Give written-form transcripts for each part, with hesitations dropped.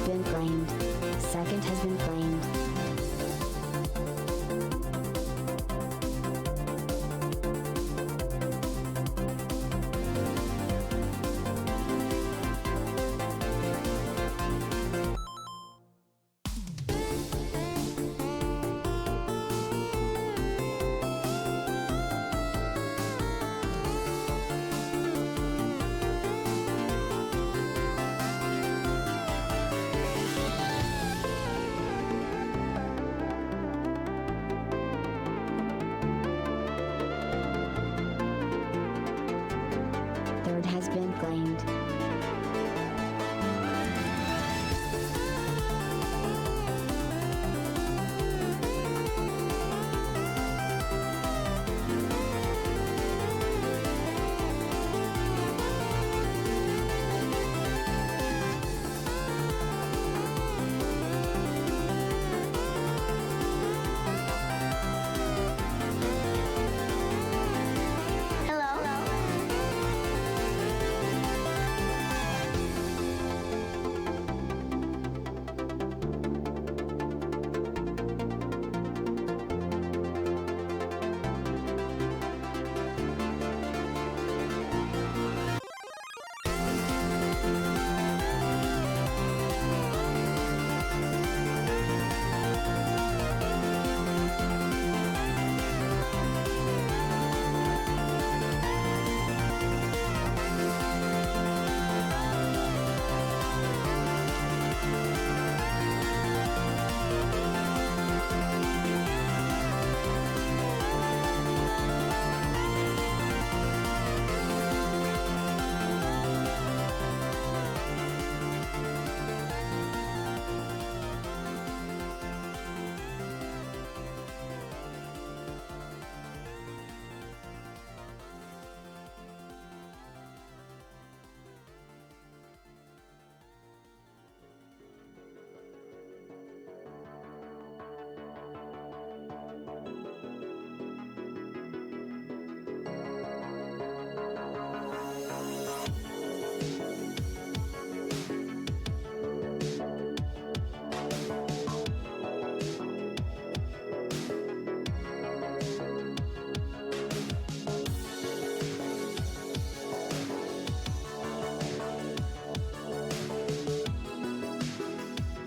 been claimed. Second has been claimed. Third has been claimed.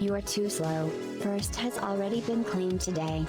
You are too slow. First has already been claimed today.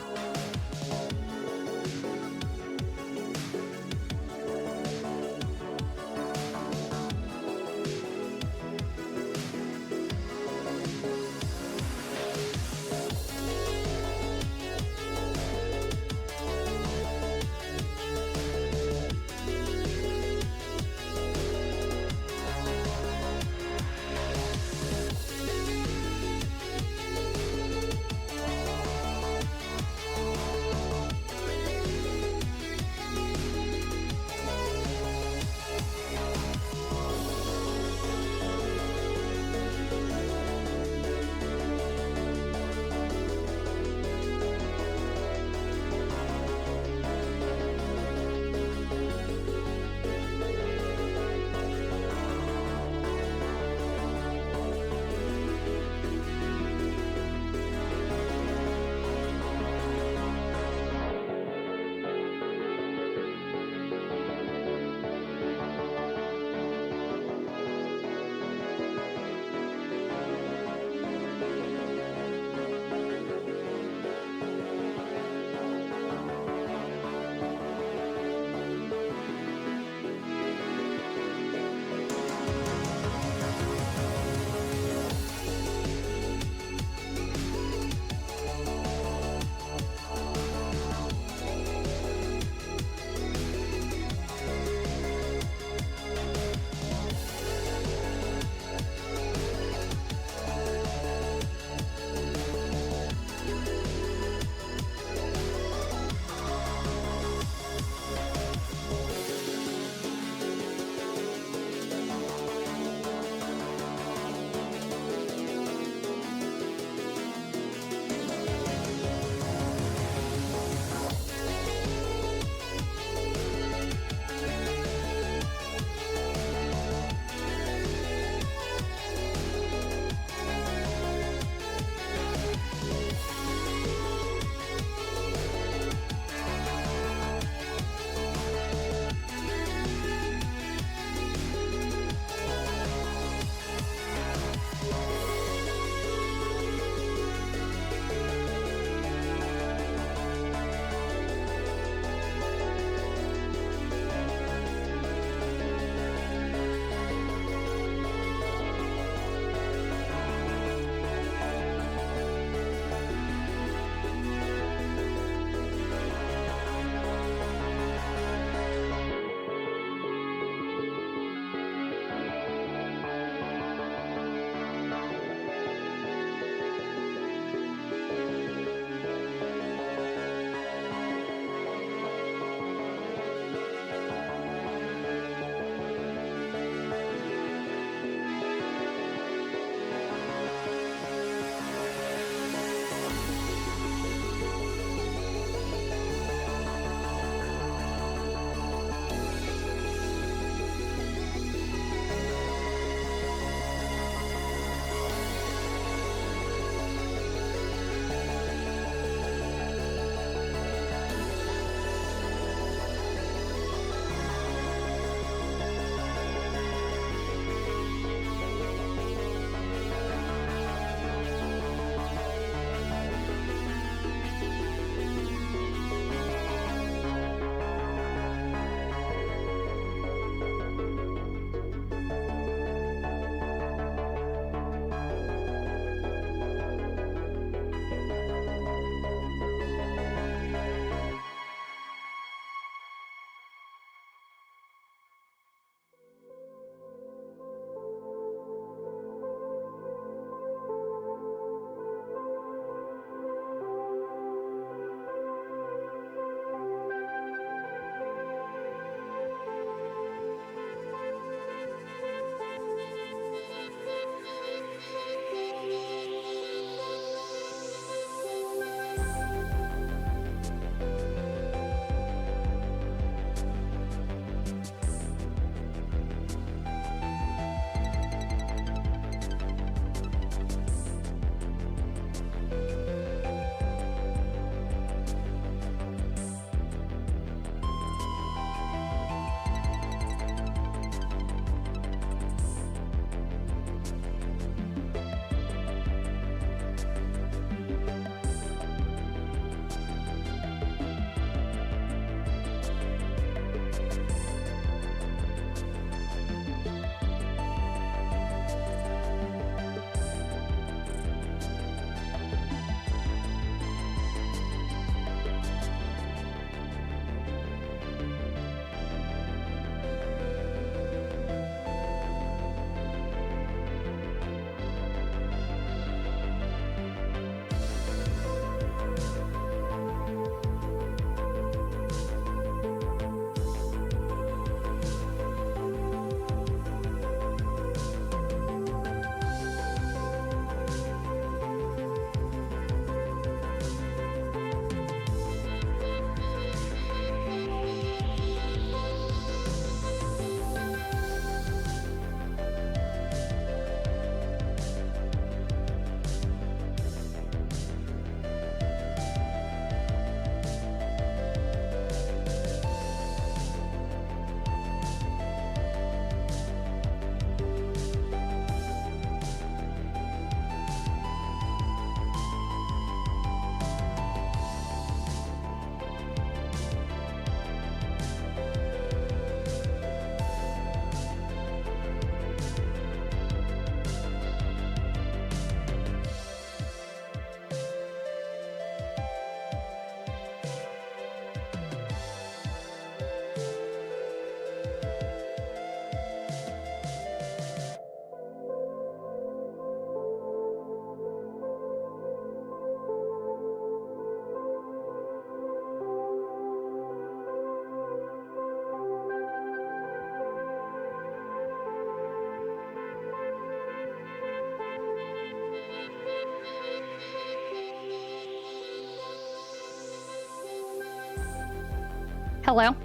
Hello?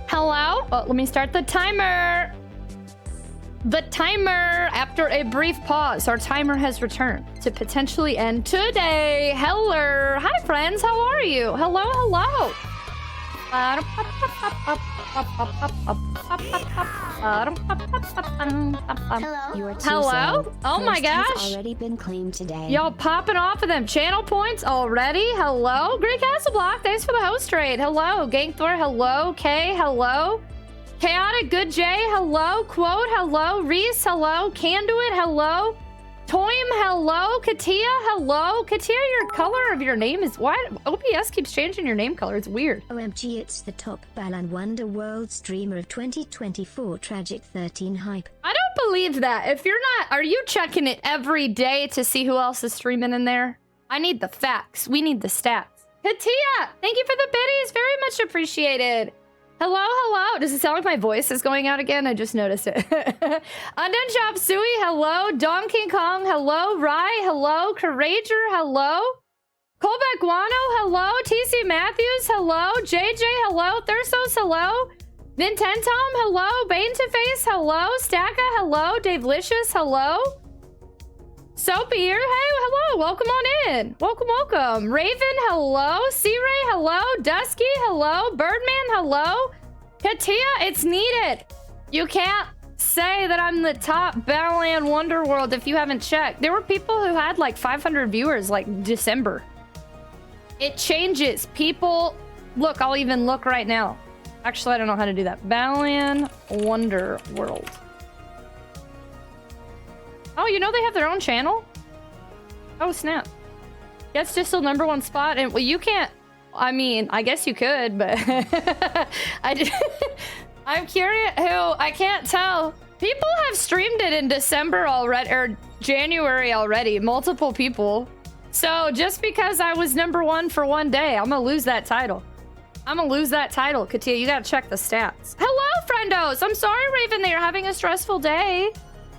Hello? Oh, let me start the timer. The timer, after a brief pause, our timer has returned to potentially end today. Hello. Hi, friends. How are you? Hello, hello. Hello? Oh my gosh. Already been claimed today. Y'all popping off of them channel points already? Hello? Great Castle Block, thanks for the host rate. Hello. Gangthor, hello. Kay, hello. Chaotic Good J, hello. Quote, hello. Reese, hello. Canduit, hello. Toim, hello. Katia, hello. Katia, your color of your name is... Why? OBS keeps changing your name color. It's weird. OMG, it's the top Balan Wonder World streamer of 2024, Tragic 13 Hype. I don't believe that. If you're not... Are you checking it every day to see who else is streaming in there? I need the facts. We need the stats. Katia, thank you for the biddies. Very much appreciated. Hello, hello. Does it sound like my voice is going out again? I just noticed it. Undone Chop Suey, hello. Donkey Kong, hello. Rye, hello. Courager, hello. Colbeck Guano, hello. TC Matthews, hello. JJ, hello. Thursos, hello. Vintentom, hello. Bane to Face, hello. Stacka, hello. Dave Licious, hello. Soapy here, hey, hello. Welcome on in. Welcome, welcome. Raven, hello. C-Ray, hello. Dusky, hello. Birdman, hello. Katia, it's needed. You can't say that I'm the top Battleland Wonderworld if you haven't checked. There were people who had like 500 viewers like December. It changes. People, look, I'll even look right now. Actually, I don't know how to do that. Battleland Wonderworld. Oh, you know they have their own channel? Oh, snap. That's just the #1 spot. And well, you can't... I mean, I guess you could, but... I'm curious who... I can't tell. People have streamed it in December already, or January already. Multiple people. So just because I was #1 for one day, I'm gonna lose that title. I'm gonna lose that title. Katia, you gotta check the stats. Hello, friendos! I'm sorry, Raven, that you're having a stressful day.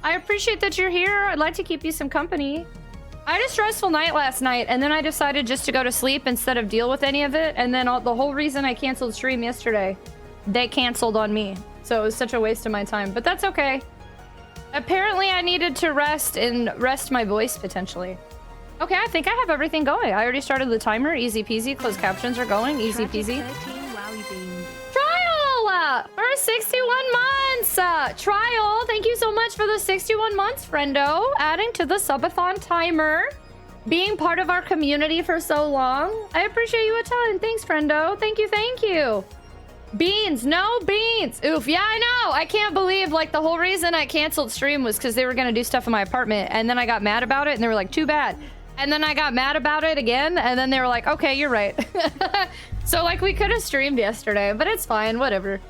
I appreciate that you're here. I'd like to keep you some company. I had a stressful night last night, and then I decided just to go to sleep instead of deal with any of it. And then the whole reason I canceled stream yesterday, they canceled on me. So it was such a waste of my time, but that's okay. Apparently I needed to rest and rest my voice potentially. Okay, I think I have everything going. I already started the timer. Easy peasy. Closed captions are going. Easy peasy. Trial! For 61 months! Trial, thank you so much for the 61 months, friendo. Adding to the subathon timer. Being part of our community for so long. I appreciate you a ton. Thanks, friendo. Thank you, thank you. Beans, no beans. Oof, yeah, I know. I can't believe, like, the whole reason I canceled stream was because they were going to do stuff in my apartment. And then I got mad about it, and they were like, too bad. And then I got mad about it again, and then they were like, okay, you're right. So, like, we could have streamed yesterday, but it's fine, whatever.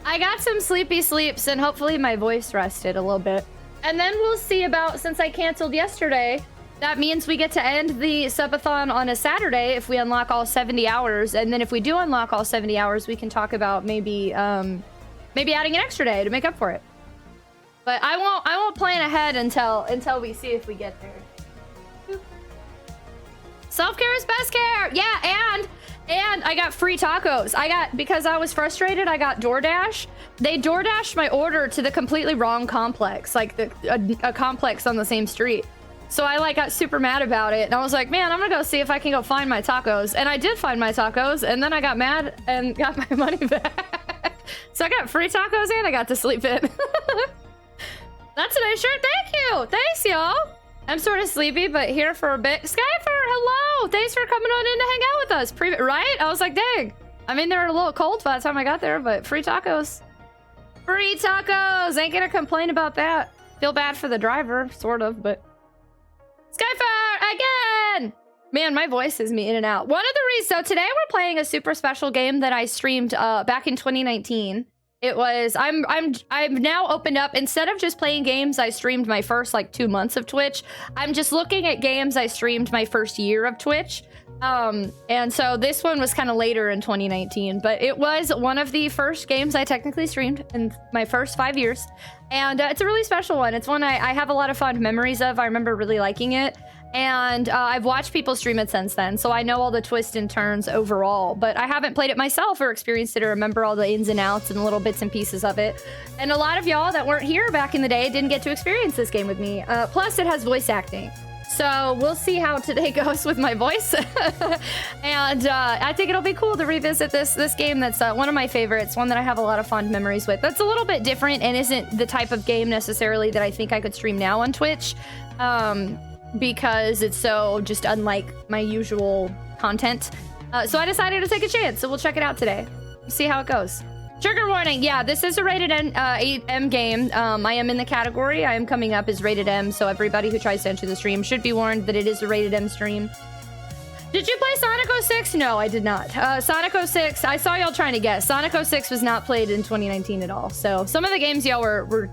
I got some sleepy sleeps, and hopefully my voice rested a little bit. And then we'll see about, since I canceled yesterday, that means we get to end the subathon on a Saturday if we unlock all 70 hours. And then if we do unlock all 70 hours, we can talk about maybe maybe adding an extra day to make up for it. But I won't plan ahead until we see if we get there. Self-care is best care. Yeah, and I got free tacos. Because I was frustrated, I got DoorDash. They DoorDashed my order to the completely wrong complex, like a complex on the same street. So I like got super mad about it, and I was like, man, I'm gonna go see if I can go find my tacos. And I did find my tacos, and then I got mad and got my money back. So I got free tacos and I got to sleep in. That's a nice shirt. Thank you. Thanks, y'all. I'm sort of sleepy, but here for a bit. Skyfer, hello! Thanks for coming on in to hang out with us. Right? I was like, dang. I mean, they were a little cold by the time I got there, but free tacos. Free tacos! Ain't gonna complain about that. Feel bad for the driver, sort of, but... Skyfer, again! Man, my voice is me in and out. One of the reasons... So today we're playing a super special game that I streamed back in 2019. It was, I've now opened up, instead of just playing games I streamed my first like 2 months of Twitch, I'm just looking at games I streamed my first year of Twitch. And so this one was kind of later in 2019, but it was one of the first games I technically streamed in my first 5 years. And it's a really special one. It's one I have a lot of fond memories of. I remember really liking it. And I've watched people stream it since then, so I know all the twists and turns overall, but I haven't played it myself or experienced it or remember all the ins and outs and little bits and pieces of it. And a lot of y'all that weren't here back in the day didn't get to experience this game with me. Plus, it has voice acting. So we'll see how today goes with my voice. And I think it'll be cool to revisit this game that's one of my favorites, one that I have a lot of fond memories with. That's a little bit different and isn't the type of game necessarily that I think I could stream now on Twitch. Because it's so just unlike my usual content. So I decided to take a chance, so we'll check it out today. See how it goes. Trigger warning, yeah, this is a rated M game. I am in the category. I am coming up as rated M, so everybody who tries to enter the stream should be warned that it is a rated M stream. Did you play Sonic 06? No, I did not. Sonic 06, I saw y'all trying to guess. Sonic 06 was not played in 2019 at all. So some of the games y'all were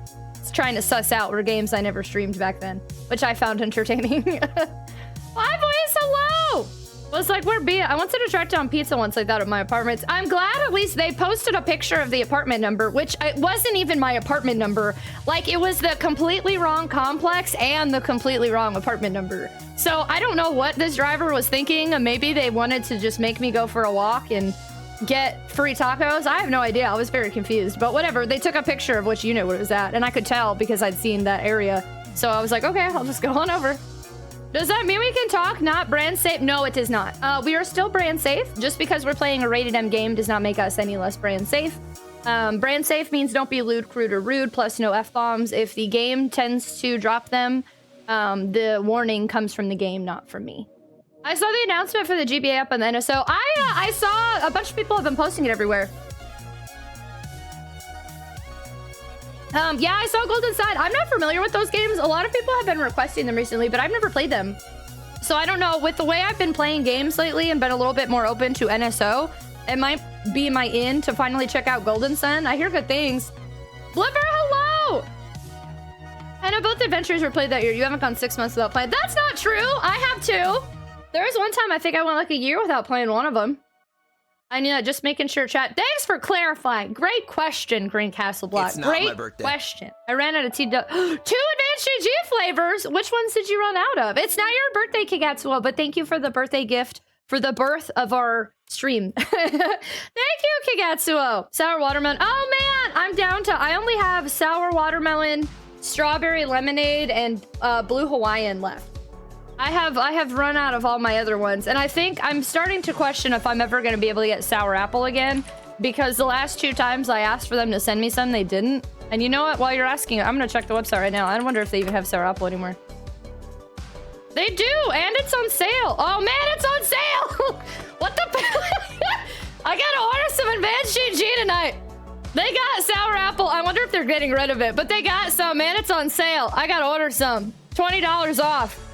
trying to suss out were games I never streamed back then, which I found entertaining. Hi, boys, hello! Well, it's like, where be it? I wanted to track down pizza once like that at my apartment. I'm glad at least they posted a picture of the apartment number, which it wasn't even my apartment number. Like, it was the completely wrong complex and the completely wrong apartment number. So I don't know what this driver was thinking. Maybe they wanted to just make me go for a walk and get free tacos. I have no idea. I was very confused, but whatever. They took a picture of which unit it was at, and I could tell because I'd seen that area. So I was like, okay, I'll just go on over. Does that mean we can talk? Not brand safe? No, it does not. We are still brand safe. Just because we're playing a rated M game does not make us any less brand safe. Brand safe means don't be lewd, crude, or rude, plus no F-bombs. If the game tends to drop them, the warning comes from the game, not from me. I saw the announcement for the GBA up on the NSO. I saw a bunch of people have been posting it everywhere. Yeah, I saw Golden Side. I'm not familiar with those games. A lot of people have been requesting them recently, but I've never played them. So I don't know. With the way I've been playing games lately and been a little bit more open to NSO, it might be my in to finally check out Golden Sun. I hear good things. Blipper, hello! I know both adventures were played that year. You haven't gone 6 months without playing. That's not true. I have too. There was one time I think I went like a year without playing one of them. I knew that. Just making sure, chat. Thanks for clarifying. Great question, Green Castle Block. It's not my birthday. Question. I ran out of two advanced GG flavors. Which ones did you run out of? It's not your birthday, Kigatsuo, but thank you for the birthday gift for the birth of our stream. Thank you, Kigatsuo. Sour watermelon. Oh man, I'm down to. I only have sour watermelon, strawberry lemonade, and blue Hawaiian left. I have run out of all my other ones, and I think I'm starting to question if I'm ever going to be able to get sour apple again, because the last 2 times I asked for them to send me some, they didn't. And you know what? While you're asking, I'm going to check the website right now. I wonder if they even have sour apple anymore. They do, and it's on sale. Oh man, it's on sale! What the? I gotta order some advanced GG tonight. They got sour apple. I wonder if they're getting rid of it, but they got some, man. It's on sale. I gotta order some. $20 off.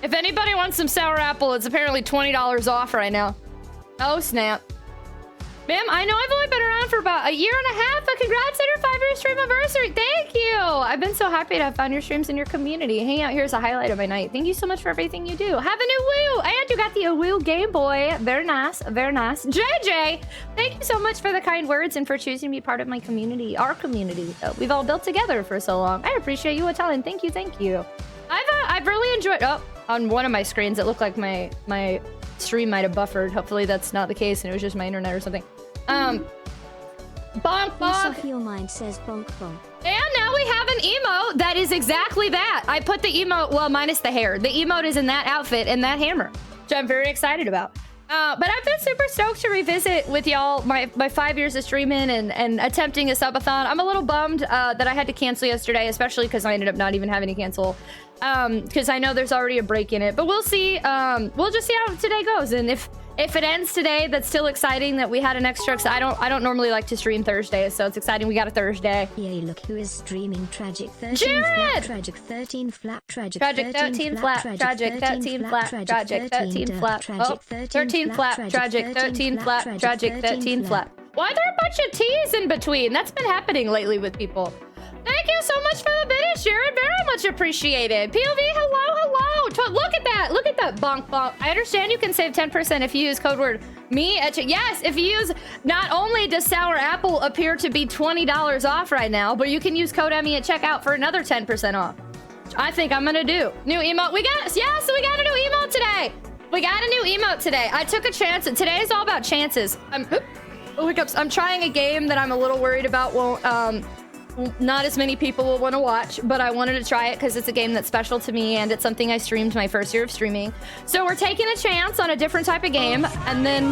If anybody wants some sour apple, it's apparently $20 off right now. Oh, snap. Ma'am, I know I've only been around for about a year and a half, but congrats on your 5-year stream anniversary. Thank you. I've been so happy to have found your streams in your community. Hanging out here is a highlight of my night. Thank you so much for everything you do. Have a new Woo. And you got the Woo Game Boy. Very nice. Very nice. JJ, thank you so much for the kind words and for choosing to be part of my community, our community. We've all built together for so long. I appreciate you, Italian. Thank you. Thank you. I've really enjoyed... Oh, on one of my screens, it looked like my stream might have buffered. Hopefully that's not the case and it was just my internet or something. Bonk bonk. Your mind says bonk bonk. And now we have an emote that is exactly that. I put the emote, well, minus the hair. The emote is in that outfit and that hammer, which I'm very excited about. But I've been super stoked to revisit with y'all my 5 years of streaming and attempting a subathon. I'm a little bummed that I had to cancel yesterday, especially because I ended up not even having to cancel. Because I know there's already a break in it. But we'll see. We'll just see how today goes. And if it ends today, that's still exciting that we had an extra. I don't normally like to stream Thursdays, so it's exciting we got a Thursday. Yay, look who is streaming Tragic 13 Jared! flat, Tragic 13 flat, Tragic 13 flat, Tragic 13 flat, Tragic 13 flat, Tragic 13 flat, Tragic 13 flat, Tragic 13 flat. Why are there a bunch of T's in between? That's been happening lately with people. Thank you so much for the biddies, Jared. Very much appreciated. POV, hello, hello. Look at that. Look at that. Bonk, bonk. I understand you can save 10% if you use code word me. Yes, if you use, not only does sour apple appear to be $20 off right now, but you can use code Emmy at checkout for another 10% off. I think I'm gonna do new emote. We got a new emote today. We got a new emote today. I took a chance. Today is all about chances. I'm trying a game that I'm a little worried about won't not as many people will want to watch, but I wanted to try it because it's a game that's special to me and it's something I streamed my first year of streaming. So we're taking a chance on a different type of game, and then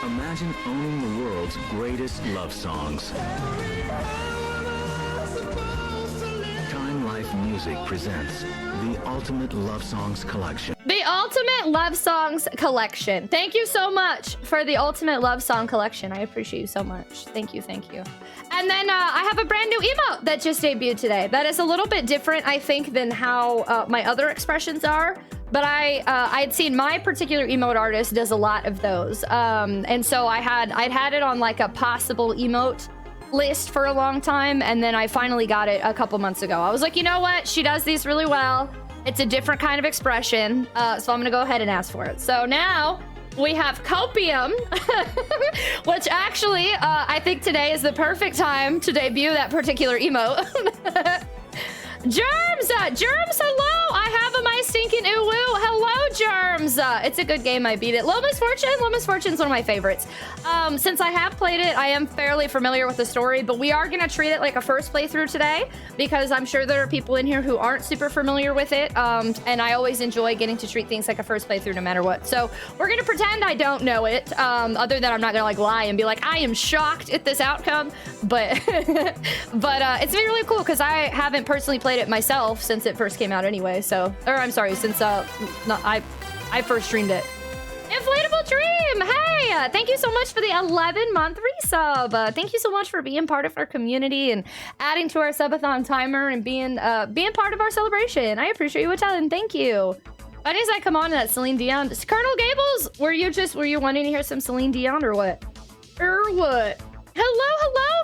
imagine owning the world's greatest love songs. Time Life Music presents the Ultimate Love Songs Collection. The Ultimate Love Songs Collection. Thank you so much for the Ultimate Love Song Collection. I appreciate you so much. Thank you, thank you. And then I have a brand new emote that just debuted today. That is a little bit different, I think, than how my other expressions are. But I'd seen my particular emote artist does a lot of those. And so I'd had it on like a possible emote list for a long time, and then I finally got it a couple months ago. I was like, you know what? She does these really well. It's a different kind of expression, so I'm gonna go ahead and ask for it. So now we have Copium, which actually I think today is the perfect time to debut that particular emote. Germs! Germs, hello! I have a my stinking ooh woo. Hello, Germs! It's a good game, I beat it. Low Misfortune? Low Misfortune's one of my favorites. Since I have played it, I am fairly familiar with the story, but we are gonna treat it like a first playthrough today, because I'm sure there are people in here who aren't super familiar with it, and I always enjoy getting to treat things like a first playthrough no matter what. So we're gonna pretend I don't know it, other than I'm not gonna like lie and be like, I am shocked at this outcome, but it's been really cool because I haven't personally played it myself since it first came out anyway, so, or I'm sorry, since I first streamed it. Inflatable Dream, hey, thank you so much for the 11-month resub. Thank you so much for being part of our community and adding to our subathon timer and being part of our celebration. I appreciate you, Italian. Thank you. Why does I come on to that Celine Dion? Colonel Gables, were you wanting to hear some Celine Dion or what? Hello,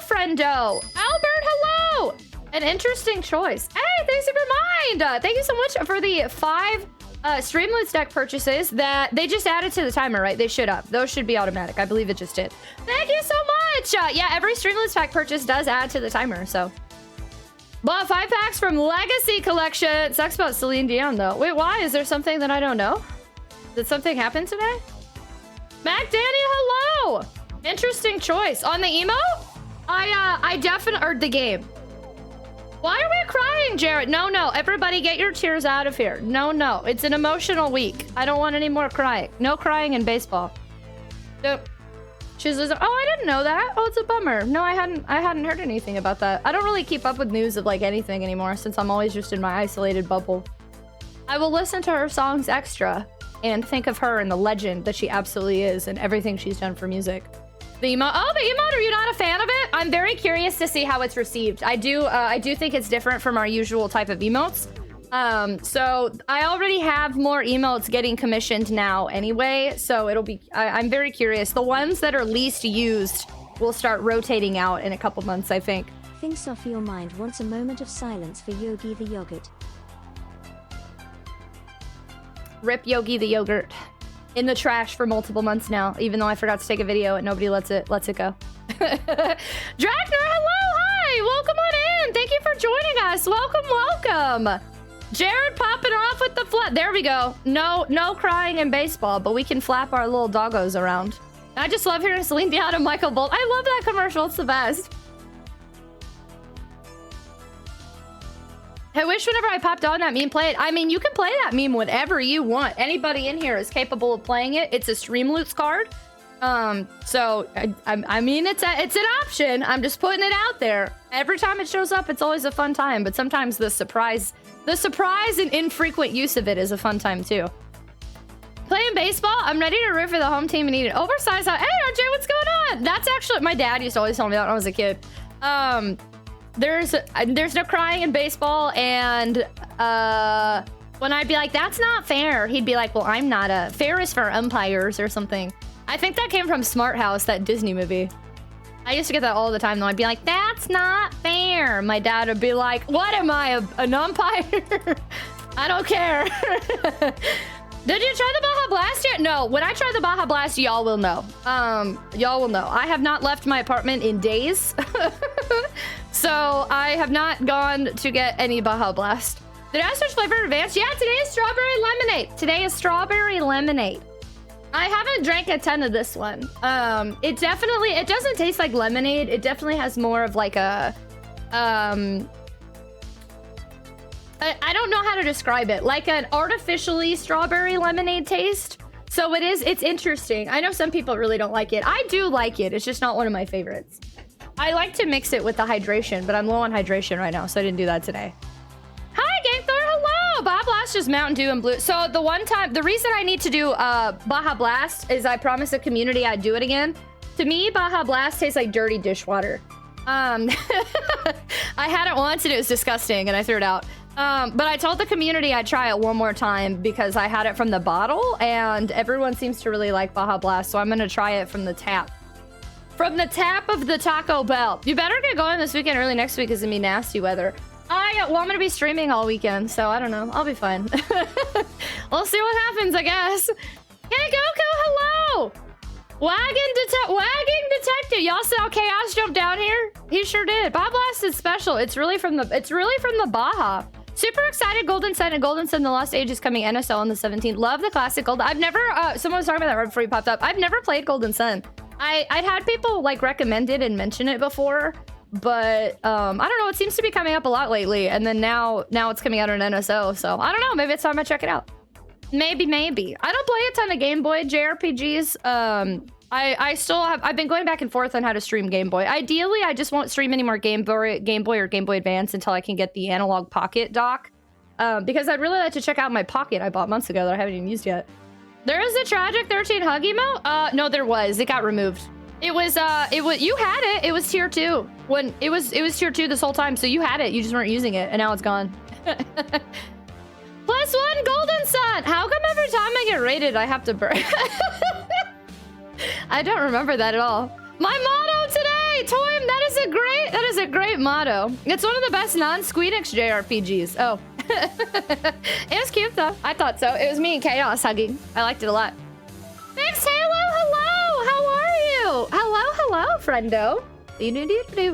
friendo. Albert, hello. An interesting choice. Hey, thanks for mind. Thank you so much for the 5 Streamloots deck purchases that they just added to the timer, right? They should have. Those should be automatic. I believe it just did. Thank you so much. Yeah, every Streamloots pack purchase does add to the timer, so. Bought 5 packs from Legacy Collection. Sucks about Celine Dion, though. Wait, why? Is there something that I don't know? Did something happen today? Mac Danny, hello. Interesting choice. On the emote? I definitely, or the game. Why are we crying, Jared? No, everybody get your tears out of here. No, it's an emotional week. I don't want any more crying. No crying in baseball. Nope. She's losing. Oh, I didn't know that. Oh, it's a bummer. No, I hadn't heard anything about that. I don't really keep up with news of like anything anymore since I'm always just in my isolated bubble. I will listen to her songs extra and think of her and the legend that she absolutely is and everything she's done for music. The emote. Oh, the emote. Are you not a fan of it? I'm very curious to see how it's received. I do think it's different from our usual type of emotes. So I already have more emotes getting commissioned now anyway. So it'll be. I'm very curious. The ones that are least used will start rotating out in a couple months, I think. Think off your mind wants a moment of silence for Yogi the yogurt. Rip Yogi the yogurt. In the trash for multiple months now, even though I forgot to take a video and nobody lets it go. Dragner, hello, hi, welcome on in. Thank you for joining us. Welcome. Jared popping off with the flap. There we go. No crying in baseball, but we can flap our little doggos around. I just love hearing Celine Dion and Michael Bolt. I love that commercial. It's the best. I wish whenever I popped on that meme played. I mean, you can play that meme whenever you want. Anybody in here is capable of playing it. It's a Streamloots card. So I mean, it's an option. I'm just putting it out there. Every time it shows up, it's always a fun time. But sometimes the surprise and infrequent use of it is a fun time too. Playing baseball, I'm ready to root for the home team and eat an oversized. Hey, RJ, what's going on? That's actually my dad used to always tell me that when I was a kid. There's no crying in baseball, and when I'd be like, that's not fair, he'd be like, well, I'm not a fair is for umpires or something. I think that came from Smart House, that Disney movie. I used to get that all the time though. I'd be like, that's not fair. My dad would be like, what am I, an umpire? I don't care. Did you try the Baja Blast yet? No, when I try the Baja Blast, y'all will know. Y'all will know. I have not left my apartment in days. So I have not gone to get any Baja Blast. Did I switch flavor in advance? Yeah, today is strawberry lemonade. Today is strawberry lemonade. I haven't drank a ton of this one. It doesn't taste like lemonade. It definitely has more of like a, I don't know how to describe it. Like an artificially strawberry lemonade taste. So it's interesting. I know some people really don't like it. I do like it. It's just not one of my favorites. I like to mix it with the hydration, but I'm low on hydration right now, so I didn't do that today. Hi, Gangthor. Hello. Baja Blast is Mountain Dew and blue. So the reason I need to do Baja Blast is I promised the community I'd do it again. To me, Baja Blast tastes like dirty dishwater. I had it once and it was disgusting and I threw it out. But I told the community I'd try it one more time because I had it from the bottle and everyone seems to really like Baja Blast. So I'm going to try it from the tap. From the tap of the Taco Bell. You better get going this weekend. Early next week is going to be nasty weather. I'm going to be streaming all weekend, so I don't know. I'll be fine. We'll see what happens, I guess. Hey, Goku, hello! Wagging detective. Y'all saw Chaos jump down here? He sure did. Baja Blast is special. It's really from the Baja. Super excited. Golden Sun and Golden Sun The Lost Age is coming NSO on the 17th. Love the classic Golden. I've never, someone was talking about that right before you popped up. I've never played Golden Sun. I'd had people like recommend it and mention it before. But I don't know, it seems to be coming up a lot lately, and then now it's coming out on NSO, so I don't know, maybe it's time I check it out. Maybe. I don't play a ton of Game Boy JRPGs. I've been going back and forth on how to stream Game Boy. Ideally, I just won't stream any more Game Boy or Game Boy Advance until I can get the Analog Pocket dock. Because I'd really like to check out my Pocket I bought months ago that I haven't even used yet. There is a Tragic 13 hug emote? No, there was. It got removed. You had it. It was tier 2. When it was tier 2 this whole time, so you had it. You just weren't using it, and now it's gone. +1 Golden Sun. How come every time I get rated, I have to burn? I don't remember that at all. My motto today, Toym. That is a great motto. It's one of the best non-Squeenix JRPGs. Oh, it was cute though. I thought so. It was me and Chaos hugging. I liked it a lot. Thanks, Halo. Hello. How are you? Hello, friendo.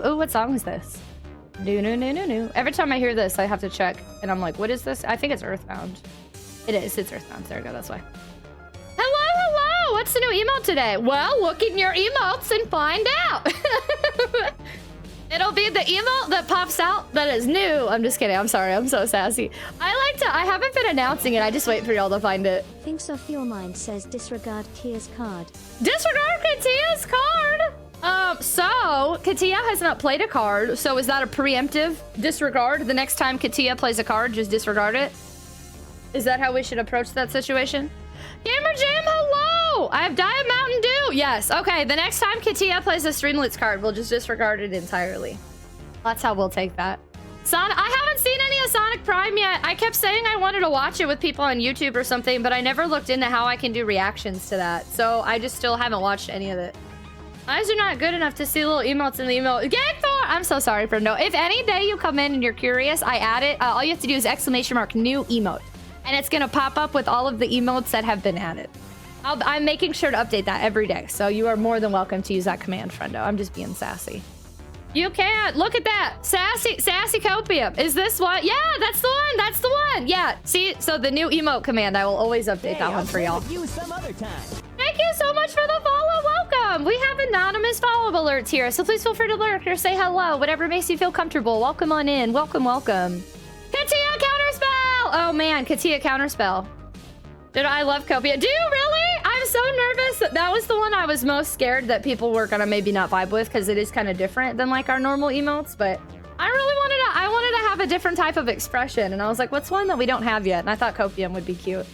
Oh, what song is this? No. Every time I hear this, I have to check, and I'm like, what is this? I think it's Earthbound. It is. It's Earthbound. There we go. That's why. Hello. What's the new emote today? Well, look in your emotes and find out. It'll be the emote that pops out that is new. I'm just kidding. I'm sorry. I'm so sassy. I haven't been announcing it. I just wait for y'all to find it. Thinks off your mind says disregard Kia's card. Disregard Katia's card? So Katia has not played a card. So is that a preemptive disregard? The next time Katia plays a card, just disregard it? Is that how we should approach that situation? Gamer Jam, hello! I have Diet Mountain Dew. Yes, okay. The next time Katia plays a Streamlets card, we'll just disregard it entirely. That's how we'll take that. Sonic, I haven't seen any of Sonic Prime yet. I kept saying I wanted to watch it with people on YouTube or something, but I never looked into how I can do reactions to that. So I just still haven't watched any of it. Eyes are not good enough to see little emotes in the emote. Gangthor! I'm so sorry for no. If any day you come in and you're curious, I add it. All you have to do is !new emote. And it's gonna pop up with all of the emotes that have been added. I'm making sure to update that every day. So you are more than welcome to use that command, friendo. I'm just being sassy. You can't. Look at that. Sassy Copium. Is this one? Yeah, that's the one. That's the one. Yeah. See, so the new emote command, I will always update that one for y'all. Thank you so much for the follow. Welcome. We have anonymous follow alerts here, so please feel free to lurk or say hello. Whatever makes you feel comfortable. Welcome on in. Welcome. Katia Counterspell. Oh man, Katia Counterspell. I love Copia. Do you really? I'm so nervous. That was the one I was most scared that people were gonna maybe not vibe with because it is kind of different than like our normal emotes, but I wanted to have a different type of expression, and I was like, what's one that we don't have yet? And I thought Copium would be cute.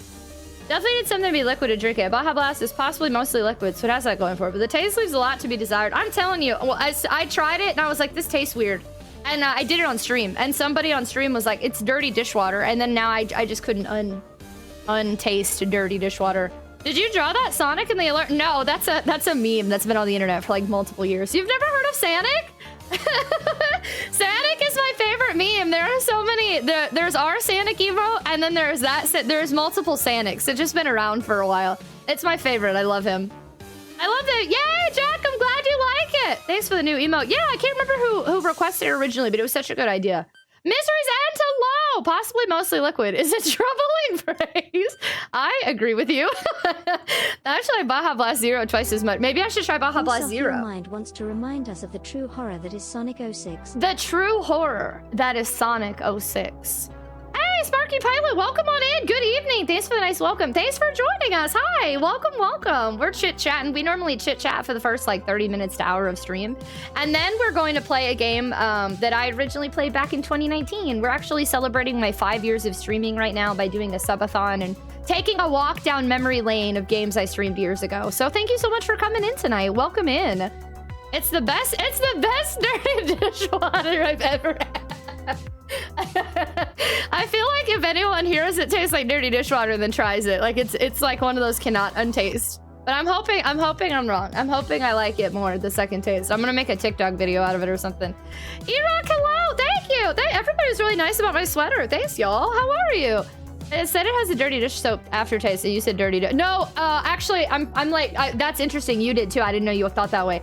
Definitely need something to be liquid to drink it. Baja Blast is possibly mostly liquid, so it has that going for it, but the taste leaves a lot to be desired. I'm telling you, well, I tried it and I was like, this tastes weird. And I did it on stream, and somebody on stream was like, it's dirty dishwater, and then now I just couldn't untaste dirty dishwater. Did you draw that Sonic in the alert? No, that's a meme that's been on the internet for like multiple years. You've never heard of Sonic? Sonic is my favorite meme. There are so many. There's our Sonic emote, and then there's multiple Sonics. It's just been around for a while. It's my favorite. I love him. I love it. Yay, Jack, I'm glad you like it. Thanks for the new emote. Yeah, I can't remember who requested it originally, but it was such a good idea. Misery's end to low, possibly mostly liquid. Is a troubling phrase. I agree with you. Actually, Baja Blast Zero twice as much. Maybe I should try Baja Blast Zero. Mind wants to remind us of the true horror that is Sonic 06. The true horror that is Sonic 06. Hey, Sparky Pilot, welcome on in. Good evening. Thanks for the nice welcome. Thanks for joining us. Hi, welcome, welcome. We're chit-chatting. We normally chit-chat for the first like 30 minutes to hour of stream. And then we're going to play a game that I originally played back in 2019. We're actually celebrating my 5 years of streaming right now by doing a subathon and taking a walk down memory lane of games I streamed years ago. So thank you so much for coming in tonight. Welcome in. It's the best dirty dishwater I've ever had. I feel like if anyone hears it tastes like dirty dishwater then tries it, like it's like one of those cannot untaste. But I'm hoping I'm wrong. I'm hoping I like it more the second taste. I'm gonna make a TikTok video out of it or something. E-Rock, hello, thank you. Everybody's really nice about my sweater. Thanks, y'all. How are you? It said it has a dirty dish soap aftertaste, and you said dirty dish. No, actually, I'm like, that's interesting. You did too. I didn't know you thought that way.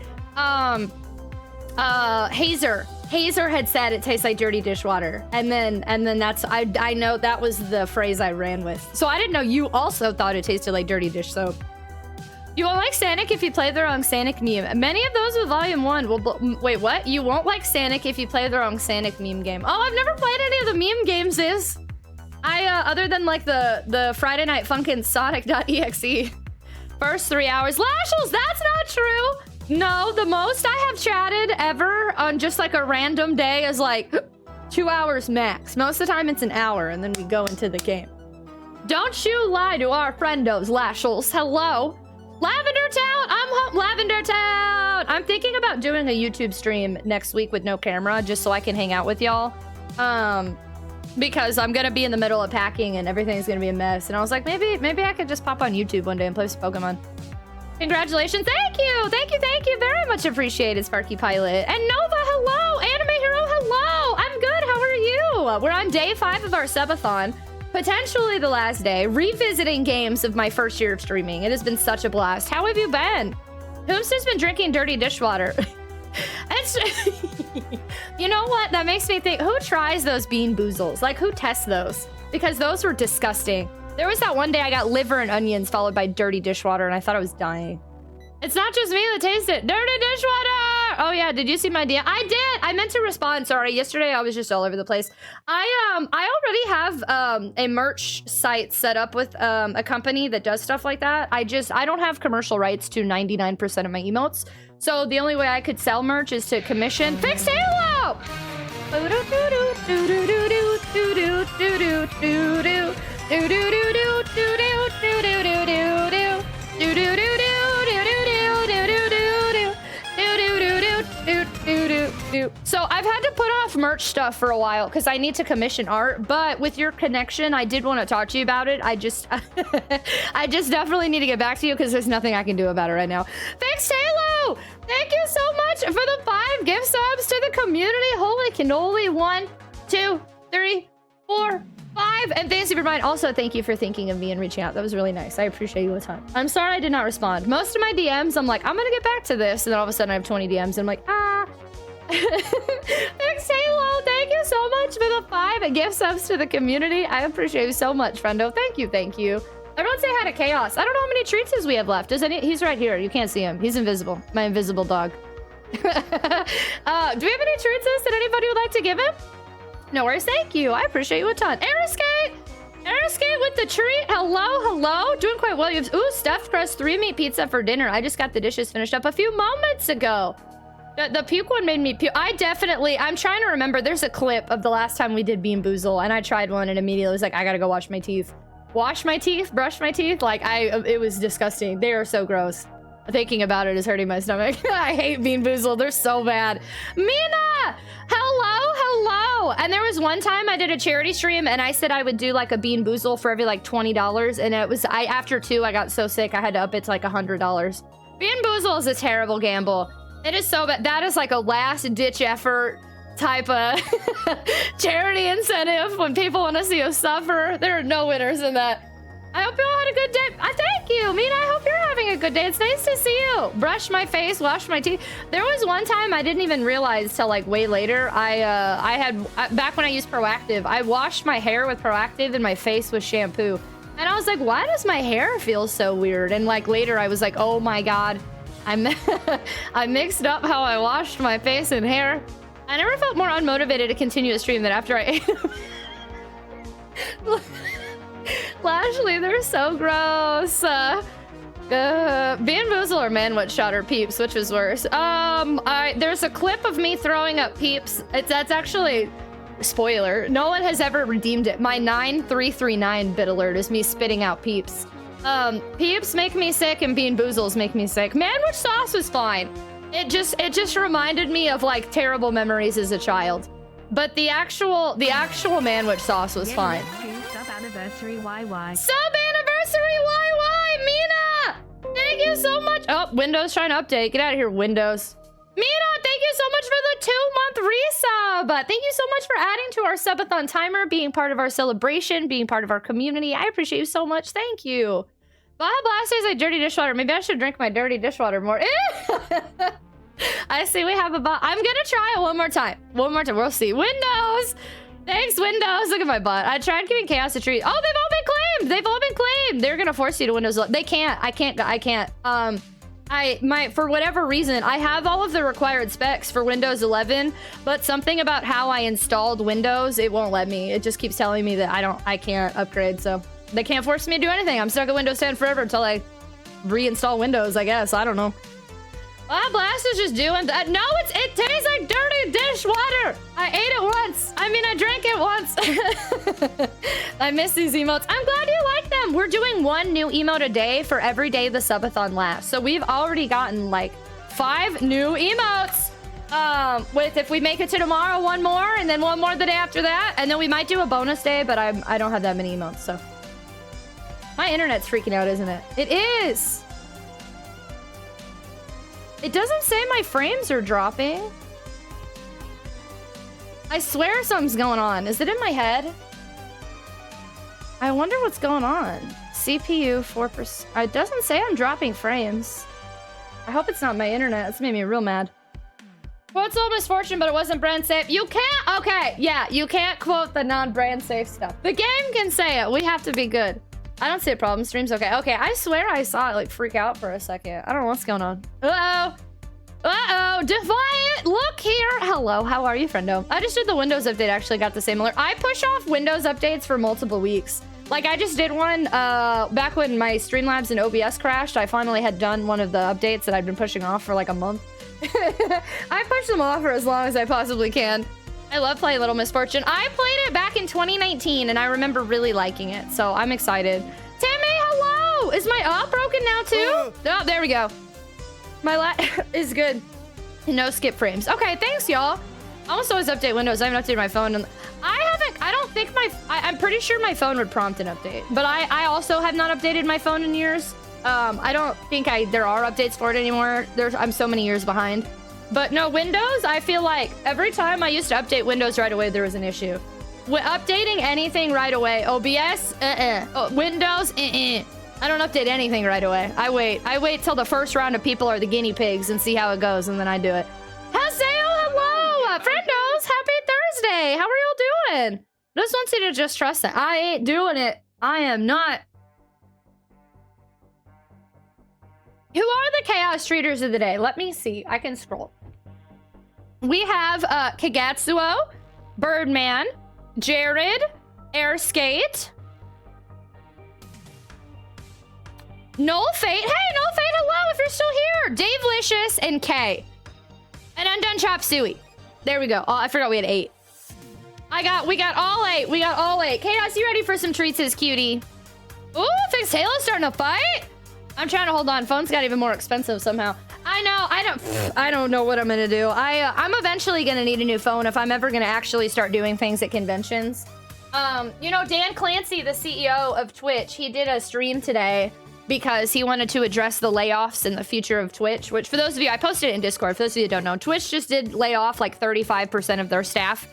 Hazer had said it tastes like dirty dishwater, and then that's I know that was the phrase I ran with. So I didn't know you also thought it tasted like dirty dish soap. You won't like Sanic if you play the wrong Sanic meme. Many of those with Volume 1 will... Wait, what? You won't like Sanic if you play the wrong Sanic meme game. Oh, I've never played any of the meme games, other than like the Friday Night Funkin' Sonic.exe. First 3 hours. Lashels, that's not true! No, the most I have chatted ever on just like a random day is like 2 hours max. Most of the time it's an hour and then we go into the game. Don't you lie to our friendos, Lashels. Hello. Lavender Town, I'm home. Lavender Town. I'm thinking about doing a YouTube stream next week with no camera just so I can hang out with y'all. Because I'm gonna be in the middle of packing and everything's gonna be a mess. And I was like, maybe I could just pop on YouTube one day and play some Pokemon. Congratulations. Thank you very much appreciated, Sparky Pilot. And Nova, hello. Anime Hero, hello. I'm good. How are you? We're on day 5 of our subathon, potentially the last day, revisiting games of my first year of streaming. It has been such a blast. How have you been? Who's just been drinking dirty dishwater? It's you know what? That makes me think, who tries those bean boozles? Like, who tests those? Because those were disgusting. There was that one day I got liver and onions followed by dirty dishwater and I thought I was dying. It's not just me that tasted it. Dirty dishwater! Oh yeah, did you see my DM? I did! I meant to respond, sorry. Yesterday I was just all over the place. I already have a merch site set up with a company that does stuff like that. I don't have commercial rights to 99% of my emotes. So the only way I could sell merch is to commission Fixed Halo! So I've had to put off merch stuff for a while because I need to commission art, but with your connection, I did want to talk to you about it. I just definitely need to get back to you because there's nothing I can do about it right now. Thanks, Halo! Thank you so much for the 5 gift subs to the community. Holy cannoli. 1, 2, 3, 4, 5. And thanks for mine. Also, thank you for thinking of me and reaching out. That was really nice. I appreciate you a ton. I'm sorry I did not respond. Most of my DMs, I'm like, I'm gonna get back to this. And then all of a sudden I have 20 DMs and I'm like, Thanks, Halo. Thank you so much for the 5 gift subs to the community. I appreciate you so much, friendo. Thank you. Everyone say hi to Chaos. I don't know how many treats we have left. He's right here. You can't see him. He's invisible. My invisible dog. Do we have any treats that anybody would like to give him? No worries. Thank you. I appreciate you a ton. Aeroskate with the treat. Hello. Doing quite well. Ooh, stuffed crust 3-meat pizza for dinner. I just got the dishes finished up a few moments ago. The puke one made me puke. I'm trying to remember. There's a clip of the last time we did Bean Boozle, and I tried one and immediately was like, I gotta go wash my teeth. Brush my teeth. Like, it was disgusting. They are so gross. Thinking about it is hurting my stomach. I hate Bean Boozle. They're so bad. Mina! Hello. And there was one time I did a charity stream and I said I would do like a Bean Boozle for every like $20. And after 2, I got so sick I had to up it to like $100. Bean Boozle is a terrible gamble. It is so bad. That is like a last ditch effort type of charity incentive when people want to see us suffer. There are no winners in that. I hope you all had a good day. Thank you, Mina. I hope you're having a good day. It's nice to see you. Brush my face, wash my teeth. There was one time I didn't even realize till like way later. I had back when I used Proactive, I washed my hair with Proactive and my face with shampoo. And I was like, why does my hair feel so weird? And like later I was like, oh my God, I mixed up how I washed my face and hair. I never felt more unmotivated to continue the stream than after I ate them. Lashley, they're so gross. Bamboozle or Manwich shot or Peeps, which was worse? There's a clip of me throwing up Peeps. That's actually, spoiler, no one has ever redeemed it. My 9339 bit alert is me spitting out Peeps. Peeps make me sick and Bean Boozles make me sick. Manwich sauce was fine. It just reminded me of like terrible memories as a child. But the actual Manwich sauce was fine. Sub-anniversary YY. Sub-anniversary YY! Mina! Thank you so much. Oh, Windows trying to update. Get out of here, Windows. Mina, thank you so much for the 2-month resub. Thank you so much for adding to our subathon timer, being part of our celebration, being part of our community. I appreciate you so much. Thank you. Baja Blasters like dirty dishwater. Maybe I should drink my dirty dishwater more. I see we have a bot. I'm gonna try it one more time. We'll see. Windows! Thanks, Windows. Look at my butt. I tried giving Chaos a treat. Oh, they've all been claimed. They've all been claimed. They're gonna force you to Windows. They can't. I can't. For whatever reason, I have all of the required specs for Windows 11, but something about how I installed Windows, it won't let me. It just keeps telling me that I can't upgrade. So they can't force me to do anything. I'm stuck at Windows 10 forever until I reinstall Windows, I guess. I don't know. Blast is just doing that. No, it tastes like dirty dishwater. I ate it once. I mean, I drank it once. I miss these emotes. I'm glad you like them. We're doing one new emote a day for every day the subathon lasts. So we've already gotten like 5 new emotes. With if we make it to tomorrow, 1 more, and then 1 more the day after that, and then we might do a bonus day. But I don't have that many emotes, so my internet's freaking out, isn't it? It is. It doesn't say my frames are dropping. I swear something's going on. Is it in my head? I wonder what's going on. CPU 4%. It doesn't say I'm dropping frames. I hope it's not my internet. It's made me real mad. Quote's old Misfortune, but it wasn't brand safe. You can't. Okay, yeah, you can't quote the non-brand safe stuff. The game can say it. We have to be good. I don't see a problem. Stream's okay. Okay, I swear I saw it like freak out for a second. I don't know what's going on. Uh-oh. Uh-oh. Defiant. Look here. Hello. How are you, friendo? I just did the Windows update. Actually got the same alert. I push off Windows updates for multiple weeks. Like I just did one back when my Streamlabs and OBS crashed. I finally had done one of the updates that I've been pushing off for like a month. I push them off for as long as I possibly can. I love playing Little Misfortune. I played it back in 2019, and I remember really liking it, so I'm excited. Tammy, hello! Is my up broken now, too? Oh, there we go. My is good. No skip frames. Okay, thanks, y'all. I almost always update Windows. I haven't updated my phone. And I don't think I'm pretty sure my phone would prompt an update, but I also have not updated my phone in years. I don't think there are updates for it anymore. I'm so many years behind. But no, Windows, I feel like every time I used to update Windows right away, there was an issue. Updating anything right away. OBS, Windows, I don't update anything right away. I wait till the first round of people are the guinea pigs and see how it goes, and then I do it. Haseo, hello! Friendos, happy Thursday! How are y'all doing? Just wants you to just trust that. I ain't doing it. I am not. Who are the Chaos Treaters of the day? Let me see. I can scroll. We have Kagatsuo, Birdman, Jared, Airskate, Null Fate. Hey, Null Fate, hello, if you're still here. Dave Licious and Kay. And Undone Chop Suey. There we go. Oh, I forgot we had 8. We got all 8. We got all 8. Chaos, you ready for some treats, cutie? Ooh, Fixed Halo's starting to fight. I'm trying to hold on. Phones got even more expensive somehow. I know. I don't know what I'm gonna do. I'm eventually gonna need a new phone if I'm ever gonna actually start doing things at conventions. You know, Dan Clancy, the CEO of Twitch, he did a stream today because he wanted to address the layoffs and the future of Twitch, which for those of you, I posted it in Discord. For those of you who don't know, Twitch just did lay off like 35% of their staff.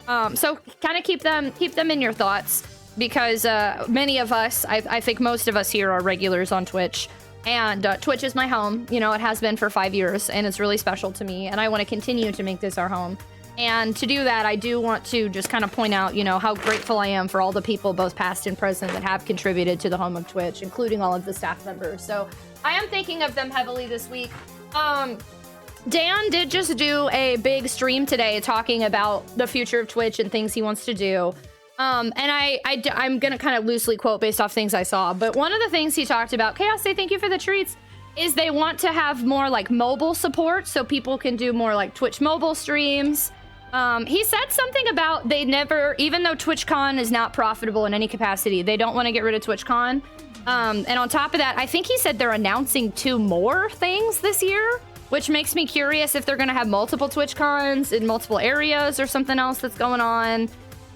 So kind of keep them in your thoughts. because many of us, I think most of us here are regulars on Twitch. And Twitch is my home. You know, it has been for 5 years, and it's really special to me. And I want to continue to make this our home. And to do that, I do want to just kind of point out, you know, how grateful I am for all the people, both past and present, that have contributed to the home of Twitch, including all of the staff members. So I am thinking of them heavily this week. Dan did just do a big stream today talking about the future of Twitch and things he wants to do. And I'm going to kind of loosely quote based off things I saw. But one of the things he talked about, Chaos, say thank you for the treats, is they want to have more like mobile support so people can do more like Twitch mobile streams. He said something about they never, even though TwitchCon is not profitable in any capacity, they don't want to get rid of TwitchCon. And on top of that, I think he said they're announcing 2 more things this year, which makes me curious if they're going to have multiple TwitchCons in multiple areas or something else that's going on.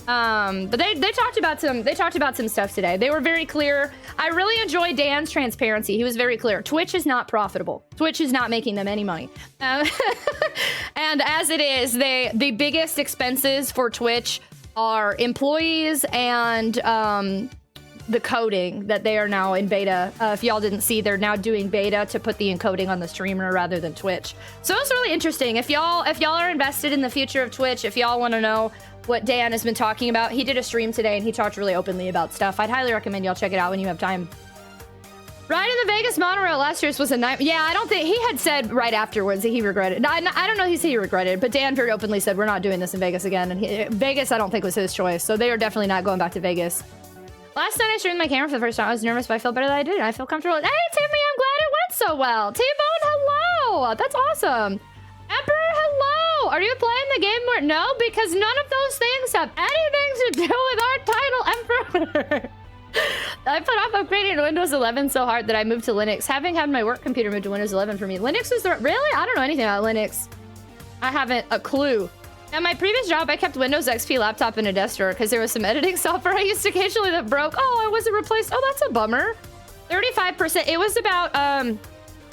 But they talked about some stuff today. They were very clear. I really enjoyed Dan's transparency. He was very clear. Twitch is not profitable. Twitch is not making them any money. And as it is, the biggest expenses for Twitch are employees and the coding that they are now in beta. If y'all didn't see, they're now doing beta to put the encoding on the streamer rather than Twitch. So it's really interesting. If y'all are invested in the future of Twitch, if y'all want to know what Dan has been talking about, he did a stream today and he talked really openly about stuff. I'd highly recommend y'all check it out when you have time. Riding the Vegas monorail last year's was a nightmare. Yeah, I don't think he had said right afterwards that he regretted. I don't know. He said he regretted, but Dan very openly said we're not doing this in Vegas again. And Vegas, I don't think was his choice, so they are definitely not going back to Vegas. Last night I streamed my camera for the first time. I was nervous, but I felt better that I did. I feel comfortable. Hey, Timmy, I'm glad it went so well. T-Bone, hello. That's awesome. Emperor, hello. Are you playing the game more? No, because none of those things have anything to do with our title, Emperor. I put off upgrading to Windows 11 so hard that I moved to Linux. Having had my work computer moved to Windows 11 for me. Linux was the... Really? I don't know anything about Linux. I haven't a clue. At my previous job, I kept Windows XP laptop in a desk drawer because there was some editing software I used occasionally that broke. Oh, I wasn't replaced. Oh, that's a bummer. 35%. It was about...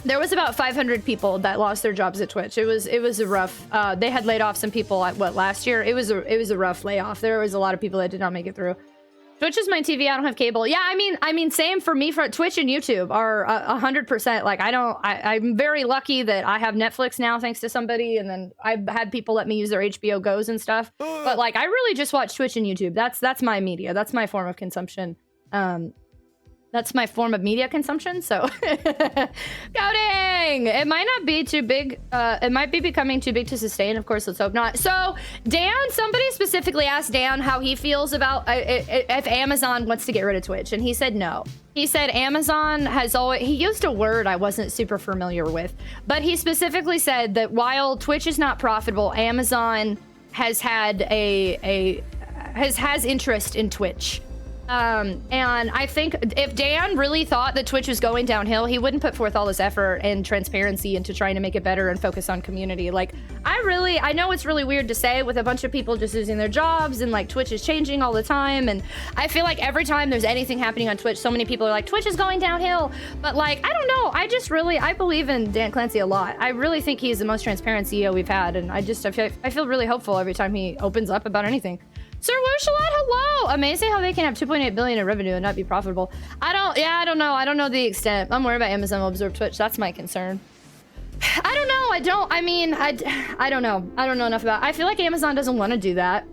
There was about 500 people that lost their jobs at Twitch. It was a rough. They had laid off some people at last year. It was a rough layoff. There was a lot of people that did not make it through. Twitch is my TV. I don't have cable. Yeah, I mean, same for me. For Twitch and YouTube are 100%. Like I'm very lucky that I have Netflix now, thanks to somebody, and then I've had people let me use their HBO Go's and stuff. But like, I really just watch Twitch and YouTube. That's my media. That's my form of consumption. That's my form of media consumption, so... Coding! It might not be too big. It might be becoming too big to sustain. Of course, let's hope not. So, Dan, somebody specifically asked Dan how he feels about if Amazon wants to get rid of Twitch, and he said no. He said Amazon has always... He used a word I wasn't super familiar with, but he specifically said that while Twitch is not profitable, Amazon has had has interest in Twitch. And I think if Dan really thought that Twitch was going downhill, he wouldn't put forth all this effort and transparency into trying to make it better and focus on community. Like, I know it's really weird to say with a bunch of people just losing their jobs and like Twitch is changing all the time. And I feel like every time there's anything happening on Twitch, so many people are like, Twitch is going downhill. But like, I don't know. I believe in Dan Clancy a lot. I really think he's the most transparent CEO we've had. And I feel really hopeful every time he opens up about anything. Sir Wushalat, hello! Amazing how they can have 2.8 billion in revenue and not be profitable. I don't know. I don't know the extent. I'm worried about Amazon will absorb Twitch. That's my concern. I don't know. I don't know. I don't know enough about it. I feel like Amazon doesn't want to do that.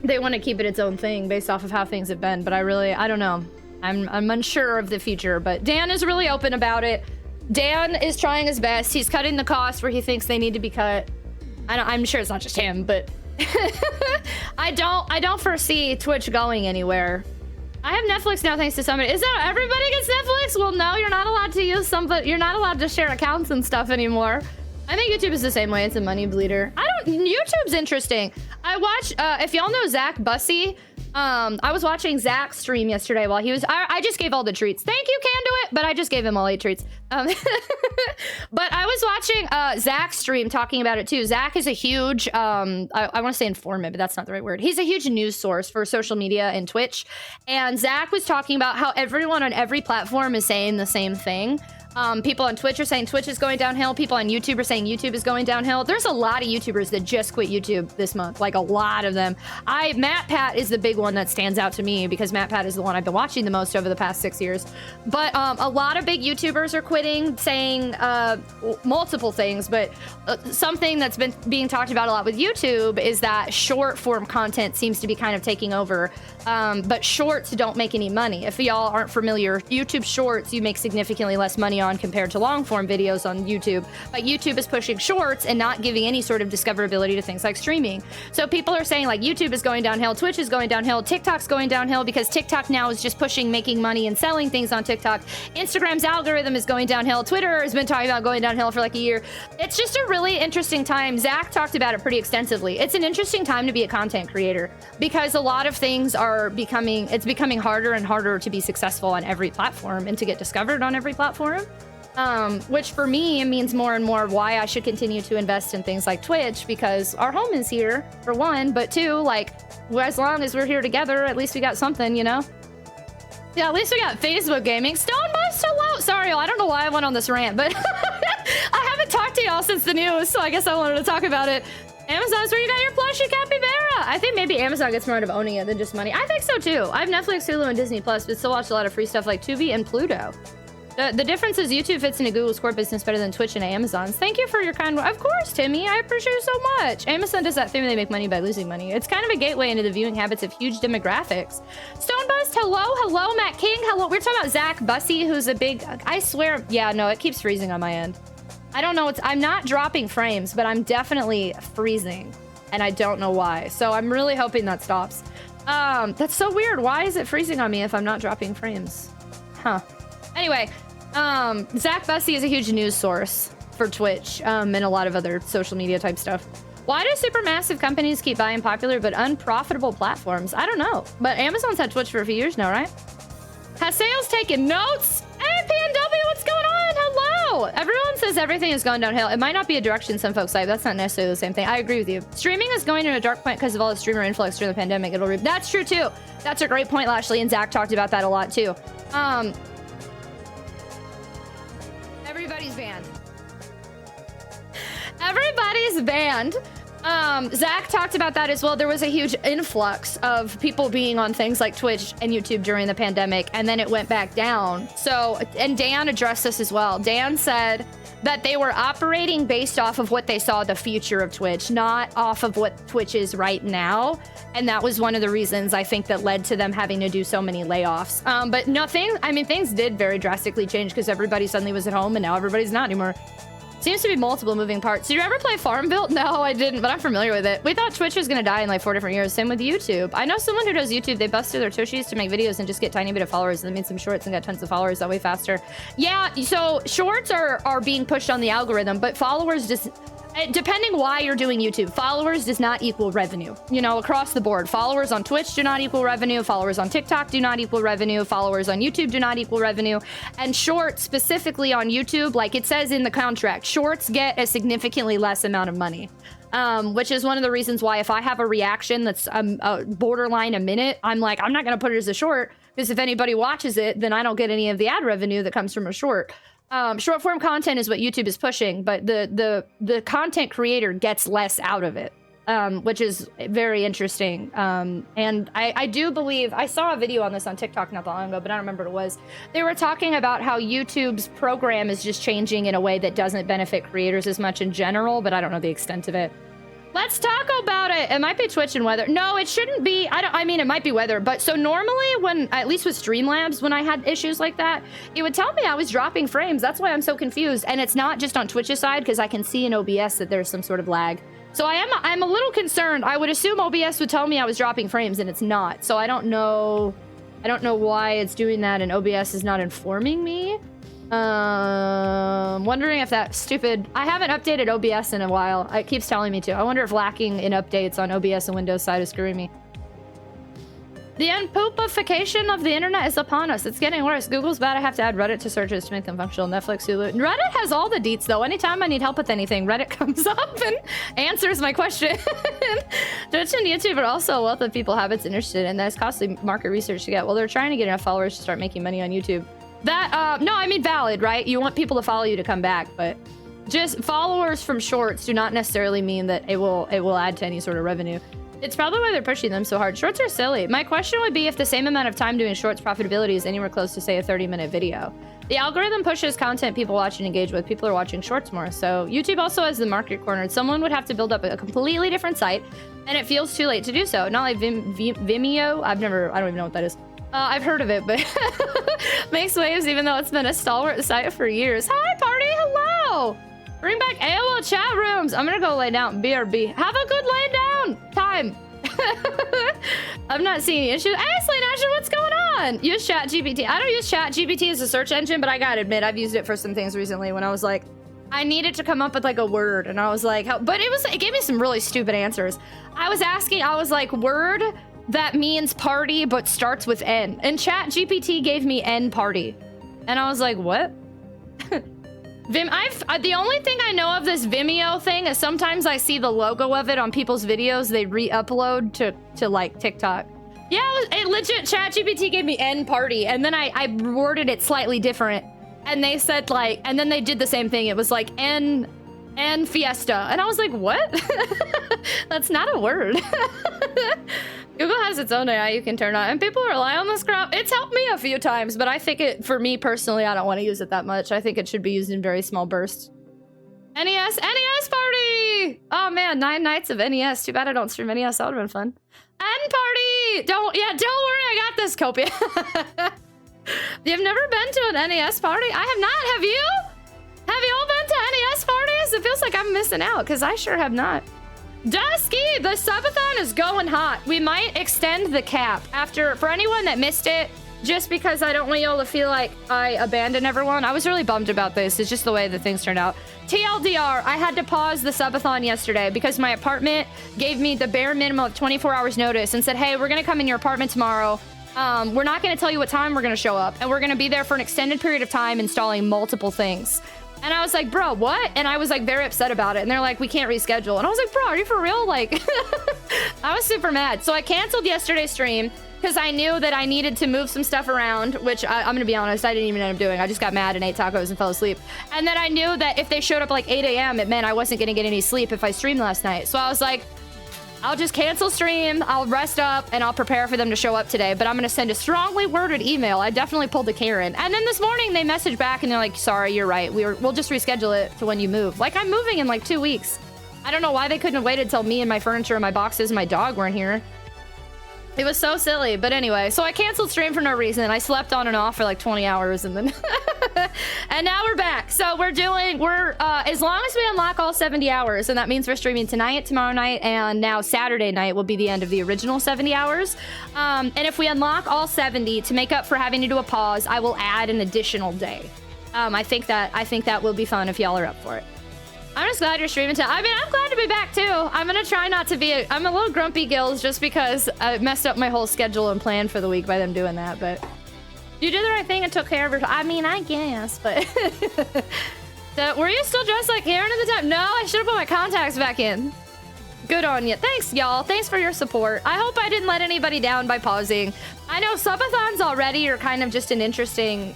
They want to keep it its own thing based off of how things have been. But I don't know. I'm unsure of the future. But Dan is really open about it. Dan is trying his best. He's cutting the costs where he thinks they need to be cut. I'm sure it's not just him, but... I don't foresee Twitch going anywhere. I have Netflix now thanks to somebody. Is that everybody gets Netflix? Well, no, you're not allowed to use you're not allowed to share accounts and stuff anymore. I think YouTube is the same way. It's a money bleeder. YouTube's interesting. I watch, if y'all know Zach Bussey, I was watching Zach stream yesterday while he was, I just gave all the treats. Thank you, Canduit, but I just gave him all 8 treats. But I was watching Zach stream talking about it too. Zach is a huge, I want to say informant, but that's not the right word. He's a huge news source for social media and Twitch. And Zach was talking about how everyone on every platform is saying the same thing. People on Twitch are saying Twitch is going downhill. People on YouTube are saying YouTube is going downhill. There's a lot of YouTubers that just quit YouTube this month, like a lot of them. MatPat is the big one that stands out to me because MatPat is the one I've been watching the most over the past 6 years. But a lot of big YouTubers are quitting, saying multiple things, but something that's been being talked about a lot with YouTube is that short form content seems to be kind of taking over. But shorts don't make any money. If y'all aren't familiar, YouTube shorts you make significantly less money on compared to long form videos on YouTube. But YouTube is pushing shorts and not giving any sort of discoverability to things like streaming. So people are saying like YouTube is going downhill, Twitch is going downhill, TikTok's going downhill because TikTok now is just pushing making money and selling things on TikTok. Instagram's algorithm is going downhill. Twitter has been talking about going downhill for like a year. It's just a really interesting time. Zach talked about it pretty extensively. It's an interesting time to be a content creator because a lot of things are becoming harder and harder to be successful on every platform and to get discovered on every platform. Which for me means more and more why I should continue to invest in things like Twitch because our home is here for one, but two, like as long as we're here together, at least we got something, you know? Yeah, at least we got Facebook gaming. Stonebust, hello. Sorry, I don't know why I went on this rant, but I haven't talked to y'all since the news, so I guess I wanted to talk about it. Amazon's where you got your plushie capybara. I think maybe Amazon gets more out of owning it than just money. I think so too. I have Netflix, Hulu, and Disney Plus, but still watch a lot of free stuff like Tubi and Pluto. The difference is YouTube fits into Google's core business better than Twitch and Amazon's. Thank you for your kind word. Of course, Timmy. I appreciate you so much. Amazon does that thing where they make money by losing money. It's kind of a gateway into the viewing habits of huge demographics. Stonebust, hello. Matt King, hello. We're talking about Zach Bussy, who's a big... I swear... Yeah, no, it keeps freezing on my end. I don't know. I'm not dropping frames, but I'm definitely freezing. And I don't know why. So I'm really hoping that stops. That's so weird. Why is it freezing on me if I'm not dropping frames? Huh. Anyway... Zach Bussy is a huge news source for Twitch, and a lot of other social media type stuff. Why do supermassive companies keep buying popular but unprofitable platforms? I don't know, but Amazon's had Twitch for a few years now, right? Has sales taken notes? Hey, PNW, what's going on? Hello! Everyone says everything is going downhill. It might not be a direction some folks like. That's not necessarily the same thing. I agree with you. Streaming is going to a dark point because of all the streamer influx during the pandemic. That's true too. That's a great point, Lashley, and Zach talked about that a lot too. Everybody's banned. Everybody's banned. Zach talked about that as well. There was a huge influx of people being on things like Twitch and YouTube during the pandemic, and then it went back down. So, and Dan addressed this as well. Dan said that they were operating based off of what they saw the future of Twitch, not off of what Twitch is right now. And that was one of the reasons I think that led to them having to do so many layoffs. But no, things did very drastically change because everybody suddenly was at home and now everybody's not anymore. Seems to be multiple moving parts. Did you ever play Farmville? No, I didn't, but I'm familiar with it. We thought Twitch was gonna die in like 4 different years. Same with YouTube. I know someone who does YouTube. They bust through their tushies to make videos and just get tiny bit of followers and then made some shorts and got tons of followers that way faster. Yeah, so shorts are being pushed on the algorithm, but followers just... Depending why you're doing YouTube, followers does not equal revenue. You know, across the board. Followers on Twitch do not equal revenue. Followers on TikTok do not equal revenue. Followers on YouTube do not equal revenue. And shorts, specifically on YouTube, like it says in the contract, shorts get a significantly less amount of money. Which is one of the reasons why if I have a reaction that's borderline a minute, I'm like, I'm not going to put it as a short because if anybody watches it, then I don't get any of the ad revenue that comes from a short. Short form content is what YouTube is pushing, but the content creator gets less out of it, which is very interesting. And I do believe I saw a video on this on TikTok not that long ago, but I don't remember what it was. They were talking about how YouTube's program is just changing in a way that doesn't benefit creators as much in general, but I don't know the extent of it. Let's talk about it. It might be Twitch and weather. No, it shouldn't be. I mean, it might be weather. But so normally when, at least with Streamlabs, when I had issues like that, it would tell me I was dropping frames. That's why I'm so confused. And it's not just on Twitch's side because I can see in OBS that there's some sort of lag. So I'm a little concerned. I would assume OBS would tell me I was dropping frames and it's not. So I don't know why it's doing that and OBS is not informing me. Wondering if that stupid... I haven't updated OBS in a while. It keeps telling me to. I wonder if lacking in updates on OBS and Windows side is screwing me. The unpoopification of the internet is upon us. It's getting worse. Google's bad. I have to add Reddit to searches to make them functional. Netflix, Hulu. Reddit has all the deets, though. Anytime I need help with anything, Reddit comes up and answers my question. Twitch and YouTube are also a wealth of people habits interested in. That's costly market research to get. Well, they're trying to get enough followers to start making money on YouTube. That, no, I mean valid, right? You want people to follow you to come back, but just followers from shorts do not necessarily mean that it will add to any sort of revenue. It's probably why they're pushing them so hard. Shorts are silly. My question would be if the same amount of time doing shorts profitability is anywhere close to, say, a 30-minute video. The algorithm pushes content people watch and engage with. People are watching shorts more. So YouTube also has the market cornered. Someone would have to build up a completely different site, and it feels too late to do so. Not like Vimeo. I don't even know what that is. I've heard of it, but makes waves even though it's been a stalwart site for years. Hi, party. Hello. Bring back AOL chat rooms. I'm gonna go lay down. BRB. Have a good lay down time. I'm not seeing any issues. Ashley Nasher, what's going on? Use ChatGPT. I don't use ChatGPT as a search engine, but I gotta admit, I've used it for some things recently when I was like, I needed to come up with like a word, and I was like, but it gave me some really stupid answers. I was like, word that means party but starts with N, and ChatGPT gave me N party, and I was like, what? The only thing I know of this Vimeo thing is sometimes I see the logo of it on people's videos they re-upload to like TikTok. Yeah, it legit, ChatGPT gave me N party, and then I worded it slightly different, and they said like, and then they did the same thing. It was like N fiesta, and I was like, what? That's not a word. Google has its own AI you can turn on, and people rely on this crap. It's helped me a few times, but I think for me personally, I don't want to use it that much. I think it should be used in very small bursts. NES party! Oh man, 9 nights of NES. Too bad I don't stream NES. That would've been fun. N party! Don't worry, I got this, Copia. You've never been to an NES party? I have not, have you? Have you all been to NES parties? It feels like I'm missing out, because I sure have not. Dusky, the subathon is going hot. We might extend the cap for anyone that missed it, just because I don't want y'all to feel like I abandoned everyone. I was really bummed about this. It's just the way that things turned out. TLDR, I had to pause the subathon yesterday because my apartment gave me the bare minimum of 24 hours notice and said, hey, we're gonna come in your apartment tomorrow. We're not gonna tell you what time we're gonna show up, and we're gonna be there for an extended period of time installing multiple things. And I was like, bro, what? And I was like very upset about it. And they're like, we can't reschedule. And I was like, bro, are you for real? Like, I was super mad. So I canceled yesterday's stream because I knew that I needed to move some stuff around, which I'm going to be honest, I didn't even end up doing. I just got mad and ate tacos and fell asleep. And then I knew that if they showed up like 8 a.m., it meant I wasn't going to get any sleep if I streamed last night. So I was like, I'll just cancel stream, I'll rest up, and I'll prepare for them to show up today. But I'm going to send a strongly worded email. I definitely pulled a Karen. And then this morning, they messaged back, and they're like, sorry, you're right. We'll just reschedule it to when you move. Like, I'm moving in like 2 weeks. I don't know why they couldn't have waited till me and my furniture and my boxes and my dog weren't here. It was so silly. But anyway, so I canceled stream for no reason. I slept on and off for like 20 hours, and then... and now we're back. So we're as long as we unlock all 70 hours, and that means we're streaming tonight, tomorrow night, and now Saturday night will be the end of the original 70 hours. And if we unlock all 70 to make up for having to do a pause, I will add an additional day. I think that will be fun if y'all are up for it. I'm just glad you're streaming I mean, I'm glad to be back too. I'm gonna try not to be I'm a little grumpy, Gills, just because I messed up my whole schedule and plan for the week by them doing that, but you did the right thing and took care of her. I mean, I guess, but so, were you still dressed like Karen at the time? No, I should have put my contacts back in. Good on you. Thanks, y'all. Thanks for your support. I hope I didn't let anybody down by pausing. I know subathons already are kind of just an interesting,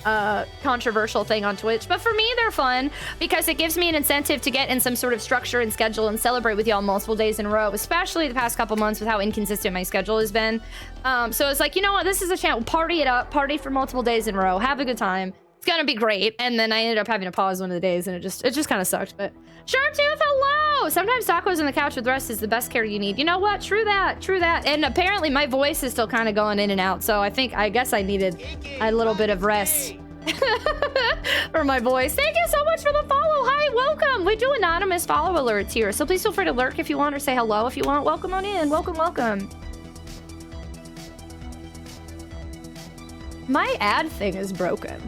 controversial thing on Twitch, but for me, they're fun because it gives me an incentive to get in some sort of structure and schedule and celebrate with y'all multiple days in a row, especially the past couple months with how inconsistent my schedule has been. So it's like, you know what? This is a chance. Party it up. Party for multiple days in a row. Have a good time. It's gonna be great. And then I ended up having to pause one of the days, and it just kind of sucked. But Sharptooth, hello! Sometimes tacos on the couch with rest is the best care you need. You know what? True that. True that. And apparently my voice is still kind of going in and out, so I guess I needed a little bit of rest for my voice. Thank you so much for the follow. Hi, welcome. We do anonymous follow alerts here, so please feel free to lurk if you want or say hello if you want. Welcome on in. Welcome, welcome. My ad thing is broken.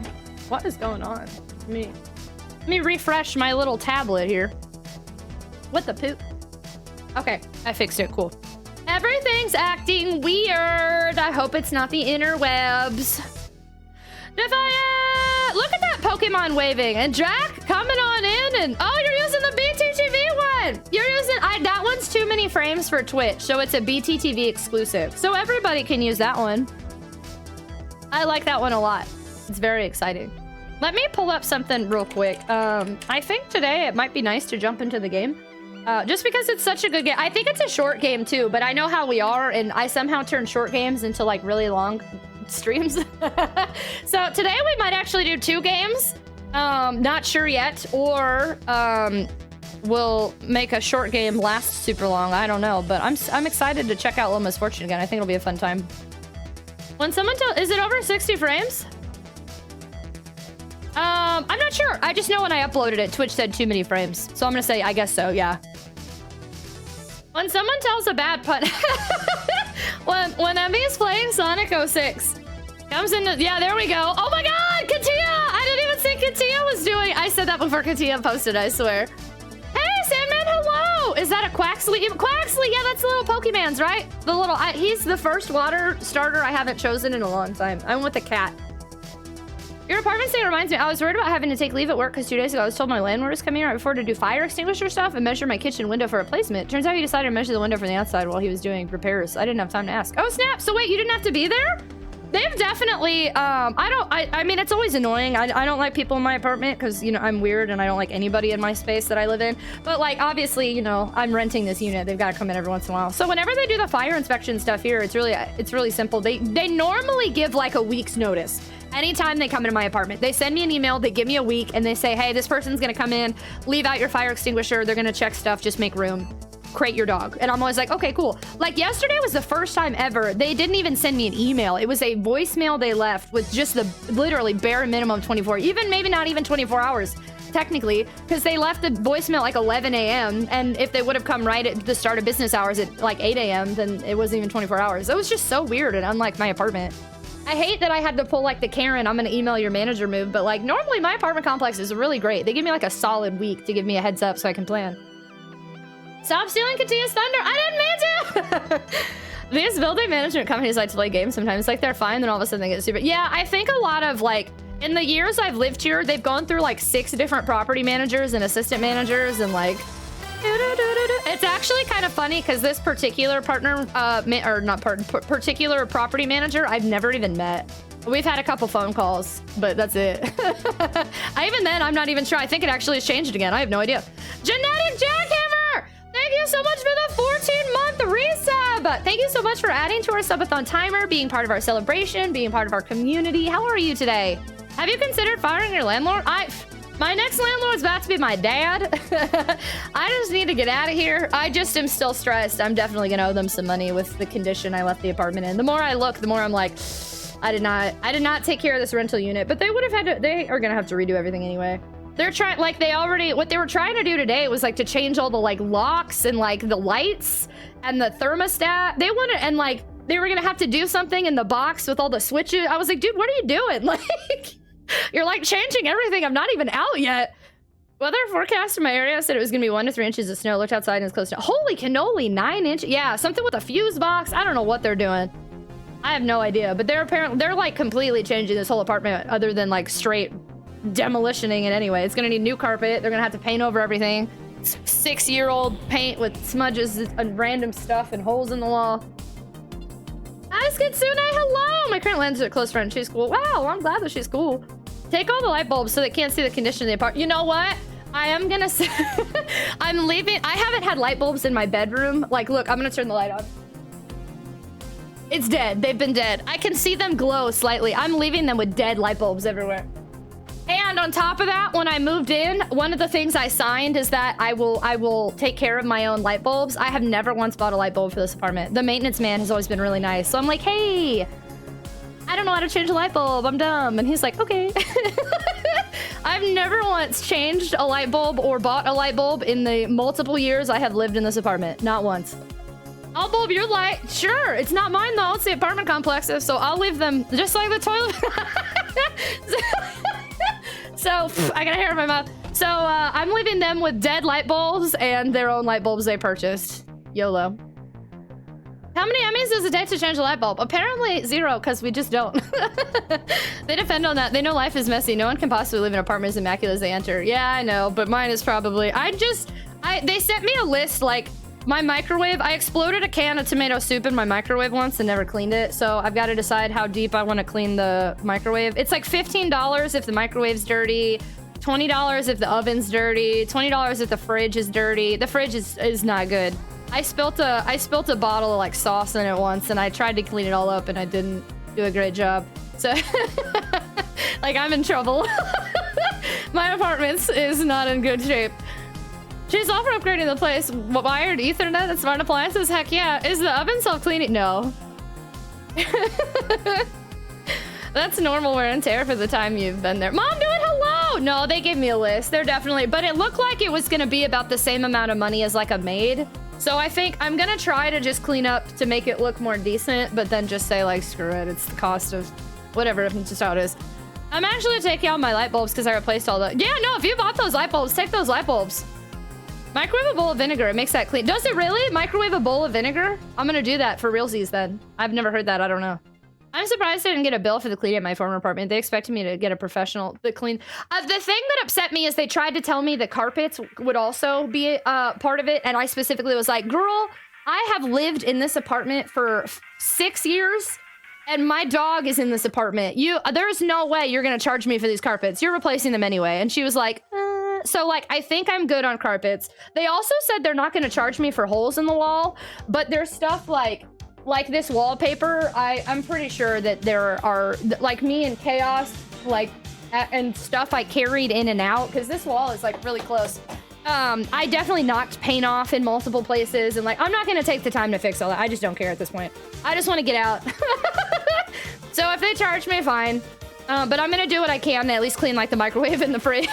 What is going on? Let me refresh my little tablet here. What the poop? Okay, I fixed it. Cool. Everything's acting weird. I hope it's not the interwebs. Defiant! Look at that Pokemon waving. And Jack coming on in. And oh, you're using the BTTV one. You're using that one's too many frames for Twitch, so it's a BTTV exclusive. So everybody can use that one. I like that one a lot. It's very exciting. Let me pull up something real quick. I think today it might be nice to jump into the game. Just because it's such a good game. I think it's a short game too, but I know how we are, and I somehow turn short games into like really long streams. So today we might actually do 2 games. Not sure yet, or we'll make a short game last super long. I don't know, but I'm excited to check out Little Misfortune again. I think it'll be a fun time. When someone is it over 60 frames? I'm not sure. I just know when I uploaded it, Twitch said too many frames. So I'm gonna say, I guess so, yeah. When someone tells a bad pun... when Emmy is playing Sonic 06, comes in, yeah, there we go. Oh my God, Katia! I didn't even think Katia was doing... I said that before Katia posted, I swear. Hey, Sandman, hello! Is that a Quaxley? Quaxley, yeah, that's the little Pokemans, right? The little... he's the first water starter I haven't chosen in a long time. I'm with the cat. Your apartment stay reminds me, I was worried about having to take leave at work because 2 days ago I was told my landlord was coming right before to do fire extinguisher stuff and measure my kitchen window for replacement. Turns out he decided to measure the window from the outside while he was doing repairs. I didn't have time to ask. Oh snap! So wait, you didn't have to be there? They've definitely, I mean, it's always annoying. I don't like people in my apartment because, you know, I'm weird and I don't like anybody in my space that I live in. But like, obviously, you know, I'm renting this unit. They've got to come in every once in a while. So whenever they do the fire inspection stuff here, it's really simple. They normally give like a week's notice. Anytime they come into my apartment, they send me an email, they give me a week, and they say, hey, this person's gonna come in, leave out your fire extinguisher, they're gonna check stuff, just make room, crate your dog. And I'm always like, okay, cool. Like yesterday was the first time ever, they didn't even send me an email. It was a voicemail they left with just the literally bare minimum 24, even maybe not even 24 hours, technically, because they left the voicemail like 11 a.m. And if they would have come right at the start of business hours at like 8 a.m., then it wasn't even 24 hours. It was just so weird and unlike my apartment. I hate that I had to pull like the Karen, I'm gonna email your manager move, but like normally my apartment complex is really great. They give me like a solid week to give me a heads up so I can plan. Stop stealing Katia's thunder. I didn't mean to. These building management companies like to play games sometimes. Like they're fine, then all of a sudden they get stupid. Yeah, I think a lot of like, in the years I've lived here, they've gone through like 6 different property managers and assistant managers and like, it's actually kind of funny because this particular partner, particular property manager, I've never even met. We've had a couple phone calls, but that's it. Even then, I'm not even sure. I think it actually has changed again. I have no idea. Genetic Jackhammer! Thank you so much for the 14-month resub! Thank you so much for adding to our subathon timer, being part of our celebration, being part of our community. How are you today? Have you considered firing your landlord? My next landlord's about to be my dad. I just need to get out of here. I just am still stressed. I'm definitely gonna owe them some money with the condition I left the apartment in. The more I look, the more I'm like, I did not take care of this rental unit, but they would have had to, they are gonna have to redo everything anyway. They're trying, like what they were trying to do today was like to change all the like locks and like the lights and the thermostat. They wanted, and like, they were gonna have to do something in the box with all the switches. I was like, dude, what are you doing? Like, you're like changing everything. I'm not even out yet. Weather forecast in my area said it was gonna be 1 to 3 inches of snow. Looked outside and it's close to, holy cannoli, 9 inches. Yeah, something with a fuse box. I don't know what they're doing. I have no idea, but they're like completely changing this whole apartment other than like straight demolitioning it anyway. It's gonna need new carpet. They're gonna have to paint over everything. 6-year-old paint with smudges and random stuff and holes in the wall. Ask Kitsune, hello! My current landlord's a close friend. She's cool. Wow, I'm glad that she's cool. Take all the light bulbs so they can't see the condition of the apartment. You know what? I am gonna say, I'm leaving. I haven't had light bulbs in my bedroom. Like, look, I'm gonna turn the light on. It's dead. They've been dead. I can see them glow slightly. I'm leaving them with dead light bulbs everywhere. And on top of that, when I moved in, one of the things I signed is that I will take care of my own light bulbs. I have never once bought a light bulb for this apartment. The maintenance man has always been really nice. So I'm like, hey, I don't know how to change a light bulb. I'm dumb. And he's like, okay. I've never once changed a light bulb or bought a light bulb in the multiple years I have lived in this apartment. Not once. I'll bulb your light. Sure. It's not mine though. It's the apartment complexes. So I'll leave them just like the toilet. So I got a hair in my mouth. So I'm leaving them with dead light bulbs and their own light bulbs they purchased. YOLO. How many Emmys does it take to change a light bulb? Apparently 0, because we just don't. They depend on that. They know life is messy. No one can possibly live in an apartment as immaculate as they enter. Yeah, I know, but mine is probably... They sent me a list, like, My microwave, I exploded a can of tomato soup in my microwave once and never cleaned it. So I've got to decide how deep I want to clean the microwave. It's like $15 if the microwave's dirty, $20 if the oven's dirty, $20 if the fridge is dirty. The fridge is not good. I spilt a bottle of like sauce in it once and I tried to clean it all up and I didn't do a great job. So like I'm in trouble. My apartment is not in good shape. She's all for upgrading the place. Wired, Ethernet, and smart appliances. Heck yeah. Is the oven self-cleaning? No. That's normal wear and tear for the time you've been there. Mom, doing hello! No, they gave me a list. They're definitely... But it looked like it was going to be about the same amount of money as like a maid. So I think I'm going to try to just clean up to make it look more decent, but then just say like, screw it. It's the cost of whatever. It's just how it is. I'm actually taking out my light bulbs because I replaced all the... Yeah, no, if you bought those light bulbs, take those light bulbs. Microwave a bowl of vinegar. It makes that clean. Does it really? Microwave a bowl of vinegar? I'm gonna do that for realsies then. I've never heard that. I don't know. I'm surprised I didn't get a bill for the cleaning at my former apartment. They expected me to get a professional to clean. The thing that upset me is they tried to tell me the carpets would also be part of it. And I specifically was like, girl, I have lived in this apartment for 6 years and my dog is in this apartment. There's no way you're gonna charge me for these carpets. You're replacing them anyway. And she was like, So, like, I think I'm good on carpets. They also said they're not going to charge me for holes in the wall, but there's stuff like this wallpaper. I'm pretty sure that there are, like, me and Chaos, like, and stuff I carried in and out, because this wall is, like, really close. I definitely knocked paint off in multiple places, and, like, I'm not going to take the time to fix all that. I just don't care at this point. I just want to get out. So if they charge me, fine. But I'm going to do what I can to at least clean, like, the microwave and the fridge.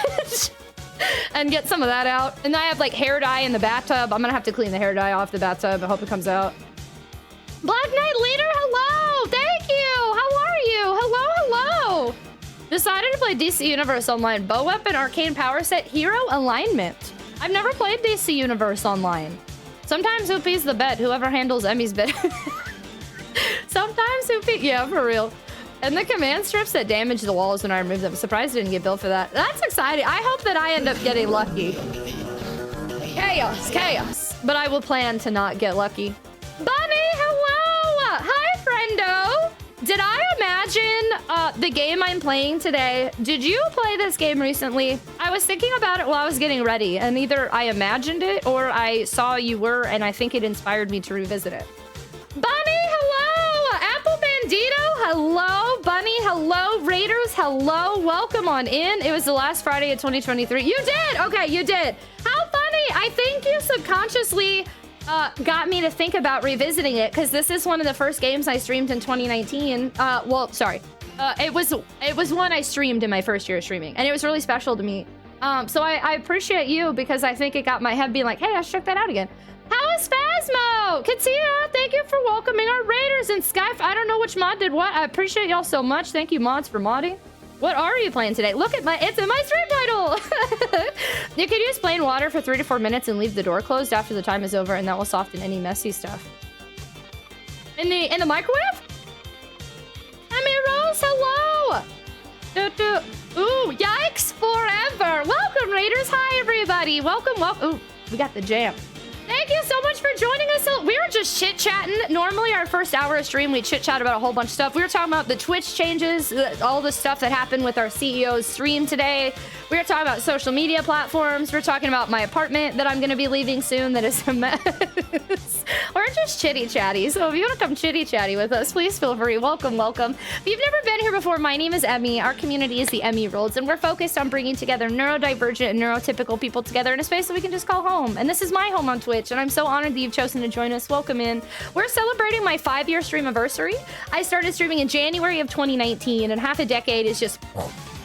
And get some of that out. And I have like hair dye in the bathtub. I'm gonna have to clean the hair dye off the bathtub. I hope it comes out. Black Knight Leader, hello! Thank you! How are you? Hello, hello! Decided to play DC Universe Online. Bow Weapon, Arcane Power Set, Hero Alignment. I've never played DC Universe Online. Sometimes Hoopy's the bet. Whoever handles Emmy's bet. Sometimes Hoopy... Yeah, for real. And the command strips that damage the walls when I remove them. Surprised I didn't get billed for that. That's exciting. I hope that I end up getting lucky. Chaos, chaos. But I will plan to not get lucky. Bunny, hello! Hi, friendo! Did I imagine the game I'm playing today? Did you play this game recently? I was thinking about it while I was getting ready, and either I imagined it or I saw you were, and I think it inspired me to revisit it. Bunny, hello! Apple Bandito, hello! Bunny, hello! Raiders, hello! Welcome on in. It was the last Friday of 2023. You did! Okay, you did. How funny! I think you subconsciously got me to think about revisiting it, because this is one of the first games I streamed in 2019. Well, sorry. It was one I streamed in my first year of streaming, and it was really special to me. So I appreciate you, because I think it got my head being like, hey, I should check that out again. How is Phasmo? Katia, thank you for welcoming our Raiders and Skype. I don't know which mod did what. I appreciate y'all so much. Thank you, mods, for modding. What are you playing today? Look at it's in my stream title. You could use plain water for 3 to 4 minutes and leave the door closed after the time is over, and that will soften any messy stuff. In the microwave? Emmy Rose, hello. Ooh, yikes forever. Welcome, Raiders. Hi, everybody. Welcome. Ooh, we got the jam. Thank you so much for joining us. We were just chit-chatting. Normally, our first hour of stream, we chit-chat about a whole bunch of stuff. We were talking about the Twitch changes, all the stuff that happened with our CEO's stream today. We were talking about social media platforms. We're talking about my apartment that I'm going to be leaving soon that is a mess. We're just chitty-chatty. So if you want to come chitty-chatty with us, please feel free. Welcome, welcome. If you've never been here before, my name is Emmy. Our community is the Emmy Worlds, and we're focused on bringing together neurodivergent and neurotypical people together in a space that we can just call home. And this is my home on Twitch, and I'm so honored that you've chosen to join us. Welcome in. We're celebrating my 5-year stream anniversary. I started streaming in January of 2019, and half a decade is just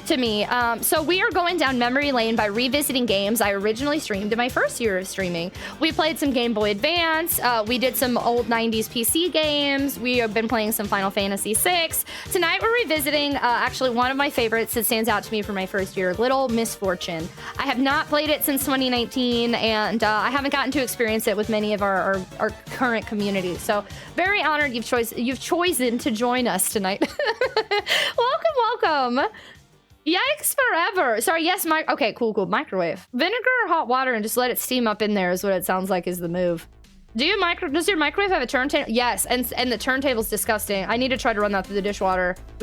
to me. So we are going down memory lane by revisiting games I originally streamed in my first year of streaming. We played some Game Boy Advance. We did some old 90s PC games. We have been playing some Final Fantasy VI. Tonight we're revisiting actually one of my favorites that stands out to me for my first year, Little Misfortune. I have not played it since 2019, and I haven't gotten to experience it with many of our current community. So very honored you've chosen to join us tonight. Welcome. Yikes forever. Sorry, yes, okay, cool. Microwave. Vinegar or hot water and just let it steam up in there is what it sounds like is the move. Does your microwave have a turntable? Yes, and the turntable's disgusting. I need to try to run that through the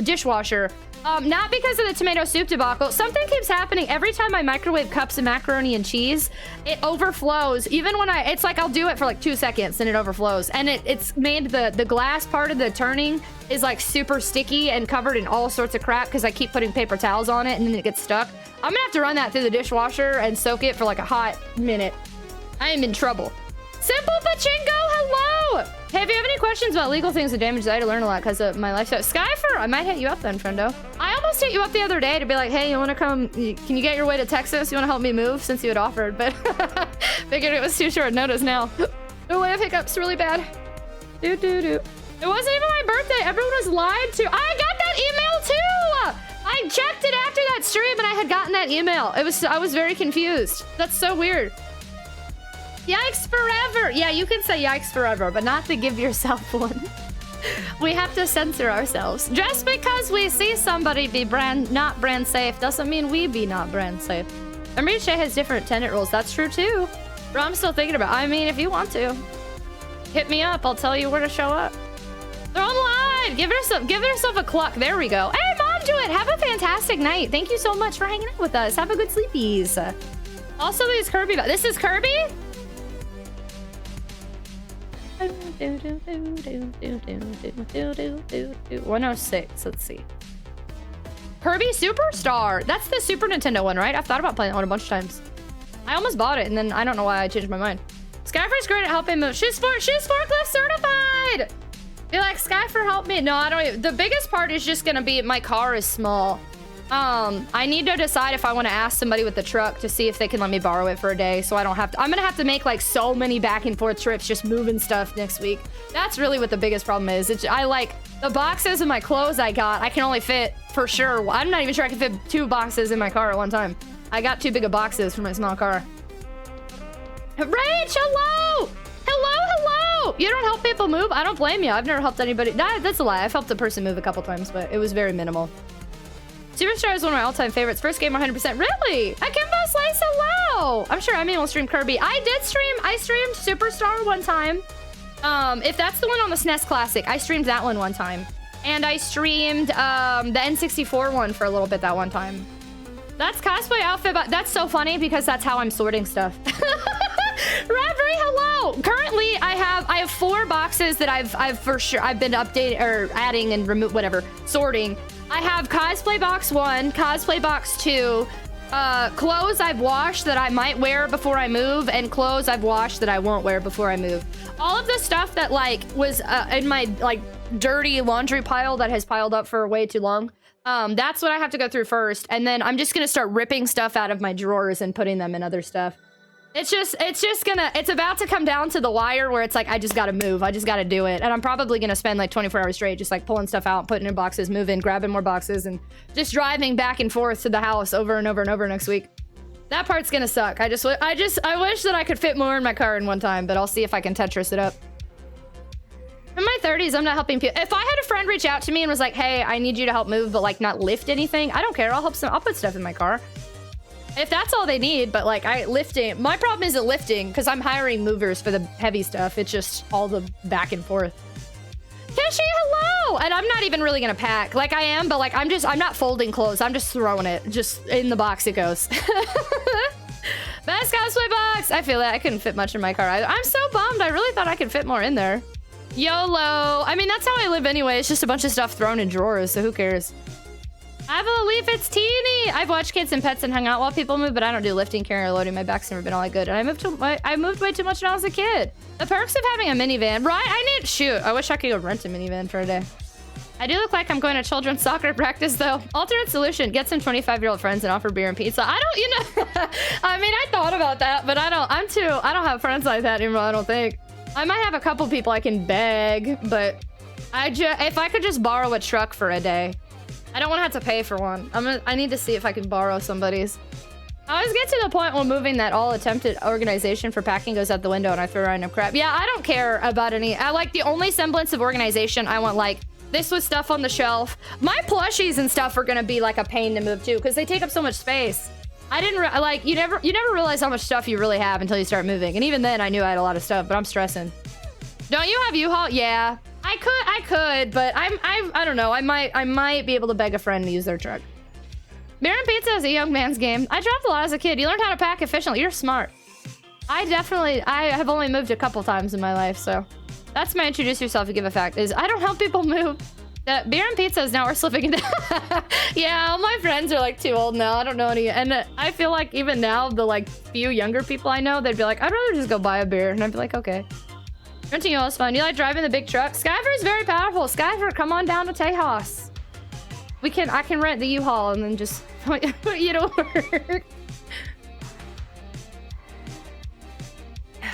dishwasher. Not because of the tomato soup debacle. Something keeps happening every time I microwave cups of macaroni and cheese. It overflows. Even when it's like I'll do it for like 2 seconds and it overflows. And it's made the glass part of the turning is like super sticky and covered in all sorts of crap because I keep putting paper towels on it and then it gets stuck. I'm gonna have to run that through the dishwasher and soak it for like a hot minute. I am in trouble. Simple Pachinko, hello! Hey, if you have any questions about legal things and damage, I had to learn a lot because of my lifestyle. Skyfer, I might hit you up then, friendo. I almost hit you up the other day to be like, hey, you want to come? Can you get your way to Texas? You want to help me move since you had offered, but figured it was too short notice now. Oh, I have hiccups really bad. It wasn't even my birthday. Everyone was lied to. I got that email too! I checked it after that stream and I had gotten that email. I was very confused. That's so weird. Yikes forever. Yeah, you can say yikes forever, but not to give yourself one. We have to censor ourselves. Just because we see somebody be not brand safe doesn't mean we be not brand safe. Amriche has different tenant rules. That's true too. But I'm still thinking about it. I mean, if you want to, hit me up. I'll tell you where to show up. They're online. Give yourself a cluck. There we go. Hey, Mom, do it. Have a fantastic night. Thank you so much for hanging out with us. Have a good sleepies. Also, these Kirby. This is Kirby? 106. Let's see. Kirby Superstar. That's the Super Nintendo one, right? I've thought about playing that one a bunch of times. I almost bought it, and then I don't know why I changed my mind. Skyfer's great at helping move. She's forklift certified. Be like, Skyfer, help me. No, I don't even. The biggest part is just gonna be my car is small. I need to decide if I want to ask somebody with the truck to see if they can let me borrow it for a day so I don't have to. I'm gonna have to make like so many back and forth trips just moving stuff next week. That's really what the biggest problem is. I like the boxes of my clothes I can only fit for sure. I'm not even sure I can fit 2 boxes in my car at one time. I got too big of boxes for my small car. Rach, hello! Hello! You don't help people move? I don't blame you. I've never helped anybody. That's a lie. I've helped a person move a couple times, but it was very minimal. Superstar is one of my all-time favorites. First game 100%. Really? Akimbo Slice, hello! I'm sure Emmy will stream Kirby. I streamed Superstar one time. If that's the one on the SNES Classic, I streamed that one time. And I streamed the N64 one for a little bit that one time. That's cosplay outfit, but that's so funny because that's how I'm sorting stuff. Ravery, hello! Currently, I have 4 boxes that I've for sure been updating or adding and sorting. I have cosplay box 1, cosplay box 2, clothes I've washed that I might wear before I move, and clothes I've washed that I won't wear before I move. All of the stuff that like was in my like dirty laundry pile that has piled up for way too long. That's what I have to go through first, and then I'm just gonna start ripping stuff out of my drawers and putting them in other stuff. It's about to come down to the wire where it's like, I just gotta move. I just gotta do it. And I'm probably gonna spend like 24 hours straight just like pulling stuff out, putting in boxes, moving, grabbing more boxes, and just driving back and forth to the house over and over and over next week. That part's gonna suck. I wish that I could fit more in my car in one time, but I'll see if I can Tetris it up. In my 30s, I'm not helping people. If I had a friend reach out to me and was like, hey, I need you to help move, but like not lift anything, I don't care. I'll put stuff in my car. If that's all they need, but like lifting, my problem isn't lifting because I'm hiring movers for the heavy stuff. It's just all the back and forth. Kishi, hello! And I'm not even really gonna pack. Like I am, but like I'm not folding clothes. I'm just throwing it. Just in the box it goes. Best cosplay box! I feel that I couldn't fit much in my car either. I'm so bummed. I really thought I could fit more in there. YOLO. I mean, that's how I live anyway. It's just a bunch of stuff thrown in drawers, so who cares? I believe it's teeny. I've watched kids and pets and hung out while people move, but I don't do lifting, carrying, or loading. My back's never been all that good. And I moved way too much when I was a kid. The perks of having a minivan, right? Shoot, I wish I could go rent a minivan for a day. I do look like I'm going to children's soccer practice though. Alternate solution, get some 25-year-old friends and offer beer and pizza. I mean, I thought about that, but I don't have friends like that anymore, I don't think. I might have a couple people I can beg, but if I could just borrow a truck for a day. I don't want to have to pay for one. I need to see if I can borrow somebody's. I always get to the point when moving that all attempted organization for packing goes out the window and I throw random crap. Yeah, I don't care about any. I like the only semblance of organization. I want like this with stuff on the shelf. My plushies and stuff are gonna be like a pain to move too because they take up so much space. I didn't like you never realize how much stuff you really have until you start moving. And even then I knew I had a lot of stuff, but I'm stressing. Don't you have U-Haul? Yeah, I could, but I don't know. I might be able to beg a friend to use their truck. Beer and Pizza is a young man's game. I dropped a lot as a kid. You learned how to pack efficiently. You're smart. I have only moved a couple times in my life, so that's my introduce yourself to give a fact is I don't help people move. Beer and Pizza is now we're slipping into yeah, all my friends are like too old now. I don't know any, and I feel like even now the like few younger people I know, they'd be like, I'd rather just go buy a beer, and I'd be like, okay. Renting U-Haul is fun. You like driving the big truck? Skyfer is very powerful. Skyfer, come on down to Tejas. I can rent the U-Haul and then just put you to work.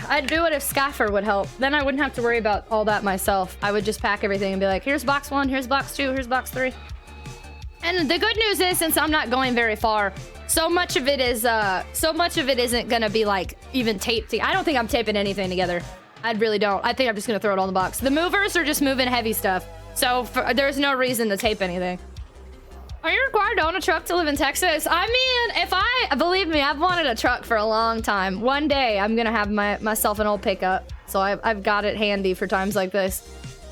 I'd do it if Skyfer would help. Then I wouldn't have to worry about all that myself. I would just pack everything and be like, here's box 1, here's box 2, here's box 3. And the good news is, since I'm not going very far, so much of it isn't gonna be like even taped. I don't think I'm taping anything together. I really don't. I think I'm just gonna throw it all in the box. The movers are just moving heavy stuff, so there's no reason to tape anything. Are you required to own a truck to live in Texas? I mean, believe me, I've wanted a truck for a long time. One day, I'm gonna have myself an old pickup, so I've got it handy for times like this.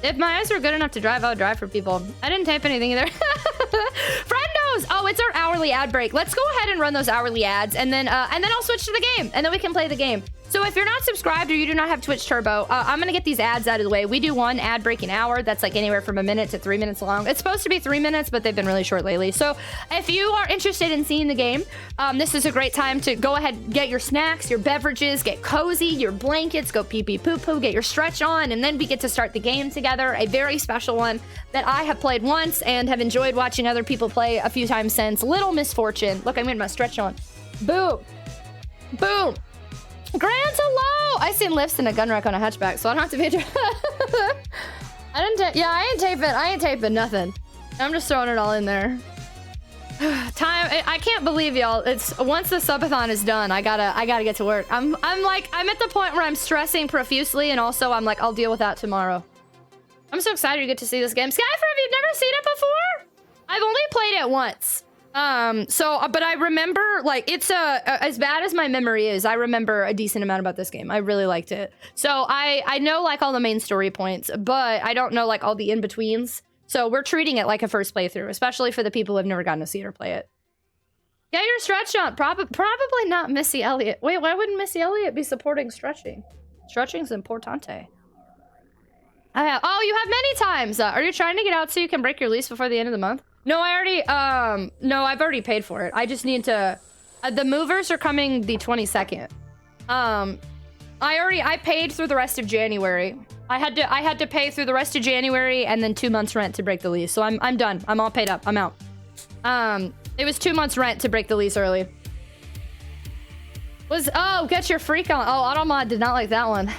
If my eyes were good enough to drive, I would drive for people. I didn't tape anything either. Friendos! Oh, it's our hourly ad break. Let's go ahead and run those hourly ads, and then I'll switch to the game, and then we can play the game. So if you're not subscribed or you do not have Twitch Turbo, I'm gonna get these ads out of the way. We do one ad break an hour. That's like anywhere from 1 minute to 3 minutes long. It's supposed to be 3 minutes, but they've been really short lately. So if you are interested in seeing the game, this is a great time to go ahead, get your snacks, your beverages, get cozy, your blankets, go pee pee poo poo, get your stretch on, and then we get to start the game together. A very special one that I have played once and have enjoyed watching other people play a few times since. Little Misfortune. Look, I'm getting my stretch on. Boom. Boom. Grant, hello! I seen lifts in a gun rack on a hatchback, so I don't have to be. I ain't taping nothing. I'm just throwing it all in there. I can't believe y'all. It's once the subathon is done, I gotta get to work. I'm at the point where I'm stressing profusely, and also I'm like, I'll deal with that tomorrow. I'm so excited to get to see this game. Skyfer, have you never seen it before? I've only played it once. But I remember, like, it's as bad as my memory is, I remember a decent amount about this game. I really liked it. So I know, like, all the main story points, but I don't know, like, all the in-betweens. So we're treating it like a first playthrough, especially for the people who have never gotten to see it or play it. Get your stretch on. Probably not Missy Elliott. Wait, why wouldn't Missy Elliott be supporting stretching? Stretching's importante. Oh, you have many times. Are you trying to get out so you can break your lease before the end of the month? No, I've already paid for it. I just need to, the movers are coming the 22nd. I paid through the rest of January. I had to pay through the rest of January and then 2 months rent to break the lease. So I'm done. I'm all paid up. I'm out. It was 2 months rent to break the lease early. Get your freak on. Oh, Automod did not like that one.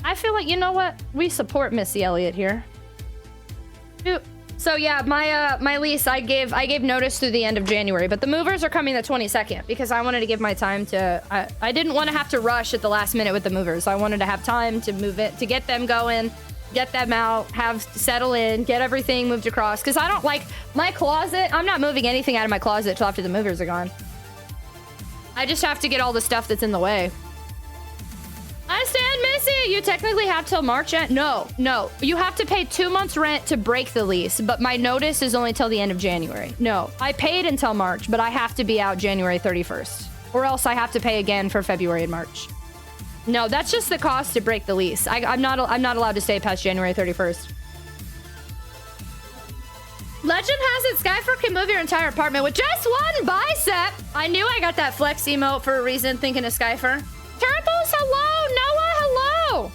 I feel like, you know what? We support Missy Elliott here. So yeah, my lease, I gave notice through the end of January, but the movers are coming the 22nd because I wanted to give my time to, I didn't want to have to rush at the last minute with the movers. I wanted to have time to move it, to get them going, get them out, settle in, get everything moved across. Because I don't like my closet. I'm not moving anything out of my closet till after the movers are gone. I just have to get all the stuff that's in the way. I stand Missy. You technically have till March. No. You have to pay 2 months rent to break the lease, but my notice is only till the end of January. No, I paid until March, but I have to be out January 31st, or else I have to pay again for February and March. No, that's just the cost to break the lease. I'm not allowed to stay past January 31st. Legend has it, Skyfer can move your entire apartment with just one bicep. I knew I got that flex emote for a reason, thinking of Skyfer. Turtles, hello! Noah, hello!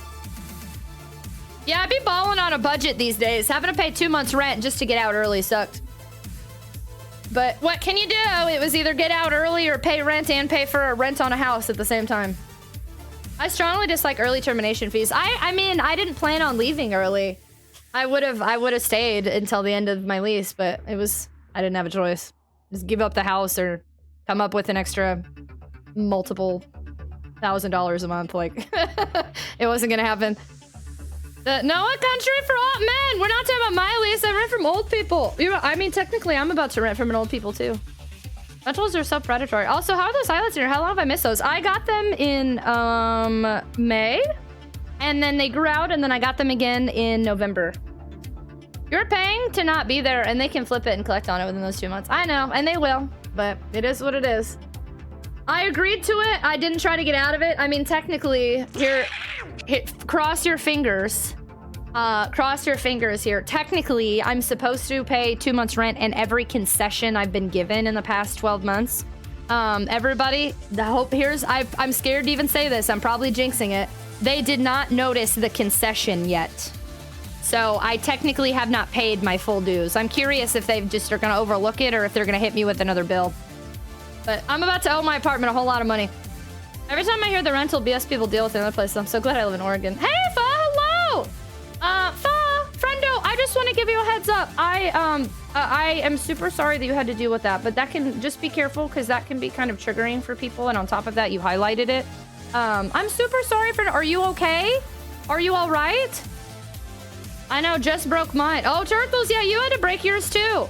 Yeah, I'd be balling on a budget these days. Having to pay 2 months rent just to get out early sucked. But what can you do? It was either get out early or pay rent and pay for a rent on a house at the same time. I strongly dislike early termination fees. I mean, I didn't plan on leaving early. I would have stayed until the end of my lease, but I didn't have a choice. Just give up the house or come up with an extra multiple $1,000 a month. Like, it wasn't gonna happen. The Noah country for all men. We're not talking about my lease. I rent from old people. I mean, technically, I'm about to rent from an old people too. Rentals are so predatory. Also, how are those highlights here? How long have I missed those? I got them in May, and then they grew out, and then I got them again in November. You're paying to not be there, and they can flip it and collect on it within those 2 months. I know, and they will, but it is what it is. I agreed to it. I didn't try to get out of it. I mean, technically, here cross your fingers. Cross your fingers here. Technically, I'm supposed to pay 2 months rent and every concession I've been given in the past 12 months. Everybody, I'm scared to even say this. I'm probably jinxing it. They did not notice the concession yet. So I technically have not paid my full dues. I'm curious if they just are going to overlook it or if they're going to hit me with another bill. But I'm about to owe my apartment a whole lot of money. Every time I hear the rental BS people deal with in other places, I'm so glad I live in Oregon. Hey, Fa, hello! Fa, friendo, I just want to give you a heads up. I am super sorry that you had to deal with that, but that can just be careful because that can be kind of triggering for people. And on top of that, you highlighted it. I'm super sorry for. Are you okay? Are you all right? I know, just broke mine. Oh, Turtles, yeah, you had to break yours too.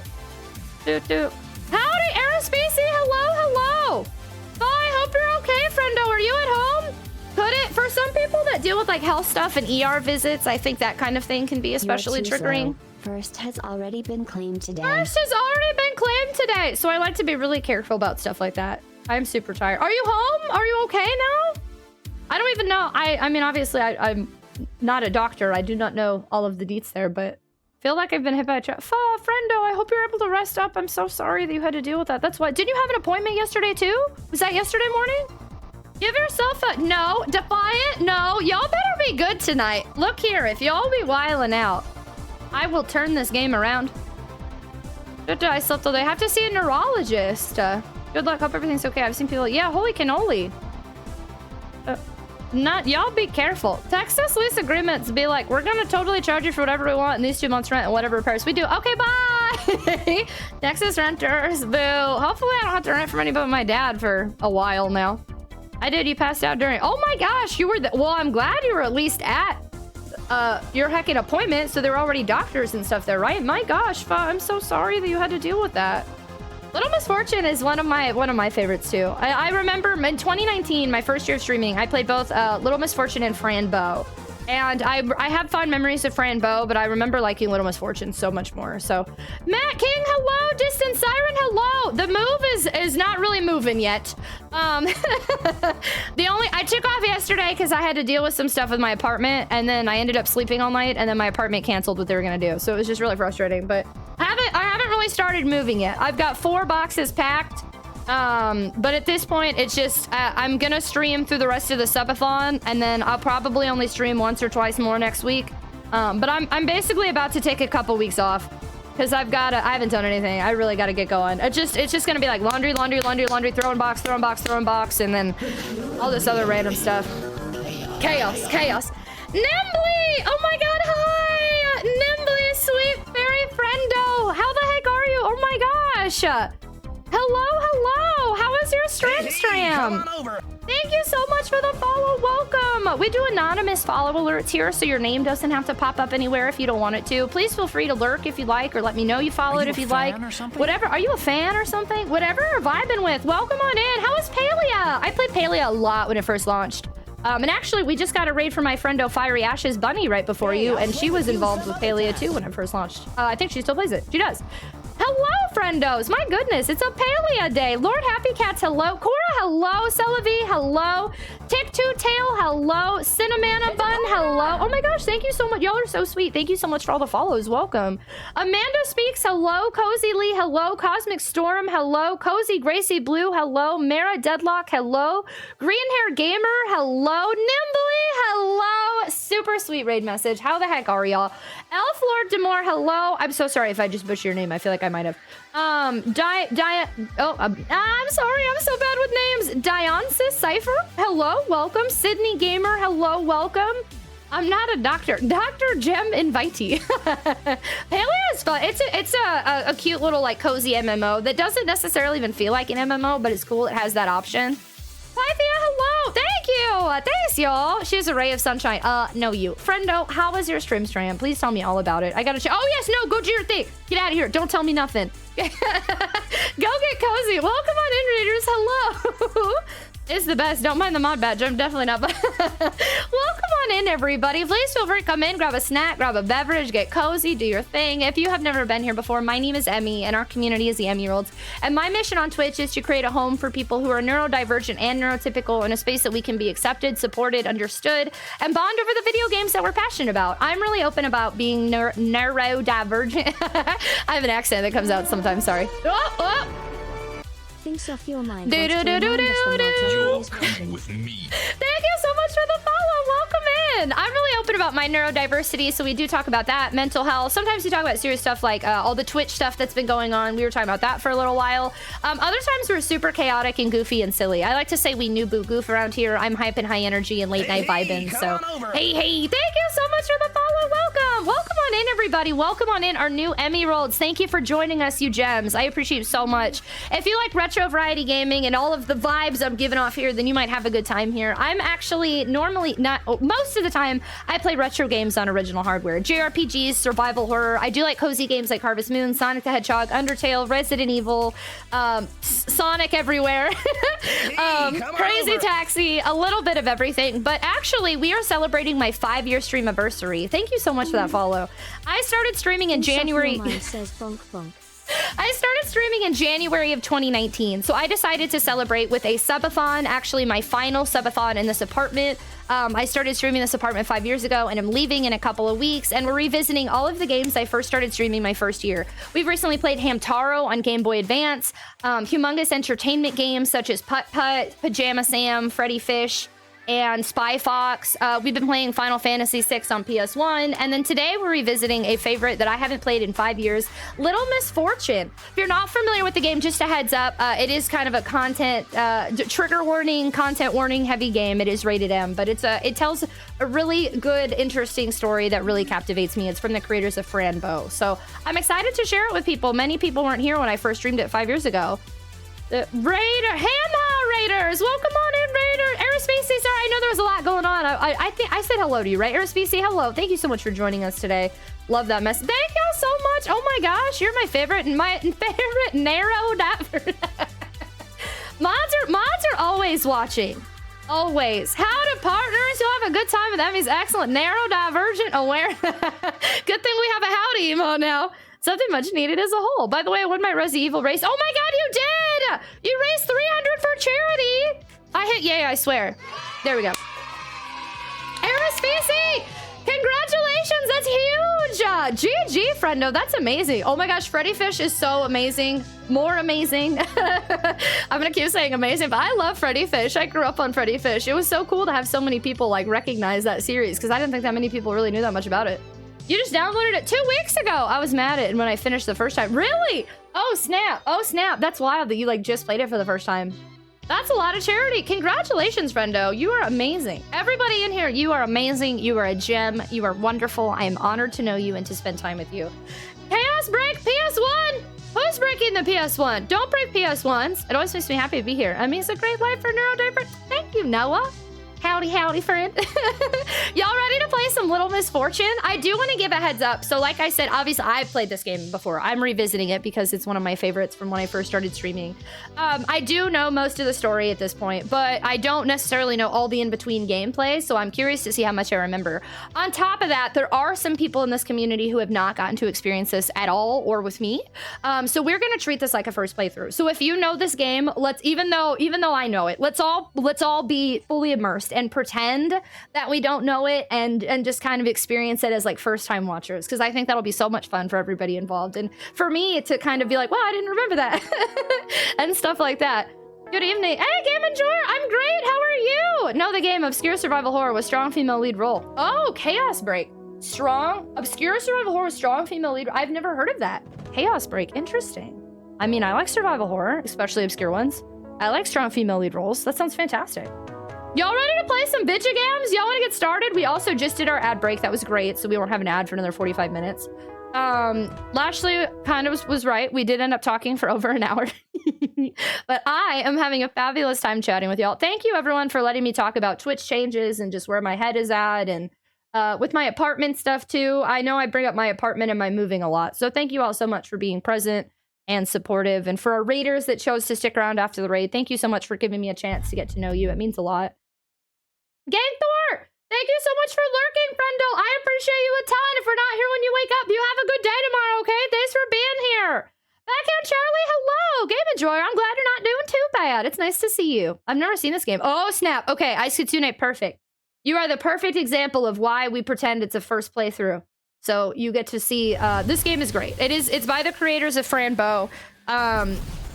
Howdy, Aerospacey, hello. Fa, I hope you're okay, friendo. Are you at home? For some people that deal with like health stuff and ER visits, I think that kind of thing can be especially triggering. First has already been claimed today. So I like to be really careful about stuff like that. I'm super tired. Are you home? Are you okay now? I don't even know. I mean, obviously, I'm not a doctor. I do not know all of the deets there, but I feel like I've been hit by a truck. Fa, friendo, I hope you're able to rest up. I'm so sorry that you had to deal with that. That's why. Didn't you have an appointment yesterday too? Was that yesterday morning? Give yourself a... No. Defiant? No. Y'all better be good tonight. Look here. If y'all be wilding out, I will turn this game around. I slept all day. I have to see a neurologist. Good luck. Hope everything's okay. I've seen people... Yeah, holy cannoli. Y'all be careful. Text us lease agreements. Be like, we're gonna totally charge you for whatever we want in these 2 months rent and whatever repairs we do. Okay, bye. Texas renters. Boo. Hopefully I don't have to rent from anybody but my dad for a while now. I did. You passed out during... Oh my gosh, you were... Well, I'm glad you were at least at your heckin' appointment, so there were already doctors and stuff there, right? My gosh, Fa, I'm so sorry that you had to deal with that. Little Misfortune is one of my favorites too. I remember in 2019, my first year of streaming, I played both Little Misfortune and Fran Bow. And I have fond memories of Fran Bow, but I remember liking Little Misfortune so much more. So, Matt King, hello. Distant Siren, hello. The move is not really moving yet. I took off yesterday because I had to deal with some stuff with my apartment, and then I ended up sleeping all night, and then my apartment canceled what they were gonna do. So it was just really frustrating. But I haven't really started moving yet. I've got 4 boxes packed. But at this point, it's just, I'm gonna stream through the rest of the subathon, and then I'll probably only stream once or twice more next week. But I'm basically about to take a couple weeks off, because I haven't done anything. I really gotta get going. It's just gonna be like laundry, throwing box, and then all this other random stuff. Chaos. Nimbly! Oh my god, hi! Nimbly, sweet fairy friendo! How the heck are you? Oh my gosh! Hello. How is your stream? Come on over. Thank you so much for the follow. Welcome. We do anonymous follow alerts here, so your name doesn't have to pop up anywhere if you don't want it to. Please feel free to lurk if you like, or let me know you followed if you like. Whatever. Are you a fan or something? Whatever you're vibing with. Welcome on in. How is Palea? I played Palea a lot when it first launched. And actually, we just got a raid from my friendo Fiery Ashes Bunny right before you, and she was involved with Palea too when it first launched. I think she still plays it. She does. Hello, friendos. My goodness, it's a Palea day. Lord Happy Cats, hello. Cora, hello. Celavi, hello. Tick-Two-Tail, hello. Cinnamon Bun, hello. Oh my gosh, thank you so much. Y'all are so sweet. Thank you so much for all the follows. Welcome. Amanda Speaks, hello. Cozy Lee, hello. Cosmic Storm, hello. Cozy Gracie Blue, hello. Mara Deadlock, hello. Green Hair Gamer, hello. Nimbly, hello. Super sweet raid message. How the heck are y'all? Elf Lord Demore, hello. I'm so sorry if I just butchered your name. I feel like I might have. I'm sorry. I'm so bad with names. Dionysus Cypher, hello. Welcome. Sydney Gamer, hello. Welcome. I'm not a doctor. Dr. Gem Invitee. Palea is fun. It's a cute little like cozy MMO that doesn't necessarily even feel like an MMO, but it's cool. It has that option. Pythia, hello. Thank you. Thanks, y'all. She's a ray of sunshine. No, you. Friendo, how was your stream? Please tell me all about it. I gotta check. Oh, yes, no, go do your thing. Get out of here. Don't tell me nothing. Go get cozy. Welcome on in, readers. Hello. It's the best. Don't mind the mod badge. I'm definitely not. Welcome on in, everybody. Please feel free to come in, grab a snack, grab a beverage, get cozy, do your thing. If you have never been here before, my name is Emmy, and our community is the Emmy-Worlds. And my mission on Twitch is to create a home for people who are neurodivergent and neurotypical in a space that we can be accepted, supported, understood, and bond over the video games that we're passionate about. I'm really open about being neurodivergent. I have an accent that comes out sometimes, sorry. Oh. Things off your mind. Do, do, do, do, do, do. You're coming with me. Thank you so much for the follow. Welcome in. I'm really open about my neurodiversity, so we do talk about that, mental health. Sometimes we talk about serious stuff like all the Twitch stuff that's been going on. We were talking about that for a little while. Other times we're super chaotic and goofy and silly. I like to say we new boo goof around here. I'm hype and high energy and late night vibing. So hey, thank you so much for the follow. Welcome on in, everybody. Welcome on in, our new Emmy-Rolls. Thank you for joining us, you gems. I appreciate you so much. If you like retro variety gaming and all of the vibes I'm giving off here, then you might have a good time here. I'm actually normally not, most of the time, I play retro games on original hardware. JRPGs, survival horror. I do like cozy games like Harvest Moon, Sonic the Hedgehog, Undertale, Resident Evil, Sonic Everywhere, Crazy Taxi, a little bit of everything. But actually, we are celebrating my 5-year stream anniversary. Thank you so much for that follow. I started streaming in January. Says bonk bonk. I started streaming in January of 2019, so I decided to celebrate with a subathon, actually my final subathon in this apartment. I started streaming this apartment 5 years ago, and I'm leaving in a couple of weeks, and we're revisiting all of the games I first started streaming my first year. We've recently played Hamtaro on Game Boy Advance, humongous entertainment games such as Putt Putt, Pajama Sam, Freddy Fish, and Spy Fox. We've been playing Final Fantasy VI on PS1, and then today we're revisiting a favorite that I haven't played in 5 years, Little Misfortune. If you're not familiar with the game, just a heads up, it is kind of a content, trigger warning, content warning heavy game. It is rated M, but it tells a really good, interesting story that really captivates me. It's from the creators of Franbo, so I'm excited to share it with people. Many people weren't here when I first streamed it 5 years ago. The Raiders, welcome on in, Raiders. Aerospacey, sorry, I know there was a lot going on. I think I said hello to you, right? Aerospacey, hello. Thank you so much for joining us today. Love that mess. Thank you so much. Oh my gosh, you're my favorite narrow diver. Mods are always watching. Always. How do partners? You'll have a good time with Emmy's excellent narrow divergent aware. Good thing we have a howdy emote now. Something much needed as a whole. By the way, I won my Resident Evil race. Oh my god, you did! You raised 300 for charity! I hit yay, I swear. There we go. Aerospacey! Congratulations, that's huge! GG, friendo, that's amazing. Oh my gosh, Freddy Fish is so amazing. More amazing. I'm gonna keep saying amazing, but I love Freddy Fish. I grew up on Freddy Fish. It was so cool to have so many people like recognize that series, because I didn't think that many people really knew that much about it. You just downloaded it 2 weeks ago. I was mad at it when I finished the first time. Really? Oh, snap. Oh, snap. That's wild that you like just played it for the first time. That's a lot of charity. Congratulations, friendo. You are amazing. Everybody in here, you are amazing. You are a gem. You are wonderful. I am honored to know you and to spend time with you. Chaos break PS1. Who's breaking the PS1? Don't break PS1s. It always makes me happy to be here. I mean, it's a great life for neurodivergent. Thank you, Noah. Howdy, howdy, friend. Y'all ready to play some Little Misfortune? I do want to give a heads up. So like I said, obviously I've played this game before. I'm revisiting it because it's one of my favorites from when I first started streaming. I do know most of the story at this point, but I don't necessarily know all the in-between gameplay, so I'm curious to see how much I remember. On top of that, there are some people in this community who have not gotten to experience this at all or with me. So we're gonna treat this like a first playthrough. So if you know this game, even though I know it, let's all be fully immersed and pretend that we don't know it and just kind of experience it as like first time watchers, because I think that'll be so much fun for everybody involved, and for me to kind of be like, wow, I didn't remember that and stuff like that. Good evening. Hey, Game Enjoyer, I'm great. How are you? Know the game Obscure Survival Horror with strong female lead role. Oh, Chaos Break. Strong Obscure Survival Horror with strong female lead. I've never heard of that. Chaos Break. Interesting. I mean, I like survival horror, especially obscure ones. I like strong female lead roles. That sounds fantastic. Y'all ready to play some bitcha games? Y'all want to get started? We also just did our ad break. That was great. So we won't have an ad for another 45 minutes. Lashley kind of was right. We did end up talking for over an hour. But I am having a fabulous time chatting with y'all. Thank you, everyone, for letting me talk about Twitch changes and just where my head is at, and with my apartment stuff, too. I know I bring up my apartment and my moving a lot. So thank you all so much for being present and supportive. And for our raiders that chose to stick around after the raid, thank you so much for giving me a chance to get to know you. It means a lot. Gang Thor! Thank you so much for lurking, friendo. I appreciate you a ton. If we're not here when you wake up, you have a good day tomorrow, okay? Thanks for being here. Backhand Charlie, hello. Game Enjoyer, I'm glad you're not doing too bad. It's nice to see you. I've never seen this game. Oh, snap. Okay, Ice Kitsune, perfect. You are the perfect example of why we pretend it's a first playthrough. So you get to see, this game is great. It's by the creators of Fran Bow.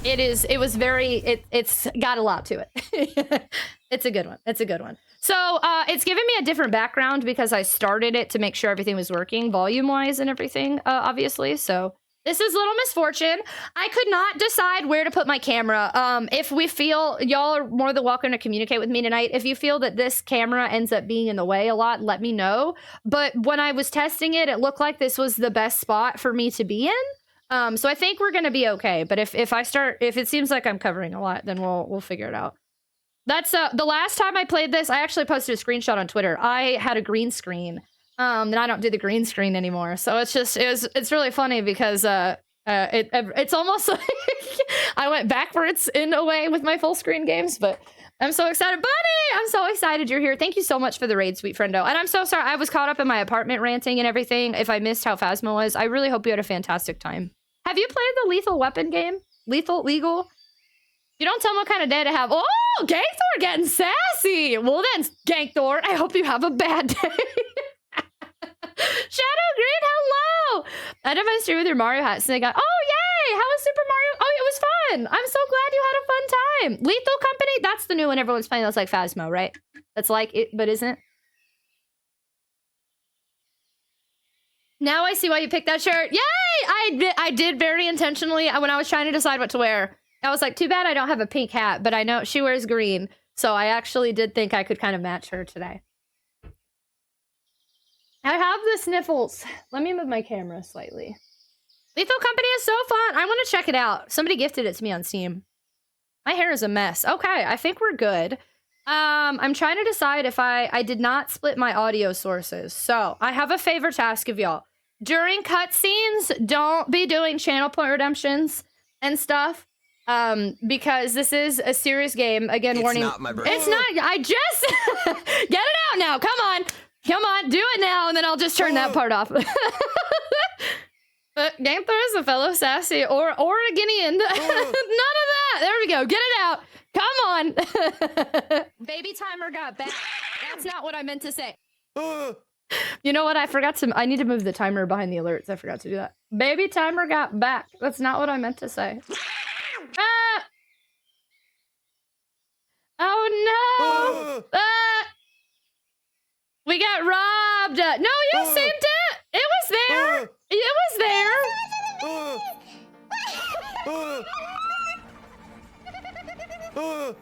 It's got a lot to it. It's a good one. It's a good one. So it's given me a different background because I started it to make sure everything was working volume-wise and everything, obviously. So this is Little Misfortune. I could not decide where to put my camera. If we feel, y'all are more than welcome to communicate with me tonight. If you feel that this camera ends up being in the way a lot, let me know. But when I was testing it, it looked like this was the best spot for me to be in. So I think we're gonna be okay. But if it seems like I'm covering a lot, then we'll figure it out. That's the last time I played this, I actually posted a screenshot on Twitter. I had a green screen. And I don't do the green screen anymore. So it's really funny because it's almost like I went backwards in a way with my full screen games, but I'm so excited. Buddy, I'm so excited you're here. Thank you so much for the raid, sweet friendo. And I'm so sorry. I was caught up in my apartment ranting and everything. If I missed how Phasma was, I really hope you had a fantastic time. Have you played the Lethal Weapon game? Legal? You don't tell me what kind of day to have. Oh, Gankthor getting sassy. Well then, Gankthor, I hope you have a bad day. Shadow Green, hello! I did my stream with your Mario hats and they got, oh yay! How was Super Mario? Oh, it was fun! I'm so glad you had a fun time. Lethal Company, that's the new one everyone's playing. That's like Phasmo, right? That's like it, but isn't. Now I see why you picked that shirt. Yay! I did very intentionally when I was trying to decide what to wear. I was like, too bad I don't have a pink hat, but I know she wears green. So I actually did think I could kind of match her today. I have the sniffles. Let me move my camera slightly. Lethal Company is so fun. I want to check it out. Somebody gifted it to me on Steam. My hair is a mess. Okay, I think we're good. I'm trying to decide if I did not split my audio sources. So I have a favor to ask of y'all. During cutscenes, don't be doing channel point redemptions and stuff. Because this is a serious game. Again, warning. It's not my birthday. It's not. I just get it out now. Come on. Come on, do it now, and then I'll just turn that part off. But Gankthor is a fellow sassy or a Guinean. None of that. There we go. Get it out. Come on. Baby timer got back. That's not what I meant to say. You know what? I need to move the timer behind the alerts. I forgot to do that. Baby timer got back. That's not what I meant to say. Ah! Oh no! Ah! We got robbed. No, you sent it. It was there. It was there.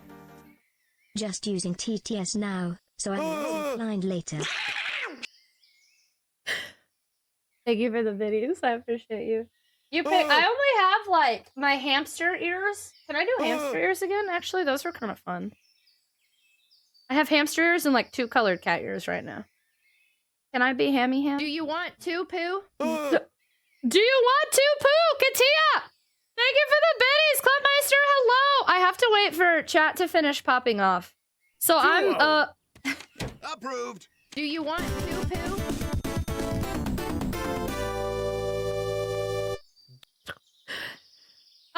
Just using TTS now, so I'm less inclined later. Thank you for the videos. I appreciate you. I only have like my hamster ears. Can I do hamster ears again? Actually, those were kind of fun. I have hamster ears and like 2 colored cat ears right now. Can I be Hammy Ham? Do you want 2 poo? Do you want 2 poo? Katia! Thank you for the biddies! Clubmeister, hello! I have to wait for chat to finish popping off. So I'm, Approved! Do you want 2 poo?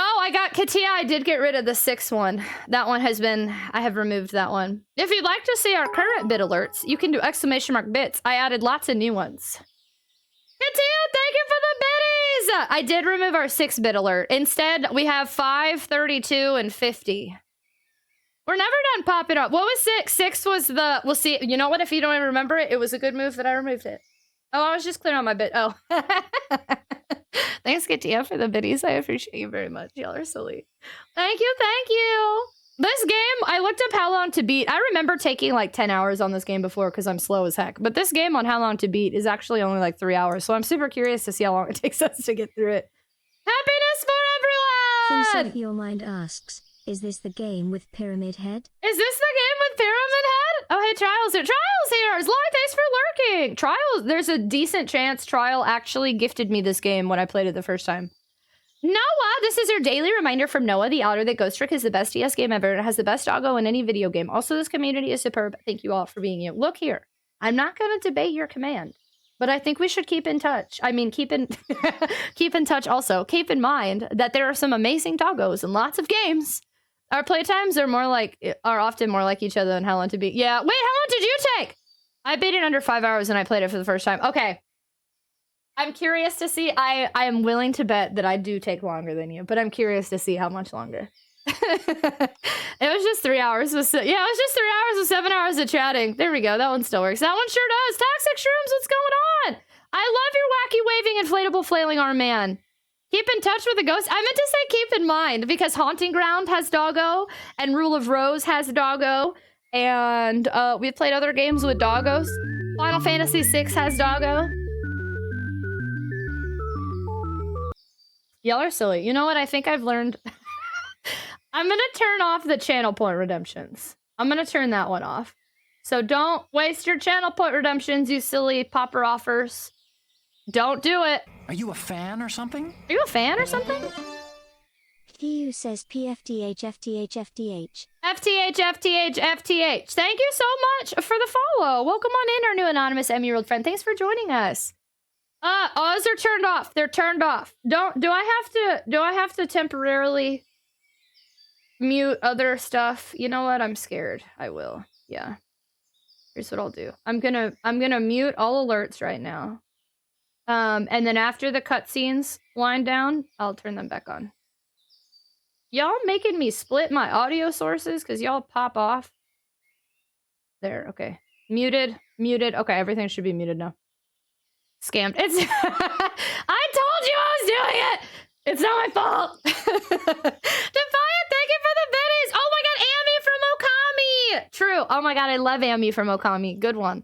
Oh, I got Katia. I did get rid of the 6th one. That one has been, I have removed that one. If you'd like to see our current bit alerts, you can do !bits. I added lots of new ones. Katia, thank you for the biddies! I did remove our 6-bit alert. Instead, we have 5, 32, and 50. We're never done popping up. What was 6? 6 was the, we'll see. You know what? If you don't even remember it, it was a good move that I removed it. Oh, I was just clearing on my bit. Oh. Thanks, Katia, for the biddies. I appreciate you very much. Y'all are silly. Thank you, thank you. This game, I looked up how long to beat. I remember taking like 10 hours on this game before because I'm slow as heck. But this game on how long to beat is actually only like 3 hours. So I'm super curious to see how long it takes us to get through it. Happiness for everyone! Things of your mind asks, is this the game with Pyramid Head? Is this the game with Pyramid Head? Oh, hey, Trial's here. Trial's here! Zlai, thanks for lurking! Trial, there's a decent chance Trial actually gifted me this game when I played it the first time. Noah, this is your daily reminder from Noah. The Outer that Ghost Trick is the best DS game ever. It has the best doggo in any video game. Also, this community is superb. Thank you all for being you. Look here. I'm not going to debate your command, but I think we should keep in touch. I mean, keep in touch also. Keep in mind that there are some amazing doggos and lots of games. Our playtimes are often more like each other than how long to beat. Yeah, wait, how long did you take? I beat it under 5 hours and I played it for the first time. Okay. I'm curious to see. I am willing to bet that I do take longer than you, but I'm curious to see how much longer. It was just 3 hours. It was just 3 hours with 7 hours of chatting. There we go. That one still works. That one sure does. Toxic Shrooms, what's going on? I love your wacky waving inflatable flailing arm man. Keep in touch with the ghost. I meant to say keep in mind because Haunting Ground has doggo and Rule of Rose has doggo. And we've played other games with doggos. Final Fantasy VI has doggo. Y'all are silly. You know what I think I've learned? I'm going to turn off the channel point redemptions. I'm going to turn that one off. So don't waste your channel point redemptions, you silly popper offers. Don't do it. Are you a fan or something? Are you a fan or something? Hugh says PFTH, FTH, FTH. FTH, FTH, FTH. Thank you so much for the follow. Welcome on in, our new anonymous Emerald friend. Thanks for joining us. Those are turned off. They're turned off. Do I have to temporarily mute other stuff? You know what? I'm scared. I will. Yeah. Here's what I'll do. I'm gonna mute all alerts right now. And then after the cutscenes wind down, I'll turn them back on. Y'all making me split my audio sources because y'all pop off. There, okay. Muted. Okay, everything should be muted now. Scammed. It's I told you I was doing it! It's not my fault. Defiant, thank you for the biddies. Oh my god, Amy from Okami! True. Oh my god, I love Amy from Okami. Good one.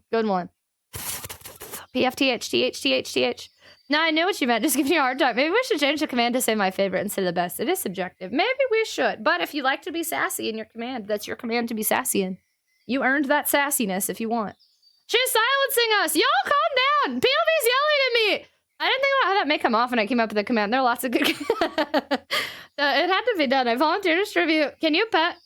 PFTH. No, I knew what you meant. Just giving you a hard time. Maybe we should change the command to say my favorite instead of the best. It is subjective. Maybe we should. But if you like to be sassy in your command, that's your command to be sassy in. You earned that sassiness if you want. She's silencing us. Y'all calm down. PLV's yelling at me. I didn't think about how that may come off when I came up with the command. There are lots of good. It had to be done. I volunteer to distribute. Can you pet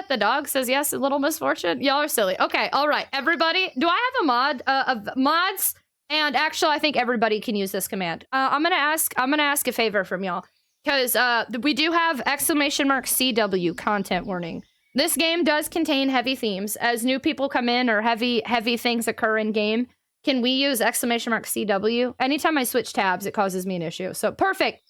the dog? Says yes, a little misfortune. Y'all are silly. Okay, all right, everybody. Do I have a mod of mods? And actually, I think everybody can use this command. I'm gonna ask a favor from y'all because we do have !CW content warning. This game does contain heavy themes. As new people come in or heavy things occur in game, can we use !CW? Anytime I switch tabs, it causes me an issue. So perfect.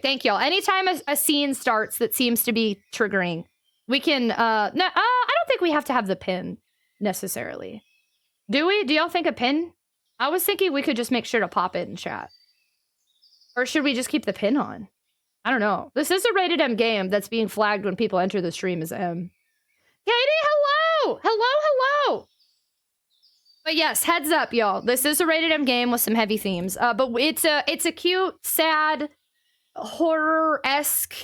Thank y'all. Anytime a scene starts that seems to be triggering, we can. No, I don't think we have to have the pin necessarily. Do we? Do y'all think a pin? I was thinking we could just make sure to pop it in chat. Or should we just keep the pin on? I don't know. This is a rated M game that's being flagged when people enter the stream as M. Katie, hello! Hello! But yes, heads up, y'all. This is a rated M game with some heavy themes. But it's a cute, sad, horror-esque,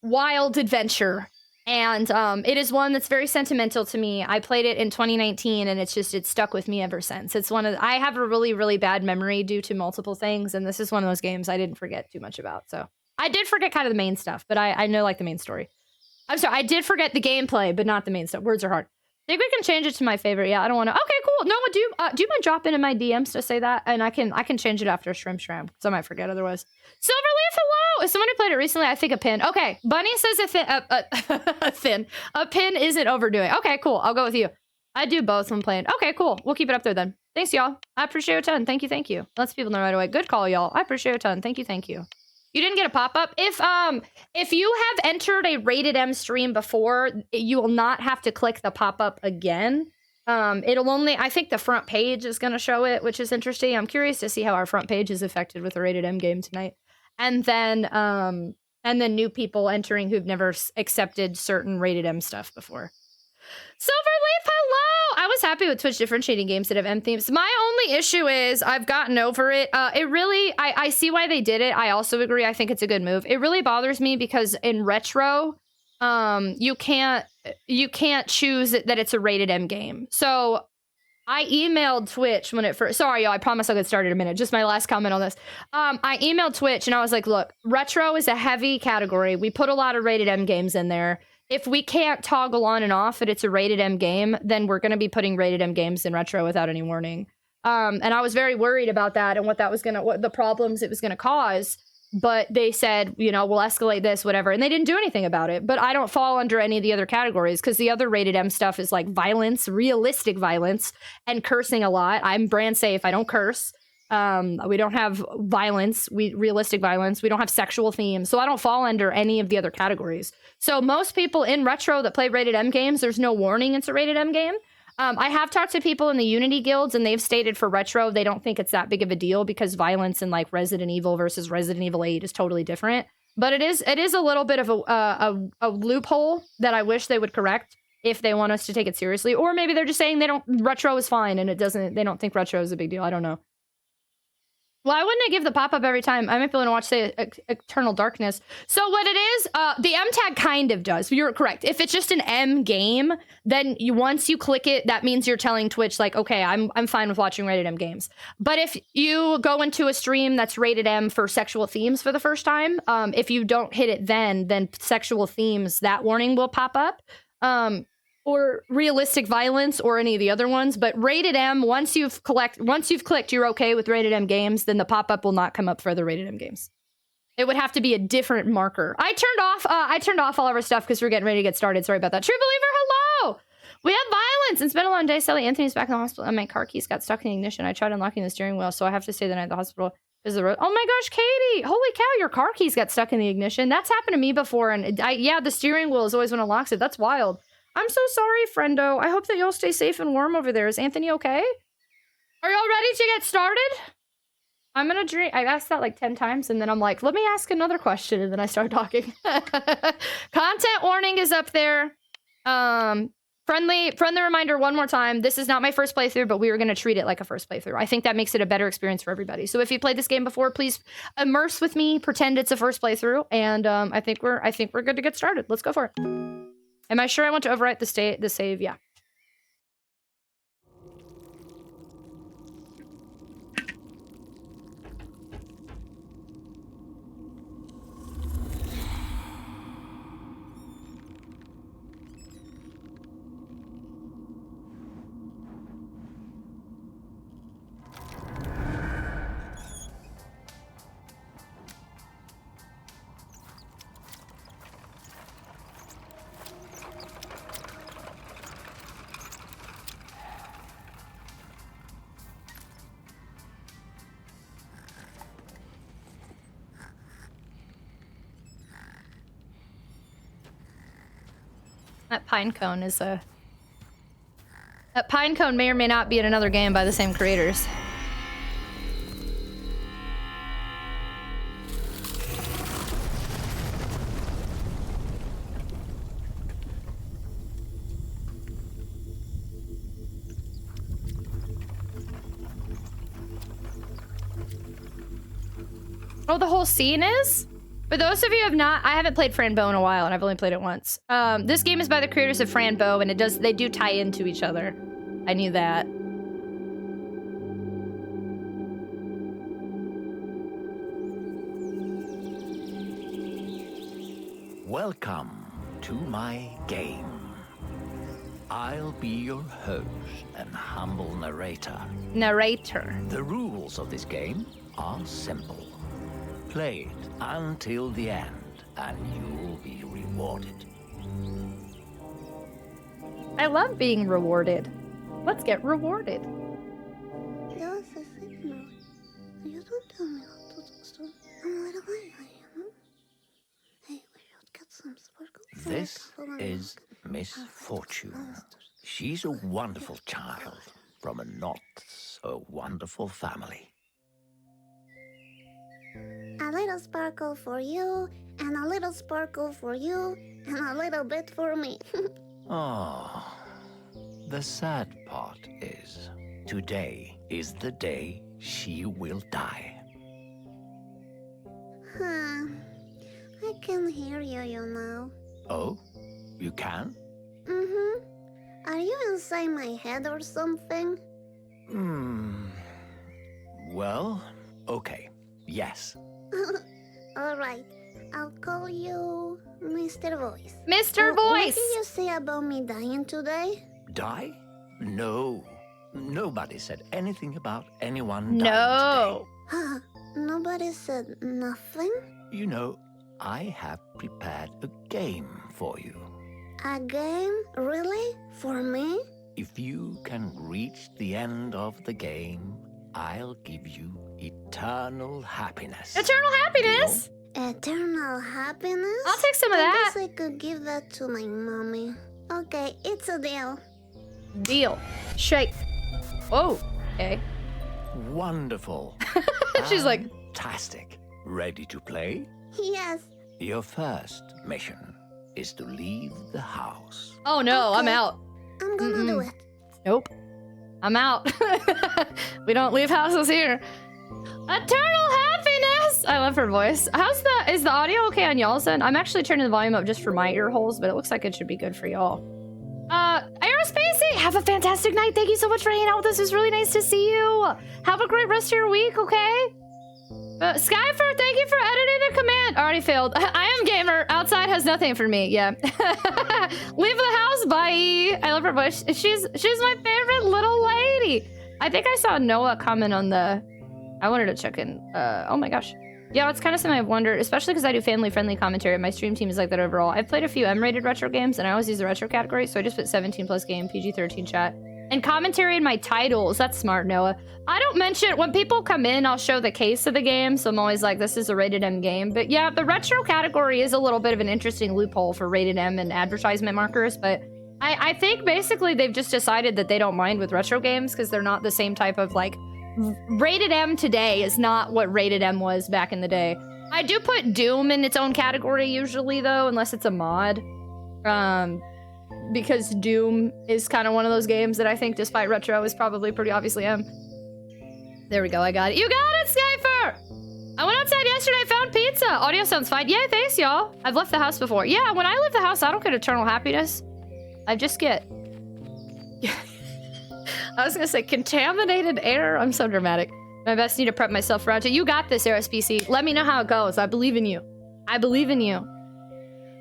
wild adventure. And it is one that's very sentimental to me. I played it in 2019, and it's stuck with me ever since. It's I have a really, really bad memory due to multiple things, and this is one of those games I didn't forget too much about. So I did forget kind of the main stuff, but I know like the main story. I'm sorry, I did forget the gameplay, but not the main stuff. Words are hard. I think we can change it to my favorite. Yeah, I don't want to. Okay, cool. No, do you mind dropping in my DMs to say that? And I can change it after Shrimp, because I might forget otherwise. Silverleaf, hello! As someone who played it recently, I think a pin. Okay, Bunny says a pin isn't overdoing. Okay, cool. I'll go with you. I do both when playing. Okay, cool. We'll keep it up there then. Thanks, y'all. I appreciate it a ton. Thank you. Lets people know right away. Good call, y'all. I appreciate it a ton. Thank you. You didn't get a pop-up? If you have entered a rated M stream before, you will not have to click the pop-up again. It'll only, I think the front page is going to show it, which is interesting. I'm curious to see how our front page is affected with a rated M game tonight. And then new people entering who've never accepted certain rated M stuff before. Silverleaf, hello! I was happy with Twitch differentiating games that have M themes. My only issue is I've gotten over it. I see why they did it. I also agree. I think it's a good move. It really bothers me because in retro, you can't choose that it's a rated M game. So I emailed Twitch when it first, sorry y'all, I promise I'll get started in a minute. Just my last comment on this. I emailed Twitch and I was like, look, retro is a heavy category. We put a lot of rated M games in there. if we can't toggle on and off that it's a rated M game, then we're going to be putting rated M games in retro without any warning. And I was very worried about that and what the problems it was going to cause. But they said, you know, we'll escalate this, whatever. And they didn't do anything about it. But I don't fall under any of the other categories because the other rated M stuff is like violence, realistic violence, and cursing a lot. I'm brand safe. I don't curse. We don't have violence, realistic violence. We don't have sexual themes. So I don't fall under any of the other categories. So most people in retro that play rated M games, there's no warning it's a rated M game. I have talked to people in the Unity guilds, and they've stated for retro, they don't think it's that big of a deal because violence in like Resident Evil versus Resident Evil 8 is totally different. But it is a little bit of a loophole that I wish they would correct if they want us to take it seriously. Or maybe they're just saying retro is fine and they don't think retro is a big deal. I don't know. Why wouldn't it give the pop-up every time? I might be able to watch, say, Eternal Darkness. So what it is, the M tag kind of does. You're correct. If it's just an M game, then once you click it, that means you're telling Twitch, like, okay, I'm fine with watching rated M games. But if you go into a stream that's rated M for sexual themes for the first time, if you don't hit it then sexual themes, that warning will pop up. Or realistic violence or any of the other ones, but rated M, once you've clicked you're okay with rated M games, then the pop-up will not come up for the rated M games. It would have to be a different marker. I turned off all of our stuff because we're getting ready to get started. Sorry about that. True Believer, hello! We have violence. It's been a long day. Sally Anthony's back in the hospital and my car keys got stuck in the ignition. I tried unlocking the steering wheel, so I have to stay the night at the hospital. Oh my gosh, Katie! Holy cow, your car keys got stuck in the ignition. That's happened to me before, and the steering wheel is always when it locks it. That's wild. I'm so sorry, friendo. I hope that you'll stay safe and warm over there. Is Anthony okay? Are y'all ready to get started? I'm gonna drink. I asked that like 10 times, and then I'm like, let me ask another question, and then I start talking. Content warning is up there. Friendly reminder one more time. This is not my first playthrough, but we are gonna treat it like a first playthrough. I think that makes it a better experience for everybody. So if you played this game before, please immerse with me, pretend it's a first playthrough, and I think we're good to get started. Let's go for it. Am I sure I want to overwrite the save? Yeah. That Pinecone is a... That Pinecone may or may not be in another game by the same creators. Oh, the whole scene is? For those of you who have not, I haven't played Fran Bow in a while, and I've only played it once. This game is by the creators of Fran Bow, and they do tie into each other. I knew that. Welcome to my game. I'll be your host and humble narrator. The rules of this game are simple. Play it until the end, and you'll be rewarded. I love being rewarded. Let's get rewarded. That was a signal. You don't tell me how to do stuff. I'm little Hey, we should get some sparkles. This is Misfortune. She's a wonderful child from a not so wonderful family. A little sparkle for you, and a little sparkle for you, and a little bit for me. Oh, the sad part is, today is the day she will die. I can hear you, you know. Oh, you can? Mm-hmm. Are you inside my head or something? Well, okay. Yes. Alright. I'll call you Mr. Voice. Mr. What Voice. did you say about me dying today? Die? No. Nobody said anything about anyone dying No. Huh? Nobody said nothing? today. You know, I have prepared a game for you. A game? Really? For me? If you can reach the end of the game, I'll give you eternal happiness. Eternal happiness. Eternal happiness? I'll take some of I that. guess I could give that to my mommy. Okay, it's a deal. Deal. Shake. Oh. Okay. Wonderful. She's like, Fantastic. Ready to play? Yes. Your first mission is to leave the house. oh no, I'm Okay. out. I'm gonna do it. Nope. I'm out. We don't leave houses here. Eternal happiness! I love her voice. Is the audio okay on y'all's end? I'm actually turning the volume up just for my ear holes, but it looks like it should be good for y'all. Aerospacey, have a fantastic night. Thank you so much for hanging out with us. It was really nice to see you. Have a great rest of your week, okay? Skyfer, thank you for editing the command. Already failed. I am gamer. Outside has nothing for me. Yeah. Leave the house. Bye. I love her voice. She's my favorite little lady. I think I saw Noah comment on the... I wanted to check in. Oh my gosh. Yeah, it's kind of something I've wondered, especially because I do family-friendly commentary. My stream team is like that overall. I've played a few M-rated retro games, and I always use the retro category, so I just put 17+ game, PG-13 chat. And commentary in my titles. That's smart, Noah. I don't mention... When people come in, I'll show the case of the game, so I'm always like, this is a rated M game. But yeah, the retro category is a little bit of an interesting loophole for rated M and advertisement markers, but I think basically they've just decided that they don't mind with retro games because they're not the same type of, like... Rated M today is not what rated M was back in the day. I do put Doom in its own category usually, though, unless it's a mod. Because Doom is kind of one of those games that I think, despite retro, is probably pretty obviously M. There we go, I got it. You got it, Skyfer! I went outside yesterday, I found pizza. Audio sounds fine. Yeah, thanks, y'all. I've left the house before. Yeah, when I leave the house, I don't get eternal happiness. I just get... I was gonna say contaminated air. I'm so dramatic. My best need to prep myself for it. You got this, RSPC. Let me know how it goes. I believe in you. I believe in you.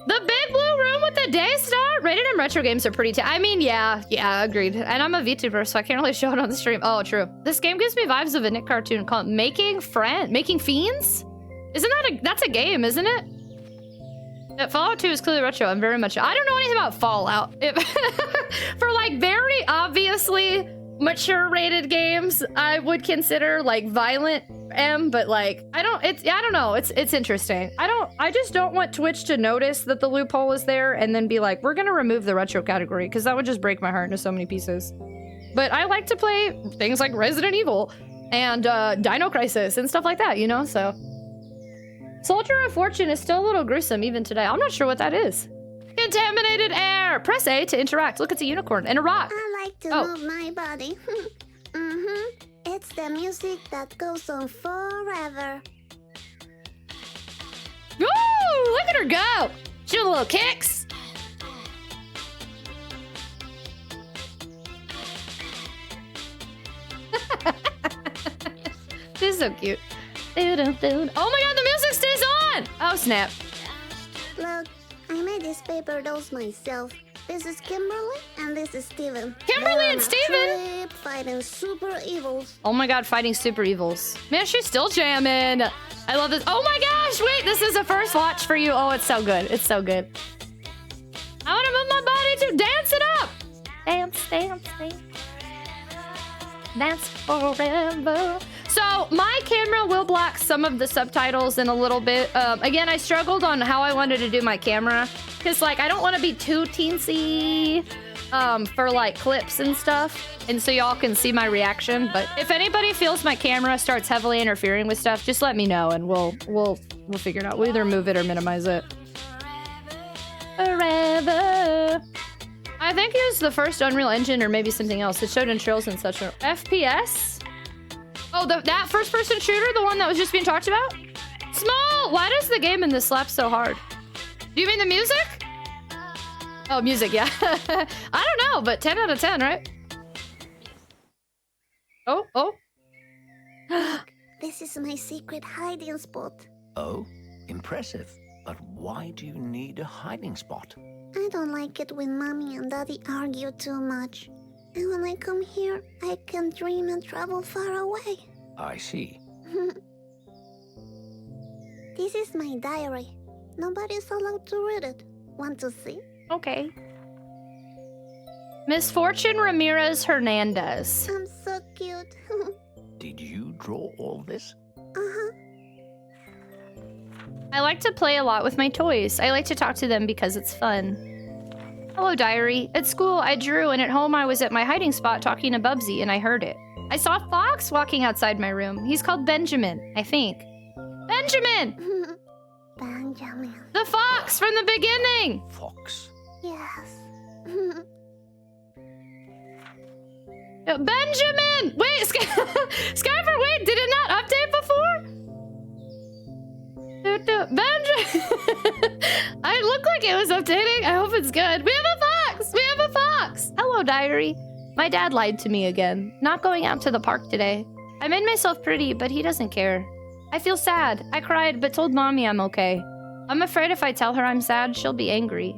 The big blue room with the day star? Rated M retro games are pretty I mean, yeah, agreed. And I'm a VTuber, so I can't really show it on the stream. Oh, true. This game gives me vibes of a Nick cartoon called Making Fiends? Isn't that that's a game, isn't it? Yeah, Fallout 2 is clearly retro. I'm very much... I don't know anything about Fallout. For like very obviously mature rated games, I would consider like violent M, but like I don't know. It's interesting. I just don't want Twitch to notice that the loophole is there and then be like, we're gonna remove the retro category, because that would just break my heart into so many pieces. But I like to play things like Resident Evil and Dino Crisis and stuff like that, you know? So Soldier of Fortune is still a little gruesome even today. I'm not sure what that is. Contaminated air! Press A to interact. Look, it's a unicorn and a rock. I like to move my body. It's the music that goes on forever. Woo! Look at her go! She doing little kicks. She's so cute. Oh my god, the music stays on! Oh snap. Look, I made this paper dolls myself. This is Kimberly and this is Steven. Kimberly and Steven! Trip fighting super evils. Oh my god, fighting super evils. Man, she's still jamming. I love this. Oh my gosh, wait, this is a first watch for you. Oh, it's so good. It's so good. I want to move my body to dance it up. Dance, dance, dance. Dance forever. So my camera will block some of the subtitles in a little bit. Again, I struggled on how I wanted to do my camera. Because, like, I don't want to be too teensy for, like, clips and stuff. And so y'all can see my reaction. But if anybody feels my camera starts heavily interfering with stuff, just let me know and we'll figure it out. We'll either move it or minimize it. Forever. I think it was the first Unreal Engine or maybe something else. It showed in trails and such. FPS? Oh, that first-person shooter? The one that was just being talked about? Small! Why does the game in this slap so hard? Do you mean the music? Oh, music, yeah. I don't know, but 10 out of 10, right? Oh. This is my secret hiding spot. Oh, impressive. But why do you need a hiding spot? I don't like it when Mommy and Daddy argue too much. And when I come here, I can dream and travel far away. I see. This is my diary. Nobody's allowed to read it. Want to see? Okay. Misfortune Ramirez Hernandez. I'm so cute. Did you draw all this? Uh-huh. I like to play a lot with my toys. I like to talk to them because it's fun. Hello, diary. At school, I drew, and at home, I was at my hiding spot talking to Bubsy, and I heard it. I saw a fox walking outside my room. He's called Benjamin, I think. Benjamin! Benjamin. The fox from the beginning! Fox. Yes. Benjamin! Wait, Skyper, wait, did it not update before? Benjamin! I look like it was updating. I hope it's good. We have a fox! We have a fox! Hello, diary. My dad lied to me again. Not going out to the park today. I made myself pretty, but he doesn't care. I feel sad. I cried, but told Mommy I'm okay. I'm afraid if I tell her I'm sad, she'll be angry.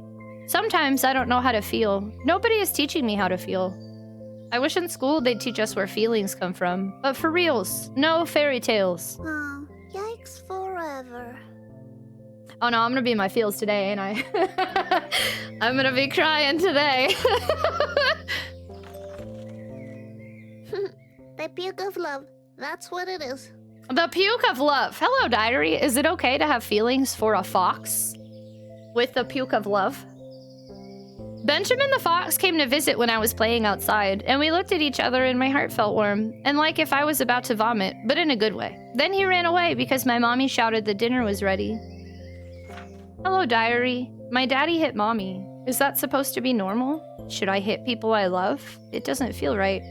Sometimes I don't know how to feel. Nobody is teaching me how to feel. I wish in school they'd teach us where feelings come from. But for reals, no fairy tales. Oh, yikes forever. Oh no, I'm gonna be in my feels today, ain't I? I'm gonna be crying today. The puke of love. That's what it is. The puke of love. Hello, diary. Is it okay to have feelings for a fox? With the puke of love? Benjamin the fox came to visit when I was playing outside, and we looked at each other and my heart felt warm, and like if I was about to vomit, but in a good way. Then he ran away because my mommy shouted the dinner was ready. Hello, diary. My daddy hit Mommy. Is that supposed to be normal? Should I hit people I love? It doesn't feel right.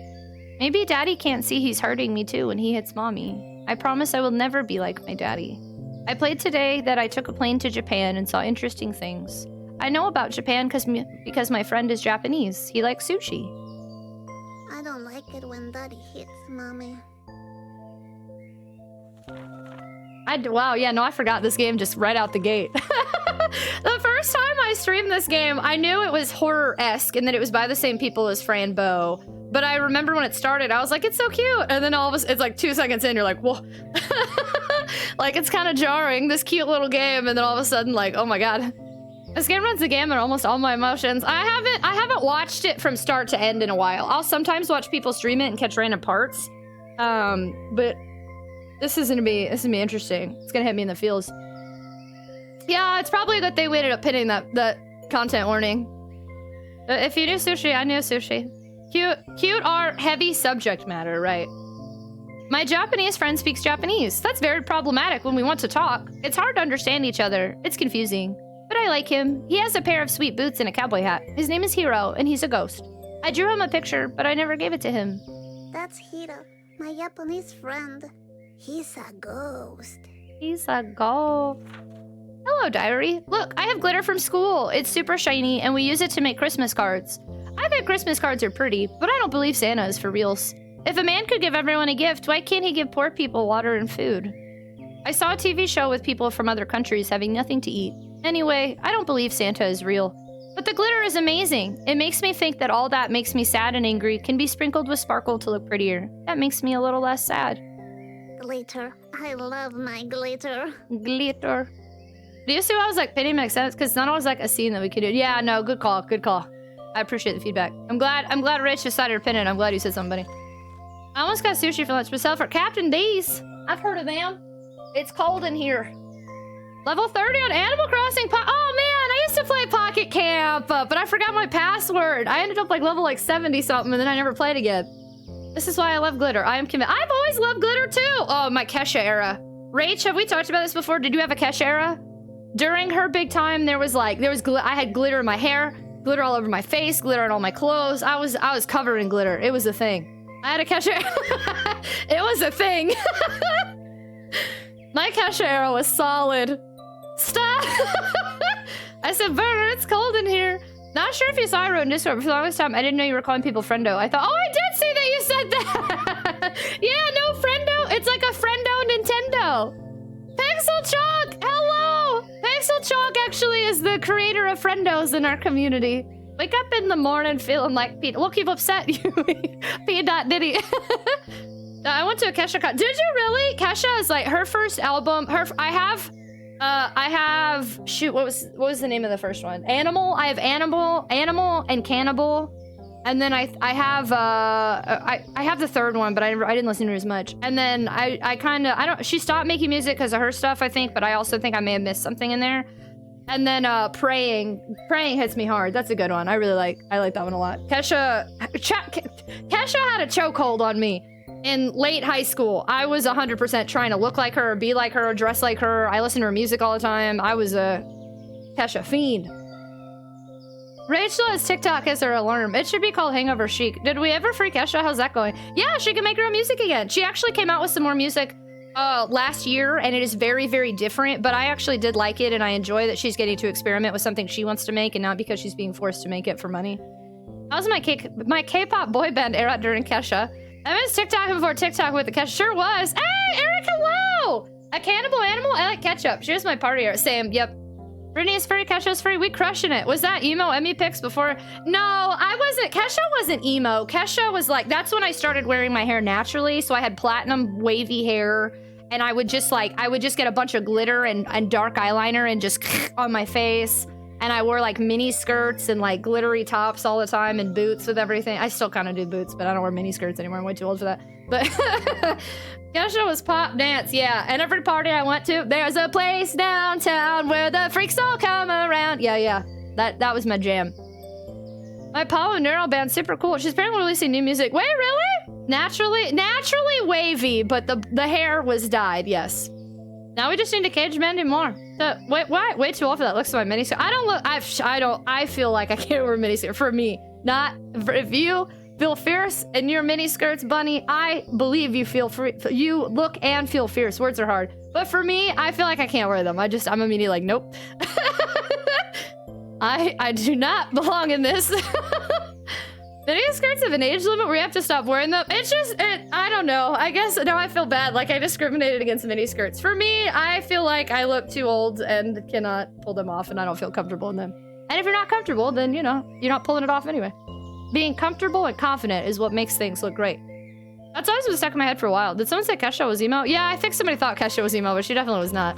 Maybe Daddy can't see he's hurting me too when he hits Mommy. I promise I will never be like my daddy. I played today that I took a plane to Japan and saw interesting things. I know about Japan because my friend is Japanese. He likes sushi. I don't like it when Daddy hits Mommy. Wow, yeah, no, I forgot this game just right out the gate. The first time I streamed this game, I knew it was horror-esque and that it was by the same people as Fran Bow. But I remember when it started, I was like, it's so cute. And then all of a sudden, it's like 2 seconds in, you're like, whoa. Like, it's kind of jarring, this cute little game. And then all of a sudden, like, oh my God. This game runs the gamut almost all my emotions. I haven't watched it from start to end in a while. I'll sometimes watch people stream it and catch random parts. But this is gonna be interesting. It's gonna hit me in the feels. Yeah, it's probably that they ended up pinning that content warning. If you knew sushi, I knew sushi. Cute art, heavy subject matter, right? My Japanese friend speaks Japanese. That's very problematic when we want to talk. It's hard to understand each other. It's confusing. But I like him. He has a pair of sweet boots and a cowboy hat. His name is Hiro, and he's a ghost. I drew him a picture, but I never gave it to him. That's Hiro, my Japanese friend. He's a ghost. He's a ghost. Hello, diary. Look, I have glitter from school. It's super shiny, and we use it to make Christmas cards. I think Christmas cards are pretty, but I don't believe Santa is for reals. If a man could give everyone a gift, why can't he give poor people water and food? I saw a TV show with people from other countries having nothing to eat. Anyway, I don't believe Santa is real. But the glitter is amazing. It makes me think that all that makes me sad and angry can be sprinkled with sparkle to look prettier. That makes me a little less sad. Glitter. I love my glitter. Glitter. Do you see why I was like, pity makes sense? Because it's not always like a scene that we could do. Yeah, no, good call, good call. I appreciate the feedback. I'm glad Rich decided to pin it. I'm glad you said something, buddy. I almost got sushi for lunch myself for Captain D's. I've heard of them. It's cold in here. Level 30 on Animal Crossing. Oh man, I used to play Pocket Camp, but I forgot my password. I ended up like level like 70 something, and then I never played again. This is why I love glitter. I am convinced. I've always loved glitter too. Oh, my Kesha era. Rach, have we talked about this before? Did you have a Kesha era? During her big time, I had glitter in my hair, glitter all over my face, glitter on all my clothes. I was covered in glitter. It was a thing. I had a Kesha era. It was a thing. My Kesha era was solid. Stop! I said, Burner, it's cold in here. Not sure if you saw I wrote in Discord, but for the longest time, I didn't know you were calling people friendo. I thought, oh, I did see that you said that! Yeah, no, friendo. It's like a friendo Nintendo. Pixel Chalk, hello! Pixel Chalk actually is the creator of Friendos in our community. Wake up in the morning feeling like Pete. We'll keep upset you. P.Diddy. I went to a Kesha con. Did you really? Kesha is like her first album. I have shoot, what was the name of the first one? Animal. I have Animal and Cannibal. And then I have the third one, but I didn't listen to her as much. And then she stopped making music because of her stuff, I think, but I also think I may have missed something in there. And then Praying hits me hard. That's a good one. I like that one a lot. Kesha had a chokehold on me in late high school. I was 100% trying to look like her, be like her, dress like her. I listened to her music all the time. I was a Kesha fiend. Rachel has TikTok as her alarm. It should be called Hangover Chic. Did we ever free Kesha? How's that going? Yeah, she can make her own music again. She actually came out with some more music last year, and it is very, very different, but I actually did like it, and I enjoy that she's getting to experiment with something she wants to make, and not because she's being forced to make it for money. How's my K-pop boy band era during Kesha? I was TikTok before TikTok with the Kesha. Sure was. Hey, Eric, hello! A cannibal animal? I like ketchup. Here's my party era. Same, yep. Brittany is free, Kesha's free. We crushing it. Was that emo Emmy pics before? No, I wasn't. Kesha wasn't emo. Kesha was like, that's when I started wearing my hair naturally. So I had platinum wavy hair, and I would just get a bunch of glitter and dark eyeliner and just on my face. And I wore like mini skirts and like glittery tops all the time and boots with everything. I still kind of do boots, but I don't wear mini skirts anymore. I'm way too old for that. But Kesha was pop dance, yeah. And every party I went to, there's a place downtown where the freaks all come around. Yeah. That was my jam. My Paulo Neural band, super cool. She's apparently releasing new music. Wait, really? Naturally wavy, but the hair was dyed, yes. Now we just need to cage bend him more. Wait, what? Way too old for that. Looks like my miniskirt. I feel like I can't wear a miniskirt. For me, not if you feel fierce in your miniskirts, Bunny. I believe you feel free. You look and feel fierce. Words are hard, but for me, I feel like I can't wear them. I'm immediately like, nope. I do not belong in this. Miniskirts have an age limit where you have to stop wearing them. I don't know. I guess now I feel bad, like I discriminated against miniskirts. For me, I feel like I look too old and cannot pull them off, and I don't feel comfortable in them. And if you're not comfortable, then, you know, you're not pulling it off anyway. Being comfortable and confident is what makes things look great. That's always been stuck in my head for a while. Did someone say Kesha was emo? Yeah, I think somebody thought Kesha was emo, but she definitely was not.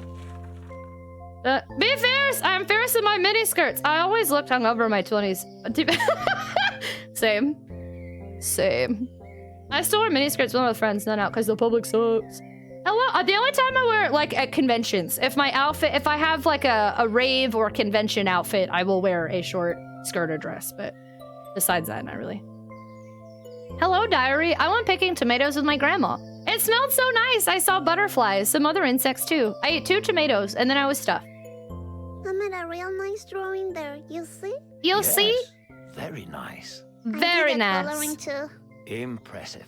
Be fierce! I'm fierce in my miniskirts. I always looked hungover in my 20s. Same. I still wear miniskirts when I'm with friends, not out because the public sucks. Hello, the only time I wear it, like, at conventions. If I have, like, a rave or convention outfit, I will wear a short skirt or dress, but besides that, not really. Hello, diary. I went picking tomatoes with my grandma. It smelled so nice. I saw butterflies, some other insects, too. I ate 2 tomatoes, and then I was stuffed. I made a real nice drawing there, you see? You'll see? Very nice. Very I did nice. coloring too. Impressive.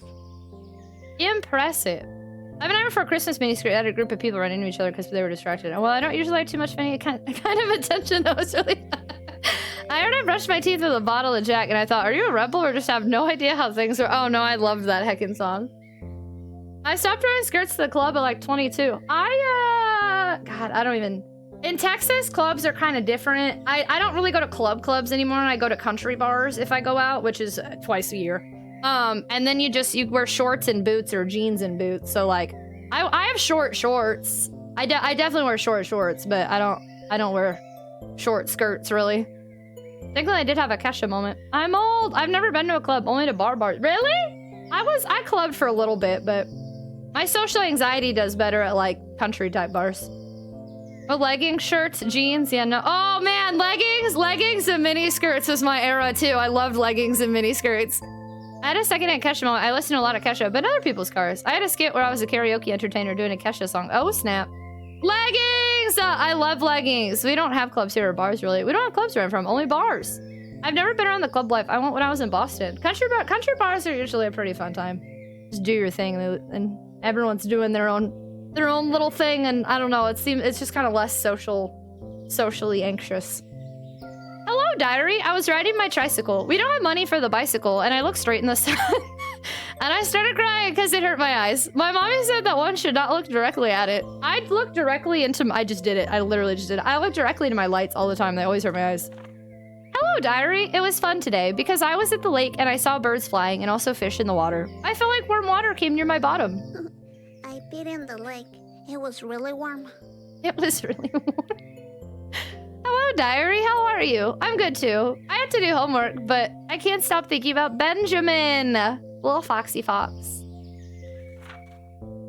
Impressive. I've never for a Christmas miniskirt had a group of people running into each other because they were distracted. Well, I don't usually like too much kind of attention. That was really I heard I brushed my teeth with a bottle of Jack, and I thought, are you a rebel or just have no idea how things are? Oh no, I loved that heckin' song. I stopped wearing skirts to the club at like 22. God, I don't even... In Texas, clubs are kind of different. I don't really go to clubs anymore, and I go to country bars if I go out, which is twice a year. And then you wear shorts and boots or jeans and boots. So like, I have short shorts. I definitely wear short shorts, but I don't wear short skirts really. Thankfully, I did have a Kesha moment. I'm old. I've never been to a club, only to bars. Really? I clubbed for a little bit, but my social anxiety does better at like country type bars. Oh, leggings, shirts, jeans, yeah, no. Oh man, leggings and mini skirts was my era too. I loved leggings and mini skirts. I had a secondhand Kesha moment. I listened to a lot of Kesha, but other people's cars. I had a skit where I was a karaoke entertainer doing a Kesha song. Oh snap. Leggings! I love leggings. We don't have clubs here or bars really. We don't have clubs where I'm from, only bars. I've never been around the club life. I went when I was in Boston. Country bars are usually a pretty fun time. Just do your thing, and everyone's doing their own little thing, and I don't know, it's just kind of less socially anxious. Hello, diary. I was riding my tricycle. We don't have money for the bicycle, and I look straight in the sun. And I started crying because it hurt my eyes. My mommy said that one should not look directly at it. I'd look directly into I just did it. I literally just did it. I look directly into my lights all the time. They always hurt my eyes. Hello, diary. It was fun today because I was at the lake and I saw birds flying and also fish in the water. I felt like warm water came near my bottom. I peed in the lake. It was really warm. It was really warm. Hello, diary. How are you? I'm good too. I had to do homework, but I can't stop thinking about Benjamin. Little foxy fox.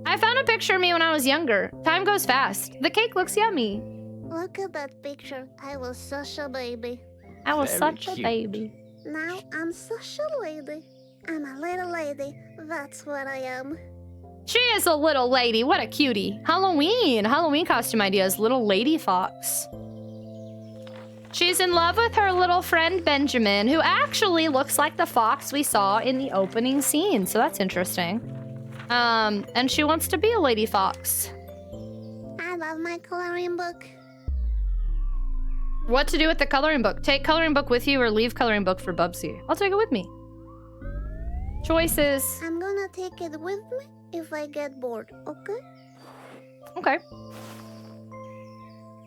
I found a picture of me when I was younger. Time goes fast. The cake looks yummy. Look at that picture. I was such a baby. I was Very such a cute. baby. Now I'm such a lady. I'm a little lady. That's what I am. She is a little lady. What a cutie. Halloween. Halloween costume ideas. Little lady fox. She's in love with her little friend Benjamin, who actually looks like the fox we saw in the opening scene. So that's interesting. And she wants to be a lady fox. I love my coloring book. What to do with the coloring book? Take coloring book with you or leave coloring book for Bubsy. I'll take it with me. Choices. I'm gonna take it with me if I get bored, okay? Okay.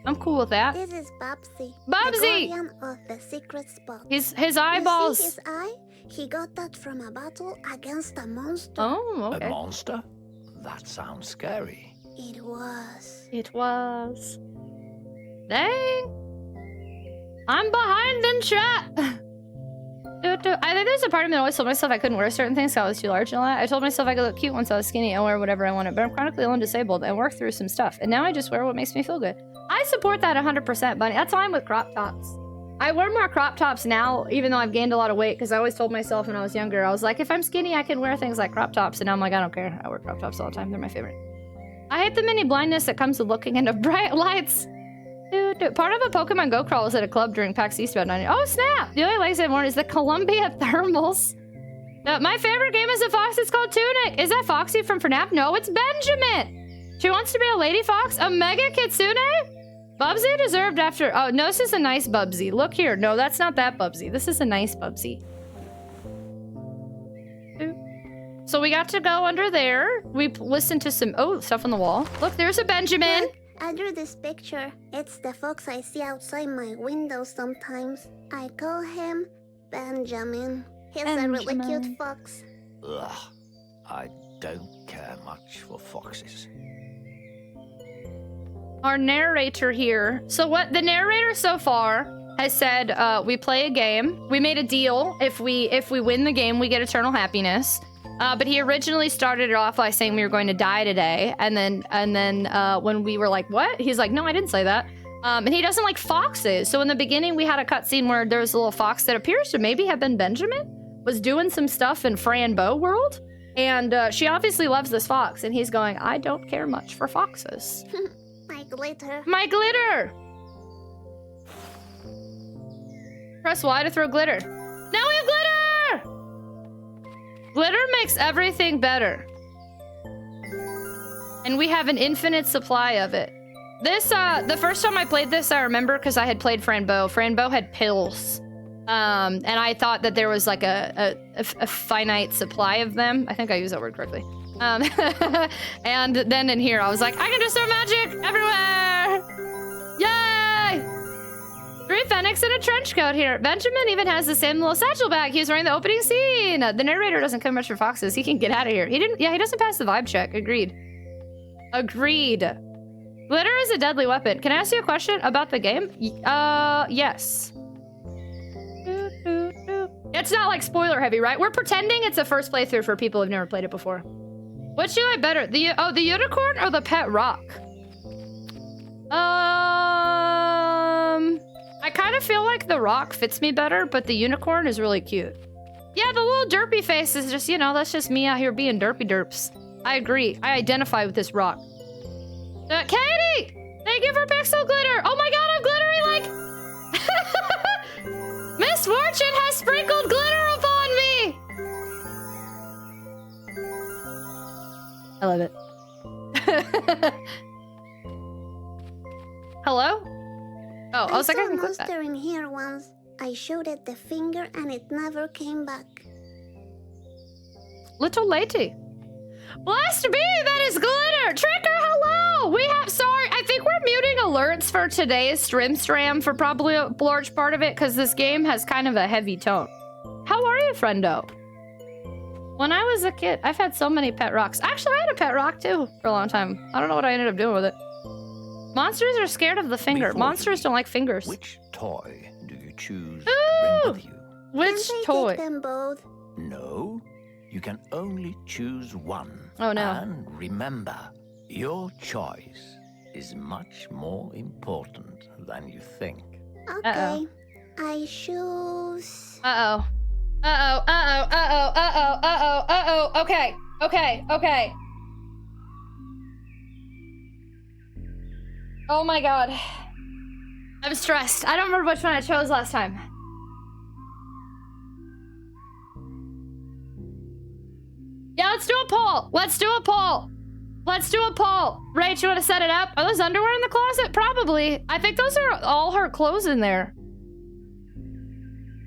I'm cool with that. This is Bubsy. Bubsy! The guardian of the secret spot. His You eyeballs. see his eye? He got that from a battle against a monster. Oh, A okay. monster? That sounds scary. It was. It was. Dang. I'm behind in chat. I think there's a part of me that always told myself I couldn't wear certain things because I was too large and all that. I told myself I could look cute once I was skinny and wear whatever I wanted, but I'm chronically ill and disabled and worked through some stuff. And now I just wear what makes me feel good. I support that 100%, Bunny. That's why I'm with crop tops. I wear more crop tops now, even though I've gained a lot of weight, because I always told myself when I was younger, I was like, if I'm skinny, I can wear things like crop tops. And now I'm like, I don't care. I wear crop tops all the time. They're my favorite. I hate the mini blindness that comes with looking into bright lights. Part of a Pokemon Go crawl was at a club during PAX East about 90. Oh, snap! The only legs I have worn is the Columbia Thermals. My favorite game is a fox. It's called Tunic. Is that Foxy from FNAF? No, it's Benjamin. She wants to be a lady fox? A mega kitsune? Bubsy deserved after... Oh, no, this is a nice Bubsy. Look here. No, that's not that Bubsy. This is a nice Bubsy. So we got to go under there. We listened to some... Oh, stuff on the wall. Look, there's a Benjamin. Look, I drew this picture. It's the fox I see outside my window sometimes. I call him Benjamin. He's a really Benjamin. cute fox. Ugh. I don't care much for foxes. Our narrator here. So what the narrator so far has said, we play a game. We made a deal. If we win the game, we get eternal happiness. But he originally started it off by saying we were going to die today, and then when we were like, "What?" He's like, "No, I didn't say that." And he doesn't like foxes. So in the beginning, we had a cutscene where there was a little fox that appears to maybe have been Benjamin, was doing some stuff in Franbo world, and she obviously loves this fox. And he's going, "I don't care much for foxes." My glitter. My glitter. Press Y to throw glitter. Now we have glitter. Glitter makes everything better. And we have an infinite supply of it. This, the first time I played this, I remember because I had played Franbo. Franbo had pills. And I thought that there was like a finite supply of them. I think I used that word correctly. And then in here, I was like, I can just throw magic everywhere! Yay! 3 Fennecs in a trench coat here. Benjamin even has the same little satchel bag he was wearing in the opening scene. The narrator doesn't care much for foxes. He can get out of here. He doesn't pass the vibe check. Agreed. Agreed. Glitter is a deadly weapon. Can I ask you a question about the game? Yes. It's not like spoiler heavy, right? We're pretending it's a first playthrough for people who've never played it before. Which do you like better? The unicorn or the pet rock? I kind of feel like the rock fits me better, but the unicorn is really cute. Yeah, the little derpy face is just, that's just me out here being derpy derps. I agree. I identify with this rock. Katie! Thank you for pixel glitter! Oh my god, I'm glittery like... Misfortune has sprinkled glitter upon me! I love it. Hello? Oh, I was like, I can saw a click that. monster in here once. I showed it the finger and it never came back. Little lady. Blessed be that is glitter. Tricker, hello. We have, sorry, I think we're muting alerts for today's stream for probably a large part of it because this game has kind of a heavy tone. How are you, friendo? When I was a kid, I've had so many pet rocks. Actually, I had a pet rock too for a long time. I don't know what I ended up doing with it. Monsters are scared of the finger. Monsters don't like fingers. Which toy do you choose Ooh! to bring with you? Which Can't I toy? take them both? No, you can only choose one. Oh, no. And remember, your choice is much more important than you think. Okay. Uh-oh. I choose. Uh-oh. Uh-oh, uh-oh, uh-oh, uh-oh, uh-oh, uh-oh. Okay, okay, okay. Oh my god. I'm stressed. I don't remember which one I chose last time. Yeah, let's do a poll. Let's do a poll. Let's do a poll. Rach, you want to set it up? Are those underwear in the closet? Probably. I think those are all her clothes in there.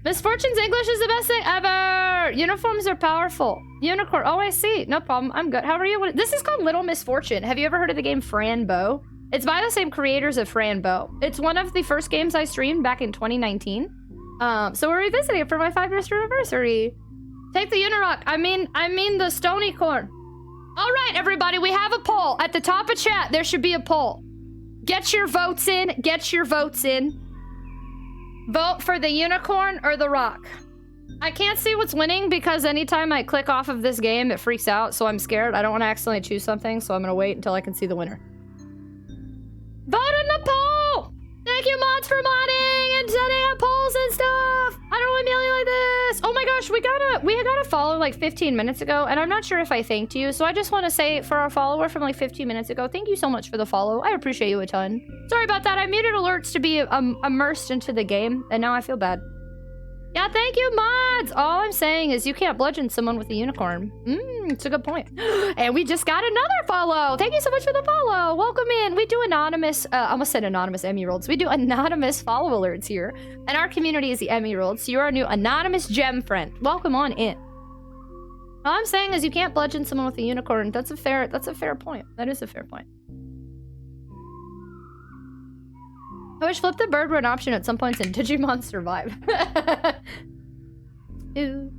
Misfortune's English is the best thing ever. Uniforms are powerful. Unicorn. Oh, I see. No problem. I'm good. How are you? This is called Little Misfortune. Have you ever heard of the game Fran Bow? It's by the same creators of Fran Bow. It's one of the first games I streamed back in 2019. So we're revisiting it for my 5-year anniversary. Take the Unirock. I mean the Stony Corn. All right, everybody. We have a poll. At the top of chat, there should be a poll. Get your votes in. Get your votes in. Vote for the unicorn or the rock. I can't see what's winning because anytime I click off of this game, it freaks out, so I'm scared. I don't want to accidentally choose something, so I'm going to wait until I can see the winner. Vote in the poll! Thank you, mods, for modding and setting up polls and stuff! I don't want to melee like this! Oh my gosh, we got a follow like 15 minutes ago, and I'm not sure if I thanked you, so I just want to say for our follower from like 15 minutes ago, thank you so much for the follow. I appreciate you a ton. Sorry about that. I muted alerts to be immersed into the game, and now I feel bad. Yeah, thank you, mods! All I'm saying is you can't bludgeon someone with a unicorn. It's a good point. And we just got another follow! Thank you so much for the follow! Welcome in! We do anonymous, I almost said anonymous Emmy-rolls. We do anonymous follow alerts here. And our community is the Emmy-rolls, so you're our new anonymous gem friend. Welcome on in. All I'm saying is you can't bludgeon someone with a unicorn. That's a fair point. That is a fair point. I wish Flip the Bird were an option at some points in Digimon Survive. It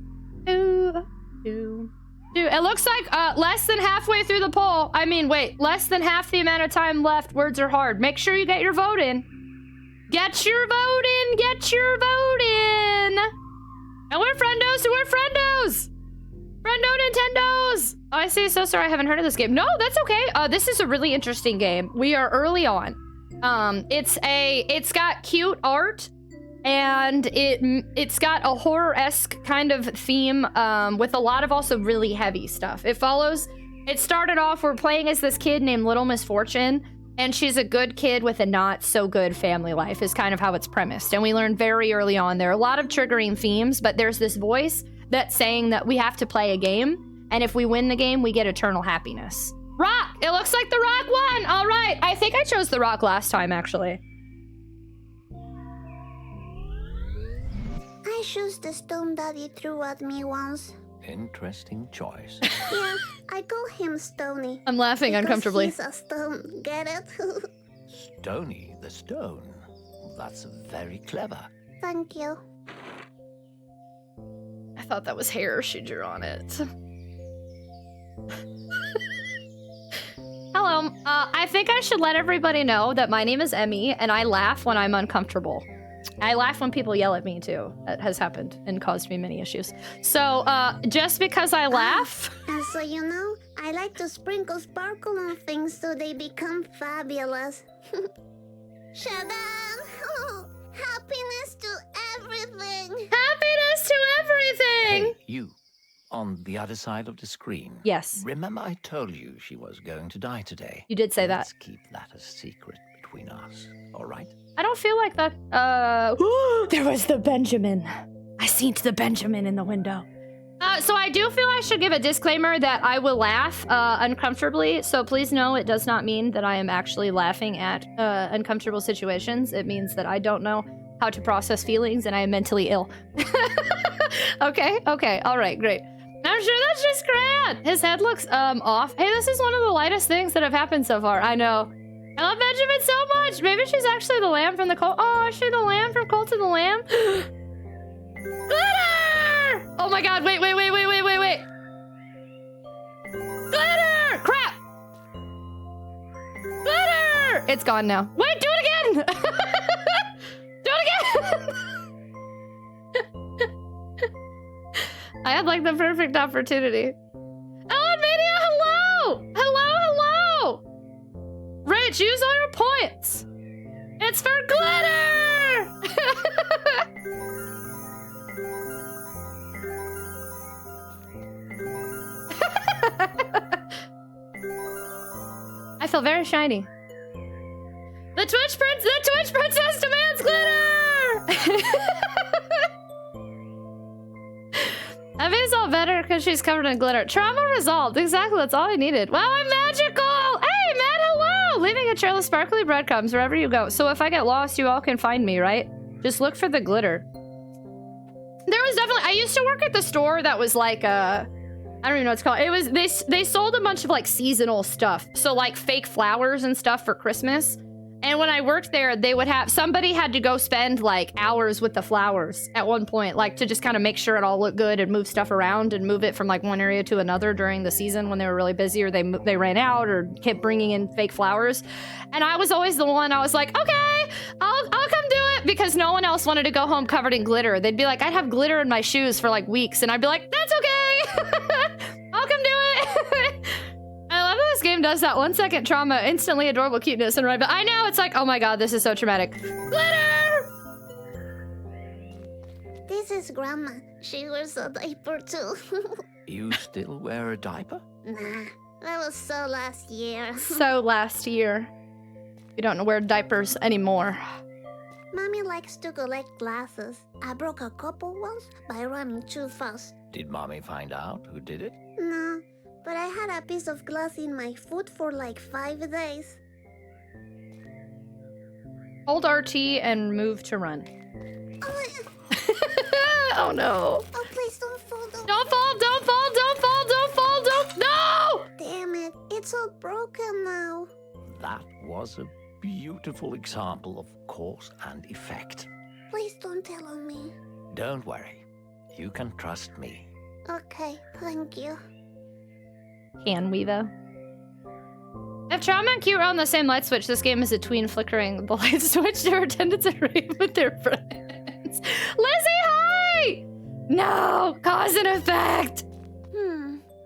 looks like less than halfway through the poll. I mean, wait, less than half the amount of time left. Words are hard. Make sure you get your vote in. Get your vote in. Get your vote in. And we're friendos, so we're friendos. Friendo Nintendos. Oh, I see. So sorry, I haven't heard of this game. No, that's okay. This is a really interesting game. We are early on. It's got cute art, and it's got a horror-esque kind of theme, with a lot of also really heavy stuff. It started off, we're playing as this kid named Little Misfortune, and she's a good kid with a not so good family life is kind of how it's premised. And we learned very early on, there are a lot of triggering themes, but there's this voice that's saying that we have to play a game, and if we win the game, we get eternal happiness. Rock! It looks like the rock won! All right, I think I chose the rock last time, actually. I chose the stone Daddy threw at me once. Interesting choice. Yeah, I call him Stony. I'm laughing because uncomfortably. He's a stone, get it? Stony the stone. That's very clever. Thank you. I thought that was hair she drew on it. Hello, I think I should let everybody know that my name is Emmy, and I laugh when I'm uncomfortable. I laugh when people yell at me, too. That has happened and caused me many issues. So, just because I laugh... And so, you know, I like to sprinkle sparkle on things so they become fabulous. Shadam! Happiness to everything! Happiness to everything! Hey, you. On the other side of the screen. Yes. Remember I told you she was going to die today? You did say that. Let's keep that a secret between us, all right? I don't feel like that. There was the Benjamin. I seen the Benjamin in the window. So I do feel I should give a disclaimer that I will laugh uncomfortably. So please know it does not mean that I am actually laughing at uncomfortable situations. It means that I don't know how to process feelings and I am mentally ill. Okay, all right, great. I'm I'm sure that's just grand. His head looks off. Hey, this is one of the lightest things that have happened so far. I know. I love Benjamin so much. Maybe she's actually the lamb from the cult. Oh, is she the lamb from Cult of the Lamb? Glitter! Oh my god, wait. Glitter! Crap! Glitter! It's gone now. Wait, do it again! Do it again! I had like the perfect opportunity. Ellen Mania, hello! Hello! Rich, use all your points. It's for glitter! I feel very shiny. The Twitch princess demands glitter! Evie's all better because she's covered in glitter. Trauma resolved. Exactly, that's all I needed. Wow, I'm magical! Hey, Matt, hello! Leaving a trail of sparkly breadcrumbs wherever you go. So if I get lost, you all can find me, right? Just look for the glitter. There was definitely... I used to work at the store that was like, I don't even know what it's called. It was... They sold a bunch of, like, seasonal stuff. So, like, fake flowers and stuff for Christmas. And when I worked there, they would have... Somebody had to go spend, like, hours with the flowers at one point. Like, to just kind of make sure it all looked good and move stuff around and move it from, like, one area to another during the season when they were really busy or they ran out or kept bringing in fake flowers. And I was always the one, I was like, okay, I'll come do it. Because no one else wanted to go home covered in glitter. They'd be like, I'd have glitter in my shoes for, like, weeks. And I'd be like, that's okay. I'll come do it. I love how this game does that. 1 second trauma, instantly adorable cuteness, and right, but I know it's like, oh my god, this is so traumatic. Glitter! This is Grandma. She wears a diaper too. You still wear a diaper? Nah, that was so last year. So last year. We don't wear diapers anymore. Mommy likes to collect glasses. I broke a couple once by running too fast. Did Mommy find out who did it? No, but I had a piece of glass in my foot for like 5 days. Hold RT and move to run. Oh, Oh no. oh please don't fall. Don't fall, don't fall, don't fall, don't fall, don't... No! Damn it, it's all broken now. That was a beautiful example of cause and effect. Please don't tell on me. Don't worry. You can trust me. Okay, thank you. Can we, though? If Trauma and Q are on the same light switch, this game is a tween flickering the light switch to pretend it's a rave with their friends. Lizzie, hi! No! Cause and effect!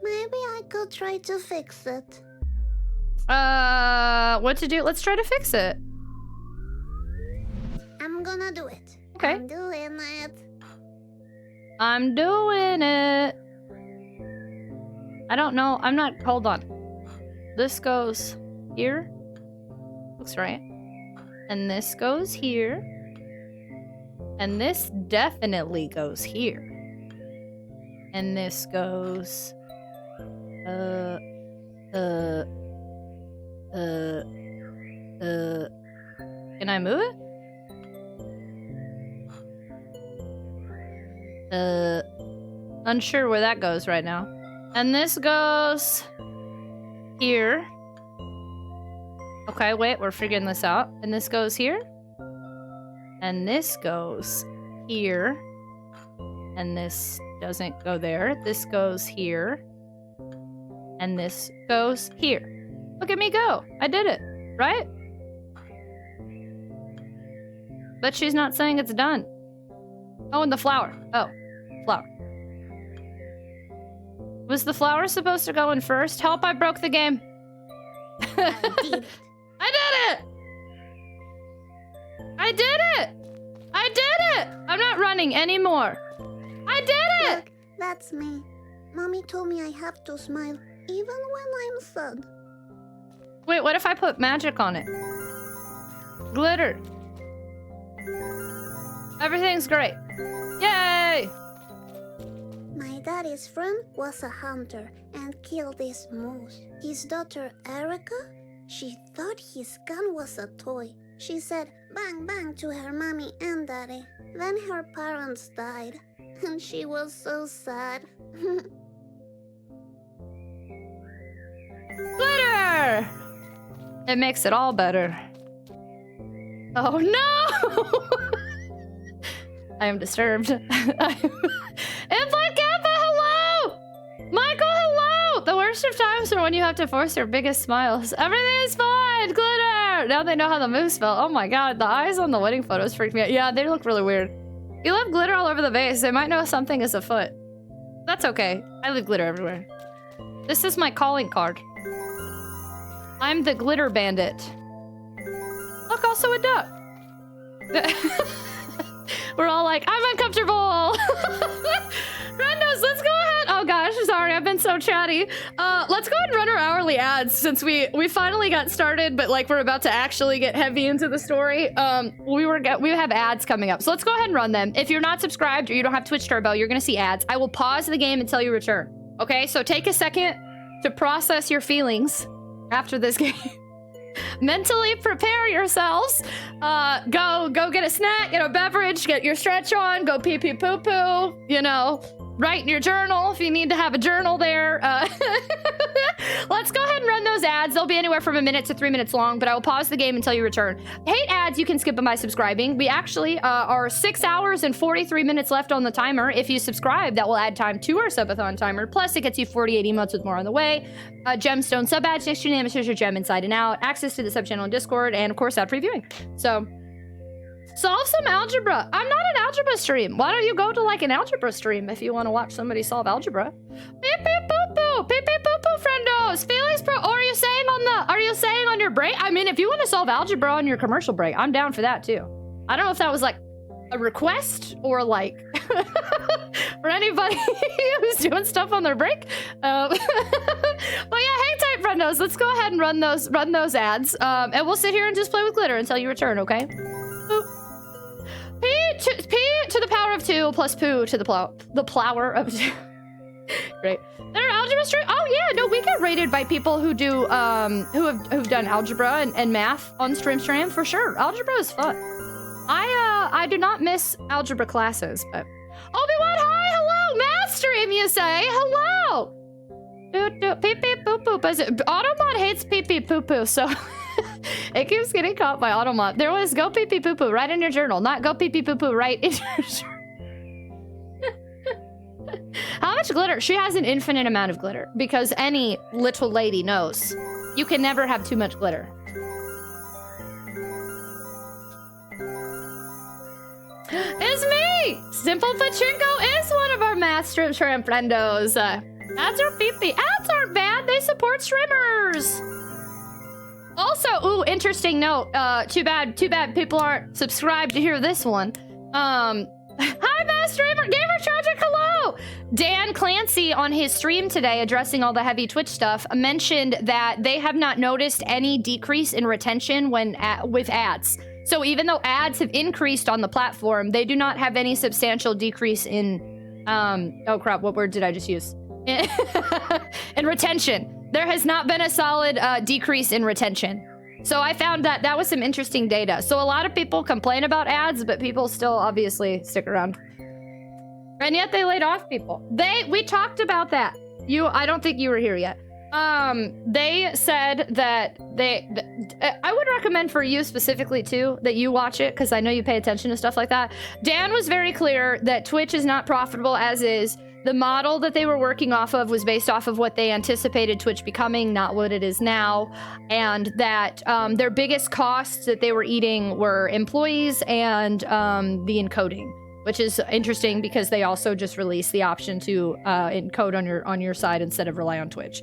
Maybe I could try to fix it. What to do? Let's try to fix it. I'm gonna do it. Okay. I'm doing it. I'm doing it. I don't know. I'm not... Hold on. This goes here. Looks right. And this goes here. And this definitely goes here. And this goes... Can I move it? Unsure where that goes right now. And this goes here. Okay, wait, we're figuring this out. And this goes here. And this goes here. And this doesn't go there. This goes here. And this goes here. Look at me go. I did it, right? But she's not saying it's done. Oh, and the flower. Oh, flower. Was the flower supposed to go in first? Help, I broke the game. I did it. I did it! I did it! I did it! I'm not running anymore. I did it! Look, that's me. Mommy told me I have to smile even when I'm sad. Wait, what if I put magic on it? Glitter. Everything's great. Yay! My daddy's friend was a hunter and killed this moose. His daughter Erica, she thought his gun was a toy. She said bang bang to her mommy and daddy. Then her parents died, and she was so sad. Glitter! It makes it all better. Oh no! I am disturbed. Input Kappa, hello! Michael, hello! The worst of times are when you have to force your biggest smiles. Everything is fine! Glitter! Now they know how the moves felt. Oh my god, the eyes on the wedding photos freaked me out. Yeah, they look really weird. You left glitter all over the vase. They might know something is afoot. That's okay. I leave glitter everywhere. This is my calling card. I'm the glitter bandit. Look, also a duck. We're all like, I'm uncomfortable. Randos, let's go ahead. Oh gosh, sorry, I've been so chatty. Let's go ahead and run our hourly ads since we finally got started, but like we're about to actually get heavy into the story. We have ads coming up, so let's go ahead and run them. If you're not subscribed or you don't have Twitch Turbo, you're gonna see ads. I will pause the game until you return. Okay, so take a second to process your feelings after this game. Mentally prepare yourselves. Go get a snack, get a beverage, get your stretch on, go pee pee poo poo, you know, write in your journal if you need to have a journal there. Let's go ahead and run those ads. They'll be anywhere from 1 minute to 3 minutes long, but I will pause the game until you return. Hate ads, you can skip them by subscribing. We actually are 6 hours and 43 minutes left on the timer. If you subscribe, that will add time to our subathon timer. Plus, it gets you 48 emotes with more on the way. Gemstone sub badge next to your name, is your gem inside and out. Access to the sub channel in Discord, and of course, ad previewing. So, solve some algebra. I'm not an algebra stream. Why don't you go to like an algebra stream if you want to watch somebody solve algebra? Beep beep poo poo, beep beep poo poo, friendos. Felix pro. Or are you saying on your break? I mean, if you want to solve algebra on your commercial break, I'm down for that too. I don't know if that was like a request or like for anybody who's doing stuff on their break. But yeah, hang tight, friendos. Let's go ahead and run those ads, and we'll sit here and just play with glitter until you return. Okay. Boop. P to the power of 2 plus poo to the plower of 2. Great. There are algebra stream. Oh yeah, no, we get rated by people who do who've done algebra and math on stream for sure. Algebra is fun. I do not miss algebra classes, but Obi-Wan, hi, hello, math stream, you say, hello. Pee pee poo poo. Automod hates pee pee poo poo, so it keeps getting caught by Automod. There was go pee pee poo poo right in your journal, not go pee pee poo poo right in your journal. How much glitter? She has an infinite amount of glitter because any little lady knows you can never have too much glitter. It's me! Simple Pachinko is one of our math shrimp friendos. Ads are pee-pee. Ads aren't bad. They support streamers. Also, ooh, interesting note. Too bad people aren't subscribed to hear this one. Hi, math streamer. Gamer Tragic, hello. Dan Clancy on his stream today, addressing all the heavy Twitch stuff, mentioned that they have not noticed any decrease in retention when with ads. So even though ads have increased on the platform, they do not have any substantial decrease in, oh crap, what word did I just use? In retention. There has not been a solid decrease in retention. So I found that was some interesting data. So a lot of people complain about ads, but people still obviously stick around. And yet they laid off people. We talked about that. I don't think you were here yet. They said that I would recommend for you specifically too, that you watch it, because I know you pay attention to stuff like that. Dan was very clear that Twitch is not profitable as is. The model that they were working off of was based off of what they anticipated Twitch becoming, not what it is now. And that their biggest costs that they were eating were employees and the encoding, which is interesting because they also just released the option to encode on your side instead of rely on Twitch.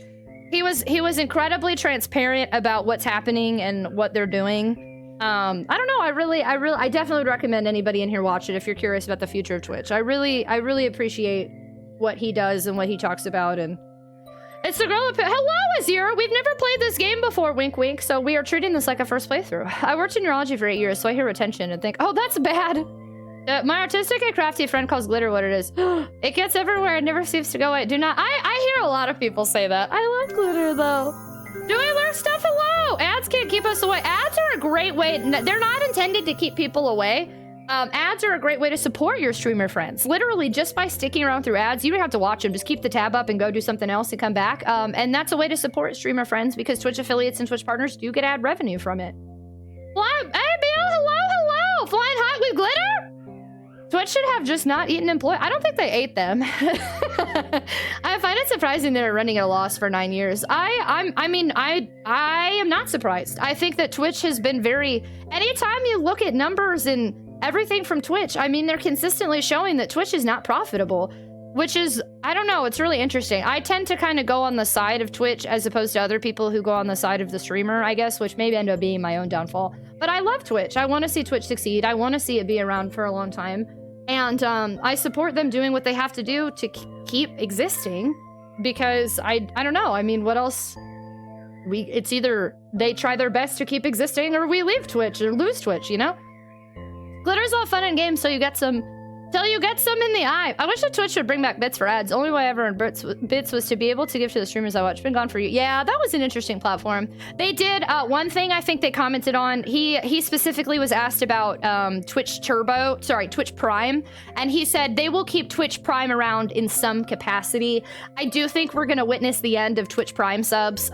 He was incredibly transparent about what's happening and what they're doing. I don't know. I definitely would recommend anybody in here watch it if you're curious about the future of Twitch. I really appreciate what he does and what he talks about. And it's the girl. Hello, Azira. We've never played this game before. Wink, wink. So we are treating this like a first playthrough. I worked in neurology for 8 years, so I hear retention and think, oh, that's bad. My artistic and crafty friend calls glitter what it is. It gets everywhere. It never seems to go away. I hear a lot of people say that. I love glitter though. Do I learn stuff? Hello. Ads can't keep us away. Ads are a great way. They're not intended to keep people away. Ads are a great way to support your streamer friends. Literally, just by sticking around through ads, you don't have to watch them. Just keep the tab up and go do something else and come back. And that's a way to support streamer friends because Twitch affiliates and Twitch partners do get ad revenue from it. Hey, Bill, hello. Flying hot with glitter? Twitch should have just not eaten employee. I don't think they ate them. I find it surprising they're running at a loss for 9 years. I am not surprised. I think that Twitch has been very... Anytime you look at numbers and everything from Twitch, I mean, they're consistently showing that Twitch is not profitable, which is, I don't know, it's really interesting. I tend to kind of go on the side of Twitch as opposed to other people who go on the side of the streamer, I guess, which maybe end up being my own downfall. But I love Twitch. I want to see Twitch succeed. I want to see it be around for a long time. And I support them doing what they have to do to keep existing because I don't know. I mean, what else? It's either they try their best to keep existing or we leave Twitch or lose Twitch, you know? Glitter's all fun and games till you get some in the eye. I wish that Twitch would bring back bits for ads. Only way I ever earned bits was to be able to give to the streamers I watch. Been gone for you. Yeah, that was an interesting platform. They did one thing I think they commented on. He specifically was asked about Twitch Prime, and he said they will keep Twitch Prime around in some capacity. I do think we're gonna witness the end of Twitch Prime subs.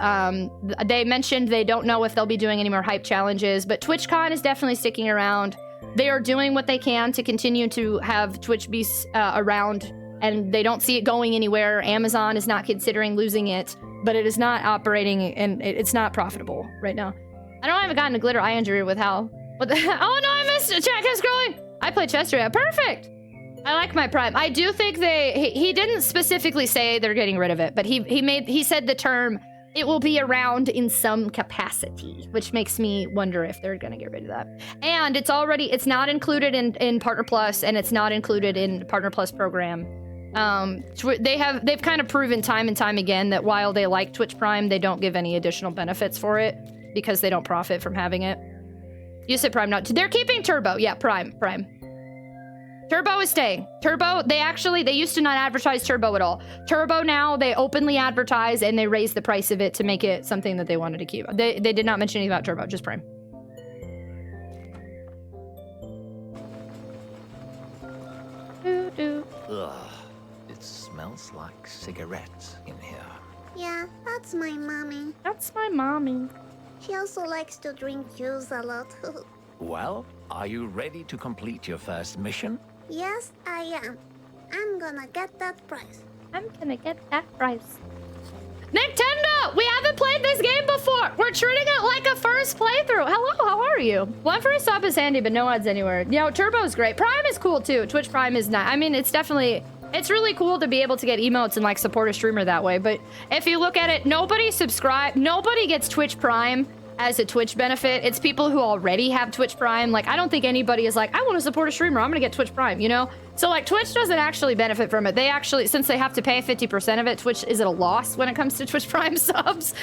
They mentioned they don't know if they'll be doing any more hype challenges, but TwitchCon is definitely sticking around. They are doing what they can to continue to have Twitch be around, and they don't see it going anywhere. Amazon is not considering losing it, but it is not operating, and it's not profitable right now. I haven't gotten a glitter eye injury with Hal. What the? Oh no, I missed it. Chat kept scrolling. I played Chester. Perfect. I like my Prime. I do think he didn't specifically say they're getting rid of it, but he said the term, it will be around in some capacity, which makes me wonder if they're gonna get rid of that. And it's not included in Partner Plus, and it's not included in Partner Plus program. They've kind of proven time and time again that while they like Twitch Prime, they don't give any additional benefits for it because they don't profit from having it. You said Prime, not. They're keeping Turbo. Yeah, Prime. Turbo is staying. Turbo, they used to not advertise Turbo at all. Turbo now, they openly advertise and they raise the price of it to make it something that they wanted to keep. They did not mention anything about Turbo, just Prime. Ugh, it smells like cigarettes in here. Yeah, that's my mommy. That's my mommy. She also likes to drink juice a lot. Well, are you ready to complete your first mission? Yes, I am. I'm gonna get that prize. Nintendo! We haven't played this game before! We're treating it like a first playthrough! Hello, how are you? One free stop is handy, but no ads anywhere. You know, Turbo's great. Prime is cool, too. Twitch Prime is not. I mean, it's really cool to be able to get emotes and, like, support a streamer that way. But if you look at it, nobody gets Twitch Prime as a Twitch benefit. It's people who already have Twitch Prime. Like, I don't think anybody is like, I want to support a streamer, I'm gonna get Twitch Prime, you know? So, like, Twitch doesn't actually benefit from it. They actually, since they have to pay 50% of it, Twitch is at a loss when it comes to Twitch Prime subs.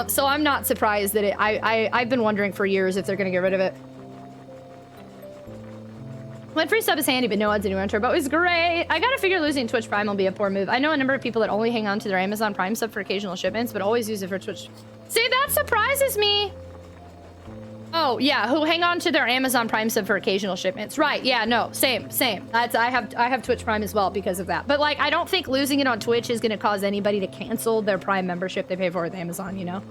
So I'm not surprised that I've been wondering for years if they're gonna get rid of it. One free sub is handy, but no ads anywhere on Turbo is great. I gotta figure losing Twitch Prime will be a poor move. I know a number of people that only hang on to their Amazon Prime sub for occasional shipments, but always use it for Twitch. See, that surprises me. Oh, yeah, who hang on to their Amazon Prime sub for occasional shipments. Right, yeah, no, same. I have Twitch Prime as well because of that. But, like, I don't think losing it on Twitch is gonna cause anybody to cancel their Prime membership they pay for with Amazon, you know?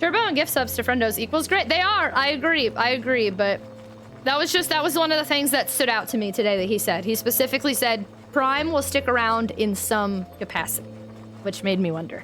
Turbo and gift subs to friendos equals great. They are, I agree, but that was one of the things that stood out to me today that he said. He specifically said, Prime will stick around in some capacity, which made me wonder.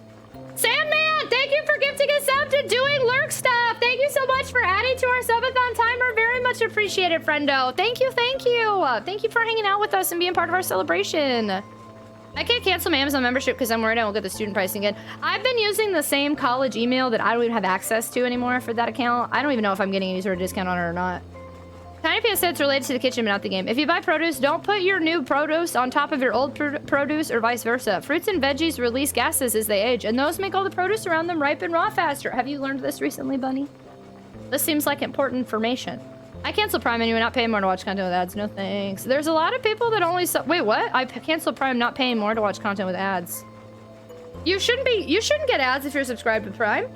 Sandman, thank you for gifting a sub to Doing Lurk Stuff. Thank you so much for adding to our subathon timer. Very much appreciated, friendo. Thank you. Thank you for hanging out with us and being part of our celebration. I can't cancel my Amazon membership because I'm worried I won't get the student pricing again. I've been using the same college email that I don't even have access to anymore for that account. I don't even know if I'm getting any sort of discount on it or not. Tiny PS said it's related to the kitchen, but not the game. If you buy produce, don't put your new produce on top of your old produce or vice versa. Fruits and veggies release gases as they age, and those make all the produce around them ripen raw faster. Have you learned this recently, Bunny? This seems like important information. I cancel Prime anyway, not paying more to watch content with ads. No thanks. There's a lot of people that only... Wait, what? I cancel Prime not paying more to watch content with ads. You shouldn't get ads if you're subscribed to Prime.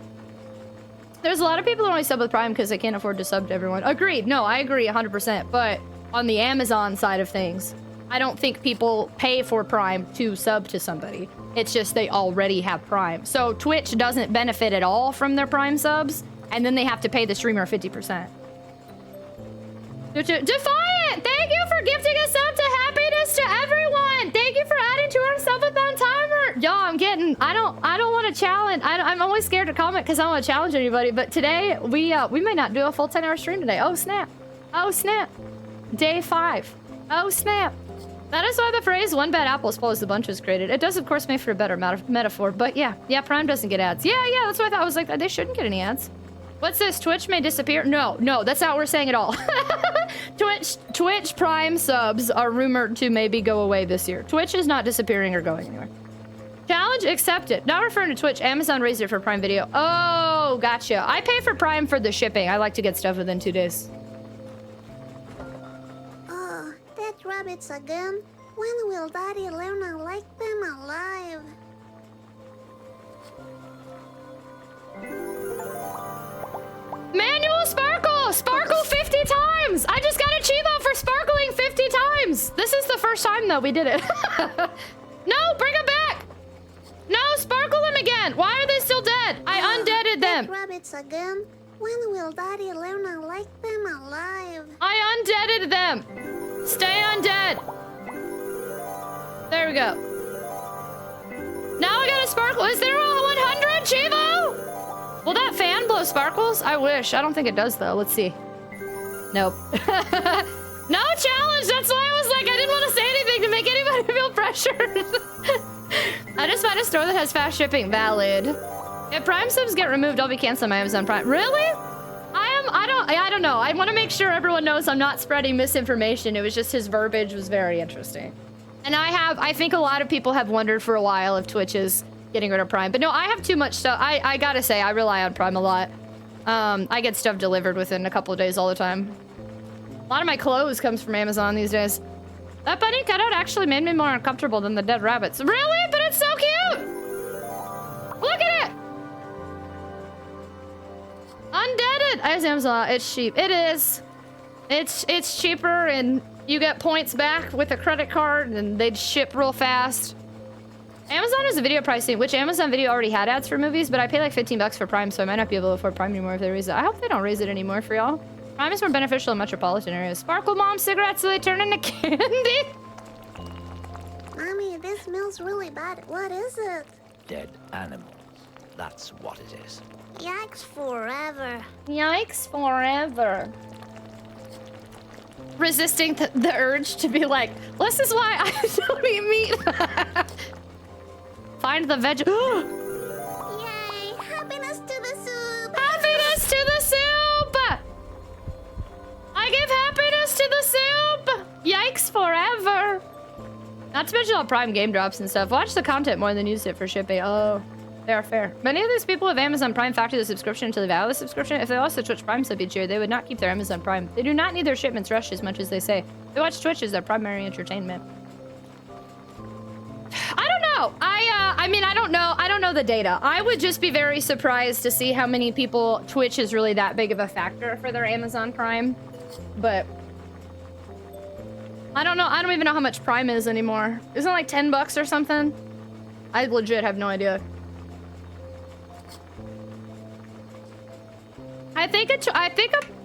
There's a lot of people that only sub with Prime because they can't afford to sub to everyone. Agreed. No, I agree 100%. But on the Amazon side of things. I don't think people pay for Prime to sub to somebody. It's just they already have Prime. So Twitch doesn't benefit at all from their Prime subs, and then they have to pay the streamer 50%. Defiant! Thank you for gifting a sub to happiness to everyone! Thank you for adding to our subathon timer! Yo, I don't want to challenge. I'm always scared to comment because I don't want to challenge anybody, but today, we may not do a full 10-hour stream today. Oh, snap. Oh, snap. Day 5. Oh, snap. That is why the phrase "one bad apple spoils the bunch" was created. It does, of course, make for a better metaphor, but yeah, Prime doesn't get ads. Yeah, that's what I thought. I was like, they shouldn't get any ads. What's this? Twitch may disappear? No, that's not what we're saying at all. Twitch Prime subs are rumored to maybe go away this year. Twitch is not disappearing or going anywhere. Challenge accepted. Not referring to Twitch, Amazon raised it for Prime Video. Oh, gotcha. I pay for Prime for the shipping. I like to get stuff within 2 days. Oh, dead rabbits again. When will Daddy learn to like them alive? Manual sparkle! Sparkle 50 times! I just got a Chivo for sparkling 50 times! This is the first time, though, we did it. No, bring them back! No, sparkle them again! Why are they still dead? I undeaded them. Dead rabbits again. When will Daddy learn to like them alive? I undeaded them! Stay undead! There we go. Now I got a sparkle. Is there a 100, Chivo? Will that fan blow sparkles? I wish. I don't think it does, though. Let's see. Nope. No challenge! That's why I was like, I didn't want to say anything to make anybody feel pressured. I just found a store that has fast shipping. Valid. If Prime subs get removed, I'll be canceling my Amazon Prime. Really? I don't know. I want to make sure everyone knows I'm not spreading misinformation. It was just his verbiage was very interesting. And I think a lot of people have wondered for a while if Twitch is getting rid of Prime. But no, I have too much stuff. I gotta say, I rely on Prime a lot. I get stuff delivered within a couple of days all the time. A lot of my clothes comes from Amazon these days. That bunny cutout actually made me more uncomfortable than the dead rabbits. Really? But it's so cute! Look at it! Undeaded! I use Amazon. It's cheap. It is. It's cheaper, and you get points back with a credit card, and they'd ship real fast. Amazon has a video pricing, which Amazon Video already had ads for movies, but I pay like 15 bucks for Prime, so I might not be able to afford Prime anymore if they raise it. I hope they don't raise it anymore for y'all. Prime is more beneficial in metropolitan areas. Sparkle Mom cigarettes so they turn into candy. Mommy, this smells really bad. What is it? Dead animals. That's what it is. Yikes forever. Yikes forever. Resisting the urge to be like, this is why I don't eat meat. Find the veg. Yay! Happiness to the soup! Happiness to the soup! I give happiness to the soup! Yikes forever! Not to mention all Prime game drops and stuff. Watch the content more than use it for shipping. Oh, fair. Many of these people with Amazon Prime factor the subscription until they value the subscription. If they lost the Twitch Prime sub each year, they would not keep their Amazon Prime. They do not need their shipments rushed as much as they say. They watch Twitch as their primary entertainment. I don't know. I mean, I don't know. I don't know the data. I would just be very surprised to see how many people Twitch is really that big of a factor for their Amazon Prime. But I don't know. I don't even know how much Prime is anymore. Isn't it like 10 bucks or something? I legit have no idea. I think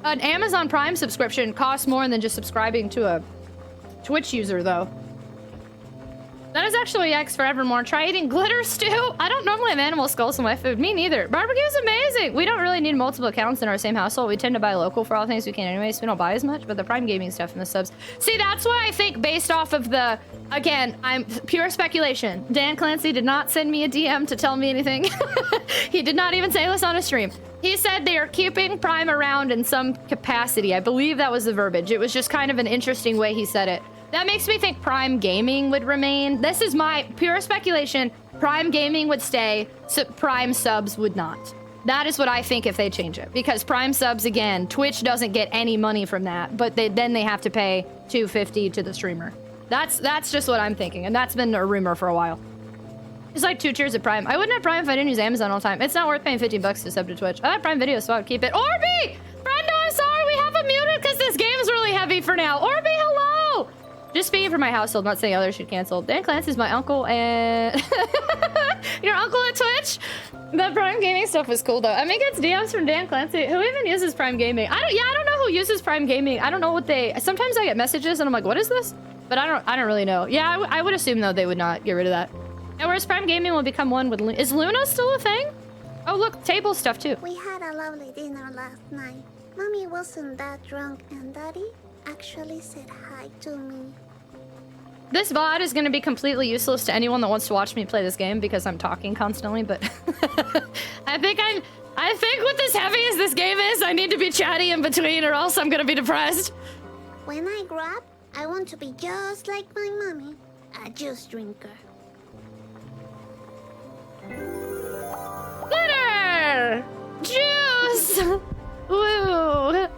an Amazon Prime subscription costs more than just subscribing to a Twitch user, though. That is actually yikes forevermore. Try eating glitter stew. I don't normally have animal skulls in my food. Me neither. Barbecue's amazing. We don't really need multiple accounts in our same household. We tend to buy local for all things we can anyway, so we don't buy as much. But the Prime Gaming stuff and the subs. See, that's why I think based off of the, again, I'm pure speculation. Dan Clancy did not send me a DM to tell me anything. He did not even say this on a stream. He said they are keeping Prime around in some capacity. I believe that was the verbiage. It was just kind of an interesting way he said it. That makes me think Prime Gaming would remain. This is my pure speculation. Prime Gaming would stay, so Prime subs would not. That is what I think if they change it. Because Prime subs, again, Twitch doesn't get any money from that, but then they have to pay $2.50 to the streamer. That's just what I'm thinking, and that's been a rumor for a while. It's like 2 tiers of Prime. I wouldn't have Prime if I didn't use Amazon all the time. It's not worth paying 15 bucks to sub to Twitch. I have Prime Video, so I would keep it. Orby! Brendo, I'm sorry, we have him muted because this game is really heavy for now. Orby, Just speaking for my household, not saying others should cancel. Dan Clancy's my uncle and... Your uncle at Twitch? The Prime Gaming stuff was cool though. I mean, it's DMs from Dan Clancy. Who even uses Prime Gaming? I don't know who uses Prime Gaming. I don't know what they... Sometimes I get messages and I'm like, what is this? But I don't really know. Yeah, I would assume though they would not get rid of that. And whereas Prime Gaming will become one with Luna. Is Luna still a thing? Oh look, table stuff too. We had a lovely dinner last night. Mommy wasn't that drunk and Daddy actually said hi to me. This VOD is going to be completely useless to anyone that wants to watch me play this game because I'm talking constantly, but I think with as heavy as this game is, I need to be chatty in between or else I'm going to be depressed. When I grow up, I want to be just like my mommy, a juice drinker. Glitter! Juice! Woo!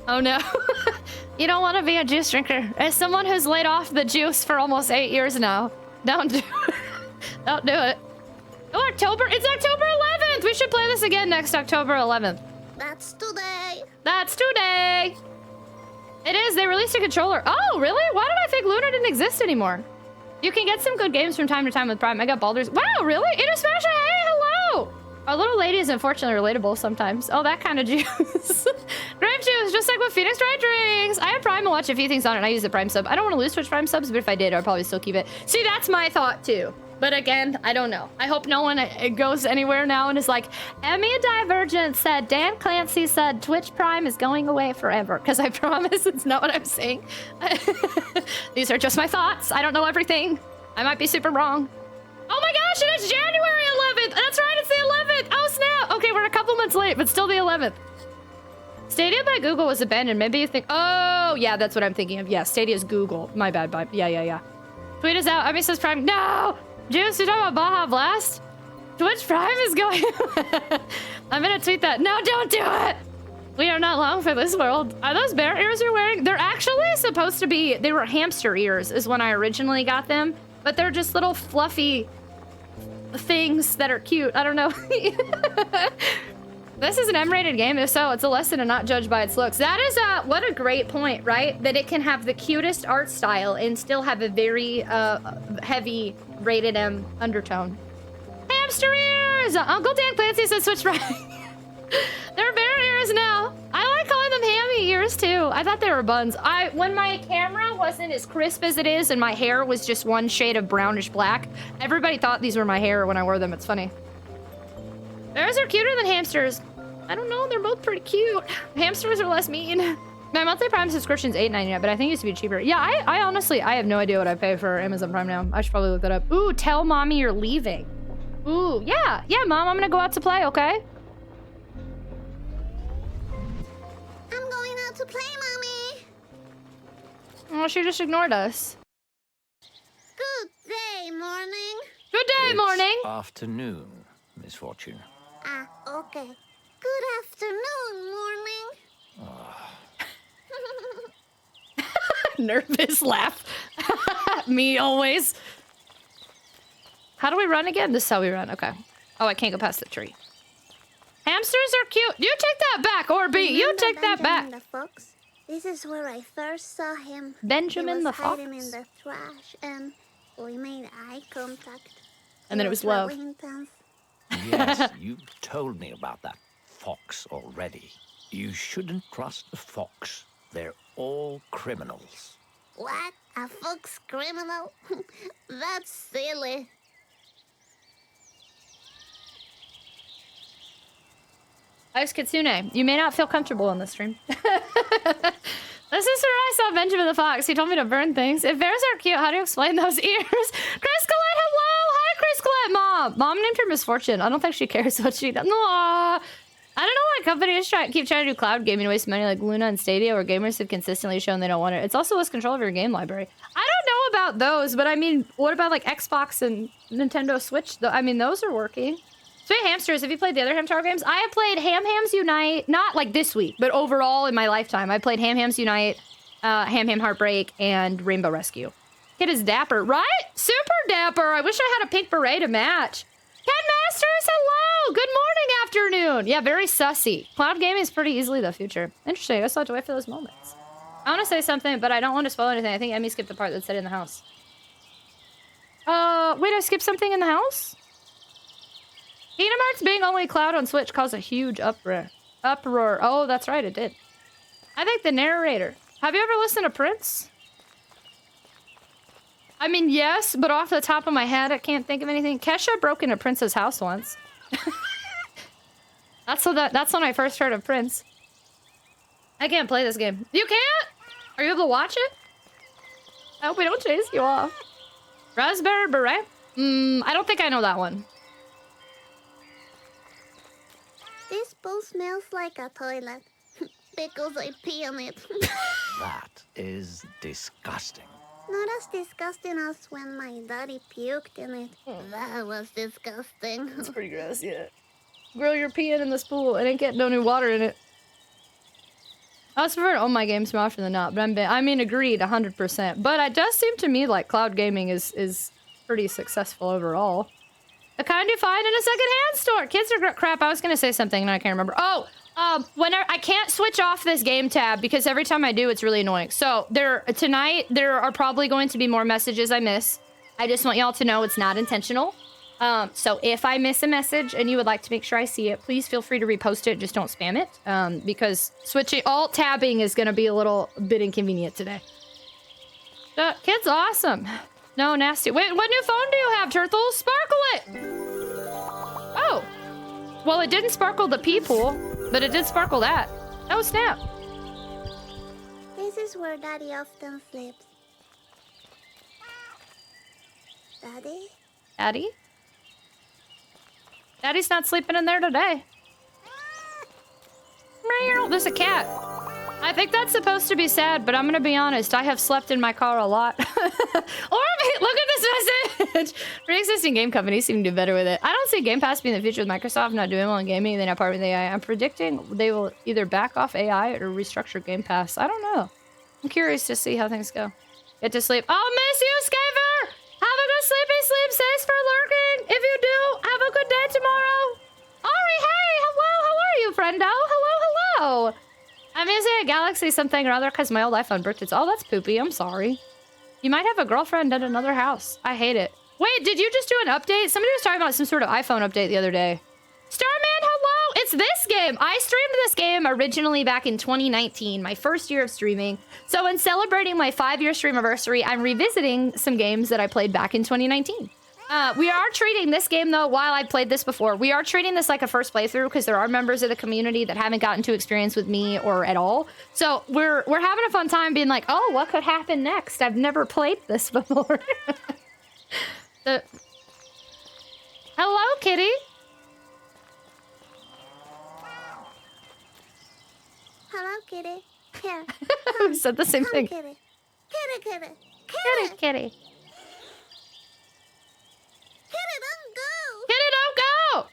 Oh no. You don't want to be a juice drinker. As someone who's laid off the juice for almost 8 years now, don't do it. Don't do it. Oh, October? It's October 11th! We should play this again next October 11th. That's today. That's today! It is. They released a controller. Oh, really? Why did I think Luna didn't exist anymore? You can get some good games from time to time with Prime. I got Baldur's... Wow, really? Inner Smasher, hey, hello! Our little lady is unfortunately relatable sometimes. Oh, that kind of juice. Grape juice, just like with Phoenix Dry Drinks. I have Prime and watch a few things on it, and I use the Prime sub. I don't want to lose Twitch Prime subs, but if I did, I'd probably still keep it. See, that's my thought, too. But again, I don't know. I hope no one goes anywhere now and is like, Emmy Divergent said, Dan Clancy said Twitch Prime is going away forever. Because I promise it's not what I'm saying. These are just my thoughts. I don't know everything. I might be super wrong. Oh my gosh, and it's January 11th. That's right, it's the 11th. Oh snap. Okay, we're a couple months late, but still the 11th. Stadia by Google was abandoned. Maybe you think, oh yeah, that's what I'm thinking of. Yeah, Stadia's Google. My bad. Yeah. Tweet us out. Emmy says Prime. No! Juice, you talking about Baja Blast? Twitch Prime is going... I'm gonna tweet that. No, don't do it! We are not long for this world. Are those bear ears you're wearing? They're actually supposed to be... They were hamster ears is when I originally got them. But they're just little fluffy things that are cute. I don't know. This is an M-rated game. If so, it's a lesson to not judge by its looks. That is what a great point, right? That it can have the cutest art style and still have a very heavy rated M undertone. Hamster ears! Uncle Dan Clancy says switch right. They're bear ears now. I like calling them hammy ears too. I thought they were buns. When my camera wasn't as crisp as it is and my hair was just one shade of brownish black, everybody thought these were my hair when I wore them. It's funny. Bears are cuter than hamsters. I don't know, they're both pretty cute. Hamsters are less mean. My monthly Prime subscription's $8.99, but I think it used to be cheaper. Yeah, I honestly, I have no idea what I pay for Amazon Prime now. I should probably look that up. Ooh, tell mommy you're leaving. Ooh, yeah, mom, I'm gonna go out to play, okay? I'm going out to play, Mommy. Oh, she just ignored us. Good day, morning. Good day, morning. Afternoon, Misfortune. Ah, okay. Good afternoon, morning. Nervous laugh. Me always. How do we run again? This is how we run. Okay. Oh, I can't go past the tree. Hamsters are cute. You take that back, Orby. You take that back. The fox? This is where I first saw him. Benjamin he the was fox. hiding in the trash, and we made eye contact. And then it was love. really intense. Yes, you told me about that fox already. You shouldn't trust the fox. They're all criminals. What? A fox criminal? That's silly. Ice Kitsune, you may not feel comfortable on this stream. This is where I saw Benjamin the Fox. He told me to burn things. If bears are cute, how do you explain those ears? Chris Collette, hello! Hi, Chris Collette, Mom! Mom named her Misfortune. I don't think she cares what she does. Aww. I don't know why companies keep trying to do cloud gaming to waste money like Luna and Stadia, where gamers have consistently shown they don't want it. It's also less control of your game library. I don't know about those, but I mean, what about like Xbox and Nintendo Switch? I mean, those are working. Speaking of hamsters, have you played the other Ham Tower games? I have played Ham Hams Unite, not like this week, but overall in my lifetime. I played Ham Hams Unite, Ham Ham Heartbreak, and Rainbow Rescue. Kid is dapper, right? Super dapper. I wish I had a pink beret to match. Ken Masters, hello! Good morning, afternoon. Yeah, very sussy. Cloud gaming is pretty easily the future. Interesting. I just have to wait for those moments. I want to say something, but I don't want to spoil anything. I think Emmy skipped the part that said in the house. Wait, I skipped something in the house? Kingdom Hearts being only Cloud on Switch caused a huge uproar. Oh, that's right, it did. I think the narrator. Have you ever listened to Prince? I mean, yes, but off the top of my head, I can't think of anything. Kesha broke into Prince's house once. That's when I first heard of Prince. I can't play this game. You can't? Are you able to watch it? I hope we don't chase you off. Raspberry Beret? I don't think I know that one. This bowl smells like a toilet. Because I pee on it. That is disgusting. Not as disgusting as when my daddy puked in it. That was disgusting. It's pretty gross, yeah. Girl, you're peeing in this pool and ain't getting no new water in it. I was prefer to own my games more often than not, but I mean, agreed, 100%. But it does seem to me like cloud gaming is pretty successful overall. The kind you find in a secondhand store. Kids are crap. I was gonna say something and I can't remember. Oh, whenever I can't switch off this game tab because every time I do, it's really annoying. So tonight there are probably going to be more messages I miss. I just want y'all to know it's not intentional. So if I miss a message and you would like to make sure I see it, please feel free to repost it. Just don't spam it. Because switching alt tabbing is going to be a little bit inconvenient today. The kid's awesome. No, nasty. Wait, what new phone do you have, Turtle? Sparkle it! Oh. Well, it didn't sparkle the pee pool, but it did sparkle that. Oh, snap. This is where Daddy often sleeps. Daddy? Daddy? Daddy's not sleeping in there today. Meow. There's a cat. I think that's supposed to be sad, but I'm gonna be honest. I have slept in my car a lot. Orbit, look at this message. Pre-existing game companies seem to do better with it. I don't see Game Pass being the future with Microsoft not doing well in gaming. They're not part of the AI. I'm predicting they will either back off AI or restructure Game Pass. I don't know. I'm curious to see how things go. Get to sleep. I'll miss you, Skyver. Have a good sleepy sleep. Thanks for lurking. If you do, have a good day tomorrow. Ari, hey, hello. How are you, friendo? Hello. I'm using a Galaxy something or other because my old iPhone burnt its. Oh, that's poopy. I'm sorry. You might have a girlfriend at another house. I hate it. Wait, did you just do an update? Somebody was talking about some sort of iPhone update the other day. Starman, hello! It's this game! I streamed this game originally back in 2019, my first year of streaming. So in celebrating my 5-year stream anniversary, I'm revisiting some games that I played back in 2019. We are treating this game, though, while I played this before, we are treating this like a first playthrough because there are members of the community that haven't gotten to experience with me or at all. So we're having a fun time being like, oh, what could happen next? I've never played this before. Hello, kitty. Hello, kitty. Here. We said the same thing. Kitty. Kitty. Kitty. Kitty, don't go! Kitty, don't go!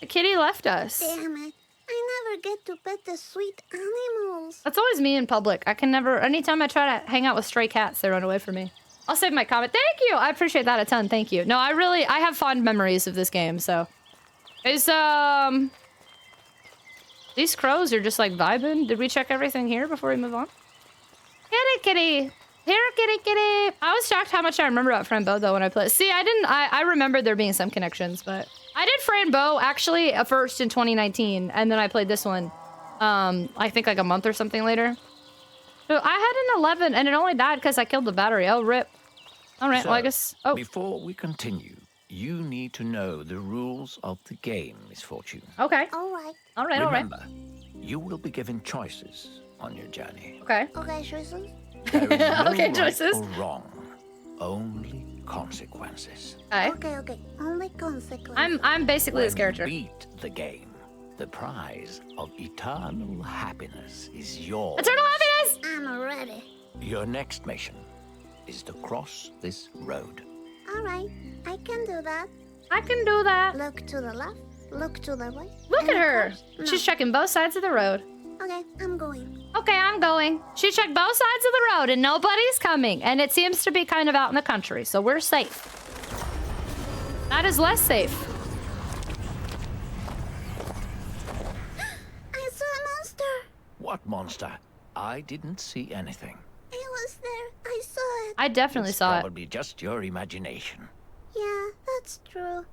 The kitty left us. Damn it. I never get to pet the sweet animals. That's always me in public. I can never... Anytime I try to hang out with stray cats, they run away from me. I'll save my comment. Thank you! I appreciate that a ton. Thank you. No, I have fond memories of this game, so... These crows are just, like, vibing. Did we check everything here before we move on? Kitty. Here, kitty. I was shocked how much I remember about Frambo, though, when I played. See, I remember there being some connections, but... I did Frambo, actually, at first in 2019, and then I played this one, I think like a month or something later. So I had an 11, and it only died because I killed the battery. Oh, rip. All right, So, well, I guess... Oh, Before we continue, you need to know the rules of the game, Misfortune. okay. All right. All right. Remember, you will be given choices on your journey. Okay. Okay, choices? There is no Okay, right choices. or wrong, only consequences. Okay. Okay. Only consequences. I'm basically this When character. you beat the game, the prize of eternal happiness is yours. Eternal happiness! I'm ready. Your next mission is to cross this road. All right. I can do that. I can do that. Look to the left. Look to the right. Look and at her. across. No. She's checking both sides of the road. Okay, I'm going. Okay, I'm going. She checked both sides of the road and nobody's coming. And it seems to be kind of out in the country, so we're safe. That is less safe. I saw a monster. What monster? I didn't see anything. It was there. I saw it. I definitely It's saw it. probably just your imagination. Yeah, that's true.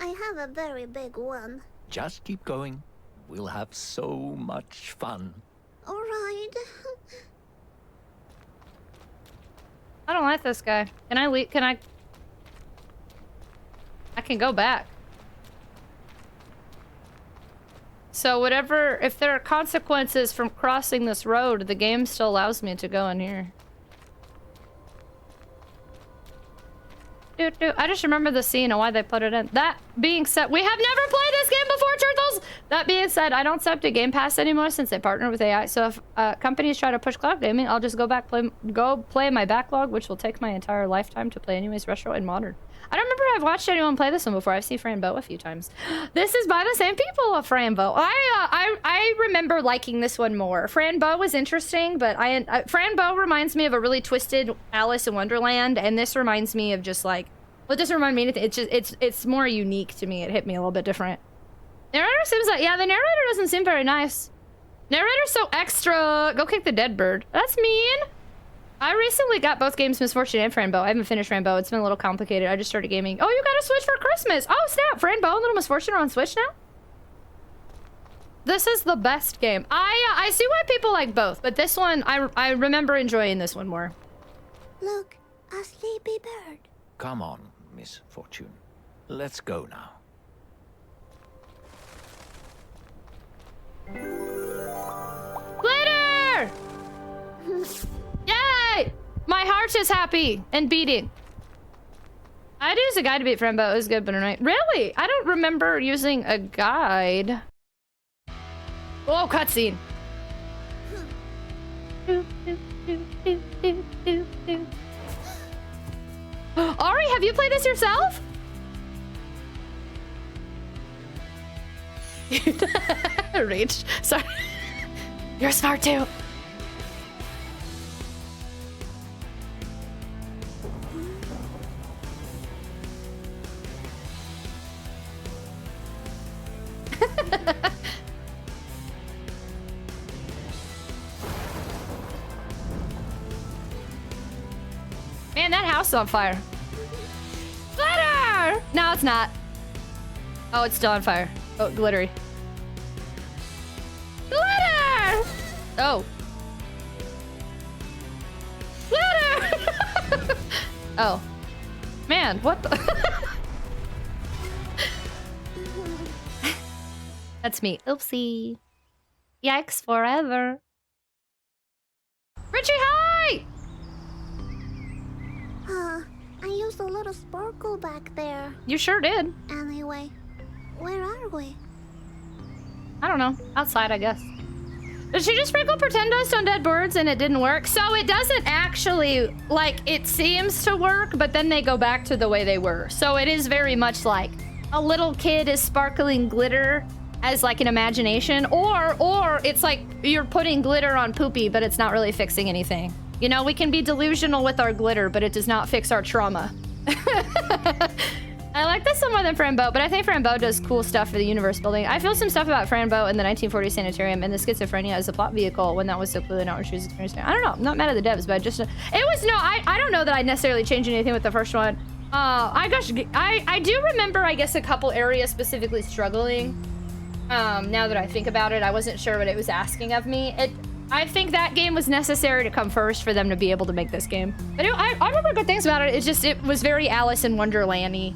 I have a very big one. Just keep going. We'll have so much fun. All right. I don't like this guy. Can I leave? Can I? I can go back. So whatever, if there are consequences from crossing this road, the game still allows me to go in here. I just remember the scene and why they put it in. That being said, we have never played this game before, Turtles! That being said, I don't sub to Game Pass anymore since they partner with AI. So if companies try to push cloud gaming, I'll just go play my backlog, which will take my entire lifetime to play anyways, retro and modern. I don't remember I've watched anyone play this one before. I've seen Frambo a few times. This is by the same people of Frambo. I remember liking this one more. Frambo was interesting, but Frambo reminds me of a really twisted Alice in Wonderland, and this reminds me of just like, well, it doesn't remind me anything. It's just it's more unique to me. It hit me a little bit different. Narrator seems like, yeah, the narrator doesn't seem very nice. Narrator's so extra. Go kick the dead bird. That's mean. I recently got both games, Misfortune and Frambo. I haven't finished Frambo. It's been a little complicated. I just started gaming. Oh, you got a Switch for Christmas. Oh, snap. Frambo and Little Misfortune are on Switch now? This is the best game. I see why people like both, but this one, I remember enjoying this one more. Look, a sleepy bird. Come on, Misfortune. Let's go now. Glitter! Yay! My heart is happy and beating. I had to use a guide to beat Frambo. It was good, but annoying. Really? I don't remember using a guide. Oh, cutscene. Ari, have you played this yourself? Reached. Sorry. You're smart too. Man, that house is on fire. Glitter! No, it's not. Oh, it's still on fire. Oh, glittery. Glitter! Oh. Glitter! Oh. Man, what the... That's me. Oopsie. Yikes forever. Richie, hi! I used a little sparkle back there. You sure did. Anyway, where are we? I don't know. Outside, I guess. Did she just sprinkle pretend dust on dead birds and it didn't work? So it doesn't actually, like, it seems to work, but then they go back to the way they were. So it is very much like a little kid is sparkling glitter as like an imagination, or it's like you're putting glitter on poopy, but it's not really fixing anything. You know, we can be delusional with our glitter, but it does not fix our trauma. I like this one more than Frambo, but I think Frambo does cool stuff for the universe building. I feel some stuff about Frambo and the 1940 sanitarium and the schizophrenia as a plot vehicle when that was so clearly not what she was experiencing. I don't know. I'm not mad at the devs, but just I don't know that I necessarily changed anything with the first one. I do remember, I guess, a couple areas specifically struggling. Now that I think about it, I wasn't sure what it was asking of me. I think that game was necessary to come first for them to be able to make this game. But I remember good things about it. It was very Alice in Wonderland-y.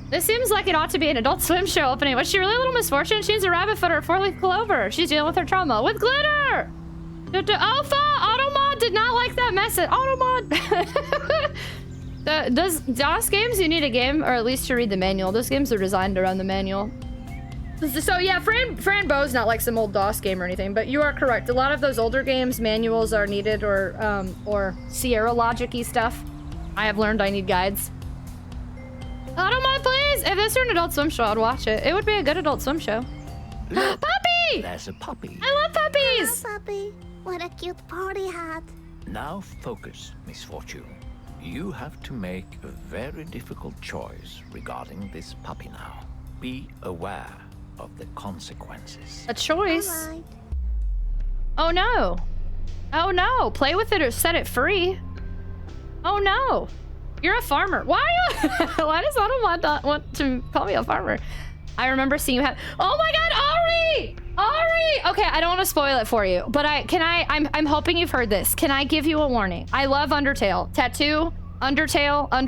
This seems like it ought to be an Adult Swim show opening. Was she really a Little Misfortune? She's a rabbit foot or a four-leaf clover. She's dealing with her trauma. With glitter! Alpha! Automod did not like that message. Automod! Does DOS games, you need a game, or at least to read the manual. Those games are designed around the manual. So yeah, Frambo's not like some old DOS game or anything, but you are correct. A lot of those older games, manuals are needed, or Sierra Logic-y stuff. I have learned I need guides. Automod, please! If this were an Adult Swim show, I'd watch it. It would be a good Adult Swim show. Puppy! There's a puppy. I love puppies! Hello, puppy. What a cute party hat. Now focus, Misfortune. You have to make a very difficult choice regarding this puppy now. Be aware of the consequences. A choice? All right. Oh no. Oh no. Play with it or set it free. Oh no. You're a farmer. Why does Autumn want to call me a farmer? I remember seeing you have... Oh my god, Ari! Ari! Okay, I don't want to spoil it for you, but I'm hoping you've heard this. Can I give you a warning? I love Undertale. Tattoo, Undertale. I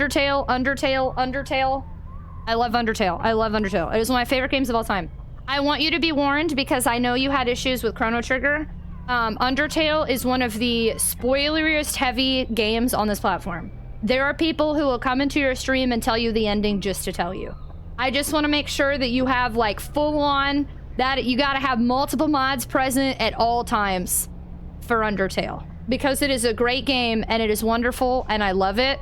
love Undertale. It is one of my favorite games of all time. I want you to be warned because I know you had issues with Chrono Trigger. Undertale is one of the spoileriest heavy games on this platform. There are people who will come into your stream and tell you the ending just to tell you. I just want to make sure that you have like full on, that you got to have multiple mods present at all times for Undertale. Because it is a great game and it is wonderful and I love it.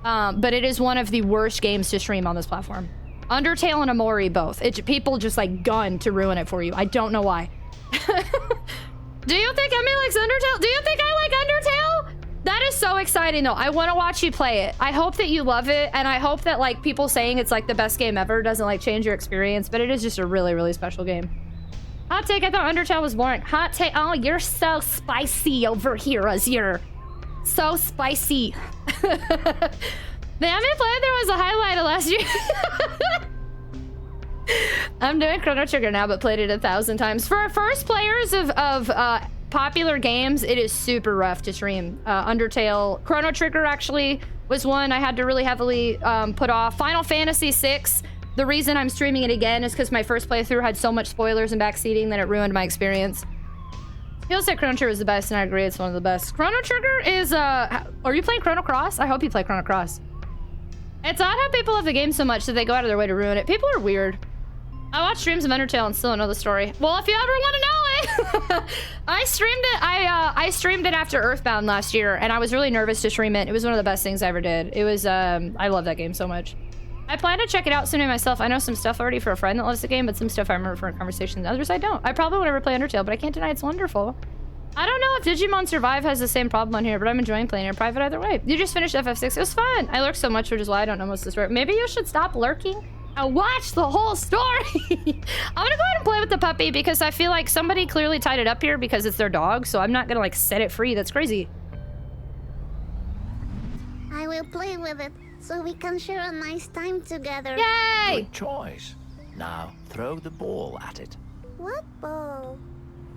But it is one of the worst games to stream on this platform. Undertale and Amori both. People just like gun to ruin it for you. I don't know why. Do you think Emmy likes Undertale? Do you think I like Undertale? That is so exciting though. I want to watch you play it. I hope that you love it, and I hope that like people saying it's like the best game ever doesn't like change your experience, but it is just a really, really special game. Hot take, I thought Undertale was boring. Hot take, oh, you're so spicy over here, Azir. So spicy. The Emmy played there was a highlight of last year. I'm doing Chrono Trigger now, but played it 1,000 times. For first players of popular games, it is super rough to stream. Undertale, Chrono Trigger actually was one I had to really heavily put off. Final Fantasy VI, the reason I'm streaming it again is because my first playthrough had so much spoilers and backseating that it ruined my experience. People say Chrono Trigger is the best, and I agree, it's one of the best. Chrono Trigger is, are you playing Chrono Cross? I hope you play Chrono Cross. It's odd how people love the game so much that they go out of their way to ruin it. People are weird. I watch streams of Undertale and still don't know the story. Well, if you ever want to know it, I streamed it after Earthbound last year, and I was really nervous to stream it. It was one of the best things I ever did. It was, I love that game so much. I plan to check it out soon myself. I know some stuff already for a friend that loves the game, but some stuff I remember from conversations. Others I don't. I probably will never play Undertale, but I can't deny it's wonderful. I don't know if Digimon Survive has the same problem on here, but I'm enjoying playing it private either way. You just finished FF6. It was fun. I lurk so much, which is why I don't know most of the story. Maybe you should stop lurking and watch the whole story. I'm gonna go ahead and play with the puppy because I feel like somebody clearly tied it up here because it's their dog, so I'm not gonna like set it free. That's crazy. I will play with it so we can share a nice time together. Yay! Good choice. Now throw the ball at it. What ball?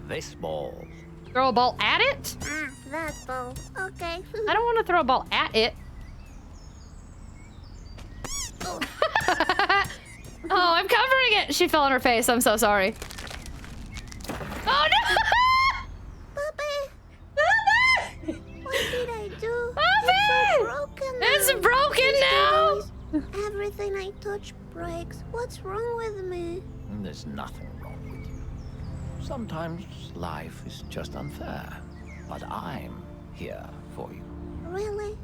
This ball. Throw a ball at it? Ah, that ball. Okay. I don't want to throw a ball at it. Oh. Oh, I'm covering it. She fell on her face. I'm so sorry. Oh no! Puppy! What did I do? Puppy! It's so broken now. It's broken now! Everything I touch breaks. What's wrong with me? There's nothing wrong with you. Sometimes life is just unfair, but I'm here for you. Really?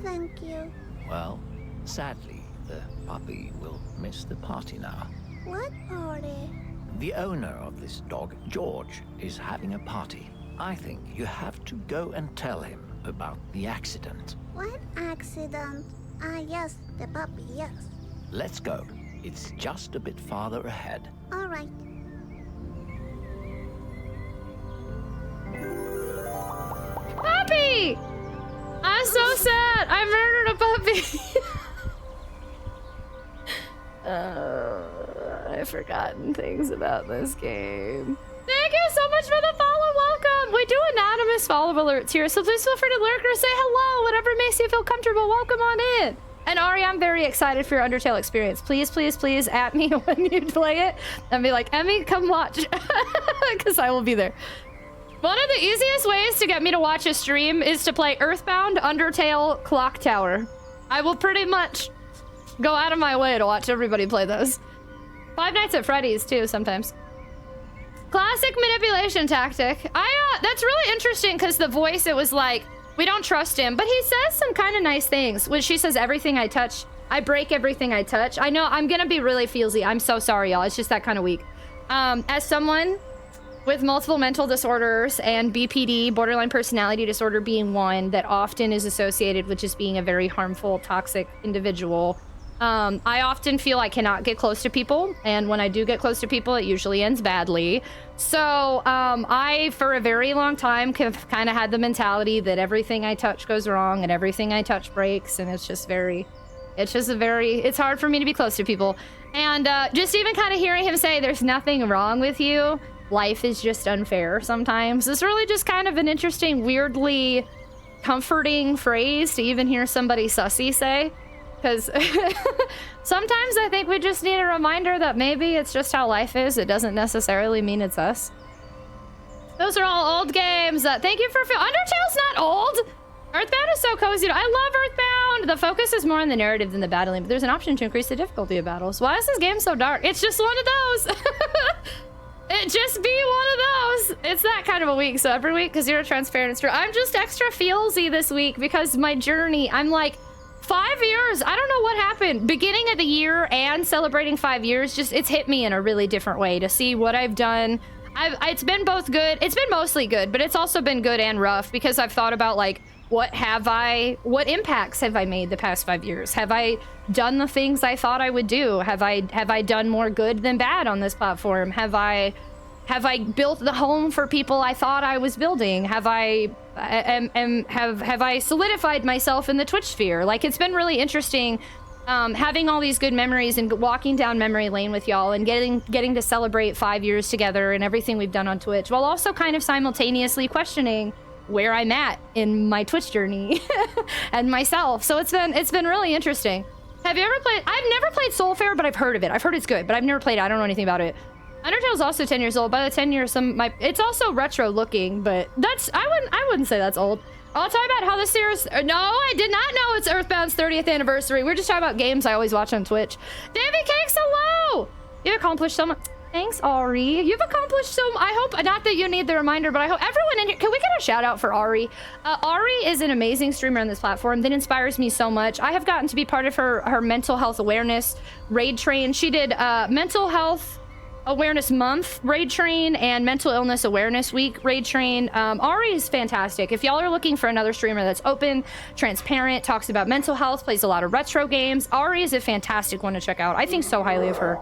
Thank you. Well, sadly, the puppy will miss the party now. What party? The owner of this dog, George, is having a party. I think you have to go and tell him about the accident. What accident? Ah, yes, the puppy, yes. Let's go. It's just a bit farther ahead. All right. Puppy! I'm so sad. I murdered a puppy. I've forgotten things about this game. Thank you so much for the follow. Welcome. We do anonymous follow alerts here, so please feel free to lurk or say hello. Whatever makes you feel comfortable. Welcome on in. And Ari, I'm very excited for your Undertale experience. Please, please, please at me when you play it and be like, Emmy, come watch, because I will be there. One of the easiest ways to get me to watch a stream is to play Earthbound, Undertale, Clock Tower. I will pretty much go out of my way to watch everybody play those. Five Nights at Freddy's, too, sometimes. Classic manipulation tactic. That's really interesting, because the voice, it was like, we don't trust him, but he says some kind of nice things. When she says, everything I touch, I break everything I touch. I know, I'm gonna be really feelsy. I'm so sorry, y'all. It's just that kind of week. As someone with multiple mental disorders and BPD, borderline personality disorder being one that often is associated with just being a very harmful, toxic individual, I often feel I cannot get close to people, and when I do get close to people, it usually ends badly. So I, for a very long time, kind of had the mentality that everything I touch goes wrong and everything I touch breaks, and it's hard for me to be close to people. And just even kind of hearing him say there's nothing wrong with you, life is just unfair sometimes. It's really just kind of an interesting, weirdly comforting phrase to even hear somebody sussy say. Because sometimes I think we just need a reminder that maybe it's just how life is. It doesn't necessarily mean it's us. Those are all old games. Thank you for... Undertale's not old! Earthbound is so cozy. I love Earthbound! The focus is more on the narrative than the battling, but there's an option to increase the difficulty of battles. Why is this game so dark? It's just one of those! It just be one of those! It's that kind of a week, so every week, because you're transparent, I'm just extra feelsy this week because my journey, I'm like... 5 years, I don't know what happened. Beginning of the year and celebrating 5 years, it's hit me in a really different way to see what I've done. It's been both good. It's been mostly good, but it's also been good and rough because I've thought about like, what impacts have I made the past 5 years? Have I done the things I thought I would do? Have I done more good than bad on this platform? Have I built the home for people I thought I was building? Have I solidified myself in the Twitch sphere? Like, it's been really interesting having all these good memories and walking down memory lane with y'all and getting to celebrate 5 years together and everything we've done on Twitch, while also kind of simultaneously questioning where I'm at in my Twitch journey and myself. So it's been really interesting. Have you ever played? I've never played Soulfare, but I've heard of it. I've heard it's good, but I've never played it. I don't know anything about it. Undertale's also 10 years old. By the 10 years, it's also retro looking, but I wouldn't say that's old. I'll talk about how this series. No, I did not know it's Earthbound's 30th anniversary. We're just talking about games I always watch on Twitch. David Cakes, hello! You've accomplished so much. Thanks, Ari. You've accomplished so much. I hope, not that you need the reminder, but I hope everyone in here, can we get a shout out for Ari? Ari is an amazing streamer on this platform that inspires me so much. I have gotten to be part of her mental health awareness raid train. She did mental health awareness month raid train and mental illness awareness week raid train. Ari is fantastic. If y'all are looking for another streamer that's open, transparent, talks about mental health, plays a lot of retro games, Ari is a fantastic one to check out. I think so highly of her.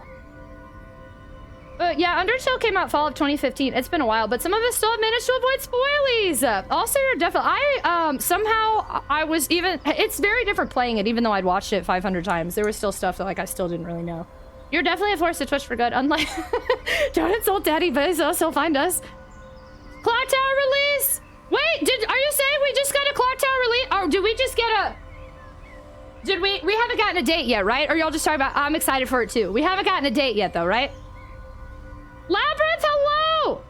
But yeah, Undertale came out fall of 2015. It's been a while, but some of us still have managed to avoid spoilies. Also, you're definitely... somehow I was even... It's very different playing it, even though I'd watched it 500 times. There was still stuff that I still didn't really know. You're definitely a force to Twitch for good, unlike... Don't insult Daddy, but he'll find us. Clock Tower release! Wait, are you saying we just got a Clock Tower release? Or did we just get a... We haven't gotten a date yet, right? Or y'all just talking about... I'm excited for it too. We haven't gotten a date yet though, right? Labyrinth, hello!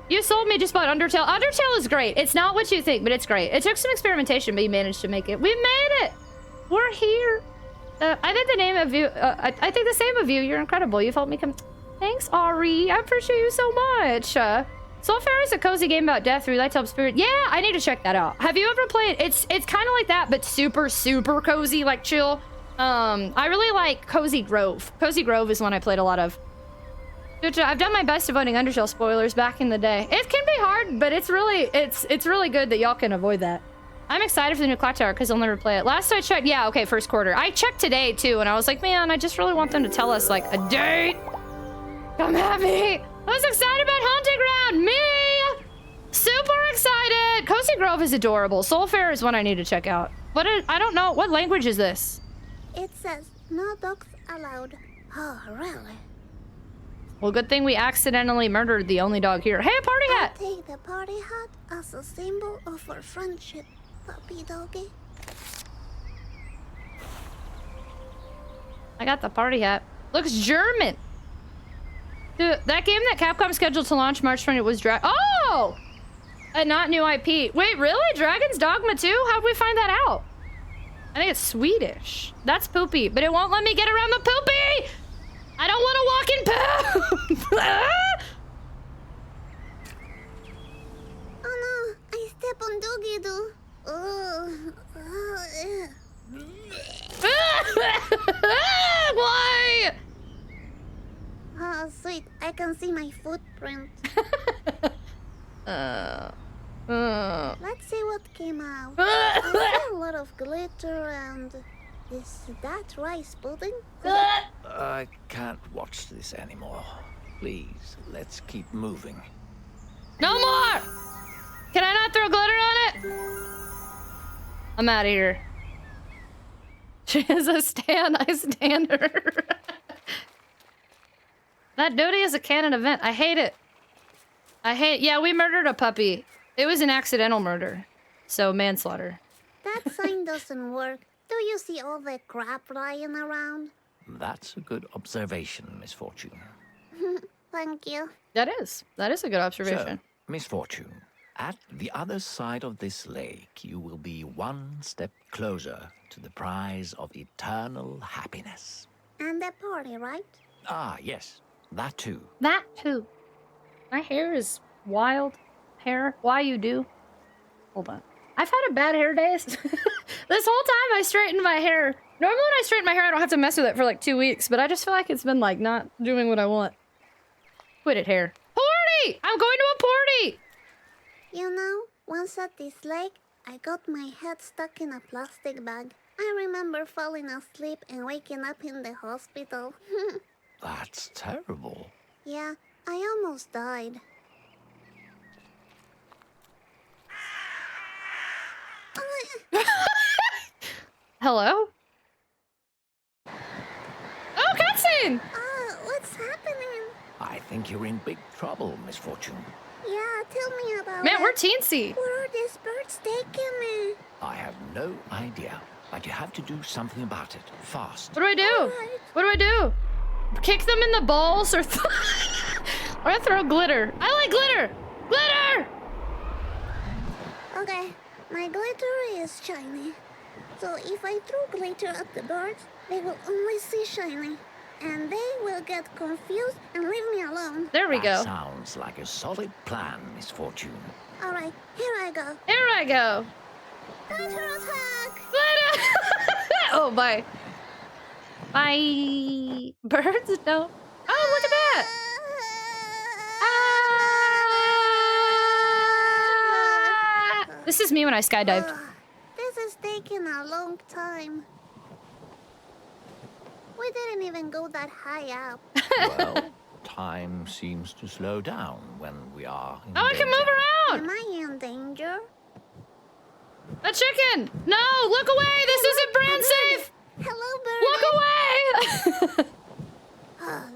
You sold me just about Undertale. Undertale is great. It's not what you think, but it's great. It took some experimentation, but you managed to make it. We made it! We're here. I think the name of you, I think the same of you. You're incredible. You've helped me come. Thanks, Ari. I appreciate you so much. Soulfare is a cozy game about death through light to help spirit. Yeah, I need to check that out. Have you ever played? It's kind of like that, but super, super cozy, like chill. I really like Cozy Grove. Cozy Grove is one I played a lot of. I've done my best avoiding Undertale spoilers back in the day. It can be hard, but it's really good that y'all can avoid that. I'm excited for the new Clock Tower because I'll never play it. Last I checked, yeah, okay, first quarter. I checked today too, and I was like, man, I just really want them to tell us like a date. Come at me. I was excited about Haunted Ground. Me, super excited. Cozy Grove is adorable. Soulfare is one I need to check out. I don't know what language is this. It says no dogs allowed. Oh, really? Well, good thing we accidentally murdered the only dog here. Hey, a party hat! I'll take the party hat as a symbol of our friendship, puppy doggy. I got the party hat. Looks German. Dude, that game that Capcom scheduled to launch March 20 was Oh! A not new IP. Wait, really? Dragon's Dogma 2? How'd we find that out? I think it's Swedish. That's poopy, but it won't let me get around the poopy! I don't want to walk in poop! Oh no, I step on doggy doo. Why? Oh, sweet. I can see my footprint. Let's see what came out. I see a lot of glitter and Is that rice pudding? I can't watch this anymore. Please, let's keep moving. No more! Can I not throw glitter on it? I'm out of here. She is a stan. I stand her. That duty is a canon event. I hate it. Yeah, we murdered a puppy. It was an accidental murder. So manslaughter. That sign doesn't work. Do you see all the crap lying around? That's a good observation, Misfortune. Thank you. That is a good observation. So, Misfortune, at the other side of this lake, you will be one step closer to the prize of eternal happiness. And the party, right? Ah, yes, that too. That too. My hair is wild hair. Why you do? Hold on. I've had a bad hair days. This whole time I straightened my hair. Normally when I straighten my hair, I don't have to mess with it for like 2 weeks, but I just feel like it's been like not doing what I want. Quit it, hair. Party! I'm going to a party! You know, once at this lake, I got my head stuck in a plastic bag. I remember falling asleep and waking up in the hospital. That's terrible. Yeah, I almost died. Hello? Oh, cutscene! What's happening? I think you're in big trouble, Misfortune. Yeah, tell me about Man, it. we're teensy. Where are these birds taking me? I have no idea, but you have to do something about it, fast. What do I do? Alright. What do I do? Kick them in the balls or or throw glitter? I like glitter! Glitter! Okay, my glitter is shiny. So if I throw glitter at the birds, they will only see shiny. And they will get confused and leave me alone. There we go. That sounds like a solid plan, Misfortune. Alright, here I go. Here I go. Glitter attack! Glitter! Oh, bye. Bye. Birds? No. Oh, look at that. Ah! This is me when I skydived. This is taking a long time. We didn't even go that high up. Well, time seems to slow down when we are in Oh, I can danger. move around. Am I in danger? A chicken. No, look away. This isn't brand safe. Hello, bird. Look away.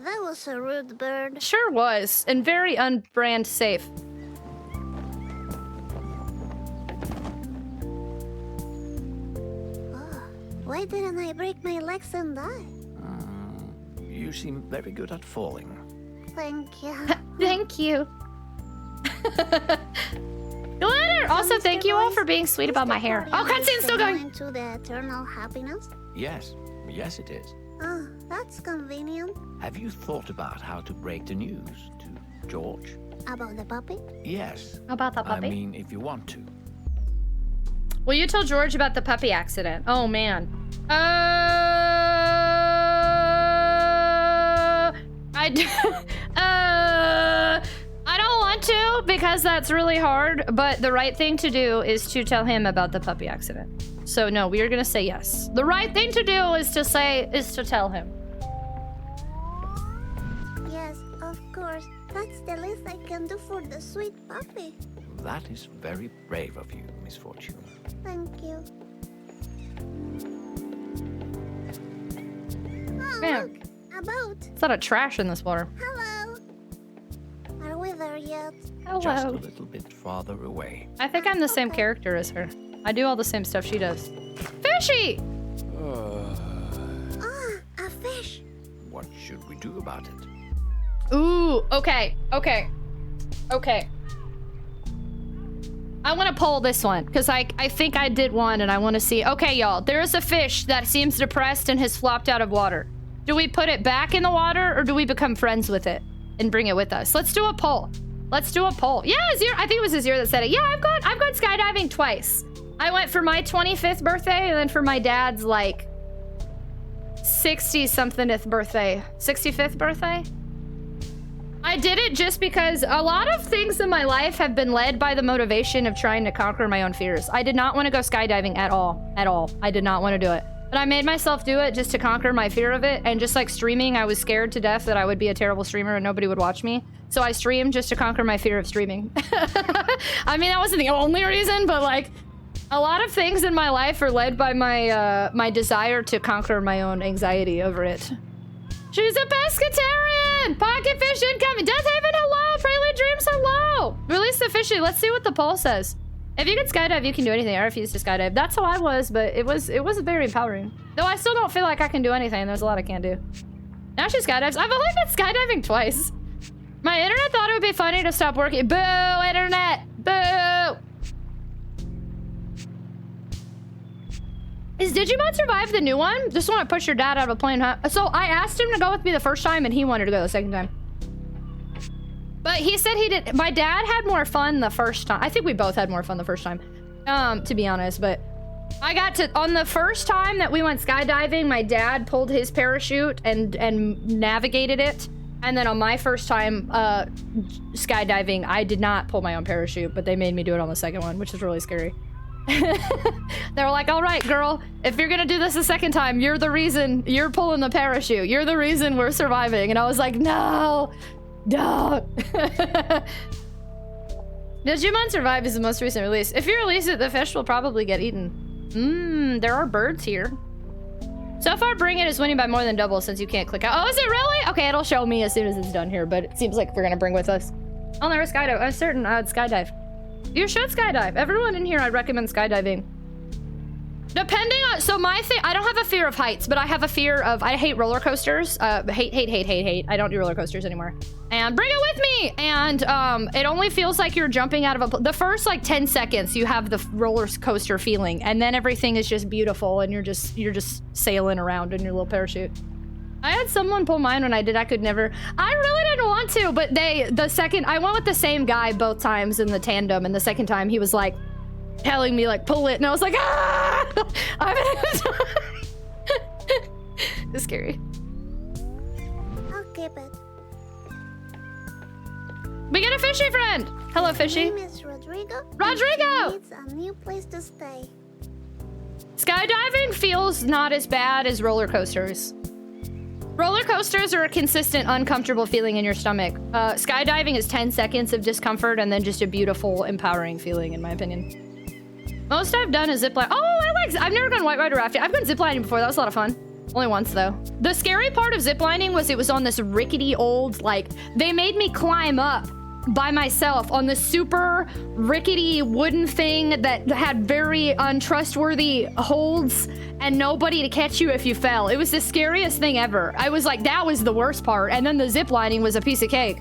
That was a rude bird. Sure was, and very unbrand safe. Why didn't I break my legs and die? You seem very good at falling. Thank you. Thank you. Glitter! Also, thank you all for being sweet about my hair. Oh, cutscene's still going. Into the eternal happiness? Yes, yes it is. Oh, that's convenient. Have you thought about how to break the news to George? About the puppy? Yes. About the puppy? I mean, if you want to. Will you tell George about the puppy accident? Oh, man. I don't want to because that's really hard, but the right thing to do is to tell him about the puppy accident. So no, we are gonna say yes. The right thing to do is to tell him. Yes, of course. That's the least I can do for the sweet puppy. That is very brave of you, Misfortune. Thank you. Oh, Man. look! A boat! It's a lot of trash in this water. Hello! Are we there yet? Hello. Just a little bit farther away. I think I'm the same character as her. I do all the same stuff she does. Fishy! Ah, a fish! What should we do about it? Ooh, okay. I want to poll this one because I think I did one and I want to see. Okay, y'all, there is a fish that seems depressed and has flopped out of water. Do we put it back in the water or do we become friends with it and bring it with us? Let's do a poll. Yeah, Azir, I think it was Azir that said it. Yeah, I've gone skydiving twice. I went for my 25th birthday and then for my dad's like 65th birthday. I did it just because a lot of things in my life have been led by the motivation of trying to conquer my own fears. I did not want to go skydiving at all. I did not want to do it. But I made myself do it just to conquer my fear of it. And just like streaming, I was scared to death that I would be a terrible streamer and nobody would watch me. So I streamed just to conquer my fear of streaming. I mean, that wasn't the only reason, but like a lot of things in my life are led by my my desire to conquer my own anxiety over it. She's a pescatarian! Pocket fish incoming! Deathhaven, hello! Prelude Dreams, hello! Release the fishy. Let's see what the poll says. If you can skydive, you can do anything. I refuse to skydive. That's how I was, but it was very empowering. Though I still don't feel like I can do anything. There's a lot I can't do. Now she skydives. I've only been skydiving twice. My internet thought it would be funny to stop working. Boo, internet! Boo! Is Digimon Survive the new one? Just want to push your dad out of a plane, huh? So I asked him to go with me the first time and he wanted to go the second time. But he said he did. My dad had more fun the first time. I think we both had more fun the first time, to be honest. But I got to, on the first time that we went skydiving, my dad pulled his parachute and navigated it. And then on my first time skydiving, I did not pull my own parachute, but they made me do it on the second one, which is really scary. They were like, all right, girl, if you're gonna do this a second time, you're the reason you're pulling the parachute. You're the reason we're surviving. And I was like, no, don't. Digimon Survive is the most recent release. If you release it, the fish will probably get eaten. There are birds here. So far, Bring It is winning by more than double since you can't click out. Oh, is it really? Okay, it'll show me as soon as it's done here, but it seems like we're gonna bring with us. I'll never skydive. I'm certain I would skydive. You should skydive. Everyone in here, I recommend skydiving. Depending on, so my thing, I don't have a fear of heights, but I have a fear of, I hate roller coasters. Hate. I don't do roller coasters anymore. And Bring It With Me! And it only feels like you're jumping out of the first like 10 seconds, you have the roller coaster feeling, and then everything is just beautiful, and you're just sailing around in your little parachute. I had someone pull mine when I did. I could never. I really didn't want to, but I went with the same guy both times in the tandem, and the second time he was like telling me like pull it, and I was like, ah! It's scary. I'll keep it. We get a fishy friend. Hello, fishy. My name is Rodrigo. Rodrigo! He needs a new place to stay. Skydiving feels not as bad as roller coasters. Roller coasters are a consistent, uncomfortable feeling in your stomach. Skydiving is 10 seconds of discomfort and then just a beautiful, empowering feeling, in my opinion. Most I've done is zipline. Oh, I've never gone white rider rafting. I've gone ziplining before. That was a lot of fun. Only once, though. The scary part of ziplining was it was on this rickety old, like, they made me climb up by myself on this super rickety wooden thing that had very untrustworthy holds and nobody to catch you if you fell. It was the scariest thing ever. I was like, that was the worst part. And then the zip lining was a piece of cake.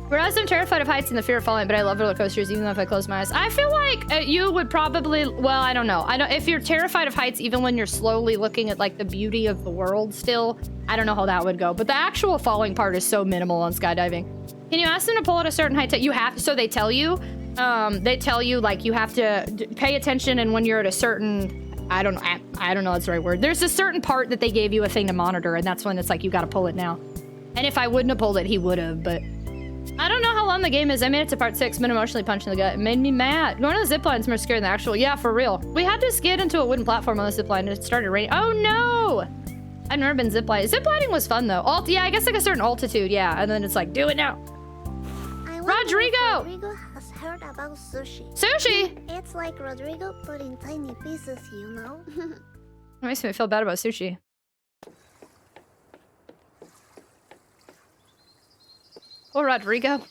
Whereas I'm terrified of heights and the fear of falling, but I love roller coasters even though if I close my eyes. I feel like you would probably, well, I don't know. If you're terrified of heights, even when you're slowly looking at like the beauty of the world still, I don't know how that would go. But the actual falling part is so minimal on skydiving. Can you ask them to pull at a certain height? You have, so they tell you like you have to pay attention, and when you're at a certain, I don't know that's the right word. There's a certain part that they gave you a thing to monitor, and that's when it's like you gotta pull it now. And if I wouldn't have pulled it, he would have, but I don't know how long the game is. I made it to part 6, been emotionally punched in the gut. It made me mad. Going to the zipline is more scary than the actual. Yeah, for real. We had to skid into a wooden platform on the zipline and it started raining. Oh no! I've never been ziplining. Ziplining was fun though. Yeah, I guess like a certain altitude, yeah. And then it's like, do it now. Rodrigo! Rodrigo has heard about sushi. Sushi? It's like Rodrigo put in tiny pieces, you know? It makes me feel bad about sushi. Poor Rodrigo.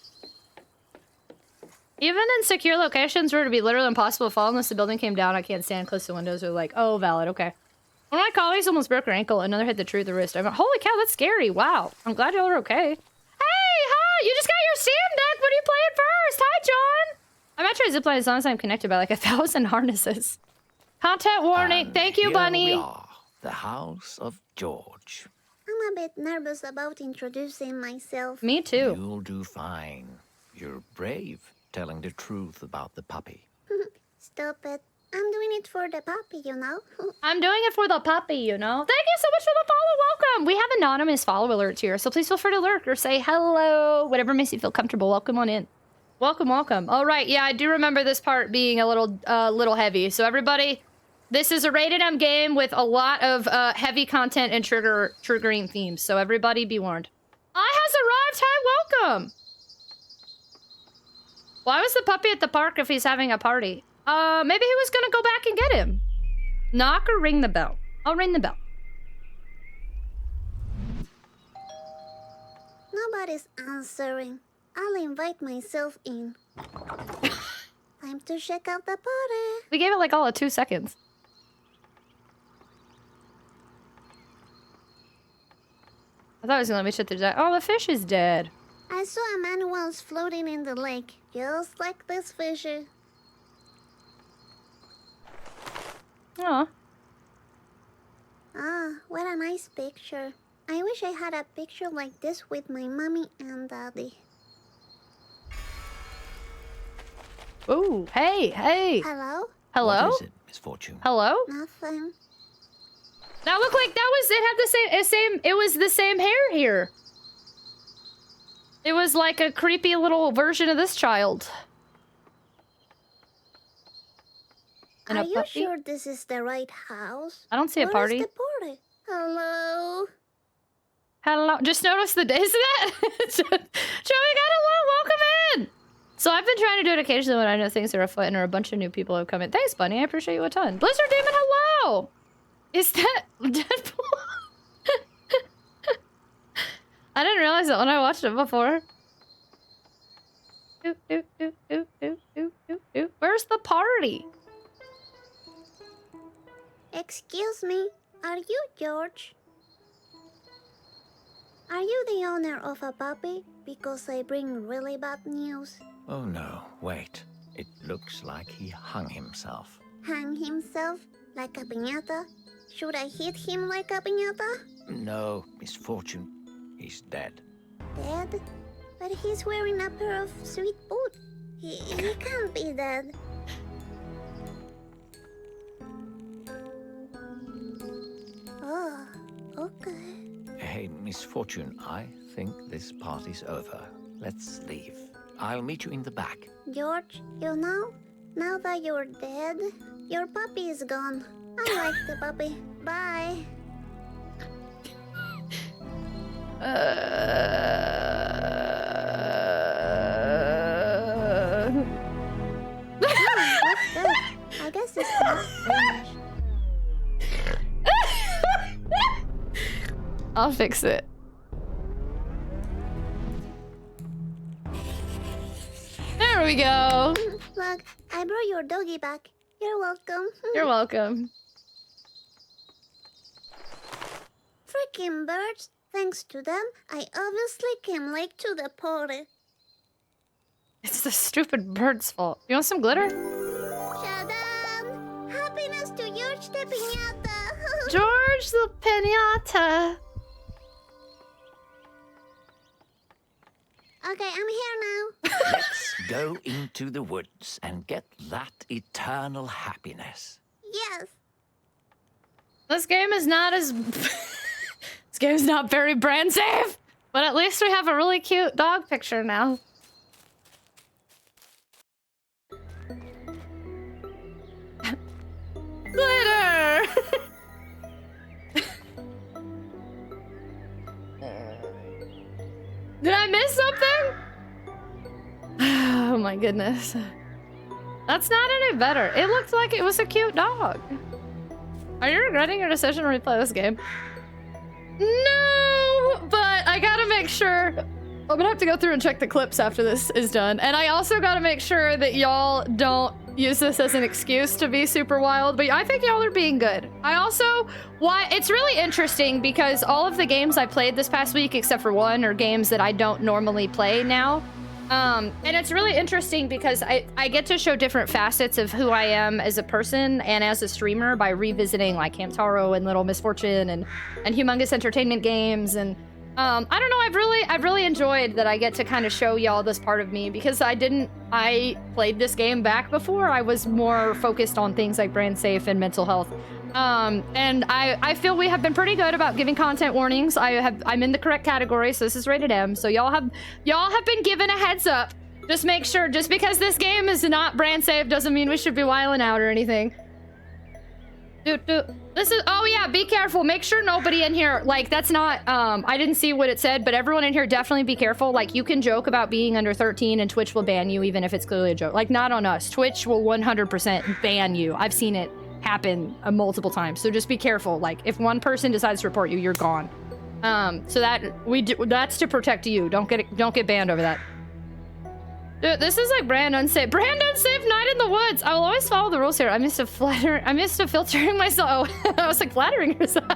Even in secure locations where it would be literally impossible to fall unless the building came down, I can't stand close to windows. Or like, oh, valid, okay. One of my colleagues almost broke her ankle. Another hit the tree of the wrist. I went, holy cow, that's scary. Wow. I'm glad y'all are okay. Hey, hi! You just got your Steam Deck. What are you playing first? Hi, John. I might try zipline as long as I'm connected by like 1,000 harnesses. Content warning. And thank you, here Bunny. We are, the house of George. I'm a bit nervous about introducing myself. Me too. You'll do fine. You're brave, telling the truth about the puppy. Stop it. I'm doing it for the puppy, you know? I'm doing it for the puppy, you know? Thank you so much for the follow. Welcome. We have anonymous follow alerts here, so please feel free to lurk or say hello. Whatever makes you feel comfortable. Welcome on in. Welcome, welcome. All right, yeah, I do remember this part being a little heavy. So everybody, This is a rated M game with a lot of heavy content and triggering themes, so everybody be warned. I has arrived. Hi, welcome. Why was the puppy at the park if he's having a party? Maybe he was gonna go back and get him. Knock or ring the bell? I'll ring the bell. Nobody's answering. I'll invite myself in. Time to check out the party. We gave it like all of 2 seconds. I thought it was gonna let me shit through that. Oh, the fish is dead. I saw a man once floating in the lake, just like this fisher. Aw. Ah, what a nice picture. I wish I had a picture like this with my mommy and daddy. Ooh, hey, hey. Hello? Hello? What is it, Misfortune? Hello? Nothing. That looked like that was, it had the same, it was the same hair here. It was like a creepy little version of this child. And Are a you puppy? sure this is the right house? I don't see a party. Where is the party? Hello? Hello, just notice the days of that. Joey got hello, welcome in. So I've been trying to do it occasionally when I know things are afoot and a bunch of new people have come in. Thanks, Bunny, I appreciate you a ton. Blizzard Demon, hello. Is that Deadpool? I didn't realize that when I watched it before. Where's the party? Excuse me, are you George? Are you the owner of a puppy? Because I bring really bad news. Oh no, wait. It looks like he hung himself. Hang himself like a piñata? Should I hit him like a piñata? No, Misfortune. He's dead. Dead? But he's wearing a pair of sweet boots. He can't be dead. Oh, okay. Hey, Misfortune, I think this party's over. Let's leave. I'll meet you in the back. George, you know, now that you're dead, your puppy is gone. I like the puppy. Bye. What's that? I guess it's not finished. I'll fix it. There we go. Look, I brought your doggy back. You're welcome. You're welcome. Freaking birds. Thanks to them, I obviously came late to the party. It's the stupid bird's fault. You want some glitter? Shadam! Happiness to George the Piñata! George the Pinata. Okay, I'm here now. Let's go into the woods and get that eternal happiness. Yes. This game is not as... This game's not very brand safe, but at least we have a really cute dog picture now. Glitter! Did I miss something? Oh my goodness. That's not any better. It looked like it was a cute dog. Are you regretting your decision to replay this game? No, but I gotta make sure. I'm gonna have to go through and check the clips after this is done. And I also gotta make sure that y'all don't use this as an excuse to be super wild, but I think y'all are being good. I also, it's really interesting because all of the games I played this past week, except for one, are games that I don't normally play now. And it's really interesting because I get to show different facets of who I am as a person and as a streamer by revisiting like Hamtaro and Little Misfortune and Humongous Entertainment games. And I don't know, I've really enjoyed that I get to kind of show y'all this part of me because I played this game back before. I was more focused on things like brand safe and mental health. And I feel we have been pretty good about giving content warnings. I'm in the correct category, so this is rated M. So y'all have been given a heads up. Just make sure, just because this game is not brand safe doesn't mean we should be wilding out or anything. This is, oh yeah, be careful. Make sure nobody in here, like, that's not, I didn't see what it said, but everyone in here definitely be careful. Like, you can joke about being under 13 and Twitch will ban you even if it's clearly a joke. Like, not on us. Twitch will 100% ban you. I've seen it happen multiple times. So just be careful. Like, if one person decides to report you, you're gone. So that's to protect you. Don't get banned over that. Dude, this is like brand unsafe. Brand unsafe night in the woods. I will always follow the rules here. I missed filtering myself. Oh, I was like flattering yourself.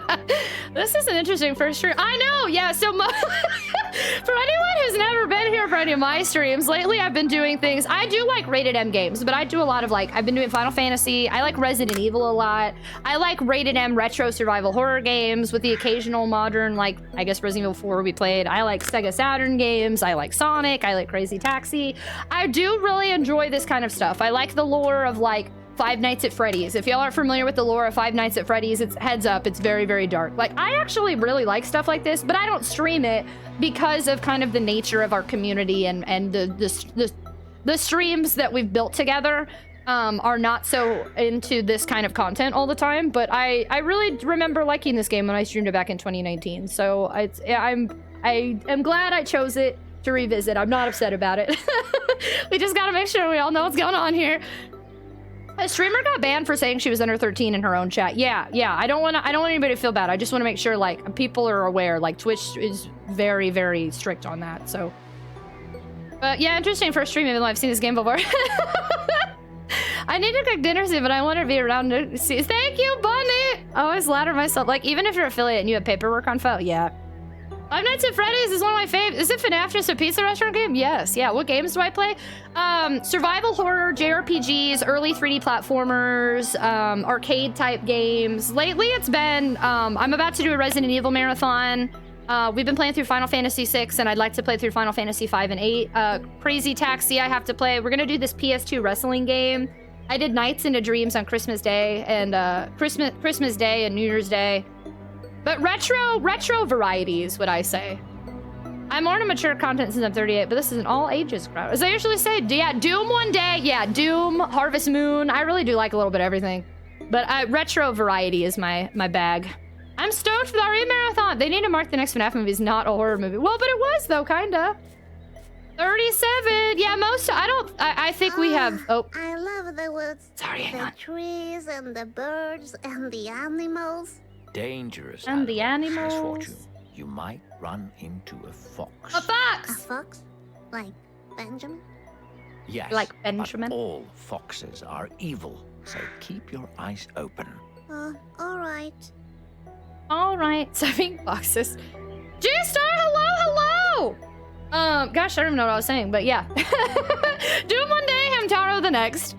This is an interesting first stream. I know, yeah, so for anyone who's never been here for any of my streams, lately I've been doing things. I do like rated M games, but I do a lot of like, I've been doing Final Fantasy. I like Resident Evil a lot. I like rated M retro survival horror games with the occasional modern, like, I guess Resident Evil 4 we played. I like Sega Saturn games. I like Sonic. I like Crazy Taxi. I do really enjoy this kind of stuff. I like the lore of like Five Nights at Freddy's. If y'all are familiar with the lore of Five Nights at Freddy's, it's heads up, it's very, very dark. Like, I actually really like stuff like this, but I don't stream it because of kind of the nature of our community and the streams that we've built together are not so into this kind of content all the time. But I really remember liking this game when I streamed it back in 2019. So I am glad I chose it to revisit. I'm not upset about it. We just gotta make sure we all know what's going on here. A streamer got banned for saying she was under 13 in her own chat. Yeah. I don't want anybody to feel bad. I just want to make sure like people are aware. Like Twitch is very, very strict on that. So, but yeah, interesting first stream even though I've seen this game before. I need to cook dinner soon, but I want to be around to see. Thank you, Bunny. I always ladder myself. Like even if you're affiliate and you have paperwork on file, yeah. Five Nights at Freddy's is one of my favorites. Is it FNAF just a pizza restaurant game? Yes. Yeah. What games do I play? Survival horror, JRPGs, early 3D platformers, arcade type games. Lately it's been, I'm about to do a Resident Evil marathon. We've been playing through Final Fantasy 6 and I'd like to play through Final Fantasy 5 and 8. Crazy Taxi I have to play. We're gonna do this PS2 wrestling game. I did Nights into Dreams on Christmas Day and Christmas Day and New Year's Day. But retro variety is what I say. I'm more into mature content since I'm 38, but this is an all ages crowd. As I usually say, yeah, Doom one day. Yeah, Doom, Harvest Moon. I really do like a little bit of everything. But retro variety is my bag. I'm stoked for the RE marathon. They need to mark the next FNAF movie as not a horror movie. Well, but it was though, kinda. 37. Yeah, I think we have, oh. I love the woods. Sorry, hang on. The trees and the birds and the animals. Dangerous And the animals, animals. Misfortune. You might run into a fox. A A fox! fox? Like Benjamin? Yes, Like Benjamin? but all foxes are evil, so keep your eyes open. Alright. All right, 7 boxes. G-Star, hello! Gosh, I don't even know what I was saying, but yeah. Doom one day, Hamtaro the next.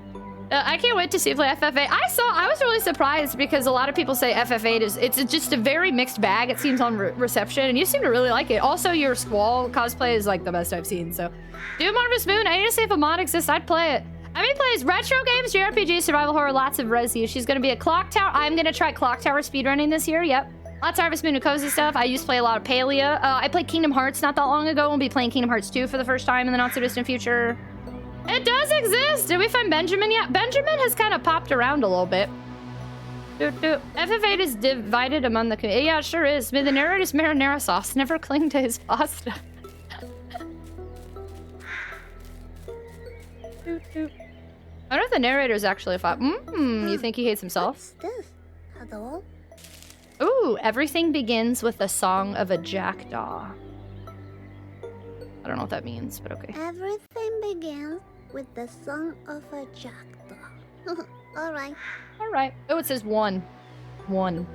I can't wait to see you play FF8. I was really surprised because a lot of people say FF8 it's just a very mixed bag, it seems, on reception, and you seem to really like it. Also, your Squall cosplay is like the best I've seen, so. Doom Harvest Moon, I need to see if a mod exists, I'd play it. I mean, plays retro games, JRPG, survival horror, lots of Resi. She's gonna be a Clock Tower. I'm gonna try Clock Tower speedrunning this year, yep. Lots of Harvest Moon and cozy stuff. I used to play a lot of Palia. I played Kingdom Hearts not that long ago. We'll be playing Kingdom Hearts 2 for the first time in the not so distant future. It does exist! Did we find Benjamin yet? Benjamin has kind of popped around a little bit. FF8 is divided among the community. Yeah, it sure is. May the narrator's marinara sauce never cling to his pasta. I wonder if the narrator's actually a fop. You think he hates himself? What's this? A doll? Ooh, everything begins with the song of a jackdaw. I don't know what that means, but okay. Everything begins with the song of a jackdaw. Alright. Alright. Oh, it says 1. 1.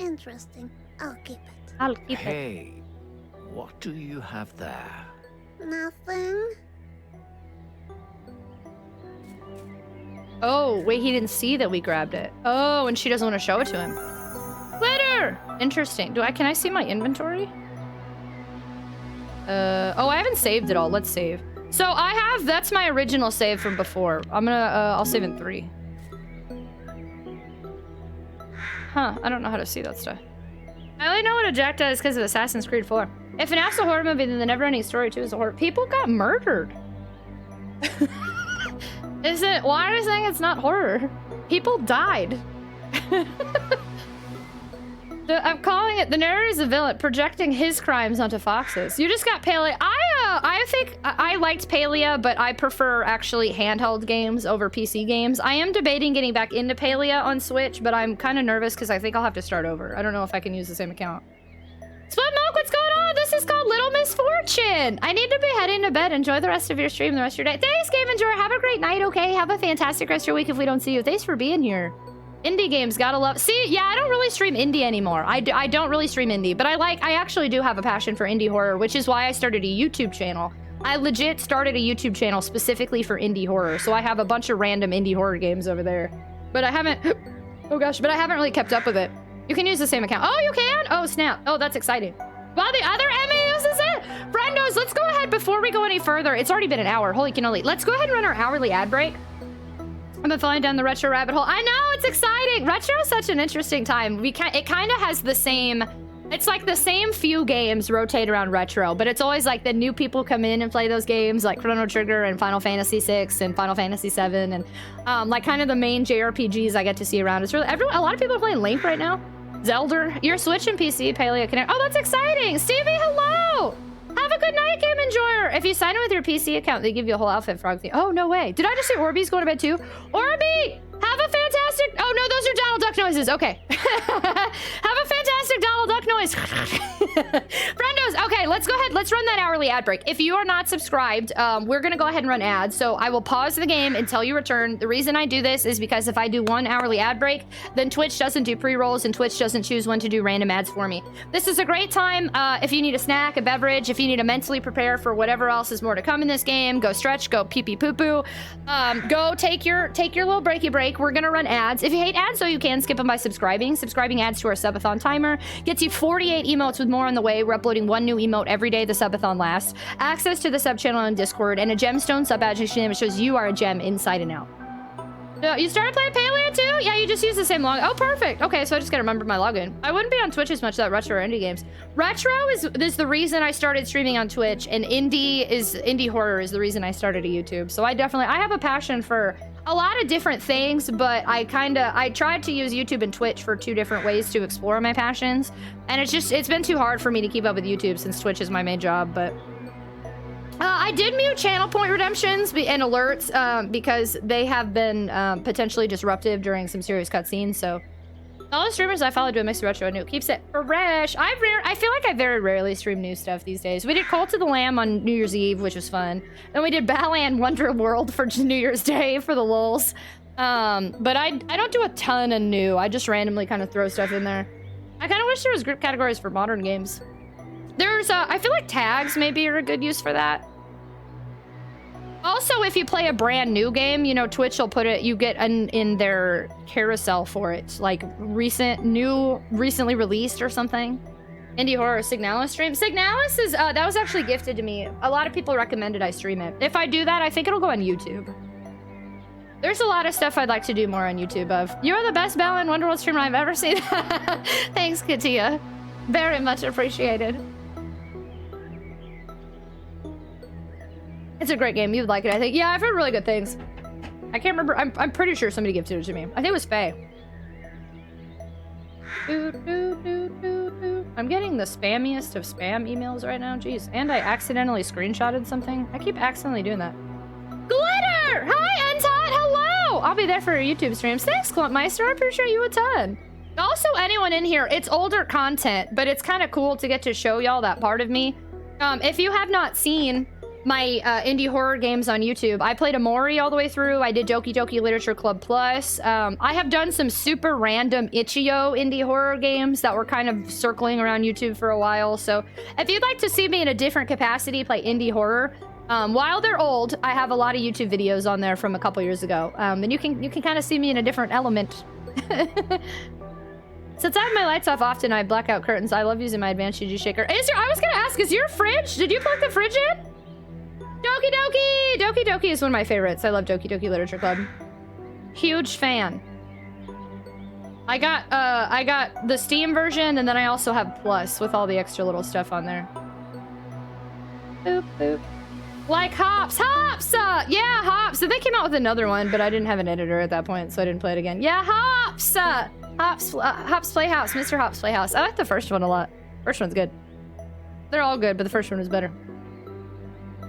Interesting. I'll keep it. I'll keep it. Hey, what do you have there? Nothing. Oh, wait, he didn't see that we grabbed it. Oh, and she doesn't want to show it to him. Glitter! Interesting. Can I see my inventory? Oh, I haven't saved it all. Let's save. So that's my original save from before. I'll save in 3. Huh, I don't know how to see that stuff. I only know what a jackdaw is because of Assassin's Creed 4. If FNAF's a horror movie, then the never-ending story too is a horror. People got murdered. Why are you saying it's not horror? People died. I'm calling it the narrator is a villain projecting his crimes onto foxes. You just got Palia. I think I liked Palia, but I prefer actually handheld games over PC games. I am debating getting back into Palia on Switch, but I'm kind of nervous because I think I'll have to start over. I don't know if I can use the same account. Split Milk, what's going on? This is called Little Misfortune. I need to be heading to bed. Enjoy the rest of your stream, the rest of your day. Thanks, Game Enjoyer. Have a great night, okay? Have a fantastic rest of your week if we don't see you. Thanks for being here. Indie games, gotta love. See, yeah, I don't really stream indie anymore. I don't really stream indie, but I actually do have a passion for indie horror, which is why I started a YouTube channel. I legit started a YouTube channel specifically for indie horror, so I have a bunch of random indie horror games over there. But I haven't, oh gosh, but I haven't really kept up with it. You can use the same account. Oh, you can? Oh, snap. Oh, that's exciting. Well, the other Emmy uses it. Friendos, let's go ahead before we go any further. It's already been an hour. Holy cannoli. Let's go ahead and run our hourly ad break. I've been falling down the retro rabbit hole. I know, it's exciting. Retro is such an interesting time. It kind of has the same, it's like the same few games rotate around retro, but it's always like the new people come in and play those games like Chrono Trigger and Final Fantasy VI and Final Fantasy VII and like kind of the main JRPGs I get to see around. It's really, a lot of people are playing Link right now. Zelda, you're switching PC, Paleo Connect. Oh, that's exciting. Stevie, hello. Have a good night, Game Enjoyer. If you sign in with your PC account, they give you a whole outfit frog thing. Oh, no way. Did I just say Orbeez going to bed too? Orby, have a fantastic... Oh, no, those are Donald Duck noises. Okay. Have a fantastic Donald Duck noise. Friendos, okay, let's go ahead. Let's run that hourly ad break. If you are not subscribed, we're going to go ahead and run ads. So I will pause the game until you return. The reason I do this is because if I do one hourly ad break, then Twitch doesn't do pre-rolls and Twitch doesn't choose when to do random ads for me. This is a great time if you need a snack, a beverage, if you need to mentally prepare for whatever else is more to come in this game, go stretch, go pee-pee poo-poo, go take your little breaky break. We're going to run ads. If you hate ads, so you can skip them by subscribing. Subscribing adds to our subathon timer gets you 48 emotes with more on the way. We're uploading one new emote every day the subathon lasts. Access to the sub channel on Discord and a gemstone sub badge which shows you are a gem inside and out. You started playing Paleo too? Yeah, you just use the same login. Oh, perfect. Okay, so I just gotta remember my login. I wouldn't be on Twitch as much that retro or indie games. Retro is the reason I started streaming on Twitch, and indie horror is the reason I started a YouTube. So I have a passion for a lot of different things, but I tried to use YouTube and Twitch for two different ways to explore my passions, and it's been too hard for me to keep up with YouTube since Twitch is my main job. But I did mute channel point redemptions and alerts because they have been potentially disruptive during some serious cutscenes. So all the streamers I follow do a mix of retro and new. Keeps it fresh. I feel like I very rarely stream new stuff these days. We did Cult of the Lamb on New Year's Eve, which was fun. Then we did Balan Wonder World for New Year's Day for the lulz. But I don't do a ton of new. I just randomly kind of throw stuff in there. I kind of wish there was group categories for modern games. There's I feel like tags maybe are a good use for that. Also, if you play a brand new game, you know, Twitch will put it, you get in their carousel for it, like recently released or something. Indie horror Signalis stream. Signalis is, that was actually gifted to me. A lot of people recommended I stream it. If I do that, I think it'll go on YouTube. There's a lot of stuff I'd like to do more on YouTube of. You're the best Balan Wonderworld streamer I've ever seen. Thanks, Katia. Very much appreciated. It's a great game. You'd like it, I think. Yeah, I've heard really good things. I can't remember. I'm pretty sure somebody gifted it to me. I think it was Faye. I'm getting the spammiest of spam emails right now. Jeez. And I accidentally screenshotted something. I keep accidentally doing that. Glitter! Hi, Untot! Hello! I'll be there for your YouTube streams. Thanks, Clumpmeister. I appreciate you a ton. Also, anyone in here, it's older content, but it's kind of cool to get to show y'all that part of me. If you have not seen my indie horror games on YouTube, I played Amori all the way through. I did Doki Doki Literature Club Plus. I have done some super random itch.io indie horror games that were kind of circling around YouTube for a while. So if you'd like to see me in a different capacity play indie horror, while they're old, I have a lot of YouTube videos on there from a couple years ago. And you can kind of see me in a different element. Since I have my lights off often, I black out curtains. I love using my advanced UG shaker. I was gonna ask, is your fridge? Did you plug the fridge in? Doki Doki! Doki Doki is one of my favorites. I love Doki Doki Literature Club. Huge fan. I got the Steam version, and then I also have Plus with all the extra little stuff on there. Boop, boop. Like Hops. Hops! Yeah, Hops. They came out with another one, but I didn't have an editor at that point, so I didn't play it again. Yeah, Hops! Hops Playhouse. Mr. Hops Playhouse. I like the first one a lot. First one's good. They're all good, but the first one is better.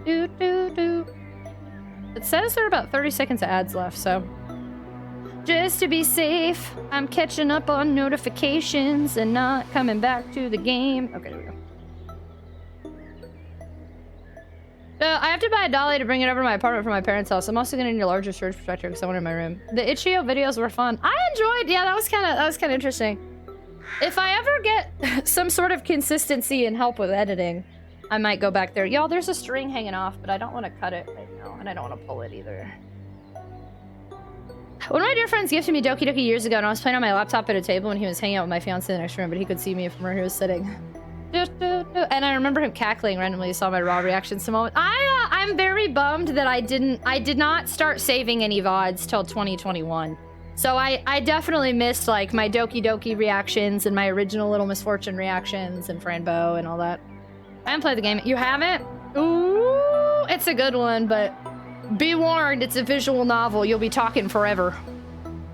Do, do, do. It says there are about 30 seconds of ads left, so... Just to be safe, I'm catching up on notifications and not coming back to the game. Okay, there we go. So I have to buy a dolly to bring it over to my apartment from my parents' house. I'm also gonna need a larger storage protector because I want it in my room. The Itch.io videos were fun. I enjoyed. Yeah, that was kind of interesting. If I ever get some sort of consistency and help with editing, I might go back there. Y'all, there's a string hanging off, but I don't want to cut it right now, and I don't want to pull it either. One of my dear friends gifted me Doki Doki years ago, and I was playing on my laptop at a table when he was hanging out with my fiance in the next room, but he could see me from where he was sitting. And I remember him cackling randomly. He saw my raw reactions to the moment. I'm very bummed that I did not start saving any VODs till 2021. So I definitely missed like my Doki Doki reactions and my original Little Misfortune reactions and Franbo and all that. I haven't played the game. You haven't? Ooh, it's a good one, but be warned, it's a visual novel. You'll be talking forever.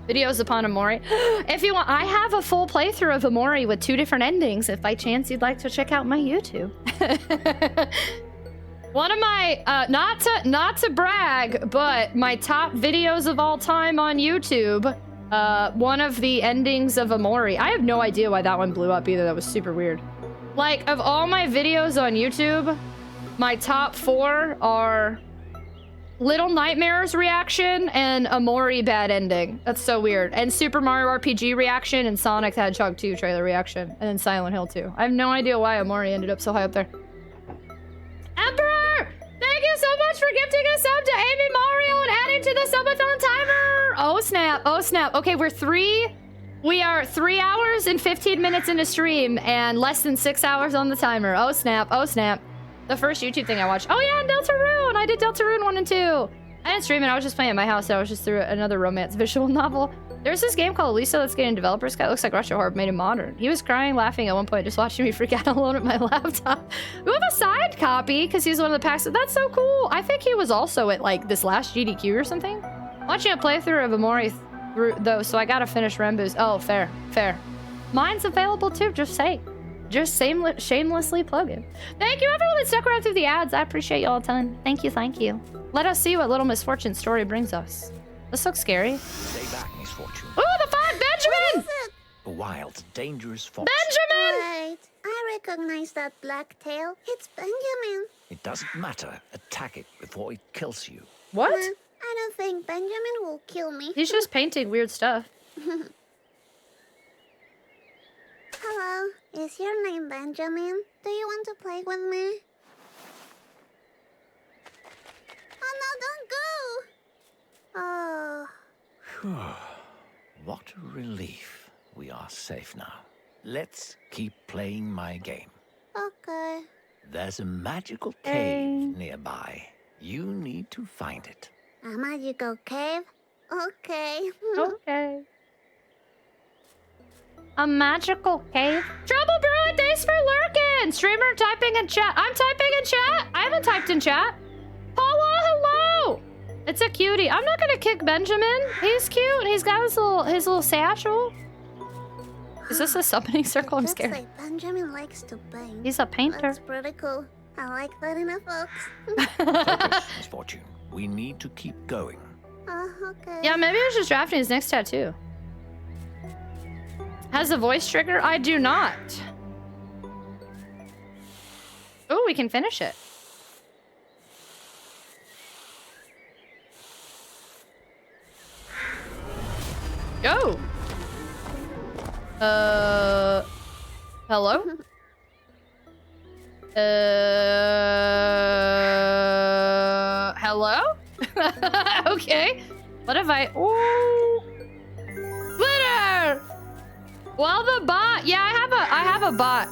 Videos upon Amori. If you want, I have a full playthrough of Amori with 2 different endings. If by chance you'd like to check out my YouTube. One of my, not to brag, but my top videos of all time on YouTube, one of the endings of Amori. I have no idea why that one blew up either. That was super weird. Like, of all my videos on YouTube, my top 4 are Little Nightmares reaction and Amori bad ending. That's so weird. And Super Mario RPG reaction and Sonic the Hedgehog 2 trailer reaction. And then Silent Hill 2. I have no idea why Amori ended up so high up there. Emperor! Thank you so much for gifting a sub to Amy Mario and adding to the subathon timer! Oh snap, oh snap. Okay, we are 3 hours and 15 minutes into stream and less than 6 hours on the timer. Oh snap, oh snap. The first YouTube thing I watched. Oh yeah, and Deltarune! I did Deltarune 1 and 2. I didn't stream it, I was just playing at my house. I was just through another romance visual novel. There's this game called Lisa that's getting developers guide. It looks like Russia Horror made it modern. He was crying, laughing at one point, just watching me freak out alone at my laptop. We have a signed copy, because he's one of the packs. That's so cool. I think he was also at like this last GDQ or something. Watching a playthrough of Amori though, so I gotta finish Rembu's. Oh, fair, fair. Mine's available too, just say. Just shamelessly plug it. Thank you everyone that stuck around through the ads. I appreciate y'all a ton. Thank you, thank you. Let us see what Little Misfortune story brings us. This looks scary. Stay back, Misfortune. Ooh, the fox! Benjamin! A wild, dangerous fox. Benjamin! Wait, I recognize that black tail. It's Benjamin. It doesn't matter. Attack it before it kills you. What? I don't think Benjamin will kill me. He's just painting weird stuff. Hello, is your name Benjamin? Do you want to play with me? Oh no, don't go! Oh. What a relief. We are safe now. Let's keep playing my game. Okay. There's a magical cave nearby. You need to find it. A magical cave? Okay. Okay. A magical cave? Trouble Brewing, thanks for lurking! Streamer typing in chat. I'm typing in chat? I haven't typed in chat. Paula, hello! It's a cutie. I'm not gonna kick Benjamin. He's cute. He's got his little satchel. Is this a summoning circle? I'm scared. Looks like Benjamin likes to paint. He's a painter. That's pretty cool. I like that in a fox. Focus, Misfortune. We need to keep going. Oh, okay. Yeah, maybe I was just drafting his next tattoo. Has a voice trigger? I do not. Oh, we can finish it. Go. Hello? Hello? Okay. What if I... Ooh. Glitter! Well, the bot... Yeah, I have a bot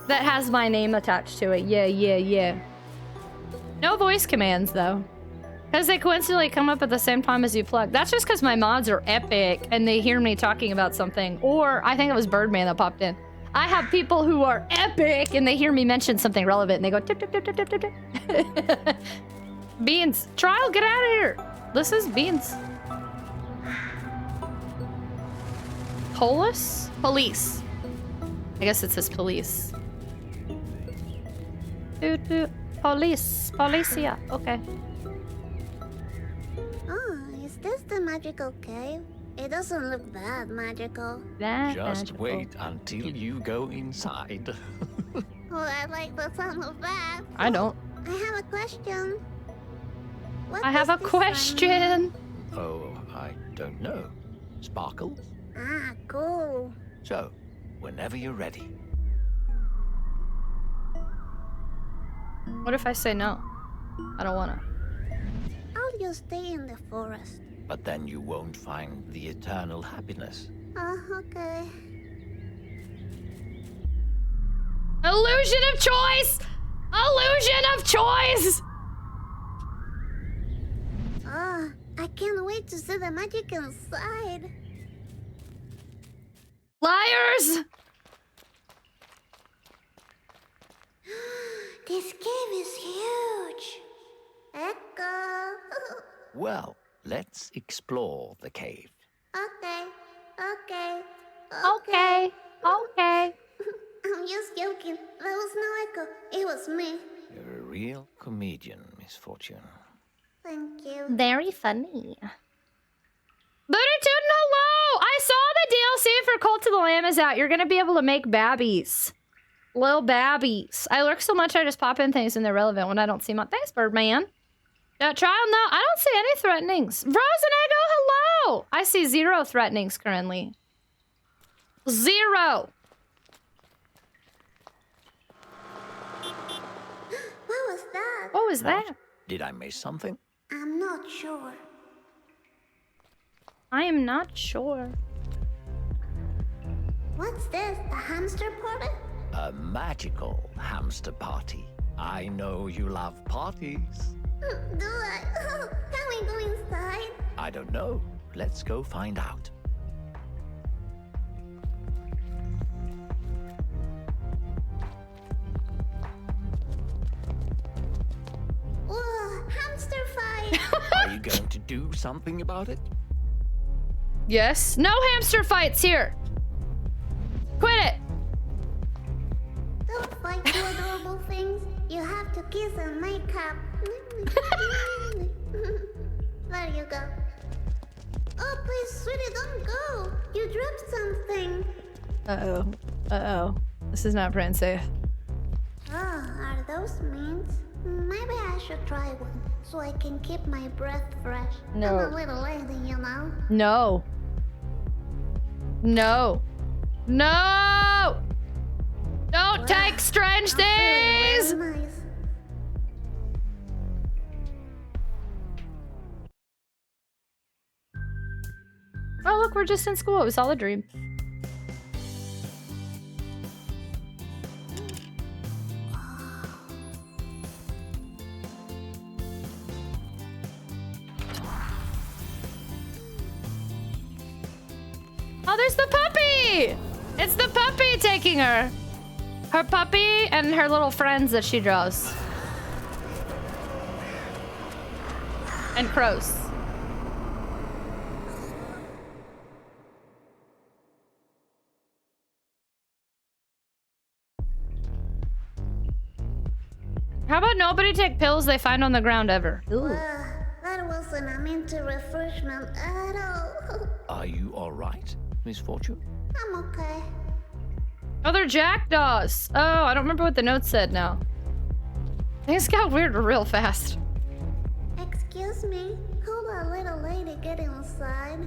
that has my name attached to it. Yeah. No voice commands, though. Because they coincidentally come up at the same time as you plug. That's just because my mods are epic and they hear me talking about something. Or I think it was Birdman that popped in. I have people who are epic and they hear me mention something relevant and they go tip, tip, tip, tip, tip, tip, tip. Beans. Trial, get out of here. This is Beans. Police? Police. I guess it says police. Doot, doot. Police. Policia. Okay. Oh, is this the magical cave? It doesn't look that magical. That Just magical. wait until you go inside. Oh, I like the sound of that. I don't. I have a question. What I have does a this sign question. Oh, I don't know. Sparkles? mean? Ah, cool. So, whenever you're ready. What if I say no? I don't wanna. I'll just stay in the forest. But then you won't find the eternal happiness. Oh, okay. Illusion of choice! Illusion of choice! Oh, I can't wait to see the magic inside. Liars! This cave is huge. Echo. Well, let's explore the cave. Okay. Okay. Okay. I'm just joking. There was no echo. It was me. You're a real comedian, Misfortune. Thank you. Very funny. Booty Tootin', hello! I saw the DLC for Cult of the Lamb is out. You're gonna be able to make babbies. Little babbies. I lurk so much I just pop in things and they're relevant when I don't see my... Thanks, Birdman. Trial, no. I don't see any threatenings. Frozen Echo, hello! I see 0 threatenings currently. 0. What was that? What was that? Did I miss something? I'm not sure. I am not sure. What's this? A hamster party? A magical hamster party. I know you love parties. Do I? Can we go inside? I don't know. Let's go find out. Whoa, hamster fight! Are you going to do something about it? Yes. No hamster fights here. Quit it. Don't fight two adorable things. You have to kiss and make up. There you go. Oh, please, sweetie, don't go. You dropped something. Uh-oh. Uh-oh. This is not brand safe. Oh, are those mints? Maybe I should try one so I can keep my breath fresh. No. I'm a little lady, you know. No. No. No! Don't take strange I'm feeling things! real nice. Oh, look, we're just in school. It was all a dream. Oh, there's the puppy! It's the puppy taking her. Her puppy and her little friends that she draws. And crows. How about nobody take pills they find on the ground ever? Ooh. That wasn't a minty refreshment at all. Are you all right, Misfortune? I'm okay. Oh, they're jackdaws. Oh, I don't remember what the note said now. Things got weird real fast. Excuse me, could a little lady get inside?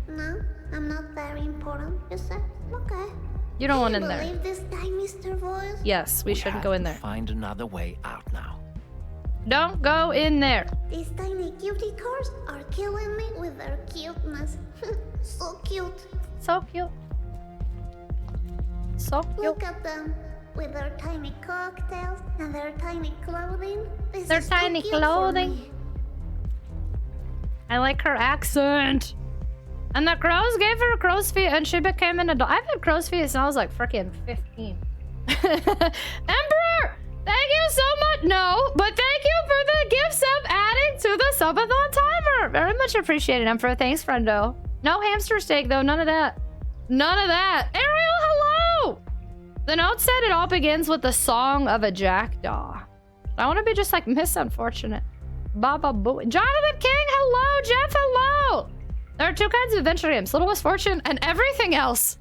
No, I'm not very important. You said okay. You don't want Can in you there. believe this guy, Mr. Voice? Yes, we shouldn't go in there. Find another way out now. Don't go in there. These tiny cutie cars are killing me with their cuteness. So cute. So cute. So cute. Look at them with their tiny cocktails and their tiny clothing. This Their is too tiny cute for clothing. me. I like her accent. And the crows gave her crow's feet and she became an adult. I've had crow's feet since I was like freaking 15. Emperor! Thank you so much. No, but thank you for the gift sub subathon timer. Very much appreciated, Emperor. Thanks, friendo. No hamster steak, though. None of that. None of that. Ariel, hello! The note said it all begins with the song of a jackdaw. I want to be just like Miss Unfortunate. Baba Boo. Jonathan King, hello! Jeff, hello! There are two kinds of adventure games. Little Misfortune and everything else.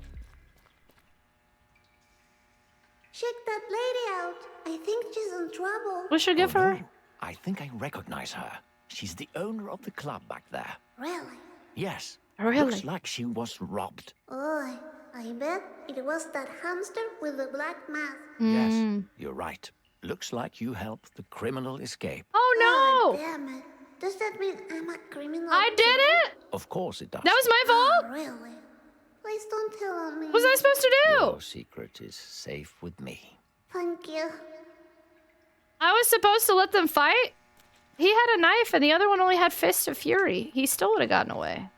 Check that lady out. I think she's in trouble. We should give her... No. I think I recognize her. She's the owner of the club back there. Really? Yes. Really? Looks like she was robbed. Oh, I bet it was that hamster with the black mask. Yes, you're right. Looks like you helped the criminal escape. Oh, no! Damn it. Does that mean I'm a criminal? I did it! Of course it does. That was my fault? Oh, really? Please don't tell me. What was I supposed to do? Your secret is safe with me. Thank you. I was supposed to let them fight? He had a knife and the other one only had Fist of Fury. He still would have gotten away.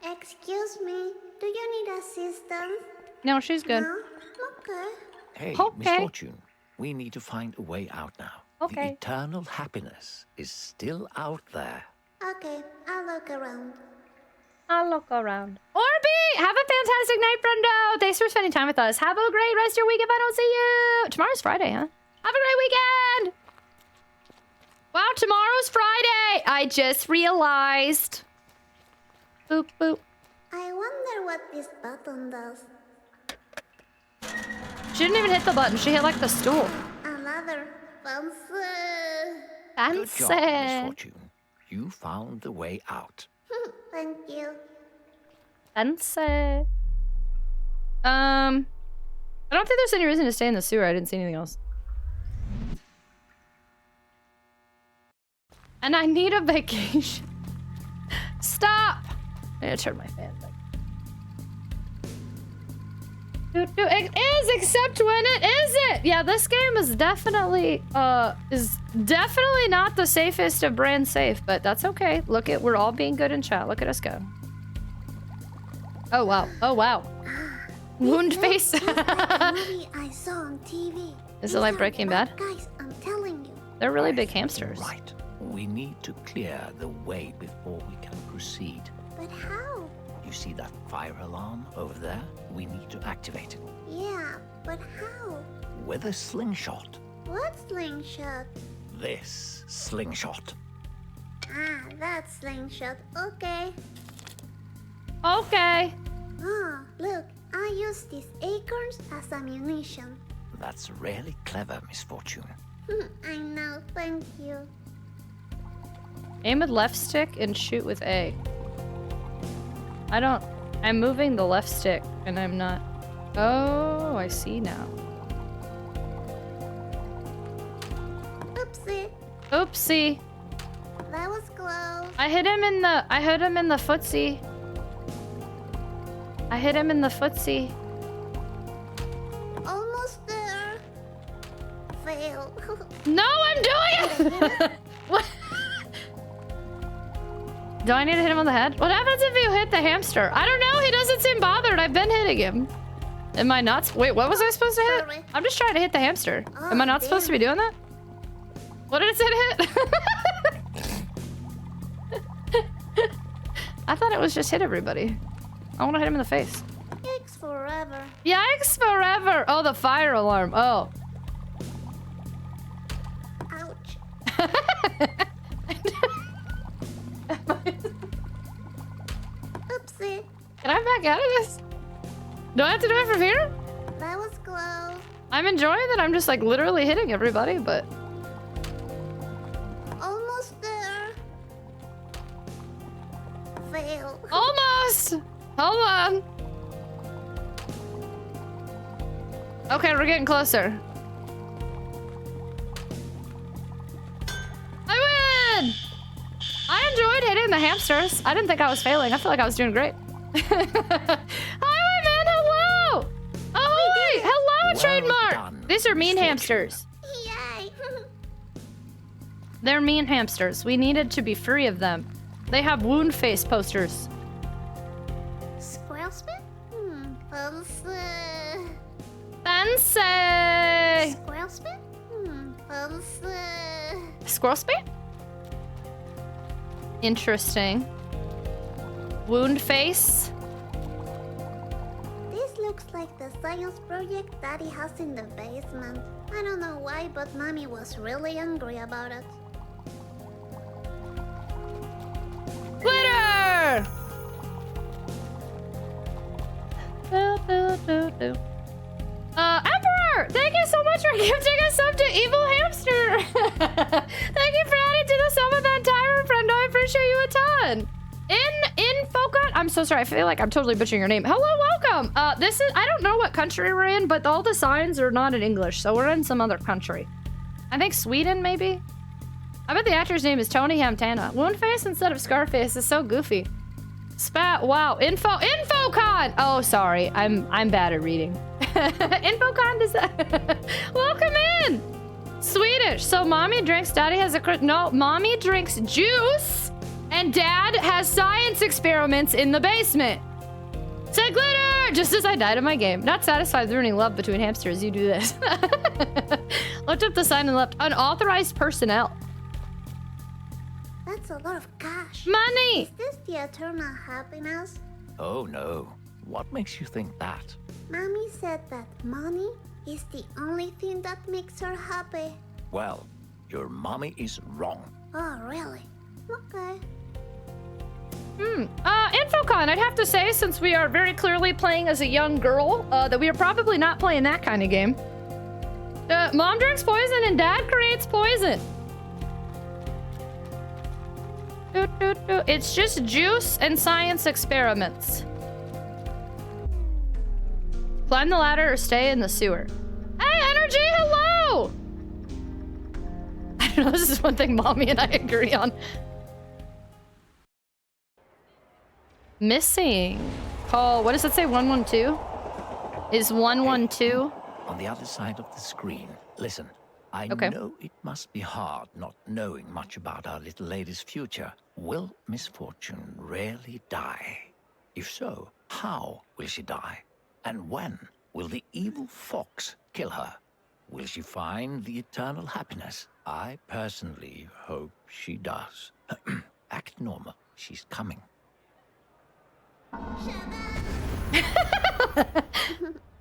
Excuse me. Do you need assistance? No, she's good. No? Okay. Hey, Okay. Misfortune, we need to find a way out now. Okay. The eternal happiness is still out there. Okay, I'll look around. I'll look around. Orby! Have a fantastic night, friendo! Thanks for spending time with us. Have a great rest of your week if I don't see you! Tomorrow's Friday, huh? Have a great weekend! Wow, tomorrow's Friday! I just realized. Boop, boop. I wonder what this button does. She didn't even hit the button. She hit, like, the stool. Another fancy. Good job, Fancy. Misfortune. You found the way out. Thank you. Fancy. I don't think there's any reason to stay in the sewer. I didn't see anything else. And I need a vacation. Stop! I gotta turn my fan back. It is, except when it isn't! Yeah, this game is definitely not the safest of brand safe, but that's okay. Look at, we're all being good in chat. Look at us go. Oh, wow. Oh, wow. Wound face. Just like a movie I saw on TV. Is it These like are Breaking bad Bad? Guys, I'm telling you. They're really big hamsters. Right. We need to clear the way before we can proceed. But how? You see that fire alarm over there? We need to activate it. Yeah, but how? With a slingshot. What slingshot? This slingshot. Ah, that slingshot. Okay. Okay. Ah, look. I use these acorns as ammunition. That's really clever, Misfortune. I know, thank you. Aim with left stick and shoot with A. I'm moving the left stick and I'm not. Oh, I see now. Oopsie. Oopsie. That was close. I hit him in the footsie. I hit him in the footsie. Almost there. Fail. No, I'm doing it! What? Do I need to hit him on the head? What happens if you hit the hamster? I don't know. He doesn't seem bothered. I've been hitting him. Am I not? Wait, what was I supposed to hit? Sorry. I'm just trying to hit the hamster. Am I not supposed to be doing that? What did it say to hit? I thought it was just hit everybody. I want to hit him in the face. Yikes forever. Yikes forever! Oh, the fire alarm. Oh. Ouch. Oopsie. Can I back out of this? Do I have to do it from here? That was close. I'm enjoying that I'm just like literally hitting everybody, but... Almost there. Fail. Almost! Hold on. Okay, we're getting closer. I win! I enjoyed hitting the hamsters. I didn't think I was failing. I feel like I was doing great. Highwayman, hello! Ahoy! Hello, Well trademark! done, These are mean Misfortune. hamsters. Yay. They're mean hamsters. We needed to be free of them. They have wound face posters. Squirrel spit? Fancy. Fancy! Squirrel spit? Fancy. Squirrel spit? Interesting. Wound face. This looks like the science project Daddy has in the basement. I don't know why, but Mommy was really angry about it. Glitter! Emperor! Thank you so much for gifting us up to Evil Hamster! Thank you for adding to the sum of that time, friend. I appreciate you a ton. In Focon, I'm so sorry. I feel like I'm totally butchering your name. Hello, welcome. This is, I don't know what country we're in, but all the signs are not in English, so we're in some other country. I think Sweden, maybe? I bet the actor's name is Tony Hamtana. Wound face instead of Scarface is so goofy. Spat, wow, Infocon! Oh, sorry, I'm bad at reading. Infocon does that. Welcome in! Swedish, so mommy drinks, daddy has a, no, mommy drinks juice, and dad has science experiments in the basement. Say glitter! Just as I died in my game. Not satisfied with ruining love between hamsters, you do this. Looked up the sign and left. Unauthorized personnel. That's a lot of cash. Money! Is this the eternal happiness? Oh no. What makes you think that? Mommy said that money is the only thing that makes her happy. Well, your mommy is wrong. Oh, really? Okay. Infocon, I'd have to say, since we are very clearly playing as a young girl, that we are probably not playing that kind of game. Mom drinks poison and dad creates poison. It's just juice and science experiments. Climb the ladder or stay in the sewer. Hey, Energy, hello! I don't know, this is one thing Mommy and I agree on. Missing. Call, what does it say, 112? Is 112? On the other side of the screen. Listen, I Okay. know it must be hard not knowing much about our little lady's future. Will Misfortune really die? If so, how will she die? And when will the evil fox kill her? Will she find the eternal happiness? I personally hope she does. Act normal. She's coming.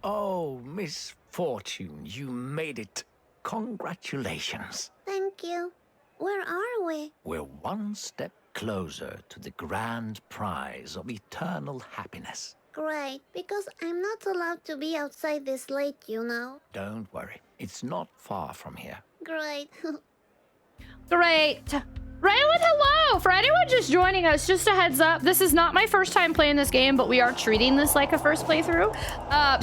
Oh, Misfortune, you made it. Congratulations. Thank you. Where are we? We're one step closer to the grand prize of eternal happiness. Great, because I'm not allowed to be outside this late, you know. Don't worry, it's not far from here. Great. Great. Raylan, hello! For anyone just joining us, just a heads up, this is not my first time playing this game, but we are treating this like a first playthrough.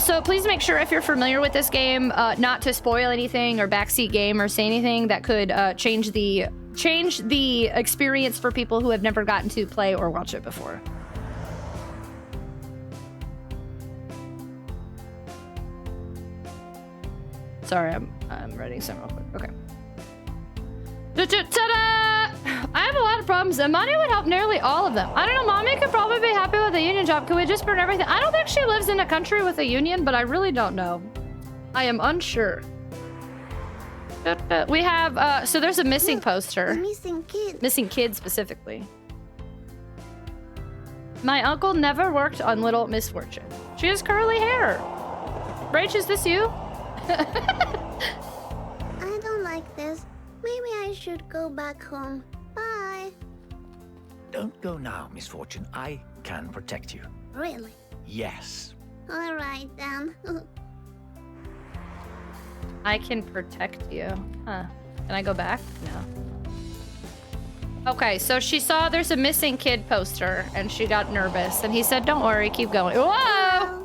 So please make sure if you're familiar with this game, not to spoil anything or backseat game or say anything that could change the experience for people who have never gotten to play or watch it before. Sorry, I'm writing some real quick. Okay. Ta-da! I have a lot of problems, and money would help nearly all of them. I don't know, Mommy could probably be happy with a union job. Could we just burn everything? I don't think she lives in a country with a union, but I really don't know. I am unsure. We have, so there's a missing poster. The missing kid. Missing kid, specifically. My uncle never worked on Little Misfortune. She has curly hair. Rach, is this you? I don't like this. Maybe I should go back home. Bye. Don't go now, Misfortune. I can protect you. Really? Yes. All right, then. I can protect you. Huh. Can I go back? No. Okay, so she saw there's a missing kid poster and she got nervous and he said, don't worry, keep going. Whoa! Hello.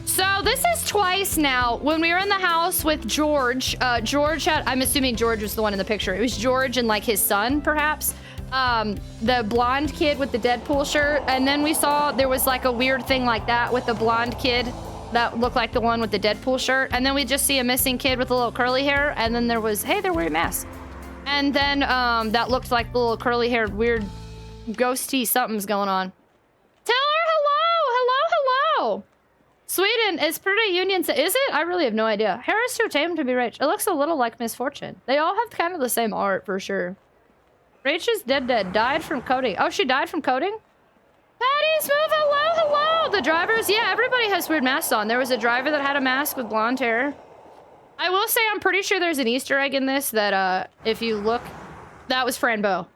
So this is twice now. When we were in the house with George, George had, I'm assuming George was the one in the picture. It was George and like his son, perhaps. The blonde kid with the Deadpool shirt. And then we saw there was like a weird thing like that with the blonde kid that looked like the one with the Deadpool shirt. And then we just see a missing kid with a little curly hair. And then there was, hey, they're wearing masks. And then that looked like the little curly haired weird ghosty something's going on. Tell her hello, hello, hello. Sweden is pretty union. Is it? I really have no idea. Hair is too tame to be Rach. It looks a little like Misfortune. They all have kind of the same art for sure. Rach is dead. Died from coding. Oh, she died from coding? Patty Smooth, hello. The drivers, yeah, everybody has weird masks on. There was a driver that had a mask with blonde hair. I will say I'm pretty sure there's an Easter egg in this that if you look, that was Fran Bow.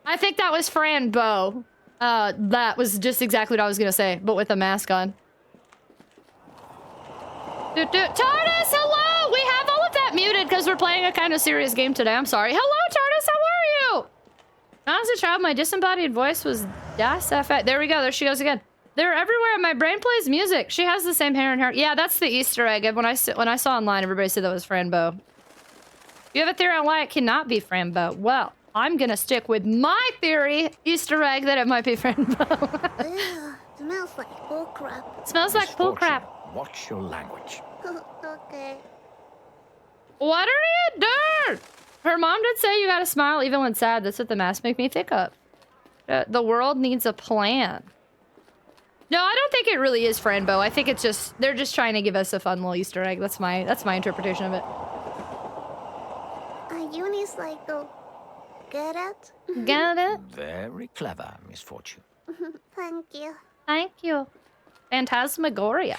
I think that was Fran Bow. That was just exactly what I was gonna say, but with a mask on. TARDIS, hello! We have all of that muted because we're playing a kind of serious game today. I'm sorry. Hello, TARDIS, how are you? When I was a child, my disembodied voice was Das FX. There we go. There she goes again. They're everywhere. My brain plays music. She has the same hair in her. Yeah, that's the Easter egg. When I saw online, everybody said that was Fran Bow. You have a theory on why it cannot be Fran Bow. Well, I'm gonna stick with my theory, Easter egg, that it might be Fran Bow. Ew, smells like bullcrap. Smells like bullcrap. Watch your language. Okay. What are you doing? Her mom did say you gotta smile even when sad. That's what the masks make me think of. The world needs a plan. No, I don't think it really is Fran Bow. I think it's just, they're just trying to give us a fun little Easter egg. That's my interpretation of it. A unicycle. Get it? Get it? Very clever, Misfortune. Thank you. Thank you. Phantasmagoria.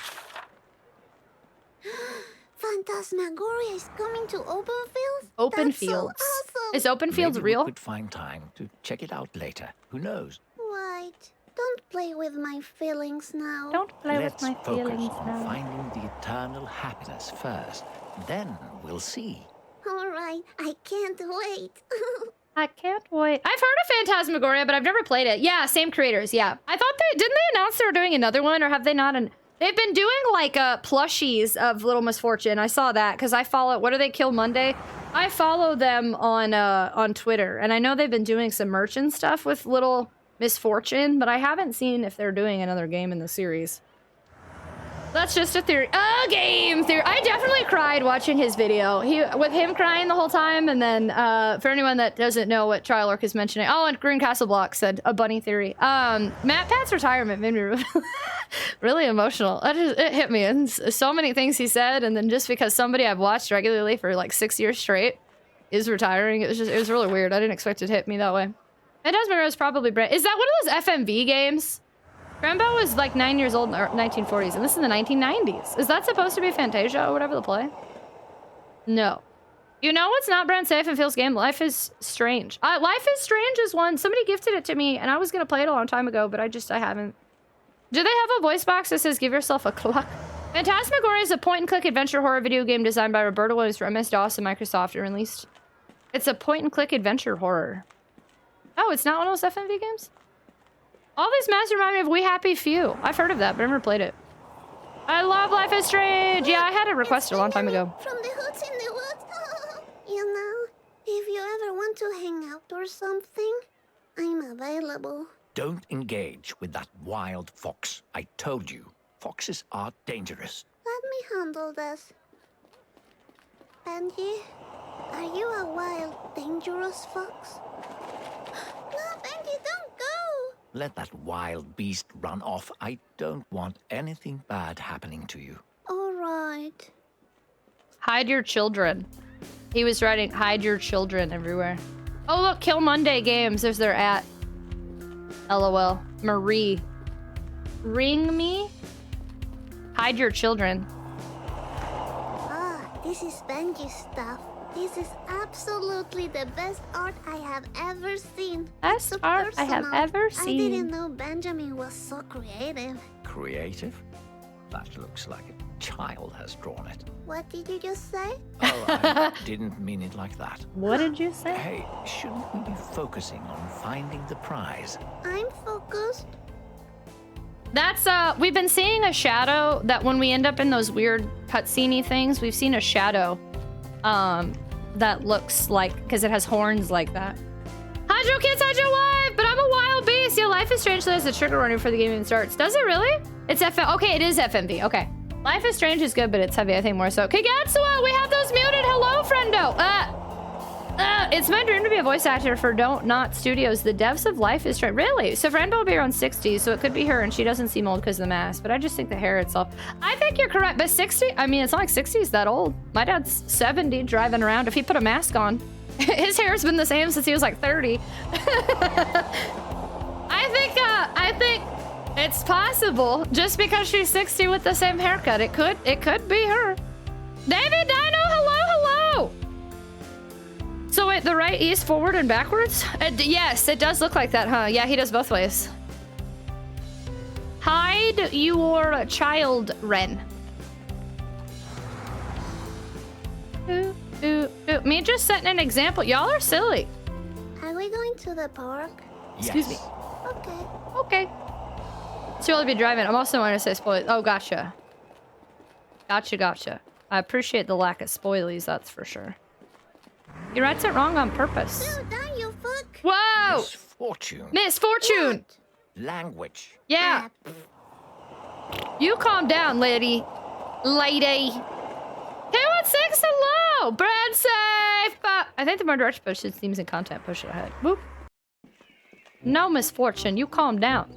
Phantasmagoria is coming to Openfield? Open That's Fields. So awesome. Is Open Fields Maybe we real? could find time to check it out later. Who knows? Right. Don't play with my feelings now. Don't play Let's with my focus feelings on now. finding the eternal happiness first. Then we'll see. All right. I can't wait. I can't wait. I've heard of Phantasmagoria, but I've never played it. Yeah, same creators. Yeah, I thought didn't they announce they were doing another one, or have they not? They've been doing like plushies of Little Misfortune. I saw that because I follow. What do they kill Monday? I follow them on Twitter, and I know they've been doing some merch and stuff with Little Misfortune, but I haven't seen if they're doing another game in the series. That's just a theory. A game theory. I definitely cried watching his video. With him crying the whole time, and then for anyone that doesn't know what Trialork is mentioning. Oh, and Green Castle Block said a bunny theory. Matt Pat's retirement made me really emotional. It hit me. And so many things he said, and then just because somebody I've watched regularly for like 6 years straight is retiring, it was really weird. I didn't expect it to hit me that way. Phantasmagoria is probably brand. Is that one of those FMV games? Rambo was like 9 years old in the 1940s, and this is the 1990s. Is that supposed to be Fantasia or whatever the play? No. You know what's not brand safe in Phil's game? Life is Strange. Life is Strange is one. Somebody gifted it to me, and I was going to play it a long time ago, but I haven't. Do they have a voice box that says, give yourself a clock? Phantasmagoria is a point-and-click adventure horror video game designed by Roberto Williams for MS-DOS and Microsoft and released. It's a point-and-click adventure horror. Oh, it's not one of those FMV games? All these maps remind me of We Happy Few. I've heard of that, but I've never played it. I love Life is Strange. Yeah, I had it requested a long time ago. From the hoods in the woods. You know, if you ever want to hang out or something, I'm available. Don't engage with that wild fox. I told you, foxes are dangerous. Let me handle this. Benji, are you a wild, dangerous fox? No, Benji, don't go! Let that wild beast run off. I don't want anything bad happening to you. All right. Hide your children. He was writing, hide your children everywhere. Oh, look, Kill Monday Games. There's their @ LOL. Marie. Ring me? Hide your children. Ah, this is Benji's stuff. This is absolutely the best art I have ever seen. Best So art I have personal. ever seen. I didn't know Benjamin was so creative. Creative? That looks like a child has drawn it. What did you just say? Oh, I didn't mean it like that. What did you say? Hey, shouldn't we be focusing on finding the prize? I'm focused. That's, we've been seeing a shadow that when we end up in those weird cutscene-y things, we've seen a shadow, that looks like, because it has horns like that. Hydro Kids, Hydro Wife, but I'm a wild beast. Your Life is Strange says the trigger warning before the game even starts. Does it really? It's okay, it is FMV, okay. Life is Strange is good, but it's heavy, I think more so. Kagatsuwa, we have those muted. Hello, friendo. It's my dream to be a voice actor for Don't Not Studios. The devs of Life is Strange. Really? So Fernanda will be around 60, so it could be her, and she doesn't seem old because of the mask. But I just think the hair itself. I think you're correct, but 60? I mean, it's not like 60 is that old. My dad's 70 driving around. If he put a mask on, his hair's been the same since he was like 30. I think it's possible just because she's 60 with the same haircut. It could be her. David Dino, hello. So wait, the right east, forward, and backwards? Yes, it does look like that, huh? Yeah, he does both ways. Hide your child, Ren. Me just setting an example. Y'all are silly. Are we going to the park? Excuse me. Okay. So you'll be driving. I'm also going to say spoilers. Oh, gotcha. Gotcha. I appreciate the lack of spoilies, that's for sure. He writes it wrong on purpose. Dude, down, you fuck. Whoa! Misfortune! Language. Yeah. You calm down, lady. 216, hello! Brand safe! I think the more direct push themes and content push it ahead. Whoop. No, Misfortune, you calm down.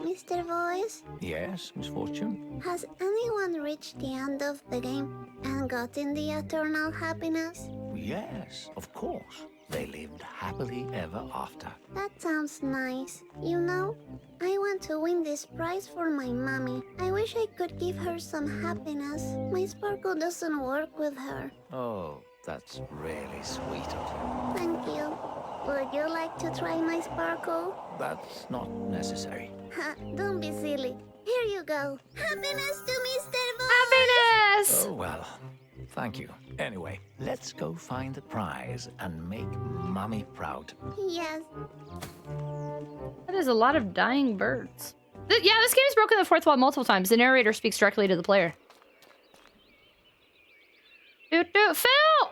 Mr. Voice, Yes, Misfortune? has anyone reached the end of the game and gotten the eternal happiness? Yes, of course. They lived happily ever after. That sounds nice. You know, I want to win this prize for my mommy. I wish I could give her some happiness. My sparkle doesn't work with her. Oh, that's really sweet of you. Thank you. Would you like to try my sparkle? That's not necessary. Ha, don't be silly. Here you go. Happiness to Mr. Voice! Happiness! Oh, well, thank you. Anyway, let's go find the prize and make Mummy proud. Yes. That is a lot of dying birds. Yeah, this game's broken the fourth wall multiple times. The narrator speaks directly to the player. Phil!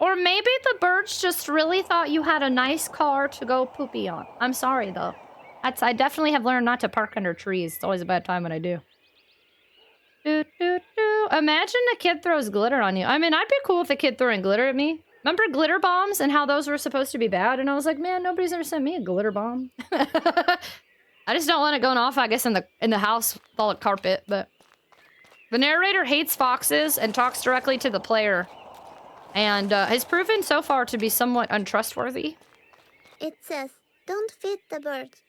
Or maybe the birds just really thought you had a nice car to go poopy on. I'm sorry, though. I definitely have learned not to park under trees. It's always a bad time when I do. Imagine a kid throws glitter on you. I mean, I'd be cool with a kid throwing glitter at me. Remember glitter bombs and how those were supposed to be bad? And I was like, man, nobody's ever sent me a glitter bomb. I just don't want it going off, I guess, in the house with all the carpet. But the narrator hates foxes and talks directly to the player. And has proven so far to be somewhat untrustworthy. It says, don't feed the birds.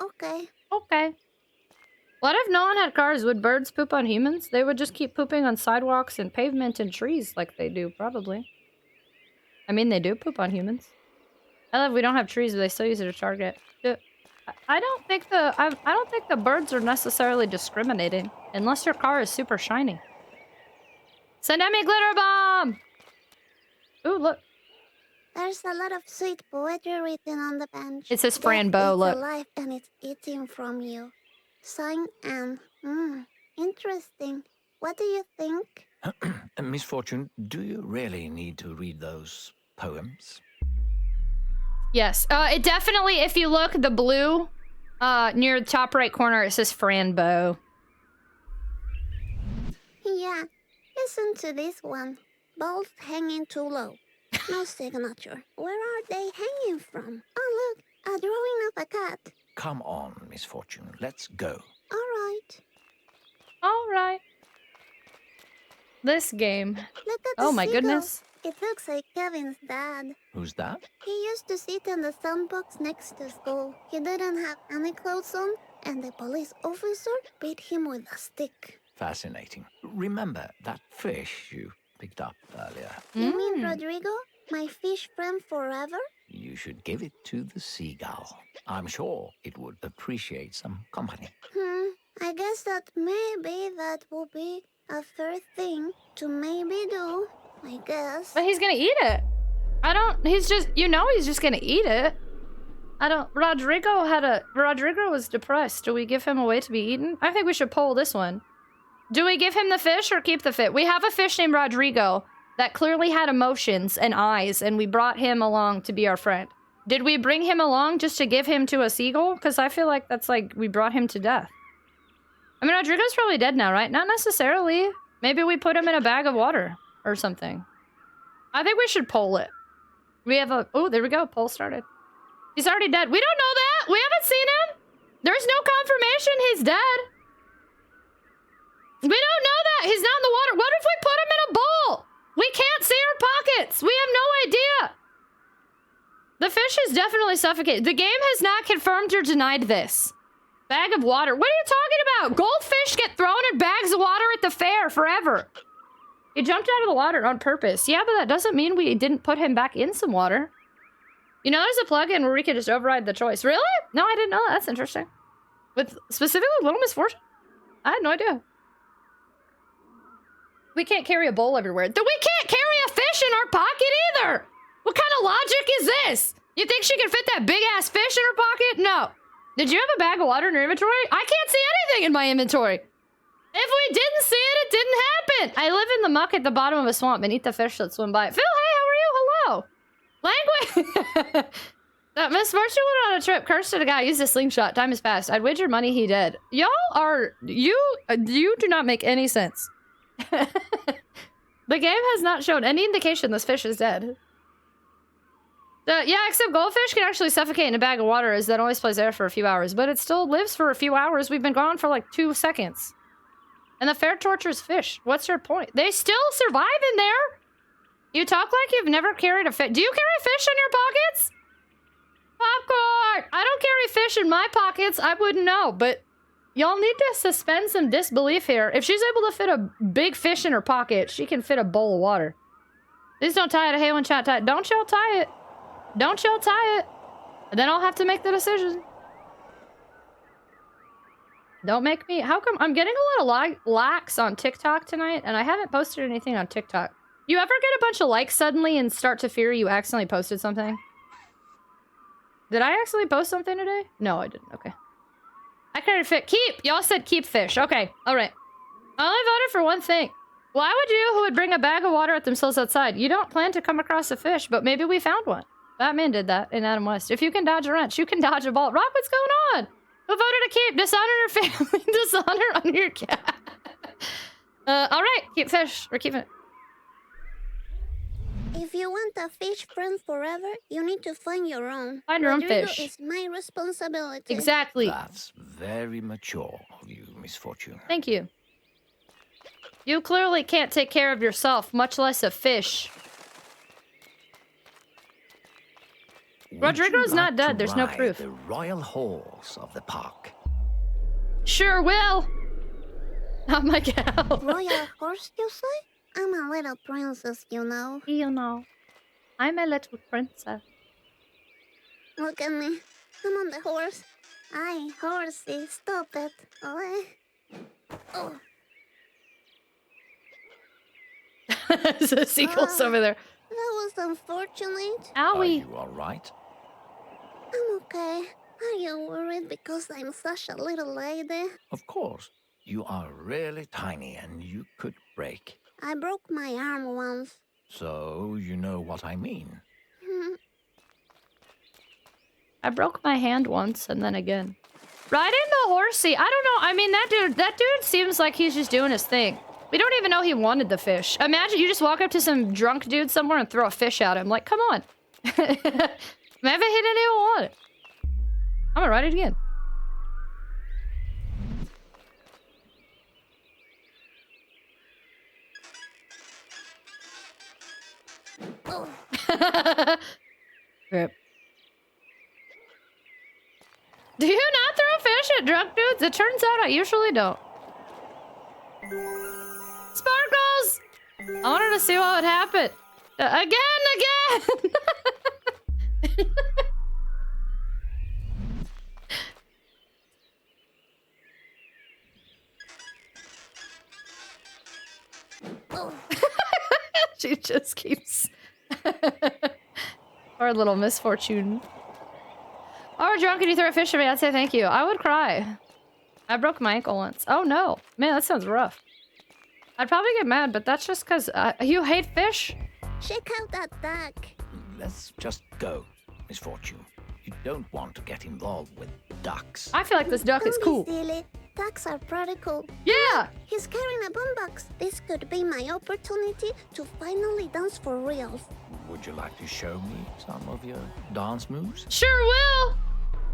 Okay. Okay. What if no one had cars? Would birds poop on humans? They would just keep pooping on sidewalks and pavement and trees like they do, probably. I mean, they do poop on humans. I love we don't have trees, but they still use it to target. I don't think the birds are necessarily discriminating, unless your car is super shiny. Send me glitter bomb! Ooh, look. There's a lot of sweet poetry written on the bench. It says Fran Bow, look. It's alive and it's eating from you. Sign Anne. Interesting. What do you think? Misfortune, do you really need to read those poems? Yes. It definitely, if you look, the blue near the top right corner, it says Fran Bow. Yeah. Listen to this one. Both hanging too low. No signature. Where are they hanging from? Oh, look. A drawing of a cat. Come on, Misfortune, let's go. All right. This game. Look at the Oh my seagull. goodness. It looks like Kevin's dad. Who's that? He used to sit in the sandbox next to school. He didn't have any clothes on, and the police officer beat him with a stick. Fascinating. Remember that fish you picked up earlier? You mean Rodrigo? My fish friend forever? You should give it to the seagull. I'm sure it would appreciate some company. I guess that maybe that will be a fair thing to maybe do. I guess. But he's gonna eat it. He's just gonna eat it. Rodrigo was depressed. Do we give him away to be eaten? I think we should poll this one. Do we give him the fish or keep the fish? We have a fish named Rodrigo that clearly had emotions and eyes, and we brought him along to be our friend. Did we bring him along just to give him to a seagull? Because I feel like that's like we brought him to death. I mean, Rodrigo's probably dead now, right? Not necessarily. Maybe we put him in a bag of water or something. I think we should poll it. We have a... Oh, there we go. Poll started. He's already dead. We don't know that. We haven't seen him. There's no confirmation he's dead. We don't know that. He's not in the water. What if we put him in a bowl? We can't see our pockets. We have no idea. The fish is definitely suffocated. The game has not confirmed or denied this. Bag of water. What are you talking about? Goldfish get thrown in bags of water at the fair forever. He jumped out of the water on purpose. Yeah, but that doesn't mean we didn't put him back in some water. You know, there's a plugin where we can just override the choice. Really? No, I didn't know that. That's interesting. With specifically Little Misfortune? I had no idea. We can't carry a bowl everywhere. We can't carry a fish in our pocket either! What kind of logic is this? You think she can fit that big-ass fish in her pocket? No. Did you have a bag of water in your inventory? I can't see anything in my inventory. If we didn't see it, it didn't happen. I live in the muck at the bottom of a swamp and eat the fish that swim by. Phil, hey, how are you? Hello. Language. That Misfortune went on a trip. Cursed to the guy. Used a slingshot. Time has passed. I'd wager money he did. Y'all are... You do not make any sense. The game has not shown any indication this fish is dead. Yeah, except goldfish can actually suffocate in a bag of water as that always plays air for a few hours, but it still lives for a few hours. We've been gone for like 2 seconds. And the fair tortures fish. What's your point? They still survive in there. You talk like you've never carried a fish. Do you carry fish in your pockets? Popcorn! I don't carry fish in my pockets. I wouldn't know, but y'all need to suspend some disbelief here. If she's able to fit a big fish in her pocket, she can fit a bowl of water. Please don't tie it. Hey, one chat tie it. Don't y'all tie it. Don't y'all tie it. And then I'll have to make the decision. Don't make me... How come... I'm getting a lot of likes on TikTok tonight, and I haven't posted anything on TikTok. You ever get a bunch of likes suddenly and start to fear you accidentally posted something? Did I accidentally post something today? No, I didn't. Okay. I carried fit. Keep! Y'all said keep fish. Okay. Alright. I only voted for one thing. Why would you, who would bring a bag of water at themselves outside? You don't plan to come across a fish, but maybe we found one. Batman did that in Adam West. If you can dodge a wrench, you can dodge a ball. Rock, what's going on? Who voted to keep? Dishonor your family. Dishonor on your cat. Alright. Keep fish. We're keeping it. If you want a fish friend forever, you need to find your own. Find your own Rodrigo fish. Is my responsibility. Exactly. That's very mature of you, Misfortune. Thank you. You clearly can't take care of yourself, much less a fish. Rodrigo's not dead. There's no proof. The royal halls of the park. Sure will. Oh my god. Royal horse, you say? I'm a little princess, you know. You know. I'm a little princess. Look at me. I'm on the horse. Aye, horsey, stop it. Oh. There's a sequel's over there. That was unfortunate. Owie. Are you all right? I'm okay. Are you worried because I'm such a little lady? Of course. You are really tiny and you could break. I broke my arm once. So you know what I mean. I broke my hand once and then again. Riding the horsey. I don't know. I mean, that dude seems like he's just doing his thing. We don't even know he wanted the fish. Imagine you just walk up to some drunk dude somewhere and throw a fish at him. Like, come on. Maybe he didn't even want it. I'm gonna ride it again. Oh. Rip. Do you not throw fish at drunk dudes? It turns out I usually don't. Sparkles! I wanted to see what would happen. Again! Oh. She just keeps... Our little Misfortune. Oh, drunk and you throw a fish at me, I'd say thank you. I would cry. I broke my ankle once. Oh no. Man, that sounds rough. I'd probably get mad, but that's just because you hate fish? Check out that duck. Let's just go, Misfortune. You don't want to get involved with ducks. I feel like this duck is Don't cool. be silly. attacks are pretty cool. Yeah. He's carrying a boombox. This could be my opportunity to finally dance for real. Would you like to show me some of your dance moves? Sure will.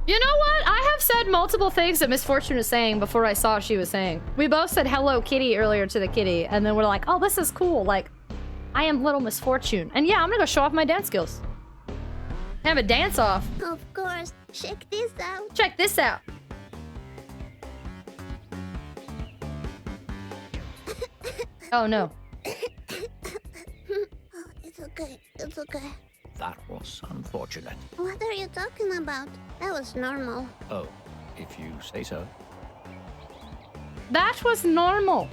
You know what? I have said multiple things that Misfortune was saying before I saw what she was saying. We both said hello kitty earlier to the kitty, and then we're like, oh, this is cool. Like, I am little Misfortune. And yeah, I'm gonna go show off my dance skills. Have a dance off. Of course. Check this out. Check this out. Oh no. Oh, it's okay. It's okay. That was unfortunate. What are you talking about? That was normal. Oh, if you say so. That was normal.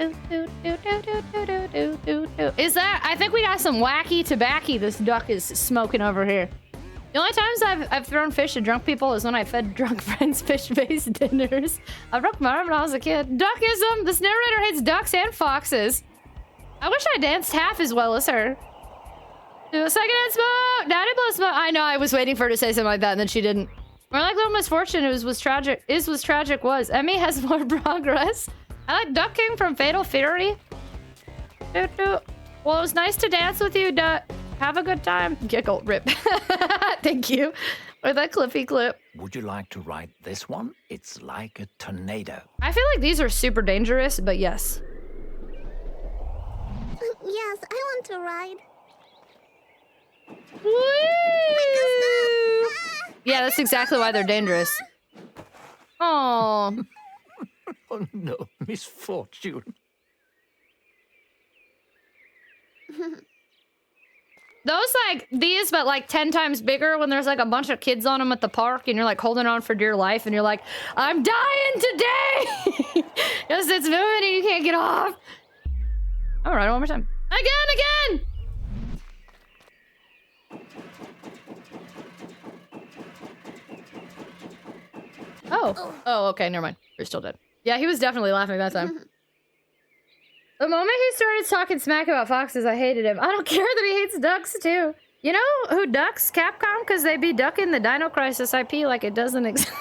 Is that? I think we got some wacky tobacco this duck is smoking over here. The only times I've thrown fish at drunk people is when I fed drunk friends fish-based dinners. I broke my arm when I was a kid. Duckism! This narrator hates ducks and foxes. I wish I danced half as well as her. Do a second hand smoke! Daddy blow smoke! I know, I was waiting for her to say something like that, and then she didn't. More like little Misfortune, was tragic. Emmy has more progress. I like Duck King from Fatal Fury. Well, it was nice to dance with you, Duck. Have a good time. Giggle, rip. Thank you for that clippy clip. Would you like to ride this one? It's like a tornado. I feel like these are super dangerous, but yes. Yes, I want to ride. Woo! Yeah, that's exactly why they're dangerous. Oh. Oh no, Misfortune. Those like these, but like 10 times bigger when there's like a bunch of kids on them at the park and you're like holding on for dear life and you're like, I'm dying today! Yes, it's moving and you can't get off. All right, one more time. Again! Oh, okay, never mind. You're still dead. Yeah, he was definitely laughing that time. The moment he started talking smack about foxes, I hated him. I don't care that he hates ducks, too. You know who ducks? Capcom? Because they be ducking the Dino Crisis IP like it doesn't exist.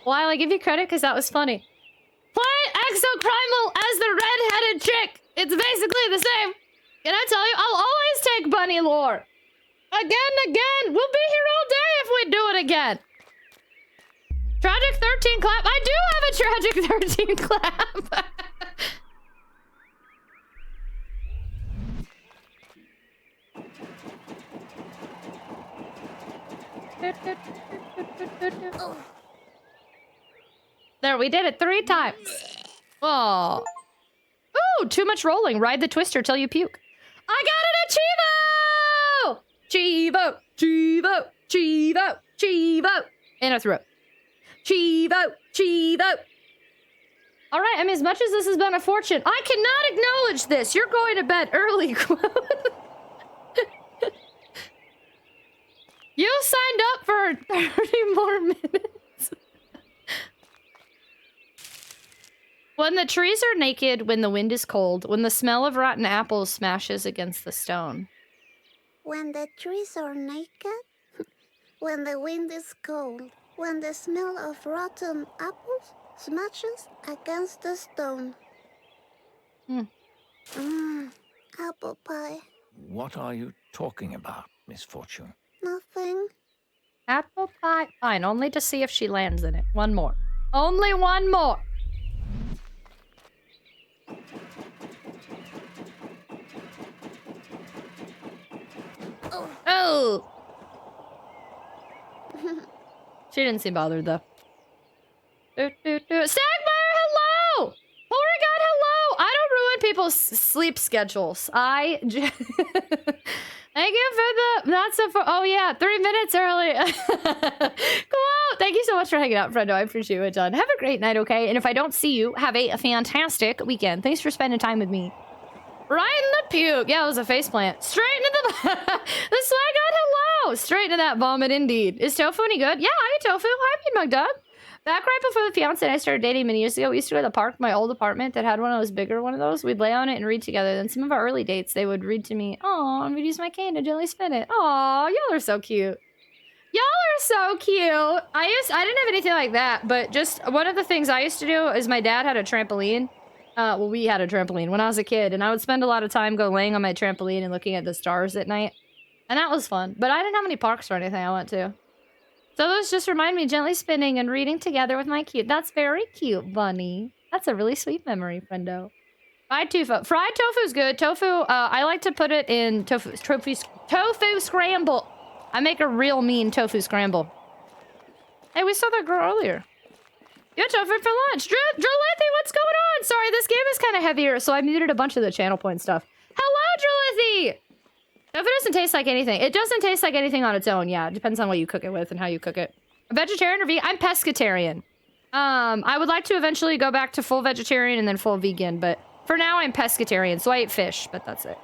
While I give you credit because that was funny. Play Exoprimal as the red-headed chick. It's basically the same. Can I tell you, I'll always take bunny lore. Again. We'll be here all day if we do it again. Tragic 13 clap. I do have a tragic 13 clap. There, we did it 3 times. Oh. Ooh, too much rolling. Ride the twister till you puke. I got an Chivo! Chivo! And I threw it. Chivo! All right, I mean, as much as this has been a fortune, I cannot acknowledge this. You're going to bed early, quote. You signed up for 30 more minutes. When the trees are naked, when the wind is cold, when the smell of rotten apples smashes against the stone. When the trees are naked, when the wind is cold, when the smell of rotten apples smashes against the stone. Apple pie. What are you talking about, Misfortune? Nothing. Apple pie. Fine, only to see if she lands in it. One more. Only one more. Oh. She didn't seem bothered though. Stagmire, hello! Porygon, hello! I don't ruin people's sleep schedules. Thank you for the not so far. Oh yeah, 3 minutes early. Cool. Thank you so much for hanging out, friendo. I appreciate it, John. Have a great night, okay? And if I don't see you, have a fantastic weekend. Thanks for spending time with me. Right in the puke. Yeah, it was a faceplant. Straight into the the swag god, hello! Straight into that vomit indeed. Is Tofu any good? Yeah, I eat tofu. Hi, Meat Mug Dog. Back right before the fiance and I started dating many years ago, we used to go to the park, my old apartment that had one of those bigger one of those. We'd lay on it and read together. Then some of our early dates, they would read to me, "Aw," and we'd use my cane to gently spin it. Aw, y'all are so cute. Y'all are so cute. I didn't have anything like that, but just one of the things I used to do is my dad had a trampoline. Well, we had a trampoline when I was a kid, and I would spend a lot of time laying on my trampoline and looking at the stars at night. And that was fun, but I didn't have any parks or anything I went to. So those just remind me gently spinning and reading together with my cute. That's very cute, Bunny. That's a really sweet memory, friendo. Fried tofu. Fried tofu's good. Tofu, I like to put it in tofu scramble. I make a real mean tofu scramble. Hey, we saw that girl earlier. You had tofu for lunch. Drew Lethy, what's going on? Sorry, this game is kind of heavier, so I muted a bunch of the channel point stuff. Hello, Drew Lethy! Tofu doesn't taste like anything. It doesn't taste like anything on its own. Yeah, it depends on what you cook it with and how you cook it. Vegetarian or vegan? I'm pescatarian. I would like to eventually go back to full vegetarian and then full vegan, but for now I'm pescatarian, so I eat fish, but that's it.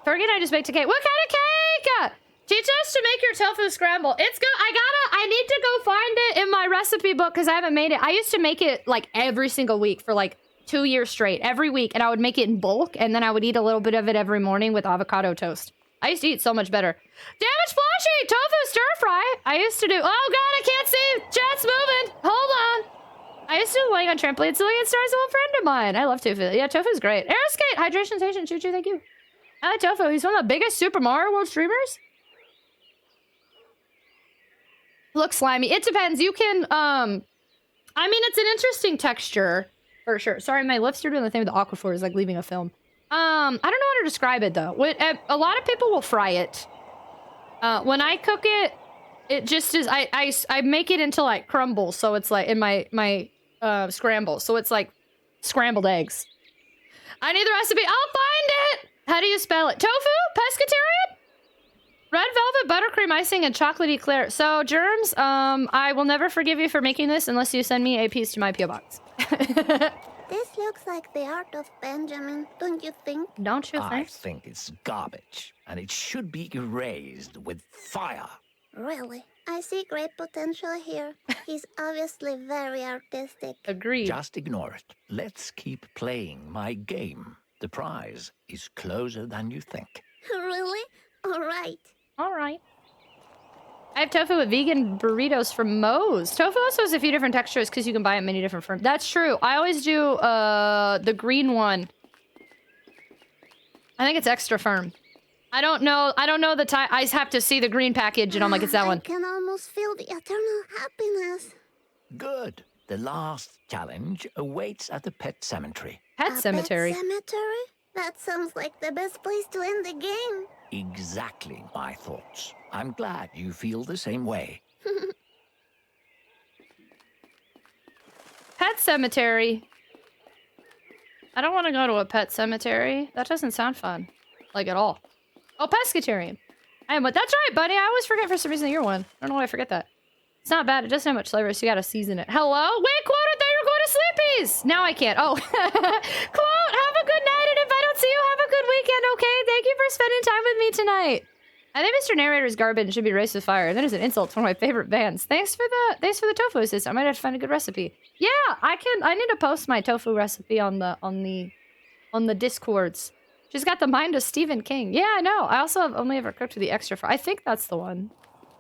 Fergie and I just baked a cake. What kind of cake? Teach us to make your tofu scramble. It's good. I need to go find it in my recipe book because I haven't made it. I used to make it like every single week for like 2 years straight, every week, and I would make it in bulk, and then I would eat a little bit of it every morning with avocado toast. I used to eat so much better. Damage Flashy! Tofu stir fry! I used to do- Oh god, I can't see! Chat's moving! Hold on! I used to do laying on trampolines, so it starts a friend of mine. I love tofu. Yeah, tofu's great. Aeroskate! Hydration Station, choo-choo, thank you. I like tofu. He's one of the biggest Super Mario World streamers. Looks slimy. It depends. You can, I mean, it's an interesting texture. For sure. Sorry, my lips are doing the thing with the aquaphor. Is like leaving a film. I don't know how to describe it though. A lot of people will fry it. When I cook it, it just is. I make it into like crumbles, so it's like in my scramble. So it's like scrambled eggs. I need the recipe. I'll find it. How do you spell it? Tofu? Pescatarian? Red velvet, buttercream icing, and chocolate eclair. So Germs, I will never forgive you for making this unless you send me a piece to my P.O. box. This looks like the art of Benjamin, don't you think? Don't you I think? think it's garbage, and it should be erased with fire. Really? I see great potential here. He's obviously very artistic. Agreed. Just ignore it. Let's keep playing my game. The prize is closer than you think. Really? All right. All right. I have tofu with vegan burritos from Moe's. Tofu also has a few different textures because you can buy it in many different firms. That's true. I always do the green one. I think it's extra firm. I don't know the type. I have to see the green package and I'm like, it's that one. I can almost feel the eternal happiness. Good. The last challenge awaits at the pet cemetery. Pet cemetery. Pet cemetery? That sounds like the best place to end the game. Exactly my thoughts. I'm glad you feel the same way. Pet cemetery. I don't want to go to a pet cemetery. That doesn't sound fun. Like at all. Oh, pescatarian. I am. That's right, buddy. I always forget for some reason you're one. I don't know why I forget that. It's not bad. It doesn't have much flavor, so you gotta season it. Hello? Wait, Quote, I thought you were going to Sleepies! Now I can't. Oh. Quote, have a good night, and if I don't see you, have a good weekend, okay? Thank you for spending time with me tonight. I think Mr. Narrator's garbage and should be erased with fire. That is an insult to one of my favorite bands. Thanks for the tofu assist. I might have to find a good recipe. Yeah, I need to post my tofu recipe on the Discords. She's got the mind of Stephen King. Yeah, I know. I also have only ever cooked with the extra fry. I think that's the one.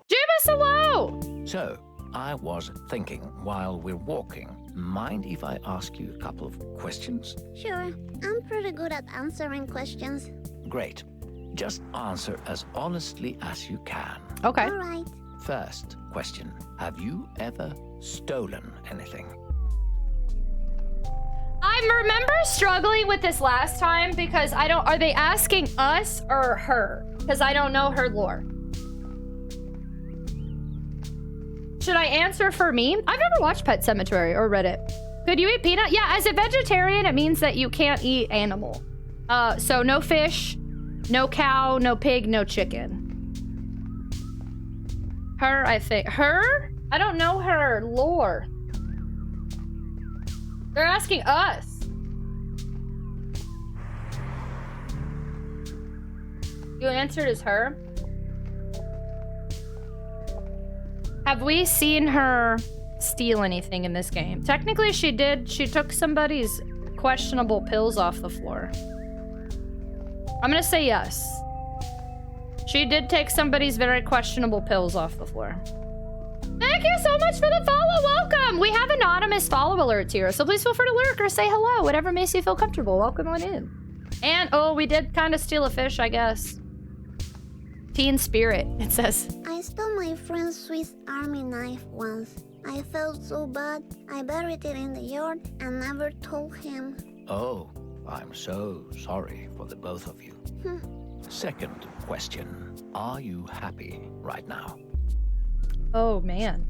Jibus, hello! So, I was thinking while we're walking, mind if I ask you a couple of questions? Sure, I'm pretty good at answering questions. Great. Just answer as honestly as you can. Okay. All right. First question. Have you ever stolen anything? I remember struggling with this last time because are they asking us or her? Because I don't know her lore. Should I answer for me? I've never watched Pet Sematary or read it. Could you eat peanut? Yeah, as a vegetarian, it means that you can't eat animal. So no fish, no cow, no pig, no chicken. Her, I think. Her? I don't know her lore. They're asking us. You answered as her? Have we seen her steal anything in this game? Technically, she did. She took somebody's questionable pills off the floor. I'm gonna say yes. She did take somebody's very questionable pills off the floor. Thank you so much for the follow. Welcome. We have anonymous follow alerts here, so please feel free to lurk or say hello. Whatever makes you feel comfortable. Welcome on in. And, oh, we did kind of steal a fish, I guess. Teen spirit, it says. I stole my friend's Swiss Army knife once. I felt so bad. I buried it in the yard and never told him. Oh, I'm so sorry for the both of you. Second question. Are you happy right now? Oh, man.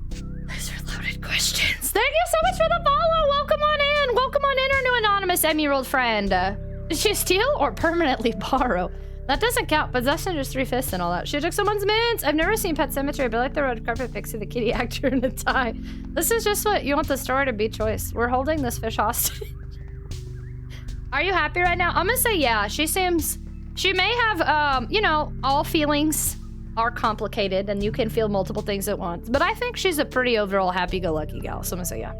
Those are loaded questions. Thank you so much for the follow. Welcome on in. Welcome on in, our new anonymous M-year-old friend. Did she steal or permanently borrow? That doesn't count. Possession is 3/5 and all that. She took someone's mints. I've never seen Pet Sematary, but I like the red carpet pixie, the kitty actor in a tie. This is just what you want the story to be, choice. We're holding this fish hostage. Are you happy right now? I'm gonna say yeah. She may have, you know, all feelings are complicated and you can feel multiple things at once. But I think she's a pretty overall happy-go-lucky gal, so I'm gonna say yeah.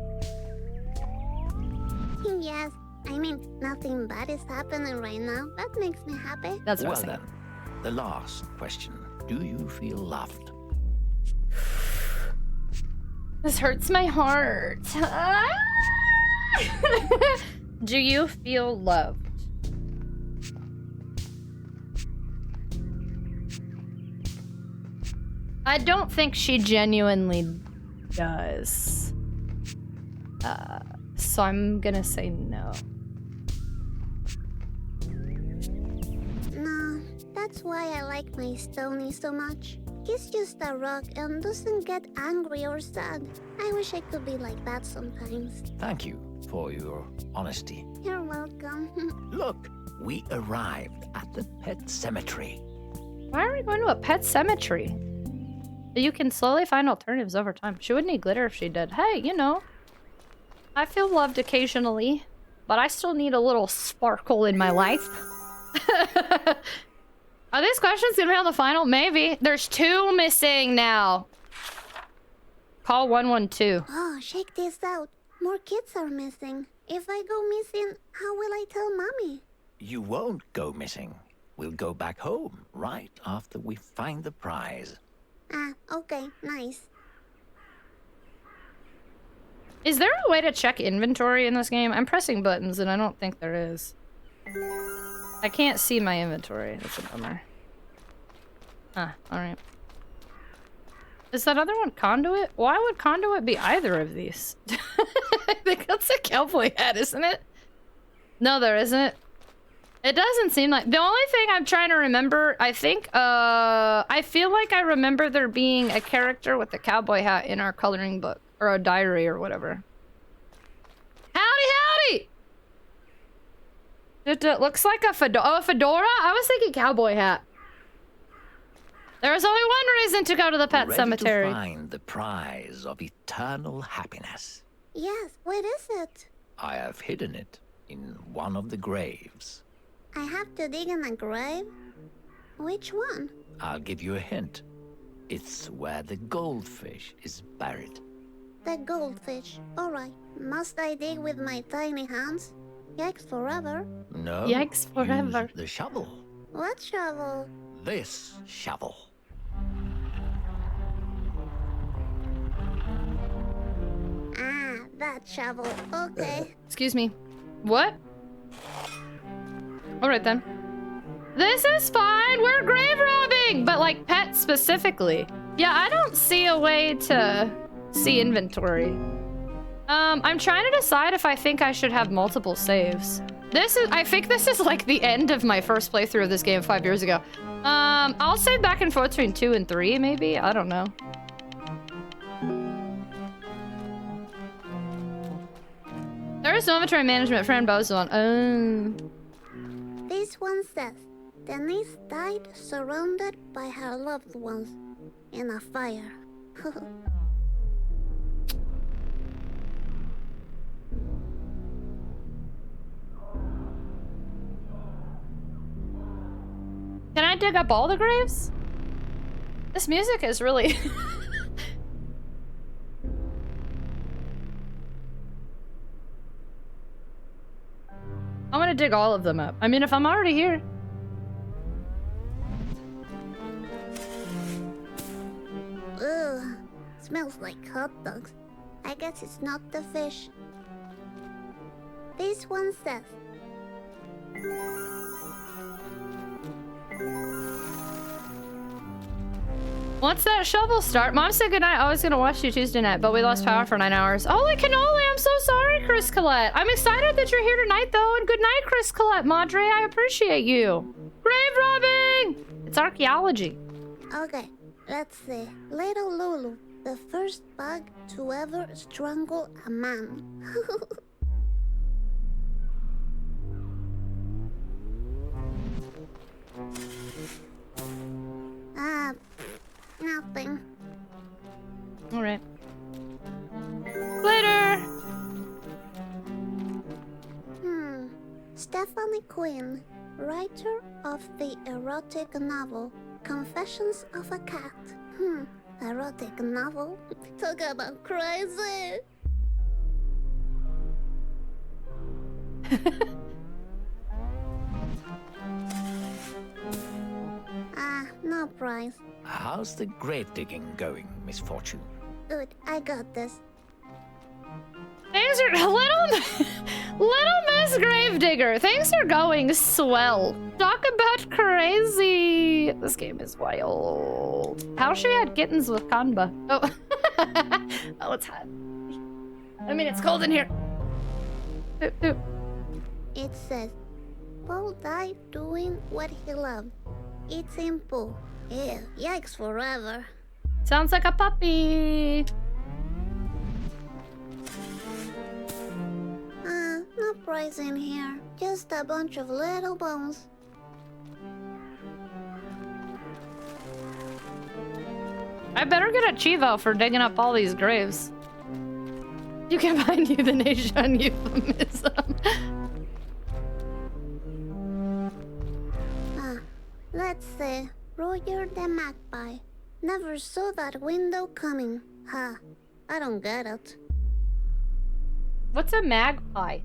Yes. I mean, nothing bad is happening right now. That makes me happy. That's what Well I'm saying. then, the last question. Do you feel loved? This hurts my heart. Do you feel loved? I don't think she genuinely does. So I'm gonna say no. No, that's why I like my Stony so much. He's just a rock and doesn't get angry or sad. I wish I could be like that sometimes. Thank you for your honesty. You're welcome. Look, we arrived at the pet cemetery. Why are we going to a pet cemetery? You can slowly find alternatives over time. She would need glitter if she did. Hey, you know, I feel loved occasionally, but I still need a little sparkle in my life. Are these questions gonna be on the final? Maybe. There's 2 missing now. Call 112. Oh, check this out. More kids are missing. If I go missing, how will I tell Mommy? You won't go missing. We'll go back home right after we find the prize. Ah, okay, nice. Is there a way to check inventory in this game? I'm pressing buttons and I don't think there is. I can't see my inventory. That's a bummer. Huh, alright. Is that other one Conduit? Why would Conduit be either of these? I think that's a cowboy hat, isn't it? No, there isn't. It doesn't seem like... The only thing I'm trying to remember, I think, I feel like I remember there being a character with a cowboy hat in our coloring book. Or a diary or whatever. Howdy, howdy! It looks like a fedora. Oh, a fedora? I was thinking cowboy hat. There's only one reason to go to the pet cemetery. Ready to find the prize of eternal happiness. Yes, where is it? I have hidden it in one of the graves. I have to dig in a grave? Which one? I'll give you a hint. It's where the goldfish is buried. The goldfish. Alright. Must I dig with my tiny hands? Yikes forever. No. Yikes forever. Use the shovel. What shovel? This shovel. Ah, that shovel. Okay. Excuse me. What? Alright then. This is fine! We're grave robbing! But like pet specifically. Yeah, I don't see a way to see inventory. I'm trying to decide if I think I should have multiple saves. I think this is like the end of my first playthrough of this game 5 years ago. I'll save back and forth between 2 and 3, maybe? I don't know. There is no inventory management for Bozone. This one says, Denise died surrounded by her loved ones in a fire. Can I dig up all the graves? This music is really... I'm gonna dig all of them up. I mean, if I'm already here. Ugh, smells like hot dogs. I guess it's not the fish. This one says, Once that shovel start, Mom said goodnight. I was gonna watch you Tuesday night, but we lost power for 9 hours. Holy cannoli, I'm so sorry, Chris Collette. I'm excited that you're here tonight, though, and good night, Chris Collette. Madre, I appreciate you. Grave robbing! It's archaeology. okay, let's see. Little Lulu, the first bug to ever strangle a man. Nothing. All right. Later! Stephanie Quinn, writer of the erotic novel Confessions of a Cat. Erotic novel? Talk about crazy! No prize. How's the grave digging going, Misfortune? Good, I got this. Things are little Miss Gravedigger. Things are going swell. Talk about crazy. This game is wild. How she had kittens with Kanba. Oh, oh, it's hot. I mean, it's cold in here. Oop, oop. It says, Paul died doing what he loved. It's simple. Ew, yikes forever. Sounds like a puppy. No prize in here. Just a bunch of little bones. I better get a Chivo for digging up all these graves. You can find euthanasia euphemism. Let's see. Roger the Magpie. Never saw that window coming. Huh. I don't get it. What's a magpie?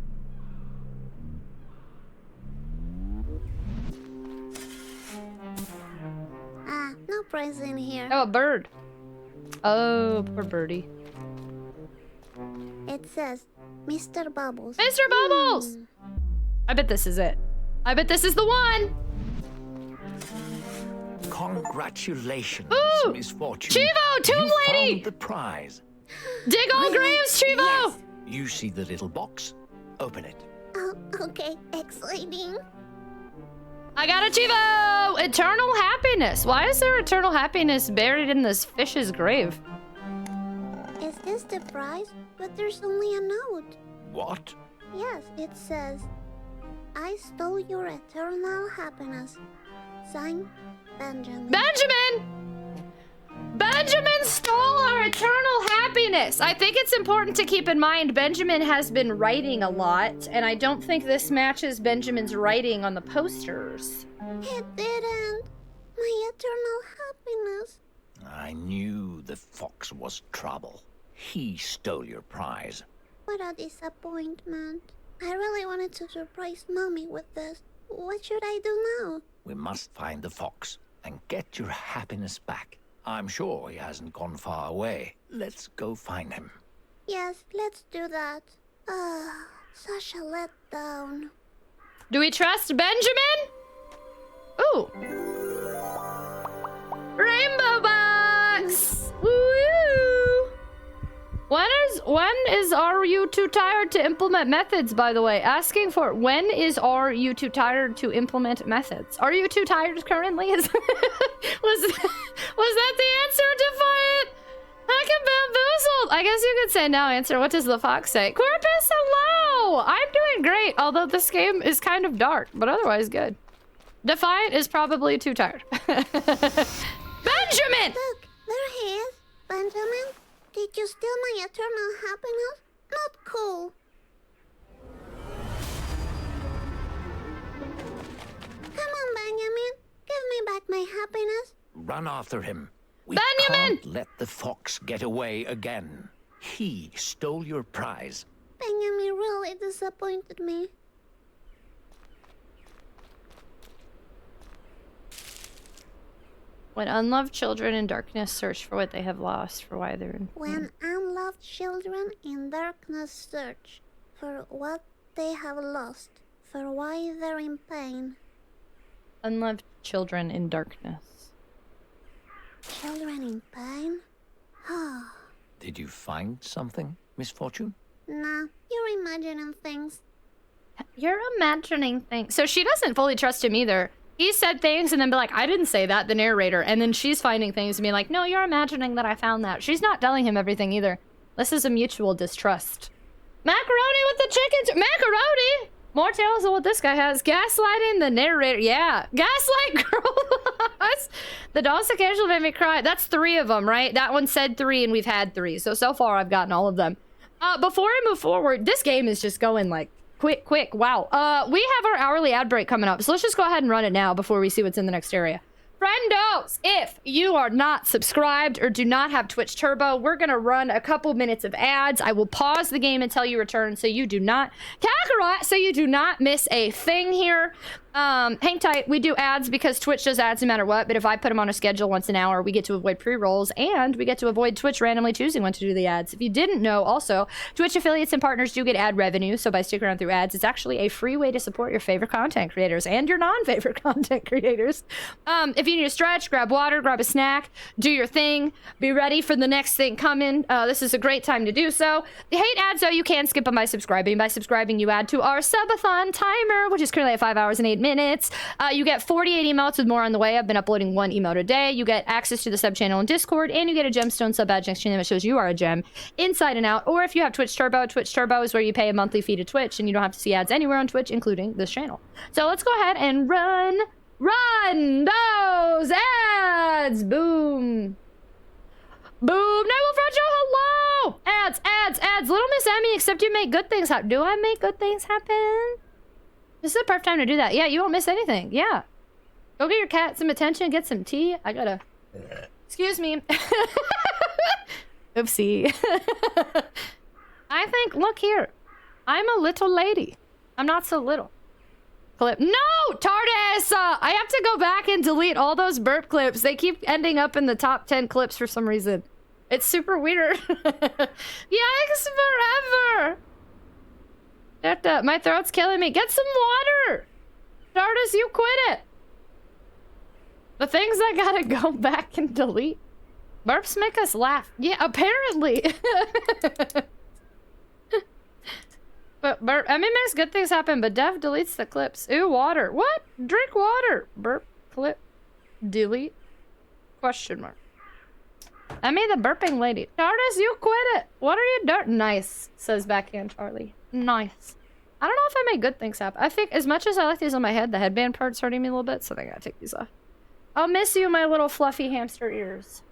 No prize in here. Oh, a bird. Oh, poor birdie. It says, Mr. Bubbles. Mr. Bubbles! I bet this is it. I bet this is the one! Congratulations, Ooh! Misfortune. Chivo, Tomb You Lady! found the prize. Dig all graves, Chivo! Yes. You see the little box? Open it. Oh, okay. Exciting. I got a Chivo! Eternal happiness. Why is there eternal happiness buried in this fish's grave? Is this the prize? But there's only a note. What? Yes, it says, I stole your eternal happiness. Signed, Benjamin. Benjamin! Benjamin stole our eternal happiness. I think it's important to keep in mind Benjamin has been writing a lot, and I don't think this matches Benjamin's writing on the posters. It didn't. My eternal happiness. I knew the fox was trouble. He stole your prize. What a disappointment. I really wanted to surprise Mommy with this. What should I do now? We must find the fox and get your happiness back. I'm sure he hasn't gone far away. Let's go find him. Yes, let's do that. Such a letdown. Do we trust Benjamin? Ooh. Rainbow box! Woo! When is are you too tired to implement methods, by the way? Asking for when is are you too tired to implement methods? Are you too tired currently? Was that the answer, Defiant? Heck and bamboozled! I guess you could say now answer. What does the fox say? Corpus, hello! I'm doing great, although this game is kind of dark, but otherwise good. Defiant is probably too tired. Benjamin! Look, there he is. Benjamin, did you steal my eternal happiness? Not cool. Come on, Benjamin. Give me back my happiness. Run after him. We Benjamin! can't let the fox get away again. He stole your prize. Benjamin really disappointed me. When unloved children in darkness search for what they have lost, for why they're in When unloved children in darkness search for what they have lost, for why they're in pain. unloved children in darkness. Children in pain? Did you find something, Misfortune? Nah, you're imagining things. You're imagining things. So she doesn't fully trust him either. He said things and then be like, I didn't say that, the narrator. And then she's finding things and being like, no, you're imagining that I found that. She's not telling him everything either. This is a mutual distrust. Macaroni with the chickens. Macaroni! More tales of what this guy has. Gaslighting the narrator. Yeah. Gaslight girl boss. The dolls occasionally made me cry. That's 3 of them, right? That one said 3 and we've had 3. So far I've gotten all of them. Before I move forward, this game is just going like quick. Wow. We have our hourly ad break coming up. So let's just go ahead and run it now before we see what's in the next area. Friendos, if you are not subscribed or do not have Twitch Turbo, we're going to run a couple minutes of ads. I will pause the game until you return so you do not miss a thing here. Hang tight. We do ads because Twitch does ads no matter what, but if I put them on a schedule once an hour, we get to avoid pre-rolls and we get to avoid Twitch randomly choosing when to do the ads. If you didn't know, also, Twitch affiliates and partners do get ad revenue, so by sticking around through ads, it's actually a free way to support your favorite content creators and your non-favorite content creators. If you need to stretch, grab water, grab a snack, do your thing, be ready for the next thing coming. This is a great time to do so. If you hate ads, though, you can skip them by subscribing. By subscribing, you add to our subathon timer, which is currently at 5 hours and 8 minutes. You get 48 emotes with more on the way. I've been uploading 1 emote a day. You get access to the sub channel in Discord, and you get a gemstone sub badge next to your name that shows you are a gem inside and out. Or if you have Twitch Turbo is where you pay a monthly fee to Twitch, and you don't have to see ads anywhere on Twitch, including this channel. So let's go ahead and run those ads. Boom. Noble Frojo, hello. Ads. Little Miss Emmy, except you make good things happen. Do I make good things happen? This is the perfect time to do that. Yeah, you won't miss anything. Yeah. Go get your cat some attention, get some tea. I gotta... Excuse me. Oopsie. I think, look here. I'm a little lady. I'm not so little. Clip. No! TARDIS! I have to go back and delete all those burp clips. They keep ending up in the top 10 clips for some reason. It's super weird. Yikes forever! My throat's killing me. Get some water! TARDIS, you quit it! The things I gotta go back and delete. Burps make us laugh. Yeah, apparently. But burp, I mean, makes good things happen, but Dev deletes the clips. Ooh, water. What? Drink water. Burp, clip, delete, question mark. I made the burping lady. TARDIS, you quit it. What are you doing? Nice, says backhand Charlie. Nice. I don't know if I made good things happen. I think as much as I like these on my head, the headband part's hurting me a little bit, so I gotta take these off. I'll miss you, my little fluffy hamster ears.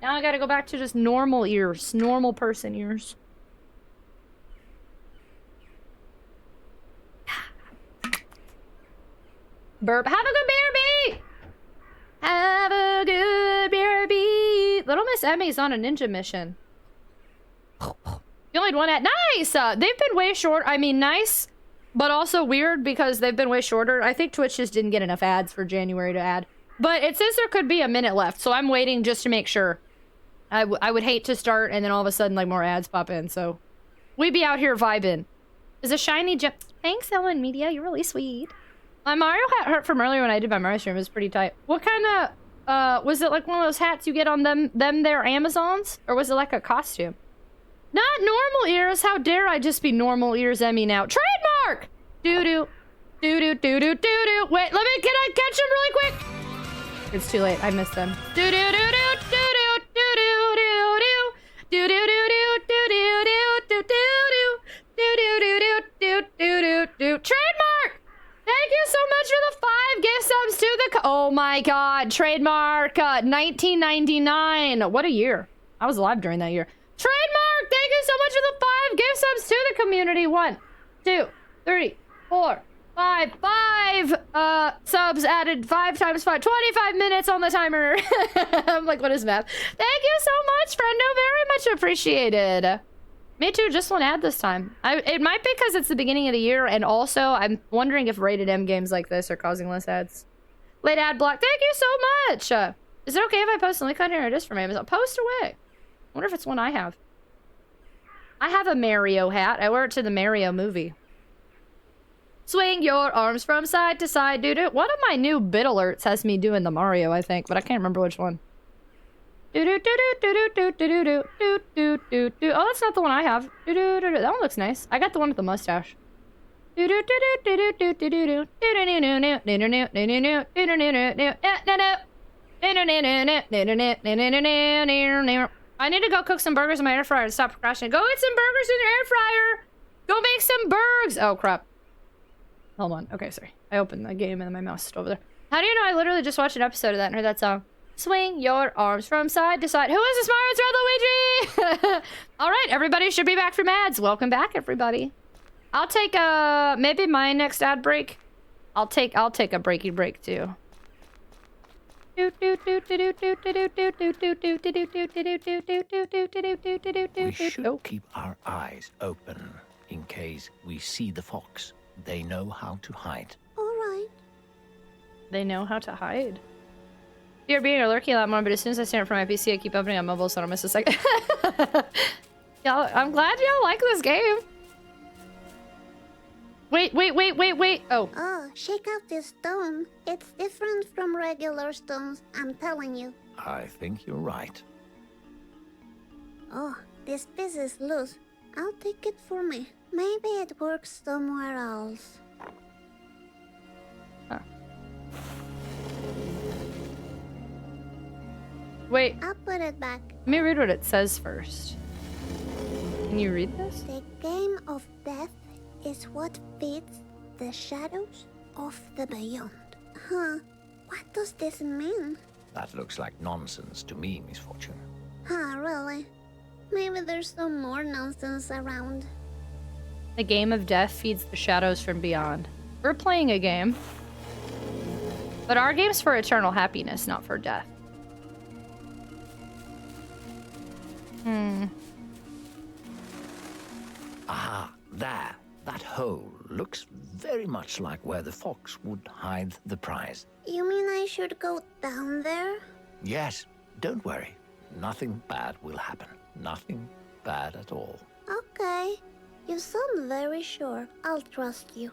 Now I gotta go back to just normal ears. Normal person ears. Burp. Have a good BRB! Have a good BRB! Little Miss Emmy's on a ninja mission. You only had 1 ad. Nice! They've been way short. I mean, nice, but also weird because they've been way shorter. I think Twitch just didn't get enough ads for January to add. But it says there could be a minute left, so I'm waiting just to make sure. I would hate to start and then all of a sudden, like, more ads pop in, so... We be out here vibing. Is a shiny gem... Thanks, Ellen Media. You're really sweet. My Mario hat hurt from earlier when I did my Mario stream. It was pretty tight. What kind of... was it like one of those hats you get on them there Amazons? Or was it like a costume? Not normal ears. How dare I just be normal ears Emmy now? Trademark! Doo-doo. Doo-doo, doo-doo, doo-doo. Wait, can I catch them really quick? It's too late. I missed them. Doo-doo, doo-doo, doo-doo, doo-doo, doo-doo. Doo-doo, doo-doo, doo-doo, doo-doo, doo-doo. Doo-doo, doo-doo, doo-doo, doo-doo. Trademark! Thank you so much for the 5 gift subs to the... Oh my god. Trademark. 1999. What a year. I was alive during that year. Trademark! Thank you so much for the 5 gift subs to the community. 1, 2, 3, 4, 5. 5 subs added. 5 times 5. 25 minutes on the timer. I'm like, what is math? Thank you so much, friendo. Very much appreciated. Me too, just 1 ad this time. It might be because it's the beginning of the year, and also I'm wondering if rated M games like this are causing less ads. Late ad block. Thank you so much. Is it okay if I post a link on here? It is from Amazon. Post away. I wonder if it's one I have. I have a Mario hat. I wear it to the Mario movie. Swing your arms from side to side, dude. One of my new bit alerts has me doing the Mario, I think, but I can't remember which one. Oh, that's not the one I have. That one looks nice. I got the one with the mustache. I need to go cook some burgers in my air fryer to stop procrastinating. Go get some burgers in your air fryer. Go make some burgers. Oh, crap. Hold on. Okay, sorry. I opened the game and then my mouse is over there. How do you know I literally just watched an episode of that and heard that song? Swing your arms from side to side. Who is this Mario? It's Luigi! All right, everybody should be back from ads. Welcome back, everybody. I'll take maybe my next ad break. I'll take a breaky break too. We should keep our eyes open in case we see the fox. They know how to hide. All right. They know how to hide. You're being lurking a lot more, but as soon as I stand up from my PC, I keep opening on mobile, so I don't miss a second. Y'all, I'm glad y'all like this game. Wait. Oh. Oh, check out this stone. It's different from regular stones, I'm telling you. I think you're right. Oh, this piece is loose. I'll take it for me. Maybe it works somewhere else. Huh. Wait. I'll put it back. Let me read what it says first. Can you read this? The game of death is what feeds the shadows of the beyond. Huh? What does this mean? That looks like nonsense to me, Misfortune. Huh, really? Maybe there's some more nonsense around. The game of death feeds the shadows from beyond. We're playing a game. But our game's for eternal happiness, not for death. Ah, there. That hole looks very much like where the fox would hide the prize. You mean I should go down there? Yes, don't worry. Nothing bad will happen. Nothing bad at all. Okay. You sound very sure. I'll trust you.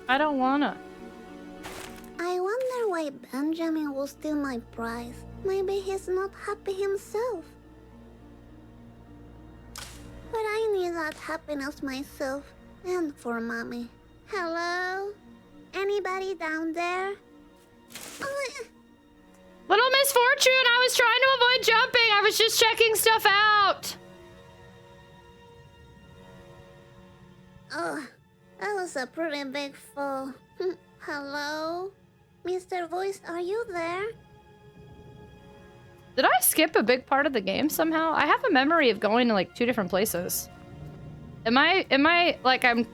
I don't wanna. I wonder why Benjamin will steal my prize. Maybe he's not happy himself. But I need that happiness myself. And for Mommy. Hello? Anybody down there? Little Misfortune, I was trying to avoid jumping. I was just checking stuff out. Oh, that was a pretty big fall. Hello? Mr. Voice, are you there? Did I skip a big part of the game somehow? I have a memory of going to like 2 different places. Am I like I'm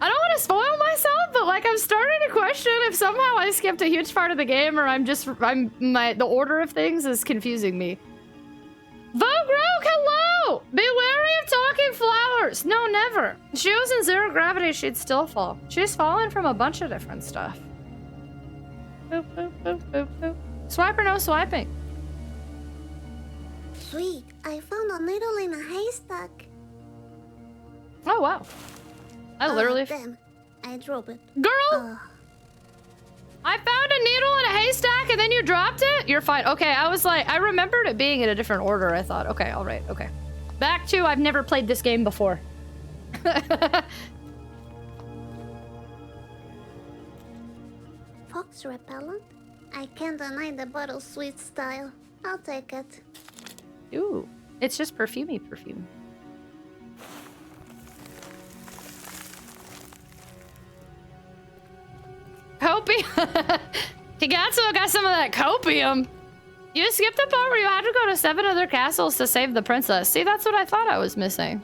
I don't want to spoil myself, but like I'm starting to question if somehow I skipped a huge part of the game or the order of things is confusing me. Vogrook, hello! Be wary of talking flowers. No, never. If she was in 0 gravity, she'd still fall. She's fallen from a bunch of different stuff. Boop, boop, boop, boop, boop. Swipe or no swiping? Sweet, I found a needle in a haystack. Oh, wow. I literally... Damn, I dropped it. Girl! I found a needle in a haystack and then you dropped it? You're fine. Okay, I was like, I remembered it being in a different order. I thought, okay, all right, okay. Back to, I've never played this game before. Fox repellent? I can't deny the bottle sweet style. I'll take it. Ooh, it's just perfumey perfume. Copium. Higatsu got some of that copium. You skipped the part where you had to go to 7 other castles to save the princess. See, that's what I thought I was missing.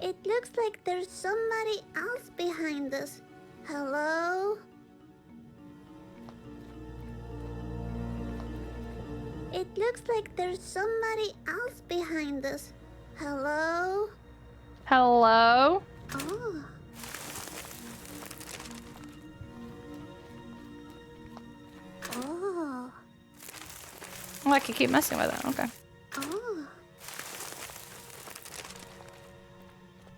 It looks like there's somebody else behind us. Hello? It looks like there's somebody else behind us. Hello? Hello? Oh. Oh, I can keep messing with it. Okay. Oh.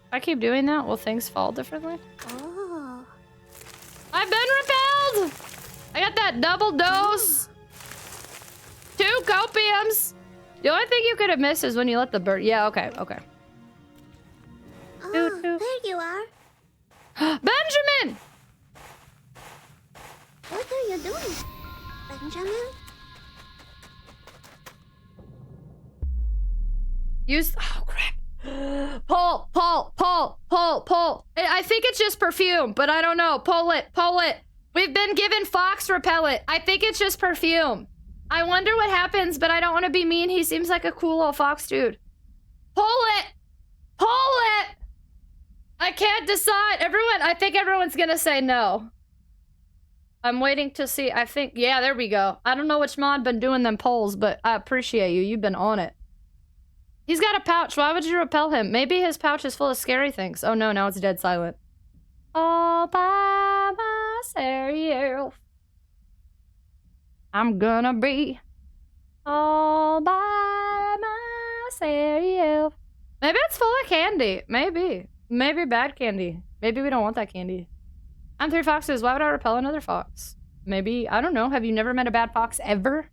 If I keep doing that, will things fall differently? Oh. I've been repelled! I got that double dose. 2 copiums. The only thing you could have missed is when you let the bird. Yeah, okay, okay. Oh, Toot, toot. there you are. Benjamin! What are you doing, Benjamin? Use. Oh, crap. Pull. I think it's just perfume, but I don't know. Pull it. We've been given fox repellent. I think it's just perfume. I wonder what happens, but I don't want to be mean. He seems like a cool old fox dude. Pull it. I can't decide. I think everyone's gonna say no. I'm waiting to see. I think, yeah, there we go. I don't know which mod been doing them polls, but I appreciate you. You've been on it. He's got a pouch. Why would you repel him? Maybe his pouch is full of scary things. Oh no, now it's dead silent. All by myself. I'm gonna be all by myself. Maybe it's full of candy. Maybe bad candy. Maybe we don't want that candy. I'm 3 foxes. Why would I repel another fox? Maybe, I don't know. Have you never met a bad fox ever?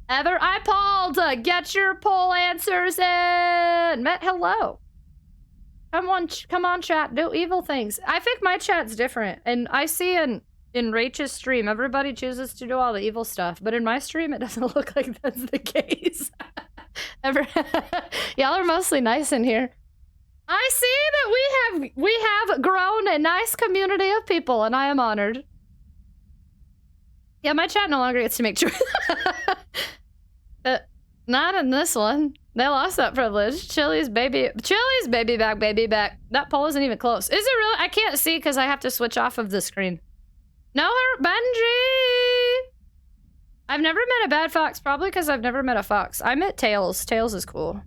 I polled. Get your poll answers in. Hello. Come on, chat. Do evil things. I think my chat's different. And I see in Rach's stream, everybody chooses to do all the evil stuff. But in my stream, it doesn't look like that's the case. Y'all are mostly nice in here. I see that we have grown a nice community of people, and I am honored. Yeah, my chat no longer gets to make choices. Not in this one. They lost that privilege. Chili's baby back. That poll isn't even close. Is it really? I can't see because I have to switch off of the screen. No, Benji! I've never met a bad fox, probably because I've never met a fox. I met Tails. Tails is cool.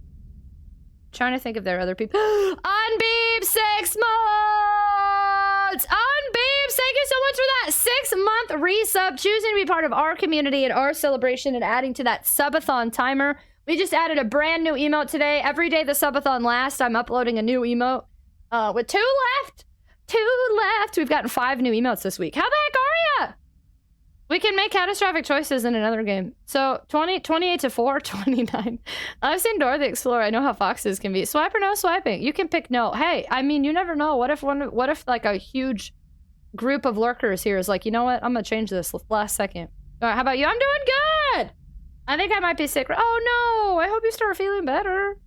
Trying to think if there are other people. Unbeep 6 months! Unbeep, thank you so much for that 6-month resub, choosing to be part of our community and our celebration and adding to that subathon timer. We just added a brand new emote today. Every day the subathon lasts, I'm uploading a new emote. With 2 left. 2 left. We've gotten 5 new emotes this week. How the heck are ya? We can make catastrophic choices in another game. So 28 to 4, 29. I've seen Dora the Explorer. I know how foxes can be. Swipe or no swiping? You can pick no. Hey, I mean, you never know. What if like a huge group of lurkers here is like, you know what? I'm gonna change this last second. All right, how about you? I'm doing good. I think I might be sick. Oh no! I hope you start feeling better.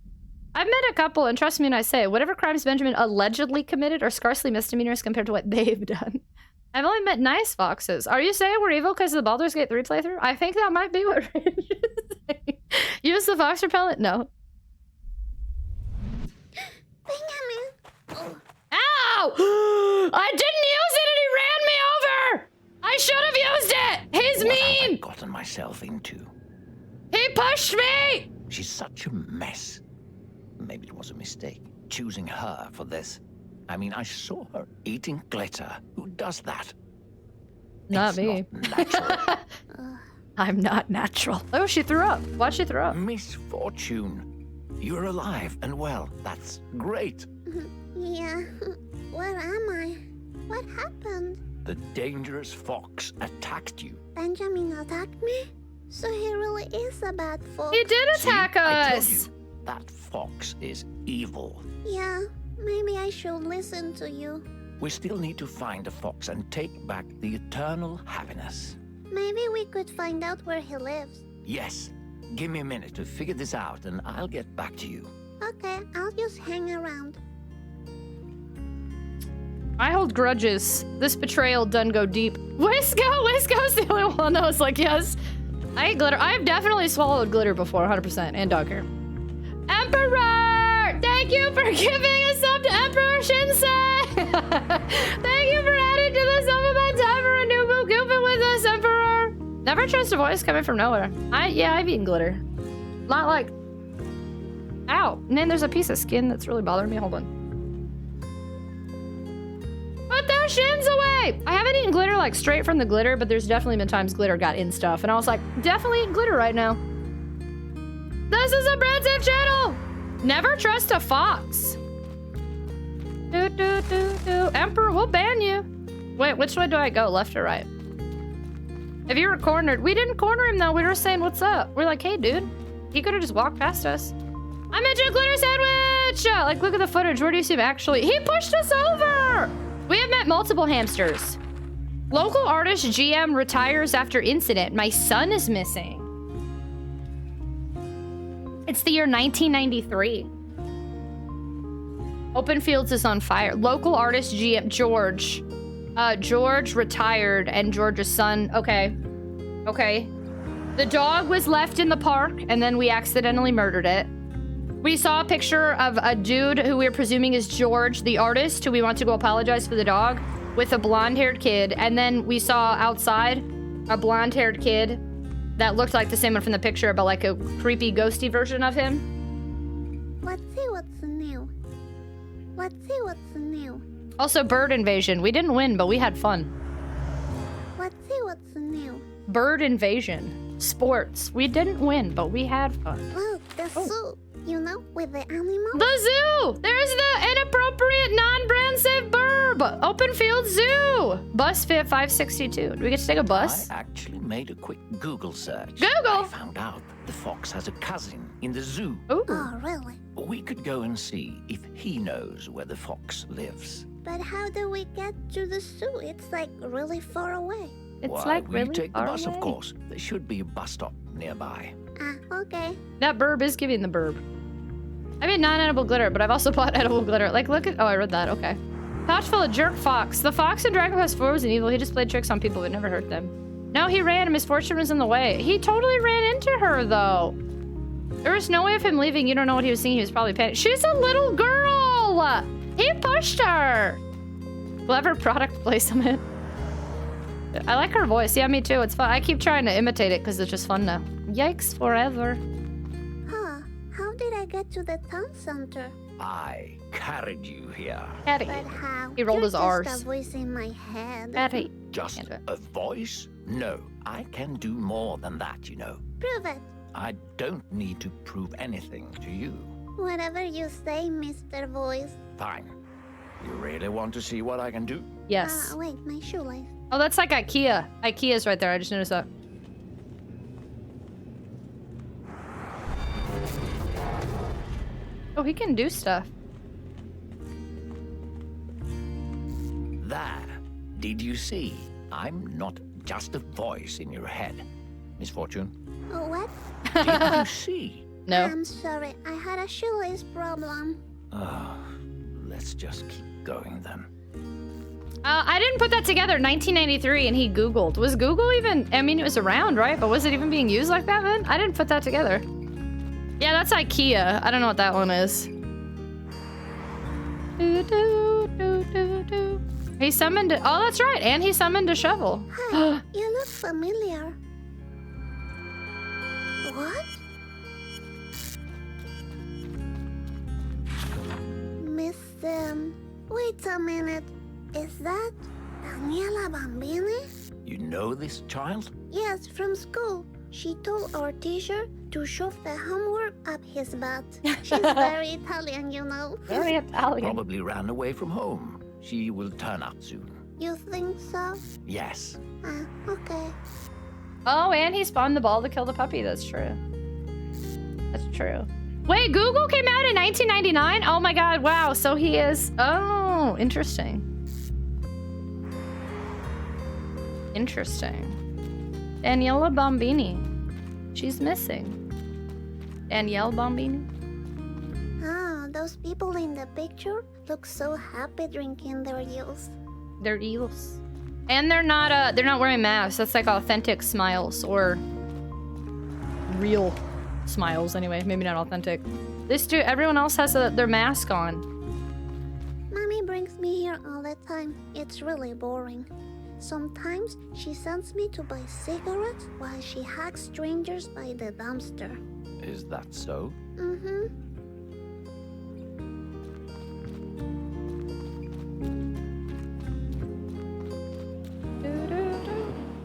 I've met a couple, and trust me when I say, whatever crimes Benjamin allegedly committed are scarcely misdemeanors compared to what they've done. I've only met nice foxes. Are you saying we're evil because of the Baldur's Gate 3 playthrough? I think that might be what Rage is saying. Use the fox repellent? No. Benjamin. Oh. Ow! I didn't use it and he ran me over! I should have used it! He's What mean! have I gotten myself into? He pushed me! She's such a mess. Maybe it was a mistake, choosing her for this. I mean, I saw her eating glitter. Who does that? Not It's me. Not natural. I'm not natural. Oh, she threw up. Why'd she throw up? Misfortune. You're alive and well. That's great. Yeah. Where am I? What happened? The dangerous fox attacked you. Benjamin attacked me? So he really is a bad fox. He did See, attack I told us! you, that fox is evil. Yeah, maybe I should listen to you. We still need to find the fox and take back the eternal happiness. Maybe we could find out where he lives. Yes. Give me a minute to figure this out and I'll get back to you. Okay, I'll just hang around. I hold grudges. This betrayal done go deep. Wisco's the only one that was like, yes. I hate glitter. I've definitely swallowed glitter before, 100%, and dog hair. Emperor! Thank you for giving us up to Emperor Shinsei! Thank you for adding to the Summon Timer and new goofing with us, Emperor! Never trust a voice coming from nowhere. I've eaten glitter. Not like... Ow! And then there's a piece of skin that's really bothering me. Hold on. Put their shins away! I haven't eaten glitter like straight from the glitter, but there's definitely been times glitter got in stuff, and I was like, definitely eating glitter right now. This is a brand safe channel. Never trust a fox. Emperor, we'll ban you. Wait, which way do I go? Left or right? If you were cornered, we didn't corner him though. We were saying, what's up? We're like, hey, dude. He could have just walked past us. I'm into a glitter sandwich. Like, look at the footage. Where do you see him actually? He pushed us over. We have met multiple hamsters. Local artist GM retires after incident. My son is missing. It's the year 1993. Open Fields is on fire. Local artist GM George. George retired and George's son. Okay. Okay. The dog was left in the park and then we accidentally murdered it. We saw a picture of a dude who we were presuming is George, the artist, who we want to go apologize for the dog, with a blonde-haired kid. And then we saw outside a blonde-haired kid that looked like the same one from the picture, but like a creepy, ghosty version of him. Let's see what's new. Let's see what's new. Also, bird invasion. We didn't win, but we had fun. Let's see what's new. Bird invasion. Sports. We didn't win, but we had fun. Look, the zoo. You know, with the animals. The zoo! There's the inappropriate non-brand safe burb! Open Field Zoo! Bus fit 562. Do we get to take a bus? I actually made a quick Google search. Google? I found out the fox has a cousin in the zoo. Ooh. Oh, really? We could go and see if he knows where the fox lives. But how do we get to the zoo? It's like really far away. It's Why, like we really take the far bus, away. of course. There should be a bus stop nearby. Ah, okay. That burb is giving the burb. I mean non-edible glitter, but I've also bought edible glitter. Like, look at... Oh, I read that. Okay. Pouch full of jerk fox. The fox in Dragon Quest IV was an evil. He just played tricks on people but never hurt them. No, he ran. Misfortune was in the way. He totally ran into her, though. There was no way of him leaving. You don't know what he was seeing. He was probably panicked. She's a little girl! He pushed her! Clever product placement. I like her voice. Yeah, me too. It's fun. I keep trying to imitate it because it's just fun now. Yikes forever. Huh. How did I get to the town center? I carried you here. Patty. But how? He rolled You're his just R's. a voice in my head. Patty. Just Can't do it. a voice? No, I can do more than that, you know. Prove it. I don't need to prove anything to you. Whatever you say, Mr. Voice. Fine. You really want to see what I can do? Yes. Wait, my shoelace. Oh, that's like IKEA. IKEA's right there. I just noticed that. Oh, he can do stuff. There. Did you see? I'm not just a voice in your head. Misfortune. Oh, what? Did you see? No. I'm sorry. I had a shoelace problem. Oh, let's just keep going then. I didn't put that together. 1993, and he Googled. Was Google even... I mean, it was around, right? But was it even being used like that then? I didn't put that together. Yeah, that's IKEA. I don't know what that one is. He summoned... Oh, that's right. And he summoned a shovel. Hi, you look familiar. What? Miss, wait a minute. Is that Daniela Bambini? You know this child? Yes, from school. She told our teacher to shove the homework up his butt. She's very Italian, you know. Very Italian. Probably ran away from home. She will turn up soon. You think so? Yes. Ah, okay. Oh, and he spawned the ball to kill the puppy. That's true. That's true. Wait, Google came out in 1999? Oh my god, wow. So he is... Oh, interesting. Interesting. Daniela Bombini. She's missing. Danielle Bombini? Ah, those people in the picture look so happy drinking their juice. They're eels. And they're not wearing masks. That's like authentic smiles or real smiles anyway. Maybe not authentic. This dude, everyone else has their mask on. Mommy brings me here all the time. It's really boring. Sometimes she sends me to buy cigarettes while she hacks strangers by the dumpster. Is that so? Mm-hmm.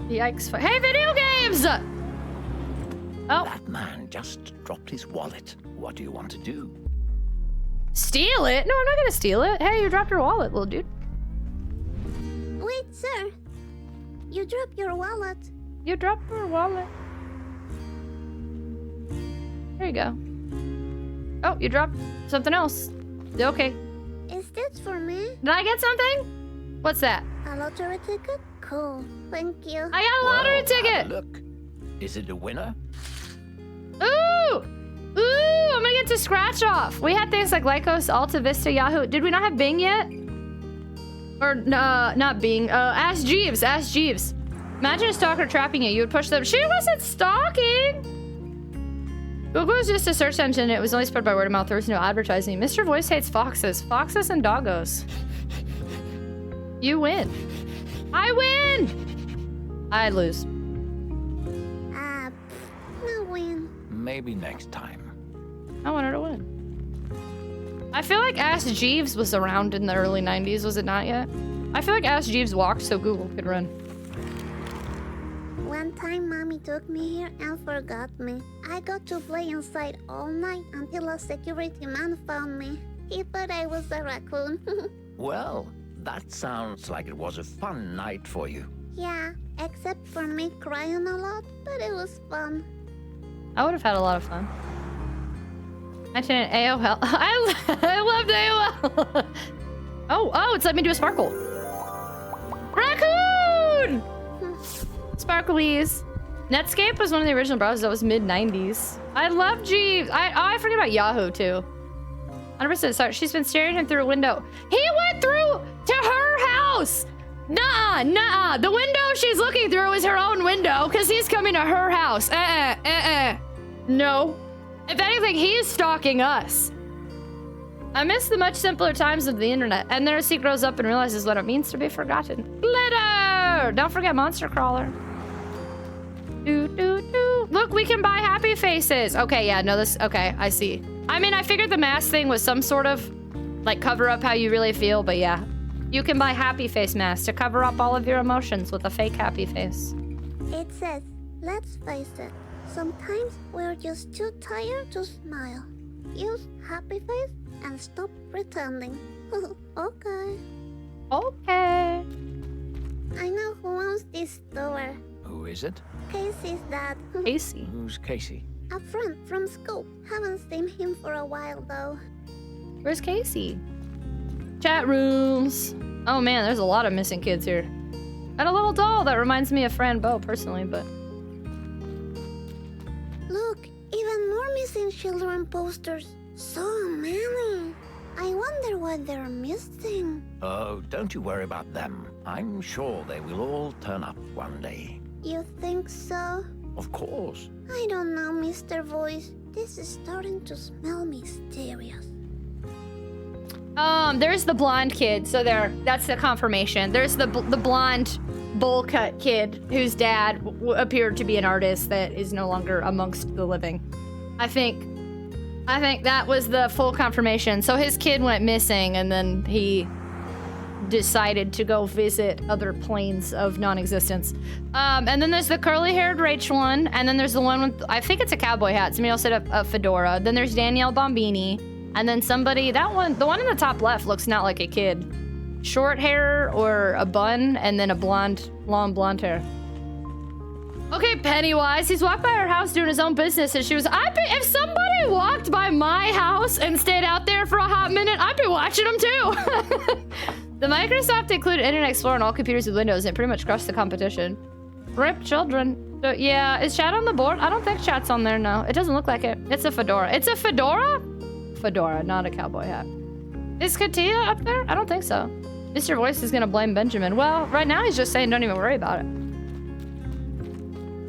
Yikes. Hey, video games! Oh. That man and just dropped his wallet. What do you want to do? Steal it? No, I'm not gonna steal it. Hey, you dropped your wallet, little dude. Wait, sir. You dropped your wallet. You dropped your wallet. There you go. Oh, you dropped something else. Okay. Is this for me? Did I get something? What's that? A lottery ticket? Cool. Thank you. I got a lottery Well, ticket. have a look. Is it a winner? Ooh! Ooh! I'm gonna get to scratch off. We had things like Lycos, Alta Vista, Yahoo. Did we not have Bing yet? Or not Bing. Ask Jeeves. Ask Jeeves. Imagine a stalker trapping you. You would push them. She wasn't stalking. Google is just a search engine. It was only spread by word of mouth. There was no advertising. Mr. Voice hates foxes. Foxes and doggos. You win. I win. I lose. No win. Maybe next time. I want her to win. I feel like Ask Jeeves was around in the early 90s, was it not yet? I feel like Ask Jeeves walked so Google could run. One time, Mommy took me here and forgot me. I got to play inside all night until a security man found me. He thought I was a raccoon. Well, that sounds like it was a fun night for you. Yeah, except for me crying a lot, but it was fun. I would have had a lot of fun. Mention AOL. I loved AOL. oh, it's let me do a sparkle. Raccoon! Sparklies. Netscape was one of the original browsers that was mid-90s. I love Jeeves. I forget about Yahoo too. 100% sorry. She's been staring him through a window. He went through to her house. Nuh-uh. The window she's looking through is her own window because he's coming to her house. No. If anything, he's stalking us. I miss the much simpler times of the internet. And then he grows up and realizes what it means to be forgotten. Glitter! Don't forget Monster Crawler. Look, we can buy happy faces. Okay, yeah, no, okay, I see. I mean, I figured the mask thing was some sort of, like, cover up how you really feel, but yeah. You can buy happy face masks to cover up all of your emotions with a fake happy face. It says, let's face it, sometimes we're just too tired to smile. Use happy face and stop pretending. Okay. Okay. I know who owns this store. Who is it? Casey's dad. Casey. Who's Casey? A friend from school. Haven't seen him for a while though. Where's Casey? Chat rooms. Oh man, there's a lot of missing kids here. And a little doll that reminds me of Fran Bow personally, but... Look, even more missing children posters. So many. I wonder what they're missing. Oh, don't you worry about them. I'm sure they will all turn up one day. You think so? Of course. I don't know, Mr. Voice. This is starting to smell mysterious. There's the blonde kid. So that's the confirmation. There's the blonde bowl cut kid whose dad appeared to be an artist that is no longer amongst the living. I think that was the full confirmation. So his kid went missing and then he decided to go visit other planes of non-existence. And then there's the curly-haired Rach one, and then there's the one with, I think it's a cowboy hat. Somebody else said a fedora. Then there's Danielle Bombini, and then somebody, the one in the top left looks not like a kid. Short hair or a bun, and then a long blonde hair. Okay, Pennywise, he's walked by our house doing his own business, and she was, if somebody walked by my house and stayed out there for a hot minute, I'd be watching them too. The Microsoft included Internet Explorer on all computers with Windows and pretty much crushed the competition. RIP children. So, yeah, is chat on the board? I don't think chat's on there, no. It doesn't look like it. It's a fedora. It's a fedora? Fedora, not a cowboy hat. Is Katia up there? I don't think so. Mr. Voice is gonna blame Benjamin. Well, right now he's just saying don't even worry about it.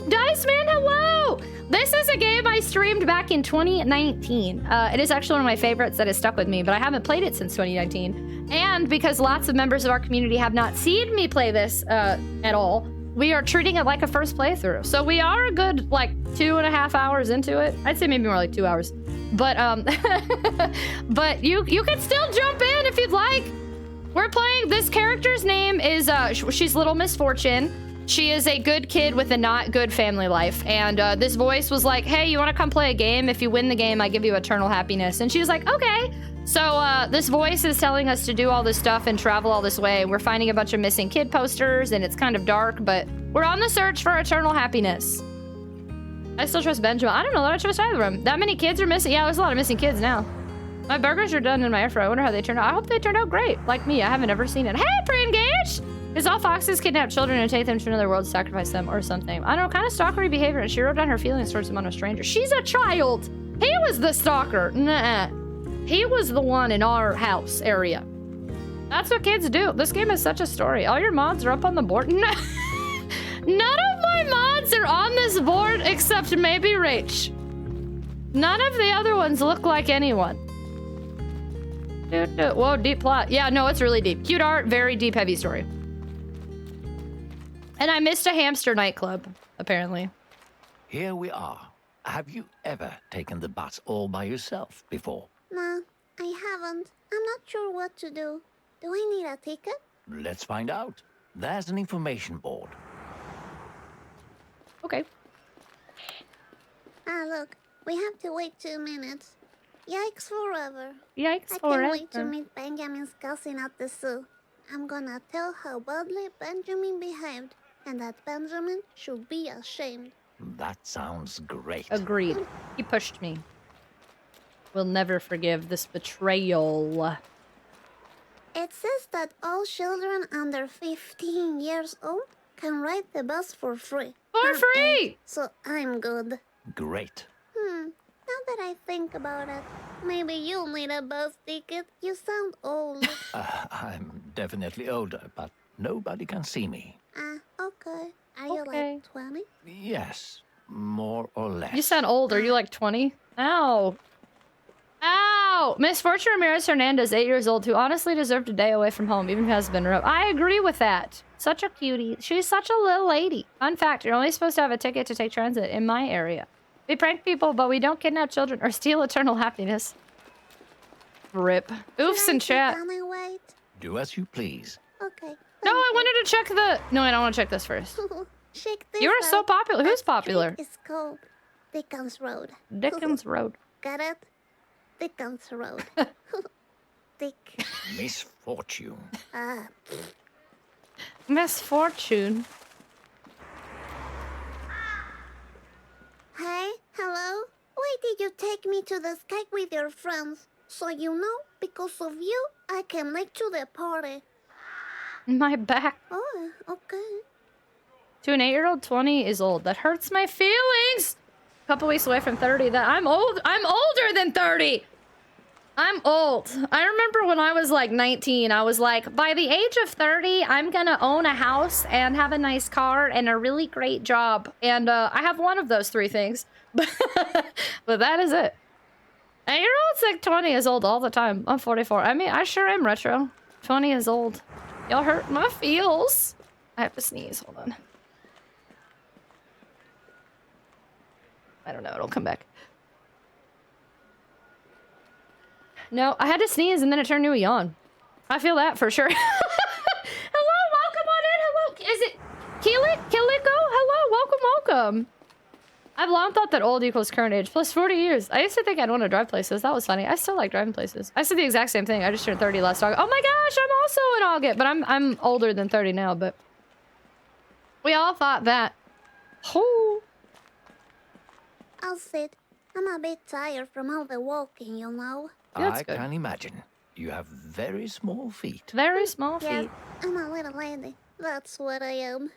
Dice Man, hello! This is a game I streamed back in 2019. It is actually one of my favorites that has stuck with me, but I haven't played it since 2019. And because lots of members of our community have not seen me play this at all, we are treating it like a first playthrough. So we are a good, like, 2.5 hours into it. I'd say maybe more like 2 hours. But, but you can still jump in if you'd like. We're playing, this character's name is, she's Little Misfortune. She is a good kid with a not good family life. And this voice was like, hey, you want to come play a game? If you win the game, I give you eternal happiness. And she was like, okay. So this voice is telling us to do all this stuff and travel all this way. We're finding a bunch of missing kid posters, and it's kind of dark, but we're on the search for eternal happiness. I still trust Benjamin. I don't know that I trust either of them. That many kids are missing. Yeah, there's a lot of missing kids now. My burgers are done in my air fryer. I wonder how they turned out. I hope they turned out great. Like me, I haven't ever seen it. Hey, pre-engaged! Because all foxes kidnap children and take them to another world to sacrifice them or something. I don't know, kind of stalkery behavior. And she wrote down her feelings towards him on a stranger. She's a child. He was the stalker. Nuh-uh. He was the one in our house area. That's what kids do. This game is such a story. All your mods are up on the board. No. None of my mods are on this board except maybe Rach. None of the other ones look like anyone. Whoa, deep plot. Yeah, no, it's really deep. Cute art, very deep, heavy story. And I missed a hamster nightclub, apparently. Here we are. Have you ever taken the bus all by yourself before? No, I haven't. I'm not sure what to do. Do I need a ticket? Let's find out. There's an information board. Okay. Ah, look. We have to wait 2 minutes. Yikes forever. Yikes I forever. can't wait to meet Benjamin's cousin at the zoo. I'm gonna tell how badly Benjamin behaved, and that Benjamin should be ashamed. That sounds great. Agreed. He pushed me. We'll never forgive this betrayal. It says that all children under 15 years old can ride the bus for free. For I'm free! 8, so I'm good. Great. Now that I think about it, maybe you'll need a bus ticket. You sound old. I'm definitely older, but nobody can see me. Okay. Are you like 20? Yes, more or less. You sound old. Are you like 20? Ow. Ow! Misfortune Ramirez Hernandez, 8 years old, who honestly deserved a day away from home, even if it has been rough. I agree with that. Such a cutie. She's such a little lady. Fun fact, you're only supposed to have a ticket to take transit in my area. We prank people, but we don't kidnap children or steal eternal happiness. Rip. Oofs in chat. Wait? Do as you please. Okay. No, I wanted to check the... No, I don't want to check this first. Check this You are so out. popular. Who's That popular? street is called Dickens Road. Dickens Road. Got it? Dickens Road. Dick. Misfortune. Misfortune. Hey, hello? Why did you take me to the sky with your friends? So you know, because of you, I came late to the party. My back. Oh, okay. To an 8-year-old, 20 is old. That hurts my feelings. A couple weeks away from 30. That I'm old. I'm older than 30. I'm old. I remember when I was like 19, I was like, by the age of 30, I'm gonna own a house and have a nice car and a really great job. And I have one of those 3 things. But that is it. 8-year-olds like 20 is old all the time. I'm 44. I mean, I sure am retro. 20 is old. Y'all hurt my feels. I have to sneeze. Hold on. I don't know. It'll come back. No, I had to sneeze and then it turned into a yawn. I feel that for sure. Hello, welcome on in. Hello. Is it Kiliko? Hello, welcome. I've long thought that old equals current age plus 40 years. I used to think I'd want to drive places. That was funny. I still like driving places. I said the exact same thing. I just turned 30 last August. Oh my gosh, I'm also in August, but I'm older than 30 now, but we all thought that. Oh. I'll sit. I'm a bit tired from all the walking, you know. I can imagine. You have very small feet. Very small feet. Yeah, I'm a little lady. That's what I am.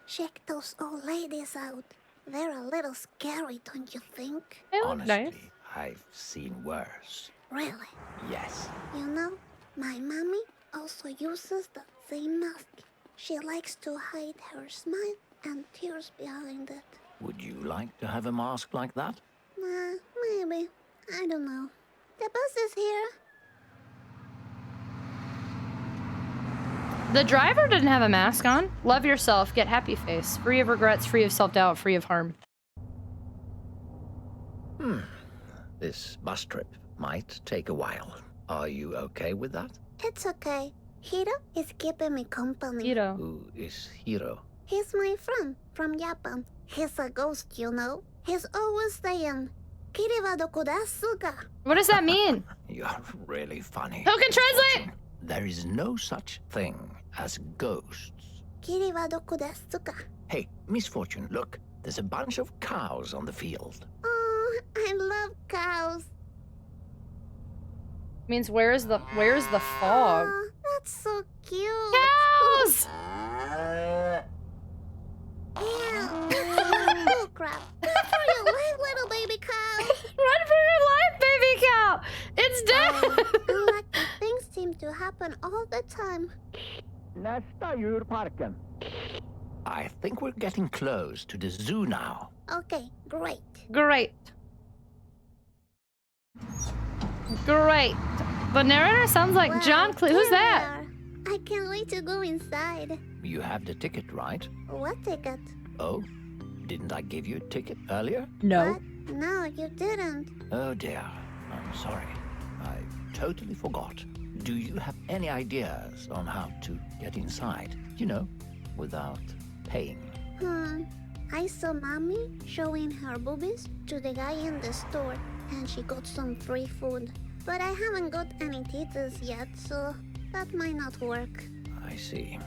Check those old ladies out. They're a little scary, don't you think? They look Honestly, nice. I've seen worse. Really? Yes. You know, my mommy also uses that same mask. She likes to hide her smile and tears behind it. Would you like to have a mask like that? Maybe. I don't know. The bus is here. The driver didn't have a mask on. Love yourself. Get happy face. Free of regrets, free of self-doubt, free of harm. This bus trip might take a while. Are you okay with that? It's okay. Hiro is keeping me company. Hiro. Who is Hiro? He's my friend from Japan. He's a ghost, you know. He's always saying, "Kiri wa doko desu ka?" What does that mean? You're really funny. Who can translate? Misfortune. There is no such thing as ghosts. Kiri wa doko desu ka? Hey, Misfortune, look. There's a bunch of cows on the field. Oh, I love cows. Means where's the fog? Oh, that's so cute. Cows! Ew. Oh, crap. Run for your life, little baby cow. Run for your life, baby cow! It's dead! Unlucky things seem to happen all the time. I think we're getting close to the zoo now. Okay, great. Great. Great. The narrator sounds like Wow, John Who's here that? we are. I can't wait to go inside. You have the ticket, right? What ticket? Oh? Didn't I give you a ticket earlier? No. What? No, you didn't. Oh dear. I'm sorry. I totally forgot. Do you have any ideas on how to get inside? You know, without paying. I saw Mommy showing her boobies to the guy in the store, and she got some free food. But I haven't got any titties yet, so that might not work. I see.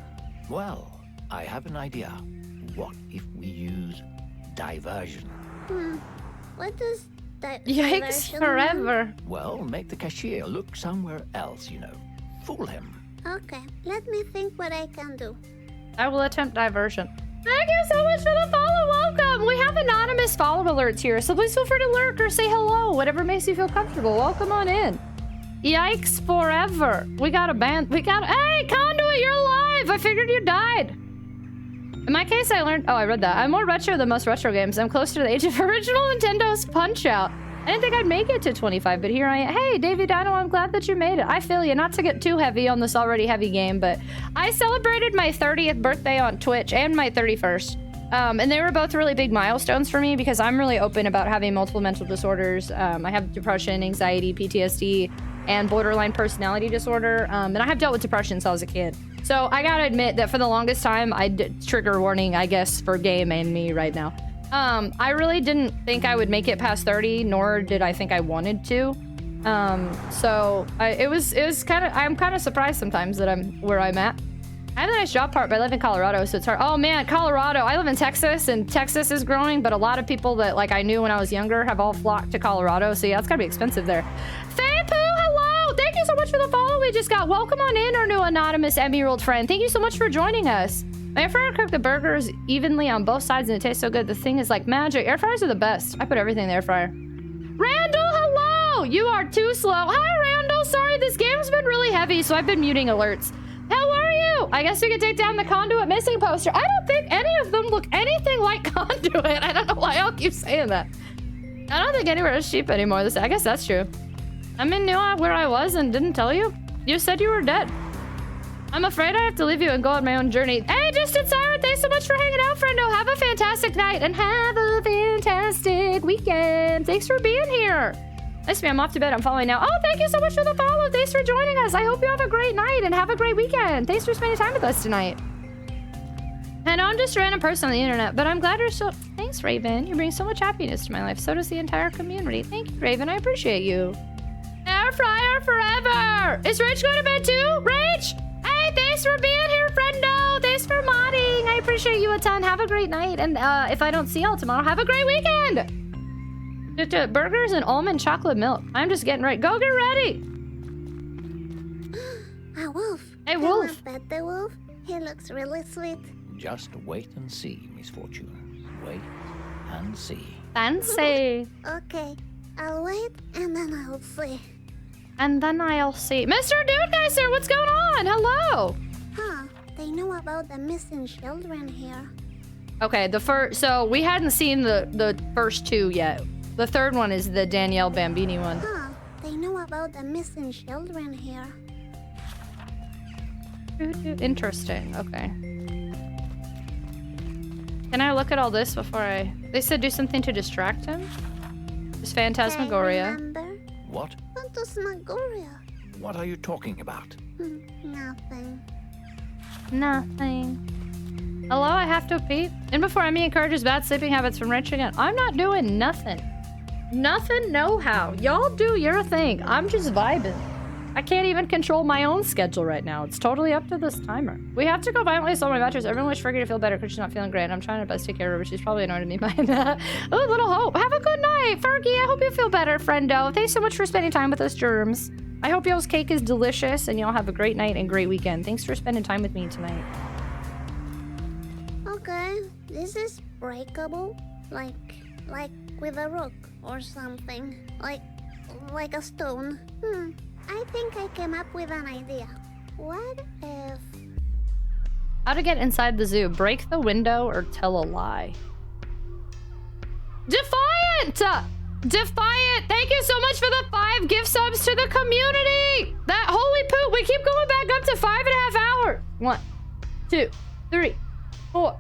Well, I have an idea. What if we use diversion? What does that Yikes diversion forever. mean? Well, make the cashier look somewhere else, you know. Fool him. Okay, let me think what I can do. I will attempt diversion. Thank you so much for the follow. Welcome. We have anonymous follow alerts here, so please feel free to lurk or say hello. Whatever makes you feel comfortable. Welcome on in. Yikes forever. We got a band. Hey, Conduit, you're alive. I figured you died. In my case, I learned. Oh, I read that. I'm more retro than most retro games. I'm closer to the age of original Nintendo's Punch-Out. I didn't think I'd make it to 25, but here I am. Hey, Davey Dino, I'm glad that you made it. I feel you. Not to get too heavy on this already heavy game, but I celebrated my 30th birthday on Twitch and my 31st. And they were both really big milestones for me because I'm really open about having multiple mental disorders. I have depression, anxiety, PTSD, and borderline personality disorder. And I have dealt with depression since I was a kid. So I gotta admit that for the longest time, trigger warning, I guess, for game and me right now. I really didn't think I would make it past 30, nor did I think I wanted to. It was kind of, I'm kind of surprised sometimes that I'm where I'm at. I have a nice job part, but I live in Colorado, so it's hard. Oh man, Colorado. I live in Texas, and Texas is growing, but a lot of people that like I knew when I was younger have all flocked to Colorado, so yeah, it's gotta be expensive there. Faye-Poo, hello! Thank you so much for the follow we just got. Welcome on in, our new anonymous emerald friend. Thank you so much for joining us. My air fryer cooked the burgers evenly on both sides, and it tastes so good. The thing is like magic. Air fryers are the best. I put everything in the air fryer. Randall, hello! You are too slow. Hi, Randall. Sorry, this game's been really heavy, so I've been muting alerts. How are you? I guess we could take down the Conduit missing poster. I don't think any of them look anything like Conduit. I don't know why I'll keep saying that. I don't think anywhere is cheap anymore. I guess that's true. I mean, knew where I was and didn't tell you. You said you were dead. I'm afraid I have to leave you and go on my own journey. Hey, Distant Siren, thanks so much for hanging out, friendo. Have a fantastic night and have a fantastic weekend. Thanks for being here. Nice me, I'm off to bed. I'm following now. Oh, thank you so much for the follow. Thanks for joining us. I hope you have a great night and have a great weekend. Thanks for spending time with us tonight. I know I'm just a random person on the internet, but I'm glad you're so... Thanks, Raven. You bring so much happiness to my life. So does the entire community. Thank you, Raven. I appreciate you. Air fryer forever. Is Rach going to bed too? Rach? Hey, thanks for being here, friendo. Thanks for modding. I appreciate you a ton. Have a great night. And if I don't see y'all tomorrow, have a great weekend. Burgers and almond chocolate milk. I'm just getting ready. Go get ready. A wolf. Hey, Can wolf. I pet the wolf? He looks really sweet. Just wait and see, Misfortune. Wait and see. Fancy. Okay, I'll wait and then I'll see. And then I'll see. Mr. Dude-Geyser, what's going on? Hello. Huh, they know about the missing children here. Okay, so we hadn't seen the first two yet. The third one is the Danielle Bambini one. Huh, they know about the missing children here. Interesting, okay. Can I look at all this before I... They said do something to distract him? It's Phantasmagoria. Remember? What? Phantasmagoria. What are you talking about? Nothing. Nothing. Hello, I have to pee. And before Emmy encourages bad sleeping habits from Rich again, I'm not doing nothing. Nothing, no how. Y'all do your thing. I'm just vibing. I can't even control my own schedule right now. It's totally up to this timer. We have to go violently assault my mattress. Everyone wish Fergie to feel better because she's not feeling great. I'm trying my best to take care of her, but she's probably annoyed at me by that. Oh, little hope. Have a good night, Fergie. I hope you feel better, friendo. Thanks so much for spending time with us, germs. I hope y'all's cake is delicious and y'all have a great night and great weekend. Thanks for spending time with me tonight. Okay, this is breakable. Like with a rock or something. Like a stone. I think I came up with an idea. What if... How to get inside the zoo. Break the window or tell a lie. Defiant! Defiant! Thank you so much for the 5 gift subs to the community! That holy poop! We keep going back up to 5.5 hours! 1, 2, 3, 4,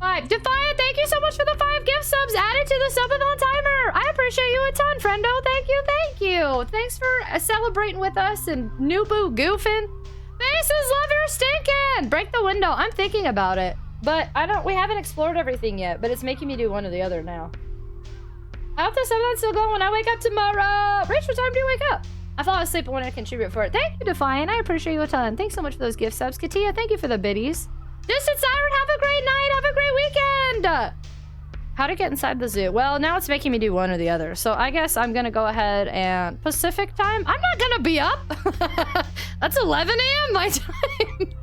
5. Defiant, thank you so much for the 5 gift subs added to the subathon timer! I appreciate you a ton, friendo. Thank you, thank you! Thanks for celebrating with us and Nubu goofing. Faces, love your stinking! Break the window. I'm thinking about it. But we haven't explored everything yet, but it's making me do one or the other now. I hope the subathon's still going when I wake up tomorrow! Rach, what time do you wake up? I fall asleep when I contribute for it. Thank you, Defiant. I appreciate you a ton. Thanks so much for those gift subs. Katia, thank you for the biddies. Distant Siren, have a great night! Have a great weekend! How to get inside the zoo? Well, now it's making me do one or the other. So I guess I'm gonna go ahead and... Pacific time? I'm not gonna be up! That's 11 a.m. my time!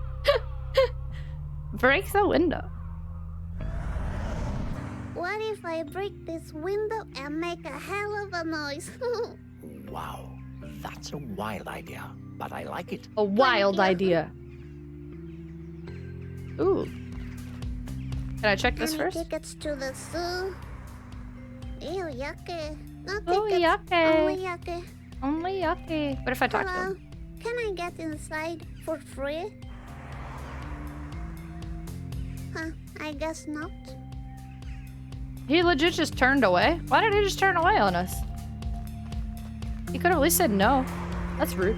Break the window. What if I break this window and make a hell of a noise? Wow, that's a wild idea, but I like it. A wild idea. Ooh. Can I check this first? Tickets to the zoo? Ew, yucky. No Oh, tickets. yucky. Only yucky. Only yucky. What if I talk to Hello? him? Can I get inside for free? Huh, I guess not. He legit just turned away. Why did he just turn away on us? He could have at least said no. That's rude.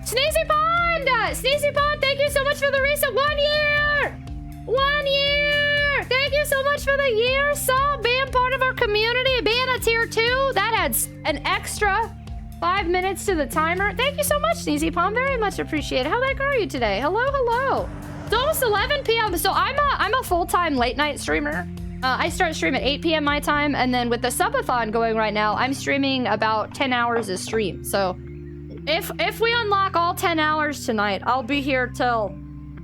Sneezy Pond! Sneezy Pond, thank you so much for the recent 1 year! 1 year! Thank you so much for the year, sub, being part of our community, being a tier 2. That adds an extra 5 minutes to the timer. Thank you so much, Sneezy Pond. Very much appreciated. How the heck are you today? Hello, hello. It's almost 11 p.m. So I'm a full-time late night streamer. I start stream at 8 p.m. my time, and then with the subathon going right now, I'm streaming about 10 hours a stream. So if we unlock all 10 hours tonight, I'll be here till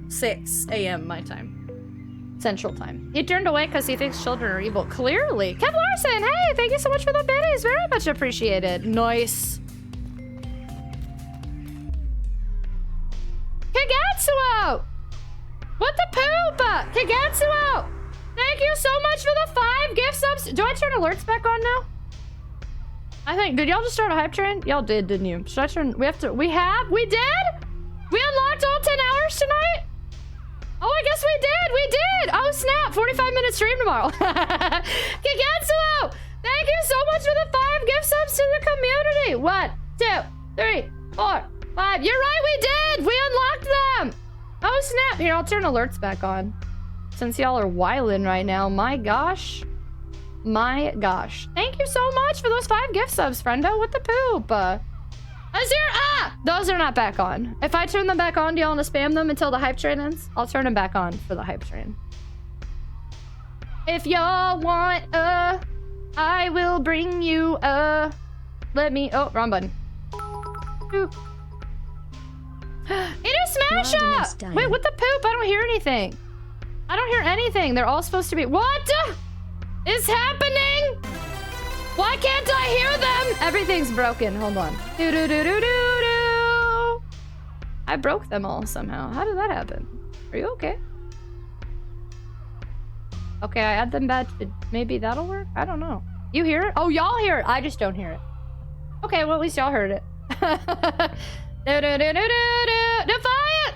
6 a.m. my time. Central time. He turned away because he thinks children are evil. Clearly. Kev Larson, hey, thank you so much for the biddies. Very much appreciated. Nice. Kagetsuo! What the poop? Kagetsuo! Thank you so much for the 5 gift subs. Do I turn alerts back on now? I think, did y'all just start a hype train? Y'all did, didn't you? Should I turn, we did? We unlocked all 10 hours tonight? Oh, I guess we did. Oh, snap, 45-minute stream tomorrow. Kigetsuo, thank you so much for the 5 gift subs to the community. 1, 2, 3, 4, 5. You're right, we did. We unlocked them. Oh, snap. Here, I'll turn alerts back on. Since y'all are wildin' right now, my gosh. My gosh. Thank you so much for those 5 gift subs, friendo. What the poop? Those are not back on. If I turn them back on, do y'all want to spam them until the hype train ends? I'll turn them back on for the hype train. If y'all want I will bring you let me, oh, wrong button. Ooh. It is Smash Up! Wait, what the poop? I don't hear anything. I don't hear anything. They're all supposed to be... What is happening? Why can't I hear them? Everything's broken. Hold on. Do-do-do-do-do-do. I broke them all somehow. How did that happen? Are you okay? Okay, I add them back. Maybe that'll work? I don't know. You hear it? Oh, y'all hear it. I just don't hear it. Okay, well, at least y'all heard it. Defiant!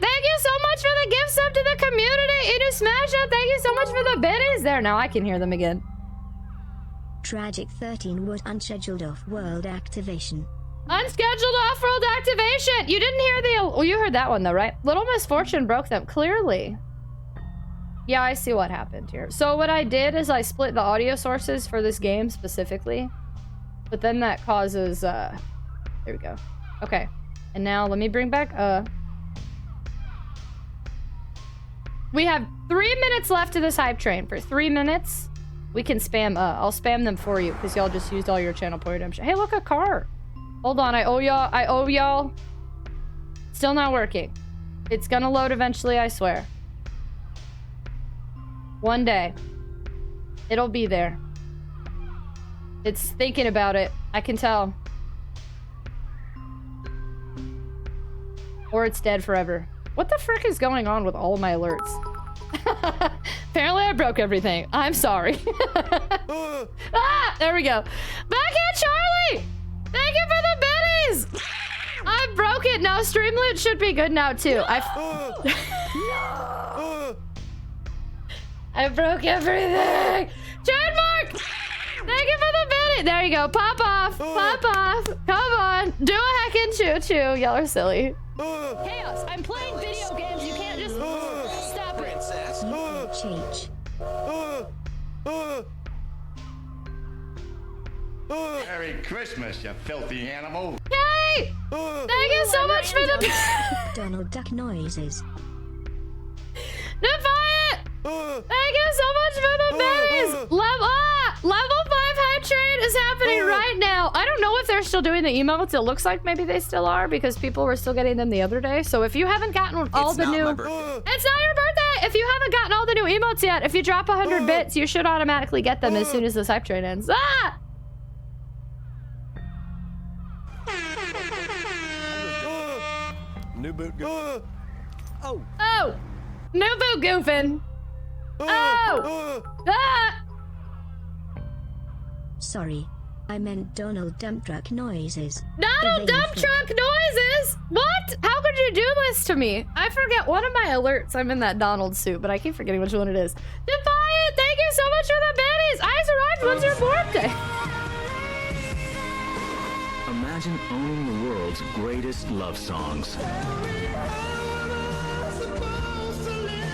Thank you so much for the gift sub to the community! It is Smash Up! Thank you so much for the biddies! There, now I can hear them again. Tragic 13 was unscheduled off-world activation. Unscheduled off-world activation. You didn't hear the... Oh, you heard that one though, right? Little Misfortune broke them, clearly. Yeah, I see what happened here. So what I did is I split the audio sources for this game specifically. But then that causes, there we go. Okay. And now let me bring back, we have 3 minutes left of this hype train. For 3 minutes, we can spam, I'll spam them for you because y'all just used all your channel point redemption. Hey, look, a car. Hold on, I owe y'all. Still not working. It's gonna load eventually, I swear. One day. It'll be there. It's thinking about it. I can tell. Or it's dead forever. What the frick is going on with all of my alerts? Apparently I broke everything. I'm sorry. Ah, there we go. Backhand Charlie! Thank you for the biddies! I broke it. No, stream loot should be good now too. I broke everything. Trademark! Thank you for the biddy. There you go. Pop off. Pop off. Come on. Do a heckin' choo-choo. Y'all are silly. Chaos. I'm playing video games. You can't just stop it. Cheech. Merry Christmas, you filthy animal. Yay! Thank you so much for the... Donald Duck noises. Defiant! Thank you so much for the berries! Level 5 hype train is happening right now. I don't know if they're still doing the emotes. It looks like maybe they still are because people were still getting them the other day. So if you haven't gotten all the new... It's not your birthday! If you haven't gotten all the new emotes yet, if you drop 100 bits, you should automatically get them as soon as this hype train ends. Ah! New boot goofing. Oh! New boot goofing. Oh! Ah! Sorry. I meant Donald Dump Truck noises. Donald Dump Truck noises? What? How could you do this to me? I forget one of my alerts. I'm in that Donald suit, but I keep forgetting which one it is. Defiant, thank you so much for the biddies. I survived. What's your birthday? Imagine owning the world's greatest love songs.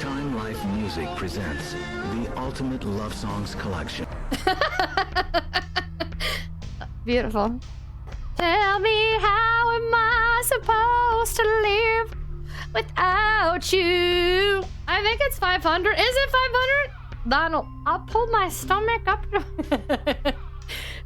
Time Life Music presents the Ultimate Love Songs Collection. Beautiful. Tell me, how am I supposed to live without you? I think it's 500. Is it 500? Donald, I'll pull my stomach up.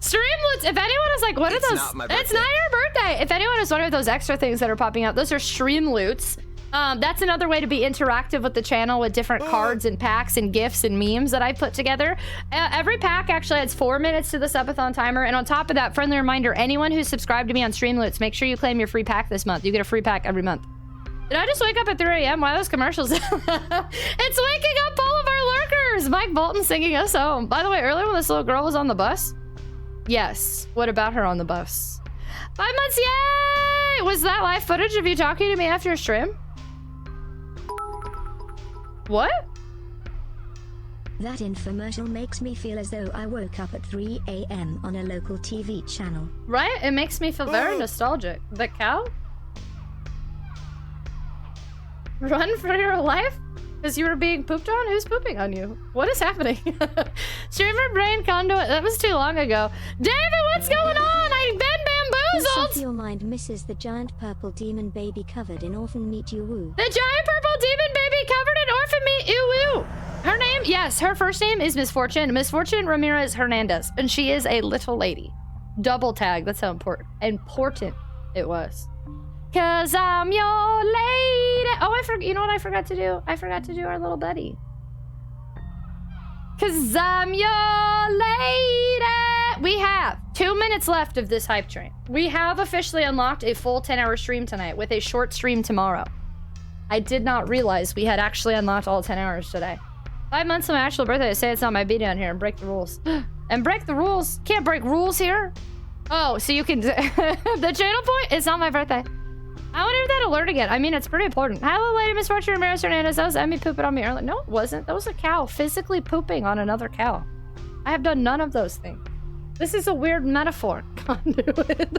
Streamlets, if anyone is like, what are those? It's not your birthday. If anyone is wondering those extra things that are popping out, those are stream loots. That's another way to be interactive with the channel with different cards and packs and gifts and memes that I put together. Every pack actually adds 4 minutes to the subathon timer. And on top of that, friendly reminder, anyone who's subscribed to me on Streamloots, make sure you claim your free pack this month. You get a free pack every month. Did I just wake up at 3 a.m.? Why are those commercials? It's waking up all of our lurkers. Mike Bolton singing us home. By the way, earlier when this little girl was on the bus. Yes. What about her on the bus? 5 months, yay! Was that live footage of you talking to me after your stream? What? That infomercial makes me feel as though I woke up at 3 a.m. on a local TV channel. Right? It makes me feel very nostalgic. The cow? Run for your life? Because you were being pooped on? Who's pooping on you? What is happening? Streamer brain conduit. That was too long ago. David, what's going on? I've been bamboozled! If your mind misses the giant purple demon baby covered in orphan meat you woo. The giant purple demon baby covered in orphan meat you woo! Her name, yes, her first name is Misfortune. Misfortune Ramirez Hernandez. And she is a little lady. Double tag. That's how important it was. Cause I'm your lady. Oh, you know what I forgot to do? I forgot to do our little buddy. Cause I'm your lady. We have 2 minutes left of this hype train. We have officially unlocked a full 10-hour stream tonight with a short stream tomorrow. I did not realize we had actually unlocked all 10 hours today. 5 months to my actual birthday to say it's not my B down here and break the rules. And break the rules? Can't break rules here? Oh, so you can... the channel point? It's not my birthday. I want to do that alert again. I mean, it's pretty important. Hello, Lady Misfortune Ramirez Hernandez. That was Emmy pooping on me earlier. No, it wasn't. That was a cow physically pooping on another cow. I have done none of those things. This is a weird metaphor. Conduit.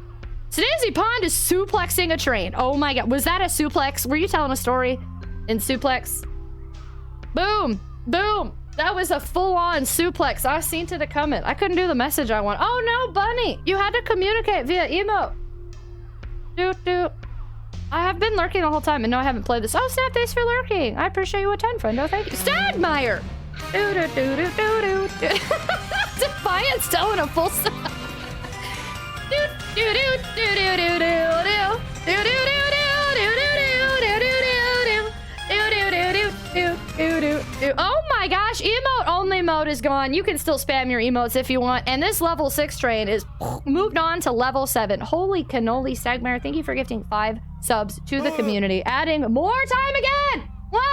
Snazzy Pond is suplexing a train. Oh my god. Was that a suplex? Were you telling a story in suplex? Boom. Boom. That was a full-on suplex. I seen to the comment. I couldn't do the message I want. Oh no, Bunny. You had to communicate via emote. Doot doot. I have been lurking the whole time, and no, I haven't played this. Oh, snap, thanks for lurking. I appreciate you a ton, friend. Oh, thank you. Stadmeyer! Defiance telling a full stop. Oh my gosh, emote only mode is gone. You can still spam your emotes if you want. And this level 6 train is moved on to level 7. Holy cannoli, Stagmire. Thank you for gifting 5 subs to the community. Adding more time again. 1,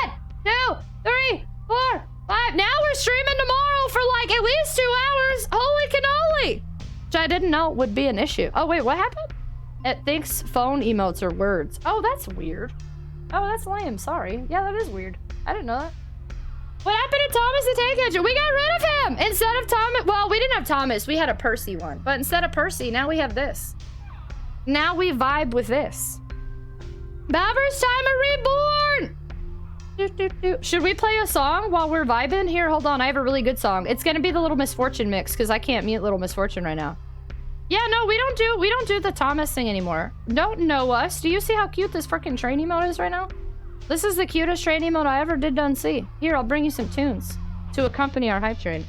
2, 3, 4, 5. Now we're streaming tomorrow for like at least 2 hours. Holy cannoli. Which I didn't know would be an issue. Oh, wait, what happened? It thinks phone emotes are words. Oh, that's weird. Oh, that's lame. Sorry. Yeah, that is weird. I didn't know that. What happened to Thomas the Tank Engine? We got rid of him! Instead of Thomas... Well, we didn't have Thomas. We had a Percy one. But instead of Percy, now we have this. Now we vibe with this. Baver's Timer Reborn! Should we play a song while we're vibing? Here, hold on. I have a really good song. It's gonna be the Little Misfortune mix, because I can't mute Little Misfortune right now. Yeah, no, we don't do the Thomas thing anymore. Don't know us. Do you see how cute this freaking train emote is right now? This is the cutest train emote I ever did done see. Here, I'll bring you some tunes to accompany our hype train.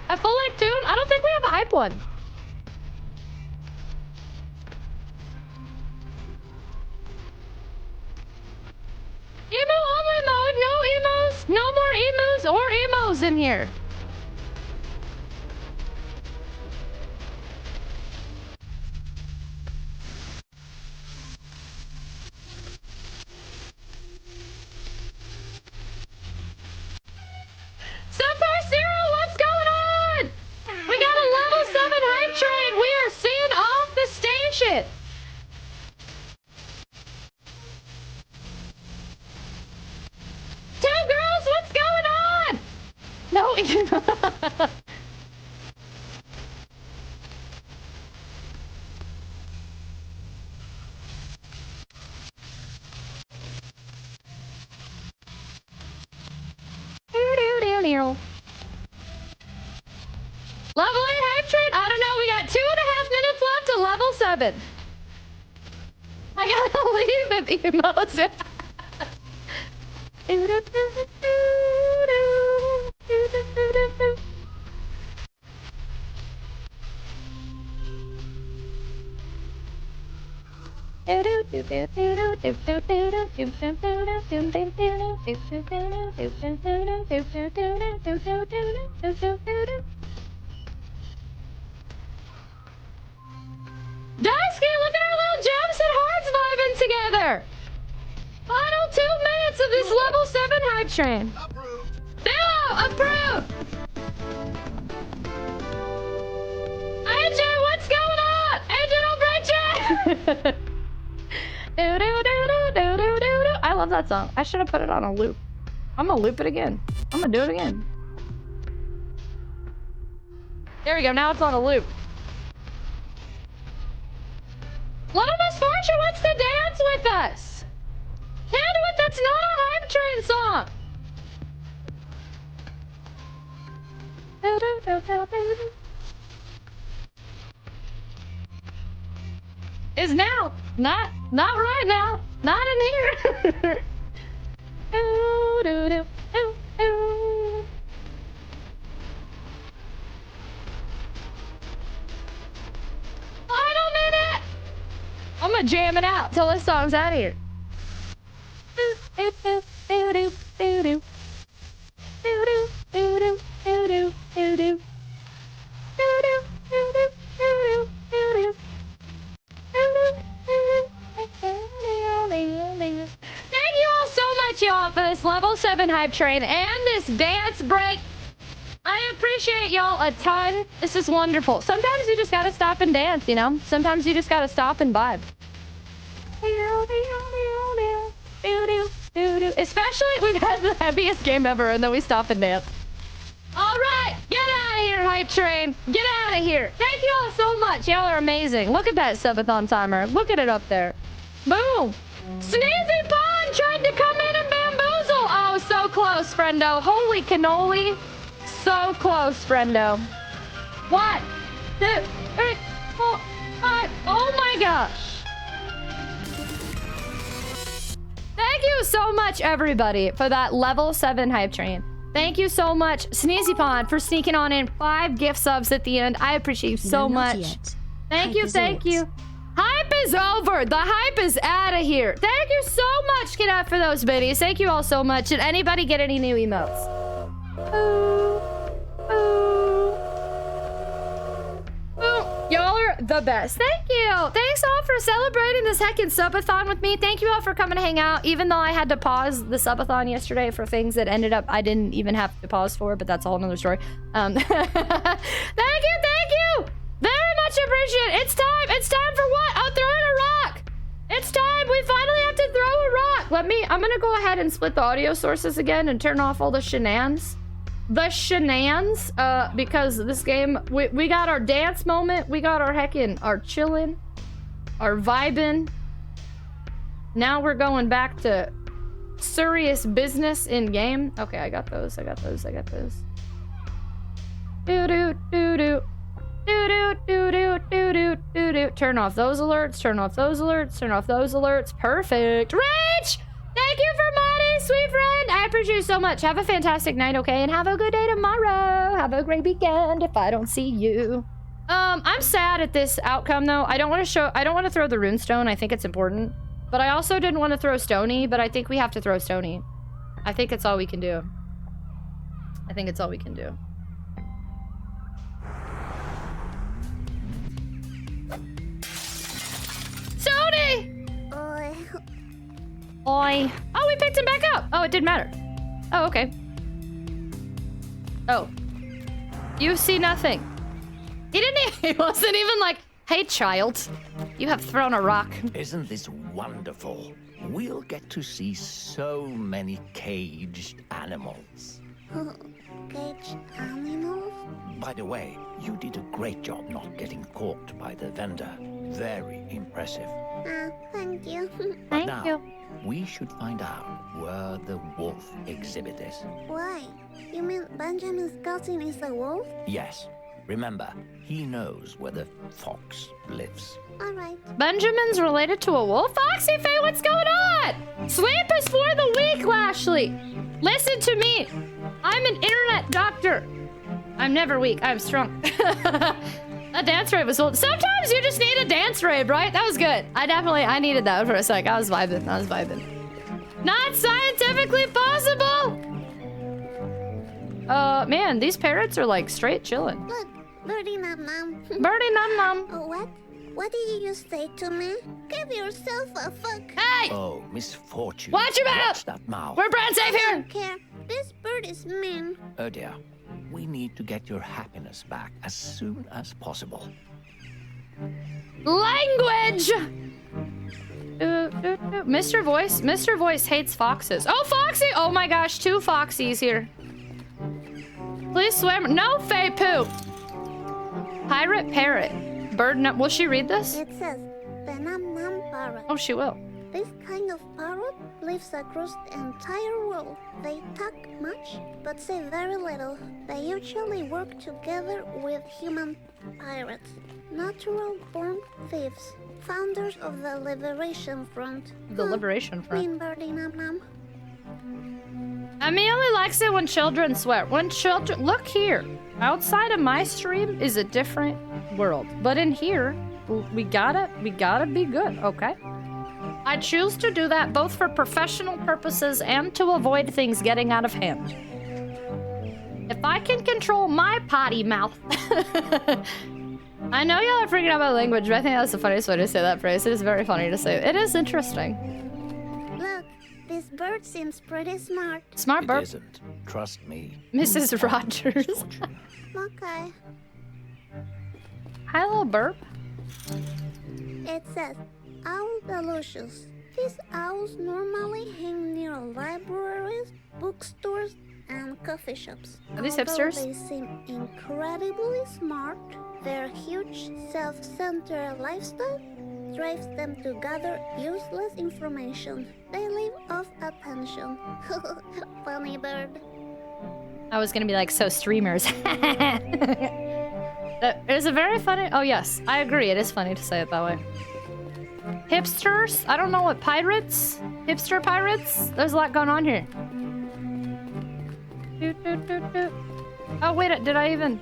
A full length tune? I don't think we have a hype one. Emo only mode, no emos, no more emus or emos in here. Sunfire Zero, what's going on? We got a level 7 hype train. We are seeing off the station. Two girls, what's going on? No. Level 8 hype train? I don't know. We got 2.5 minutes left to level 7. I gotta leave the emotes. Dusky, look at our little Gems and Hearts vibing together. Final 2 minutes of this level 7 hype train. Approved. Philo, approved. AJ, what's going on? AJ, don't break it. I love that song. I should have put it on a loop. I'm gonna loop it again. I'm gonna do it again. There we go. Now it's on a loop. Little Misfortune wants to dance with us. Can't do it. That's not a hype train song. Is now. Not right now. Not in here. Final minute. I'm gonna jam it out till this song's out of here. Thank you all so much, y'all, for this level 7 hype train and this dance break. I appreciate y'all a ton. This is wonderful. Sometimes you just gotta stop and dance, you know? Sometimes you just gotta stop and vibe. Especially we've had the heaviest game ever and then we stop and dance. All right, get out of here, hype train. Get out of here. Thank you all so much. Y'all are amazing. Look at that subathon timer. Look at it up there. Boom. Sneezy Pond tried to come in and bamboozle. Oh, so close, friendo. Holy cannoli. So close, friendo. 1, 2, 3, 4, 5. Oh my gosh. Thank you so much, everybody, for that level 7 hype train. Thank you so much, Sneezy Pond, for sneaking on in 5 gift subs at the end. I appreciate you so much. Yet. Thank you, thank you. Hype is over. The hype is out of here. Thank you so much, Kid Out, for those biddies. Thank you all so much. Did anybody get any new emotes? Ooh. Ooh. Ooh. Y'all are the best. Thank you. Thanks all for celebrating the second subathon with me. Thank you all for coming to hang out, even though I had to pause the subathon yesterday for things that ended up I didn't even have to pause for, but that's a whole nother story. Thank you. Very much appreciate it. It's time. It's time for what? I'm throwing a rock. It's time. We finally have to throw a rock. I'm gonna go ahead and split the audio sources again and turn off all the shenanigans. Because this game, we got our dance moment, we got our our chillin', our vibin'. Now we're going back to serious business in game. Okay, I got those. Do do do do. Turn off those alerts, turn off those alerts, turn off those alerts. Perfect. Rich! Thank you for money, sweet friend. I appreciate you so much. Have a fantastic night, okay? And have a good day tomorrow. Have a great weekend if I don't see you. I'm sad at this outcome though. I don't want to throw the runestone. I think it's important. But I also didn't want to throw Stony, but I think we have to throw Stony. I think it's all we can do. Stony! Oi. Oh, we picked him back up. Oh, it didn't matter. Oh, okay. Oh. You see nothing. He wasn't even like, hey, child. You have thrown a rock. Isn't this wonderful? We'll get to see so many caged animals. Caged animals? By the way, you did a great job not getting caught by the vendor. Very impressive. Thank you. But now, we should find out where the wolf exhibit is. Why? You mean Benjamin's cousin is a wolf? Yes. Remember, he knows where the fox lives. All right. Benjamin's related to a wolf? Foxy Faye, what's going on? Sleep is for the weak, Lashley. Listen to me. I'm an internet doctor. I'm never weak. I'm strong. That dance rave was old. Sometimes you just need a dance rave, right? That was good. I needed that for a sec. I was vibing. Not scientifically possible. Man, these parrots are like straight chilling. Look, Birdie Num Num. Birdie Num Num. Oh, what? What did you just say to me? Give yourself a fuck. Hey! Oh, Misfortune. Watch your mouth! Watch that mouth. We're brand safe I here. don't care. This bird is mean. Oh dear. We need to get your happiness back as soon as possible. Language! Mr. Voice hates foxes. Oh, Foxy! Oh my gosh, 2 Foxies here. Please swim. No, Faye Poo. Pirate Parrot. Bird num. Will she read this? It says, the Num Num Parrot. Oh, she will. This kind of parrot lives across the entire world. They talk much, but say very little. They usually work together with human pirates. Natural-born thieves. Founders of the Liberation Front. The Liberation Front. Mean Birdie Num Num. Ami only likes it when children swear. When children... Look here. Outside of my stream is a different world. But in here, we gotta be good, okay? I choose to do that both for professional purposes and to avoid things getting out of hand. If I can control my potty mouth... I know y'all are freaking out about language, but I think that's the funniest way to say that phrase. It is very funny to say. It is interesting. Look, this bird seems pretty smart. Smart It burp. isn't. Trust me. Mrs. Rogers. Misfortune. Okay. Hi, little burp. It says, Owl Delicious. These owls normally hang near libraries, bookstores, and coffee shops. Are these Although hipsters? they seem incredibly smart, their huge self-centered lifestyle drives them to gather useless information. They live off attention. Funny bird. I was gonna be like, so streamers. It is a very funny. Oh yes, I agree. It is funny to say it that way. Hipsters? I don't know what pirates. Hipster pirates. There's a lot going on here. Doot, doot, doot, doot. Oh wait, did I even?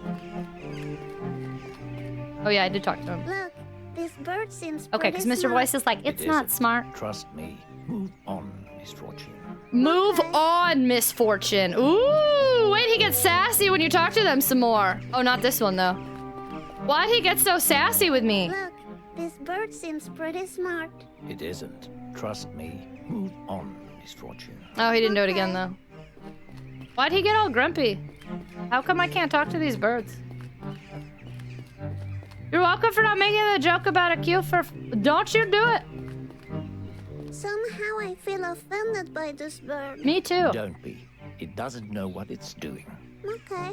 Oh yeah, I did talk to him. Look, this bird seems Okay, because Mr. Voice is like, it's It not isn't. smart. Trust me. Move on, Misfortune. Move on, Misfortune. Ooh, wait, he gets sassy when you talk to them some more. Oh, not this one though. Why'd he get so sassy with me? Look, this bird seems pretty smart. It isn't. Trust me. Move on, Misfortune. Oh, he didn't do it again though. Why'd he get all grumpy? How come I can't talk to these birds? You're welcome for not making the joke about a queue for... Don't you do it! Somehow I feel offended by this bird. Me too. Don't be. It doesn't know what it's doing. Okay.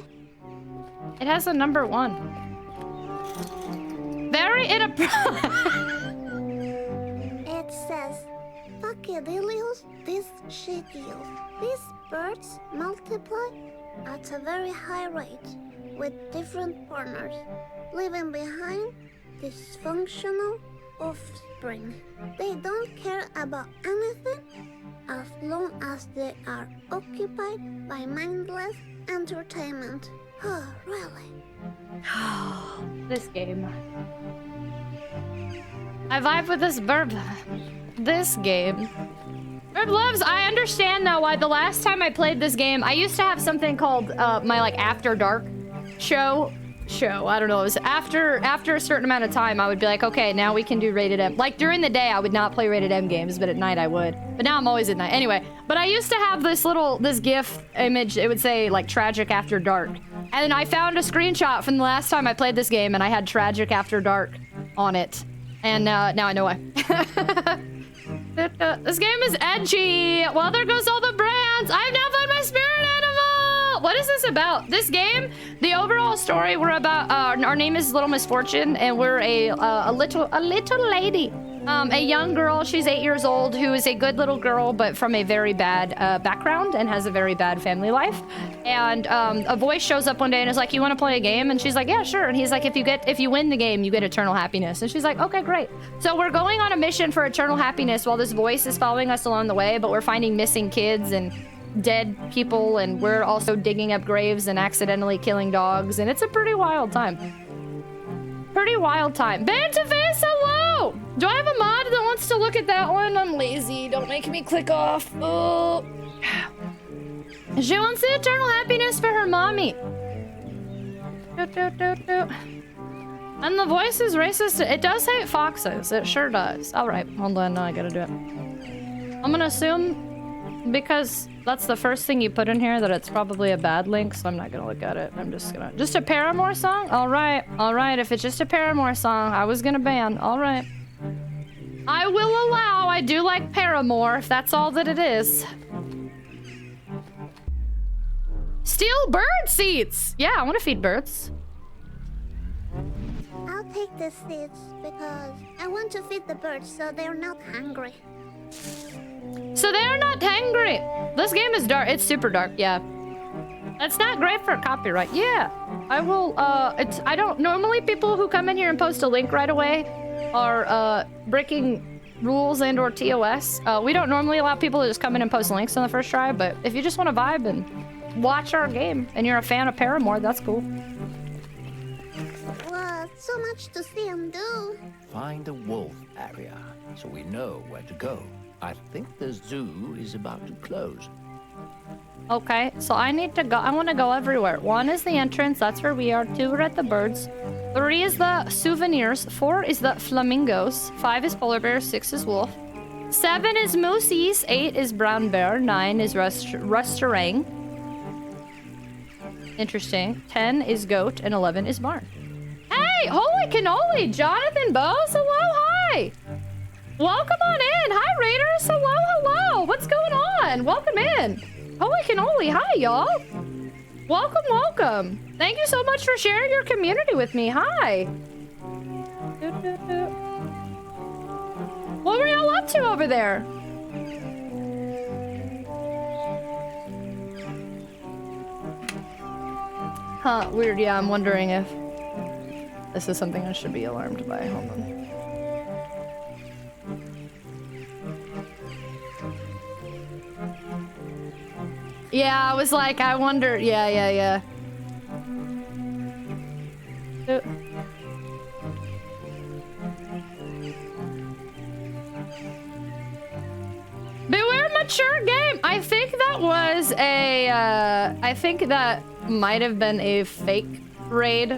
It has a number 1. Very inappropriate. It says, Pachydealios, this shittios. These birds multiply at a very high rate with different partners, leaving behind dysfunctional offspring. They don't care about anything as long as they are occupied by mindless entertainment. Oh, really? This game. I vibe with this burb. This game. Burb loves. I understand now why the last time I played this game, I used to have something called my like After Dark show. I don't know. It was after a certain amount of time, I would be like, okay, now we can do rated M. Like during the day, I would not play rated M games, but at night I would. But now I'm always at night. Anyway, but I used to have this GIF image. It would say like Tragic After Dark. And I found a screenshot from the last time I played this game, and I had Tragic After Dark on it. And now I know why. This game is edgy. Well, there goes all the brands. I've now found my spirit animal. What is this about? This game, the overall story, we're about. Our name is Little Misfortune, and we're a little lady. A young girl, she's 8 years old, who is a good little girl, but from a very bad background and has a very bad family life. And a voice shows up one day and is like, "You want to play a game?" And she's like, "Yeah, sure." And he's like, "If you win the game, you get eternal happiness." And she's like, "Okay, great." So we're going on a mission for eternal happiness while this voice is following us along the way, but we're finding missing kids and dead people, and we're also digging up graves and accidentally killing dogs, and it's a pretty wild time. Pretty wild time. Bantaface, hello! Do I have a mod that wants to look at that one? I'm lazy. Don't make me click off. Oh. She wants the eternal happiness for her mommy. And the voice is racist. It does hate foxes. It sure does. All right, hold on. Now I gotta do it. I'm gonna assume, because that's the first thing you put in here, that it's probably a bad link, so I'm not gonna look at it. I'm just gonna... Just a Paramore song? All right. If it's just a Paramore song, I was gonna ban. All right. I will allow. I do like Paramore, if that's all that it is. Steal bird seats! Yeah, I want to feed birds. I'll take the seeds because I want to feed the birds so they're not hungry. So they're not hungry. This game is dark. It's super dark, yeah. That's not great for copyright. Yeah, I will, I don't, normally people who come in here and post a link right away are, breaking rules and or TOS. We don't normally allow people to just come in and post links on the first try, but if you just want to vibe and watch our game and you're a fan of Paramore, that's cool. What? So much to see and do. Find the wolf area so we know where to go. I think the zoo is about to close. Okay, so I need to go. I want to go everywhere. 1 is the entrance. That's where we are. 2 are at the birds. 3 is the souvenirs. 4 is the flamingos. 5 is polar bear. 6 is wolf. 7 is moosies, 8 is brown bear, 9 is restaurant. Interesting. 10 is goat, and 11 is barn. Hey, holy cannoli, Jonathan Bose, hello, hi. Welcome on in. Hi, Raiders, hello, hello. What's going on? Welcome in. Holy cannoli, hi, y'all. Welcome, welcome. Thank you so much for sharing your community with me. Hi. What were y'all up to over there? Huh, weird. Yeah, I'm wondering if this is something I should be alarmed by. Hold on. Yeah, I was like, I wonder. Yeah. Beware mature game. I think that was a. I think that might have been a fake raid.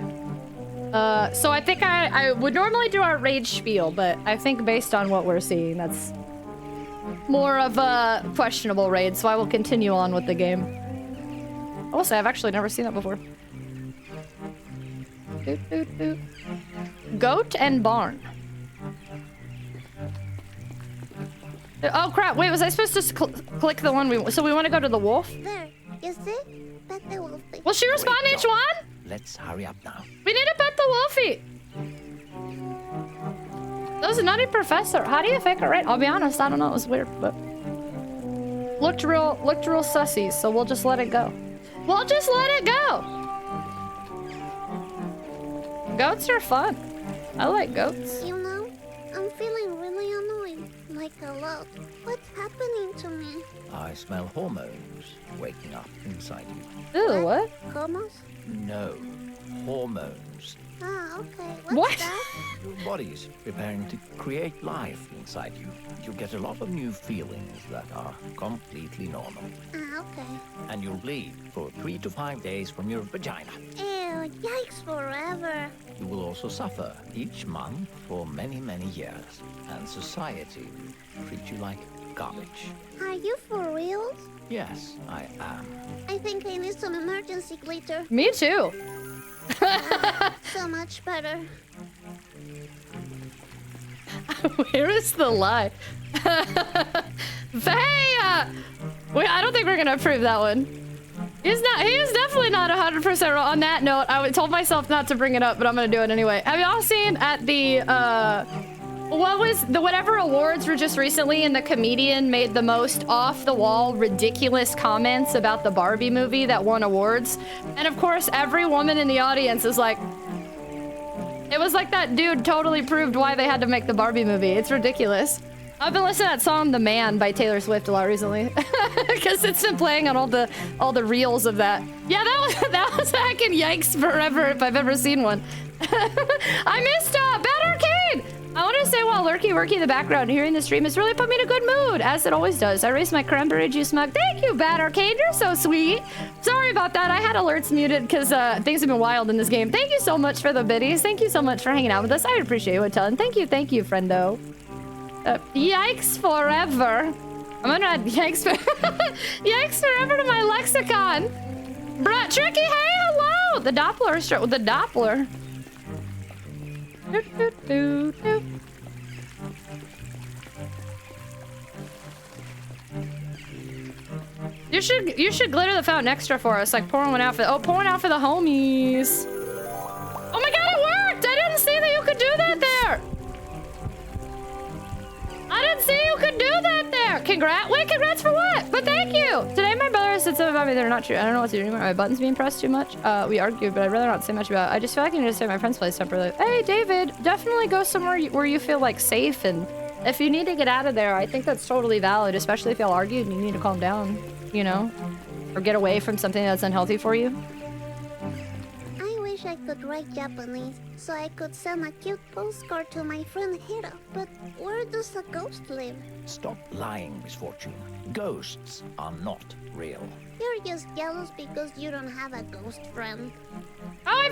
So I think I would normally do our raid spiel, but I think based on what we're seeing, that's more of a questionable raid. So I will continue on with the game. I will say I've actually never seen that before. Goat and barn. Oh crap! Wait, was I supposed to click the one we? So we want to go to the wolf. There, you see? Pet the wolfie. Will she respond to each one? Let's hurry up now. We need to pet the wolfie. That was a nutty professor. How do you fake it right? I'll be honest, I don't know. It was weird, but looked real sussy. So we'll just let it go. We'll just let it go. Goats are fun. I like goats. You know, I'm feeling really annoyed. Like a lot. What's happening to me? I smell hormones waking up inside you. Ew, what? Homos? No, hormones. Ah, okay. What? That? Your body's preparing to create life inside you. You get a lot of new feelings that are completely normal. Ah, okay. And you'll bleed for 3 to 5 days from your vagina. Ew, yikes forever. You will also suffer each month for many, many years. And society will treat you like garbage. Are you for real? Yes, I am. I think I need some emergency glitter. Me too. So much better. Where is the lie? Hey, I don't think we're gonna approve that one. He is definitely not 100% on that note. I told myself not to bring it up, but I'm gonna do it anyway. Have y'all seen at the, what was the whatever awards were just recently, and the comedian made the most off-the-wall, ridiculous comments about the Barbie movie that won awards? And of course, every woman in the audience is like, it was like that dude totally proved why they had to make the Barbie movie. It's ridiculous. I've been listening to that song "The Man" by Taylor Swift a lot recently, because it's been playing on all the reels of that. Yeah, that was hacking yikes forever if I've ever seen one. I missed Bad Arcade. I want to say while lurky in the background, hearing the stream has really put me in a good mood, as it always does. I raised my cranberry juice mug. Thank you, Bad Arcade. You're so sweet. Sorry about that. I had alerts muted because things have been wild in this game. Thank you so much for the biddies. Thank you so much for hanging out with us. I appreciate you a ton. Thank you, friendo. Yikes forever. I'm gonna add yikes yikes forever to my lexicon. Bruh, Tricky, hey, hello! The Doppler shirt with the Doppler. You should glitter the fountain extra for us, like pour one out for the homies. Oh my god, it worked! I didn't see that you could do that there. I didn't see you could do that there. Congrats for what? But thank you. Today my brother said something about me that are not true. I don't know what to do anymore. My button's being pressed too much. We argued, but I'd rather not say much about it. I just feel like I need to stay at my friend's place temporarily. Hey, David, definitely go somewhere where you feel like safe, and if you need to get out of there, I think that's totally valid, especially if y'all argued and you need to calm down, you know, or get away from something that's unhealthy for you. I wish I could write Japanese so I could send a cute postcard to my friend Hiro. But where does a ghost live? Stop lying, Misfortune. Ghosts are not real. You're just jealous because you don't have a ghost friend. Oh,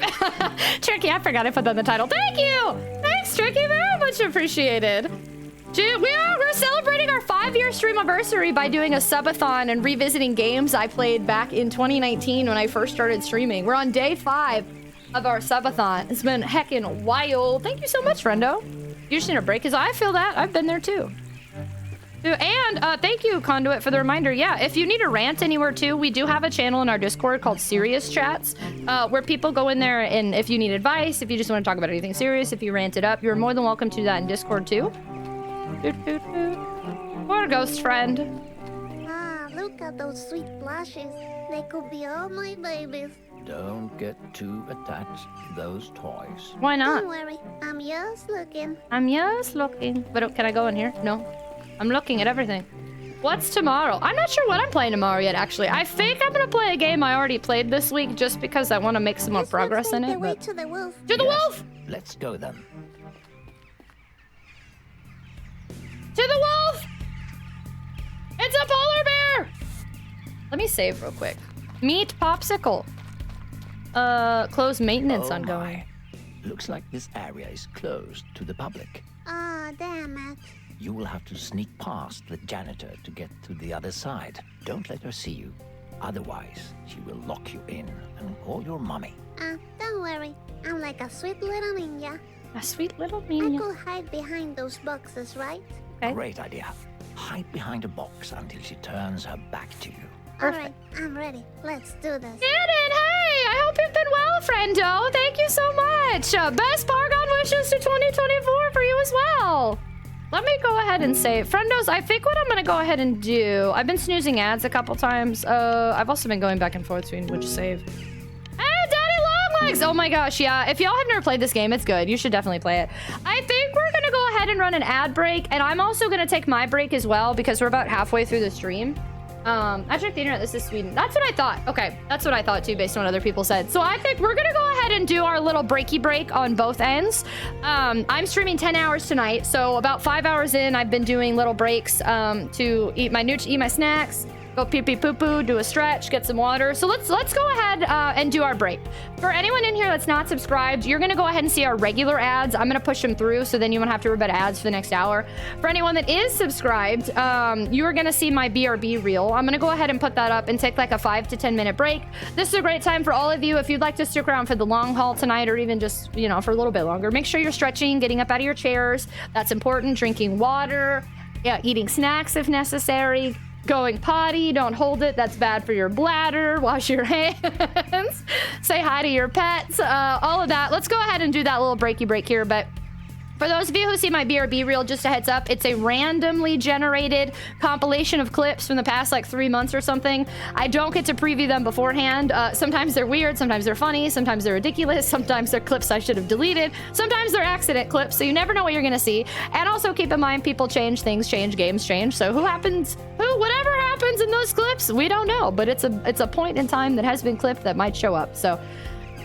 Tricky, I forgot I put that in the title. Thank you! Thanks, Tricky, very much appreciated. Dude, we're celebrating our 5-year stream anniversary by doing a subathon and revisiting games I played back in 2019 when I first started streaming. We're on day 5 of our subathon. It's been heckin' wild. Thank you so much, friendo. You just need a break, because I feel that. I've been there too. And thank you, Conduit, for the reminder. Yeah, if you need a rant anywhere too, we do have a channel in our Discord called Serious Chats, where people go in there, and if you need advice, if you just want to talk about anything serious, if you rant it up, you're more than welcome to do that in Discord too. Poor ghost friend. Ah, look at those sweet blushes. They could be all my babies. Don't get too attached to those toys. Why not? Don't worry, I'm just looking. I'm just looking. But can I go in here? No. I'm looking at everything. What's tomorrow? I'm not sure what I'm playing tomorrow yet, actually. I think I'm gonna play a game I already played this week just because I want to make some more progress in it. But... To the wolf. To the wolf! Let's go then. To the wolf! It's a polar bear! Let me save real quick. Meat popsicle. Close maintenance ongoing. Looks like this area is closed to the public. Ah, damn it. You will have to sneak past the janitor to get to the other side. Don't let her see you. Otherwise, she will lock you in and call your mommy. Don't worry. I'm like a sweet little ninja. A sweet little I ninja. could hide behind those boxes, right? Okay. Great idea. Hide behind a box until she turns her back to you. Alright, I'm ready. Let's do this. Shannon, hey! I hope you've been well, friendo. Thank you so much. Best Pargon wishes to 2024 for you as well. Let me go ahead and save. Friendos, I think what I'm going to go ahead and do... I've been snoozing ads a couple times. I've also been going back and forth between which save. Hey, Daddy Longlegs! Oh my gosh, yeah. If y'all have never played this game, it's good. You should definitely play it. I think we're going to go ahead and run an ad break. And I'm also going to take my break as well because we're about halfway through the stream. I checked the internet. This is Sweden. That's what I thought. Okay, that's what I thought too, based on what other people said. So I think we're gonna go ahead and do our little breaky break on both ends. I'm streaming 10 hours tonight, so about 5 hours in, I've been doing little breaks to eat my snacks, go pee pee poo poo, do a stretch, get some water. So let's go ahead and do our break. For anyone in here that's not subscribed, you're gonna go ahead and see our regular ads. I'm gonna push them through, so then you won't have to worry about ads for the next hour. For anyone that is subscribed, you are gonna see my BRB reel. I'm gonna go ahead and put that up and take like a 5 to 10 minute break. This is a great time for all of you if you'd like to stick around for the long haul tonight, or even just, you know, for a little bit longer. Make sure you're stretching, getting up out of your chairs. That's important. Drinking water, yeah, eating snacks if necessary. Going potty, don't hold it. That's bad for your bladder. Wash your hands. Say hi to your pets. All of that. Let's go ahead and do that little breaky break here. But for those of you who see my BRB reel, just a heads up, it's a randomly generated compilation of clips from the past like 3 months or something. I don't get to preview them beforehand. Sometimes they're weird, sometimes they're funny, sometimes they're ridiculous, sometimes they're clips I should have deleted, sometimes they're accident clips, so you never know what you're gonna see. And also keep in mind, people change, things change, games change. So whatever happens in those clips, we don't know. But it's a point in time that has been clipped that might show up. So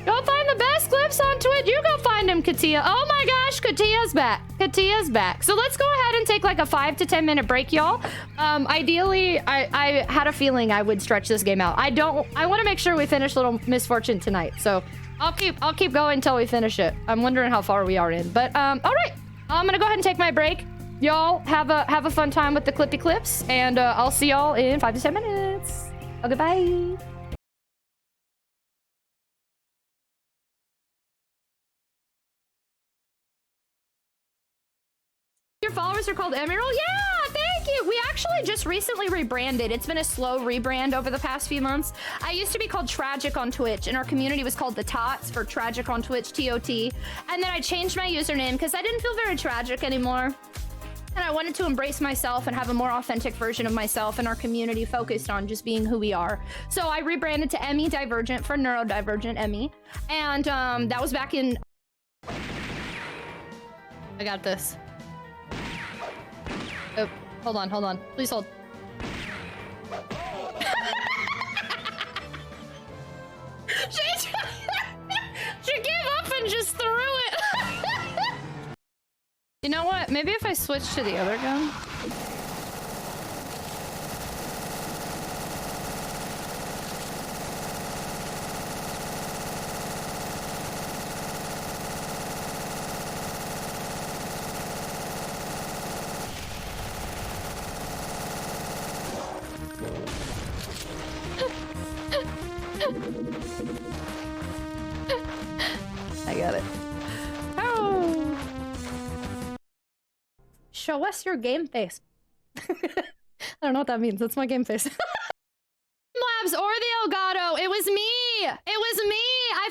go find the best clips on Twitch. You go find them, Katia. Oh my gosh, Katia's back. Katia's back. So let's go ahead and take like a 5 to 10 minute break, y'all. Ideally, I had a feeling I would stretch this game out. I want to make sure we finish Little Misfortune tonight. So I'll keep going until we finish it. I'm wondering how far we are in. But all right, I'm gonna go ahead and take my break. Y'all have a fun time with the clippy clips, and I'll see y'all in 5 to 10 minutes. Okay, bye. Your followers are called Emerald? Yeah, thank you. We actually just recently rebranded. It's been a slow rebrand over the past few months. I used to be called Tragic on Twitch, and our community was called the Tots for Tragic on Twitch, TOT. And then I changed my username because I didn't feel very tragic anymore. And I wanted to embrace myself and have a more authentic version of myself, and our community focused on just being who we are. So I rebranded to Emmy Divergent for Neurodivergent Emmy. And that was back in... I got this. Oh, hold on. Please hold. She gave up and just threw it. You know what? Maybe if I switch to the other gun. I got it. Oh! Show us your game face. I don't know what that means. That's my game face. Labs or the Elgato. It was me. It was me. I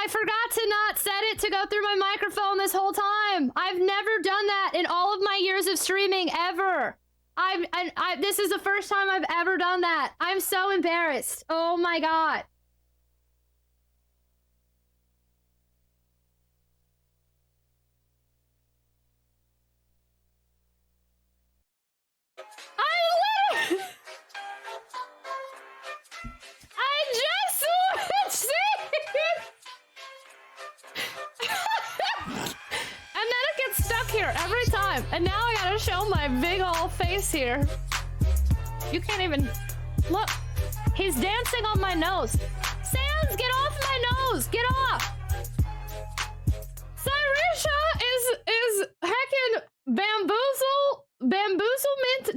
forgot to not set it to go through my microphone this whole time. I've never done that in all of my years of streaming ever. This is the first time I've ever done that. I'm so embarrassed. Oh my god. I just switched it! And then it gets stuck here every time. And now I gotta show my big ol' face here. You can't even... Look. He's dancing on my nose. Sans, get off my nose! Get off! Cyrisha is heckin' bamboozlement.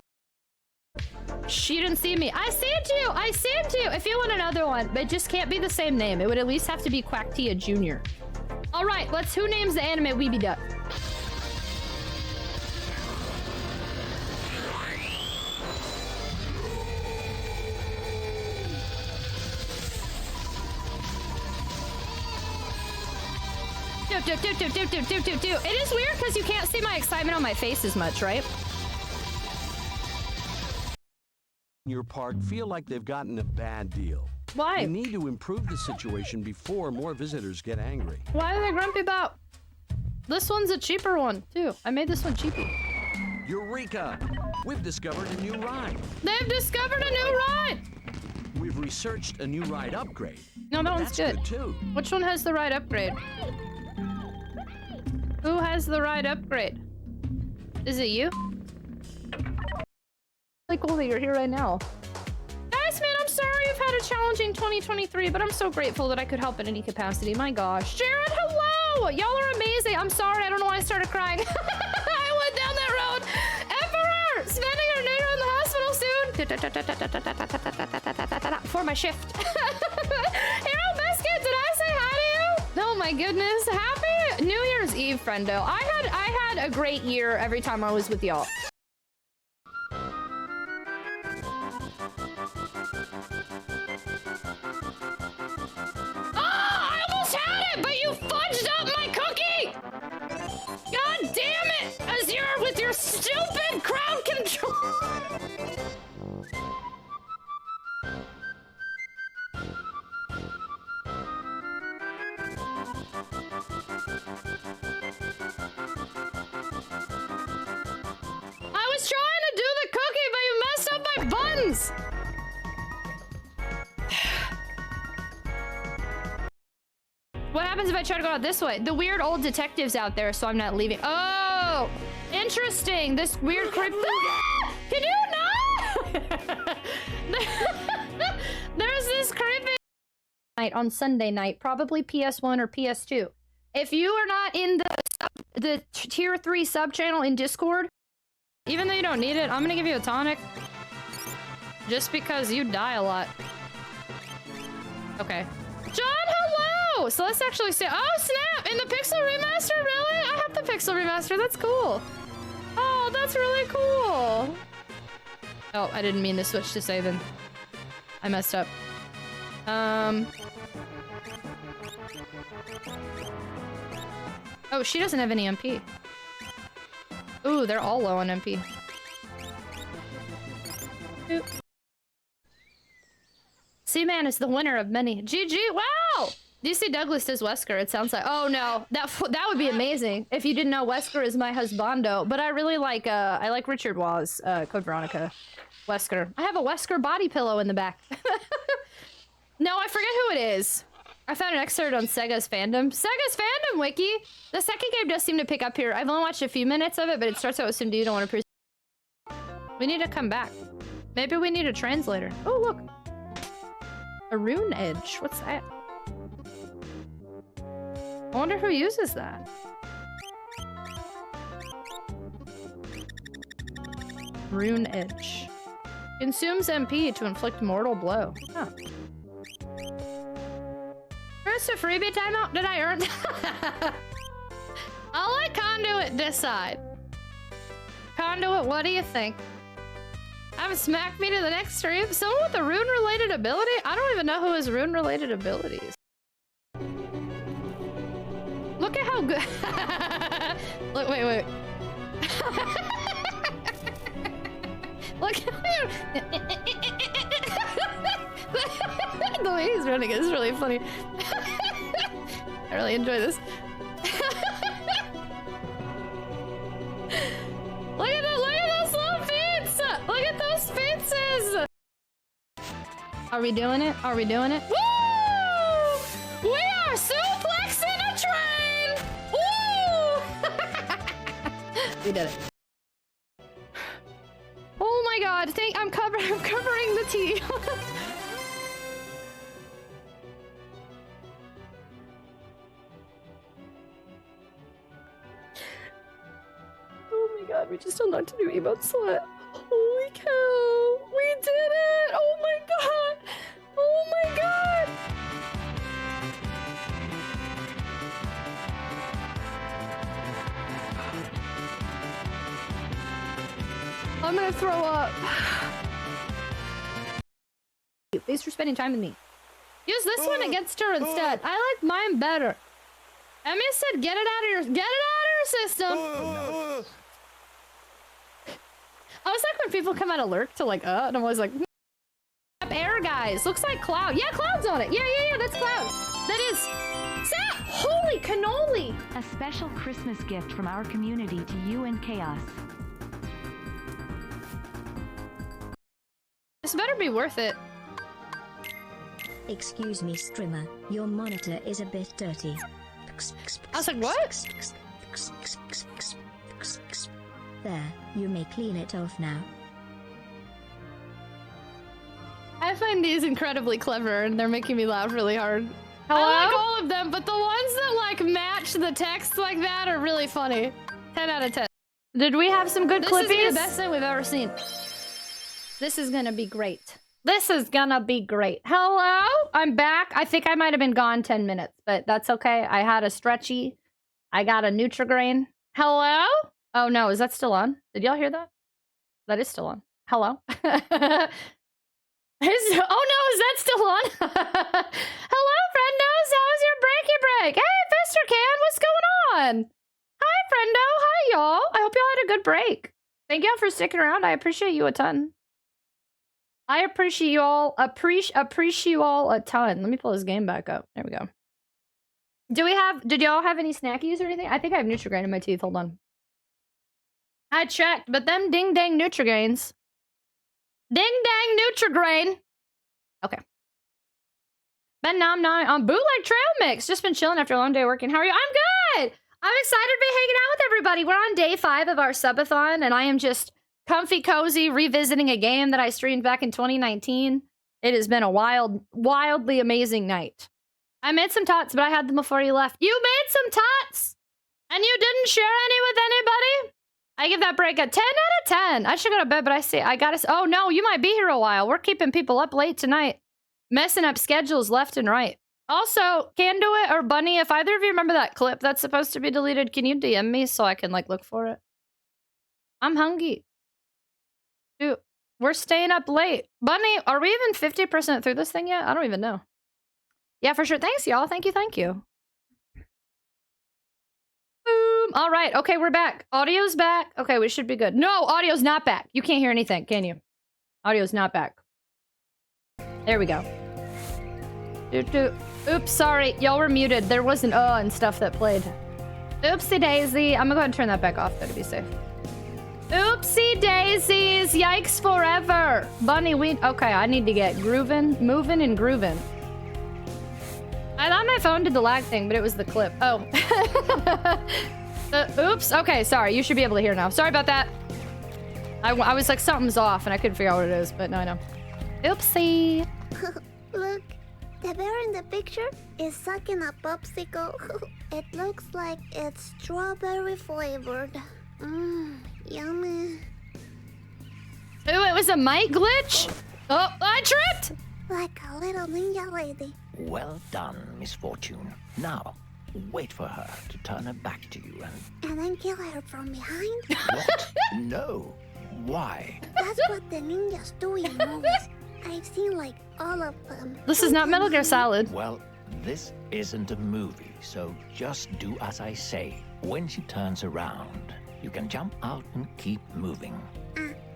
She didn't see me. I saved you! I saved you! If you want another one, but it just can't be the same name. It would at least have to be Quacktia Jr. Alright, who names the anime Weeby Duck? Do. It is weird because you can't see my excitement on my face as much, right? Your park feel like they've gotten a bad deal. Why? You need to improve the situation before more visitors get angry. Why are they grumpy about? This one's a cheaper one, too. I made this one cheapy. Eureka! We've discovered a new ride. They've discovered a new ride! We've researched a new ride upgrade. No, that one's That's good. too. Which one has the ride upgrade? Who has the ride upgrade? Is it you? Really cool that you're here right now. Guys, man, I'm sorry you've had a challenging 2023, but I'm so grateful that I could help in any capacity. My gosh. Jared, hello! Y'all are amazing. I'm sorry. I don't know why I started crying. I went down that road. Emperor! Spending our night on the hospital soon. For my shift. Hero Biscuit, did I say hi to you? Oh my goodness. Happy New Year's Eve, friendo. I had a great year every time I was with y'all. But you fudged up my cookie! God damn it! Azure with your stupid crowd control! I was trying to do the cookie, but you messed up my buns! What happens if I try to go out this way? The weird old detective's out there, so I'm not leaving. Oh, interesting. This weird creep. Can you not? There's this creepy night on Sunday night, probably PS1 or PS2. If you are not in the tier 3 sub channel in Discord, even though you don't need it, I'm gonna give you a tonic. Just because you die a lot. Okay. John, hello! So let's actually say, oh snap! In the Pixel Remaster, really? I have the Pixel Remaster, that's cool. Oh, that's really cool. Oh, I didn't mean to switch to saving. I messed up. Oh, she doesn't have any MP. Ooh, they're all low on MP. Oop. Seaman is the winner of many. GG, wow! DC Douglas does Wesker, it sounds like. Oh no, that would be amazing if you didn't know Wesker is my husbando. But I really like, I like Richard Waugh's Code Veronica. Wesker. I have a Wesker body pillow in the back. No, I forget who it is. I found an excerpt on Sega's fandom. Sega's fandom wiki! The second game does seem to pick up here. I've only watched a few minutes of it, but it starts out with some dude I want to We need to come back. Maybe we need a translator. Oh, look. A rune edge. What's that? I wonder who uses that. Rune edge. Consumes MP to inflict mortal blow. Huh. request a freebie timeout? Did I earn that? I'll let Conduit decide. Conduit, what do you think? Have smacked me to the next stream? Someone with a rune-related ability? I don't even know who has rune-related abilities. Look at how good... Look, wait. Look at the way he's running is really funny. I really enjoy this. Look at those little feet! Look at those fences! Are we doing it? Are we doing it? Woo! We are suplexing a train! Woo! We did it. Oh my god, I'm covering the tea. Oh my god, we just unlocked a new emote slot. Holy cow, we did it! Oh my god! Oh my god! I'm gonna throw up. Thanks for spending time with me. Use this one against her instead. I like mine better. Emmy said, get it out of your system. I was like when people come out of lurk to like, and I'm always like, air guys. Looks like Cloud. Yeah, Cloud's on it. Yeah, that's Cloud. That is. Sap! Holy cannoli! A special Christmas gift from our community to you and Chaos. This better be worth it. Excuse me, streamer. Your monitor is a bit dirty. I was like, what? There, you may clean it off now. I find these incredibly clever, and they're making me laugh really hard. Hello? I like all of them, but the ones that like match the text like that are really funny. 10 out of 10. Did we have some good clippies? This is the best thing we've ever seen. This is gonna be great. This is gonna be great. Hello? I'm back. I think I might have been gone 10 minutes, but that's okay. I had a stretchy. I got a Nutrigrain. Hello? Oh no, is that still on? Did y'all hear that? That is still on. Hello? Oh no, is that still on? Hello, friendos. How was your breaky break? Hey, Mr. Can, what's going on? Hi, friendo. Hi, y'all. I hope y'all had a good break. Thank y'all for sticking around. I appreciate you a ton. I appreciate you all. Appreciate you all a ton. Let me pull this game back up. There we go. Did y'all have any snackies or anything? I think I have Nutrigrain in my teeth. Hold on. I checked, but them ding dang Nutrigrains. Ding dang Nutrigrain. Okay. Ben nom nom on bootleg trail mix. Just been chilling after a long day working. How are you? I'm good. I'm excited to be hanging out with everybody. We're on day 5 of our subathon, and I am just comfy cozy revisiting a game that I streamed back in 2019. It has been a wildly amazing night. I made some tots, but I had them before you left. You made some tots, and you didn't share any with anybody? I give that break a 10 out of 10. I should go to bed, but I gotta... Oh, no, you might be here a while. We're keeping people up late tonight. Messing up schedules left and right. Also, Canduit or Bunny, if either of you remember that clip that's supposed to be deleted, can you DM me so I can, like, look for it? I'm hungry. Dude, we're staying up late. Bunny, are we even 50% through this thing yet? I don't even know. Yeah, for sure. Thanks, y'all. Thank you, thank you. Boom. All right. Okay, we're back. Audio's back. Okay, we should be good. No, audio's not back. You can't hear anything, can you? Audio's not back. There we go. Oops, sorry. Y'all were muted. There was an and stuff that played. Oopsie daisy. I'm gonna go ahead and turn that back off though to be safe. Oopsie daisies. Yikes forever. Bunny, okay, I need to get moving and grooving. I thought my phone did the lag thing, but it was the clip. Oh. Oops. Okay, sorry. You should be able to hear now. Sorry about that. I was like, something's off, and I couldn't figure out what it is, but now I know. Oopsie. Look, the bear in the picture is sucking a popsicle. It looks like it's strawberry flavored. Yummy. Ooh, it was a mic glitch? Oh, I tripped! like a little ninja lady. Well done, Misfortune. Now, wait for her to turn her back to you And then kill her from behind? What? No. Why? That's what the ninjas do in movies. I've seen like all of them. This is not Metal Gear Solid. Well, this isn't a movie, so just do as I say. When she turns around, you can jump out and keep moving.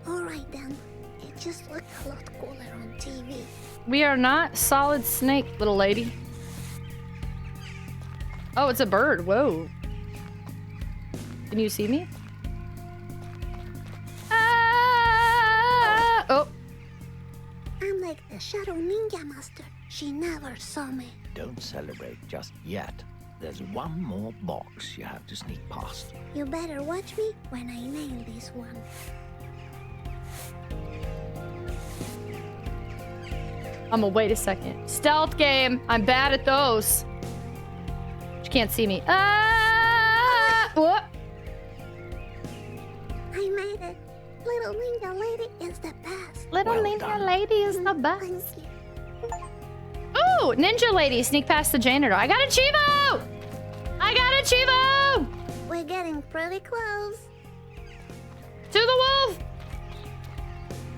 Alright then. It just looked a lot cooler on TV. We are not Solid Snake, little lady. Oh, it's a bird. Whoa. Can you see me? Ah! Oh. I'm like the Shadow Ninja Master. She never saw me. Don't celebrate just yet. There's one more box you have to sneak past. You better watch me when I nail this one. Wait a second. Stealth game. I'm bad at those. You can't see me. Ah! What? I made it. Little Ninja Lady is the best. Little Well ninja done. lady is the best. Thank you. Ooh, ninja lady, sneak past the janitor. I got a Chivo! I got a Chivo! We're getting pretty close. To the wolf!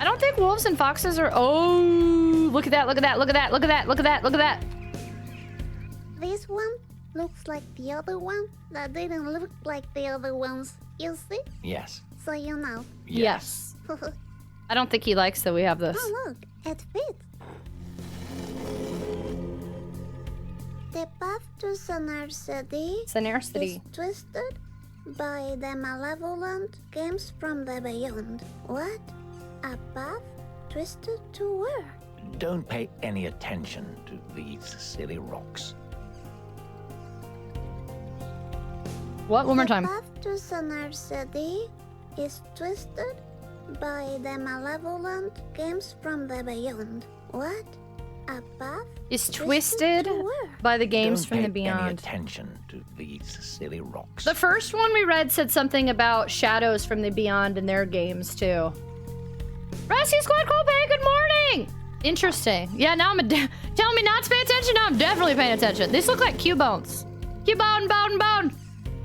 I don't think wolves and foxes are... Oh, look at that, look at that, look at that, look at that, look at that, look at that. This one looks like the other one that didn't look like the other ones. You see? Yes. So you know. Yes. I don't think he likes that we have this. Oh look, it fits. The path to Sonar City Sonar is City. twisted by the malevolent games from the beyond. What? A path twisted to where? Don't pay any attention to these silly rocks. What? One more time. The path to Sonar City is twisted by the malevolent games from the beyond. What? A path Is twisted to where? by the games Don't from pay the beyond. any attention to these silly rocks. The first one we read said something about shadows from the beyond in their games too. Rescue Squad Coldplay, good morning! Interesting. Yeah, now telling me not to pay attention. Now I'm definitely paying attention. These look like Cubones. Cubone, bone, bone.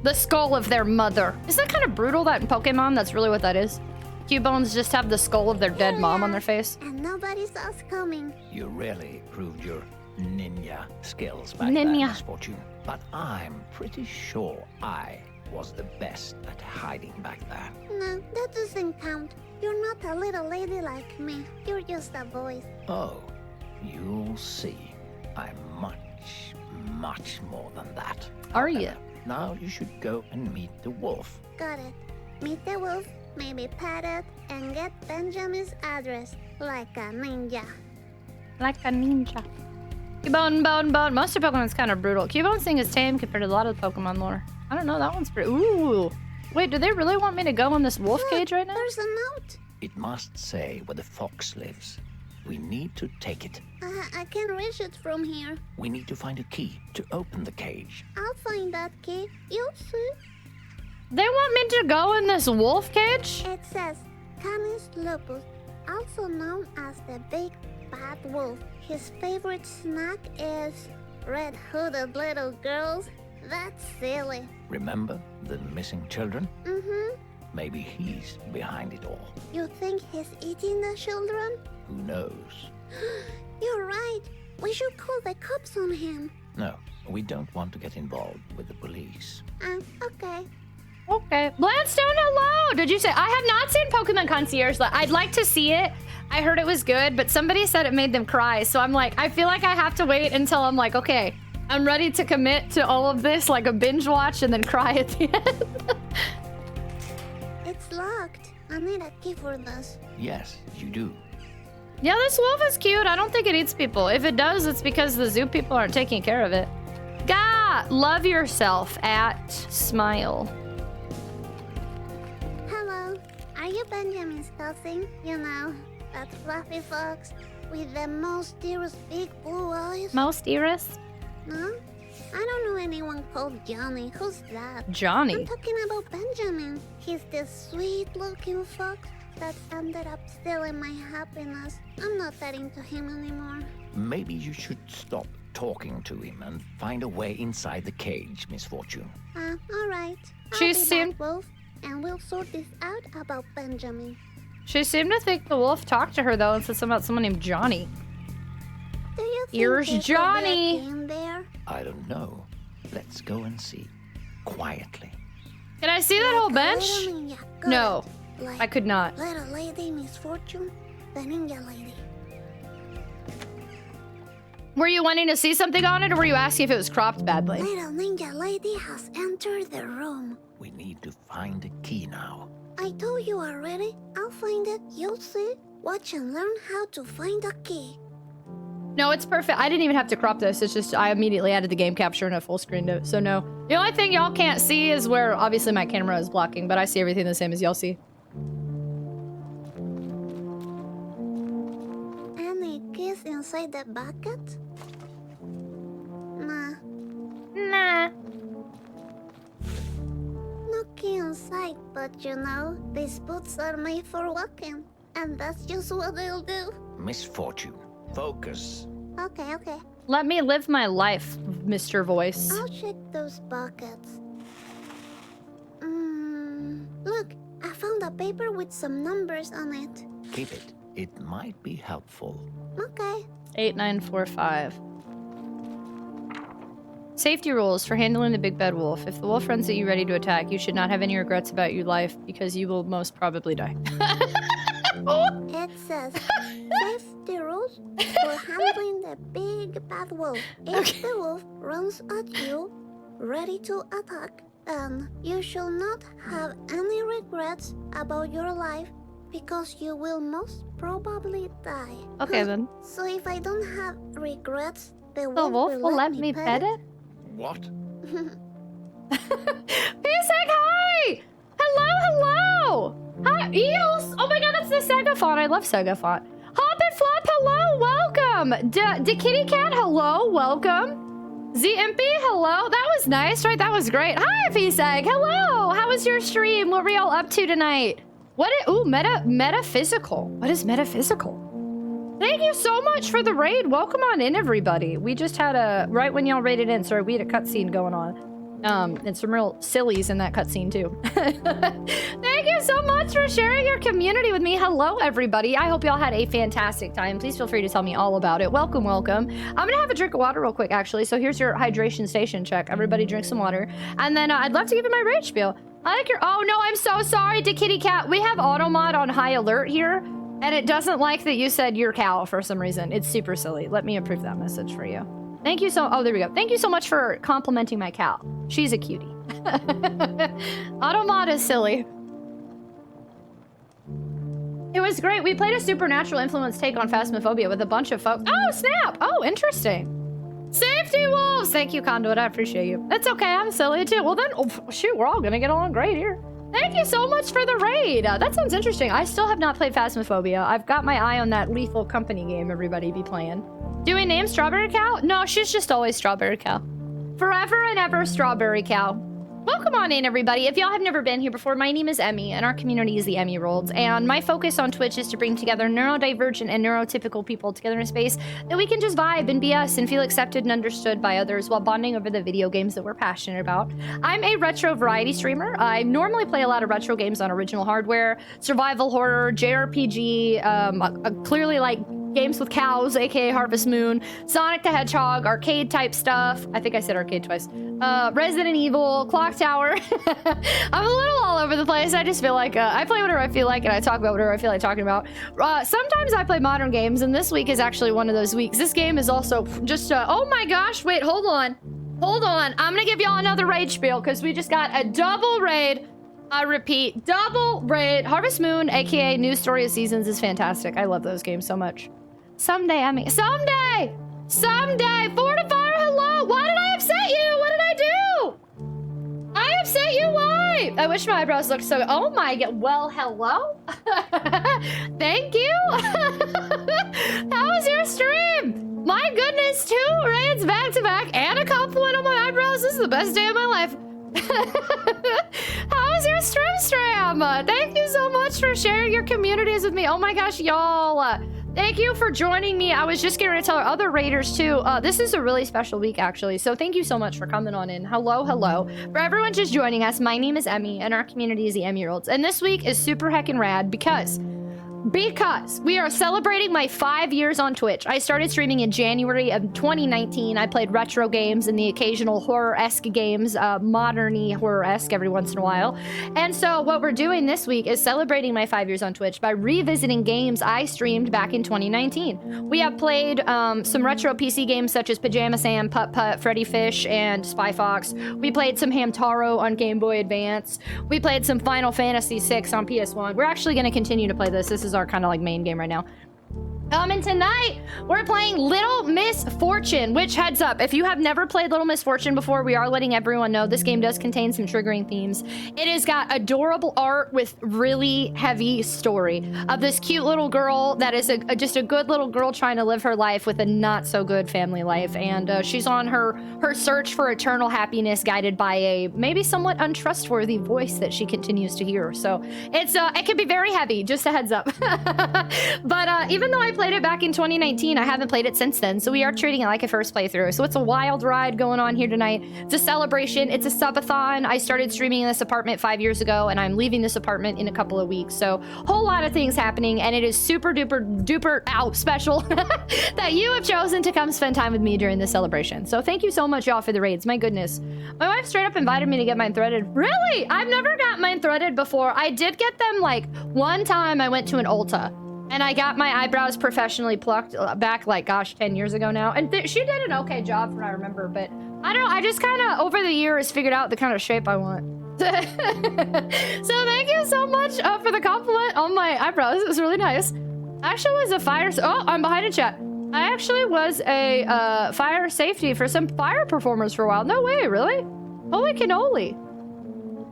The skull of their mother. Isn't that kind of brutal that in Pokemon? That's really what that is. Cubones just have the skull of their dead mom on their face. And nobody saw us coming. You really proved your ninja skills back Ninja. then, Misfortune. But I'm pretty sure I was the best at hiding back there. No, that doesn't count. You're not a little lady like me. You're just a voice. Oh, you'll see. I'm much, much more than that. Are you? Now you should go and meet the wolf. Got it. Meet the wolf, maybe pet it, and get Benjamin's address like a ninja. Like a ninja. Cubone, bone, bone. Most of Pokemon's kind of brutal. Cubone's thing is tame compared to a lot of the Pokemon lore. I don't know, that one's pretty... Ooh. Wait, do they really want me to go in this wolf cage right now? There's a note. It must say where the fox lives. We need to take it. I can reach it from here. We need to find a key to open the cage. I'll find that key. You'll see. They want me to go in this wolf cage? It says Canis lupus, also known as the big bad wolf. His favorite snack is red-hooded little girls. That's silly. Remember the missing children? Mm-hmm. Maybe he's behind it all. You think he's eating the children? Who knows? You're right. We should call the cops on him. No, we don't want to get involved with the police. Okay. Okay. Blandstone, hello! Did you say... I have not seen Pokemon Concierge. I'd like to see it. I heard it was good, but somebody said it made them cry. So I'm like, I feel like I have to wait until I'm like, okay, I'm ready to commit to all of this, like a binge watch, and then cry at the end. It's locked. I need a key for this. Yes, you do. Yeah, this wolf is cute. I don't think it eats people. If it does, it's because the zoo people aren't taking care of it. Gah! Love yourself at Smile. Hello. Are you Benjamin's cousin? You know, that fluffy fox with the most dearest big blue eyes? Most Iris? No? I don't know anyone called Johnny. Who's that? Johnny. I'm talking about Benjamin. He's this sweet-looking fox that ended up stealing my happiness. I'm not that into him anymore. Maybe you should stop talking to him and find a way inside the cage, Misfortune. Alright. She I'll be seemed- back, Wolf, and we'll sort this out about Benjamin. She seemed to think the wolf talked to her, though, and said something about someone named Johnny. Do you think Here's there could be a Johnny. key in there? I don't know. Let's go and see. Quietly. Can I see that whole Like a bench? little ninja, got No, it. Like I could not. Little lady Misfortune, the ninja lady. Were you wanting to see something on it, or were you asking if it was cropped badly? Little ninja lady has entered the room. We need to find a key now. I told you already. I'll find it. You'll see. Watch and learn how to find a key. No, it's perfect. I didn't even have to crop this. It's just I immediately added the game capture and I full screened it. So no. The only thing y'all can't see is where obviously my camera is blocking, but I see everything the same as y'all see. Any keys inside the bucket? Nah. Nah. No key inside, but you know, these boots are made for walking. And that's just what they'll do. Misfortune. Focus. Okay, okay. Let me live my life, Mr. Voice. I'll check those buckets. Look, I found a paper with some numbers on it. Keep it. It might be helpful. Okay. 8945. Safety rules for handling the big bad wolf. If the wolf runs at you ready to attack, you should not have any regrets about your life because you will most probably die. It says safety rules for handling the big bad wolf. If the wolf runs at you, ready to attack, then you shall not have any regrets about your life because you will most probably die. Okay then. So if I don't have regrets, the The wolf, wolf will let me pet it? What? Pisek, hi! Hello, hello! Hi, Eels! Oh my god, that's the Sega font. I love Sega font. Hop and Flop, hello, welcome! The Kitty Cat, hello, welcome. ZMP, hello. That was nice, right? That was great. Hi, Pisek, hello! How was your stream? What were y'all up to tonight? Ooh, metaphysical. What is metaphysical? Thank you so much for the raid. Welcome on in, everybody. We just had right when y'all raided in, sorry, we had a cutscene going on. And some real sillies in that cutscene too. Thank you so much for sharing your community with me. Hello, everybody. I hope y'all had a fantastic time. Please feel free to tell me all about it. Welcome, welcome. I'm gonna have a drink of water real quick, actually. So here's your hydration station check. Everybody drink some water. And then I'd love to give you my rage spiel. I like your, oh no, I'm so sorry to Kitty Cat. We have Automod on high alert here. And it doesn't like that you said your cow for some reason. It's super silly. Let me approve that message for you. Thank you so, oh, there we go. Thank you so much for complimenting my cow. She's a cutie. Automod is silly. It was great. We played a supernatural influence take on Phasmophobia with a bunch of folks. Oh, snap. Oh, interesting. Safety wolves. Thank you, Conduit. I appreciate you. That's okay. I'm silly too. Well then, oh, shoot, we're all gonna get along great here. Thank you so much for the raid. That sounds interesting. I still have not played Phasmophobia. I've got my eye on that Lethal Company game everybody be playing. Do we name Strawberry Cow? No, she's just always Strawberry Cow. Forever and ever Strawberry Cow. Welcome on in, everybody. If y'all have never been here before, my name is Emmy, and our community is the Emmy World. And my focus on Twitch is to bring together neurodivergent and neurotypical people together in a space that we can just vibe and be us and feel accepted and understood by others while bonding over the video games that we're passionate about. I'm a retro variety streamer. I normally play a lot of retro games on original hardware, survival horror, JRPG, clearly like games with cows, aka Harvest Moon, Sonic the Hedgehog, arcade type stuff. I think I said arcade twice. Resident Evil, Clock Tower. I'm a little all over the place. I just feel like I play whatever I feel like and I talk about whatever I feel like talking about. Sometimes I play modern games, and this week is actually one of those weeks. This game is also just, oh my gosh, wait, hold on. Hold on. I'm gonna give y'all another raid spiel because we just got a double raid. I repeat, double raid. Harvest Moon, aka New Story of Seasons, is fantastic. I love those games so much. Someday, I mean, someday! Fortifier, hello! Why did I upset you? What did I do? I upset you, why? I wish my eyebrows looked so, oh my god, well, hello? Thank you! How was your stream? My goodness, 2 raids back to back and a compliment on my eyebrows. This is the best day of my life. How is your stream? Thank you so much for sharing your communities with me. Oh my gosh, y'all. Thank you for joining me. I was just getting ready to tell our other raiders too. This is a really special week actually. So thank you so much for coming on in. Hello, hello. For everyone just joining us, my name is Emmy and our community is the Emmy-year-olds. And this week is super heckin' rad because we are celebrating my 5 years on Twitch. I started streaming in January of 2019. I played retro games and the occasional horror-esque games, modern-y horror-esque every once in a while. And so what we're doing this week is celebrating my 5 years on Twitch by revisiting games I streamed back in 2019. We have played some retro PC games such as Pajama Sam, Putt Putt, Freddy Fish, and Spy Fox. We played some Hamtaro on Game Boy Advance. We played some Final Fantasy VI on PS1. We're actually going to continue to play this. This is our kind of like main game right now. And tonight we're playing Little Misfortune, which, heads up, if you have never played Little Misfortune before, we are letting everyone know this game does contain some triggering themes. It has got adorable art with really heavy story of this cute little girl that is just a good little girl trying to live her life with a not so good family life, and she's on her search for eternal happiness, guided by a maybe somewhat untrustworthy voice that she continues to hear. So it can be very heavy, just a heads up. But even though I played it back in 2019, I haven't played it since then, so we are treating it like a first playthrough. So it's a wild ride going on here tonight. It's a celebration. It's a subathon. I started streaming in this apartment 5 years ago, and I'm leaving this apartment in a couple of weeks. So whole lot of things happening, and it is super duper special that you have chosen to come spend time with me during this celebration. So thank you so much, y'all, for the raids. My goodness. My wife straight up invited me to get mine threaded. Really? I've never got mine threaded before. I did get them like one time I went to an Ulta. And I got my eyebrows professionally plucked back, like, gosh, 10 years ago now. And she did an okay job from what I remember, but I don't know. I just kind of, over the years, figured out the kind of shape I want. So thank you so much for the compliment on my eyebrows. It was really nice. I actually was a fire... Oh, I'm behind in chat. I actually was a fire safety for some fire performers for a while. No way, really? Holy cannoli.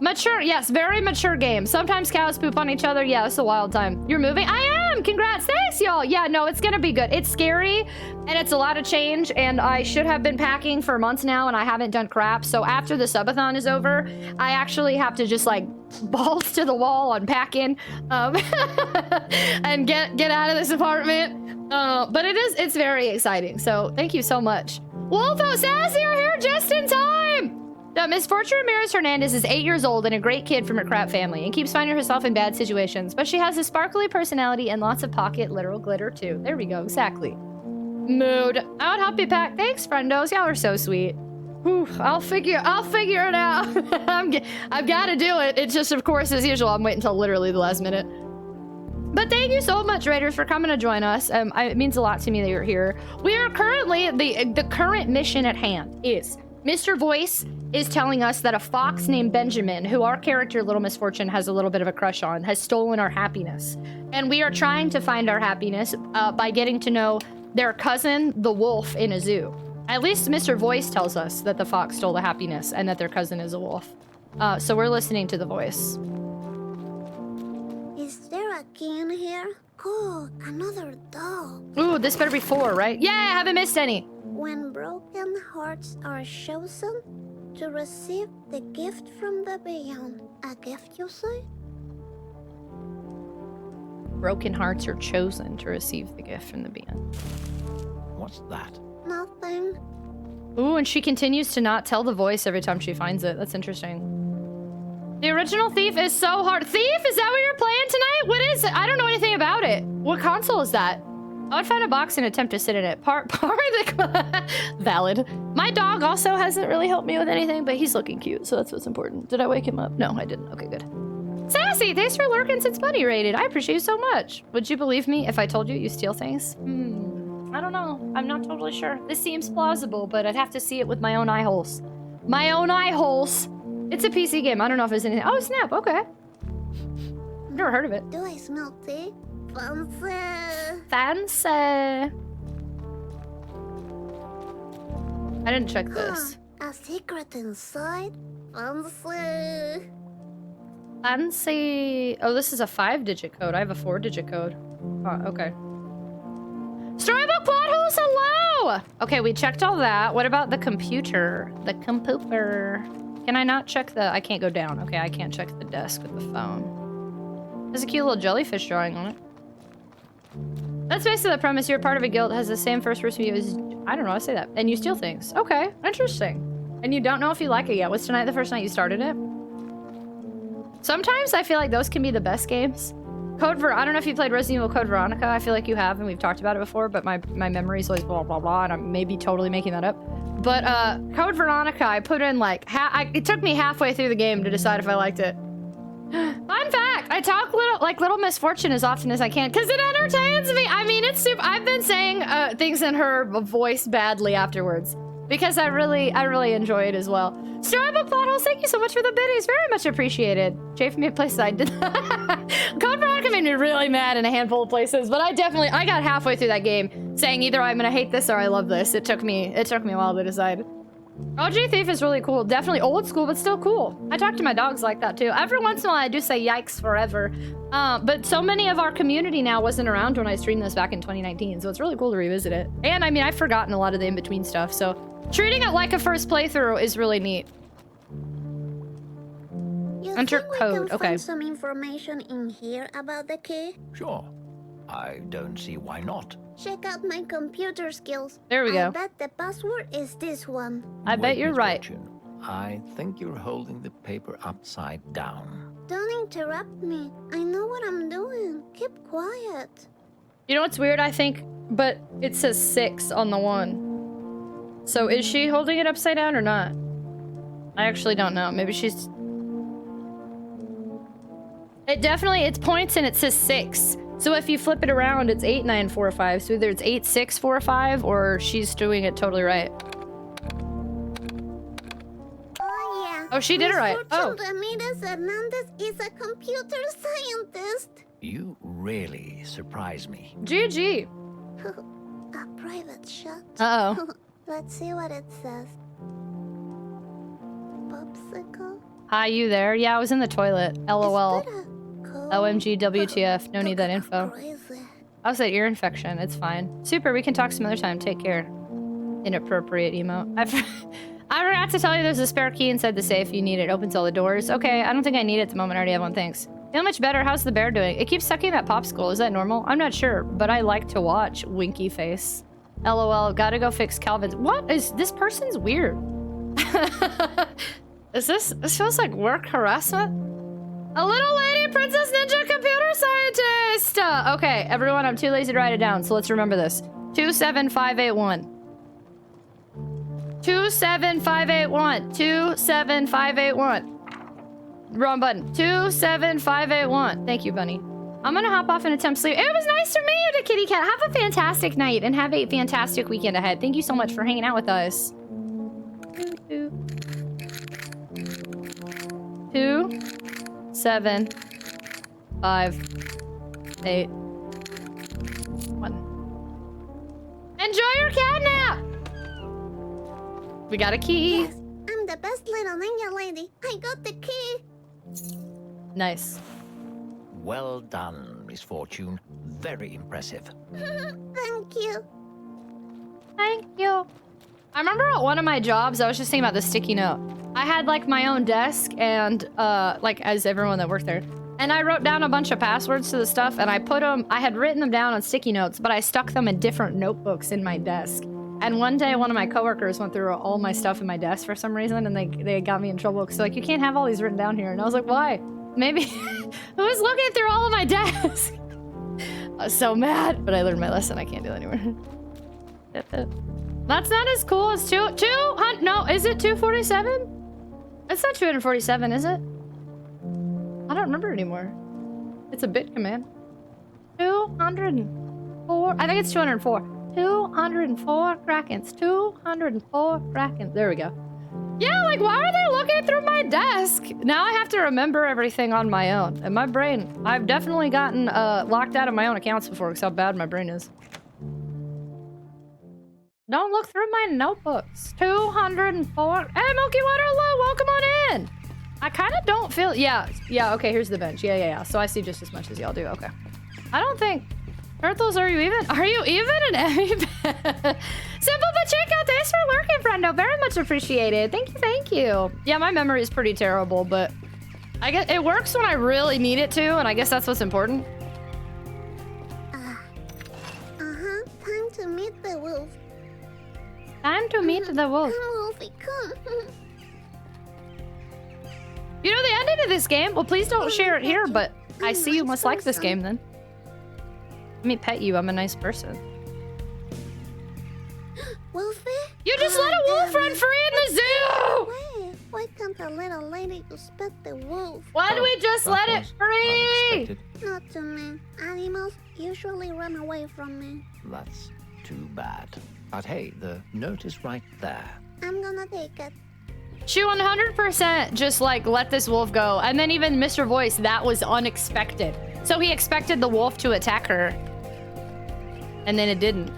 Mature, yes, very mature game. Sometimes cows poop on each other. Yeah, it's a wild time. You're moving? I am! Congrats! Thanks, y'all! Yeah, no, it's gonna be good. It's scary, and it's a lot of change, and I should have been packing for months now, and I haven't done crap. So after the subathon is over, I actually have to just, like, balls to the wall on packing, and get out of this apartment. But it's very exciting, so thank you so much. Wolfo Sassy, you're here just in time! Misfortune Ramirez Hernandez is 8 years old and a great kid from her crap family and keeps finding herself in bad situations, but she has a sparkly personality and lots of pocket literal glitter too. There we go, exactly. Mood. I would help you pack. Thanks, friendos. Y'all are so sweet. Whew, I'll figure it out. I've got to do it. It's just, of course, as usual, I'm waiting until literally the last minute. But thank you so much, Raiders, for coming to join us. It means a lot to me that you're here. We are currently, the current mission at hand is Mr. Voice is telling us that a fox named Benjamin, who our character Little Misfortune has a little bit of a crush on, has stolen our happiness. And we are trying to find our happiness by getting to know their cousin, the wolf, in a zoo. At least Mr. Voice tells us that the fox stole the happiness and that their cousin is a wolf. So we're listening to the voice. Is there a key in here? Cool, another doll. Ooh, this better be 4, right? Yeah, I haven't missed any. When broken hearts are chosen to receive the gift from the beyond. A gift, you say? Broken hearts are chosen to receive the gift from the beyond. What's that? Nothing. Ooh, and she continues to not tell the voice every time she finds it. That's interesting. The original Thief is so hard. Thief? Is that what you're playing tonight? What is it? I don't know anything about it. What console is that? I would find a box and attempt to sit in it. Valid. My dog also hasn't really helped me with anything, but he's looking cute, so that's what's important. Did I wake him up? No, I didn't. Okay, good. Sassy, thanks for lurking since Buddy raided. I appreciate you so much. Would you believe me if I told you steal things? I don't know. I'm not totally sure. This seems plausible, but I'd have to see it with my own eye holes. My own eye holes. It's a PC game. I don't know if there's anything. Oh, snap. Okay. I've never heard of it. Do I smell tea? Fancy. Fancy. I didn't check this. A secret inside? Fancy. Fancy. Oh, this is a 5-digit code. I have a 4-digit code. Oh, okay. Storybook plot holes, hello! Okay, we checked all that. What about the computer? The computer. Can I not check the... I can't go down. Okay, I can't check the desk with the phone. There's a cute little jellyfish drawing on it. That's basically the premise. You're part of a guild that has the same first person view as... I don't know, I say that. And you steal things. Okay, interesting. And you don't know if you like it yet. Was tonight the first night you started it? Sometimes I feel like those can be the best games. I don't know if you played Resident Evil Code Veronica. I feel like you have, and we've talked about it before, but my memory's always blah, blah, blah, and I may be totally making that up. But Code Veronica, I put in like, it took me halfway through the game to decide if I liked it. Fun fact, I talk little Misfortune as often as I can because it entertains me. I mean, it's super. I've been saying things in her voice badly afterwards because I really enjoy it as well. Storybook plot holes, thank you so much for the biddies. Very much appreciated. Chafing me at places I did. Code Veronica made me really mad in a handful of places, but I got halfway through that game saying either I'm gonna hate this or I love this. It took me a while to decide. OG Thief is really cool. Definitely old school, but still cool. I talk to my dogs like that too. Every once in a while I do say yikes forever. But so many of our community now wasn't around when I streamed this back in 2019, so it's really cool to revisit it. And I mean, I've forgotten a lot of the in-between stuff, so treating it like a first playthrough is really neat. Enter code, okay. Find some information in here about the key? Sure. I don't see why not. Check out my computer skills. There we go. I bet the password is this one. I bet you're right. Misfortune, I think you're holding the paper upside down. Don't interrupt me. I know what I'm doing. Keep quiet. You know what's weird, I think? But it says 6 on the one. So is she holding it upside down or not? I actually don't know. Maybe she's... It points and it says 6. So if you flip it around, it's 8, 9, 4, 5. So either it's 8, 6, 4, 5, or she's doing it totally right. Oh yeah. Oh, she did it right. Oh. Ramirez Hernandez is a computer scientist. You really surprise me. GG. A private shot. Uh-oh. Let's see what it says. Popsicle? Hi, you there? Yeah, I was in the toilet. LOL. OMG, WTF. No need that info. I was at ear infection. It's fine. Super, we can talk some other time. Take care. Inappropriate emote. I forgot to tell you there's a spare key inside the safe. You need it. Opens all the doors. Okay, I don't think I need it at the moment. I already have one. Thanks. Feel much better. How's the bear doing? It keeps sucking that popsicle. Is that normal? I'm not sure, but I like to watch. Winky face. LOL. Gotta go fix Calvin's. What is this person's weird? This feels like work harassment? A little lady princess ninja computer scientist! Okay, everyone, I'm too lazy to write it down, so let's remember this. 27581. 27581. 27581. Wrong button. 27581. Thank you, bunny. I'm gonna hop off and attempt sleep. It was nice to meet you, the kitty cat. Have a fantastic night and have a fantastic weekend ahead. Thank you so much for hanging out with us. 2, 7, 5, 8, 1. Enjoy your cat nap! We got a key. Yes, I'm the best little ninja lady. I got the key. Nice. Well done, Misfortune. Very impressive. Thank you. Thank you. I remember at one of my jobs, I was just thinking about the sticky note. I had like my own desk and like as everyone that worked there. And I wrote down a bunch of passwords to the stuff and I had written them down on sticky notes, but I stuck them in different notebooks in my desk. And one day one of my coworkers went through all my stuff in my desk for some reason and they got me in trouble because like, you can't have all these written down here. And I was like, why? Maybe who's looking through all of my desk? I was so mad, but I learned my lesson. I can't do that anymore. That's not as cool as 200. No, is it 247? It's not 247, is it? I don't remember anymore. It's a bit command. 204. I think it's 204. 204 Krakens. 204 Krakens. There we go. Yeah, like why are they looking through my desk? Now I have to remember everything on my own. And my brain, I've definitely gotten locked out of my own accounts before because how bad my brain is. Don't look through my notebooks. 204. Hey, Milky Waterloo, welcome on in. I kind of don't feel... Yeah, okay, here's the bench. Yeah. So I see just as much as y'all do. Okay. I don't think... Turtles, are you even? Are you even an Emmy? Simple but Chico, thanks for lurking, friendo. Very much appreciated. Thank you, thank you. Yeah, my memory is pretty terrible, but I guess it works when I really need it to, and I guess that's what's important. Time to meet the wolf. Time to meet the wolf. Come, Wolfie, come. You know the ending of this game? Well, please don't share it here, but I see you must like this game then. Let me pet you. I'm a nice person. Wolfie? You just let a wolf run free in the zoo! Why can't a little lady just pet the wolf? Why do we just let it free? Not to me. Animals usually run away from me. That's too bad. But hey, the note is right there. I'm gonna take it. She 100% just like let this wolf go. And then even Mr. Voice, that was unexpected. So he expected the wolf to attack her. And then it didn't.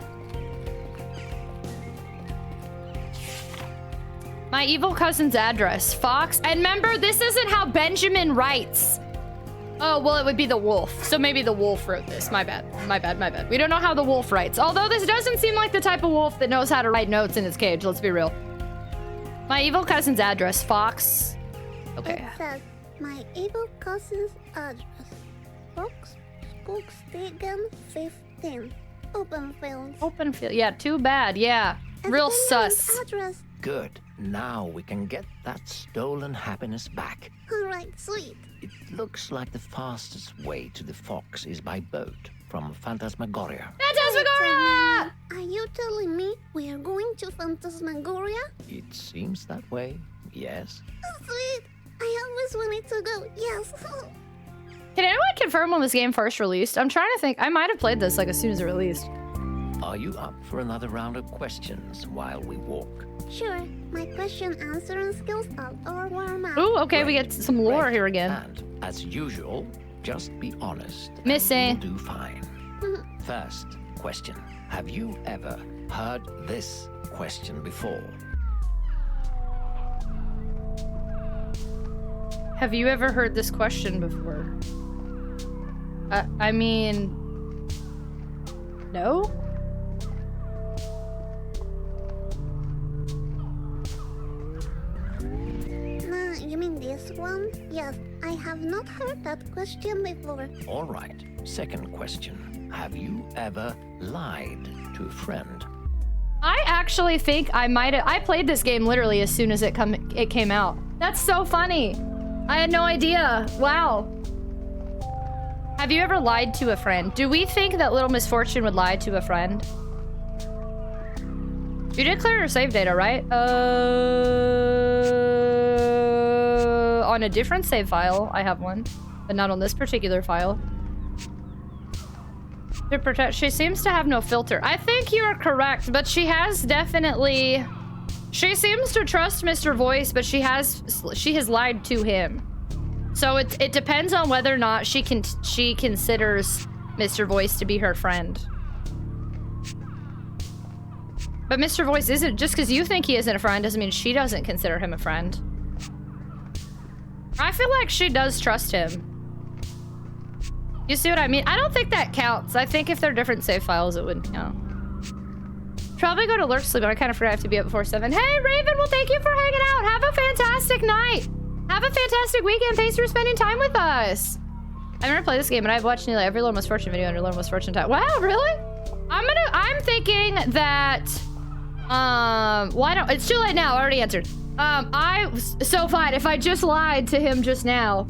My evil cousin's address, Fox. And remember, this isn't how Benjamin writes. Oh, well, it would be the wolf. So maybe the wolf wrote this. My bad. My bad, my bad. We don't know how the wolf writes. Although this doesn't seem like the type of wolf that knows how to write notes in its cage. Let's be real. My evil cousin's address, Fox. Okay. It says, my evil cousin's address. Fox, Skogsstigen 15. Openfield. Openfield. Yeah, too bad. Yeah. Real sus. Address. Good. Now we can get that stolen happiness back. Alright, sweet. It looks like the fastest way to the Fox is by boat from Phantasmagoria. Phantasmagoria! Are you telling me we are going to Phantasmagoria? It seems that way, yes. Oh, sweet. I always wanted to go. Yes. Can anyone confirm when this game first released? I'm trying to think. I might have played this like as soon as it released. Are you up for another round of questions while we walk? Sure. My question answering skills are all warm up. Ooh, okay, we get some lore here again. And as usual, just be honest. Missy. You'll do fine. First question. Have you ever heard this question before? Have you ever heard this question before? I mean... No? You mean this one? Yes, I have not heard that question before. All right. Second question. Have you ever lied to a friend? I actually think I might have... I played this game literally as soon as it came out. That's so funny. I had no idea. Wow. Have you ever lied to a friend? Do we think that little Misfortune would lie to a friend? You did clear your save data, right? On a different save file, I have one, but not on this particular file. To protect, she seems to have no filter. I think you are correct, but she has definitely... She seems to trust Mr. Voice, but she has lied to him. So it depends on whether or not she considers Mr. Voice to be her friend. But Mr. Voice isn't, just because you think he isn't a friend doesn't mean she doesn't consider him a friend. I feel like she does trust him. You see what I mean? I don't think that counts. I think if they're different save files, it would count. Probably go to lurk sleep, but I kind of forgot I have to be up before 7. Hey, Raven, well, thank you for hanging out. Have a fantastic night. Have a fantastic weekend. Thanks for spending time with us. I've never played this game, and I've watched nearly every Little Misfortune video under Little Misfortune time. Wow, really? I'm thinking that, well, I don't, it's too late now. I already answered. So fine, if I just lied to him just now,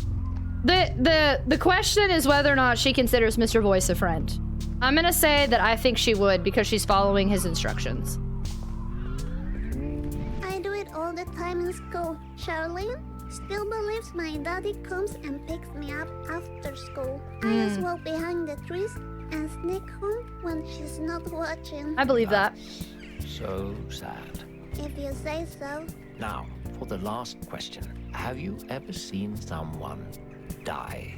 the question is whether or not she considers Mr. Voice a friend. I'm gonna say that I think she would because she's following his instructions. I do it all the time in school. Charlene still believes my daddy comes and picks me up after school. I just walk behind the trees and sneak home when she's not watching. I believe that. So sad. If you say so. Now, for the last question. Have you ever seen someone die?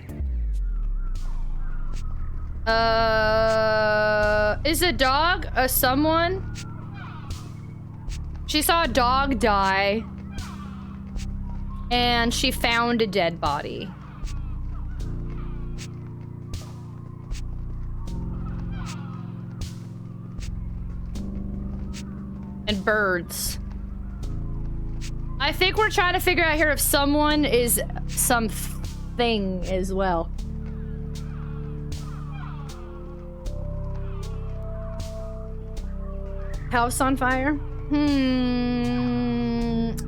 Is a dog a someone? She saw a dog die. And she found a dead body. And birds. I think we're trying to figure out here if someone is something as well. House on fire?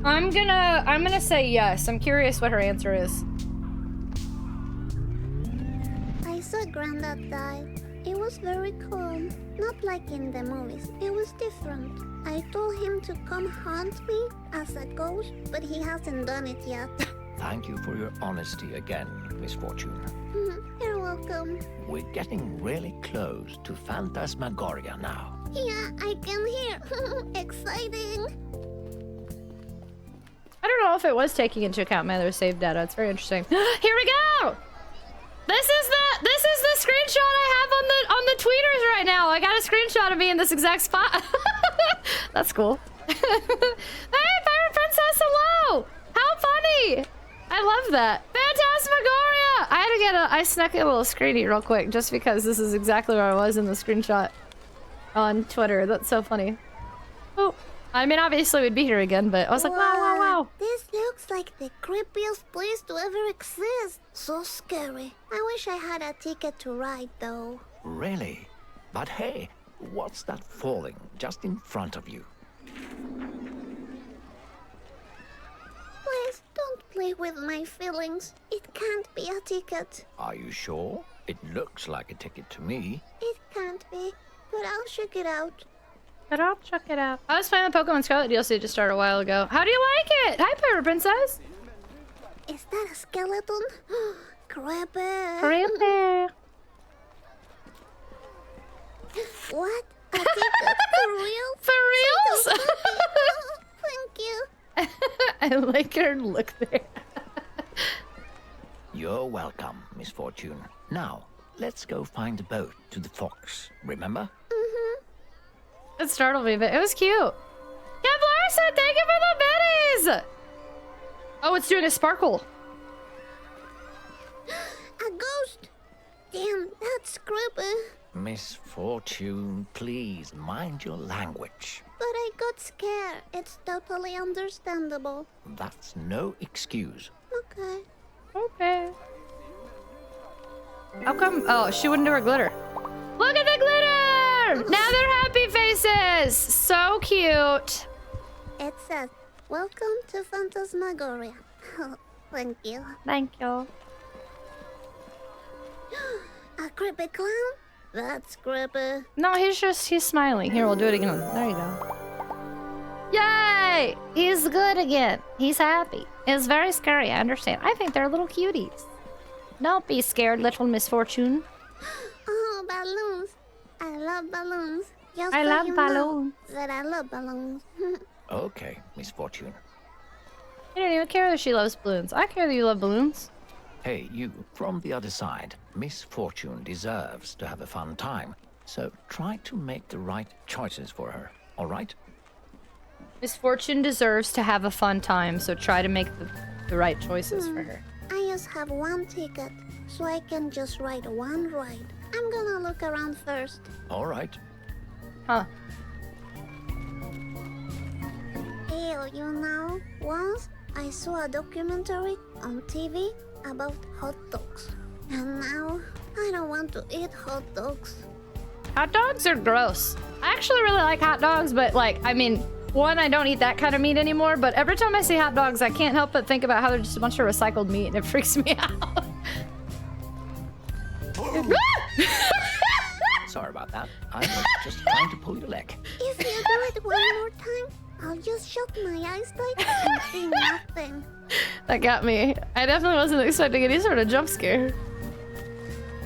I'm gonna say yes. I'm curious what her answer is. I saw Granddad die. It was very calm. Not like in the movies. It was different. I told him to come haunt me as a ghost, but he hasn't done it yet. Thank you for your honesty again, Misfortune. You're welcome. We're getting really close to Phantasmagoria now. Yeah, I can hear. Exciting. I don't know if it was taking into account my other save data. It's very interesting. Here we go! This is the screenshot I have on the tweeters right now. I got a screenshot of me in this exact spot. That's cool. Hey, Pirate Princess, hello! How funny! I love that. Phantasmagoria! I snuck in a little screeny real quick just because this is exactly where I was in the screenshot on Twitter. That's so funny. Oh, I mean, obviously we'd be here again, but I was like, wow. This looks like the creepiest place to ever exist. So scary. I wish I had a ticket to ride, though. Really? But hey, what's that falling just in front of you? Please, don't play with my feelings. It can't be a ticket. Are you sure? It looks like a ticket to me. It can't be, but I'll check it out. But I'll check it out. I was playing the Pokemon Scarlet DLC just started a while ago. How do you like it? Hi, Pirate Princess. Is that a skeleton? Creepy. Creepy. What? A ticket? For real? For reals? Thank you. I like her look there. You're welcome, Misfortune. Now, let's go find a boat to the Fox, remember? It startled me, but it was cute. Yeah, Larson, thank you for the biddies! Oh, it's doing a sparkle. A ghost. Damn, that's creepy. Misfortune, please mind your language. But I got scared. It's totally understandable. That's no excuse. Okay. Okay. How come? Oh, she wouldn't do her glitter. Look at the glitter! Now they're happy faces! So cute. It says, welcome to Phantasmagoria. Thank you. Thank you. A creepy clown? That's creepy. No, he's smiling. Here, we'll do it again. There you go. Yay! He's good again. He's happy. It's very scary, I understand. I think they're little cuties. Don't be scared, little Misfortune. Oh, balloons. I love balloons. Just I so love you balloons. know that I love balloons. Okay, Misfortune. I don't even care that she loves balloons. I care that you love balloons. Hey, you, from the other side. Misfortune deserves to have a fun time. So try to make the right choices for her, all right? Misfortune deserves to have a fun time, so try to make the right choices for her. I just have one ticket, so I can just ride one ride. I'm gonna look around first. All right. Huh. Ew, you know, once I saw a documentary on TV about hot dogs. And now, I don't want to eat hot dogs. Hot dogs are gross. I actually really like hot dogs, but like, I mean, one, I don't eat that kind of meat anymore, but every time I see hot dogs, I can't help but think about how they're just a bunch of recycled meat, and it freaks me out. Sorry about that. I was just trying to pull your leg. If you do it one more time, I'll just shut my eyes tight and see nothing. That got me. I definitely wasn't expecting any sort of jump scare.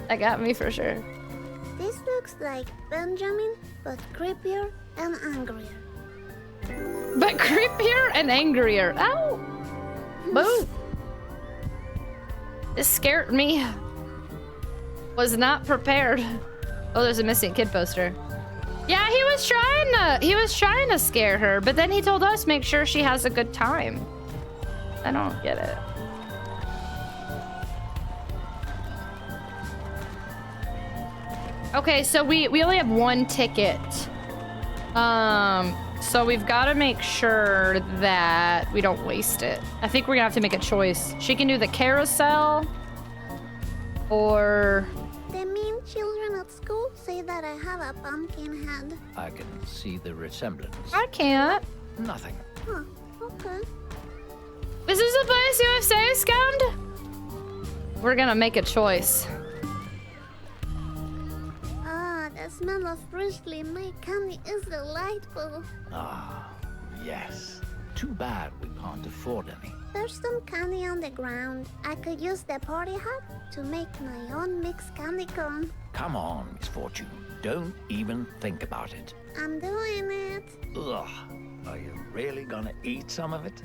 That got me for sure. This looks like Benjamin, but creepier and angrier. But creepier and angrier. Ow! Boo! This scared me. Was not prepared. Oh, there's a missing kid poster. Yeah, he was trying to scare her, but then he told us make sure she has a good time. I don't get it. Okay, so we only have one ticket. So we've got to make sure that we don't waste it. I think we're gonna have to make a choice. She can do the carousel or... The mean children at school say that I have a pumpkin head. I can see the resemblance. I can't. Nothing. Huh, okay. Is this a place you have say, Scund? We're gonna make a choice. Ah, the smell of freshly made candy is delightful. Ah, yes. Too bad we can't afford any. There's some candy on the ground. I could use the party hat to make my own mixed candy cone. Come on, Misfortune. Don't even think about it. I'm doing it. Ugh. Are you really gonna eat some of it?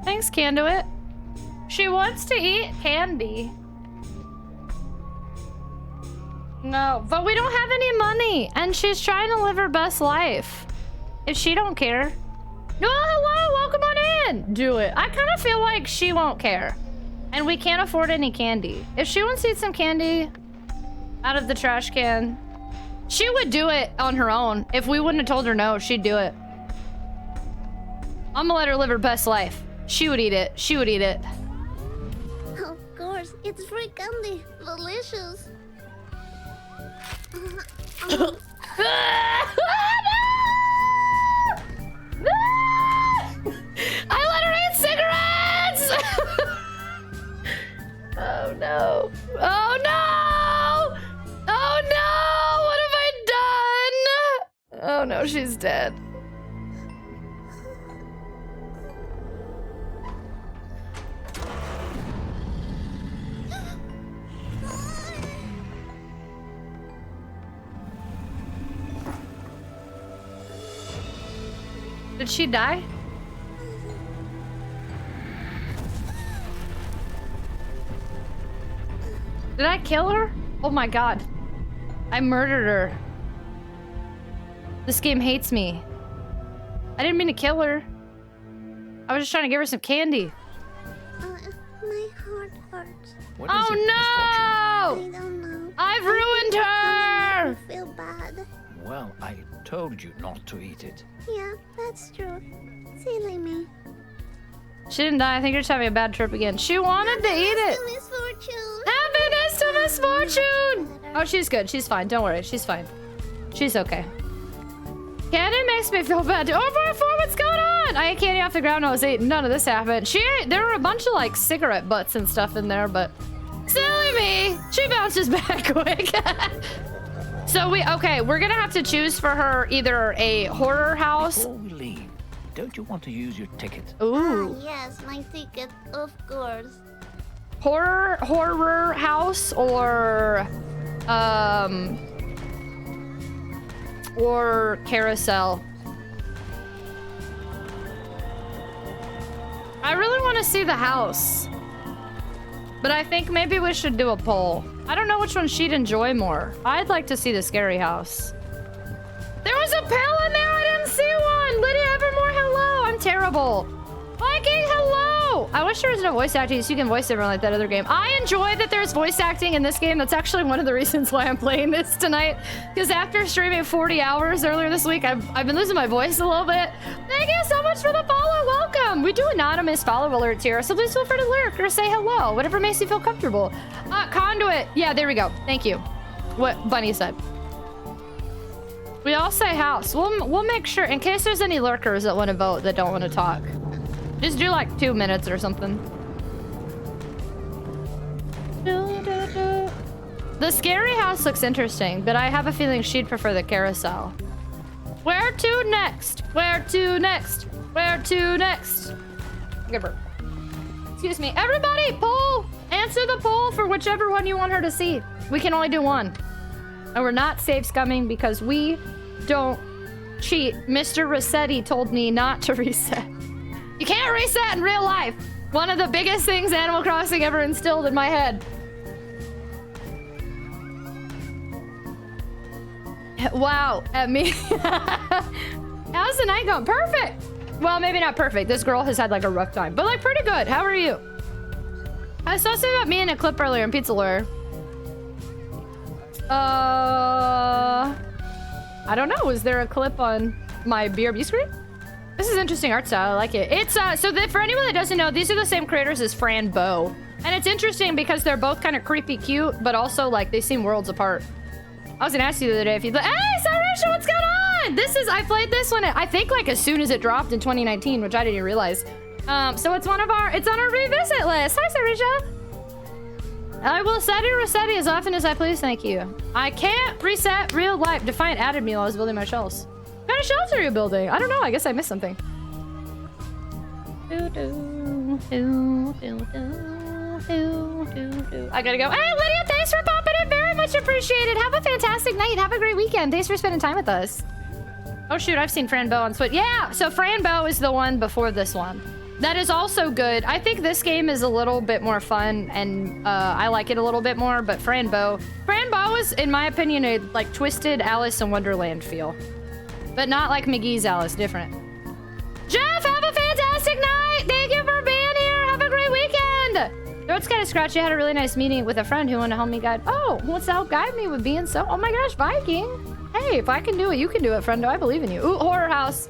Thanks, Canduit. She wants to eat candy. No, but we don't have any money, and she's trying to live her best life. If she don't care. No, hello, welcome on in. Do it. I kind of feel like she won't care. And we can't afford any candy. If she wants to eat some candy out of the trash can, she would do it on her own. If we wouldn't have told her no, she'd do it. I'm gonna let her live her best life. She would eat it. She would eat it. Of course, it's free candy. Delicious. I let her eat cigarettes! Oh no. Oh no! Oh no! What have I done? Oh no, she's dead. Did she die? Did I kill her? Oh my god. I murdered her. This game hates me. I didn't mean to kill her. I was just trying to give her some candy. My heart hurts. What is Oh it, no! I don't know. I've ruined her! I feel bad. Well, I told you not to eat it. Yeah, that's true. Silly me. She didn't die. I think you're just having a bad trip again. She wanted to eat it. Misfortune. Happiness to Misfortune! Oh, she's good. She's fine. Don't worry. She's fine. She's okay. Candy makes me feel bad. Over four, what's going on? I ate candy off the ground I was eating. None of this happened. There were a bunch of like cigarette butts and stuff in there, but silly me. She bounces back quick. So we're gonna have to choose for her either a horror house. Before we leave, don't you want to use your ticket? Ooh. Yes, my ticket, of course. Horror house or carousel. I really want to see the house, but I think maybe we should do a poll. I don't know which one she'd enjoy more. I'd like to see the scary house. There was a pill in there. I didn't see one. Lydia Evermore, hello. I'm terrible. Viking, hello. I wish there was no voice acting so you can voice everyone like that other game. I enjoy that there's voice acting in this game. That's actually one of the reasons why I'm playing this tonight. Because after streaming 40 hours earlier this week, I've been losing my voice a little bit. Thank you so much for the follow. Welcome. We do anonymous follow alerts here, so please feel free to lurk or say hello. Whatever makes you feel comfortable. Conduit. Yeah, there we go. Thank you. What Bunny said. We all say house. We'll make sure, in case there's any lurkers that want to vote that don't want to talk. Just do like 2 minutes or something. The scary house looks interesting, but I have a feeling she'd prefer the carousel. Where to next? Where to next? Where to next? Give her. Excuse me. Everybody, poll! Answer the poll for whichever one you want her to see. We can only do one. And we're not save scumming because we don't cheat. Mr. Rossetti told me not to reset. You can't reset in real life. One of the biggest things Animal Crossing ever instilled in my head. Wow, at me. How's the night going? Perfect. Well, maybe not perfect. This girl has had like a rough time, but like pretty good. How are you? I saw something about me in a clip earlier in Pizza Lure. I don't know. Is there a clip on my BRB screen? This is interesting art style. I like it. It's for anyone that doesn't know, these are the same creators as Fran Bow. And it's interesting because they're both kind of creepy cute, but also like they seem worlds apart. I was gonna ask you the other day if you'd like, hey, Sarisha, what's going on? I played this one, I think like as soon as it dropped in 2019, which I didn't even realize. So it's on our revisit list. Hi, Sarisha. I will set it Rossetti as often as I please, thank you. I can't reset real life. Defiant added me while I was building my shelves. What kind of shelves are you building? I don't know, I guess I missed something. I gotta go. Hey, Lydia, thanks for popping in. Very much appreciated. Have a fantastic night. Have a great weekend. Thanks for spending time with us. Oh, shoot, I've seen Fran Bow on Switch. Yeah, so Fran Bow is the one before this one. That is also good. I think this game is a little bit more fun, and I like it a little bit more, but Fran Bow is, in my opinion, a like twisted Alice in Wonderland feel. But not like McGee's Alice, different. Jeff, have a fantastic night. Thank you for being here. Have a great weekend. Throat's kind of scratchy. I had a really nice meeting with a friend who wanted to help me guide. Oh, wants to help guide me with being so. Oh my gosh, Viking. Hey, if I can do it, you can do it, friendo. I believe in you. Ooh, Horror House.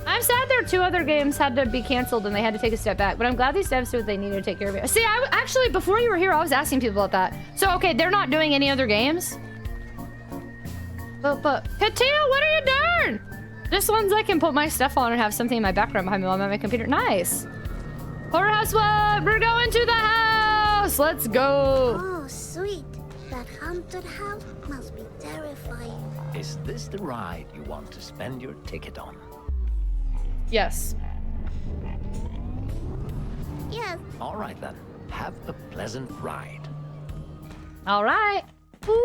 I'm sad their 2 other games had to be canceled and they had to take a step back, but I'm glad these devs did what they needed to take care of it. See, actually, before you were here, I was asking people about that. So, okay, they're not doing any other games? But, Katia, what are you doing? This one's I can put my stuff on and have something in my background behind me while I'm at my computer. Nice. Horror House, what? We're going to the house. Let's go. Oh, sweet. That haunted house must be terrifying. Is this the ride you want to spend your ticket on? Yes. Yes. All right then. Have a pleasant ride. All right. Woo!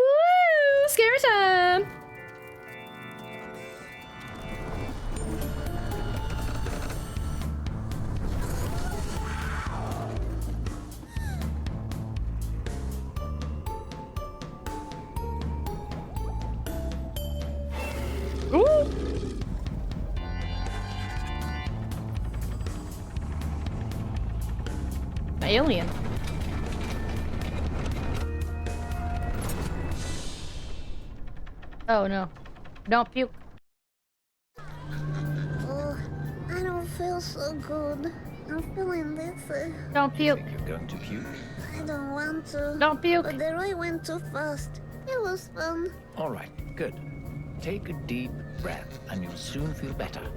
Scary time. Ooh. Alien. Oh no. Don't puke. Oh, I don't feel so good. I'm feeling dizzy. Don't puke. Think you're going to puke? I don't want to. Don't puke. But the ride went too fast. It was fun. All right, good. Take a deep breath and you'll soon feel better.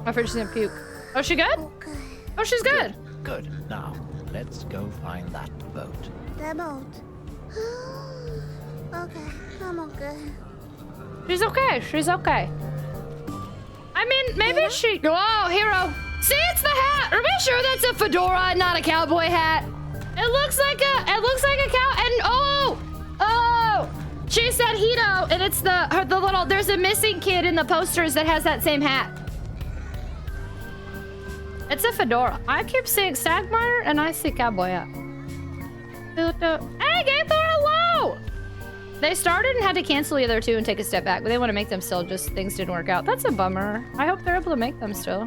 I'm afraid she's gonna puke. Oh, she good? Okay. Oh, she's good. Good. Now, let's go find that boat. The boat. Okay, I'm okay. She's okay. She's okay. I mean, maybe she. Whoa, hero. See, it's the hat. Are we sure that's a fedora, not a cowboy hat? It looks like a. It looks like a cow. And oh, she said Hito, and it's the little. There's a missing kid in the posters that has that same hat. It's a fedora. I keep saying Stagmire, and I see cowboy hat. Hey, Gaithor, hello! They started and had to cancel the other 2 and take a step back, but they want to make them still, just things didn't work out. That's a bummer. I hope they're able to make them still.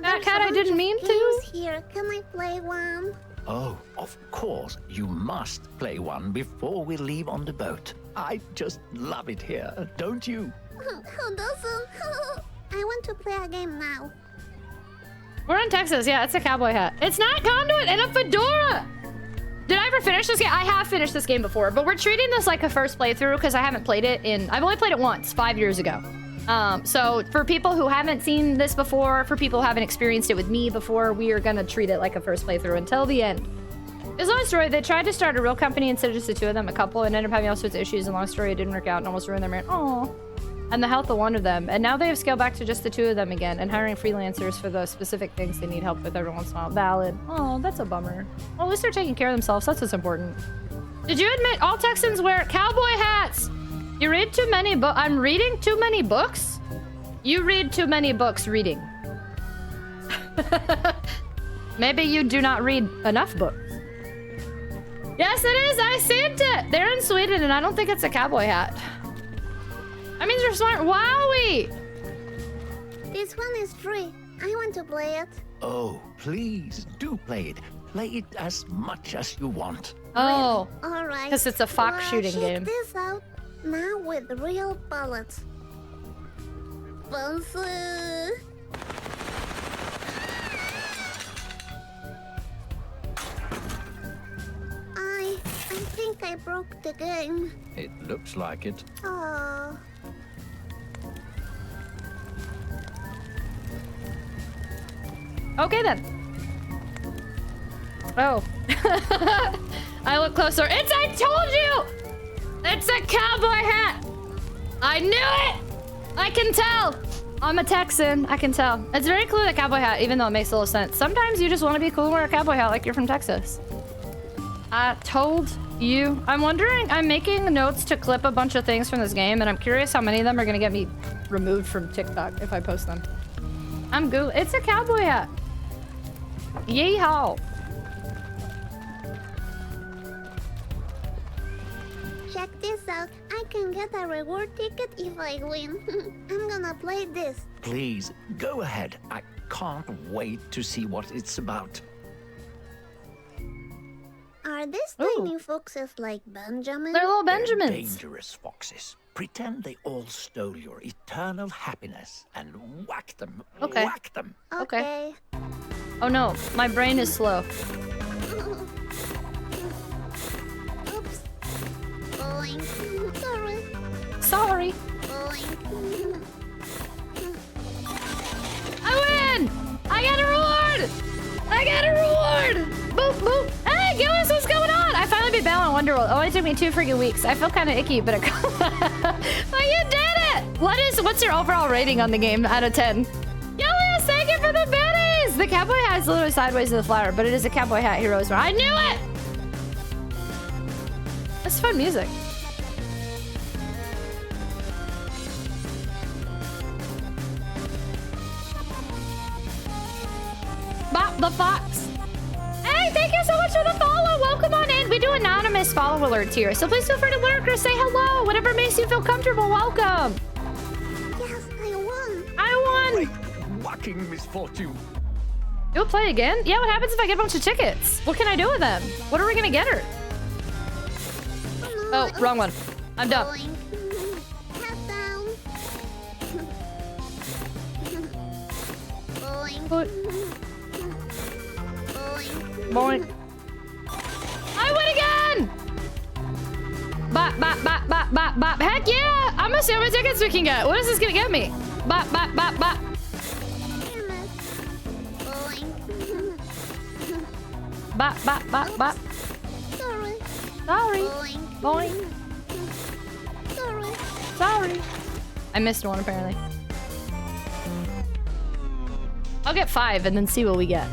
That cat, I didn't mean to. Here, can I play one? Oh, of course. You must play one before we leave on the boat. I just love it here, don't you? Who doesn't? I want to play a game now. We're in Texas. Yeah, it's a cowboy hat. It's not Conduit and a fedora. Did I ever finish this game? I have finished this game before, but we're treating this like a first playthrough because I haven't played it in... I've only played it once, 5 years ago. So for people who haven't seen this before, for people who haven't experienced it with me before, we are going to treat it like a first playthrough until the end. It's a long story. They tried to start a real company instead of just the 2 of them, a couple, and ended up having all sorts of issues. And long story, it didn't work out and almost ruined their marriage. Aww. And the health of one of them. And now they have scaled back to just the 2 of them again and hiring freelancers for the specific things they need help with every once in a while. Valid. Oh, that's a bummer. Well, at least they're taking care of themselves. That's what's important. Did you admit all Texans wear cowboy hats? You read too many books. I'm reading too many books? You read too many books reading. Maybe you do not read enough books. Yes, it is. I sent it. They're in Sweden, and I don't think it's a cowboy hat. That means you're smart. Wowie! This one is free. I want to play it. Oh, please do play it. Play it as much as you want. Oh, Alright. because it's a fox shooting check game. this out. Now with real bullets. Fancy. I think I broke the game. It looks like it. Oh. Okay then. Oh. I look closer. I told you! It's a cowboy hat! I knew it! I can tell! I'm a Texan. I can tell. It's very clear the cowboy hat, even though it makes a little sense. Sometimes you just want to be cool and wear a cowboy hat like you're from Texas. I told you. I'm wondering, I'm making notes to clip a bunch of things from this game, and I'm curious how many of them are gonna get me removed from TikTok if I post them. I'm good. It's a cowboy hat. Yeehaw. Check this out. I can get a reward ticket if I win. I'm gonna play this. Please, go ahead. I can't wait to see what it's about. Are these Ooh. tiny foxes like Benjamin? They're little They're Benjamins. dangerous foxes. Pretend they all stole your eternal happiness and whack them. Okay. Whack them. Okay. Oh no, my brain is slow. Oops. Boing. Sorry. Sorry. Boing. I win! I got a reward! I got a reward! Boop, boop. Hey, give us what's going on! I finally beat Battle in Wonderworld. Oh, it took me 2 freaking weeks. I feel kind of icky, but it... Oh, you did it! What's your overall rating on the game out of 10? Yolius, thank you for the biddies! The cowboy hat is literally sideways to the flower, but it is a cowboy hat heroes. I knew it! That's fun music. Bop the Fox. Hey, thank you so much for the follow. Welcome on in. We do anonymous follow alerts here, so please feel free to lurk or say hello. Whatever makes you feel comfortable, welcome. Yes, I won. I won. Great whacking, Misfortune. You'll play again? Yeah, what happens if I get a bunch of tickets? What can I do with them? What are we gonna get her? Oh, wrong one. I'm dumb. Boing. Head down. Boing. Boing. Boing. Boing. I win again! Bop, bop, bop, bop, bop, bop. Heck yeah! I'm gonna see how many tickets we can get. What is this gonna get me? Bop, bop, bop, bop. Damn it. Boing. Bop, bop, bop, bop. Sorry. Sorry. Boing. Boing. Sorry. Sorry. I missed one apparently. I'll get 5 and then see what we get.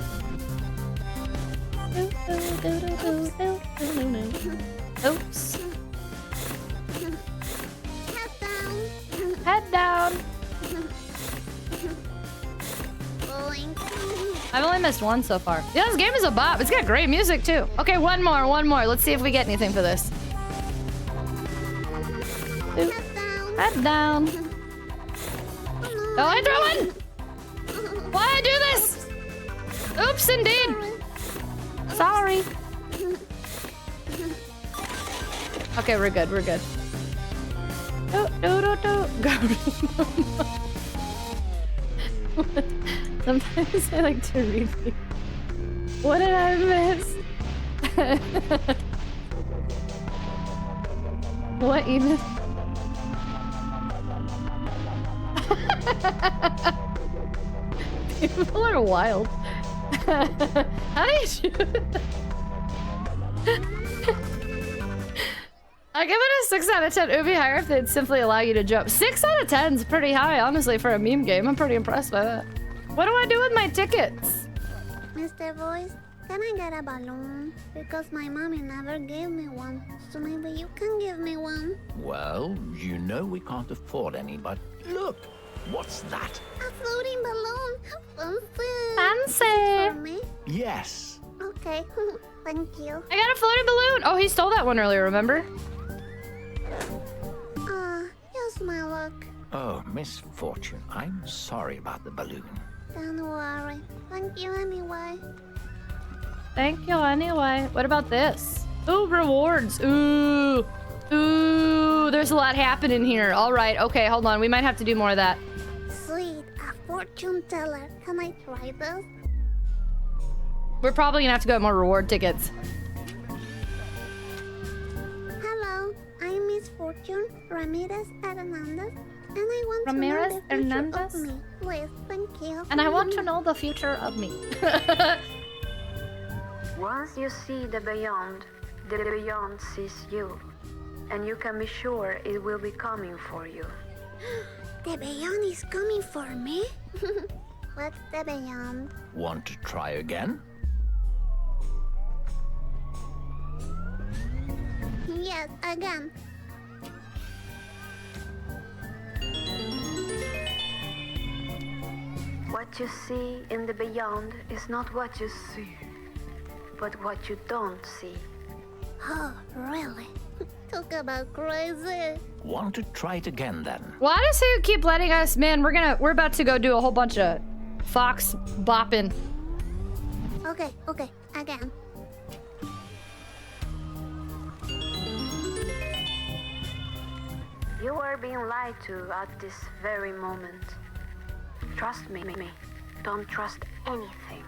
Oops. Head down. Head down. Boing. I've only missed one so far. Yeah, this game is a bop. It's got great music too. Okay, one more. Let's see if we get anything for this. Head down. Head down. Oh, I throw one! Why I do this? Oops, indeed. Sorry. Okay, we're good. Do, do, do, do. Sometimes I like to read these. What did I miss? What even? People are wild. How do you shoot? I give it a 6 out of 10. It would be higher if they'd simply allow you to jump. 6 out of 10 is pretty high, honestly, for a meme game. I'm pretty impressed by that. What do I do with my tickets? Mr. Voice, can I get a balloon? Because my mommy never gave me one. So maybe you can give me one. Well, you know we can't afford any, but look, what's that? A floating balloon. Fancy. Fancy. For me? Yes. Okay. Thank you. I got a floating balloon. Oh, he stole that one earlier, remember? Here's my luck. Oh, Misfortune, I'm sorry about the balloon. Don't worry. Thank you anyway. Thank you anyway. What about this? Ooh, rewards. Ooh. Ooh, there's a lot happening here. All right, okay, hold on. We might have to do more of that. Sweet, a fortune teller. Can I try this? We're probably gonna have to go get more reward tickets. Hello, I'm Misfortune Ramirez Hernandez, and I want Ramirez to know the future Hernandez? of me. Please, thank you. And I want to know the future of me. Once you see the beyond sees you. And you can be sure it will be coming for you. The beyond is coming for me? What's the beyond? Want to try again? Yes, again. What you see in the beyond is not what you see, but what you don't see. Oh, really? Talk about crazy. Want to try it again then? Why does he keep letting us? Man, we're about to go do a whole bunch of fox bopping. Okay, again. You are being lied to at this very moment. Trust me. Don't trust anything.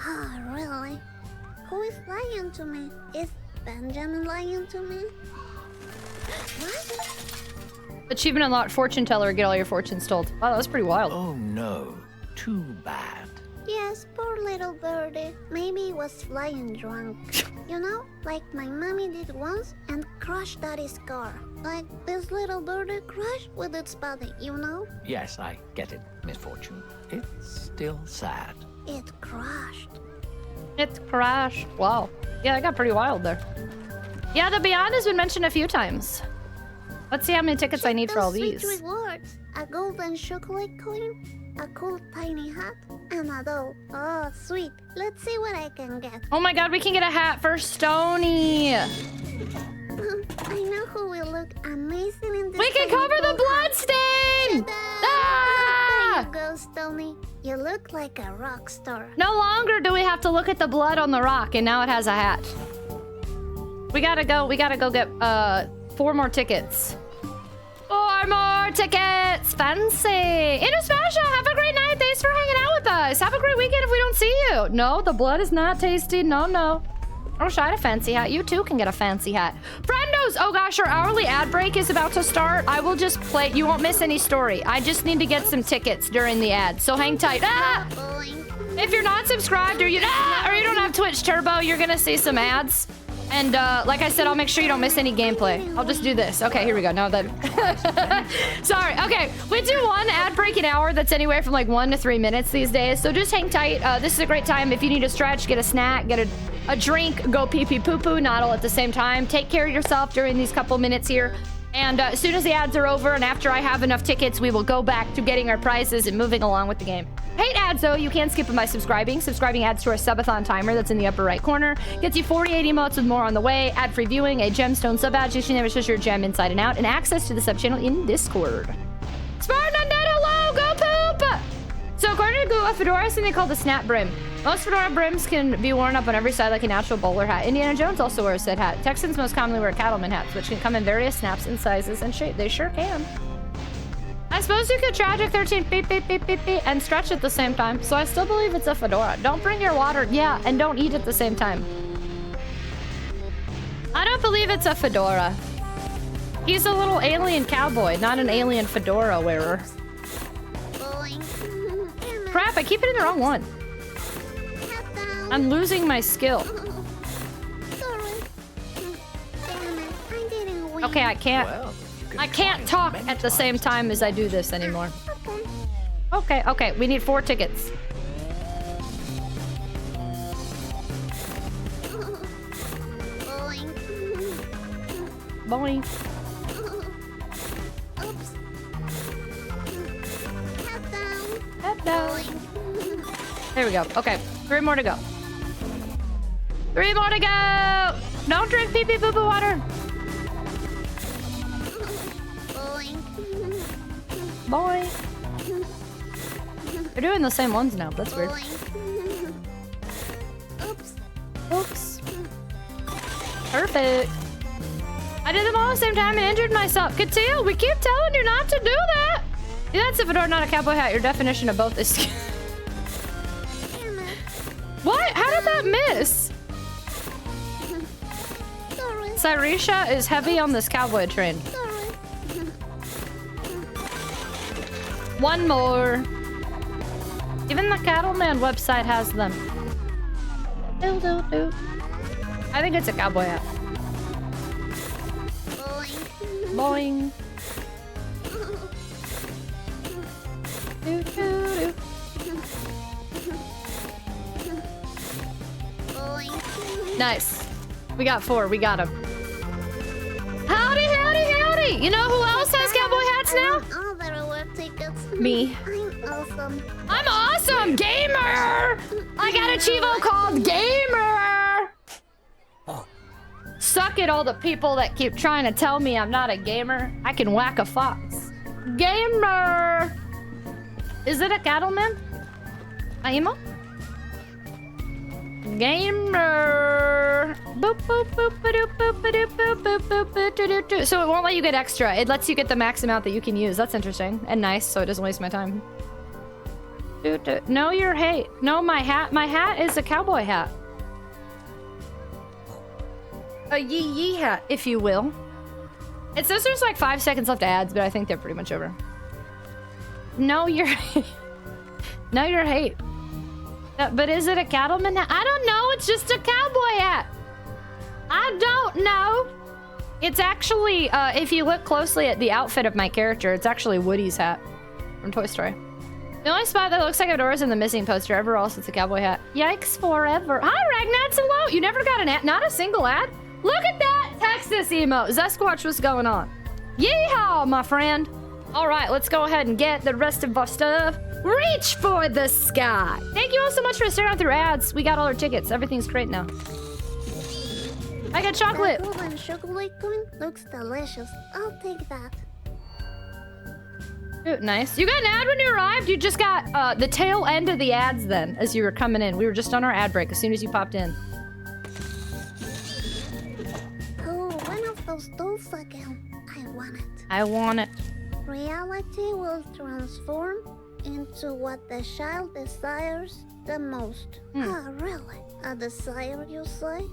Oh, really? Who is lying to me? Is Benjamin lying to me? What? Achievement unlocked, fortune teller, get all your fortunes told. Wow, that was pretty wild. Oh no, too bad. Yes, poor little birdie. Maybe he was flying drunk. You know, like my mommy did once and crashed daddy's car. Like this little birdie crashed with its body, you know? Yes, I get it, Misfortune. It's still sad. It crashed. It crashed. Wow. Yeah, that got pretty wild there. Yeah, the Beyond has been mentioned a few times. Let's see how many tickets I need for all these. Sweet rewards. A golden chocolate coin, a cool tiny hat, and a doll. Oh, sweet. Let's see what I can get. Oh my god, we can get a hat for Stony. I know who will look amazing in this. We can cover the blood stain! Ah! There you go, Stony. You look like a rock star. No longer do we have to look at the blood on the rock, and now it has a hat. We gotta go get 4 more tickets. 4 more tickets! Fancy! Inusmasha, have a great night. Thanks for hanging out with us. Have a great weekend if we don't see you. No, the blood is not tasty. No. I wish I had a fancy hat. You too can get a fancy hat. Friendos! Oh gosh, our hourly ad break is about to start. I will just play. You won't miss any story. I just need to get some tickets during the ad. So hang tight. Ah! If you're not subscribed or you don't have Twitch Turbo, you're gonna see some ads. And like I said, I'll make sure you don't miss any gameplay. I'll just do this. Okay, here we go. No, that... Sorry. Okay, we do one ad break an hour that's anywhere from like 1 to 3 minutes these days. So just hang tight. This is a great time if you need to stretch, get a snack, get a drink, go pee-pee poo-poo, not all at the same time. Take care of yourself during these couple minutes here. And as soon as the ads are over and after I have enough tickets, we will go back to getting our prizes and moving along with the game. Hate ads, though. You can skip them by subscribing. Subscribing adds to our subathon timer that's in the upper right corner. Gets you 48 emotes with more on the way, ad-free viewing, a gemstone sub badge, you never shows your gem inside and out, and access to the sub-channel in Discord. Spartan Undead, hello! Go poop! So according to Google, a fedora is something called the snap brim. Most fedora brims can be worn up on every side like a natural bowler hat. Indiana Jones also wears said hat. Texans most commonly wear cattleman hats, which can come in various snaps and sizes and shape. They sure can. I suppose you could tragic 13 beep, beep, beep, beep, beep, and stretch at the same time. So I still believe it's a fedora. Don't bring your water. Yeah, and don't eat at the same time. I don't believe it's a fedora. He's a little alien cowboy, not an alien fedora wearer. Crap, I keep it in the wrong one. I'm losing my skill. Okay, I can't. I can't talk at the same time as I do this anymore. Okay, we need 4 tickets. Boing. Head down. There we go. Okay, 3 more to go. 3 more to go! Don't drink pee-pee boo-boo water. Boy. They're doing the same ones now. That's weird. Oops. Oops. Perfect. I did them all at the same time and injured myself. Katil, we keep telling you not to do that. Yeah, that's a fedora, not a cowboy hat. Your definition of both is... What? How did that miss? Cyrisha is heavy on this cowboy train. One more. Even the Cattleman website has them. I think it's a cowboy hat. Boing. Nice. We got 4. We got him. Howdy, howdy, howdy! You know who else has cowboy hats now? All their award tickets. Me. I'm awesome. I'm awesome! Gamer! I got a Chivo called Gamer! Suck it, all the people that keep trying to tell me I'm not a gamer. I can whack a fox. Gamer! Is it a cattleman? Aimo? Gamer! Boop, boop, boop, ba-doop, boop, ba-doop, boop, boop, boop, boop, doo-doo, doo. So it won't let you get extra. It lets you get the max amount that you can use. That's interesting and nice, so it doesn't waste my time. No, your hate. No, my hat. My hat is a cowboy hat. A yee hat, if you will. It says there's like 5 seconds left to ads, but I think they're pretty much over. No, your no, your hate. But is it a cattleman hat? I don't know. It's just a cowboy hat. I don't know. It's actually, if you look closely at the outfit of my character, it's actually Woody's hat from Toy Story. The only spot that looks like a door is in the missing poster. Everywhere else, it's a cowboy hat. Yikes forever. Hi, Ragnats. Hello. You never got an ad? Not a single ad? Look at that Texas emote. Zesquatch, what's going on? Yeehaw, my friend. All right, let's go ahead and get the rest of our stuff. Reach for the sky. Thank you all so much for staring through ads. We got all our tickets. Everything's great now. I got chocolate. That golden chocolate coin looks delicious. I'll take that. Ooh, nice. You got an ad when you arrived? You just got the tail end of the ads then as you were coming in. We were just on our ad break as soon as you popped in. Oh, one of those dolls again. I want it. I want it. Reality will transform into what the child desires the most. Ah, really? A desire, you say?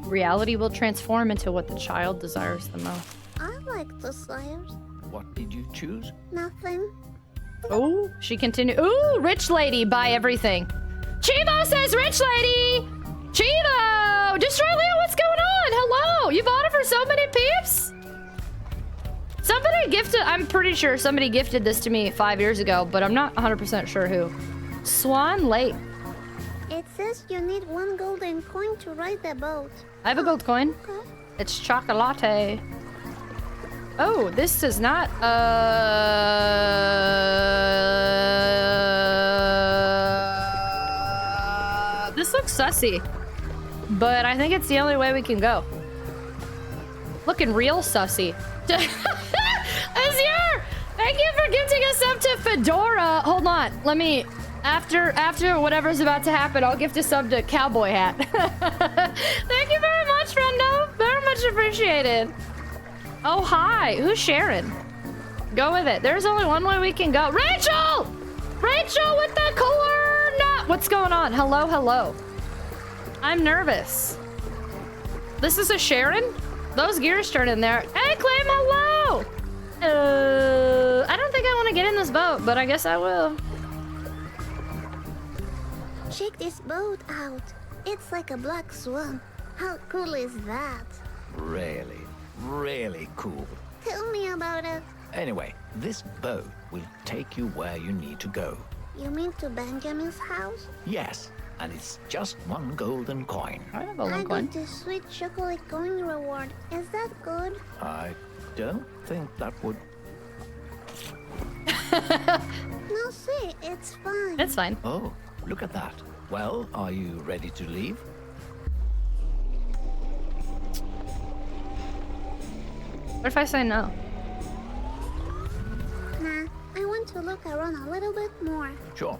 Reality will transform into what the child desires the most. I like desires. What did you choose? Nothing. Oh, she continued. Ooh, rich lady, buy everything. Chivo says rich lady! Chivo! Destroy Leo, what's going on? Hello! You bought it for so many peeps? Somebody gifted, I'm pretty sure somebody gifted this to me 5 years ago, but I'm not 100% sure who. Swan Lake. It says you need 1 golden coin to ride the boat. I have a gold coin. Okay. It's chocolate. Oh, this does not, this looks sussy, but I think it's the only way we can go. Looking real sussy. Azure, thank you for gifting us up to Fedora. Hold on, let me, after whatever's about to happen, I'll gift a sub to Cowboy Hat. Thank you very much, friendo. Very much appreciated. Oh, hi. Who's Sharon? Go with it. There's only one way we can go. Rachel! Rachel with the corn! What's going on? Hello, hello. I'm nervous. This is a Sharon? Those gears turn in there. Hey, Claim, hello! I don't think I want to get in this boat, but I guess I will. Check this boat out. It's like a black swan. How cool is that? Really, really cool. Tell me about it. Anyway, this boat will take you where you need to go. You mean to Benjamin's house? Yes, and it's just 1 golden coin. I have a I one coin. got the sweet chocolate coin reward. Is that good? I don't think that would... No, see, it's fine. It's fine. Oh, look at that. Well, are you ready to leave? What if I say no? Nah, I want to look around a little bit more. Sure.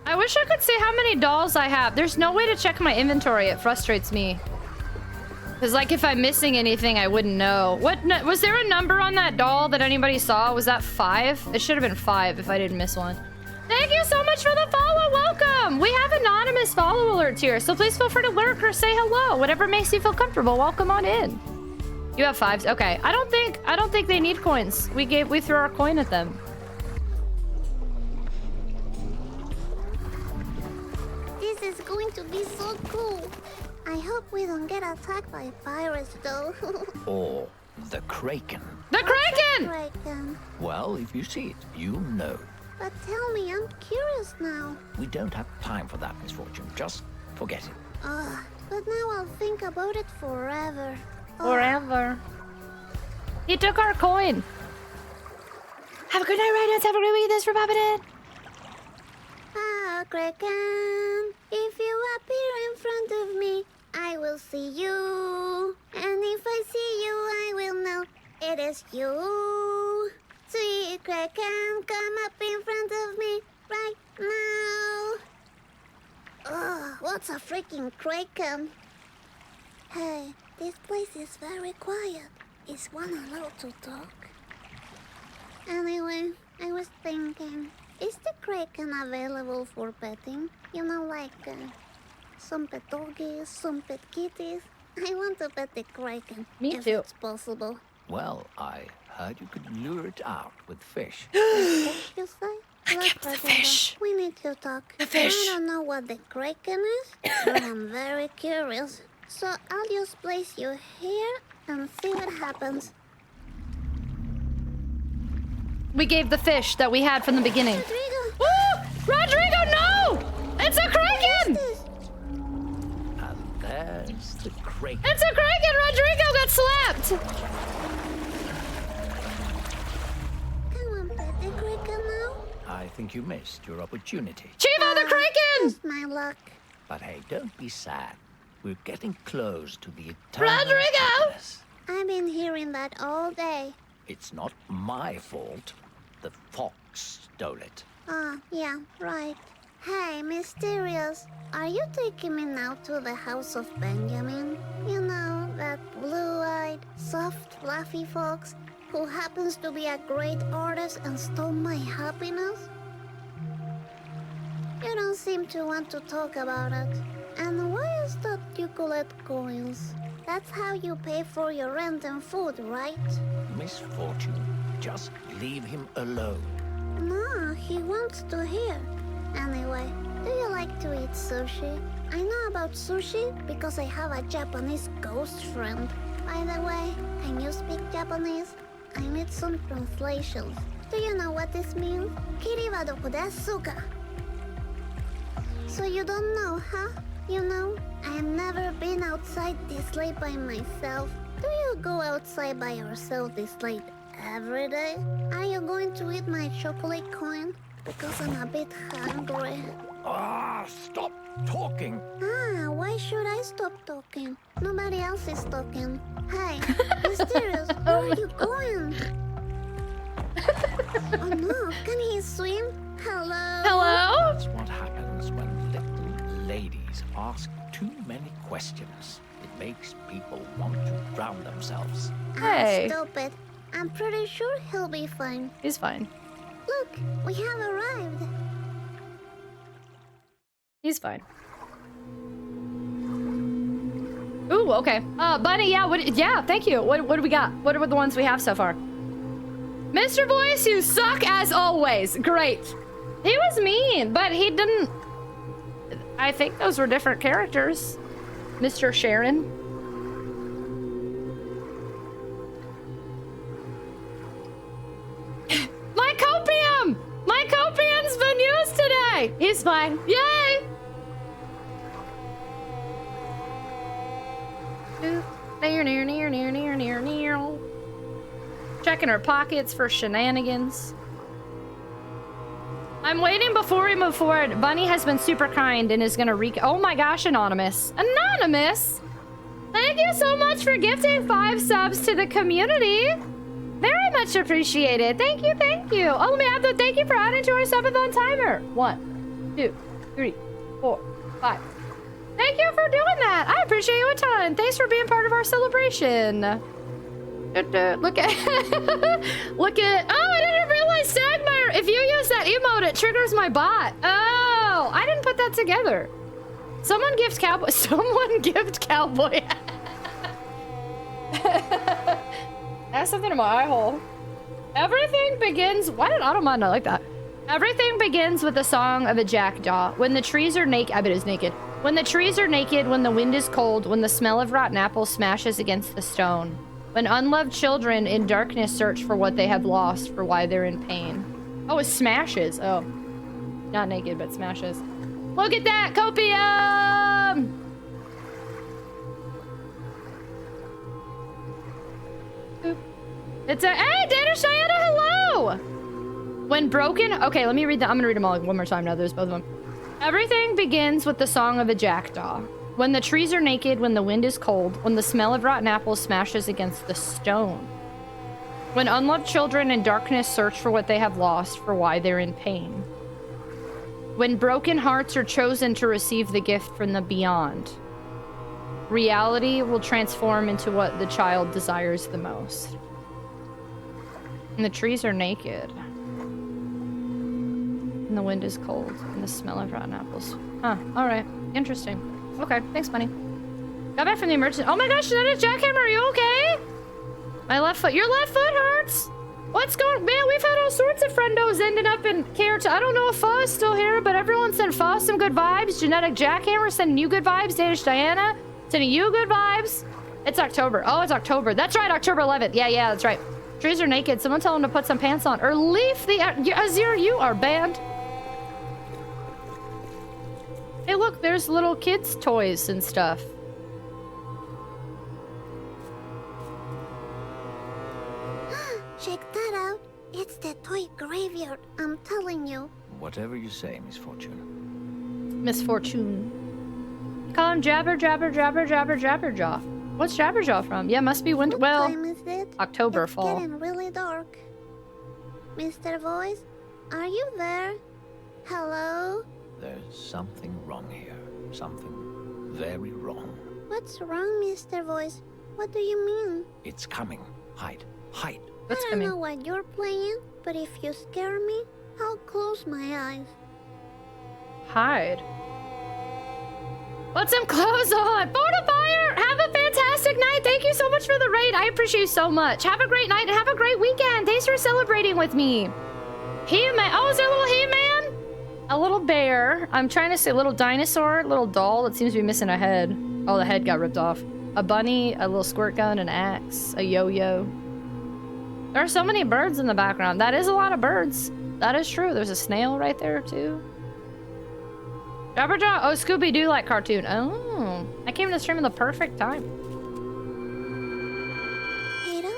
I wish I could see how many dolls I have. There's no way to check my inventory. It frustrates me. Because, like, if I'm missing anything, I wouldn't know. Was there a number on that doll that anybody saw? Was that 5? It should have been 5 if I didn't miss one. Thank you so much for the follow. Welcome. We have anonymous follow alerts here, so please feel free to lurk or say hello. Whatever makes you feel comfortable. Welcome on in. You have 5s. Okay. I don't think they need coins. We threw our coin at them. This is going to be so cool. I hope we don't get attacked by pirates, though. Or the Kraken. The Kraken! Kraken. Well, if you see it, you know. But tell me, I'm curious now. We don't have time for that, Misfortune. Just forget it. But now I'll think about it forever. Forever. He took our coin. Have a good night, Rhinos. Have a great week. Thanks for popping in. Kraken, if you appear in front of me, I will see you. And if I see you, I will know it is you. Sweet Kraken, come up in front of me right now. What's a freaking Kraken? Hey, this place is very quiet. Is one allowed to talk? Anyway, I was thinking, is the Kraken available for petting? You know, like some pet doggies, some pet kitties. I want to pet the Kraken. Me if too. It's possible. Well, I heard you could lure it out with fish. Fish, you say? I kept the fish. We need to talk. The fish. I don't know what the Kraken is, but I'm very curious. So I'll just place you here and see what happens. We gave the fish that we had from the beginning. Rodrigo! Woo! Rodrigo, no! It's a Kraken! And there's the Kraken. It's a Kraken! Rodrigo got slapped! Come on, pet the Kraken now. I think you missed your opportunity. Chivo, the Kraken! Just my luck. But hey, don't be sad. We're getting close to the eternal Rodrigo! happiness. I've been hearing that all day. It's not my fault. The fox stole it. Yeah, right. Hey, Mysterious, are you taking me now to the house of Benjamin? You know, that blue-eyed, soft, fluffy fox who happens to be a great artist and stole my happiness? You don't seem to want to talk about it. And why is that you collect coins? That's how you pay for your rent and food, right? Misfortune. Just leave him alone. No, he wants to hear. Anyway, do you like to eat sushi? I know about sushi because I have a Japanese ghost friend. By the way, can you speak Japanese? I need some translations. Do you know what this means? Kiri wa doko desu ka? So you don't know, huh? You know, I have never been outside this late by myself. Do you go outside by yourself this late every day? Are you going to eat my chocolate coin? Because I'm a bit hungry. Stop talking. Why should I stop talking? Nobody else is talking. Hey, Mysterious, where are you going? Oh no, can he swim? Hello? Hello? That's what happens when little ladies ask too many questions. It makes people want to drown themselves. Hey. Stupid. I'm pretty sure he'll be fine. He's fine. Look, we have arrived. He's fine. Ooh, okay. Bunny, yeah, thank you. What do we got? What are the ones we have so far? Mr. Voice, you suck as always. Great. He was mean, but he didn't... I think those were different characters. Mr. Sharon. Lycopium! Lycopium's been used today! He's fine. Yay! Near. Checking her pockets for shenanigans. I'm waiting before we move forward. Bunny has been super kind and is gonna oh my gosh, Anonymous. Anonymous! Thank you so much for gifting 5 subs to the community. Very much appreciated. Thank you, thank you. Oh, let me add the thank you for adding to our subathon timer. 1, 2, 3, 4, 5. Thank you for doing that. I appreciate you a ton. Thanks for being part of our celebration. Look at, look at. Oh, I didn't realize Stagmire. If you use that emote, it triggers my bot. Oh, I didn't put that together. Someone gift cowboy. Someone gift cowboy. That's something in my eye hole. Everything begins. Why did Automod not like that? Everything begins with the song of a jackdaw. When the trees are naked. I bet it's naked. When the trees are naked, when the wind is cold, when the smell of rotten apples smashes against the stone. When unloved children in darkness search for what they have lost, for why they're in pain. Oh, it smashes. Oh. Not naked, but smashes. Look at that! Copium! Oop. It's a- Hey, Dana Diana, hello! When broken- Okay, let me read them. I'm gonna read them all one more time now. There's both of them. Everything begins with the song of a jackdaw. When the trees are naked, when the wind is cold, when the smell of rotten apples smashes against the stone. When unloved children in darkness search for what they have lost, for why they're in pain. When broken hearts are chosen to receive the gift from the beyond. Reality will transform into what the child desires the most. And the trees are naked. And the wind is cold, and the smell of rotten apples. Huh, alright. Interesting. Okay, thanks, Bunny. Got back from the emergency. Oh my gosh, Jeanette, Jackhammer, are you okay? My left foot. Your left foot hurts? What's going- Man, we've had all sorts of friendos ending up in care to- I don't know if Fa is still here, but everyone sent Fa some good vibes. Genetic Jackhammer sending you good vibes. Danish Diana sending you good vibes. It's October. Oh, it's October. That's right, October 11th. Yeah, that's right. Trees are naked. Someone tell them to put some pants on. Or leave the- Azir, you are banned. Hey, look, there's little kids' toys and stuff. Check that out. It's the toy graveyard, I'm telling you. Whatever you say, Misfortune. Misfortune. Call him Jabber, Jabber, Jabber, Jabber, Jabberjaw. What's Jabberjaw from? Yeah, must be winter. What well, time is it? October, it's fall. Getting really dark. Mr. Voice, are you there? Hello? There's something wrong here. Something very wrong. What's wrong, Mr. Voice? What do you mean? It's coming. Hide. Hide. What's I don't know what you're playing, but if you scare me, I'll close my eyes. Hide. Put some clothes on. Fortifier! Have a fantastic night. Thank you so much for the raid. I appreciate you so much. Have a great night and have a great weekend. Thanks for celebrating with me. He-Man. Oh, is there a little He-Man? A little bear. I'm trying to say little dinosaur, little doll that seems to be missing a head. Oh, the head got ripped off. A bunny, a little squirt gun, an axe, a yo-yo. There are so many birds in the background. That is a lot of birds. That is true. There's a snail right there, too. Jabberjaw. Oh, Scooby-Doo like cartoon. Oh, I came to the stream at the perfect time. Hito?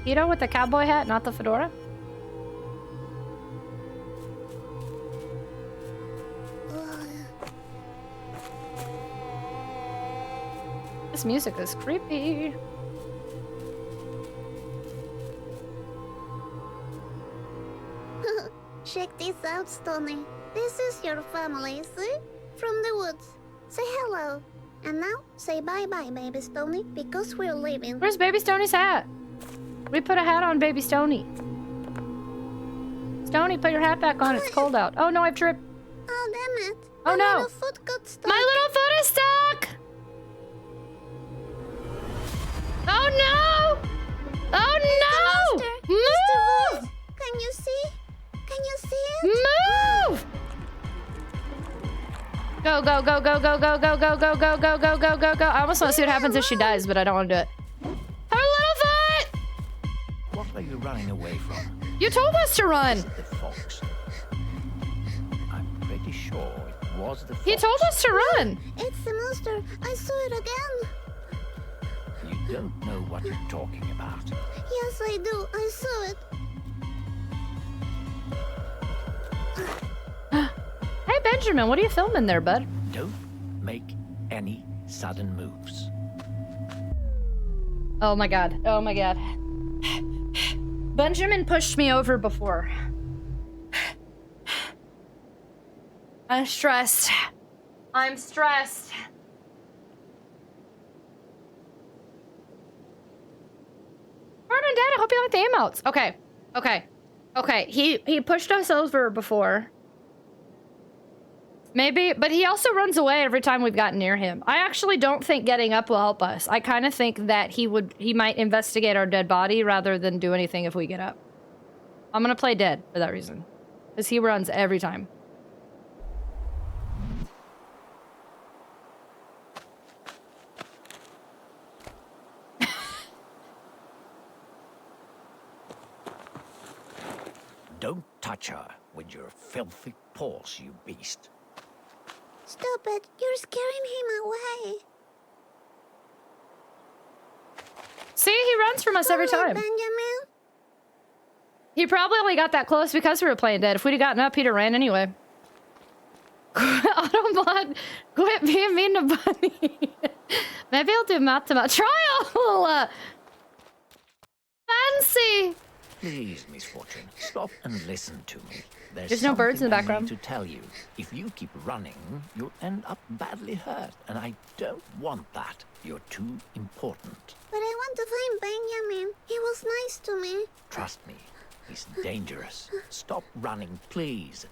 Hito with the cowboy hat, not the fedora. This music is creepy. Check this out, Stony. This is your family, see? From the woods. Say hello. And now, say bye-bye, Baby Stony, because we're leaving. Where's Baby Stoney's hat? We put a hat on Baby Stony. Stony, put your hat back on. It's cold out. Oh no, I've tripped. Oh, damn it. Oh no. My little foot got stuck. My little foot is stuck! Oh no! Oh no! Mr. Move! Voice, can you see? Can you see it? Move! Go, go, go, go, go, go, go, go, go, go, go, go, go, go, go. I almost want to see what happens if she dies, but I don't want to do it. Her little foot! What are you running away from? You told us to run! The fox. I'm pretty sure it was the fox. He told us to run! It's the monster. I saw it again. You don't know what you're talking about. Yes, I do. I saw it. Hey, Benjamin, what are you filming there, bud? Don't make any sudden moves. Oh my god. Oh my god. Benjamin pushed me over before. I'm stressed. I'm stressed. Morning, Dad. I hope you like the emotes. Okay. Okay. Okay. He pushed us over before. Maybe, but he also runs away every time we've gotten near him. I actually don't think getting up will help us. I kind of think that he might investigate our dead body rather than do anything if we get up. I'm gonna play dead for that reason. Because he runs every time. Don't touch her with your filthy paws, you beast. Stop it. You're scaring him away. See, he runs from us every time. Benjamin. He probably only got that close because we were playing dead. If we'd have gotten up, he'd have ran anyway. Autobot, quit being mean to Bunny. Maybe I'll do mathematics. Trial! Fancy! Please, Misfortune, stop and listen to me. There's no birds in the background. I need to tell you, if you keep running, you'll end up badly hurt, and I don't want that. You're too important. But I want to find Benjamin. He was nice to me. Trust me, he's dangerous. Stop running, please.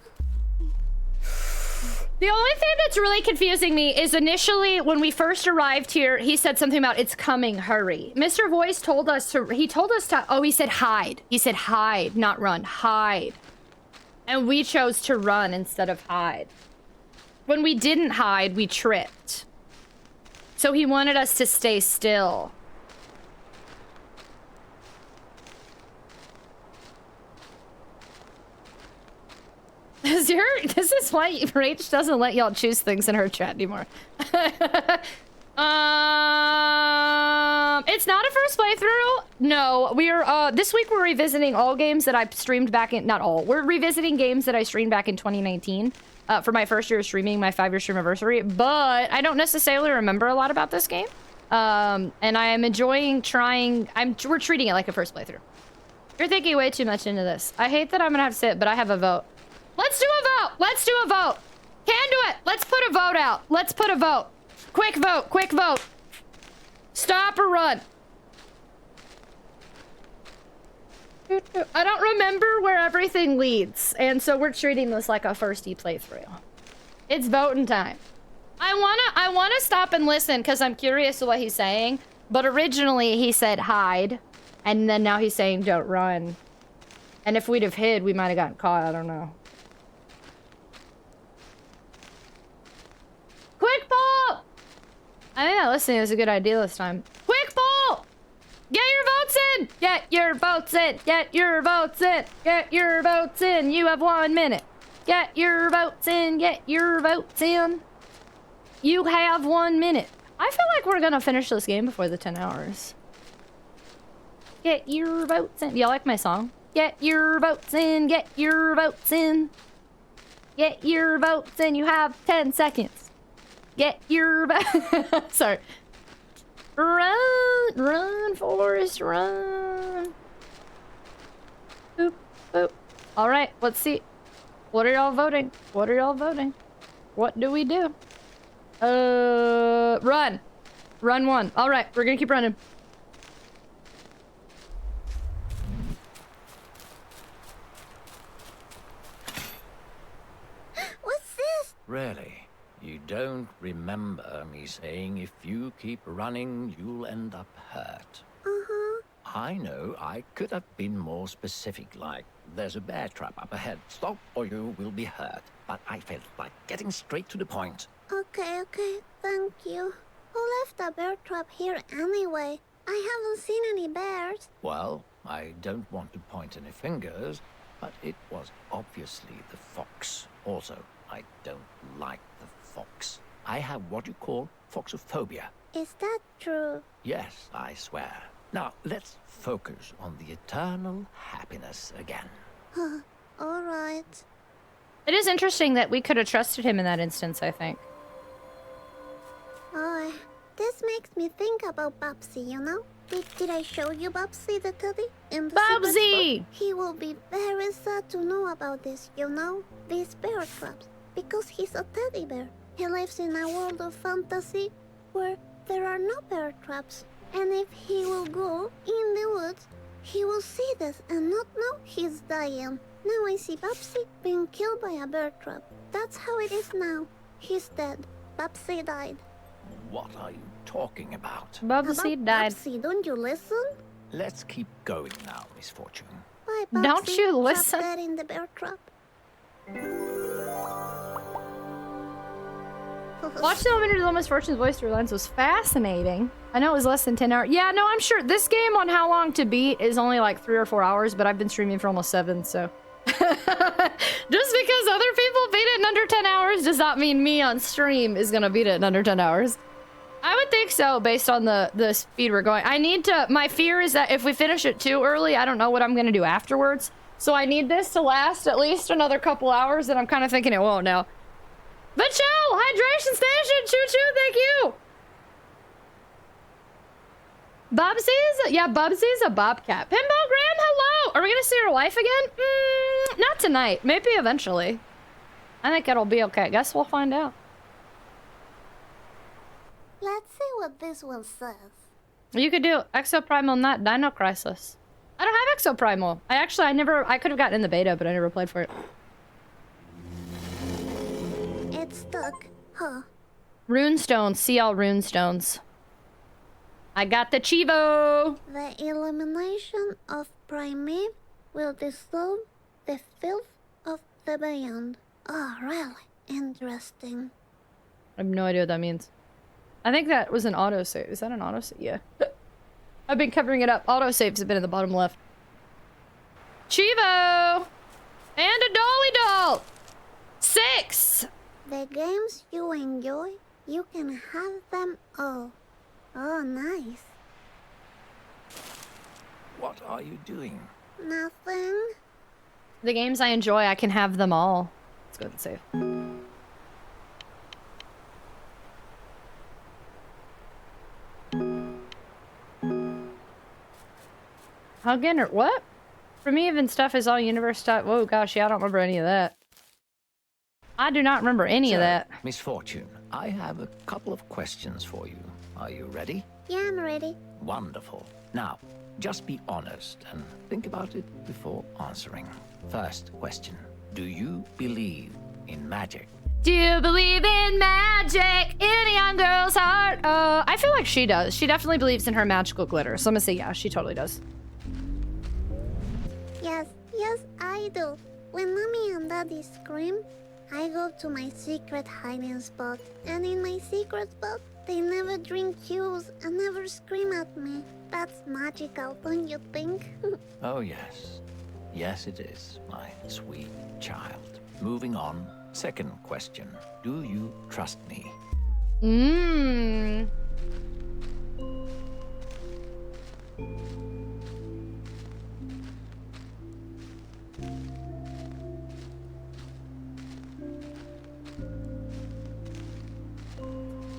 The only thing that's really confusing me is initially when we first arrived here, he said something about it's coming, hurry. Mr. Voice told us to, he said hide. He said hide, not run, hide. And we chose to run instead of hide. When we didn't hide, we tripped. So he wanted us to stay still. This is why Rach doesn't let y'all choose things in her chat anymore. It's not a first playthrough. No, we're this week we're revisiting all games that I streamed back in, not all. We're revisiting games that I streamed back in 2019 for my first year of streaming, my 5-year stream anniversary. But I don't necessarily remember a lot about this game. And I am enjoying trying. We're treating it like a first playthrough. You're thinking way too much into this. I hate that I'm gonna have to sit, but I have a vote. Let's do a vote. Let's do a vote. Can do it. Let's put a vote out. Let's put a vote. Quick vote. Quick vote. Stop or run. I don't remember where everything leads, and so we're treating this like a firsty playthrough. It's voting time. I wanna stop and listen because I'm curious to what he's saying. But originally he said hide, and then now he's saying don't run. And if we'd have hid, we might have gotten caught. I don't know. Quick poll! I think that listening was a good idea this time. Quick poll! Get your votes in! Get your votes in! Get your votes in! Get your votes in! You have 1 minute. Get your votes in! Get your votes in! You have 1 minute. I feel like we're gonna finish this game before the 10 hours. Get your votes in. Y'all like my song? Get your votes in! Get your votes in! Get your votes in! You have 10 seconds. Get your sorry. Run, run, Forrest, run. Boop, boop. All right, let's see. What are y'all voting? What are y'all voting? What do we do? Run. Run 1. All right, we're gonna keep running. What's this? Really? You don't remember me saying if you keep running, you'll end up hurt? Uh-huh. I know I could have been more specific, like, there's a bear trap up ahead. Stop or you will be hurt. But I felt like getting straight to the point. Okay, thank you. Who left a bear trap here anyway? I haven't seen any bears. Well, I don't want to point any fingers, but it was obviously the fox. Also, I don't like the fox. I have what you call foxophobia. Is that true? Yes, I swear. Now, let's focus on the eternal happiness again. All right. It is interesting that we could have trusted him in that instance, I think. Oh, this makes me think about Bubsy, you know? Did I show you Bubsy the teddy? In the Bubsy! He will be very sad to know about this, you know? These bear traps. Because he's a teddy bear. He lives in a world of fantasy where there are no bear traps. And if he will go in the woods, he will see this and not know he's dying. Now I see Babsy being killed by a bear trap. That's how it is now. He's dead. Babsy died. What are you talking about? Babsy About died. Babsy, don't you listen? Let's keep going now, Misfortune. Bye, Babsy. Don't you Trapped listen? dead in the bear trap. Watching the Little Misfortune's voice through lens was fascinating. I know it was less than 10 hours. Yeah, no, I'm sure this game on how long to beat is only like 3 or 4 hours, but I've been streaming for almost 7, so. Just because other people beat it in under 10 hours does not mean me on stream is gonna beat it in under 10 hours. I would think so, based on the speed we're going. I need to, my fear is that if we finish it too early, I don't know what I'm gonna do afterwards. So I need this to last at least another couple hours, and I'm kind of thinking it won't now. But chill! Hydration station! Choo-choo, thank you! Bubsy's? Yeah, Bubsy's a bobcat. Pinball Graham, hello! Are we gonna see her wife again? Not tonight. Maybe eventually. I think it'll be okay. Guess we'll find out. Let's see what this one says. You could do Exoprimal, not Dino Crisis. I don't have Exoprimal. I could have gotten in the beta, but I never played for it. It's stuck, huh? Runestones. See all runestones. I got the Chivo! The elimination of Primate will dissolve the filth of the beyond. Oh, really? Interesting. I have no idea what that means. I think that was an autosave. Is that an autosave? Yeah. I've been covering it up. Autosaves have been in the bottom left. Chivo! And a Dolly Doll! 6! The games you enjoy, you can have them all. Oh, nice. What are you doing? Nothing. The games I enjoy, I can have them all. Let's go ahead and save. Huggin' or what? For me, even stuff is all universe stuff. Whoa, gosh, yeah, I don't remember any of that. I do not remember any of that. Misfortune, I have a couple of questions for you. Are you ready? Yeah, I'm ready. Wonderful. Now, just be honest and think about it before answering. First question. Do you believe in magic? Do you believe in magic in a young girl's heart? I feel like she does. She definitely believes in her magical glitter. So I'm gonna say yeah, she totally does. Yes, I do. When Mommy and Daddy scream, I go to my secret hiding spot. And in my secret spot, they never drink juice and never scream at me. That's magical, don't you think? Oh, yes. Yes, it is, my sweet child. Moving on. Second question. Do you trust me?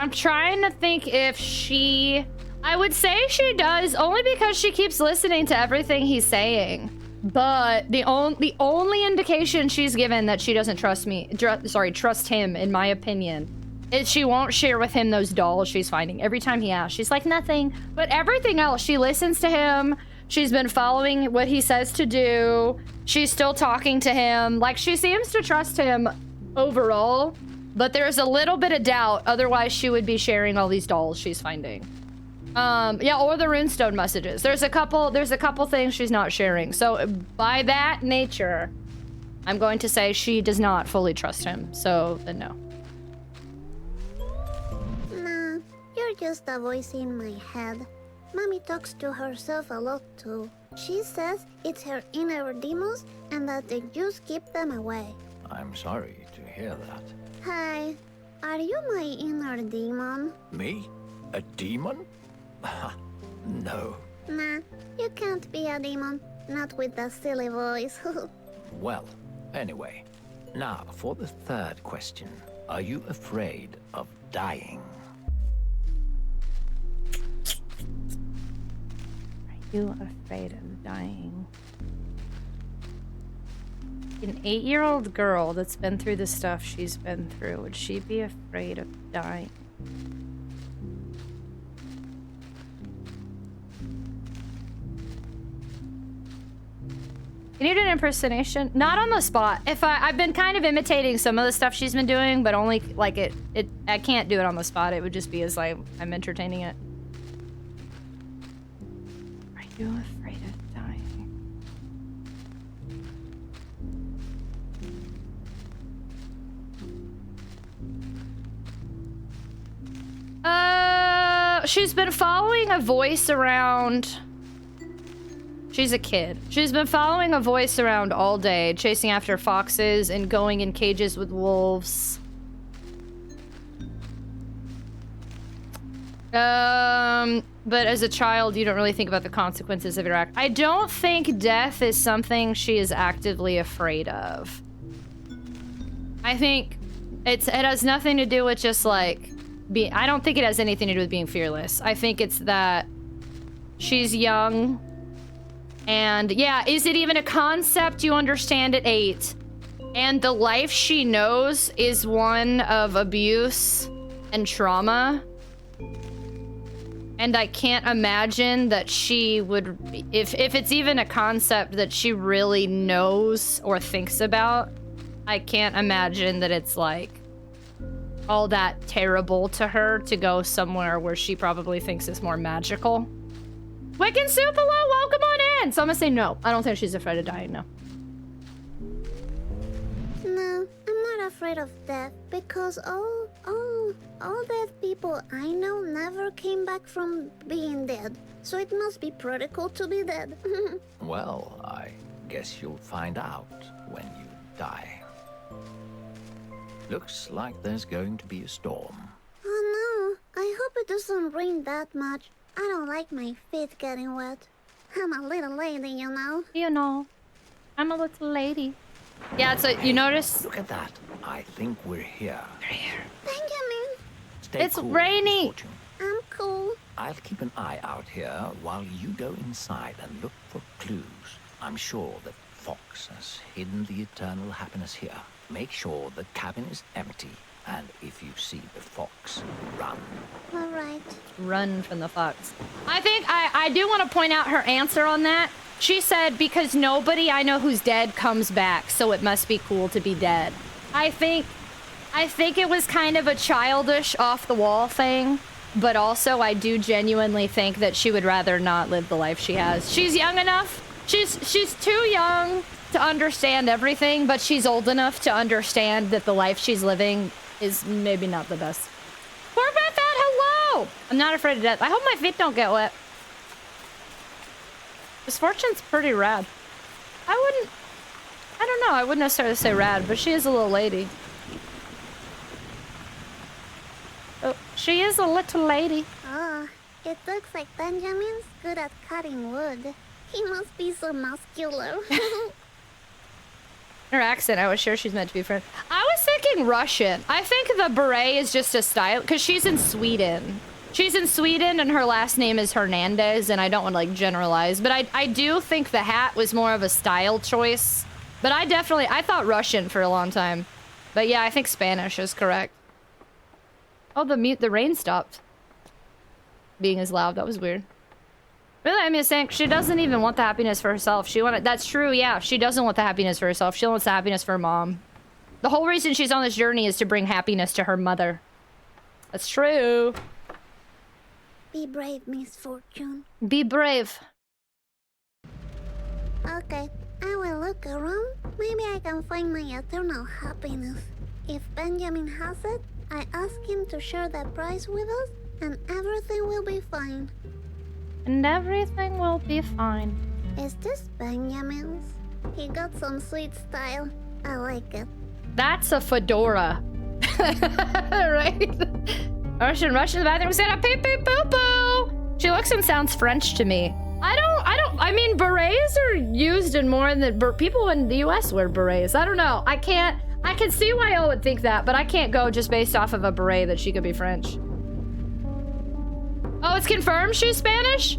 I'm trying to think if she... I would say she does, only because she keeps listening to everything he's saying. But the only indication she's given that she doesn't trust him, in my opinion, is she won't share with him those dolls she's finding. Every time he asks, she's like, nothing. But everything else, she listens to him. She's been following what he says to do. She's still talking to him. Like, she seems to trust him overall. But there's a little bit of doubt. Otherwise, she would be sharing all these dolls she's finding. Yeah, or the runestone messages. There's a couple things she's not sharing. So by that nature, I'm going to say she does not fully trust him. So then no. Nah, you're just a voice in my head. Mommy talks to herself a lot too. She says it's her inner demons and that the juice keep them away. I'm sorry to hear that. Hi, are you my inner demon? Me? A demon? No. Nah, you can't be a demon. Not with that silly voice. Well, anyway. Now, for the third question. Are you afraid of dying? Are you afraid of dying? An 8-year-old girl that's been through the stuff she's been through, would she be afraid of dying? Can you do an impersonation? Not on the spot. I've been kind of imitating some of the stuff she's been doing, but only like I can't do it on the spot. It would just be as like I'm entertaining it. Are you afraid of dying? She's been following a voice around. She's a kid. She's been following a voice around all day, chasing after foxes and going in cages with wolves. But as a child, you don't really think about the consequences of your act. I don't think death is something she is actively afraid of. I think it has nothing to do with just like I don't think it has anything to do with being fearless. I think it's that she's young. And yeah, is it even a concept you understand at 8? And the life she knows is one of abuse and trauma. And I can't imagine that she would, if it's even a concept that she really knows or thinks about, I can't imagine that it's like all that terrible to her to go somewhere where she probably thinks is more magical. Wiccan Soup, hello, welcome on in. So I'm gonna say no. I don't think she's afraid of dying, no. No, I'm not afraid of death because all dead people I know never came back from being dead. So it must be pretty cool to be dead. Well, I guess you'll find out when you die. Looks like there's going to be a storm. Oh no, I hope it doesn't rain that much. I don't like my feet getting wet. I'm a little lady, you know. You know, I'm a little lady. Yeah, so you notice? Look at that. I think we're here. We're here. Benjamin. Stay it's cool, rainy. Misfortune. I'm cool. I'll keep an eye out here while you go inside and look for clues. I'm sure that Fox has hidden the eternal happiness here. Make sure the cabin is empty. And if you see the fox, run. All right. Run from the fox. I think I do want to point out her answer on that. She said, because nobody I know who's dead comes back, so it must be cool to be dead. I think it was kind of a childish, off-the-wall thing, but also I do genuinely think that she would rather not live the life she has. She's young enough. She's too young to understand everything, but she's old enough to understand that the life she's living is maybe not the best. Pork Fat, hello! I'm not afraid of death. I hope my feet don't get wet. Misfortune's pretty rad. I don't know, I wouldn't necessarily say rad, but she is a little lady. Oh, she is a little lady. Oh, it looks like Benjamin's good at cutting wood. He must be so muscular. Her accent, I was sure she's meant to be French. I was thinking Russian. I think the beret is just a style, because she's in Sweden. She's in Sweden, and her last name is Hernandez, and I don't want to, like, generalize. But I do think the hat was more of a style choice. But I thought Russian for a long time. But yeah, I think Spanish is correct. Oh, the rain stopped being as loud. That was weird. Really, I mean, saying she doesn't even want the happiness for herself. That's true, yeah. She doesn't want the happiness for herself. She wants the happiness for her mom. The whole reason she's on this journey is to bring happiness to her mother. That's true. Be brave, Misfortune. Be brave. Okay, I will look around. Maybe I can find my eternal happiness. If Benjamin has it, I ask him to share that prize with us, and everything will be fine. And everything will be fine. Is this Benjamin's? He got some sweet style. I like it. That's a fedora. Right? Russian in the bathroom said a pee pee poo poo. She looks and sounds French to me. I mean, berets are used in more than people in the US wear berets. I don't know. I can see why y'all would think that, but I can't go just based off of a beret that she could be French. Oh, it's confirmed she's Spanish?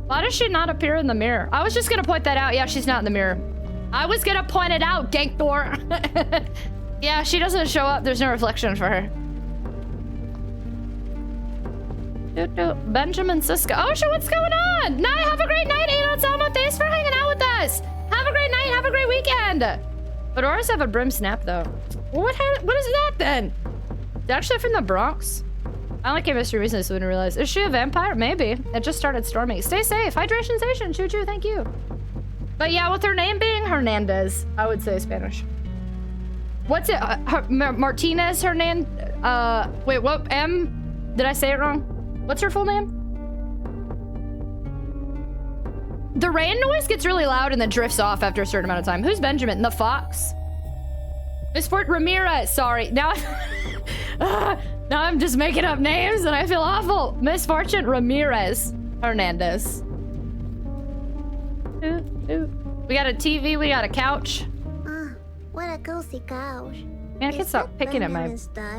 Why does she not appear in the mirror? I was just gonna point that out. Yeah, she's not in the mirror. I was gonna point it out, Gankor. Yeah, she doesn't show up. There's no reflection for her. Benjamin Siska. Oh shit, what's going on? Night, have a great night, Adon Salma. Thanks for hanging out with us. Have a great night, have a great weekend. Fedoras have a brim snap though. What is that then? Is it actually from the Bronx? I only came history recently, so I didn't realize. Is she a vampire? Maybe. It just started storming. Stay safe. Hydration station. Choo choo, thank you. But yeah, with her name being Hernandez, I would say Spanish. What's it? Martinez Hernandez? Wait, what? M? Did I say it wrong? What's her full name? The rain noise gets really loud and then drifts off after a certain amount of time. Who's Benjamin? The fox? Misfortune Ramirez. Sorry. Now I'm just making up names and I feel awful. Misfortune Ramirez Hernandez. We got a TV, we got a couch. What a cozy couch. Man, I can't stop picking at my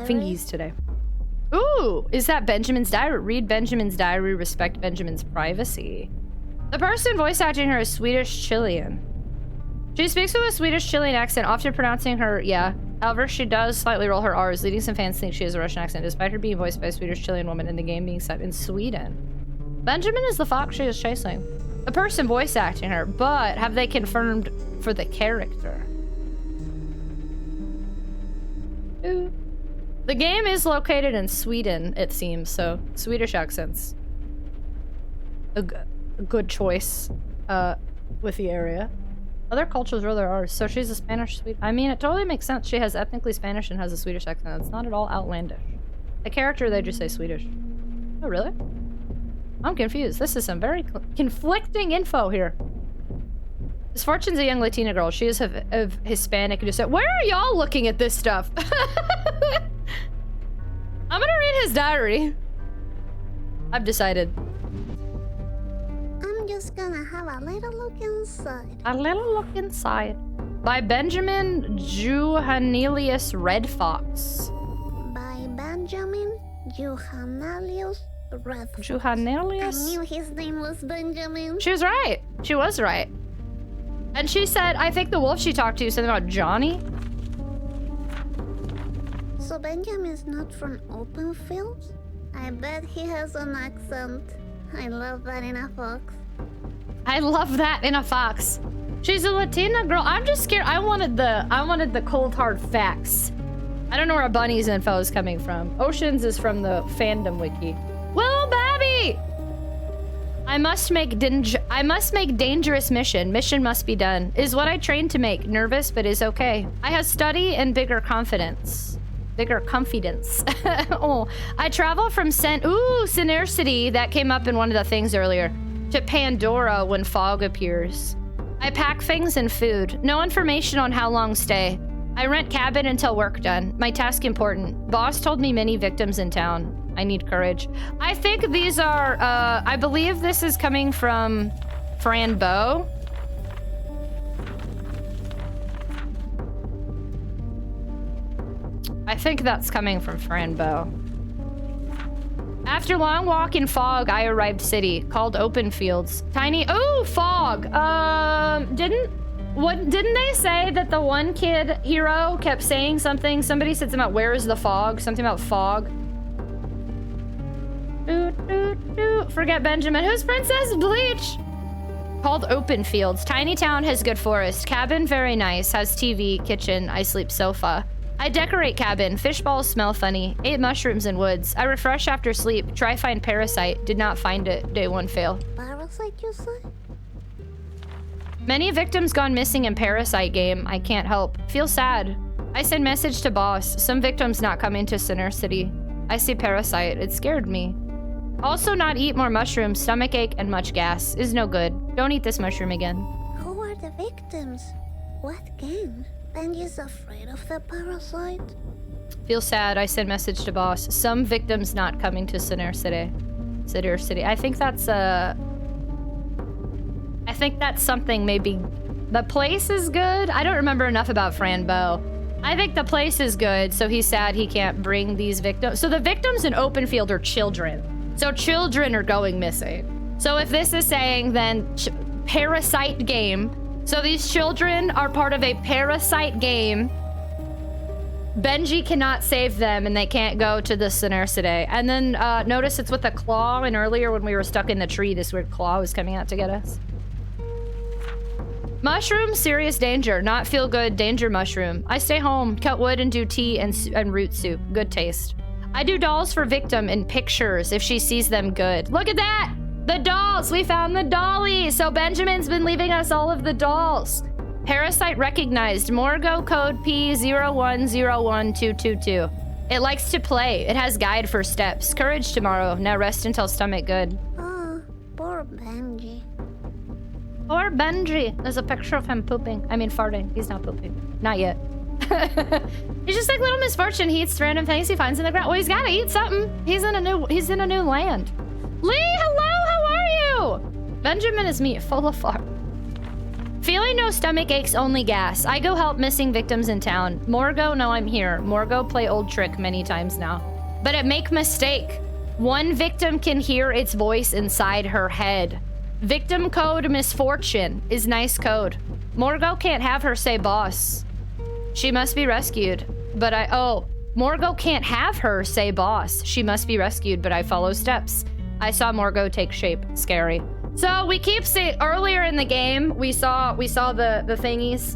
fingies today. Ooh, is that Benjamin's diary? Read Benjamin's diary, respect Benjamin's privacy. The person voice acting her is Swedish Chilean. She speaks with a Swedish Chilean accent, often pronouncing her, yeah. However, she does slightly roll her R's, leading some fans to think she has a Russian accent, despite her being voiced by a Swedish Chilean woman and the game being set in Sweden. Benjamin is the fox she is chasing. The person voice acting her, but have they confirmed for the character? Ooh. The game is located in Sweden, it seems, so Swedish accents. A good choice with the area. Other cultures roll their R's, so she's a Spanish Swede. I mean, it totally makes sense. She has ethnically Spanish and has a Swedish accent. It's not at all outlandish. The character, they just say Swedish. Oh, really? I'm confused. This is some very conflicting info here. Misfortune's a young Latina girl. She is of Hispanic descent. Where are y'all looking at this stuff? I'm gonna read his diary. I've decided. I'm just gonna have a little look inside. A little look inside. By Benjamin Juhanelius Red Fox. By Benjamin Juhanelius Red Fox. Juhanelius? I knew his name was Benjamin. She was right. She was right. And she said, I think the wolf she talked to something about Johnny. So Benjamin's not from open fields? I bet he has an accent. I love that in a fox. I love that in a fox. She's a Latina girl. I'm just scared. I wanted the cold hard facts. I don't know where a bunny's info is coming from. Oceans is from the fandom wiki. Well, Babby! I must make dangerous mission. Mission must be done. Is what I trained to make. Nervous, but is okay. I have study and bigger confidence. Bigger confidence. Oh, I travel from Sinner City, that came up in one of the things earlier, to Pandora when fog appears. I pack things and food. No information on how long stay. I rent cabin until work done. My task important. Boss told me many victims in town. I need courage. I think these are, I believe this is coming from Fran Bow. I think that's coming from Fran Bow. After long walk in fog, I arrived city, called open fields. Tiny, oh, fog. Didn't they say that the one kid hero kept saying something? Somebody said something about where is the fog? Something about fog. Forget Benjamin. Who's Princess Bleach? Called open fields. Tiny town has good forest. Cabin very nice. Has TV, kitchen. I sleep sofa. I decorate cabin. Fish balls smell funny. Ate mushrooms in woods. I refresh after sleep. Try find parasite. Did not find it. Day one fail. Parasite, you say? Many victims gone missing in parasite game. I can't help. Feel sad. I send message to boss. Some victims not coming to Sinner City. I see parasite. It scared me. Also not eat more mushrooms. Stomach ache and much gas. Is no good. Don't eat this mushroom again. Who are the victims? What game? Benji's afraid of the parasite? Feel sad. I send message to boss. Some victims not coming to Sinner City. Sinner City. I think that's something maybe. The place is good. I don't remember enough about Fran Bow. I think the place is good, so he's sad he can't bring these victims. So the victims in open field are children. So children are going missing. So if this is saying then parasite game, So these children are part of a parasite game. Benji cannot save them, and they can't go to the Sinercity. And then notice it's with a claw, and earlier when we were stuck in the tree, this weird claw was coming out to get us. Mushroom, serious danger. Not feel good, danger mushroom. I stay home, cut wood, and do tea and root soup. Good taste. I do dolls for victim in pictures if she sees them good. Look at that! The dolls! We found the dollies! So Benjamin's been leaving us all of the dolls. Parasite recognized. Morgo code P0101222. It likes to play. It has guide for steps. Courage tomorrow. Now rest until stomach good. Oh, poor Benji. Poor Benji. There's a picture of him pooping. I mean farting. He's not pooping. Not yet. He's just like little Misfortune. He eats random things he finds in the ground. Well, he's gotta eat something. He's in a new land. Lee, hello, how are you? Benjamin is meat, full of fart. Feeling no stomach aches, only gas. I go help missing victims in town. Morgo, no, I'm here. Morgo play old trick many times now. But it make mistake. One victim can hear its voice inside her head. Victim code Misfortune is nice code. Morgo can't have her say boss. She must be rescued. But Morgo can't have her say boss. She must be rescued, but I follow steps. I saw Morgo take shape. Scary. So we keep saying earlier in the game, we saw the thingies,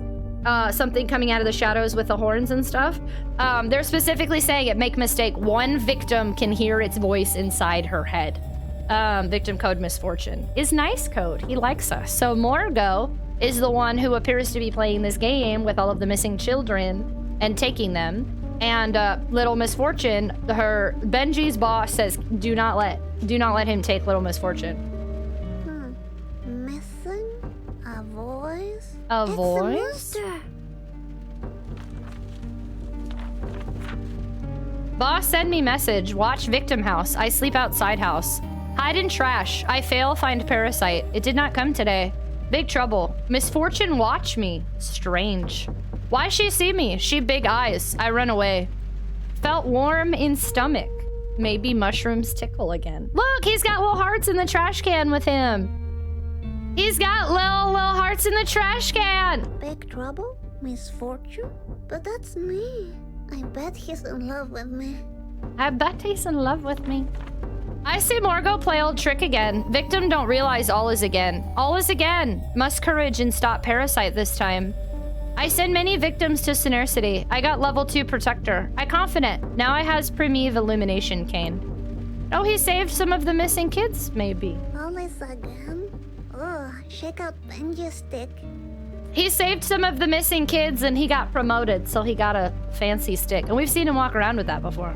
something coming out of the shadows with the horns and stuff. They're specifically saying it make mistake. One victim can hear its voice inside her head. Victim code Misfortune is nice code. He likes us. So Morgo is the one who appears to be playing this game with all of the missing children and taking them. And little Misfortune, Benji's boss says, do not let him take little Misfortune. Missing a voice? A it's voice? A monster. Boss, send me message. Watch victim house. I sleep outside house. Hide in trash. I fail, find parasite. It did not come today. Big trouble. Misfortune, watch me. Strange. Why she see me? She big eyes. I run away. Felt warm in stomach. Maybe mushrooms tickle again. Look, he's got little hearts in the trash can with him. He's got little hearts in the trash can. Big trouble? Misfortune? But that's me. I bet he's in love with me. I bet he's in love with me. I see Morgo play old trick again. Victim don't realize all is again. All is again. Must courage and stop parasite this time. I send many victims to Sinercity. I got level 2 protector. I confident. Now I has Primeve illumination cane. Oh, he saved some of the missing kids, maybe. All is again? Oh, check out Benji's stick. He saved some of the missing kids and he got promoted, so he got a fancy stick. And we've seen him walk around with that before.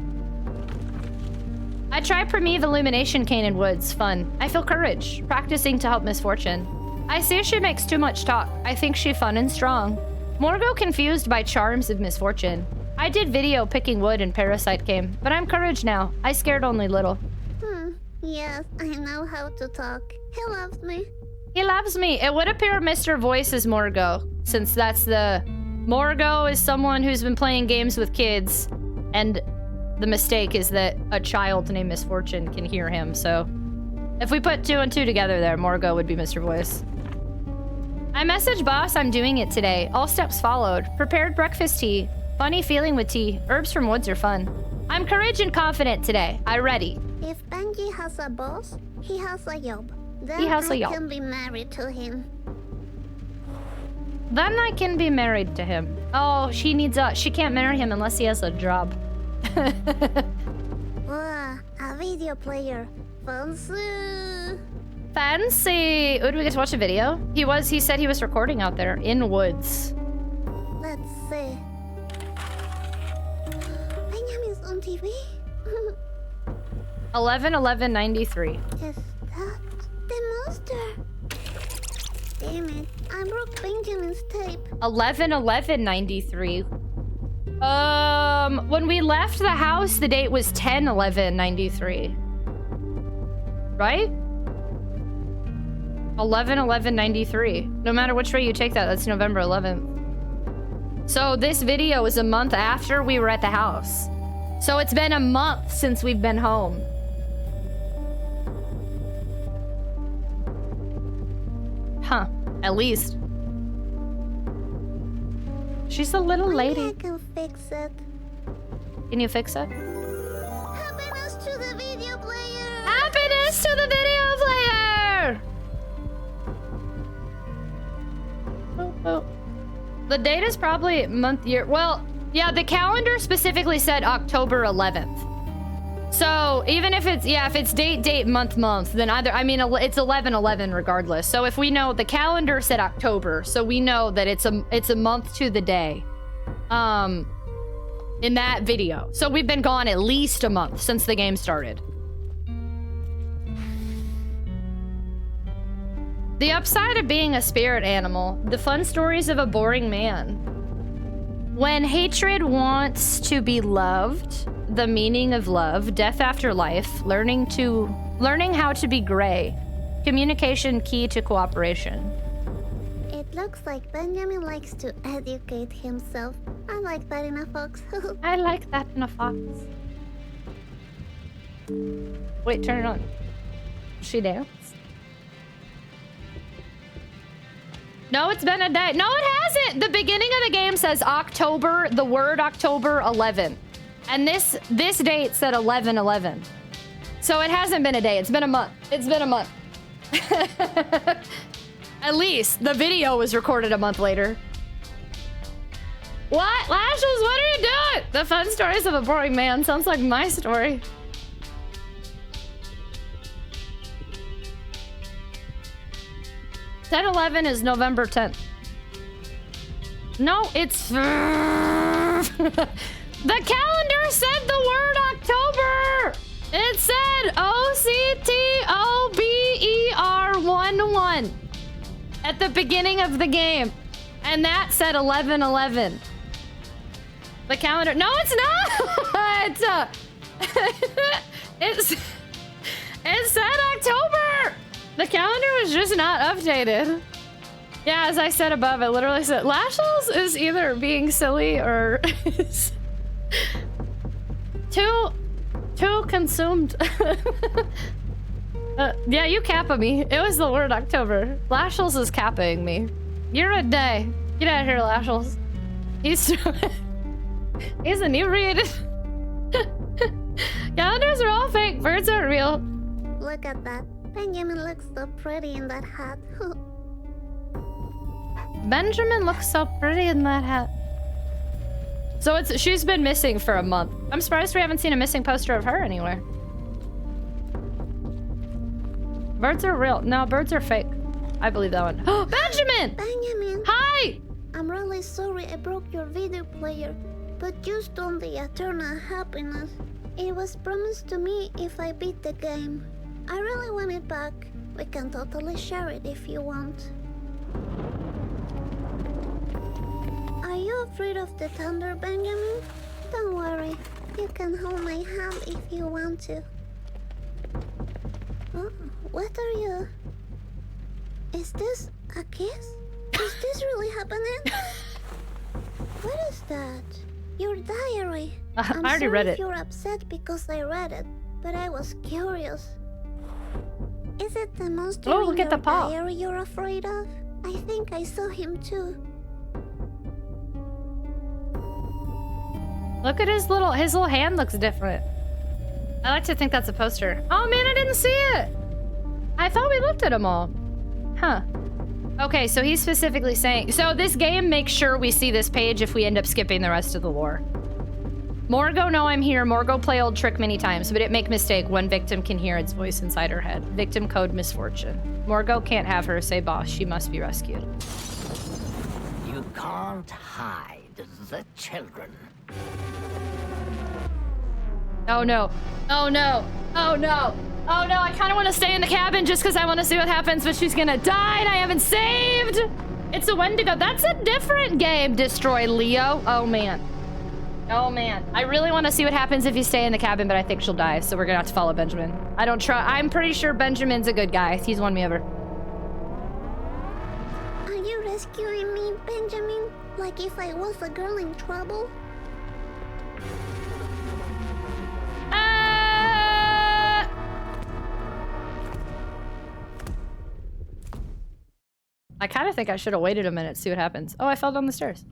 I try Primeve illumination cane in woods. Fun. I feel courage. Practicing to help Misfortune. I see she makes too much talk. I think she fun and strong. Morgo confused by charms of Misfortune. I did video picking wood and parasite came, but I'm courage now. I scared only little. Yes, I know how to talk. He loves me. He loves me. It would appear Mr. Voice is Morgo, since that's the... Morgo is someone who's been playing games with kids, and the mistake is that a child named Misfortune can hear him, so... If we put 2 and 2 together there, Morgo would be Mr. Voice. I message boss I'm doing it today. All steps followed. Prepared breakfast tea. Funny feeling with tea. Herbs from woods are fun. I'm courage and confident today. I ready. If Benji has a boss, he has a job. Then He has a I job. can be married to him. Then I can be married to him. Oh, she can't marry him unless he has a job. Wow, a video player. Fancy. Fancy. Oh, do we get to watch a video? He said he was recording out there in woods. Let's see. Benjamin's on TV. 11/11/93. Is that the monster? Damn it, I broke Benjamin's tape. 11/11/93. When we left the house, the date was 10/11/93. Right? 11/11/93. No matter which way you take that, that's November 11th. So this video is a month after we were at the house. So it's been a month since we've been home. Huh, at least. She's a little lady. I can fix it. Can you fix it? Happiness to the video player! Happiness to the video player! Oh, oh. The date is probably month, year. Well, yeah, the calendar specifically said October 11th. So even if it's, yeah, if it's date, month, then either, I mean, it's 11/11 regardless. So if we know the calendar said October, so we know that it's a month to the day, in that video. So we've been gone at least a month since the game started. The upside of being a spirit animal, the fun stories of a boring man. When hatred wants to be loved, the meaning of love, death after life, learning how to be gray, communication key to cooperation. It looks like Benjamin likes to educate himself. I like that in a fox. I like that in a fox. Wait, turn it on. She dance? No, it's been a day. No, it hasn't. The beginning of the game says October, the word October 11. And this date said 11/11. So it hasn't been a day. It's been a month. It's been a month. At least the video was recorded a month later. What? Lashes, what are you doing? The fun stories of a boring man. Sounds like my story. (10/11) is November 10th. No, it's... The calendar said the word October! It said OCTOBER11 at the beginning of the game. And that said 11/11. The calendar... No, it's not! It said October! The calendar was just not updated. Yeah, as I said above, it literally said... Lashels is either being silly or... Too consumed. Yeah, you cappa me. It was the word October. Lashels is capping me. You're a day. Get out of here, Lashels. He's inebriated. Calendars are all fake. Birds aren't real. Look at that. Benjamin looks so pretty in that hat. Benjamin looks so pretty in that hat. So she's been missing for a month. I'm surprised we haven't seen a missing poster of her anywhere. Birds are real. No, birds are fake. I believe that one. Oh, Benjamin! Benjamin! Hi! I'm really sorry I broke your video player, but you stole the eternal happiness. It was promised to me if I beat the game. I really want it back. We can totally share it if you want. Are you afraid of the thunder, Benjamin? Don't worry. You can hold my hand if you want to. Oh, what are you? Is this a kiss? Is this really happening? What is that? Your diary. I already read it. I'm sorry if you're upset because I read it, but I was curious. Is it the monster in look at your the paw. diary you're afraid of? I think I saw him too. Look at his little hand looks different. I like to think that's a poster. Oh man, I didn't see it. I thought we looked at them all. Huh. Okay, so he's specifically saying, so this game makes sure we see this page if we end up skipping the rest of the lore. Morgo, know I'm here. Morgo play old trick many times, but it make mistake. One victim can hear its voice inside her head. Victim code Misfortune. Morgo can't have her say boss. She must be rescued. You can't hide the children. Oh no. Oh no. Oh no. Oh no, I kind of want to stay in the cabin just because I want to see what happens, but she's gonna die and I haven't saved. It's a Wendigo. That's a different game, Destroy Leo. Oh man. Oh man. I really want to see what happens if you stay in the cabin, but I think she'll die, so we're gonna have to follow Benjamin. I'm pretty sure Benjamin's a good guy. He's won me over. Are you rescuing me, Benjamin? Like if I was a girl in trouble? I kind of think I should have waited a minute to see what happens. Oh, I fell down the stairs.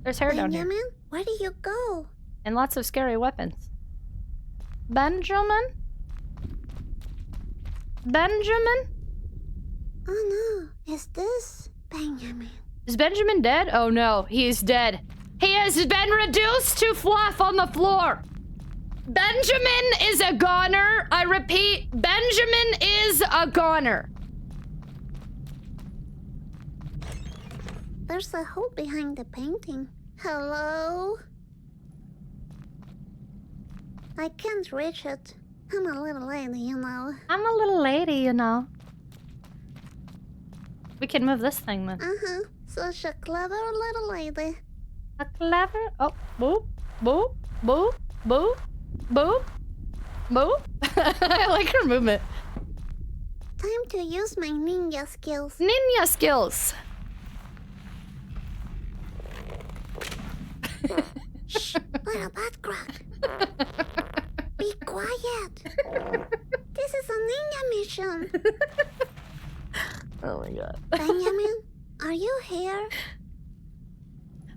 There's hair down here. Benjamin, where do you go? And lots of scary weapons. Benjamin? Benjamin? Oh no, is this Benjamin? Is Benjamin dead? Oh no, he's dead. He has been reduced to fluff on the floor. Benjamin is a goner. I repeat, Benjamin is a goner. There's a hole behind the painting. Hello? I can't reach it. I'm a little lady, you know. I'm a little lady, you know. We can move this thing then. Uh-huh. Such a clever little lady. A clever... Oh, boop, boop, boop, boop, boop, boop. I like her movement. Time to use my ninja skills. Ninja skills. Shh, little butt crack. Be quiet. This is a ninja mission. Oh my god. Benjamin, are you here?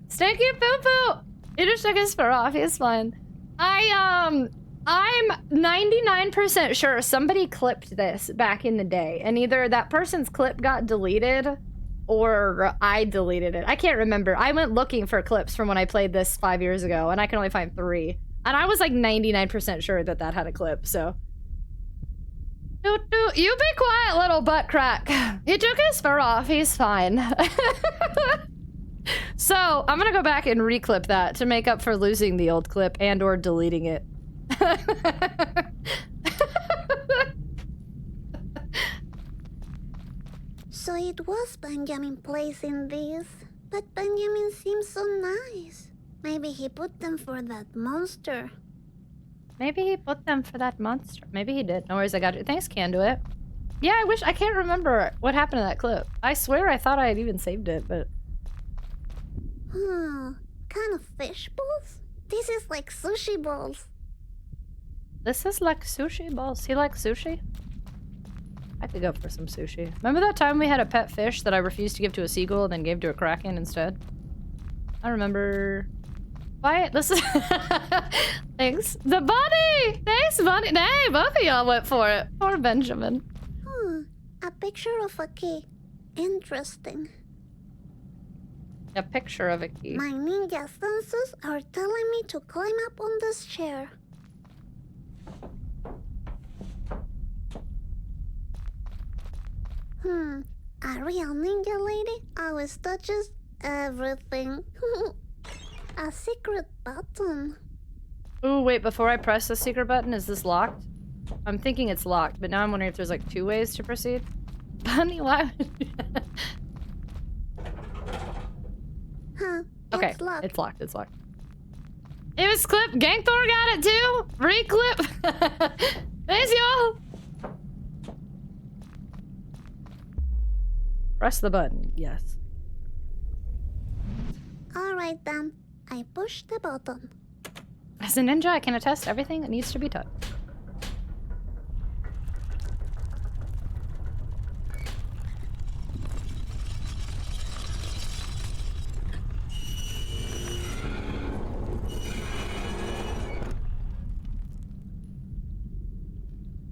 Stinky poo poo. You just took his fur off. He's fine. I'm 99% sure somebody clipped this back in the day, and either that person's clip got deleted or I deleted it. I can't remember. I went looking for clips from when I played this 5 years ago, and I can only find 3. And I was like 99% sure that that had a clip, so. You be quiet, little butt crack. He took his fur off. He's fine. So, I'm gonna go back and reclip that to make up for losing the old clip and or deleting it. So it was Benjamin placing these. But Benjamin seems so nice. Maybe he put them for that monster. Maybe he put them for that monster. Maybe he did. No worries, I got it. Thanks, Canduit. Yeah, I can't remember what happened to that clip. I swear I thought I had even saved it, but... Kind of fish balls? This is like sushi balls. This is like sushi balls. He likes sushi? I could go for some sushi. Remember that time we had a pet fish that I refused to give to a seagull and then gave to a kraken instead? I remember... Why? This is... Thanks. The bunny! Thanks, bunny! Hey, both of y'all went for it. Poor Benjamin. A picture of a key. Interesting. A picture of a key. My ninja senses are telling me to climb up on this chair. A real ninja lady always touches everything. A secret button. Ooh, wait, before I press the secret button, is this locked? I'm thinking it's locked, but now I'm wondering if there's like 2 ways to proceed. Bunny, why would Okay, It's locked. it's locked, it's locked. It was clipped. Gangthor got it too! Reclip! Thanks, y'all! Press the button, yes. Alright then, I push the button. As a ninja, I can attest everything that needs to be touched.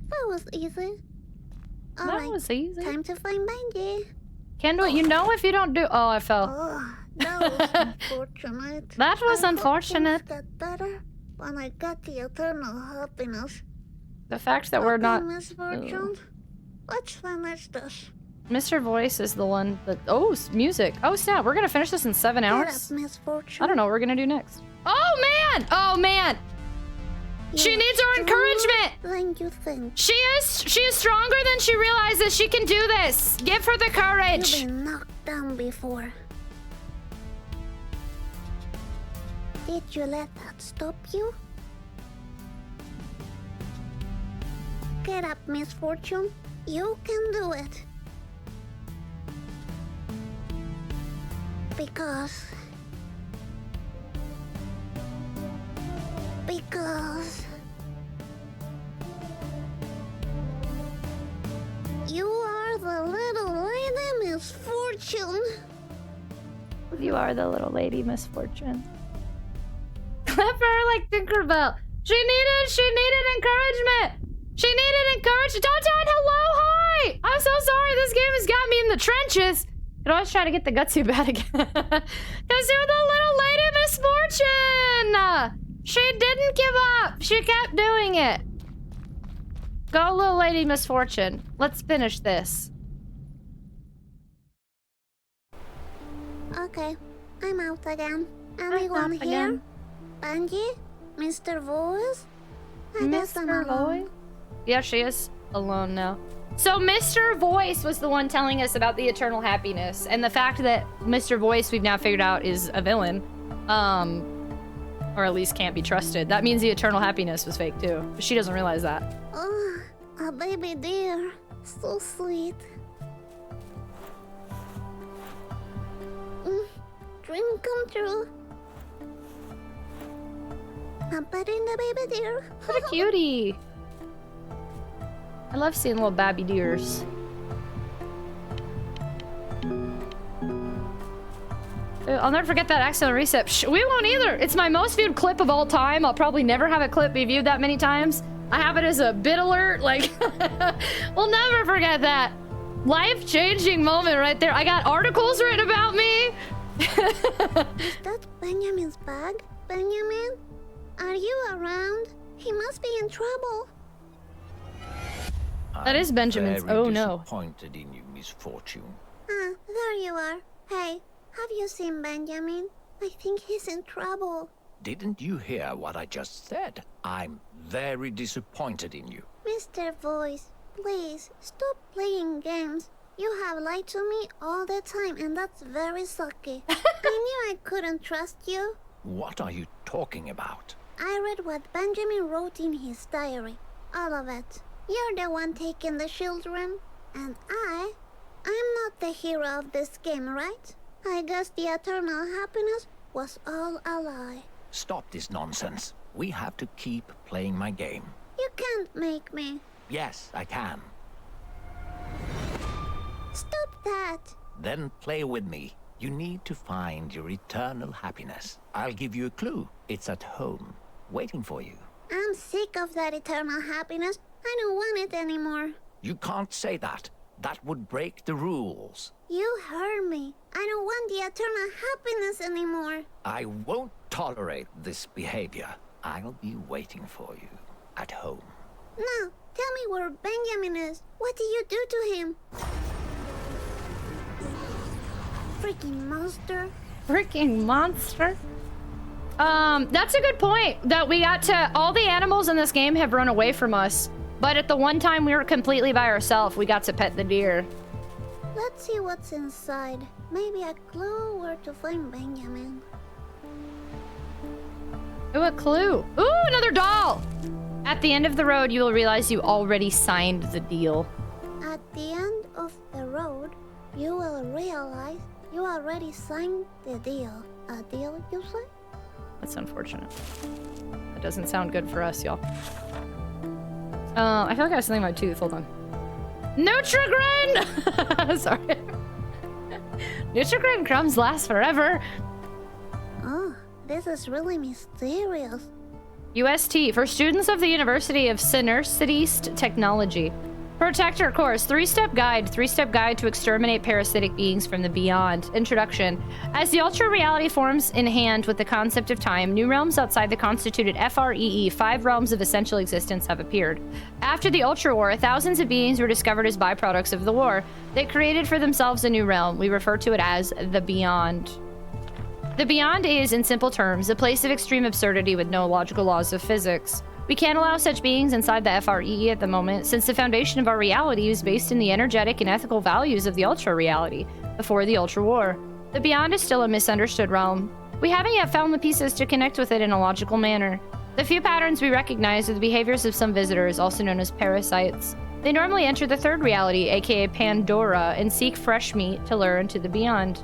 That was easy. That was easy. Time to find Benji. Kendall, you know if you don't do- Oh, I fell. Oh, that was unfortunate. That was unfortunate. I hope things get better when I get the eternal happiness. The fact that we're not- Misfortune. Let's finish this. Mr. Voice is the one that- Oh, music. Oh, snap. We're gonna finish this in 7 hours? Get up, Misfortune. I don't know what we're gonna do next. Oh, man! Oh, man! She needs our encouragement! Than you think. She is stronger than she realizes. She can do this. Give her the courage. You've been knocked down before. Did you let that stop you? Get up, Misfortune. You can do it. Because you are the little lady Misfortune. You are the little lady Misfortune. Clap for her like Tinkerbell. She needed encouragement. She needed encouragement. Tonton, hello, hi. I'm so sorry. This game has got me in the trenches. Could always try to get the Gutsu bat again. Because you're the little lady Misfortune. She didn't give up. She kept doing it. Go, little lady Misfortune. Let's finish this. Okay, I'm out again. Anyone here? Benji? Mr. Voice? I guess I'm alone. Yeah, she is alone now. So Mr. Voice was the one telling us about the eternal happiness, and the fact that Mr. Voice we've now figured out is a villain, or at least can't be trusted. That means the eternal happiness was fake too. But she doesn't realize that. Oh, a baby deer. So sweet. Dream come true. I'm petting the baby deer. What a cutie. I love seeing little baby deers. I'll never forget that accidental reset. We won't either. It's my most viewed clip of all time. I'll probably never have a clip be viewed that many times. I have it as a bit alert. Like, we'll never forget that. Life-changing moment right there. I got articles written about me. Is that Benjamin's bag? Benjamin? Are you around? He must be in trouble. That is Benjamin's. Oh no. Disappointed in you, Misfortune. Ah, there you are. Hey, have you seen Benjamin? I think he's in trouble. Didn't you hear what I just said? I'm very disappointed in you. Mr. Voice, please stop playing games. You have lied to me all the time, and that's very sucky. I knew I couldn't trust you. What are you talking about? I read what Benjamin wrote in his diary. All of it. You're the one taking the children, and I'm not the hero of this game, right? I guess the eternal happiness was all a lie. Stop this nonsense. We have to keep playing my game. You can't make me. Yes, I can. Stop that. Then play with me. You need to find your eternal happiness. I'll give you a clue. It's at home, waiting for you. I'm sick of that eternal happiness. I don't want it anymore. You can't say that. That would break the rules. You heard me. I don't want the eternal happiness anymore. I won't tolerate this behavior. I'll be waiting for you at home. No, tell me where Benjamin is. What did you do to him? Freaking monster. Freaking monster. That's a good point. That we got to... All the animals in this game have run away from us. But at the one time we were completely by ourselves, we got to pet the deer. Let's see what's inside. Maybe a clue where to find Benjamin. Ooh, a clue. Ooh, another doll! At the end of the road, you will realize you already signed the deal. At the end of the road, you will realize you already signed the deal. A deal, you say? That's unfortunate. That doesn't sound good for us, y'all. I feel like I have something in my tooth. Hold on. Nutrigrin! Sorry. Nutrigrin crumbs last forever. Oh, this is really mysterious. UST, for students of the University of Synercity Technology. Protector course, 3-step guide to exterminate parasitic beings from the beyond. Introduction. As the ultra reality forms in hand with the concept of time, new realms outside the constituted FREE, 5 realms of essential existence, have appeared. After the Ultra War, thousands of beings were discovered as byproducts of the war. They created for themselves a new realm. We refer to it as the Beyond. The Beyond is, in simple terms, a place of extreme absurdity with no logical laws of physics. We can't allow such beings inside the FREE at the moment, since the foundation of our reality is based in the energetic and ethical values of the Ultra reality, before the Ultra War. The Beyond is still a misunderstood realm. We haven't yet found the pieces to connect with it in a logical manner. The few patterns we recognize are the behaviors of some visitors, also known as parasites. They normally enter the third reality, aka Pandora, and seek fresh meat to lure into the Beyond.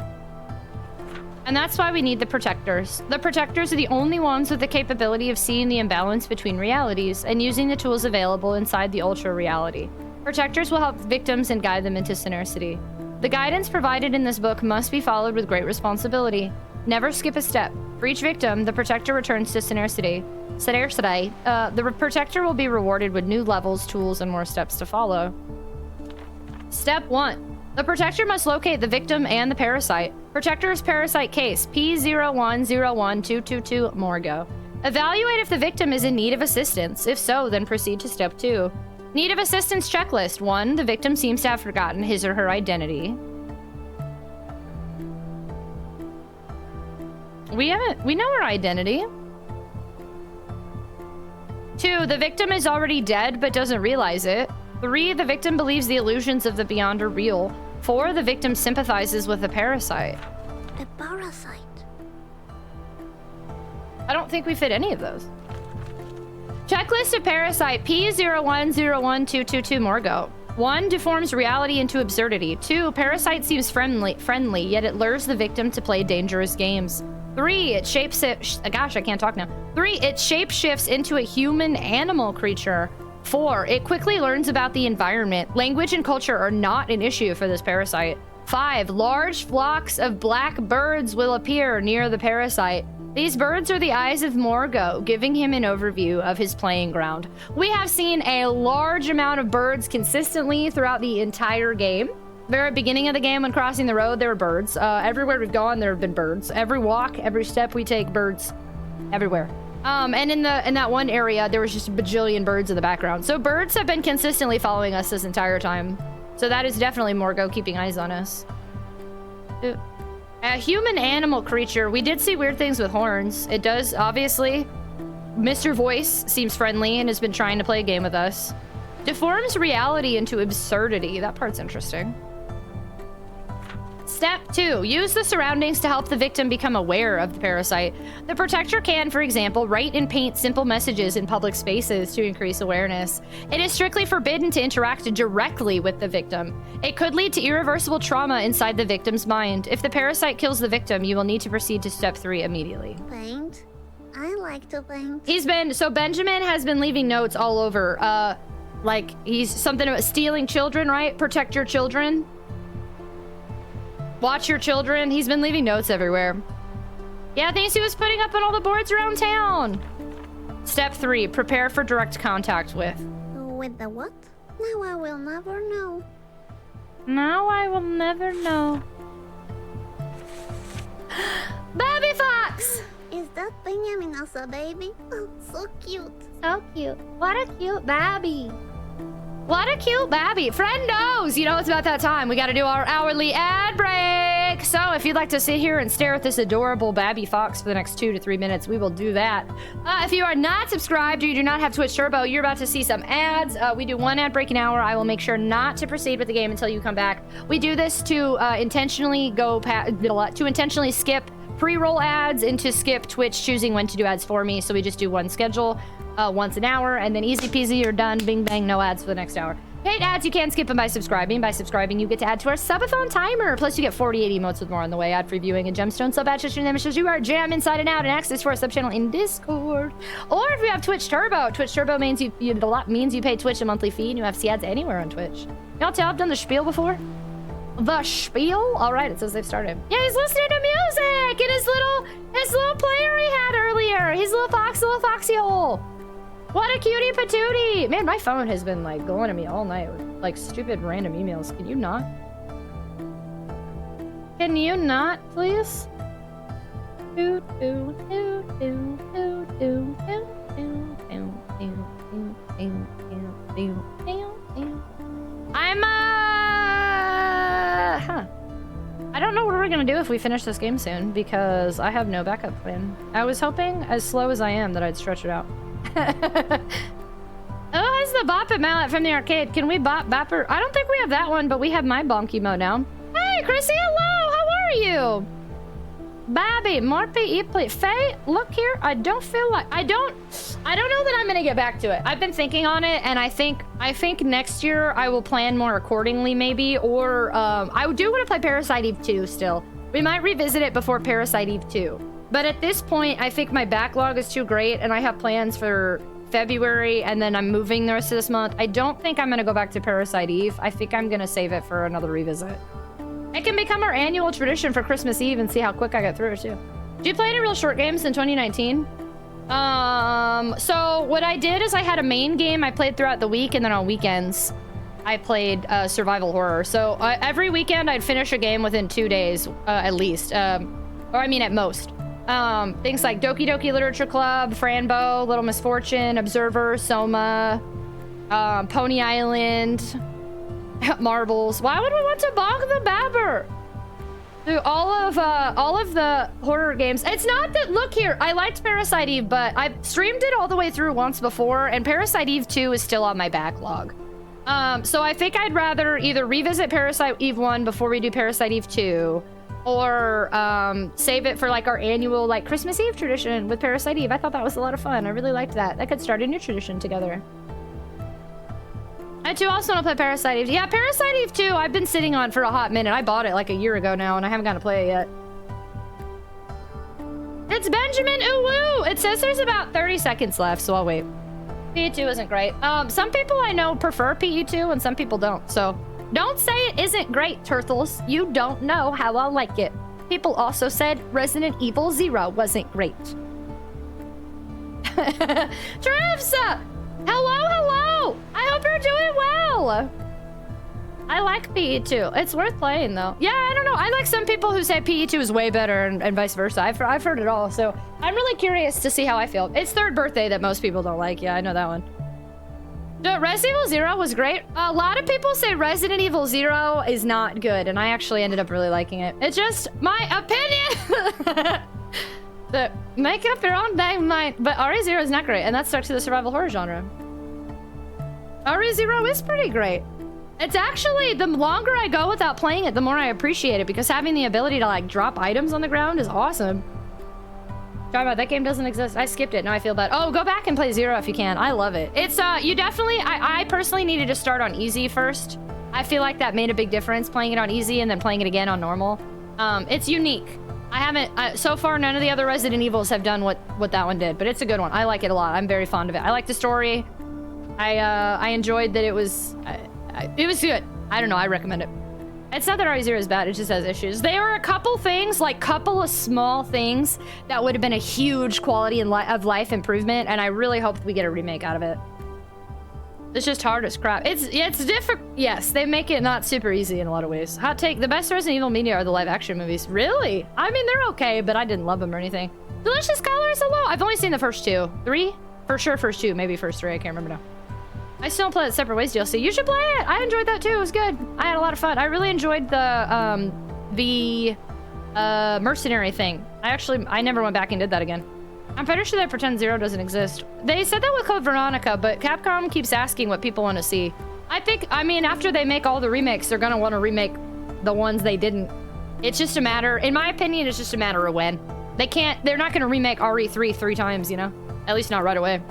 And that's why we need the Protectors. The Protectors are the only ones with the capability of seeing the imbalance between realities and using the tools available inside the Ultra reality. Protectors will help victims and guide them into Synercity. The guidance provided in this book must be followed with great responsibility. Never skip a step. For each victim, the protector returns to scarcity. The protector will be rewarded with new levels, tools, and more steps to follow. Step 1. The protector must locate the victim and the parasite. Protector's parasite case, P0101222 Morgo. Evaluate if the victim is in need of assistance. If so, then proceed to step 2. Need of assistance checklist. 1. The victim seems to have forgotten his or her identity. We know her identity. 2. The victim is already dead but doesn't realize it. 3. The victim believes the illusions of the beyond are real. 4. The victim sympathizes with the parasite. A parasite? I don't think we fit any of those. Checklist of parasite P0101222 Morgo. 1. Deforms reality into absurdity. 2. Parasite seems friendly, yet it lures the victim to play dangerous games. 3. It shapes it. Gosh, I can't talk now. 3. It shapeshifts into a human animal creature. 4. It quickly learns about the environment. Language and culture are not an issue for this parasite. 5. Large flocks of black birds will appear near the parasite. These birds are the eyes of Morgo, giving him an overview of his playing ground. We have seen a large amount of birds consistently throughout the entire game. Very beginning of the game, when crossing the road, there were birds. Everywhere we've gone, there have been birds. Every walk, every step we take, birds. Everywhere. And in that one area, there was just a bajillion birds in the background. So birds have been consistently following us this entire time. So that is definitely Morgo keeping eyes on us. A human animal creature. We did see weird things with horns. It does, obviously. Mr. Voice seems friendly and has been trying to play a game with us. Deforms reality into absurdity. That part's interesting. Step 2. Use the surroundings to help the victim become aware of the parasite. The protector can, for example, write and paint simple messages in public spaces to increase awareness. It is strictly forbidden to interact directly with the victim. It could lead to irreversible trauma inside the victim's mind. If the parasite kills the victim, you will need to proceed to step 3 immediately. Paint? I like to paint. So Benjamin has been leaving notes all over. Like, he's something about stealing children, right? Protect your children. Watch your children. He's been leaving notes everywhere. Yeah, things he was putting up on all the boards around town. Step 3. Prepare for direct contact with. With the what? Now I will never know. Now I will never know. Baby Fox! Is that Benjamin as a baby? Oh, so cute. So cute. What a cute baby. What a cute baby. Friendos! You know, it's about that time. We got to do our hourly ad break. So if you'd like to sit here and stare at this adorable babby fox for the next 2 to 3 minutes, we will do that. If you are not subscribed or you do not have Twitch Turbo, you're about to see some ads. We do 1 ad break an hour. I will make sure not to proceed with the game until you come back. We do this to intentionally skip pre-roll ads and to skip Twitch choosing when to do ads for me. So we just do 1 schedule. Once an hour, and then easy peasy, you're done. Bing bang, no ads for the next hour. Paid ads, you can skip them by subscribing. By subscribing, you get to add to our subathon timer. Plus, you get 48 emotes with more on the way. Ad-free viewing and gemstone sub ad shows you our jam inside and out, and access to our sub channel in Discord. Or if you have Twitch Turbo, Twitch Turbo means you pay Twitch a monthly fee, and you have see ads anywhere on Twitch. Y'all tell I've done the spiel before. The spiel? All right, it says they've started. Yeah, he's listening to music in his little player he had earlier. His little foxy hole. What a cutie patootie! Man, my phone has been like going at me all night with like stupid random emails. Can you not? Can you not, please? I don't know what we're gonna do if we finish this game soon because I have no backup plan. I was hoping, as slow as I am, that I'd stretch it out. Oh, it's the Bop It mallet from the arcade. Can we bop Bapper? I don't think we have that one, but we have my bonky mode now. Hey, Chrissy, hello! How are you? Babby, Morpy, Epley, Faye, look here. I don't feel like... I don't know that I'm gonna get back to it. I've been thinking on it, and I think next year I will plan more accordingly, maybe, or I do want to play Parasite Eve 2 still. We might revisit it before Parasite Eve 2. But at this point, I think my backlog is too great, and I have plans for February, and then I'm moving the rest of this month. I don't think I'm going to go back to Parasite Eve. I think I'm going to save it for another revisit. It can become our annual tradition for Christmas Eve and see how quick I get through it too. Did you play any real short games in 2019? So what I did is I had a main game I played throughout the week, and then on weekends I played survival horror. So every weekend I'd finish a game within 2 days at least, or I mean at most. Things like Doki Doki Literature Club, Franbo, Little Misfortune, Observer, Soma, Pony Island, Marbles. Why would we want to bog the Babber? Through all of the horror games. It's not that, look here, I liked Parasite Eve, but I've streamed it all the way through once before, and Parasite Eve 2 is still on my backlog. So I think I'd rather either revisit Parasite Eve 1 before we do Parasite Eve 2, or save it for like our annual like Christmas Eve tradition with Parasite Eve. I thought that was a lot of fun. I really liked that. That could start a new tradition together. I too also want to play Parasite Eve. Yeah, Parasite Eve 2 I've been sitting on for a hot minute. I bought it like a year ago now, and I haven't gotten to play it yet. It's Benjamin Uwu! It says there's about 30 seconds left, so I'll wait. PE2 isn't great. Some people I know prefer PE2 and some people don't, so don't say it isn't great, Turtles. You don't know how I like it. People also said Resident Evil 0 wasn't great. Trivs! Hello, hello! I hope you're doing well! I like PE2. It's worth playing, though. Yeah, I don't know. I like some people who say PE2 is way better and vice versa. I've heard it all, so I'm really curious to see how I feel. It's third birthday that most people don't like. Yeah, I know that one. Resident Evil 0 was great. A lot of people say Resident Evil 0 is not good, and I actually ended up really liking it. It's just my opinion! Make up your own dang mind. But RE0 is not great, and that's stuck to the survival horror genre. RE0 is pretty great. It's actually, the longer I go without playing it, the more I appreciate it, because having the ability to like drop items on the ground is awesome. Talking about that game doesn't exist. I skipped it. Now I feel bad. Oh, go back and play 0 if you can. I love it. It's you definitely. I personally needed to start on easy first. I feel like that made a big difference, playing it on easy and then playing it again on normal. It's unique. I haven't so far. None of the other Resident Evils have done what that one did, but it's a good one. I like it a lot. I'm very fond of it. I like the story. I enjoyed that it was. It was good. I don't know. I recommend it. It's not that RE0 is bad, it just has issues. There are a couple things, like couple of small things that would have been a huge quality of life improvement, and I really hope we get a remake out of it. It's just hard as crap. It's different. Yes, they make it not super easy in a lot of ways. Hot take, the best Resident Evil media are the live action movies. Really? I mean, they're okay, but I didn't love them or anything. Delicious Colors, hello. I've only seen the first 2. 3? For sure, first 2, maybe first 3, I can't remember now. I still don't play it Separate Ways DLC. You should play it. I enjoyed that too. It was good. I had a lot of fun. I really enjoyed the mercenary thing. I never went back and did that again. I'm pretty sure they pretend 0 doesn't exist. They said that with Code Veronica, but Capcom keeps asking what people want to see. I mean, after they make all the remakes, they're gonna want to remake the ones they didn't. It's just a matter, in my opinion, it's just a matter of when. They're not gonna remake RE3 3 times, you know? At least not right away.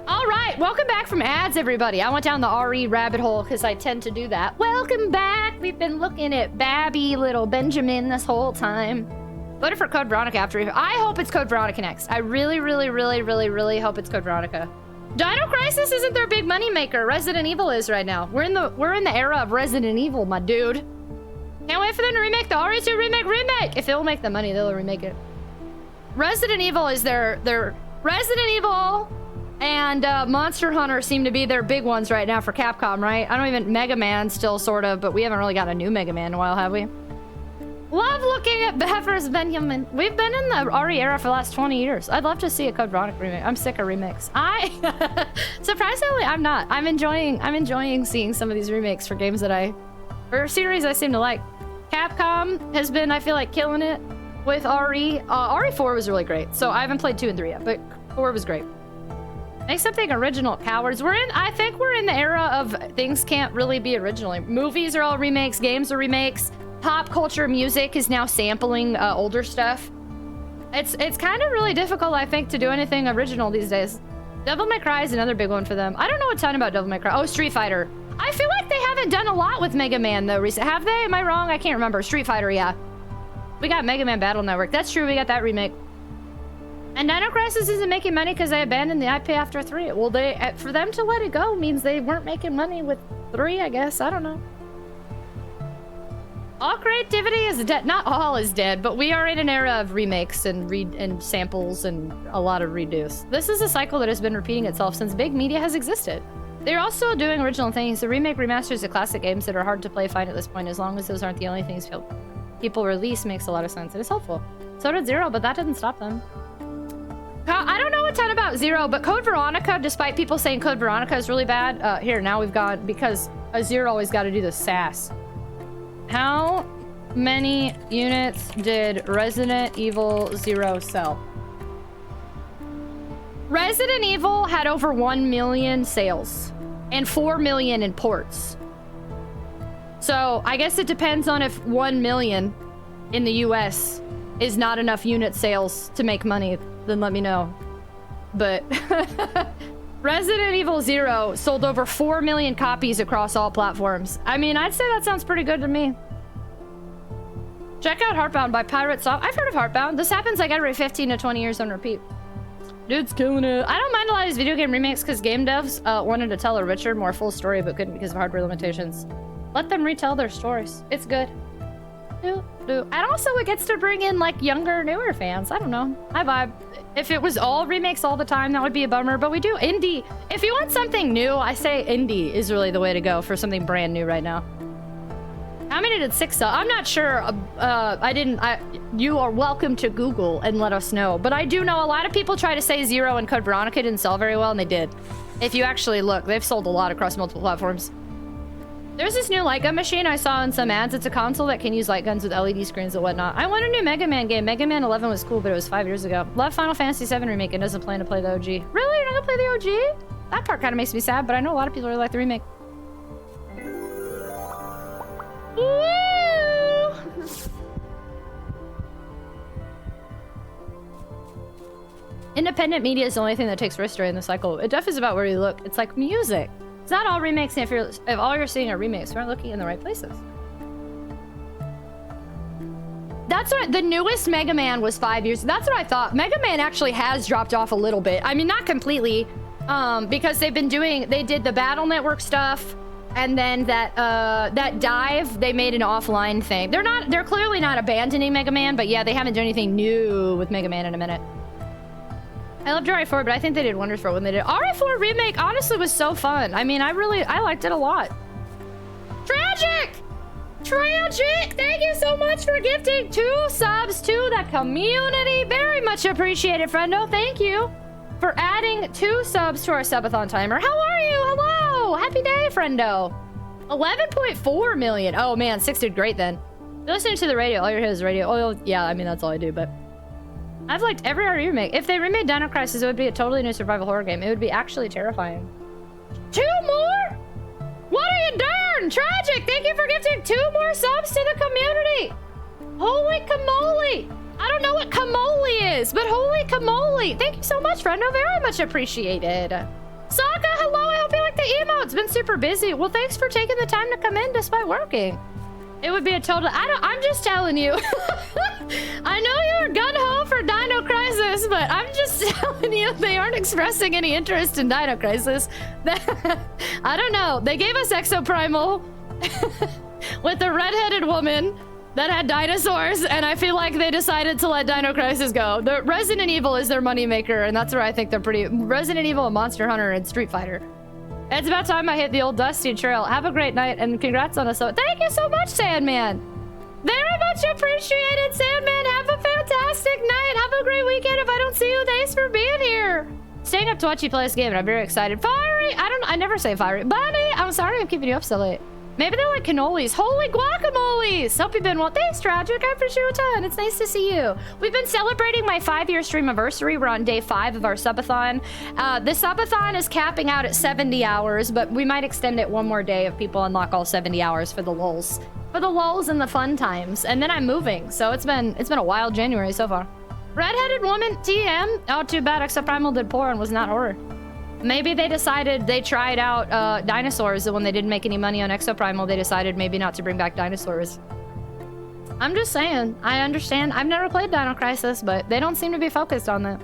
All right, welcome back from ads, everybody. I went down the RE rabbit hole because I tend to do that. Welcome back. We've been looking at Babby little Benjamin this whole time. Voted for Code Veronica after. I hope it's Code Veronica next. I really, really, really, really, really hope it's Code Veronica. Dino Crisis isn't their big money maker. Resident Evil is right now. We're in the era of Resident Evil, my dude. Can't wait for them to remake the RE2 remake. If it'll make the money, they'll remake it. Resident Evil is their Resident Evil. And Monster Hunter seem to be their big ones right now for Capcom, right? I don't even... Mega Man still, sort of, but we haven't really got a new Mega Man in a while, have we? Love looking at Bevers Benjamin. We've been in the RE era for the last 20 years. I'd love to see a Code Veronica remake. I'm sick of remakes. Surprisingly, I'm not. I'm enjoying seeing some of these remakes for games that or series I seem to like. Capcom has been, I feel like, killing it with RE. RE4 was really great. So I haven't played 2 and 3 yet, but 4 was great. Make something original, cowards. I think we're in the era of things can't really be original. Movies are all remakes, games are remakes. Pop culture music is now sampling older stuff. It's kind of really difficult, I think, to do anything original these days. Devil May Cry is another big one for them. I don't know a ton about Devil May Cry. Oh, Street Fighter. I feel like they haven't done a lot with Mega Man, though, recently. Have they? Am I wrong? I can't remember. Street Fighter, yeah. We got Mega Man Battle Network. That's true, we got that remake. And Dino Crisis isn't making money because they abandoned the IP after 3. Well, for them to let it go means they weren't making money with 3, I guess. I don't know. All creativity is dead. Not all is dead, but we are in an era of remakes and samples and a lot of redos. This is a cycle that has been repeating itself since big media has existed. They're also doing original things. The remake remasters of classic games that are hard to play fine at this point, as long as those aren't the only things people release, makes a lot of sense. It is helpful. So did Zero, but that didn't stop them. I don't know a ton about Zero, but Code Veronica, despite people saying Code Veronica is really bad, here, now we've got, because a Zero always got to do the sass. How many units did Resident Evil 0 sell? Resident Evil had over 1 million sales and 4 million in ports. So I guess it depends on if 1 million in the US is not enough unit sales to make money, then let me know. But Resident Evil 0 sold over 4 million copies across all platforms. I mean, I'd say that sounds pretty good to me. Check out Heartbound by Pirate Soft. I've heard of Heartbound. This happens like every 15 to 20 years on repeat. Dude's killing it. I don't mind a lot of these video game remakes because game devs wanted to tell a richer, more full story, but couldn't because of hardware limitations. Let them retell their stories. It's good. And also it gets to bring in like younger, newer fans. I don't know. I vibe. If it was all remakes all the time, that would be a bummer, but we do indie. If you want something new, I say indie is really the way to go for something brand new right now. How many did 6 sell? I'm not sure. You are welcome to Google and let us know. But I do know a lot of people try to say 0 and Code Veronica didn't sell very well, and they did. If you actually look, they've sold a lot across multiple platforms. There's this new light gun machine I saw in some ads. It's a console that can use light guns with LED screens and whatnot. I want a new Mega Man game. Mega Man 11 was cool, but it was 5 years ago. Love Final Fantasy 7 remake and doesn't plan to play the OG. Really? You're not gonna play the OG? That part kind of makes me sad, but I know a lot of people really like the remake. Woo! Independent media is the only thing that takes risk during the cycle. It definitely is about where you look. It's like music. It's not all remakes, and if all you're seeing are remakes, we're not looking in the right places. That's what the newest Mega Man was 5 years. That's what I thought. Mega Man actually has dropped off a little bit. I mean, not completely, because they did the Battle Network stuff, and then that dive, they made an offline thing. They're clearly not abandoning Mega Man, but yeah, they haven't done anything new with Mega Man in a minute. I loved RE4, but I think they did wonders for it when they did. RE4 remake honestly was so fun. I mean, I liked it a lot. Tragic! Thank you so much for gifting 2 subs to the community. Very much appreciated, friendo. Thank you for adding 2 subs to our subathon timer. How are you? Hello! Happy day, friendo. 11.4 million. Oh man, 6 did great then. You're listening to the radio. All you hear is radio. Oh yeah, I mean, that's all I do, but I've liked every remake. If they remade Dino Crisis, it would be a totally new survival horror game. It would be actually terrifying. 2 more? What are you doing? Tragic! Thank you for gifting 2 more subs to the community. Holy camole! I don't know what camole is, but holy camole! Thank you so much, friendo. Very much appreciated. Saka, hello. I hope you like the emo. It's been super busy. Well, thanks for taking the time to come in despite working. It would be a total... I'm just telling you. I know you're gun-ho for Dino Crisis, but I'm just telling you they aren't expressing any interest in Dino Crisis. I don't know. They gave us Exoprimal with a redheaded woman that had dinosaurs, and I feel like they decided to let Dino Crisis go. The Resident Evil is their moneymaker, and that's where I think they're pretty... Resident Evil, and Monster Hunter, and Street Fighter. It's about time I hit the old dusty trail. Have a great night, and congrats on us. Thank you so much, Sandman. Very much appreciated, Sandman. Have a fantastic night. Have a great weekend. If I don't see you, thanks for being here. Staying up to watch you play this game, and I'm very excited. Fiery, I never say fiery. Bunny, I'm sorry I'm keeping you up so late. Maybe they're like cannolis. Holy guacamoles! Hope you've been well. Thanks, Tragic. I appreciate you a ton. It's nice to see you. We've been celebrating my 5-year stream anniversary. We're on day 5 of our subathon. The subathon is capping out at 70 hours, but we might extend it one more day if people unlock all 70 hours for the lulz. For the lulz and the fun times. And then I'm moving, so it's been a wild January so far. Redheaded woman, TM. Oh, too bad. Exoprimal did poor and was not horror. Maybe they decided they tried out dinosaurs, and when they didn't make any money on Exoprimal, they decided maybe not to bring back dinosaurs. I'm just saying. I understand. I've never played Dino Crisis, but they don't seem to be focused on that.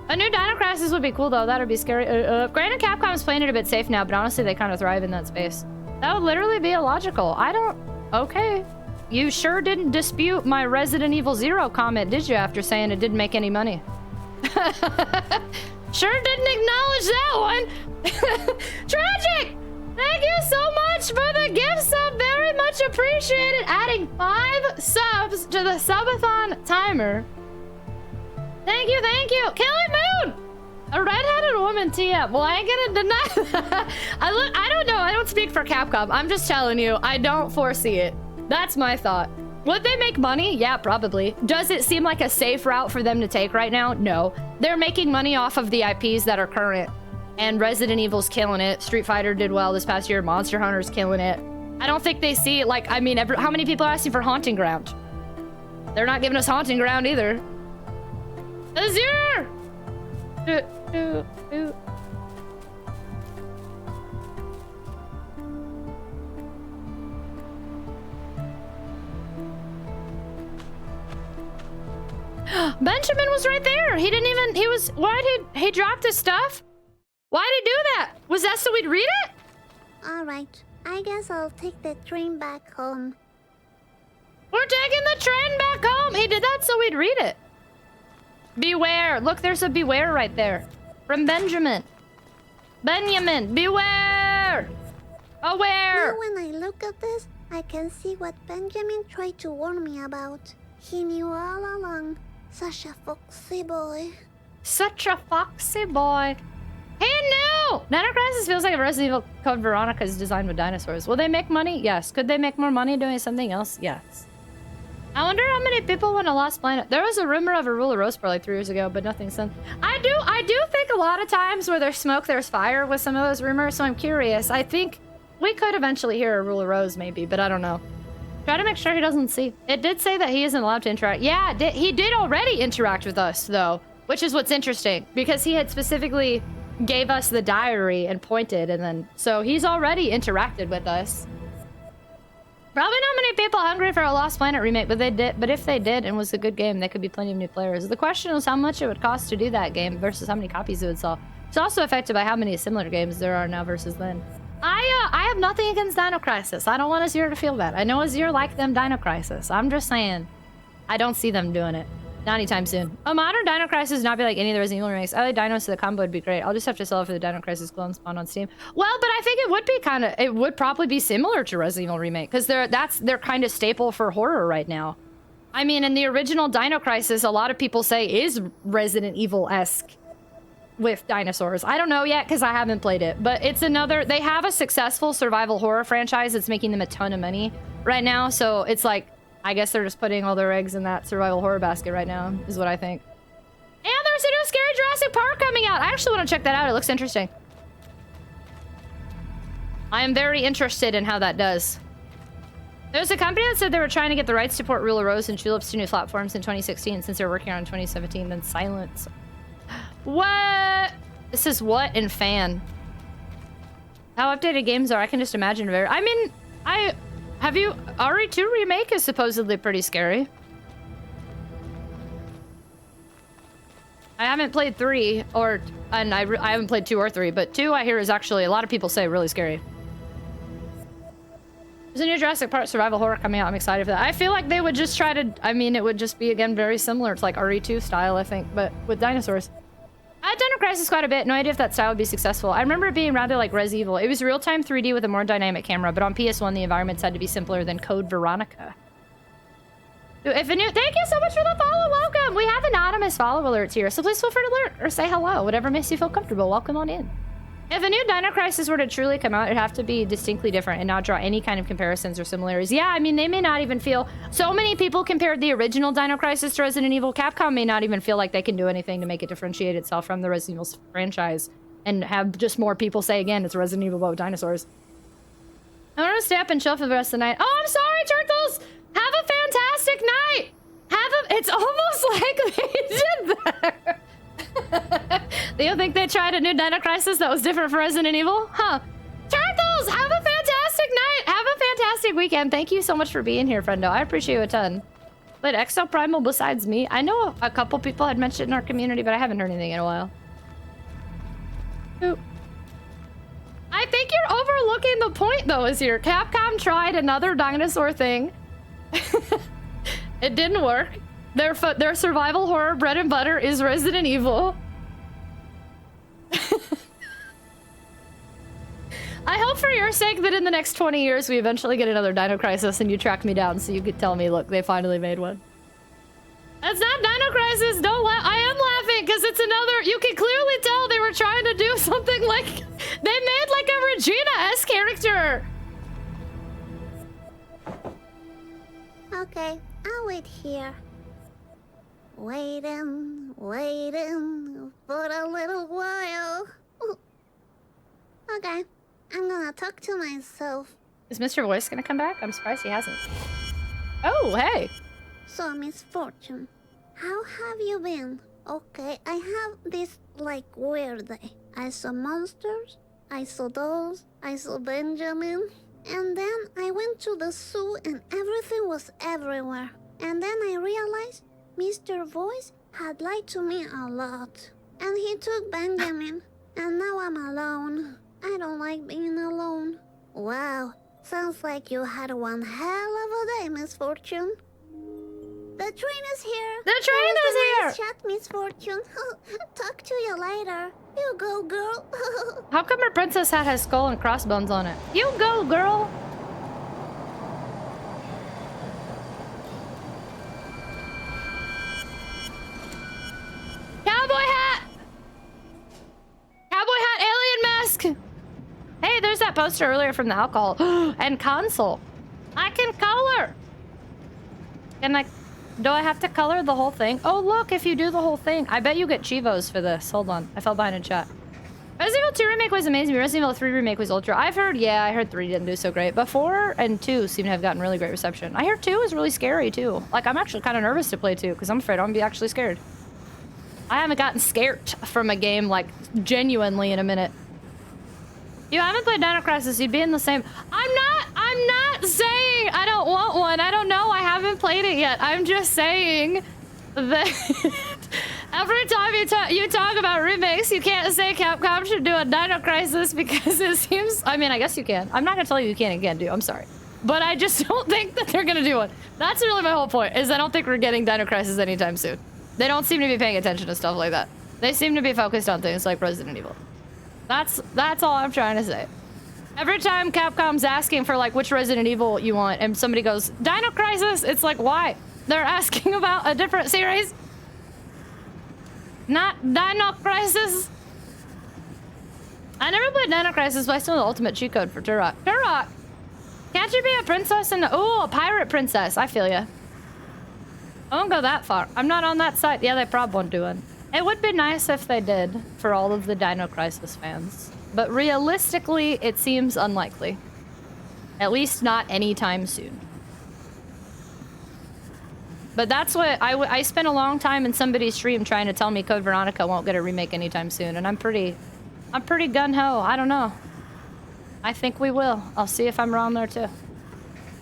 A new Dino Crisis would be cool, though. That would be scary. Granted, Capcom's playing it a bit safe now, but honestly, they kind of thrive in that space. That would literally be illogical. Okay. You sure didn't dispute my Resident Evil 0 comment, did you, after saying it didn't make any money? Sure didn't acknowledge that one. Tragic! Thank you so much for the gift sub. Very much appreciated. Adding 5 subs to the subathon timer. Thank you, thank you. Kelly Moon! A redheaded woman TM. Well, I ain't gonna deny that. I don't know. I don't speak for Capcom. I'm just telling you, I don't foresee it. That's my thought. Would they make money? Yeah, probably. Does it seem like a safe route for them to take right now? No. They're making money off of the IPs that are current. And Resident Evil's killing it. Street Fighter did well this past year. Monster Hunter's killing it. I don't think they see it like, I mean, how many people are asking for Haunting Ground? They're not giving us Haunting Ground either. Azure! Benjamin was right there. He didn't even, he dropped his stuff? Why'd he do that? Was that so we'd read it? Alright, I guess I'll take the train back home. We're taking the train back home. He did that so we'd read it. Beware. Look, there's a beware right there. From Benjamin. Benjamin, beware. Aware. Now when I look at this, I can see what Benjamin tried to warn me about. He knew all along. Such a foxy boy. Such a foxy boy. He knew! Dino Crisis feels like a Resident Evil Code Veronica is designed with dinosaurs. Will they make money? Yes. Could they make more money doing something else? Yes. I wonder how many people want a Lost Planet. There was a rumor of a Rule of Rose like 3 years ago, but nothing since. I do think a lot of times where there's smoke, there's fire with some of those rumors, so I'm curious. I think we could eventually hear a Rule of Rose maybe, but I don't know. Try to make sure he doesn't see. It did say that he isn't allowed to interact. Yeah, he did already interact with us, though, which is what's interesting, because he had specifically gave us the diary and pointed, and then so he's already interacted with us. Probably not many people hungry for a Lost Planet remake, but if they did and was a good game, they could be plenty of new players. The question is how much it would cost to do that game versus how many copies it would sell. It's also affected by how many similar games there are now versus then. I have nothing against Dino Crisis. I don't want Azure to feel bad. I know Azure like them Dino Crisis. I'm just saying, I don't see them doing it. Not anytime soon. A modern Dino Crisis would not be like any of the Resident Evil remakes. I like Dinos, so the combo would be great. I'll just have to sell it for the Dino Crisis clone spawn on Steam. Well, but I think it would be it would probably be similar to Resident Evil Remake, because they're kind of staple for horror right now. I mean, in the original Dino Crisis, a lot of people say is Resident Evil-esque with dinosaurs. I don't know yet, because I haven't played it, but it's they have a successful survival horror franchise that's making them a ton of money right now, so it's like, I guess they're just putting all their eggs in that survival horror basket right now, is what I think. And there's a new Scary Jurassic Park coming out. I actually want to check that out. It looks interesting. I am very interested in how that does. There's a company that said they were trying to get the rights to port Rule of Rose and Tulips to new platforms in 2016 since they're working on 2017, then silence. What? This is what in fan. How updated games are, I can just imagine. I mean, have you... RE2 Remake is supposedly pretty scary. I haven't played 3, and I haven't played 2 or 3, but 2 I hear is actually, a lot of people say, really scary. There's a new Jurassic Park survival horror coming out. I'm excited for that. I feel like they would just try to... I mean, it would just be, again, very similar to like RE2 style, I think, but with dinosaurs. I had Dino Crisis quite a bit. No idea if that style would be successful. I remember it being rather like Res Evil. It was real-time 3D with a more dynamic camera, but on PS1, the environments had to be simpler than Code Veronica. Thank you so much for the follow. Welcome. We have anonymous follow alerts here, so please feel free to alert or say hello. Whatever makes you feel comfortable. Welcome on in. If a new Dino Crisis were to truly come out, it'd have to be distinctly different and not draw any kind of comparisons or similarities. Yeah, I mean, they may not even feel... So many people compared the original Dino Crisis to Resident Evil. Capcom may not even feel like they can do anything to make it differentiate itself from the Resident Evil franchise and have just more people say, again, it's Resident Evil with dinosaurs. I'm gonna stay up and chill for the rest of the night. Oh, I'm sorry, Turtles! Have a fantastic night! It's almost like they did that. Do you think they tried a new Dino Crisis that was different from Resident Evil? Huh. Turtles, have a fantastic night. Have a fantastic weekend. Thank you so much for being here, friendo. I appreciate you a ton. But Exo Primal besides me, I know a couple people had mentioned it in our community, but I haven't heard anything in a while. Oop. I think you're overlooking the point, though, is here. Capcom tried another dinosaur thing It didn't work. Their survival horror bread and butter is Resident Evil. I hope for your sake that in the next 20 years we eventually get another Dino Crisis and you track me down so you could tell me, look, they finally made one. That's not Dino Crisis! Don't laugh. I am laughing because it's another... You can clearly tell they were trying to do something like... They made like a Regina-esque character! Okay, I'll wait here. Waiting for a little while. Okay, I'm gonna talk to myself. Is Mr. Voice gonna come back? I'm surprised he hasn't. Oh, hey! So, Misfortune, how have you been? Okay, I have this, like, weird day. I saw monsters, I saw dolls, I saw Benjamin, and then I went to the zoo and everything was everywhere. And then I realized Mr. Voice had lied to me a lot. And he took Benjamin, and now I'm alone. I don't like being alone. Wow, sounds like you had one hell of a day, Misfortune. The train is here. The train is here. Nice chat, Misfortune. Talk to you later. You go, girl. How come her princess hat has skull and crossbones on it? You go, girl. Cowboy hat. Cowboy hat, alien mask. Hey, there's that poster earlier from the alcohol and console. I can color. Can I? Do I have to color the whole thing? Oh, look, if you do the whole thing. I bet you get Chivos for this. Hold on. I fell behind in chat. Resident Evil 2 Remake was amazing. Resident Evil 3 Remake was ultra. I've heard, yeah, I heard 3 didn't do so great. But 4 and 2 seem to have gotten really great reception. I hear 2 is really scary, too. Like, I'm actually kind of nervous to play 2 because I'm afraid I'm going to be actually scared. I haven't gotten scared from a game, like, genuinely in a minute. You haven't played Dino Crisis, you'd be in the same... I'm not saying I don't want one. I don't know. I haven't played it yet. I'm just saying that every time you talk about remakes, you can't say Capcom should do a Dino Crisis because it seems... I mean, I guess you can. I'm not going to tell you you can and can't do. I'm sorry. But I just don't think that they're going to do one. That's really my whole point, is I don't think we're getting Dino Crisis anytime soon. They don't seem to be paying attention to stuff like that. They seem to be focused on things like Resident Evil. That's all I'm trying to say. Every time Capcom's asking for, like, which Resident Evil you want, and somebody goes, Dino Crisis, it's like, why? They're asking about a different series? Not Dino Crisis? I never played Dino Crisis, but I still know the ultimate cheat code for Turok. Turok! Can't you be a princess in the... Ooh, a pirate princess. I feel ya. I won't go that far. I'm not on that side. Yeah, they probably won't do it. It would be nice if they did, for all of the Dino Crisis fans. But realistically, it seems unlikely. At least not anytime soon. But that's what... I spent a long time in somebody's stream trying to tell me Code Veronica won't get a remake anytime soon, and I'm pretty gun-ho. I don't know. I think we will. I'll see if I'm wrong there, too.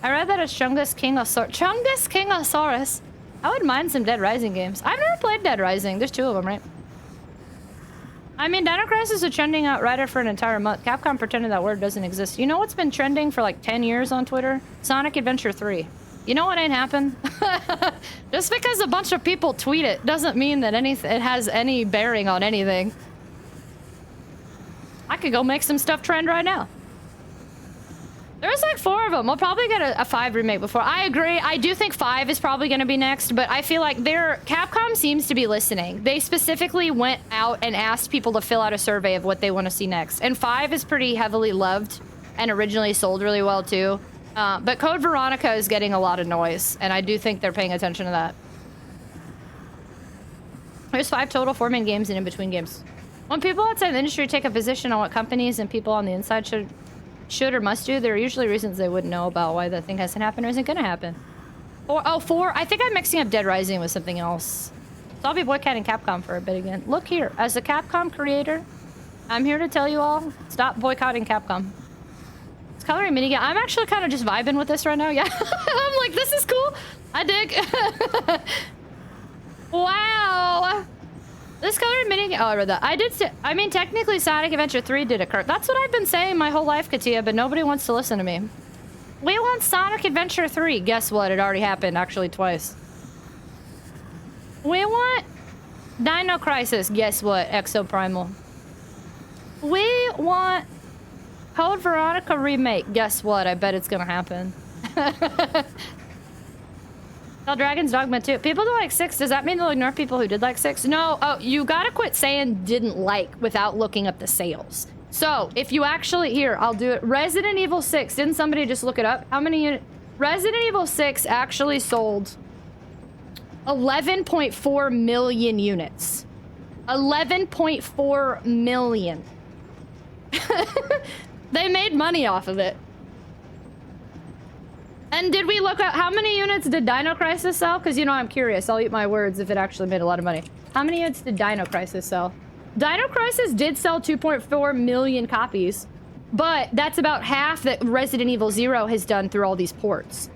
I read that it's Chungus Kingosaurus. I wouldn't mind some Dead Rising games. I've never played Dead Rising. There's 2 of them, right? I mean, Dino Crisis is trending outrider for an entire month. Capcom pretended that word doesn't exist. You know what's been trending for like 10 years on Twitter? Sonic Adventure 3. You know what ain't happened? Just because a bunch of people tweet it doesn't mean that it has any bearing on anything. I could go make some stuff trend right now. There's like 4 of them. We'll probably get a 5 remake before. I agree. I do think 5 is probably going to be next, but I feel like Capcom seems to be listening. They specifically went out and asked people to fill out a survey of what they want to see next. And 5 is pretty heavily loved and originally sold really well too. But Code Veronica is getting a lot of noise, and I do think they're paying attention to that. There's 5 total 4 main games and in between games. When people outside the industry take a position on what companies and people on the inside should or must do, there are usually reasons they wouldn't know about why the thing hasn't happened or isn't going to happen. 4. I think I'm mixing up Dead Rising with something else. So I'll be boycotting Capcom for a bit again. Look here, as a Capcom creator, I'm here to tell you all, stop boycotting Capcom. It's coloring minigame. I'm actually kind of just vibing with this right now. Yeah, I'm like, this is cool. I dig. Wow. This colored minigame. Oh, I read that. I mean, technically, Sonic Adventure 3 did occur. That's what I've been saying my whole life, Katia, but nobody wants to listen to me. We want Sonic Adventure 3. Guess what? It already happened, actually, twice. We want Dino Crisis. Guess what? Exoprimal. We want Code Veronica remake. Guess what? I bet it's gonna happen. Well, Dragon's Dogma 2. People don't like 6. Does that mean they'll ignore people who did like 6? No. Oh, you gotta quit saying didn't like without looking up the sales. So, if you actually... Here, I'll do it. Resident Evil 6. Didn't somebody just look it up? How many units? Resident Evil 6 actually sold 11.4 million units. 11.4 million. They made money off of it. And did we look at how many units did Dino Crisis sell? Because, you know, I'm curious. I'll eat my words if it actually made a lot of money. How many units did Dino Crisis sell? Dino Crisis did sell 2.4 million copies, but that's about half that Resident Evil 0 has done through all these ports.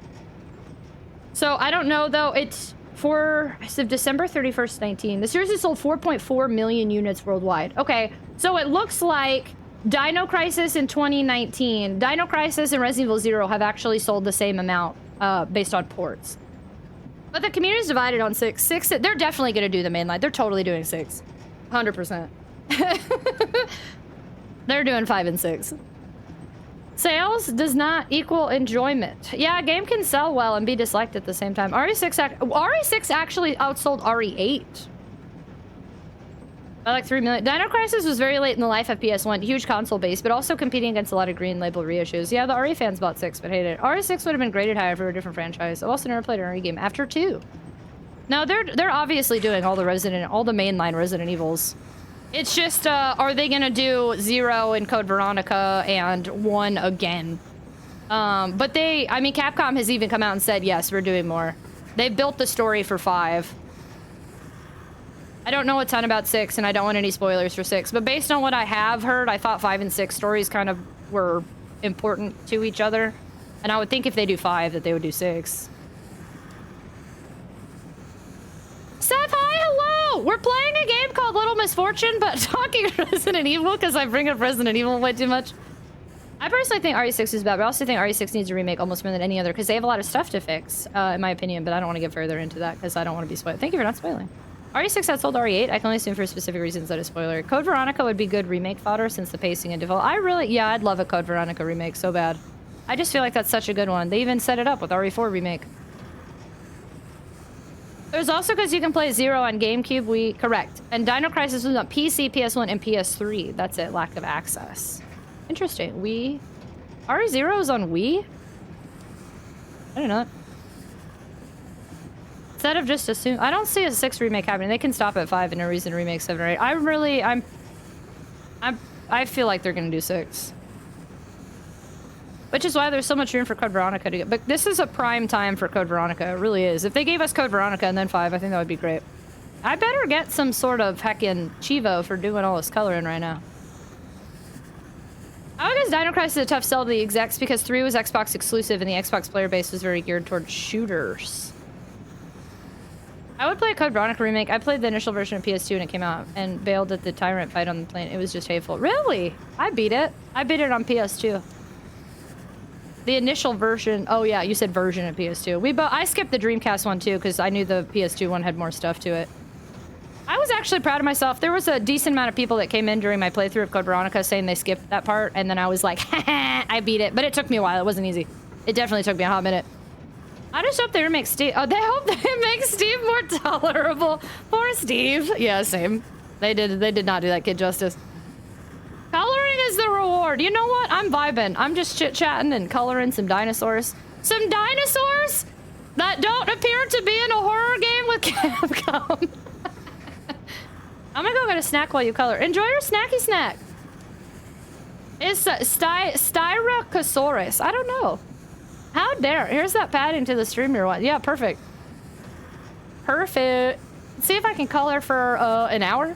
So I don't know, though. It's for December 31st, 19. The series has sold 4.4 million units worldwide. Okay, so it looks like Dino Crisis in 2019, Dino Crisis and Resident Evil 0 have actually sold the same amount based on ports. But the community is divided on 6. 6, they're definitely going to do the mainline. They're totally doing 6. 100%. They're doing 5 and 6. Sales does not equal enjoyment. Yeah, a game can sell well and be disliked at the same time. RE6 actually outsold RE8. By like 3 million. Dino Crisis was very late in the life of PS1. Huge console base, but also competing against a lot of green label reissues. Yeah, the RE fans bought 6, but hated it. RE6 would have been graded higher for a different franchise. I've also never played an RE game after 2. No, they're obviously doing all the mainline Resident Evils. It's just, are they gonna do 0 in Code Veronica and 1 again? But I mean, Capcom has even come out and said, yes, we're doing more. They built the story for 5. I don't know a ton about 6, and I don't want any spoilers for 6, but based on what I have heard, I thought 5 and 6 stories kind of were important to each other. And I would think if they do 5, that they would do 6. Seth, hi, hello! We're playing a game called Little Misfortune, but talking Resident Evil because I bring up Resident Evil way too much. I personally think RE6 is bad, but I also think RE6 needs a remake almost more than any other because they have a lot of stuff to fix, in my opinion, but I don't want to get further into that because I don't want to be spoiled. Thank you for not spoiling. RE6 had sold RE8. I can only assume for specific reasons that a spoiler. Code Veronica would be good remake fodder since the pacing and development. Yeah, I'd love a Code Veronica remake so bad. I just feel like that's such a good one. They even set it up with RE4 remake. There's also because you can play 0 on GameCube, correct. And Dino Crisis was on PC, PS1, and PS3. That's it, lack of access. Interesting. RE0 is on Wii? I don't know. Instead of just assume, I don't see a 6 remake happening. They can stop at 5 and no reason to remake 7 or 8. I feel like they're gonna do 6. Which is why there's so much room for Code Veronica to get. But this is a prime time for Code Veronica. It really is. If they gave us Code Veronica and then 5, I think that would be great. I better get some sort of heckin' Chivo for doing all this coloring right now. I would guess Dino Crisis is a tough sell to the execs because 3 was Xbox exclusive and the Xbox player base was very geared towards shooters. I would play a Code Veronica remake. I played the initial version of PS2 when it came out and bailed at the Tyrant fight on the plane. It was just hateful. Really? I beat it. I beat it on PS2. The initial version. Oh yeah, you said version of PS2. I skipped the Dreamcast one too because I knew the PS2 one had more stuff to it. I was actually proud of myself. There was a decent amount of people that came in during my playthrough of Code Veronica saying they skipped that part, and then I was like, haha, I beat it. But it took me a while. It wasn't easy. It definitely took me a hot minute. I just hope they remake Steve. Oh, they hope they make Steve more tolerable. Poor Steve. Yeah, same. They did not do that kid justice. Coloring is the reward. You know what? I'm vibing. I'm just chit-chatting and coloring some dinosaurs. Some dinosaurs that don't appear to be in a horror game with Capcom. I'm gonna go get a snack while you color. Enjoy your snacky snack. It's Styracosaurus. I don't know. How dare. Here's that padding to the stream you're watching. Yeah, perfect. Perfect. Let's see if I can color for an hour.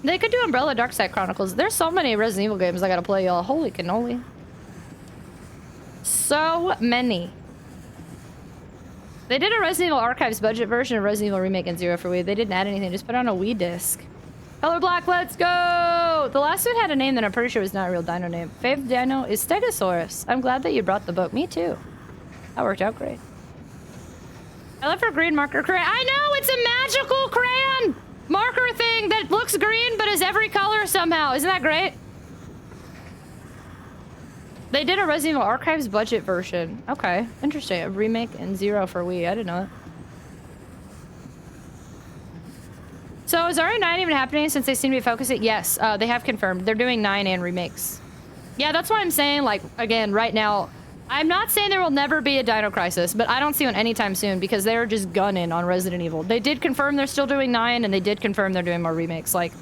They could do Umbrella Darkside Chronicles. There's so many Resident Evil games I gotta play, y'all. Holy cannoli. So many. They did a Resident Evil Archives budget version of Resident Evil Remake and 0 for Wii. They didn't add anything, just put on a Wii disc. Color black, let's go! So the last one had a name that I'm pretty sure was not a real dino name. Fave dino is Stegosaurus. I'm glad that you brought the book. Me too. That worked out great. I love her green marker crayon. I know, it's a magical crayon marker thing that looks green but is every color somehow. Isn't that great? They did a Resident Evil Archives budget version. Okay, interesting. A remake and 0 for Wii. I didn't know that. So is RE9 even happening since they seem to be focusing? Yes, they have confirmed. They're doing 9 and remakes. Yeah, that's why I'm saying, like, again, right now, I'm not saying there will never be a Dino Crisis, but I don't see one anytime soon because they're just gunning on Resident Evil. They did confirm they're still doing 9, and they did confirm they're doing more remakes. Like,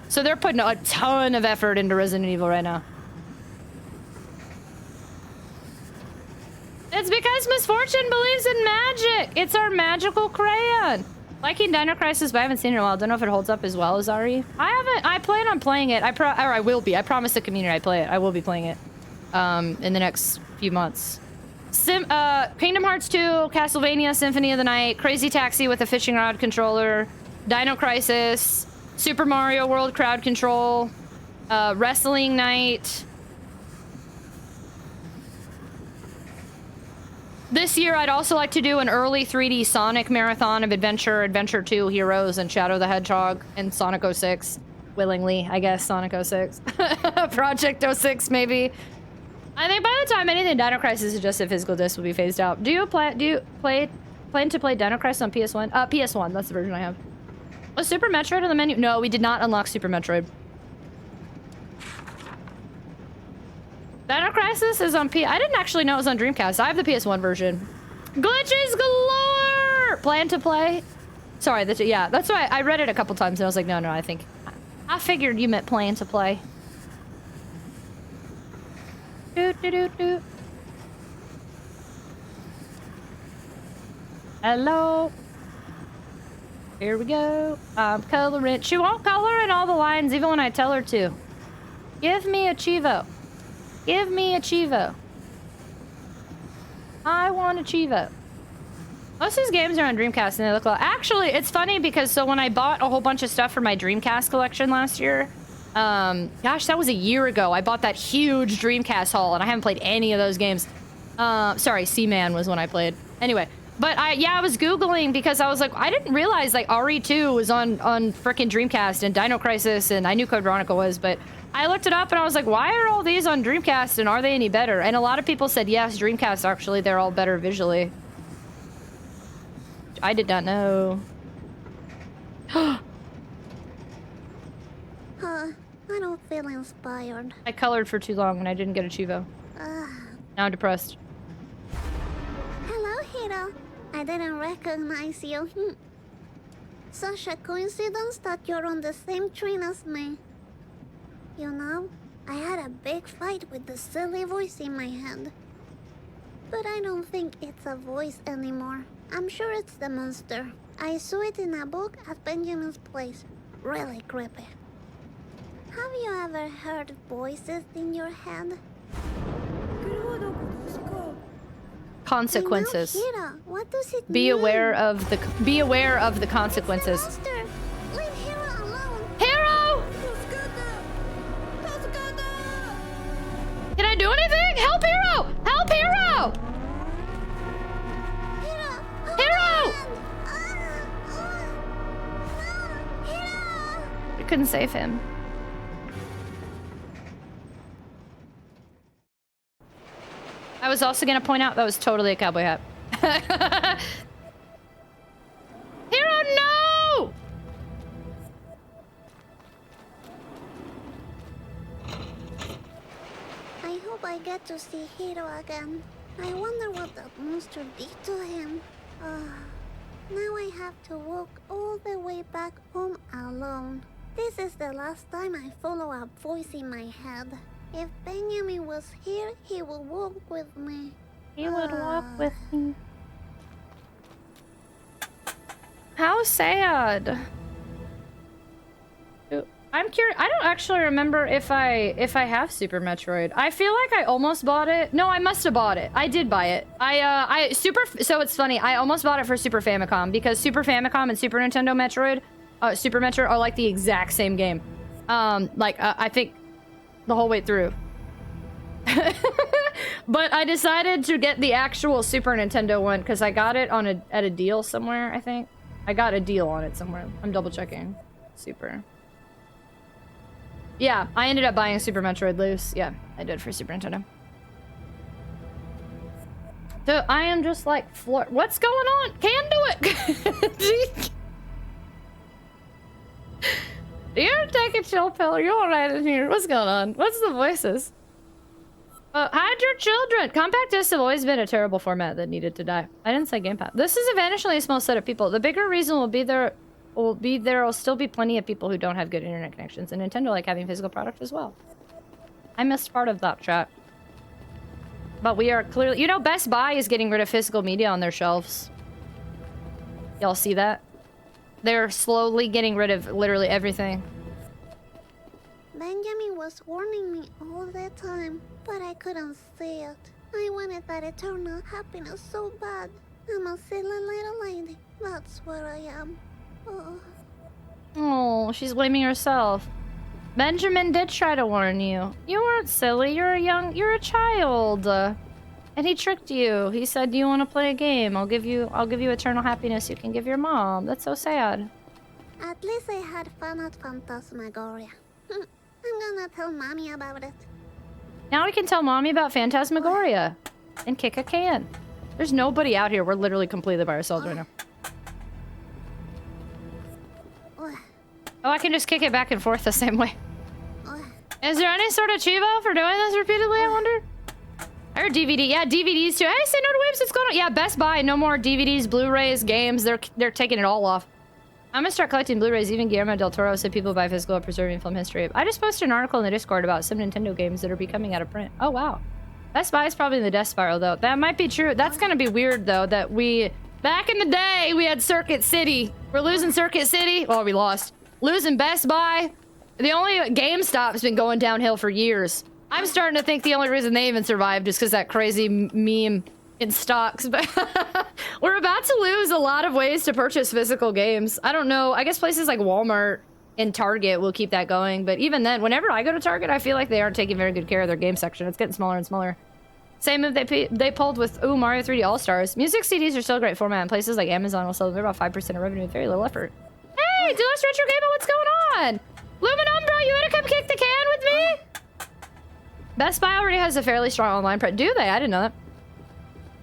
so they're putting a ton of effort into Resident Evil right now. It's because Misfortune believes in magic. It's our magical crayon. Liking Dino Crisis, but I haven't seen it in a while. Don't know if it holds up as well as RE. I haven't. I plan on playing it. I will be. I promised the community I'd play it. I will be playing it in the next few months. Kingdom Hearts 2, Castlevania Symphony of the Night, Crazy Taxi with a fishing rod controller, Dino Crisis, Super Mario World crowd control, Wrestling Night. This year, I'd also like to do an early 3D Sonic marathon of Adventure, Adventure 2, Heroes, and Shadow the Hedgehog, and Sonic 06. Willingly, I guess, Sonic 06. Project 06, maybe. I think by the time anything Dino Crisis suggested physical disc will be phased out. Do you plan to play Dino Crisis on PS1? PS1, that's the version I have. Was Super Metroid on the menu? No, we did not unlock Super Metroid. Dino Crisis is on I didn't actually know it was on Dreamcast. I have the PS1 version. Glitches galore! Plan to play? Sorry, yeah, that's why I read it a couple times and I was like, no, I figured you meant plan to play. Doot. Hello. Here we go. I'm coloring. She won't color in all the lines even when I tell her to. Give me a Chivo. Give me a Chivo. I want a Chivo. Most of these games are on Dreamcast and they look like... Actually, it's funny because so when I bought a whole bunch of stuff for my Dreamcast collection last year, gosh, that was a year ago. I bought that huge Dreamcast haul and I haven't played any of those games. Sorry, Seaman was when I played. Anyway, but I was Googling because I was like, I didn't realize like RE2 was on frickin' Dreamcast and Dino Crisis and I knew Code Veronica was, but I looked it up and I was like, why are all these on Dreamcast and are they any better? And a lot of people said, yes, Dreamcast, actually, they're all better visually. I did not know. I don't feel inspired. I colored for too long and I didn't get a Chivo. Now I'm depressed. Hello, Hiro. I didn't recognize you. Such a coincidence that you're on the same train as me. You know, I had a big fight with the silly voice in my head. But I don't think it's a voice anymore. I'm sure it's the monster. I saw it in a book at Benjamin's place. Really creepy. Have you ever heard voices in your head? Consequences. Hiro, what does it be mean? aware of the consequences. Leave Hiro alone. Hiro! Can I do anything? Help Hiro! Help Hiro! Hiro! I couldn't save him. I was also gonna point out that was totally a cowboy hat. Hiro, no! I hope I get to see Hiro again. I wonder what that monster did to him. Now I have to walk all the way back home alone. This is the last time I follow a voice in my head. If Benjamin was here, he would walk with me. He would walk with me. How sad. I'm curious. I don't actually remember if I have Super Metroid. I feel like I almost bought it. No, I must have bought it. I did buy it. So it's funny. I almost bought it for Super Famicom because Super Famicom and Super Nintendo Metroid, Super Metroid are like the exact same game. I think the whole way through. But I decided to get the actual Super Nintendo one because I got it on at a deal somewhere, I think. I got a deal on it somewhere. I'm double checking. Super. Yeah, I ended up buying Super Metroid loose. Yeah, I did for Super Nintendo. So I am just like, what's going on? Can do it. You're taking chill pill. You're all right in here. What's going on? What's the voices? Hide your children. Compact discs have always been a terrible format that needed to die. I didn't say gamepad. This is a vanishingly small set of people. The bigger reason will be there will still be plenty of people who don't have good internet connections, and Nintendo like having physical product as well. I missed part of that, chat. But we are clearly, you know, Best Buy is getting rid of physical media on their shelves. Y'all see that? They're slowly getting rid of literally everything. Benjamin was warning me all the time, but I couldn't see it. I wanted that eternal happiness so bad. I'm a silly little lady. That's where I am. Oh, she's blaming herself. Benjamin did try to warn you. You weren't silly. You're a child. And he tricked you. He said, "Do you want to play a game? I'll give you eternal happiness you can give your mom." That's so sad. At least I had fun at Phantasmagoria. I'm gonna tell Mommy about it. Now we can tell Mommy about Phantasmagoria and kick a can. There's nobody out here. We're literally completely by ourselves right now. Oh, I can just kick it back and forth the same way. Is there any sort of chivo for doing this repeatedly, I wonder? Or DVD. Yeah, DVDs too. Hey, say no to waves. What's going on? Yeah, Best Buy. No more DVDs, Blu-rays, games. They're taking it all off. I'm gonna start collecting Blu-rays. Even Guillermo del Toro said people buy physical preserving film history. I just posted an article in the Discord about some Nintendo games that are becoming out of print. Oh, wow. Best Buy is probably in the death spiral, though. That might be true. That's gonna be weird, though, that back in the day, we had Circuit City. We're losing Circuit City. Well, we lost. Losing Best Buy. The only GameStop's been going downhill for years. I'm starting to think the only reason they even survived is because that crazy meme in stocks. But we're about to lose a lot of ways to purchase physical games. I don't know. I guess places like Walmart and Target will keep that going. But even then, whenever I go to Target, I feel like they aren't taking very good care of their game section. It's getting smaller and smaller. Same move they pulled with Mario 3D All-Stars. Music CDs are still a great format, and places like Amazon will sell them about 5% of revenue with very little effort. Hey, Deluxe Retro Gamer, what's going on? Lumen Umbra, you wanna come kick the can with me? Best Buy already has a fairly strong online presence. Do they? I didn't know that.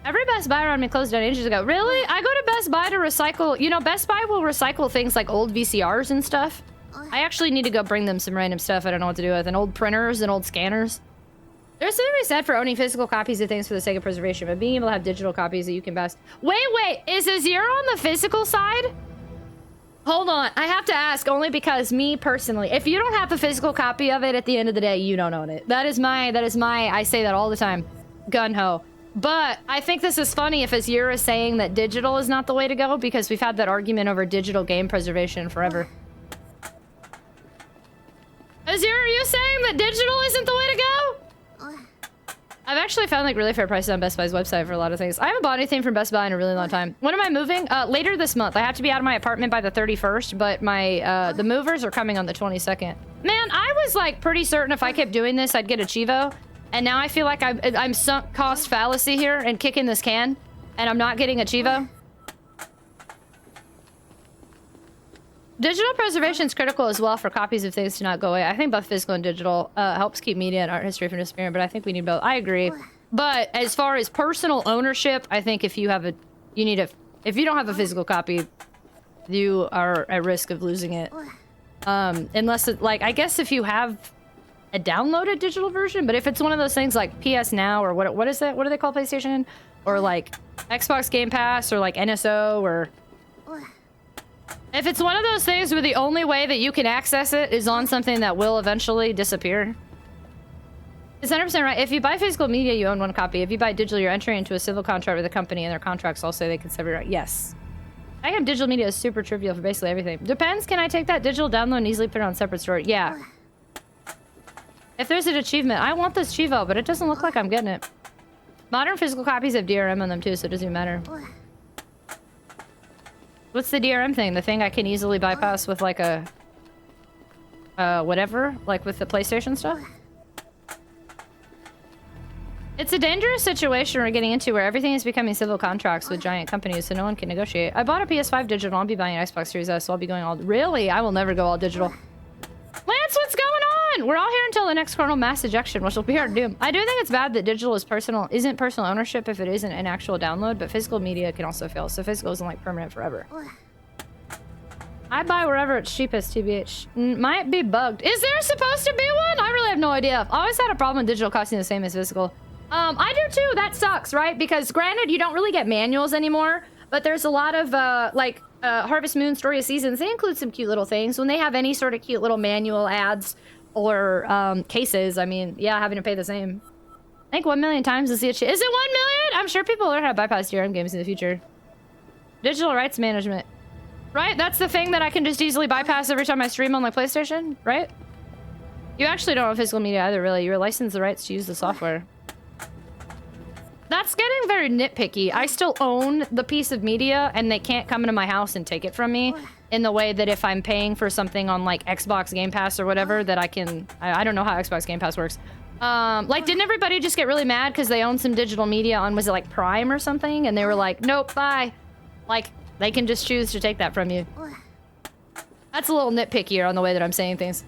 Every Best Buy around me closed down ages ago. Really? I go to Best Buy to recycle. You know, Best Buy will recycle things like old VCRs and stuff. I actually need to go bring them some random stuff I don't know what to do with, and old printers and old scanners. There's something to be said for owning physical copies of things for the sake of preservation, but being able to have digital copies that you can best. Wait, is Azir on the physical side? Hold on, I have to ask only because me personally, if you don't have a physical copy of it at the end of the day, you don't own it. That is my, I say that all the time, gun-ho. But I think this is funny if Azir is saying that digital is not the way to go, because we've had that argument over digital game preservation forever. Azir, are you saying that digital isn't the way to go? I've actually found like really fair prices on Best Buy's website for a lot of things. I haven't bought anything from Best Buy in a really long time. When am I moving? Later this month. I have to be out of my apartment by the 31st, but my the movers are coming on the 22nd. Man, I was like pretty certain if I kept doing this, I'd get a Chivo. And now I feel like I'm sunk cost fallacy here and kicking this can, and I'm not getting a Chivo. Digital preservation is critical as well for copies of things to not go away. I think both physical and digital helps keep media and art history from disappearing, but I think we need both. I agree. But as far as personal ownership, I think if you have if you don't have a physical copy, you are at risk of losing it. Unless I guess if you have a downloaded digital version, but if it's one of those things like PS Now or what is that? What do they call PlayStation? Or like Xbox Game Pass or like NSO or... If it's one of those things where the only way that you can access it is on something that will eventually disappear. It's 100% right. If you buy physical media, you own one copy. If you buy digital, you're entering into a civil contract with the company, and their contracts all say they can sever it. Yes. I have digital media is super trivial for basically everything. Depends, can I take that digital download and easily put it on a separate store? Yeah. If there's an achievement, I want this Chivo, but it doesn't look like I'm getting it. Modern physical copies have DRM on them too, so it doesn't even matter. What's the DRM thing? The thing I can easily bypass with like a... whatever, like with the PlayStation stuff. It's a dangerous situation we're getting into where everything is becoming civil contracts with giant companies, so no one can negotiate. I bought a PS5 digital. I'll be buying an Xbox Series S, so I'll be going all... Really? I will never go all digital. Lance, what's going on? We're all here until the next Chrono Mass Ejection, which will be our doom. I do think it's bad that digital isn't personal ownership if it isn't an actual download, but physical media can also fail, so physical isn't like permanent forever. I buy wherever it's cheapest, TBH. Might be bugged. Is there supposed to be one? I really have no idea. I've always had a problem with digital costing the same as physical. I do too. That sucks, right? Because granted, you don't really get manuals anymore, but there's a lot of Harvest Moon Story of Seasons. They include some cute little things. When they have any sort of cute little manual ads or cases, I mean, yeah, having to pay the same. I think 1 million times to see it. Is it 1 million? I'm sure people learn how to bypass DRM games in the future. Digital rights management. Right? That's the thing that I can just easily bypass every time I stream on like PlayStation, right? You actually don't have physical media either, really. You're licensed the rights to use the software. That's getting very nitpicky. I still own the piece of media, and they can't come into my house and take it from me in the way that if I'm paying for something on, like, Xbox Game Pass or whatever, that I can... I don't know how Xbox Game Pass works. Like, didn't everybody just get really mad because they own some digital media on, was it, like, Prime or something? And they were like, nope, bye. Like, they can just choose to take that from you. That's a little nitpickier on the way that I'm saying things.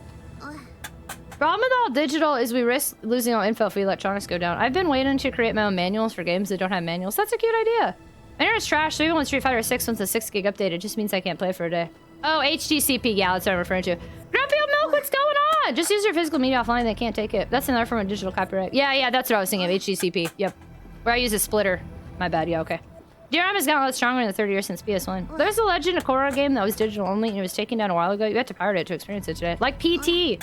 Problem with all digital is we risk losing all info if we electronics go down. I've been waiting to create my own manuals for games that don't have manuals. That's a cute idea. My internet's trash, so even when Street Fighter 6 wants a 6 gig update, it just means I can't play for a day. Oh, HTCP, yeah, that's what I'm referring to. Grumpy old Milk, what's going on? Just use your physical media offline, they can't take it. That's another form of digital copyright. Yeah, that's what I was thinking of, HTCP, yep. Where I use a splitter. My bad, yeah, okay. DRM has gotten a lot stronger in the 30 years since PS1. There's a Legend of Korra game that was digital only, and it was taken down a while ago. You had to pirate it to experience it today. Like PT.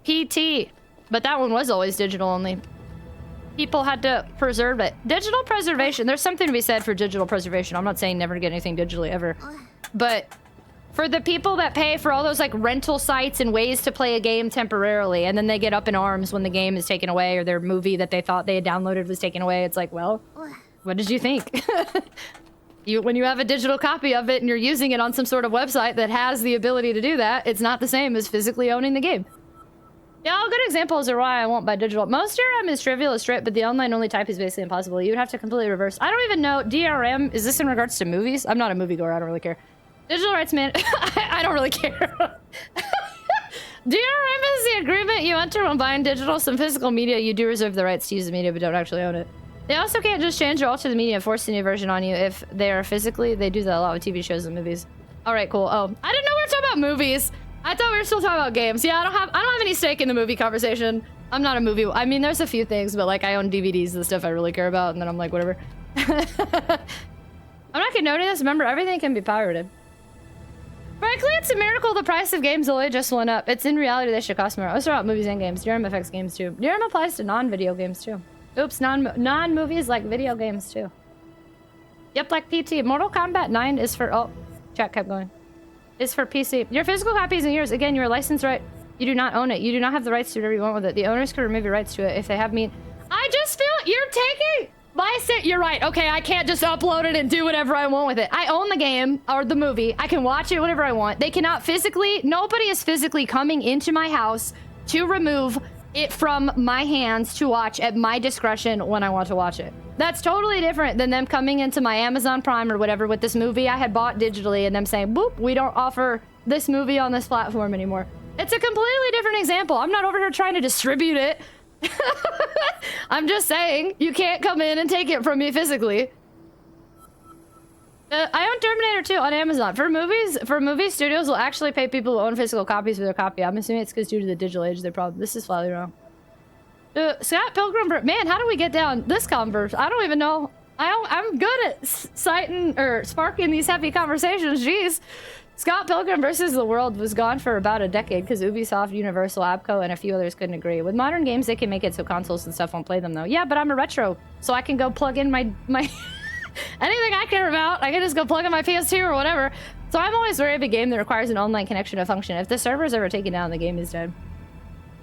PT. But that one was always digital only. People had to preserve it. Digital preservation. There's something to be said for digital preservation. I'm not saying never to get anything digitally ever. But for the people that pay for all those like rental sites and ways to play a game temporarily, and then they get up in arms when the game is taken away or their movie that they thought they had downloaded was taken away, it's like, well, what did you think? When you have a digital copy of it and you're using it on some sort of website that has the ability to do that, it's not the same as physically owning the game. Yeah, all good examples are why I won't buy digital. Most DRM is trivial as strip, but the online-only type is basically impossible. You would have to completely reverse. I don't even know. DRM, is this in regards to movies? I'm not a moviegoer. I don't really care. Digital rights man... I don't really care. DRM is the agreement you enter when buying digital. Some physical media, you do reserve the rights to use the media, but don't actually own it. They also can't just change or alter the media and force a new version on you if they are physically. They do that a lot with TV shows and movies. All right, cool. Oh, I didn't know we were talking about movies. I thought we were still talking about games. Yeah, I don't have any stake in the movie conversation. I'm not a movie. I mean, there's a few things, but like I own DVDs and stuff I really care about, and then I'm like, whatever. I'm not condoning this. Remember, everything can be pirated. Frankly, it's a miracle the price of games only just went up. It's in reality they should cost more. I was talking about movies and games. DRM affects games too. DRM applies to non-video games too. Oops, non-movies like video games too. Yep, like PT. Mortal Kombat 9 is for... Oh, chat kept going. Is for PC. Your physical copy isn't yours. Again, you're a licensed right. You do not own it. You do not have the rights to do whatever you want with it. The owners can remove your rights to it if they have mean. I just feel you're taking my set. You're right. Okay, I can't just upload it and do whatever I want with it. I own the game or the movie. I can watch it whenever I want. They cannot physically. Nobody is physically coming into my house to remove it from my hands to watch at my discretion when I want to watch it. That's totally different than them coming into my Amazon Prime or whatever with this movie I had bought digitally and them saying, boop, we don't offer this movie on this platform anymore. It's a completely different example. I'm not over here trying to distribute it. I'm just saying, you can't come in and take it from me physically. I own Terminator 2 on Amazon. For movies, studios will actually pay people who own physical copies for their copy. I'm assuming it's because due to the digital age, they're probably... This is flatly wrong. Scott Pilgrim... Man, how do we get down this converse? I don't even know. I'm good at citing or sparking these heavy conversations. Jeez. Scott Pilgrim versus the World was gone for about a decade because Ubisoft, Universal, Abco, and a few others couldn't agree. With modern games, they can make it so consoles and stuff won't play them, though. Yeah, but I'm a retro, so I can go plug in my anything I care about. I can just go plug in my PS2 or whatever. So I'm always worried of a game that requires an online connection to function. If the server's ever taken down, the game is dead.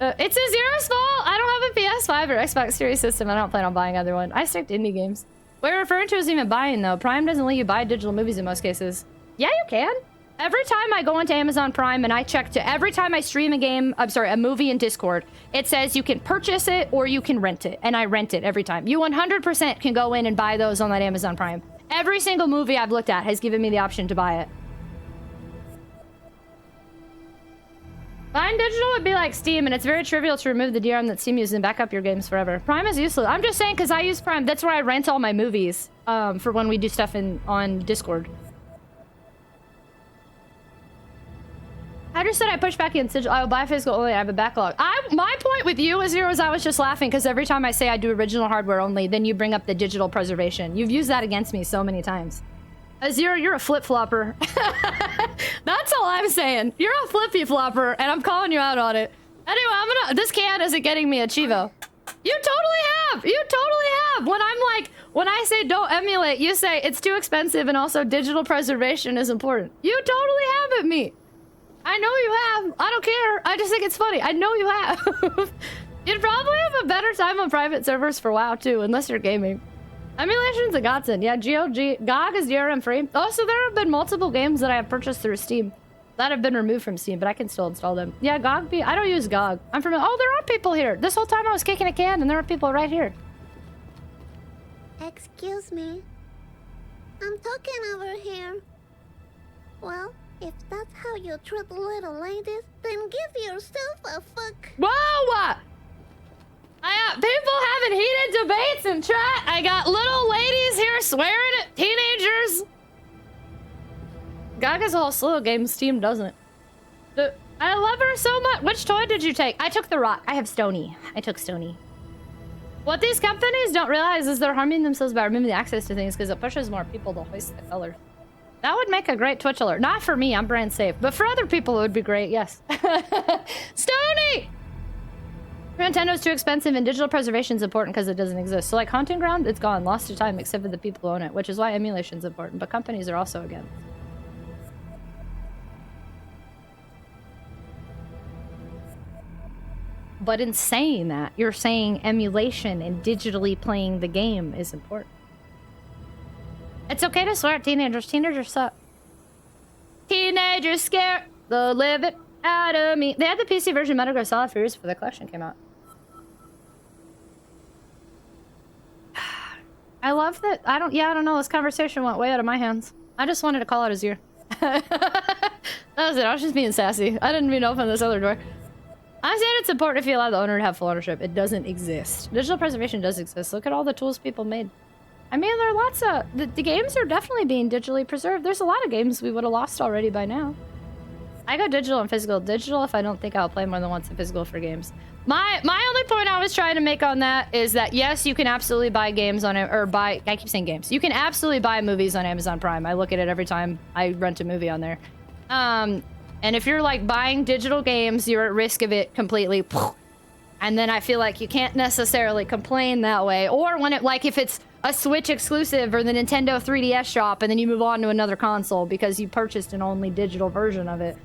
It's a Zero's fault. I don't have a PS5 or Xbox Series system. I don't plan on buying either one. I stick to indie games. What you're referring to isn't even buying, though. Prime doesn't let you buy digital movies in most cases. Yeah, you can. Every time I go into Amazon Prime and I check to every time I stream a movie in Discord, it says you can purchase it or you can rent it. And I rent it every time. You 100% can go in and buy those on that Amazon Prime. Every single movie I've looked at has given me the option to buy it. Buying digital would be like Steam, and it's very trivial to remove the DRM that Steam uses and back up your games forever. Prime is useless. I'm just saying because I use Prime. That's where I rent all my movies for when we do stuff on Discord. I just said I push back in digital. I will buy physical only. I have a backlog. My point with you, Azir, was I was just laughing because every time I say I do original hardware only, then you bring up the digital preservation. You've used that against me so many times. Azir, you're a flip-flopper. That's all I'm saying. You're a flippy-flopper, and I'm calling you out on it. Anyway, this can isn't getting me a Chivo. You totally have. You totally have. When I say don't emulate, you say it's too expensive and also digital preservation is important. You totally have it, me. I know you have. I don't care. I just think it's funny. I know you have. You'd probably have a better time on private servers for WoW too, unless you're gaming. Emulation's a godsend. Yeah, GOG is DRM free. Also, there have been multiple games that I have purchased through Steam that have been removed from Steam, but I can still install them. Yeah, GOG. I don't use GOG. I'm from. Oh, there are people here. This whole time I was kicking a can, and there are people right here. Excuse me. I'm talking over here. Well, if that's how you treat little ladies, then give yourself a fuck. Whoa! People having heated debates in chat. I got little ladies here swearing at teenagers. GOG is a whole slew of games. Steam doesn't. I love her so much. Which toy did you take? I took the rock. I have Stony. I took Stony. What these companies don't realize is they're harming themselves by removing the access to things because it pushes more people to hoist the color. That would make a great Twitch alert. Not for me, I'm brand safe. But for other people, it would be great, yes. Stony! Nintendo's too expensive and digital preservation is important because it doesn't exist. So like Haunting Ground, it's gone, lost to time, except for the people who own it, which is why emulation is important. But companies are also against. But in saying that, you're saying emulation and digitally playing the game is important. It's okay to swear at teenagers. Teenagers suck. Teenagers scare the living out of me. They had the PC version of Metal Gear Solid Furious before the collection came out. I love that. I don't know. This conversation went way out of my hands. I just wanted to call out his ear. That was it. I was just being sassy. I didn't mean to open this other door. I said it's important if you allow the owner to have full ownership. It doesn't exist. Digital preservation does exist. Look at all the tools people made. I mean, there are lots of... The games are definitely being digitally preserved. There's a lot of games we would have lost already by now. I go digital and physical. Digital if I don't think I'll play more than once in physical for games. My only point I was trying to make on that is that, yes, you can absolutely buy games on it, or buy... I keep saying games. You can absolutely buy movies on Amazon Prime. I look at it every time I rent a movie on there. And if you're, like, buying digital games, you're at risk of it completely... And then I feel like you can't necessarily complain that way. Or when it, like, if it's a Switch exclusive or the Nintendo 3DS shop and then you move on to another console because you purchased an only digital version of it.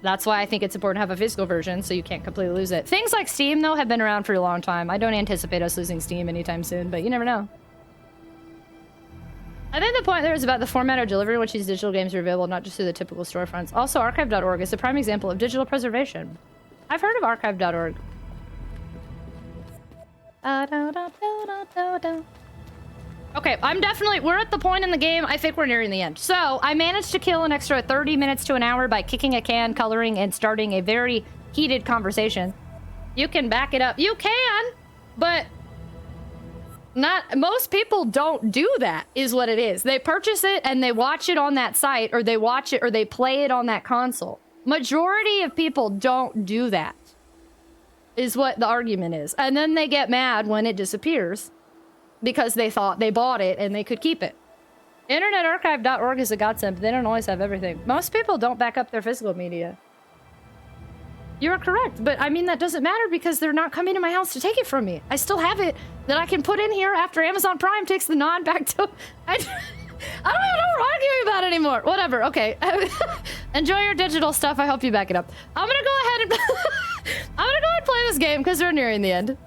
That's why I think it's important to have a physical version so you can't completely lose it. Things like Steam, though, have been around for a long time. I don't anticipate us losing Steam anytime soon, but you never know. I think the point there is about the format of delivery in which these digital games are available, not just through the typical storefronts. Also, archive.org is a prime example of digital preservation. I've heard of archive.org. Okay, we're at the point in the game, I think we're nearing the end. So, I managed to kill an extra 30 minutes to an hour by kicking a can, coloring, and starting a very heated conversation. You can back it up. You can, but most people don't do that, is what it is. They purchase it and they watch it on that site, or they watch it or they play it on that console. Majority of people don't do that, is what the argument is. And then they get mad when it disappears because they thought they bought it and they could keep it. InternetArchive.org is a godsend, but they don't always have everything. Most people don't back up their physical media. You're correct, but I mean, that doesn't matter because they're not coming to my house to take it from me. I still have it that I can put in here after Amazon Prime takes the nod back to... I don't even know what we're arguing about anymore. Whatever, okay. Enjoy your digital stuff. I hope you back it up. I'm gonna go ahead and... I'm gonna go ahead and play this game because we're nearing the end.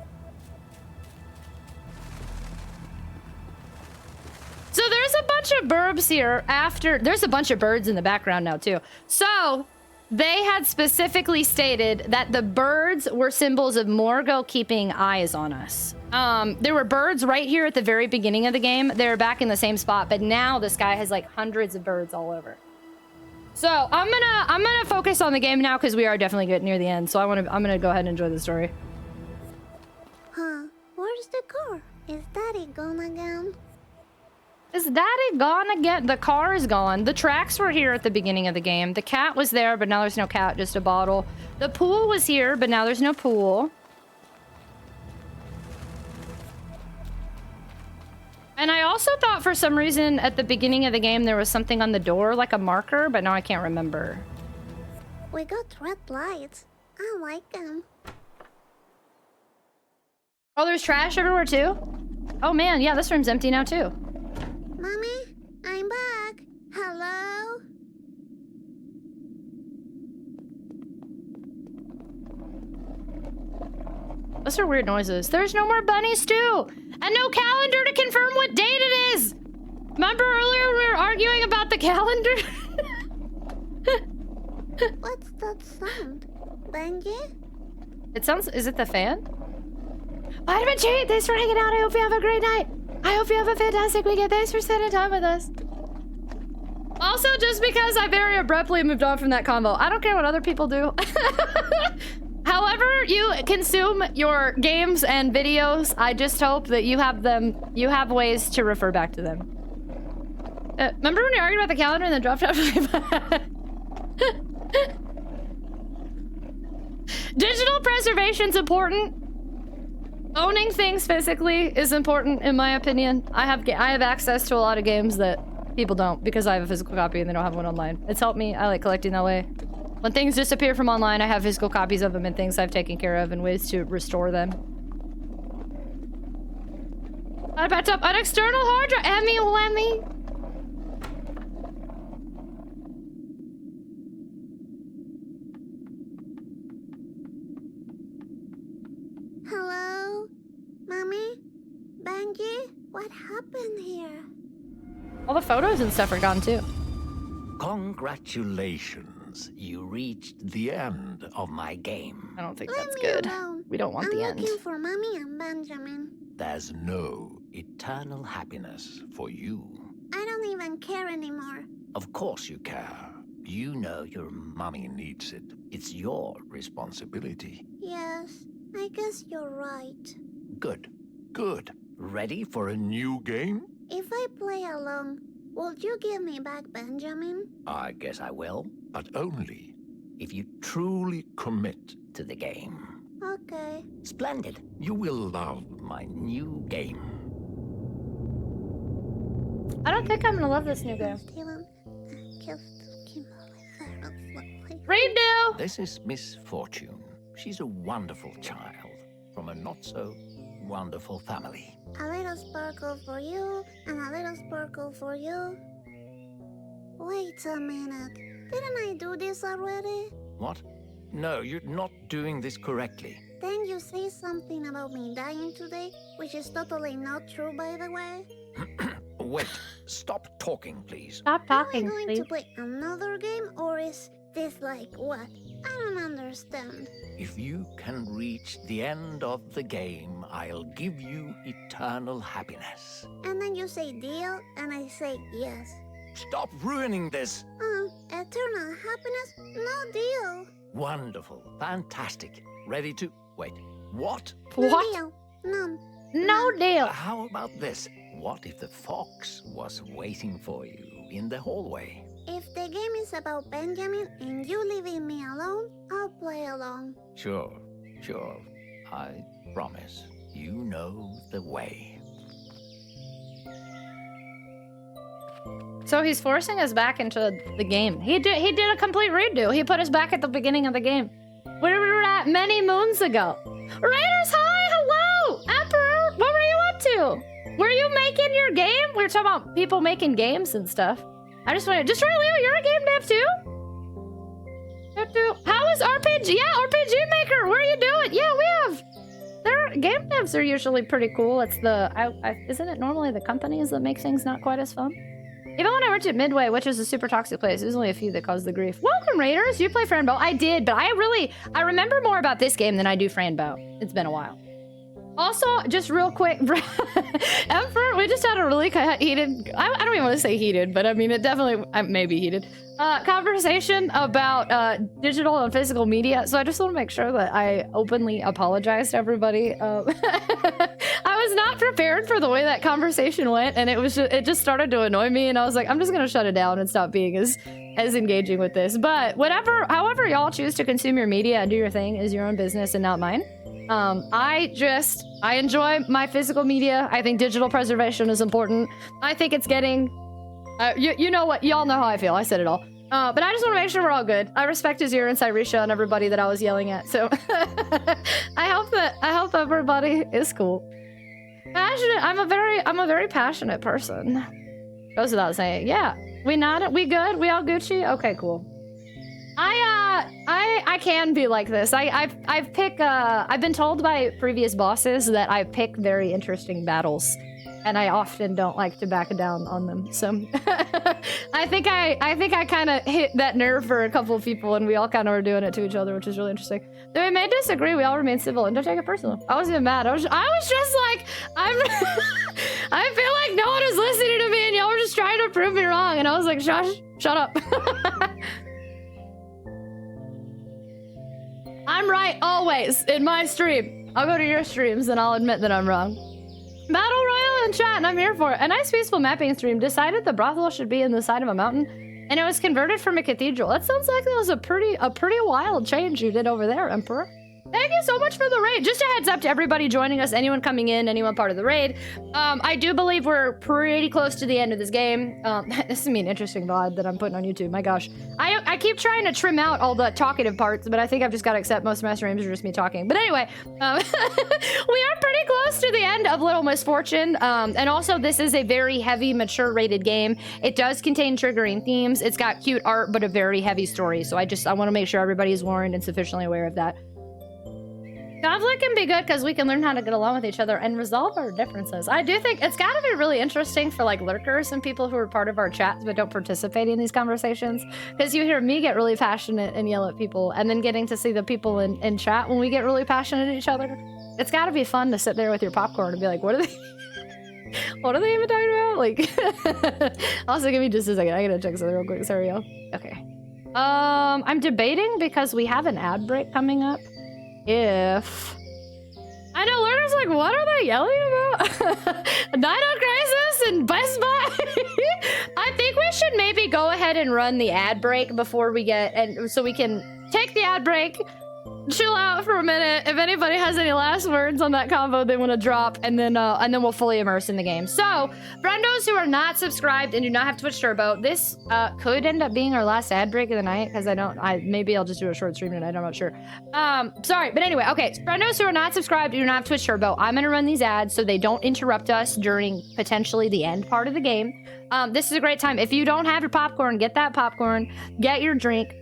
So there's a bunch bunch of burbs here after. There's a bunch of birds in the background now too. So they had specifically stated that the birds were symbols of Morgo keeping eyes on us. There were birds right here at the very beginning of the game. They're back in the same spot, but now this guy has like hundreds of birds all over. So I'm gonna focus on the game now because we are definitely getting near the end. So I'm gonna go ahead and enjoy the story. Huh? Where's the car? Is Daddy gone again? Is Daddy gone again? The car is gone. The tracks were here at the beginning of the game. The cat was there, but now there's no cat, just a bottle. The pool was here, but now there's no pool. And I also thought for some reason at the beginning of the game there was something on the door, like a marker, but now I can't remember. We got red lights. I like them. Oh, there's trash everywhere too? Oh man, yeah, this room's empty now too. Mommy, I'm back. Hello? Those are weird noises. There's no more bunnies too! And no calendar to confirm what date it is! Remember earlier we were arguing about the calendar? What's that sound? Benji? It sounds... Is it the fan? Vitamin G, thanks for hanging out. I hope you have a great night. I hope you have a fantastic weekend. Thanks for spending time with us. Also, just because I very abruptly moved on from that combo, I don't care what other people do. However you consume your games and videos, I just hope that you have ways to refer back to them. Remember when you argued about the calendar and then dropped out? Digital preservation's important. Owning things physically is important, in my opinion. I have access to a lot of games that people don't because I have a physical copy and they don't have one online. It's helped me. I like collecting that way. When things disappear from online, I have physical copies of them and things I've taken care of and ways to restore them. I backed up an external hard drive. Emmy whammy. Hello? Mommy? Benji? What happened here? All the photos and stuff are gone too. Congratulations. You reached the end of my game. I don't think Leave that's me good. alone. We don't want the I'm end. looking for Mommy and Benjamin. There's no eternal happiness for you. I don't even care anymore. Of course you care. You know your mummy needs it. It's your responsibility. Yes, I guess you're right. Good. Good. Ready for a new game? If I play along, would you give me back Benjamin? I guess I will, but only if you truly commit to the game. Okay. Splendid. You will love my new game. I don't think I'm gonna love this new game. Read now! This is Misfortune. She's a wonderful child from a not-so-wonderful family. A little sparkle for you, and a little sparkle for you. Wait a minute. Didn't I do this already? What? No, you're not doing this correctly. Then you say something about me dying today, which is totally not true, by the way. Wait, stop talking, please. Stop talking, Are we going please. to play another game, or is this like what? I don't understand. If you can reach the end of the game, I'll give you eternal happiness. And then you say deal, and I say yes. Stop ruining this. Eternal happiness? No deal. Wonderful. Fantastic. Ready to... Wait. What? No What? deal. None. No deal. How about this? What if the fox was waiting for you in the hallway? If the game is about Benjamin and you leaving me alone, I'll play along. Sure, sure. I promise. You know the way. So he's forcing us back into the game. He did a complete redo. He put us back at the beginning of the game, where we were at many moons ago. Raiders, hi, hello, Emperor. What were you up to? Were you making your game? We were talking about people making games and stuff. I just wanted, just right, Leo, you're a game dev too? How is RPG? Yeah, RPG Maker. What are you doing? Yeah, we have. Game devs are usually pretty cool. It's the, isn't it normally the companies that make things not quite as fun? Even when I worked at Midway, which is a super toxic place, there's only a few that caused the grief. Welcome, Raiders. You play Franbo? I did, but I remember more about this game than I do Franbo. It's been a while. Also, just real quick, Emperor, we just had a really heated, I don't even want to say heated, but I mean, it definitely may be heated, conversation about digital and physical media. So I just want to make sure that I openly apologize to everybody. I was not prepared for the way that conversation went, and it just started to annoy me, and I was like, I'm just going to shut it down and stop being as engaging with this. But however y'all choose to consume your media and do your thing is your own business and not mine. I enjoy my physical media. I think digital preservation is important. I think it's getting, you know what, y'all know how I feel. I said it all. But I just want to make sure we're all good. I respect Azir and Cyrisha and everybody that I was yelling at. So I hope everybody is cool. Passionate. I'm a very passionate person. Goes without saying. Yeah. We good? We all Gucci? Okay, cool. I can be like this. I've been told by previous bosses that I pick very interesting battles, and I often don't like to back down on them. So I think I kind of hit that nerve for a couple of people, and we all kind of were doing it to each other, which is really interesting. Though we may disagree, we all remain civil and don't take it personal. I wasn't even mad. I was just like, I feel like no one is listening to me, and y'all were just trying to prove me wrong, and I was like, shush, shut up. I'm right always in my stream. I'll go to your streams and I'll admit that I'm wrong. Battle Royale in chat, and I'm here for it. A nice peaceful mapping stream decided the brothel should be in the side of a mountain, and it was converted from a cathedral. That sounds like that was a pretty wild change you did over there, Emperor. Thank you so much for the raid. Just a heads up to everybody joining us, anyone coming in, anyone part of the raid. I do believe we're pretty close to the end of this game. This is an interesting VOD that I'm putting on YouTube. My gosh. I keep trying to trim out all the talkative parts, but I think I've just got to accept most of my streams are just me talking. But anyway, we are pretty close to the end of Little Misfortune. And also, this is a very heavy, mature rated game. It does contain triggering themes. It's got cute art, but a very heavy story. So I want to make sure everybody's warned and sufficiently aware of that. Conflict can be good because we can learn how to get along with each other and resolve our differences. I do think it's got to be really interesting for like lurkers and people who are part of our chats but don't participate in these conversations, because you hear me get really passionate and yell at people, and then getting to see the people in chat when we get really passionate at each other. It's got to be fun to sit there with your popcorn and be like, what are they even talking about? Like, also give me just a second. I gotta check something real quick. Sorry, y'all. Okay. I'm debating because we have an ad break coming up. If I know learners like, what are they yelling about? Dino Crisis and Best Buy. I think we should maybe go ahead and run the ad break before we get, and so we can take the ad break, chill out for a minute. If anybody has any last words on that combo they want to drop, and then we'll fully immerse in the game. So, friendos who are not subscribed and do not have Twitch Turbo, this could end up being our last ad break of the night, because maybe I'll just do a short stream tonight. I'm not sure. Sorry, but anyway, okay. Friendos who are not subscribed and do not have Twitch Turbo, I'm gonna run these ads so they don't interrupt us during potentially the end part of the game. This is a great time. If you don't have your popcorn, get that popcorn, get your drink.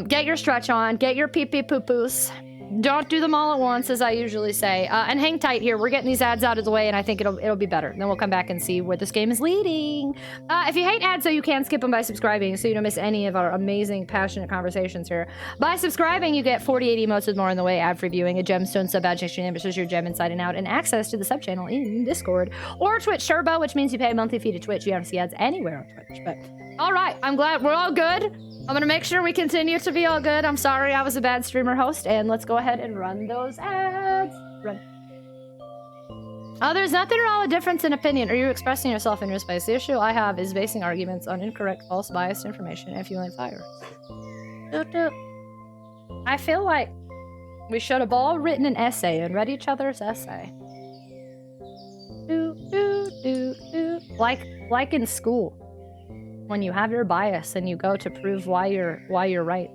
Get your stretch on, get your pee-pee poo-poos. Don't do them all at once, as I usually say. And hang tight here. We're getting these ads out of the way, and I think it'll be better. Then we'll come back and see where this game is leading. If you hate ads, though, you can skip them by subscribing, so you don't miss any of our amazing, passionate conversations here. By subscribing, you get 48 emotes with more on the way, ad-free viewing, a gemstone sub-badge exchange name, which is your gem inside and out, and access to the sub-channel in Discord, or Twitch Turbo, which means you pay a monthly fee to Twitch. You don't see ads anywhere on Twitch. But all right, I'm glad we're all good. I'm gonna make sure we continue to be all good. I'm sorry I was a bad streamer host, and let's go ahead and run those ads. Run. Oh, there's nothing wrong with difference in opinion. Are you expressing yourself in your space? The issue I have is basing arguments on incorrect, false, biased information and fueling fire. I feel like we should have all written an essay and read each other's essay. Like in school, when you have your bias and you go to prove why you're right.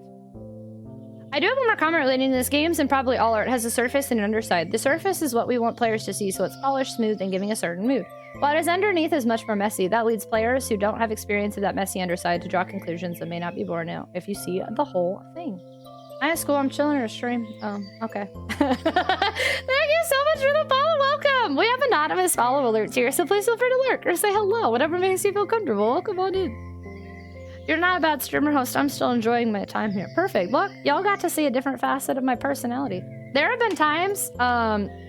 I do have one more comment relating to this. Games and probably all art has a surface and an underside. The surface is what we want players to see, so it's polished, smooth, and giving a certain mood. What is underneath is much more messy. That leads players who don't have experience of that messy underside to draw conclusions that may not be borne out if you see the whole thing. I'm at school, I'm chilling or stream. Okay. Thank you so much for the follow. Welcome. We have Anonymous anonymous follow alerts here, so please feel free to lurk or say hello, whatever makes you feel comfortable. Welcome on in. You're not a bad streamer host. I'm still enjoying my time here. Perfect. Look, y'all got to see a different facet of my personality. There have been times,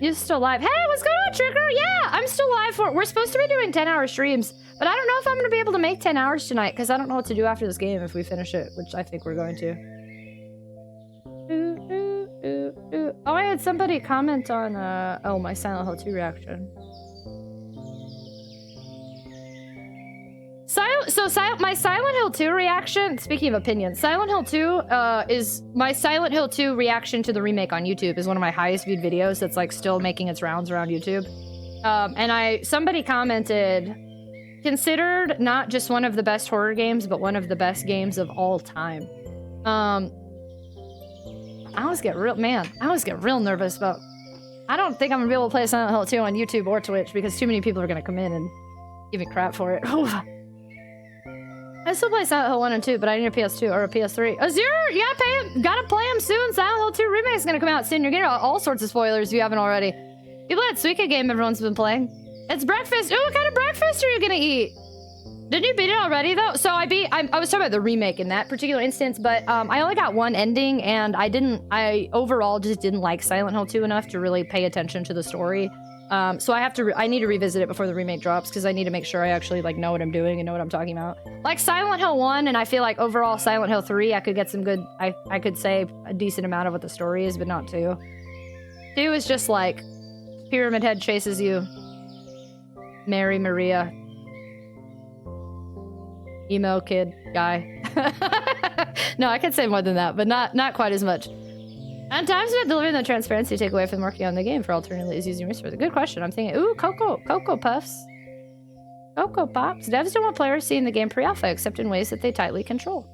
you're still live. Hey, what's going on, Trigger? Yeah, I'm still live for it. We're supposed to be doing 10-hour streams, but I don't know if I'm going to be able to make 10 hours tonight because I don't know what to do after this game if we finish it, which I think we're going to. Oh, I had somebody comment on, oh, my Silent Hill 2 reaction. My Silent Hill 2 reaction, speaking of opinions, Silent Hill 2 is my Silent Hill 2 reaction to the remake on YouTube is one of my highest viewed videos that's like still making its rounds around YouTube. And somebody commented, considered not just one of the best horror games, but one of the best games of all time. I always get real nervous about, I don't think I'm gonna be able to play Silent Hill 2 on YouTube or Twitch because too many people are gonna come in and give me crap for it. I still play Silent Hill 1 and 2, but I need a PS2 or a PS3. Azure, you gotta play them soon. Silent Hill 2 remake is gonna come out soon. You're getting all sorts of spoilers if you haven't already. You play that Suika game everyone's been playing. It's breakfast. Ooh, what kind of breakfast are you gonna eat? Didn't you beat it already though? So I was talking about the remake in that particular instance, but I only got one ending and I overall just didn't like Silent Hill 2 enough to really pay attention to the story. So I need to revisit it before the remake drops because I need to make sure I actually like know what I'm doing and know what I'm talking about. Like Silent Hill 1, and I feel like overall Silent Hill 3, I could get some good, I could say a decent amount of what the story is, but not 2. 2 is just like Pyramid Head chases you. Mary Maria. Emo kid guy. No, I could say more than that, but not quite as much. And times not delivering the transparency take away from working on the game for alternatively is using resources. Good question. I'm thinking, ooh, Cocoa Puffs. Cocoa Pops. Devs don't want players seeing the game pre-alpha, except in ways that they tightly control.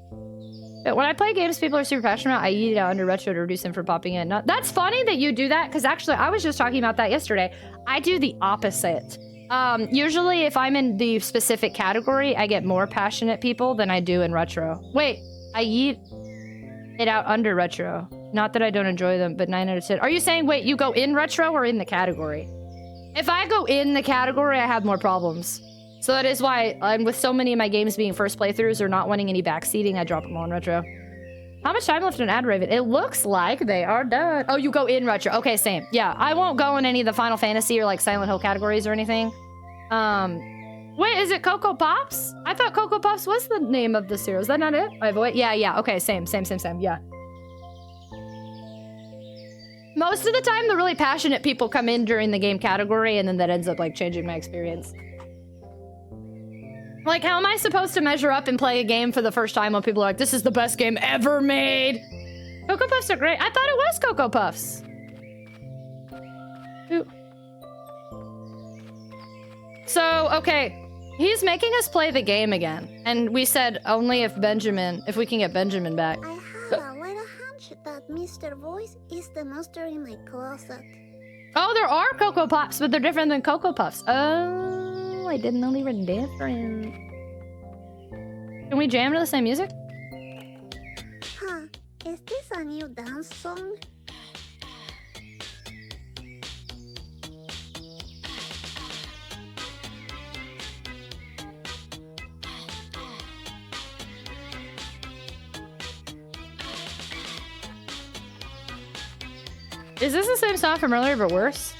But when I play games people are super passionate about, I eat it out under retro to reduce them from popping in. That's funny that you do that, because actually I was just talking about that yesterday. I do the opposite. Usually if I'm in the specific category, I get more passionate people than I do in retro. Wait, I eat it out under retro. Not that I don't enjoy them, but 9 out of 10. Are you saying, wait, you go in retro or in the category? If I go in the category, I have more problems. So that is why, with so many of my games being first playthroughs or not wanting any backseating, I drop them all in retro. How much time left in Ad Raven? It looks like they are done. Oh, you go in retro. Okay, same. Yeah, I won't go in any of the Final Fantasy or like Silent Hill categories or anything. Wait, is it Cocoa Pops? I thought Cocoa Puffs was the name of the cereal. Is that not it? Wait, yeah. Okay, same, yeah. Most of the time, the really passionate people come in during the game category, and then that ends up like changing my experience. Like, how am I supposed to measure up and play a game for the first time when people are like, this is the best game ever made? Cocoa Puffs are great. I thought it was Cocoa Puffs. Ooh. So, okay. He's making us play the game again. And we said only if we can get Benjamin back. I had a little hunch that Mr. Voice is the monster in my closet. Oh, there are Cocoa Pops, but they're different than Cocoa Puffs. Oh, I didn't know they were different. Can we jam to the same music? Huh, is this a new dance song? Is this the same song from earlier, but worse?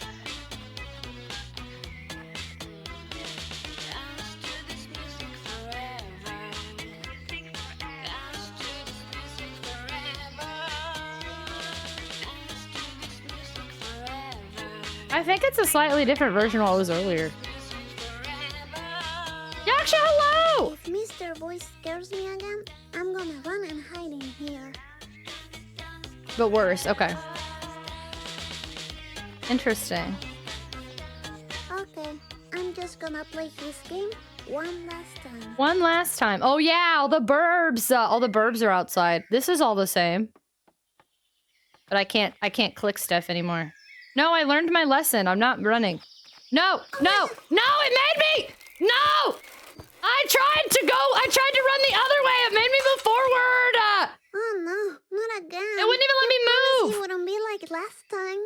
I think it's a slightly different version of what was earlier. Yaksha, hello! If Mr. Voice scares me again, I'm gonna run and hide in here. But worse, okay. Interesting. Okay, I'm just gonna play this game one last time. One last time. Oh yeah, all the burbs are outside. This is all the same. But I can't click stuff anymore. No, I learned my lesson. I'm not running. No, it made me! No! I tried to run the other way. It made me move forward. Oh no, not Not again. It wouldn't even let me move. It wouldn't be like last time.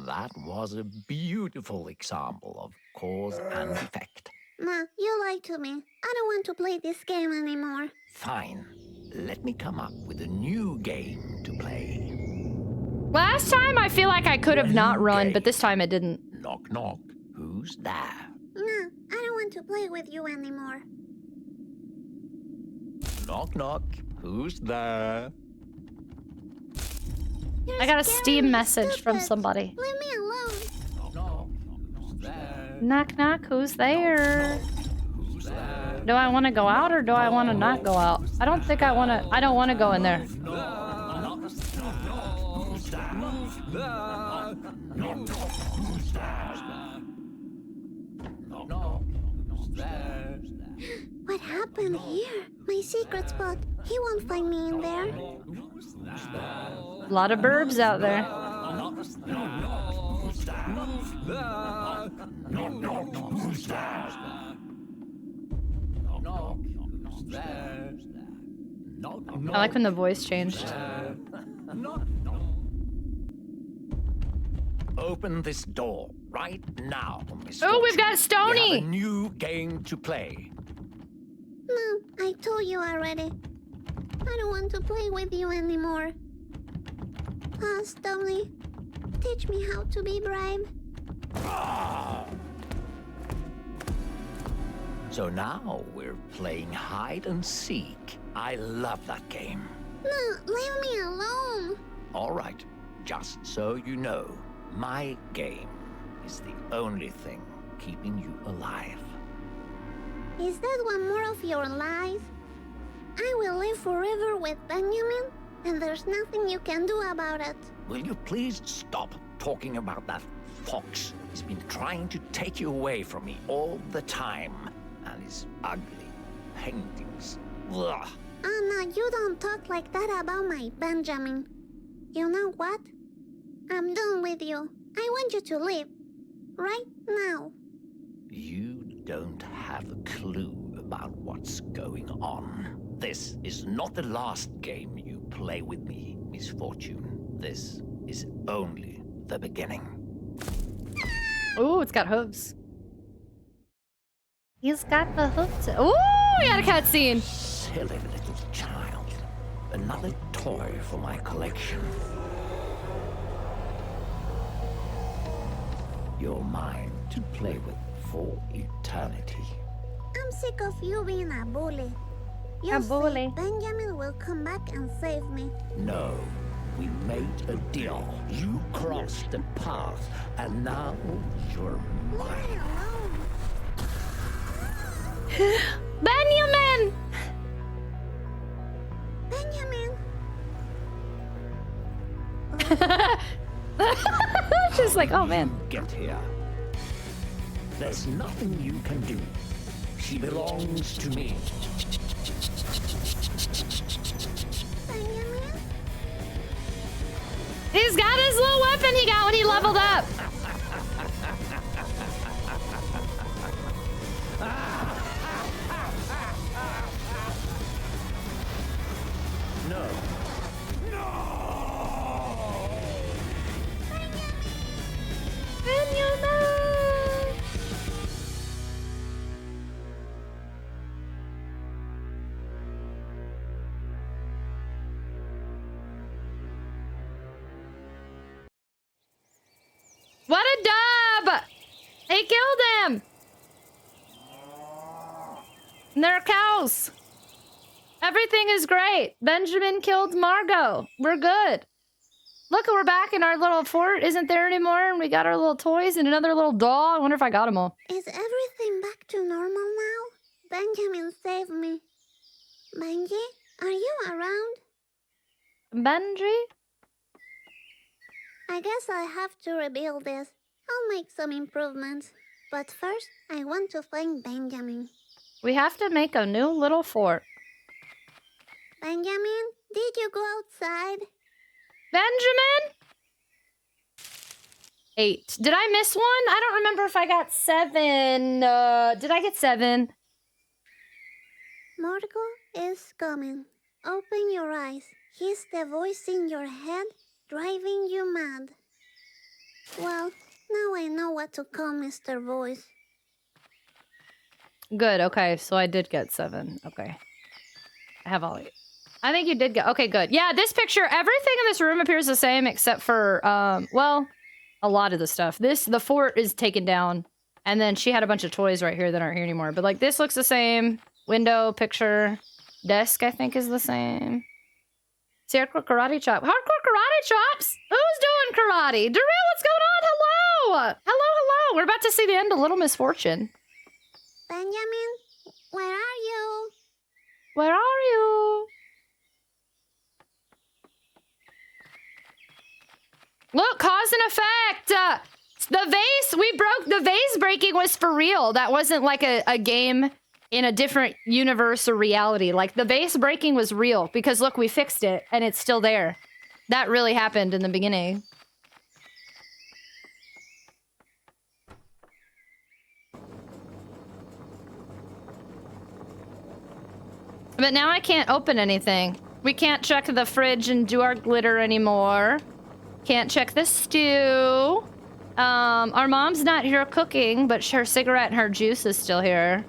That was a beautiful example of cause and effect. Ma, you lied to me. I don't want to play this game anymore. Fine. Let me come up with a new game to play. Last time, I feel like I could have not run, but this time it didn't. Knock, knock. Who's there? No, I don't want to play with you anymore. Knock, knock. Who's there? I got a Steam message from somebody. Leave me alone. Knock, knock. Who's there? Knock, knock. Who's there? Who's there? Do I want to go out or do I want to not go out? I don't think I want to. I don't want to go in there. What happened here? My secret spot. He won't find me in there. A lot of burbs out there. I like when the voice changed. Open this door right now, Miss Oh, we've got Fortune. We Stony! have a new game to play. No, I told you already. I don't want to play with you anymore. Stony, teach me how to be brave. So now we're playing hide and seek. I love that game. No, leave me alone. All right, just so you know, my game is the only thing keeping you alive. Is that one more of your lies? I will live forever with Benjamin, and there's nothing you can do about it. Will you please stop talking about that fox? He's been trying to take you away from me all the time, and his ugly paintings. Ugh. Anna, you don't talk like that about my Benjamin. You know what? I'm done with you. I want you to leave. Right now. You don't have a clue about what's going on. This is not the last game you play with me, Misfortune. This is only the beginning. Ooh, it's got hooves. He's got the hooves. Ooh, we got a cutscene. Silly little child. Another toy for my collection. You're mine to play with for eternity. I'm sick of you being a bully. You bully. say Benjamin will come back and save me. No, we made a deal. You crossed the path, and now you're Leave me mine. alone. Benjamin! Benjamin! She's like, oh man. Get here. There's nothing you can do. She belongs to me. Benjamin? He's got his little weapon he got when he leveled up. No. Benjamin! What a dub! They killed him! And they're cows. Everything is great. Benjamin killed Margot. We're good. Look, we're back in our little fort. Isn't there anymore? And we got our little toys and another little doll. I wonder if I got them all. Is everything back to normal now? Benjamin saved me. Benji, are you around? Benji? I guess I have to rebuild this. I'll make some improvements. But first, I want to find Benjamin. We have to make a new little fort. Benjamin, did you go outside? Benjamin? 8. Did I miss one? I don't remember if I got 7. Did I get 7? Margot is coming. Open your eyes. He's the voice in your head driving you mad. Well, now I know what to call Mr. Voice. Good, okay, so I did get 7. Okay. I have all 8. I think you did get... Okay, good. Yeah, this picture, everything in this room appears the same except for, well, a lot of the stuff. The fort is taken down, and then she had a bunch of toys right here that aren't here anymore. But, like, this looks the same. Window, picture, desk, I think, is the same. See, hardcore karate chop. Hardcore karate chops? Who's doing karate? Daryl, what's going on? Hello! Hello. We're about to see the end of Little Misfortune. Benjamin, where are you? Where are you? Look, cause and effect! The vase breaking was for real. That wasn't like a game in a different universe or reality. Like, the vase breaking was real, because look, we fixed it, and it's still there. That really happened in the beginning. But now I can't open anything. We can't check the fridge and do our glitter anymore. Can't check the stew. Our mom's not here cooking, but her cigarette and her juice is still here.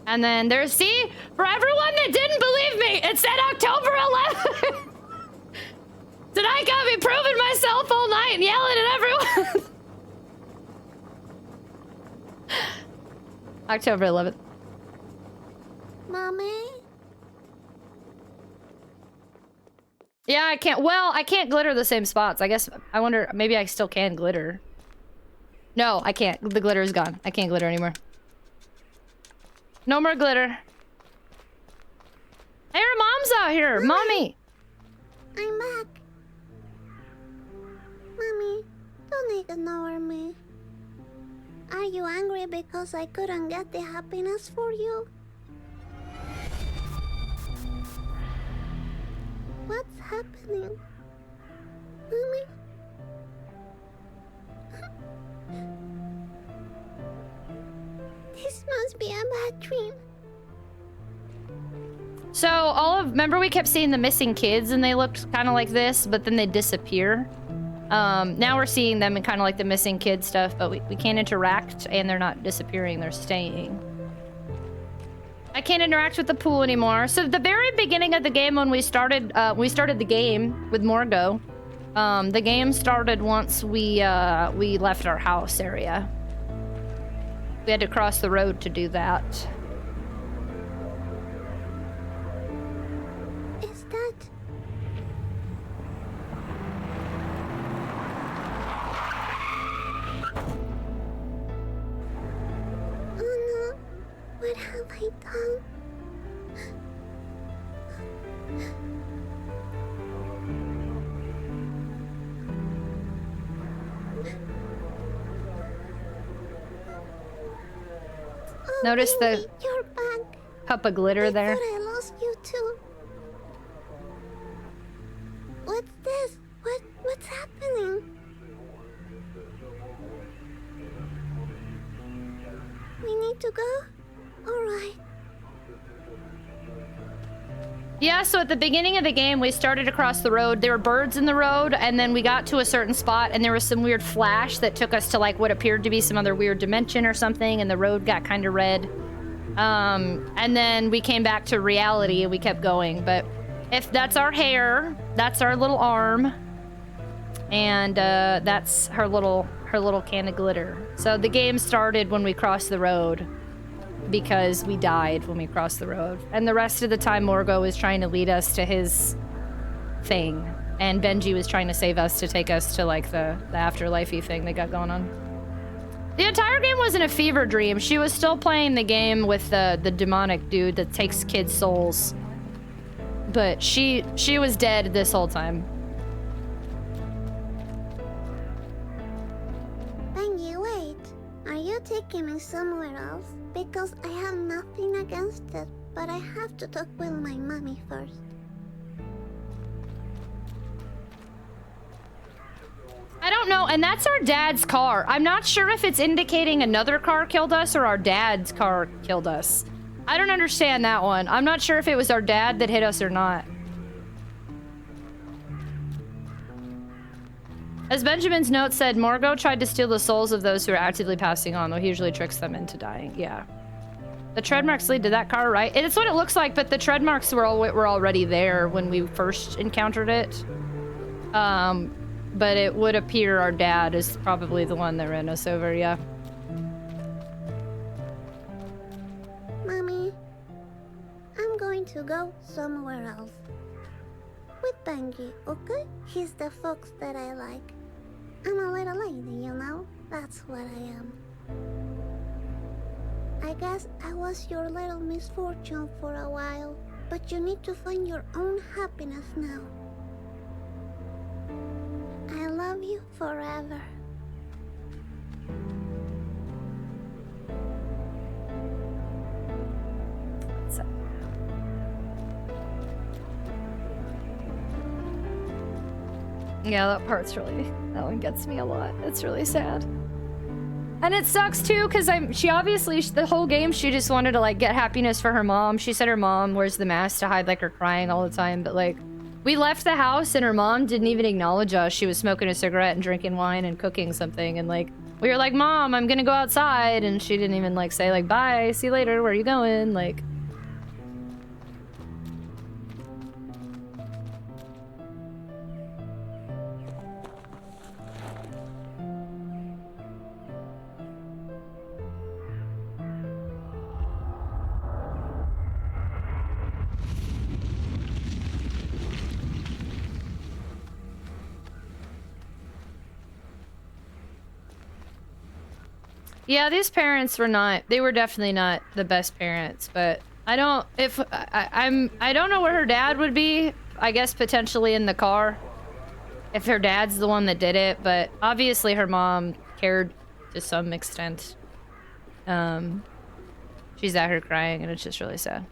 And then there's, see? For everyone that didn't believe me, it said October 11th. Did I gotta be proving myself all night and yelling at everyone? October 11th. Mommy? Yeah, I can't. Well, I can't glitter the same spots. I guess, I wonder, maybe I still can glitter. No, I can't. The glitter is gone. I can't glitter anymore. No more glitter. Hey, your mom's out here. Mommy. I'm back. Mommy, don't ignore me. Are you angry because I couldn't get the happiness for you? What's happening? Mommy? This must be a bad dream. So, remember we kept seeing the missing kids and they looked kind of like this, but then they disappear? Now we're seeing them in kind of like the missing kid stuff, but we can't interact and they're not disappearing, they're staying. I can't interact with the pool anymore. So the very beginning of the game when we started the game with Morgo. The game started once we left our house area. We had to cross the road to do that. Is that... Oh no, what have I done? Notice the You're back. cup of glitter there. I thought I lost you too. What's this? What's happening? We need to go? Alright. Yeah, so at the beginning of the game, we started across the road. There were birds in the road, and then we got to a certain spot, and there was some weird flash that took us to, like, what appeared to be some other weird dimension or something, and the road got kind of red. And then we came back to reality, and we kept going. But if that's our hair, that's our little arm, and that's her little can of glitter. So the game started when we crossed the road, because we died when we crossed the road. And the rest of the time, Morgo was trying to lead us to his thing. And Benji was trying to save us to take us to, like, the afterlife-y thing they got going on. The entire game wasn't a fever dream. She was still playing the game with the demonic dude that takes kids' souls. But she was dead this whole time. Benji, wait. Are you taking me somewhere else? Because I have nothing against it, but I have to talk with my mommy first. I don't know, and that's our dad's car. I'm not sure if it's indicating another car killed us or our dad's car killed us. I don't understand that one. I'm not sure if it was our dad that hit us or not. As Benjamin's note said, Morgo tried to steal the souls of those who are actively passing on, though he usually tricks them into dying. Yeah. The tread marks lead to that car, right? It's what it looks like, but the tread marks were already there when we first encountered it. But it would appear our dad is probably the one that ran us over, yeah. Mommy, I'm going to go somewhere else. With Benji, okay? He's the fox that I like. I'm a little lady, you know? That's what I am. I guess I was your little misfortune for a while, but you need to find your own happiness now. I love you forever. Yeah, that part's really, that one gets me a lot. It's really sad. And it sucks too, because she obviously, the whole game, she just wanted to like get happiness for her mom. She said her mom wears the mask to hide like her crying all the time, but like, we left the house and her mom didn't even acknowledge us. She was smoking a cigarette and drinking wine and cooking something, and like, we were like, Mom, I'm gonna go outside, and she didn't even like say like, bye, see you later, where are you going? Like, yeah, these parents were not, they were definitely not the best parents, but I don't, I don't know where her dad would be. I guess potentially in the car, if her dad's the one that did it, but obviously her mom cared to some extent. She's out here crying and it's just really sad.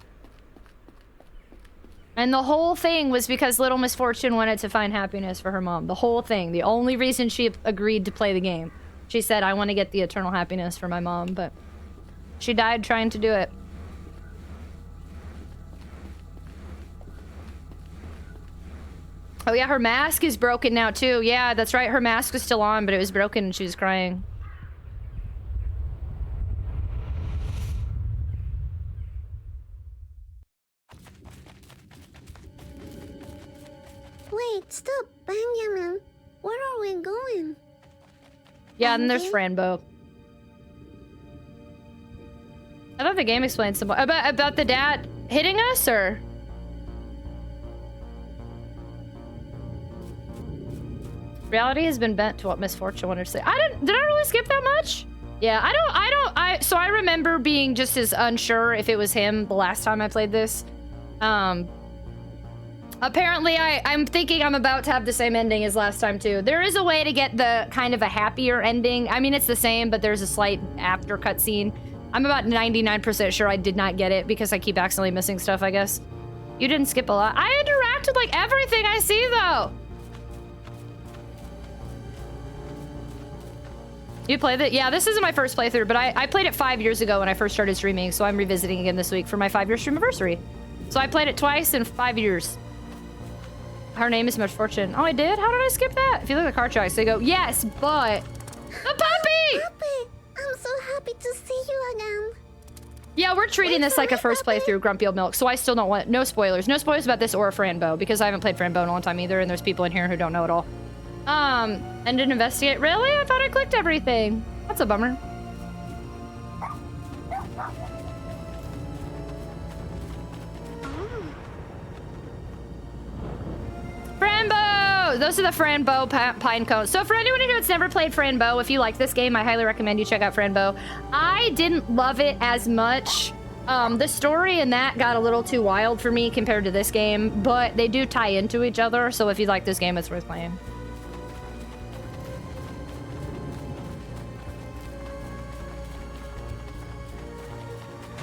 And the whole thing was because little Misfortune wanted to find happiness for her mom. The whole thing, the only reason she agreed to play the game. She said, I want to get the eternal happiness for my mom, but she died trying to do it. Oh yeah, her mask is broken now too. Yeah, that's right. Her mask was still on, but it was broken and she was crying. Wait, stop, Benjamin. Where are we going? Yeah, and there's Franbo. I thought the game explained some more about the dad hitting us, or reality has been bent to what Misfortune wanted to say. Did I really skip that much? Yeah, so I remember being just as unsure if it was him the last time I played this. Apparently, I'm thinking I'm about to have the same ending as last time, too. There is a way to get the kind of a happier ending. I mean, it's the same, but there's a slight after cutscene. I'm about 99% sure I did not get it because I keep accidentally missing stuff, I guess. You didn't skip a lot. I interact with, like, everything I see, though. You played it? Yeah, this isn't my first playthrough, but I played it 5 years ago when I first started streaming, so I'm revisiting again this week for my 5-year stream anniversary. So I played it twice in 5 years. Her name is Misfortune. Oh, I did? How did I skip that? If you look at the car tracks, they go, yes, but... The puppy! Puppy! I'm so happy to see you again. Yeah, we're treating this like a first playthrough, Grumpy Old Milk, so I still don't want... No spoilers. No spoilers about this or Franbo, because I haven't played Franbo in a long time either, and there's people in here who don't know it all. And didn't investigate. Really? I thought I clicked everything. That's a bummer. Franbo! Those are the Franbo pine cones. So for anyone who has never played Franbo, if you like this game, I highly recommend you check out Franbo. I didn't love it as much. The story in that got a little too wild for me compared to this game, but they do tie into each other, so if you like this game, it's worth playing.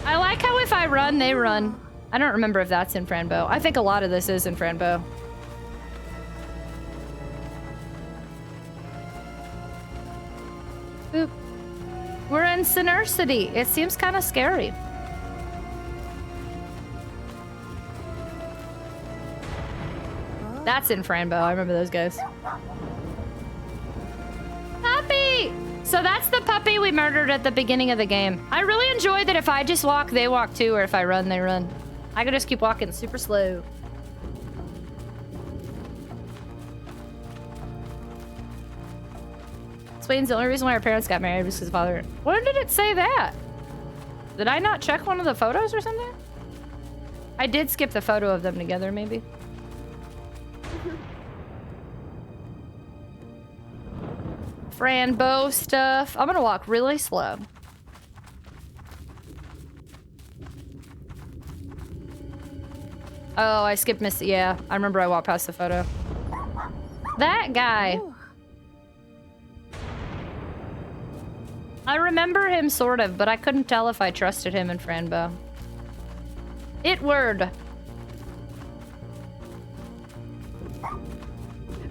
I like how if I run, they run. I don't remember if that's in Franbo. I think a lot of this is in Franbo. Oop. We're in Sinner City. It seems kind of scary. That's in Franbo. I remember those guys. So that's the puppy we murdered at the beginning of the game. I really enjoy that if I just walk, they walk too, or if I run, they run. I can just keep walking super slow. Explains the only reason why our parents got married was because father. When did it say that? Did I not check one of the photos or something? I did skip the photo of them together, maybe. Franbo stuff. I'm gonna walk really slow. Oh, I skipped Miss. Yeah, I remember I walked past the photo. That guy. Oh. I remember him sort of, but I couldn't tell if I trusted him in Franbo. It word.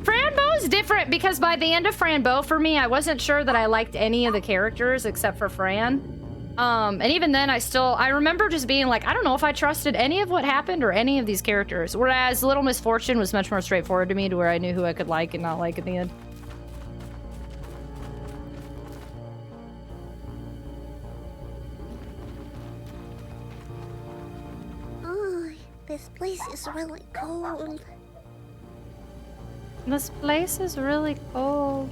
Franbo's different because by the end of Franbo, for me, I wasn't sure that I liked any of the characters except for Fran. And even then, I remember just being like, I don't know if I trusted any of what happened or any of these characters. Whereas Little Misfortune was much more straightforward to me, to where I knew who I could like and not like at the end. Oh, this place is really cold. This place is really cold.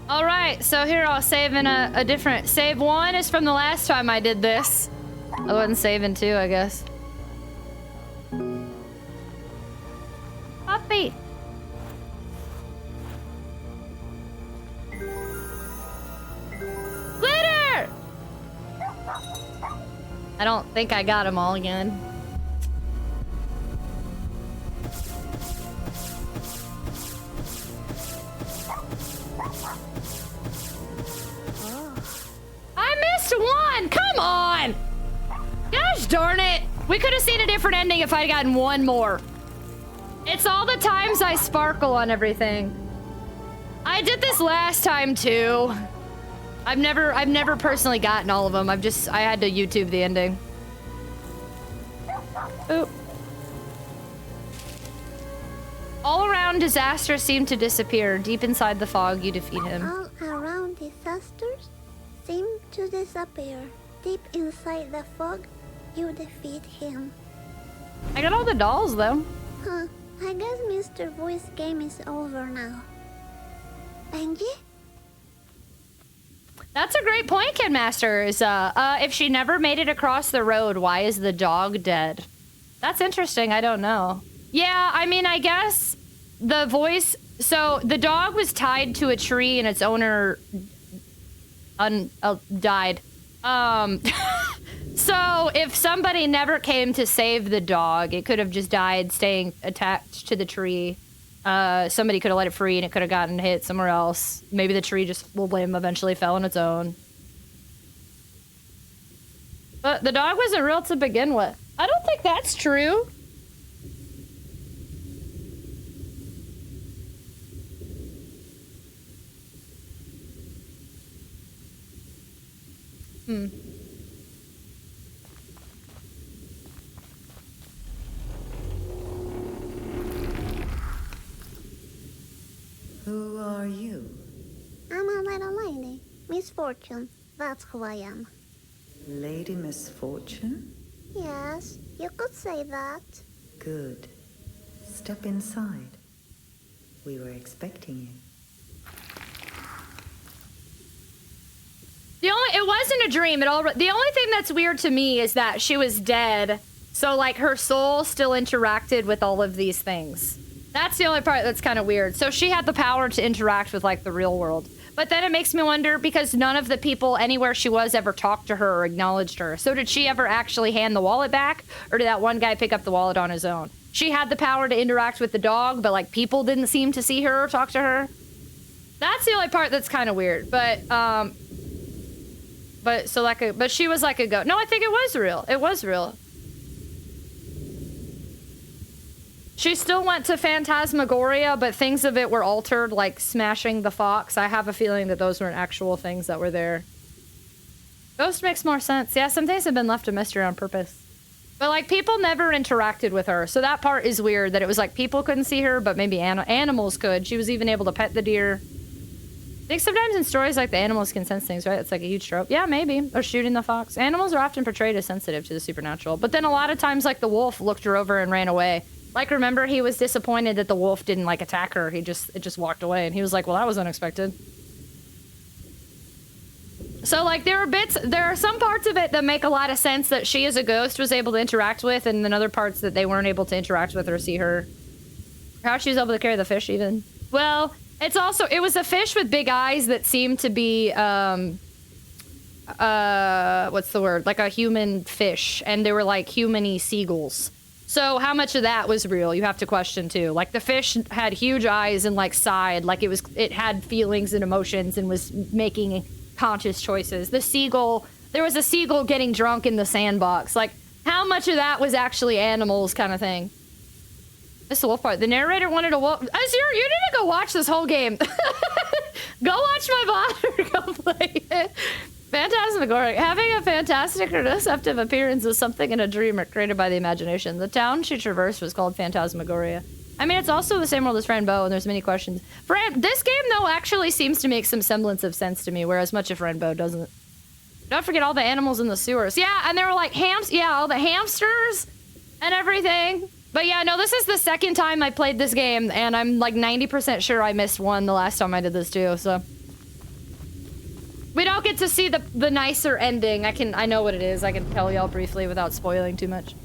All right, so here I'll save in a different... Save 1 is from the last time I did this. I wasn't saving 2, I guess. Puppy. Glitter! I don't think I got them all again. I missed 1! Come on! Gosh darn it! We could have seen a different ending if I'd gotten 1 more. It's all the times I sparkle on everything. I did this last time too. I've never personally gotten all of them. I had to YouTube the ending. Oop. All around disasters seem to disappear. Deep inside the fog, you defeat him. All around disasters seem to disappear. Deep inside the fog, you defeat him. I got all the dolls though. Huh. I guess Mr. Boy's game is over now. Benji? That's a great point, Kid Masters. If she never made it across the road, why is the dog dead? That's interesting. I don't know. Yeah, I mean, I guess the voice... So, the dog was tied to a tree and its owner died. So, if somebody never came to save the dog, it could have just died staying attached to the tree. Somebody could have let it free and it could have gotten hit somewhere else. Maybe the tree just, we'll blame, eventually fell on its own. But the dog wasn't real to begin with. I don't think that's true. Who are you? I'm a little lady. Misfortune. That's who I am. Lady Misfortune? Yes, you could say that. Good. Step inside. We were expecting you. It wasn't a dream at all. The only thing that's weird to me is that she was dead. So, like, her soul still interacted with all of these things. That's the only part that's kind of weird. So she had the power to interact with, like, the real world. But then it makes me wonder, because none of the people anywhere she was ever talked to her or acknowledged her. So did she ever actually hand the wallet back? Or did that one guy pick up the wallet on his own? She had the power to interact with the dog, but, like, people didn't seem to see her or talk to her. That's the only part that's kind of weird. But she was like a ghost. No, I think it was real. It was real. She still went to Phantasmagoria, but things of it were altered, like smashing the fox. I have a feeling that those weren't actual things that were there. Ghost makes more sense. Yeah, some things have been left a mystery on purpose. But like people never interacted with her. So that part is weird that it was like people couldn't see her, but maybe animals could. She was even able to pet the deer. I think sometimes in stories like the animals can sense things, right? It's like a huge trope. Yeah, maybe. Or shooting the fox. Animals are often portrayed as sensitive to the supernatural. But then a lot of times like the wolf looked her over and ran away. Like remember he was disappointed that the wolf didn't like attack her. It just walked away and he was like, well, that was unexpected. So like there are some parts of it that make a lot of sense that she as a ghost was able to interact with, and then other parts that they weren't able to interact with or see her. How she was able to carry the fish even. Well, it was a fish with big eyes that seemed to be what's the word? Like a human fish, and they were like human-y seagulls. So how much of that was real? You have to question too. Like the fish had huge eyes and like sighed, like it had feelings and emotions and was making conscious choices. There was a seagull getting drunk in the sandbox. Like how much of that was actually animals kind of thing? This is the wolf part. The narrator wanted a wolf. Azir, you need to go watch this whole game. Go watch my VOD or go play it. Phantasmagoria. Having a fantastic or deceptive appearance is something in a dream or created by the imagination. The town she traversed was called Phantasmagoria. I mean, it's also the same world as Fran Bow, and there's many questions. This game, though, actually seems to make some semblance of sense to me, whereas much of Fran Bow doesn't. Don't forget all the animals in the sewers. Yeah, and there were like all the hamsters and everything. But yeah, no, this is the second time I played this game, and I'm like 90% sure I missed one the last time I did this too, so. We don't get to see the nicer ending. I know what it is. I can tell y'all briefly without spoiling too much.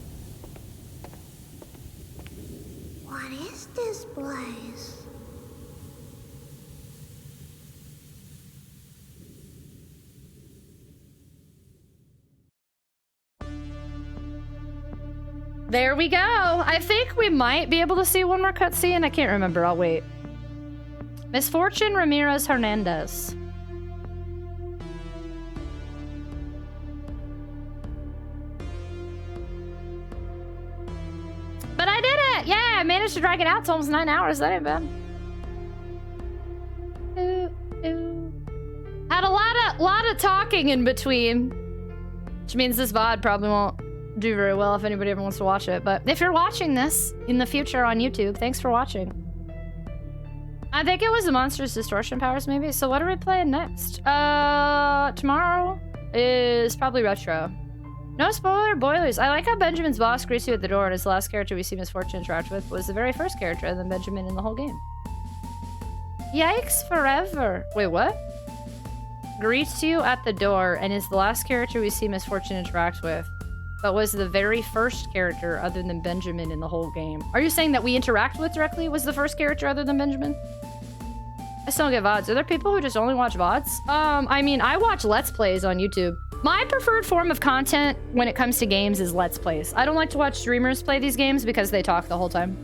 What is this place? There we go. I think we might be able to see one more cutscene. I can't remember. I'll wait. Misfortune Ramirez Hernandez. But I did it! Yeah, I managed to drag it out to almost 9 hours. That ain't bad. Had a lot of talking in between. Which means this VOD probably won't do very well if anybody ever wants to watch it. But if you're watching this in the future on YouTube, thanks for watching. I think it was the Monster's Distortion Powers, maybe. So what are we playing next? Tomorrow is probably Retro. No spoiler, boilers. I like how Benjamin's boss greets you at the door, and his last character we see Misfortune interact with was the very first character other than Benjamin in the whole game. Yikes forever. Wait, what? Greets you at the door, and is the last character we see Misfortune interact with, but was the very first character other than Benjamin in the whole game. Are you saying that we interact with directly was the first character other than Benjamin? I still don't get VODs. Are there people who just only watch VODs? I mean, I watch Let's Plays on YouTube. My preferred form of content when it comes to games is Let's Plays. I don't like to watch streamers play these games because they talk the whole time.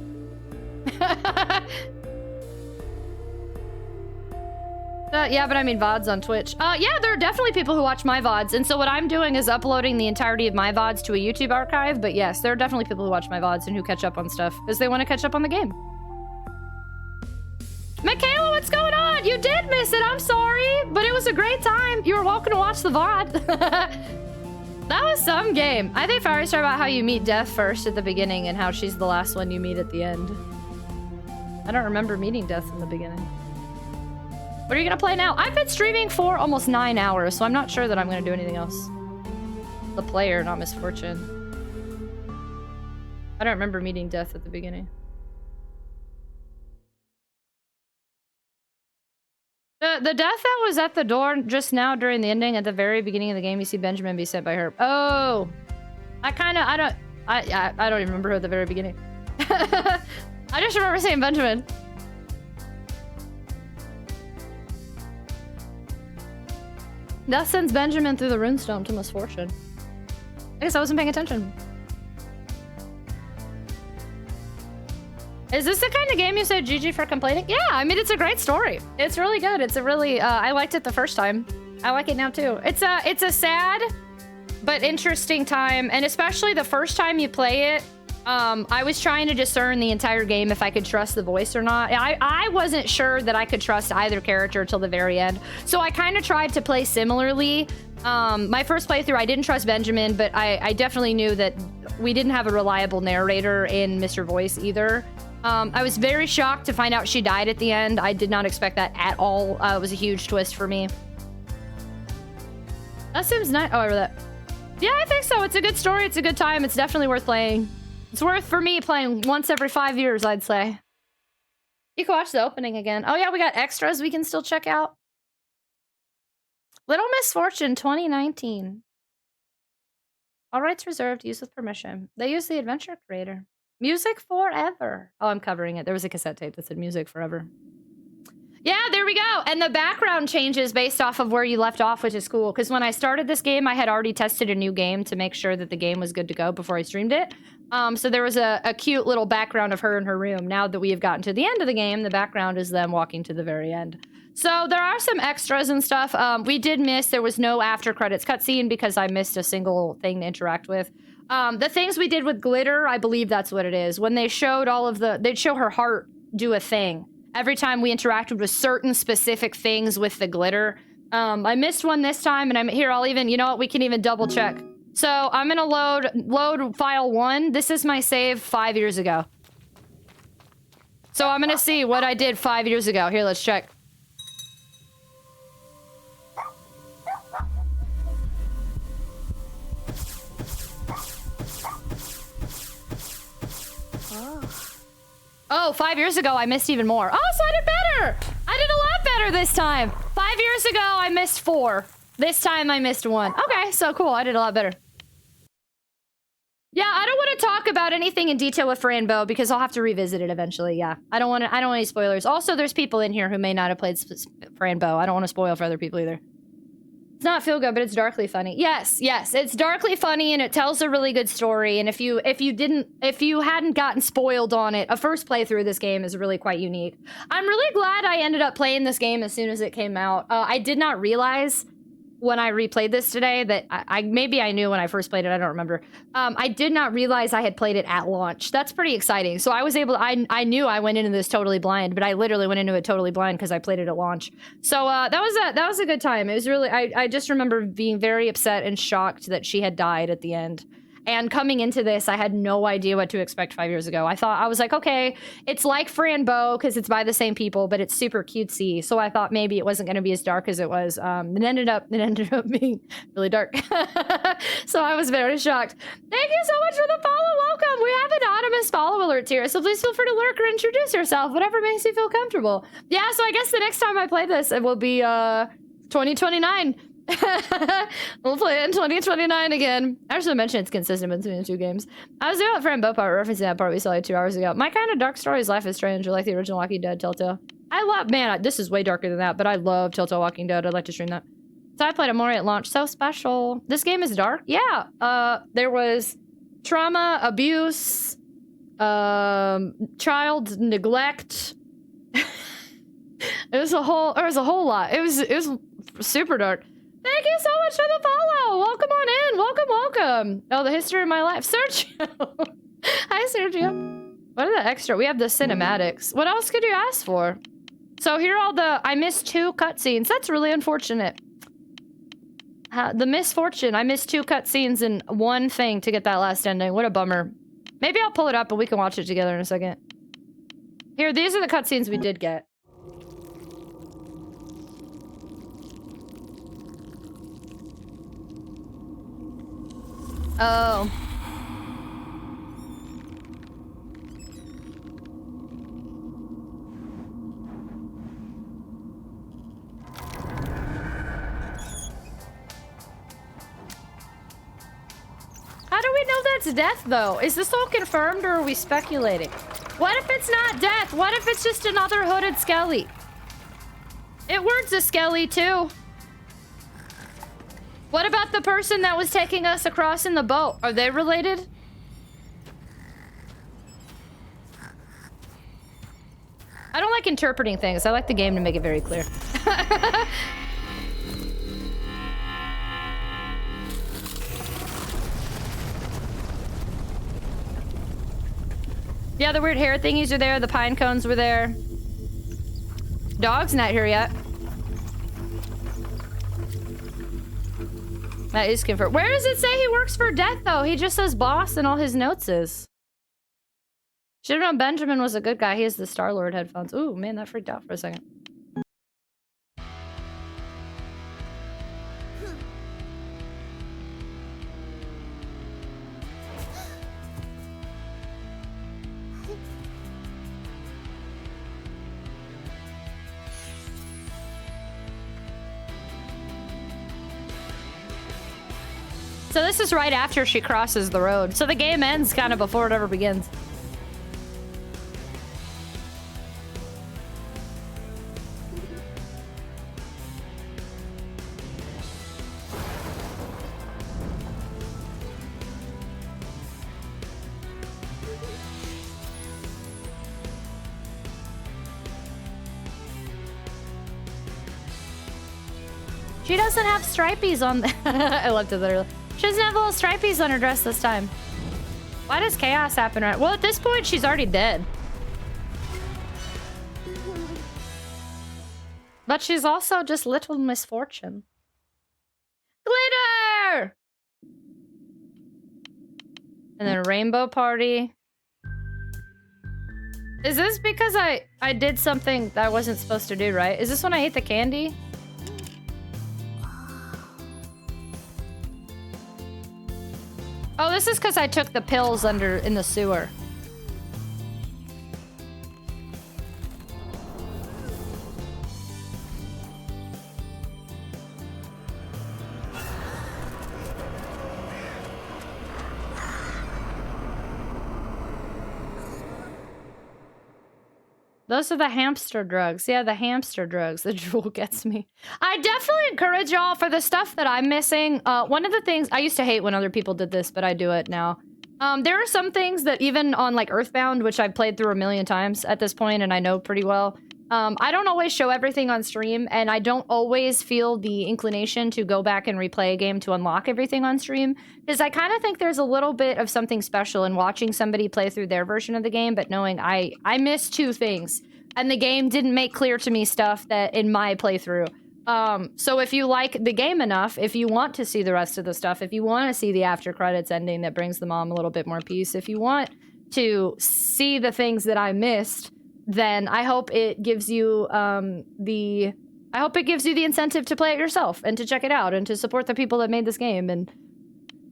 Yeah, but I mean VODs on Twitch. Yeah, there are definitely people who watch my VODs, and so what I'm doing is uploading the entirety of my VODs to a YouTube archive, but yes, there are definitely people who watch my VODs and who catch up on stuff, because they want to catch up on the game. Michaela, what's going on? You did miss it, I'm sorry, but it was a great time. You were welcome to watch the VOD. That was some game. I think Fiery's talking about how you meet Death first at the beginning and how she's the last one you meet at the end. I don't remember meeting Death in the beginning. What are you gonna play now? I've been streaming for almost 9 hours, so I'm not sure that I'm gonna do anything else. The player, not Misfortune. I don't remember meeting Death at the beginning. The death that was at the door just now during the ending, at the very beginning of the game, you see Benjamin be sent by her. Oh, I don't even remember her at the very beginning. I just remember saying Benjamin. That sends Benjamin through the runestone to Misfortune. I guess I wasn't paying attention. Is this the kind of game you said GG for complaining? Yeah, I mean, it's a great story. It's really good. It's a really, I liked it the first time. I like it now too. It's a sad but interesting time. And especially the first time you play it, I was trying to discern the entire game if I could trust the voice or not. I wasn't sure that I could trust either character till the very end. So I kind of tried to play similarly. My first playthrough, I didn't trust Benjamin, but I definitely knew that we didn't have a reliable narrator in Mr. Voice either. I was very shocked to find out she died at the end. I did not expect that at all. It was a huge twist for me. That seems nice. Oh, I read that. Yeah, I think so. It's a good story. It's a good time. It's definitely worth playing. It's worth, for me, playing once every 5 years, I'd say. You can watch the opening again. Oh, yeah, we got extras we can still check out. Little Misfortune 2019. All rights reserved. Use with permission. They use the adventure creator. Music Forever. Oh, I'm covering it. There was a cassette tape that said Music Forever. Yeah, there we go. And the background changes based off of where you left off, which is cool. Because when I started this game, I had already tested a new game to make sure that the game was good to go before I streamed it. So there was a cute little background of her in her room. Now that we have gotten to the end of the game, the background is them walking to the very end. So there are some extras and stuff. We did miss, there was no after credits cutscene because I missed a single thing to interact with. The things we did with glitter, I believe that's what it is. When they showed all of the, they'd show her heart do a thing. Every time we interacted with certain specific things with the glitter. I missed one this time, and I'm here. I'll even, you know what? We can even double check. So I'm gonna load file 1. This is my save 5 years ago. So I'm gonna see what I did 5 years ago. Here, let's check. Oh, 5 years ago, I missed even more. Oh, so I did better! I did a lot better this time. 5 years ago, I missed 4. This time, I missed 1. Okay, so cool. I did a lot better. Yeah, I don't want to talk about anything in detail with Frambo because I'll have to revisit it eventually. Yeah, I don't want any spoilers. Also, there's people in here who may not have played Frambo. I don't want to spoil for other people either. It's not feel good, but it's darkly funny. Yes, it's darkly funny and it tells a really good story. And if you hadn't gotten spoiled on it, a first playthrough of this game is really quite unique. I'm really glad I ended up playing this game as soon as it came out. I did not realize when I replayed this today that maybe I knew when I first played it, I don't remember. I did not realize I had played it at launch. That's pretty exciting. So I was able to, I knew I went into this totally blind, but I literally went into it totally blind because I played it at launch. So that was a good time. It was really, I just remember being very upset and shocked that she had died at the end. And coming into this, I had no idea what to expect 5 years ago. I was like, okay, it's like Frambo because it's by the same people, but it's super cutesy. So I thought maybe it wasn't going to be as dark as it was. It ended up being really dark. So I was very shocked. Thank you so much for the follow. Welcome. We have anonymous follow alerts here, so please feel free to lurk or introduce yourself, whatever makes you feel comfortable. Yeah, so I guess the next time I play this, it will be 2029. We'll play it in 2029 again. I should mention it's consistent between the two games. I was doing it for Frambo part, referencing that part we saw like 2 hours ago. My kind of dark story is Life is Strange, or like the original Walking Dead Telltale. I love, man, this is way darker than that, but I love Telltale Walking Dead. I'd like to stream that. So I played Amori at launch. So special. This game is dark? Yeah. There was trauma, abuse, child neglect. There was a whole lot. It was super dark. Thank you so much for the follow. Welcome on in. Welcome. Oh, the history of my life. Sergio. Hi, Sergio. What are the extra? We have the cinematics. What else could you ask for? So here are all the... I missed 2 cutscenes. That's really unfortunate. The Misfortune. I missed 2 cutscenes and 1 thing to get that last ending. What a bummer. Maybe I'll pull it up and we can watch it together in a second. Here, these are the cutscenes we did get. Oh. How do we know that's death, though? Is this all confirmed, or are we speculating? What if it's not death? What if it's just another hooded skelly? It works a skelly, too. What about the person that was taking us across in the boat? Are they related? I don't like interpreting things. I like the game to make it very clear. Yeah, the weird hair thingies are there. The pine cones were there. Dog's not here yet. That is confirmed. Where does it say he works for Death, though? He just says boss in all his notes is. Should've known Benjamin was a good guy. He has the Star-Lord headphones. Ooh, man, that freaked out for a second. So this is right after she crosses the road. So the game ends kind of before it ever begins. She doesn't have stripies on the I loved it literally. She doesn't have little stripies on her dress this time. Why does chaos happen right? Well, at this point, she's already dead. But she's also just little misfortune. Glitter! And then a rainbow party. Is this because I did something that I wasn't supposed to do, right? Is this when I ate the candy? Oh, this is because I took the pills in the sewer. Those are the hamster drugs. Yeah, the hamster drugs. The drool gets me. I definitely encourage y'all for the stuff that I'm missing. One of the things I used to hate when other people did this, but I do it now. There are some things that even on like Earthbound, which I've played through a million times at this point and I know pretty well. I don't always show everything on stream, and I don't always feel the inclination to go back and replay a game to unlock everything on stream, because I kind of think there's a little bit of something special in watching somebody play through their version of the game, but knowing I missed two things, and the game didn't make clear to me stuff that in my playthrough. So if you like the game enough, if you want to see the rest of the stuff, if you want to see the after credits ending that brings the mom a little bit more peace, if you want to see the things that I missed, then I hope it gives you the incentive to play it yourself and to check it out and to support the people that made this game. And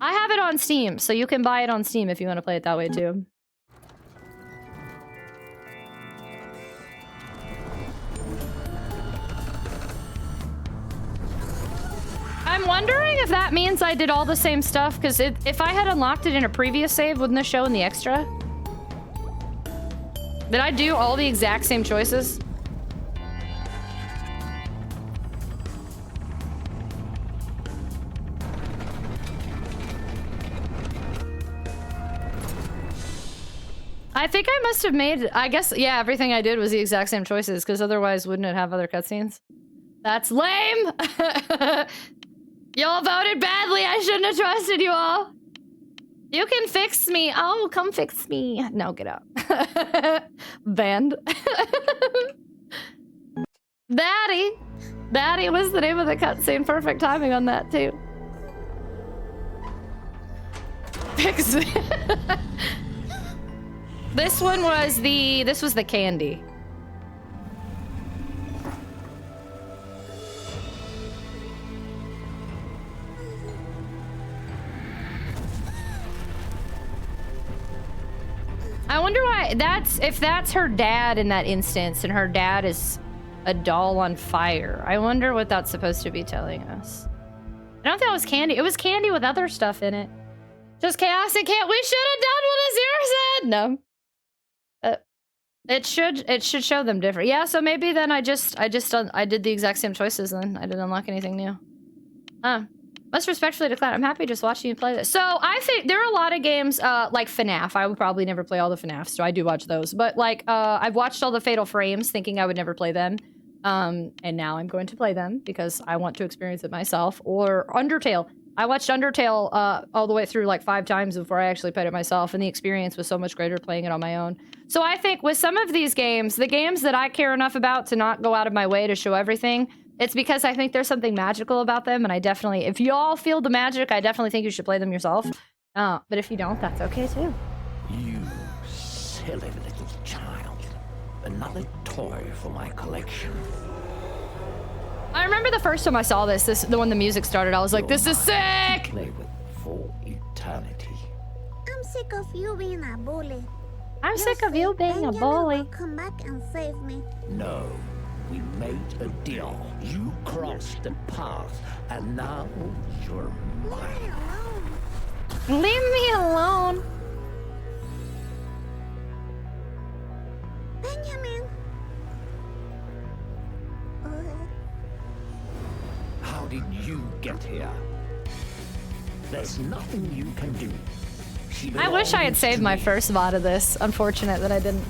I have it on Steam, so you can buy it on Steam if you want to play it that way too. I'm wondering if that means I did all the same stuff, because if I had unlocked it in a previous save, wouldn't it show in the extra? Did I do all the exact same choices? I think I must have made, I guess, yeah, everything I did was the exact same choices, because otherwise wouldn't it have other cutscenes? That's lame! Y'all voted badly, I shouldn't have trusted you all. You can fix me. Oh, come fix me. No, get out. Banned. Daddy. Daddy was the name of the cutscene. Perfect timing on that, too. Fix me. This one was this was the candy. I wonder why if that's her dad in that instance, and her dad is a doll on fire. I wonder what that's supposed to be telling us. I don't think it was candy. It was candy with other stuff in it. Just chaos and can't. We should have done what Azir said. No. It should show them different. Yeah. So maybe then I did the exact same choices and I didn't unlock anything new. Most respectfully to Cloud, I'm happy just watching you play this. So I think there are a lot of games like FNAF. I would probably never play all the FNAFs, so I do watch those. But like I've watched all the Fatal Frames thinking I would never play them. And now I'm going to play them because I want to experience it myself. Or Undertale. I watched Undertale all the way through like 5 times before I actually played it myself, and the experience was so much greater playing it on my own. So I think with some of these games, the games that I care enough about to not go out of my way to show everything, it's because I think there's something magical about them, and I definitely, if y'all feel the magic, I definitely think you should play them yourself. But if you don't, that's okay too. You silly little child. Another toy for my collection. I remember the first time I saw this when the music started, I was like, this is sick! Play with for eternity. I'm sick of you being a bully. I'm sick of you being a bully. Will come back and save me. No, we made a deal. You crossed the path, and now you're mine. Leave me alone. Benjamin. How did you get here? There's nothing you can do. I wish I had saved my first VOD of this. Unfortunate that I didn't.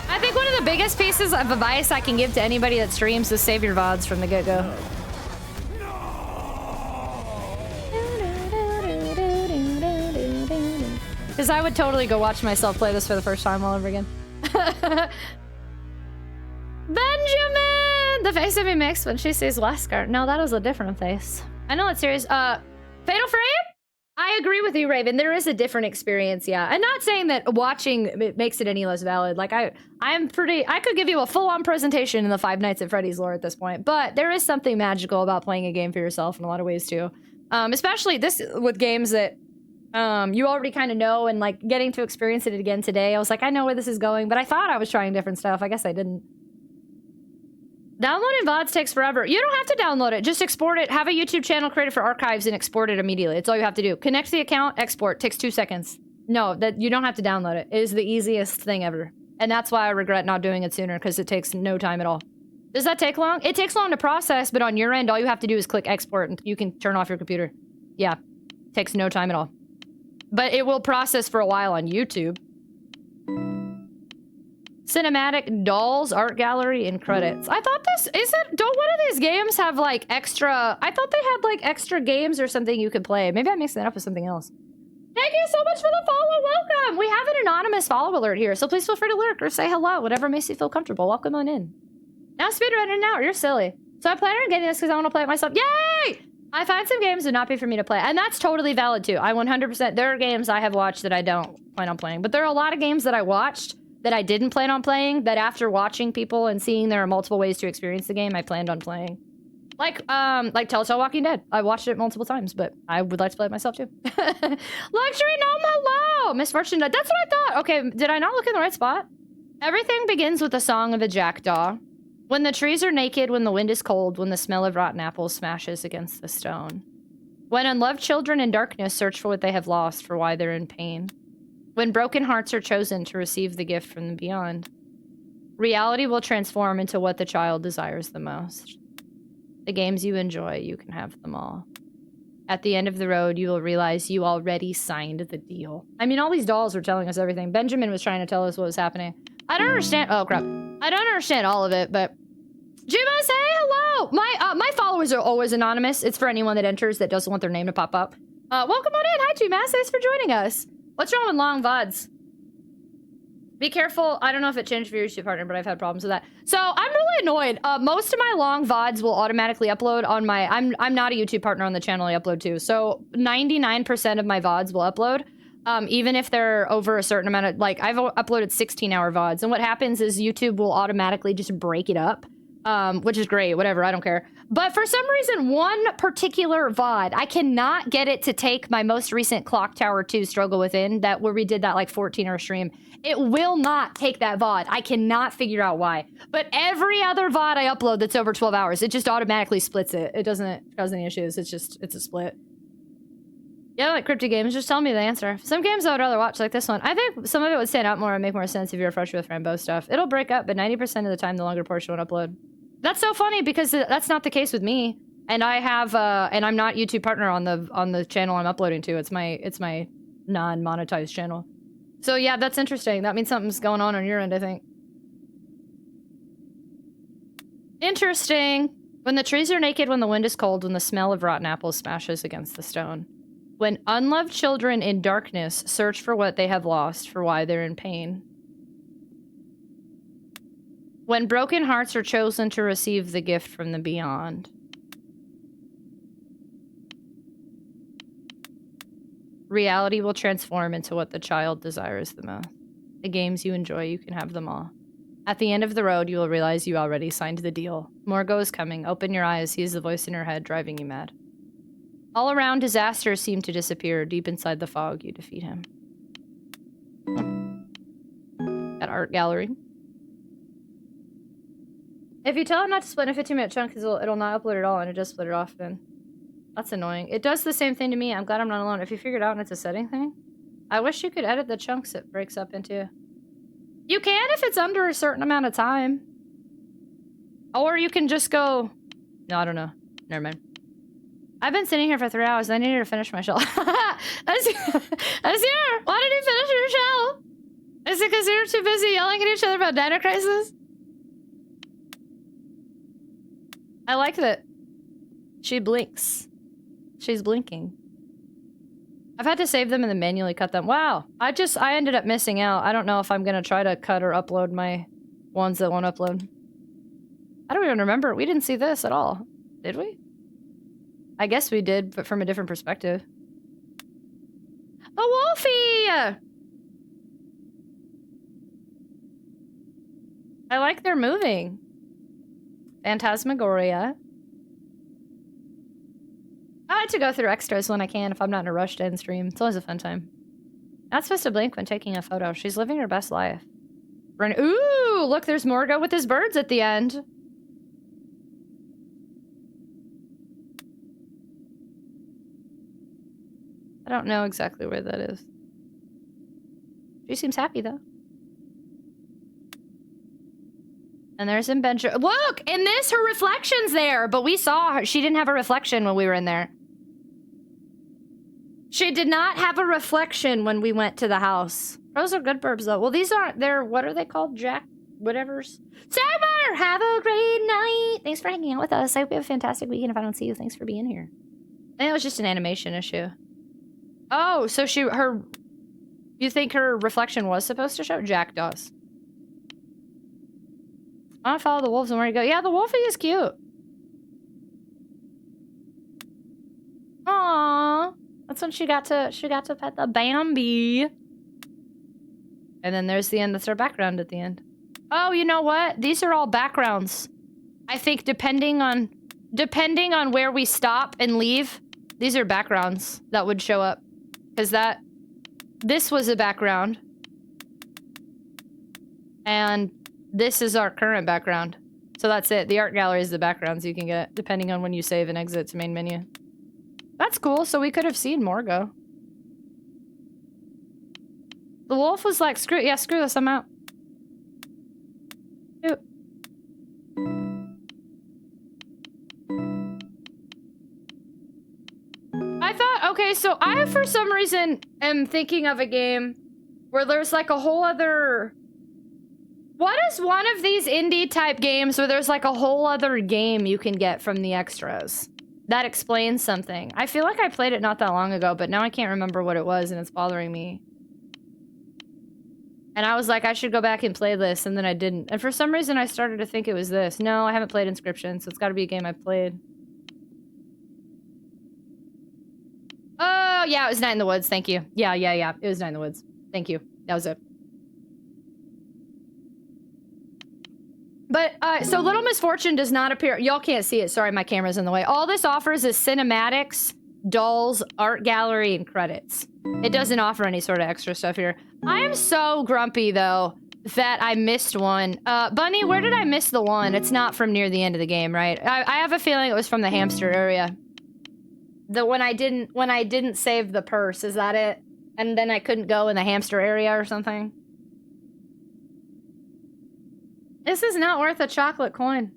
I think one of the biggest pieces of advice I can give to anybody that streams is save your VODs from the get-go. Because I would totally go watch myself play this for the first time all over again. Benjamin! The face of me mixed when she sees Wesker. No, that was a different face. I know it's serious. Fatal Frame? I agree with you, Raven. There is a different experience, yeah. And not saying that watching it makes it any less valid. Like, I could give you a full-on presentation in the Five Nights at Freddy's lore at this point. But there is something magical about playing a game for yourself in a lot of ways, too. Especially this with games that you already kind of know, and like getting to experience it again today. I was like, I know where this is going, but I thought I was trying different stuff. I guess I didn't. Downloading VODs takes forever. You don't have to download it. Just export it. Have a YouTube channel created for archives and export it immediately. It's all you have to do. Connect the account, export. Takes 2 seconds. No, that you don't have to download it. It is the easiest thing ever. And that's why I regret not doing it sooner, because it takes no time at all. Does that take long? It takes long to process, but on your end, all you have to do is click export and you can turn off your computer. Yeah, takes no time at all. But it will process for a while on YouTube. Cinematic, dolls, art gallery, and credits. I thought this isn't. Don't one of these games have like extra? I thought they had like extra games or something you could play. Maybe I'm mixing that up with something else. Thank you so much for the follow. Welcome. We have an anonymous follow alert here, so please feel free to lurk or say hello, whatever makes you feel comfortable. Welcome on in. Now speedrunning now. You're silly. So I plan on getting this because I want to play it myself. Yay! I find some games would not be for me to play, and that's totally valid too. I 100%. There are games I have watched that I don't plan on playing, but there are a lot of games that I watched that I didn't plan on playing, that after watching people and seeing there are multiple ways to experience the game, I planned on playing. Like Telltale Walking Dead. I watched it multiple times, but I would like to play it myself too. Luxury Gnome, hello! Misfortune, that's what I thought. Okay, did I not look in the right spot? Everything begins with the song of a jackdaw. When the trees are naked, when the wind is cold, when the smell of rotten apples smashes against the stone. When unloved children in darkness search for what they have lost, for why they're in pain. When broken hearts are chosen to receive the gift from the beyond, reality will transform into what the child desires the most. The games you enjoy, you can have them all. At the end of the road, you will realize you already signed the deal. I mean, all these dolls were telling us everything. Benjamin was trying to tell us what was happening. I don't understand. Oh, crap. I don't understand all of it, but... Jima, say hello! My followers are always anonymous. It's for anyone that enters that doesn't want their name to pop up. Welcome on in. Hi, Jima. Thanks for joining us. What's wrong with long VODs? Be careful. I don't know if it changed for your YouTube partner, but I've had problems with that. So I'm really annoyed. Most of my long VODs will automatically upload on my... I'm not a YouTube partner on the channel I upload to. So 99% of my VODs will upload. Even if they're over a certain amount of... Like, I've uploaded 16-hour VODs. And what happens is YouTube will automatically just break it up. Which is great, whatever, I don't care. But for some reason, one particular VOD, I cannot get it to take my most recent Clock Tower 2 Struggle Within, where we did that like 14-hour stream. It will not take that VOD. I cannot figure out why. But every other VOD I upload that's over 12 hours, it just automatically splits it. It doesn't cause any issues. It's a split. Yeah, like cryptic games, just tell me the answer. Some games I would rather watch, like this one. I think some of it would stand out more and make more sense if you're fresh with Rambo stuff. It'll break up, but 90% of the time, the longer portion would upload. That's so funny because that's not the case with me. And I have, and I'm not YouTube partner on the channel I'm uploading to. It's my non-monetized channel. So yeah, that's interesting. That means something's going on your end, I think. Interesting. When the trees are naked, when the wind is cold, when the smell of rotten apples smashes against the stone. When unloved children in darkness search for what they have lost, for why they're in pain. When broken hearts are chosen to receive the gift from the beyond. Reality will transform into what the child desires the most. The games you enjoy, you can have them all. At the end of the road, you will realize you already signed the deal. Morgo is coming. Open your eyes. He is the voice in your head, driving you mad. All around, disasters seem to disappear. Deep inside the fog, you defeat him. That art gallery. If you tell him not to split in a 15-minute chunk, it'll not upload at all, and it just split it off then. That's annoying. It does the same thing to me. I'm glad I'm not alone. If you figured out and it's a setting thing, I wish you could edit the chunks it breaks up into. You can if it's under a certain amount of time. Or you can just go... No, I don't know. Never mind. I've been sitting here for 3 hours. I needed to finish my shell. That's here. Why did you finish your shell? Is it because you're too busy yelling at each other about data crisis? I like that she blinks. She's blinking. I've had to save them and then manually cut them. Wow. I ended up missing out. I don't know if I'm going to try to cut or upload my ones that won't upload. I don't even remember. We didn't see this at all. Did we? I guess we did, but from a different perspective. The Wolfie! I like their moving. Phantasmagoria. I like to go through extras when I can if I'm not in a rush to end stream. It's always a fun time. Not supposed to blink when taking a photo. She's living her best life. Ooh, look, there's Morgo with his birds at the end. I don't know exactly where that is. She seems happy, though. And there's Benja. Look! In this, her reflection's there, but we saw her. She didn't have a reflection when we were in there. She did not have a reflection when we went to the house. Those are good burbs, though. Well, these aren't... They're... What are they called? Jack... Whatevers. Summer! Have a great night! Thanks for hanging out with us. I hope you have a fantastic weekend. If I don't see you, thanks for being here. I think it was just an animation issue. Oh, so you think her reflection was supposed to show? Jack does. I want to follow the wolves and where you go. Yeah, the wolfie is cute. Aww. That's when she got to pet the Bambi. And then there's the end. That's our background at the end. Oh, you know what? These are all backgrounds. I think depending on where we stop and leave, these are backgrounds that would show up. Because this was a background. And this is our current background. So that's it. The art gallery is the backgrounds you can get, depending on when you save and exit to main menu. That's cool. So we could have seen Morgo. The wolf was like, screw this, I'm out. Ew. I thought, okay, so I, for some reason, am thinking of a game where there's like a whole other... What is one of these indie type games where there's like a whole other game you can get from the extras? That explains something. I feel like I played it not that long ago, but now I can't remember what it was and it's bothering me. And I was like, I should go back and play this, and then I didn't. And for some reason, I started to think it was this. No, I haven't played Inscription, so it's got to be a game I've played. Oh, yeah, it was Night in the Woods. Thank you. Yeah. It was Night in the Woods. Thank you. That was it. But, so Little Misfortune does not appear... Y'all can't see it. Sorry, my camera's in the way. All this offers is cinematics, dolls, art gallery, and credits. It doesn't offer any sort of extra stuff here. I am so grumpy, though, that I missed one. Bunny, where did I miss the one? It's not from near the end of the game, right? I have a feeling it was from the hamster area. When I didn't save the purse, is that it? And then I couldn't go in the hamster area or something? This is not worth a chocolate coin.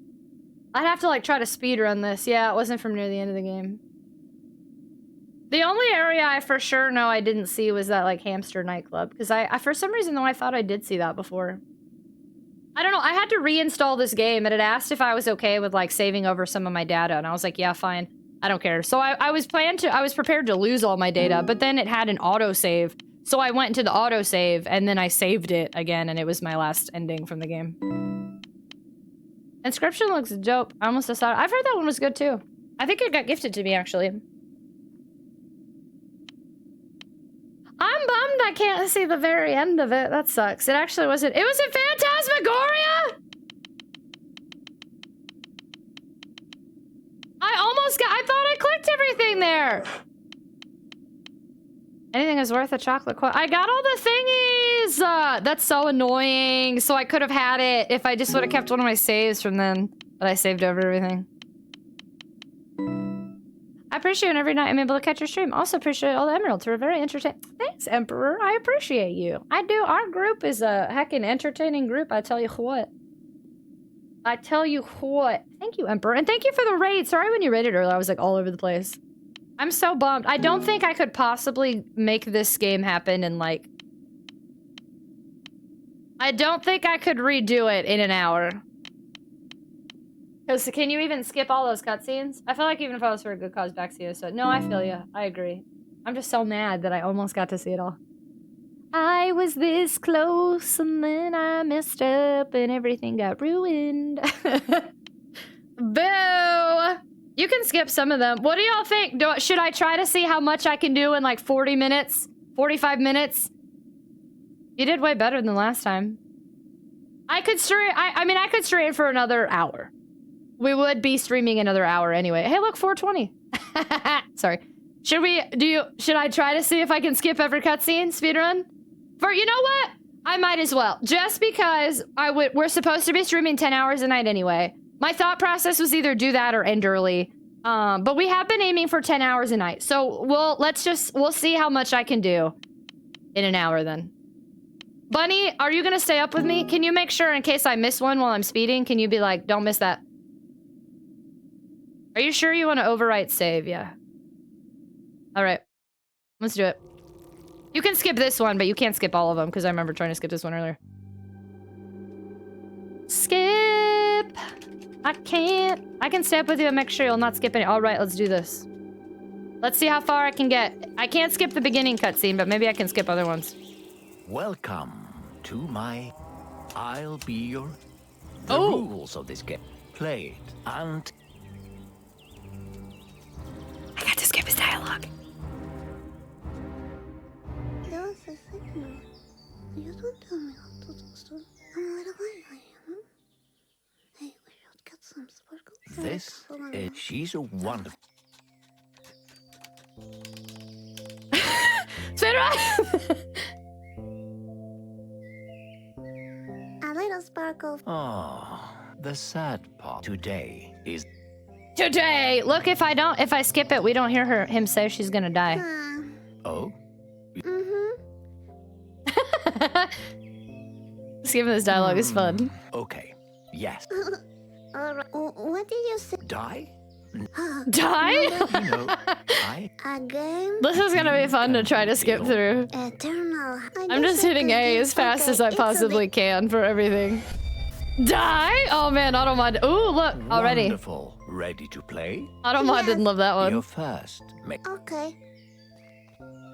I'd have to, like, try to speedrun this. Yeah, it wasn't from near the end of the game. The only area I for sure know I didn't see was that like hamster nightclub, because I for some reason though I thought I did see that before. I don't know. I had to reinstall this game, and it asked if I was okay with like saving over some of my data, and I was like, yeah, fine. I don't care. So I was prepared to lose all my data, but then it had an autosave. So I went into the autosave, and then I saved it again, and it was my last ending from the game. Inscription looks dope. I almost decided. I've heard that one was good too. I think it got gifted to me actually. I'm bummed I can't see the very end of it. That sucks. It actually wasn't. It was in Phantasmagoria? I thought I clicked everything there. Anything is worth a chocolate coin. I got all the thingies. That's so annoying. So I could have had it if I just would have kept one of my saves from then. But I saved over everything. I appreciate it every night I'm able to catch your stream. Also appreciate all the emeralds. We're very entertaining. Thanks, Emperor. I appreciate you. I do. Our group is a heckin' entertaining group. I tell you what. I tell you what. Thank you, Emperor. And thank you for the raid. Sorry when you raided earlier. I was like all over the place. I'm so bummed. I don't think I could possibly make this game happen in like... I don't think I could redo it in an hour. Because can you even skip all those cutscenes? I feel like even if I was for a good cause back to you. So no, I feel you. I agree. I'm just so mad that I almost got to see it all. I was this close and then I messed up and everything got ruined. Boo! You can skip some of them. What do y'all think? Should I try to see how much I can do in like 40 minutes? 45 minutes? You did way better than last time. I could stream, I mean, I could stream for another hour. We would be streaming another hour anyway. Hey, look, 420. Sorry. Should I try to see if I can skip every cutscene speedrun? You know what? I might as well. Just because we're supposed to be streaming 10 hours a night anyway. My thought process was either do that or end early. But we have been aiming for 10 hours a night. So we'll see how much I can do in an hour then. Bunny, are you gonna stay up with me? Can you make sure in case I miss one while I'm speeding, can you be like, don't miss that? Are you sure you want to overwrite save? Yeah. All right. Let's do it. You can skip this one, but you can't skip all of them because I remember trying to skip this one earlier. Skip. I can't. I can stay up with you and make sure you'll not skip any. All right, let's do this. Let's see how far I can get. I can't skip the beginning cutscene, but maybe I can skip other ones. Welcome to my... I'll be your... The rules of this game. Play it and... I got to skip his dialogue. There was a signal. You don't tell me how to do stuff. I'm a little late, Hey, we should get some sparkles. This is... She's a wonderful... A little sparkle. Oh, the sad part today is... Today! Look, if I skip it, we don't hear him say she's gonna die. Oh? Skipping this dialogue is fun. Okay, yes. Alright, what did you say? Die? Die? No, A game? This is gonna be fun to try to skip through. Eternal. I'm just hitting A as fast as I possibly can for everything. Die? Oh man, Automod. Ooh, look, already. Wonderful. Ready to play? Automod didn't love that one. You're first. Okay.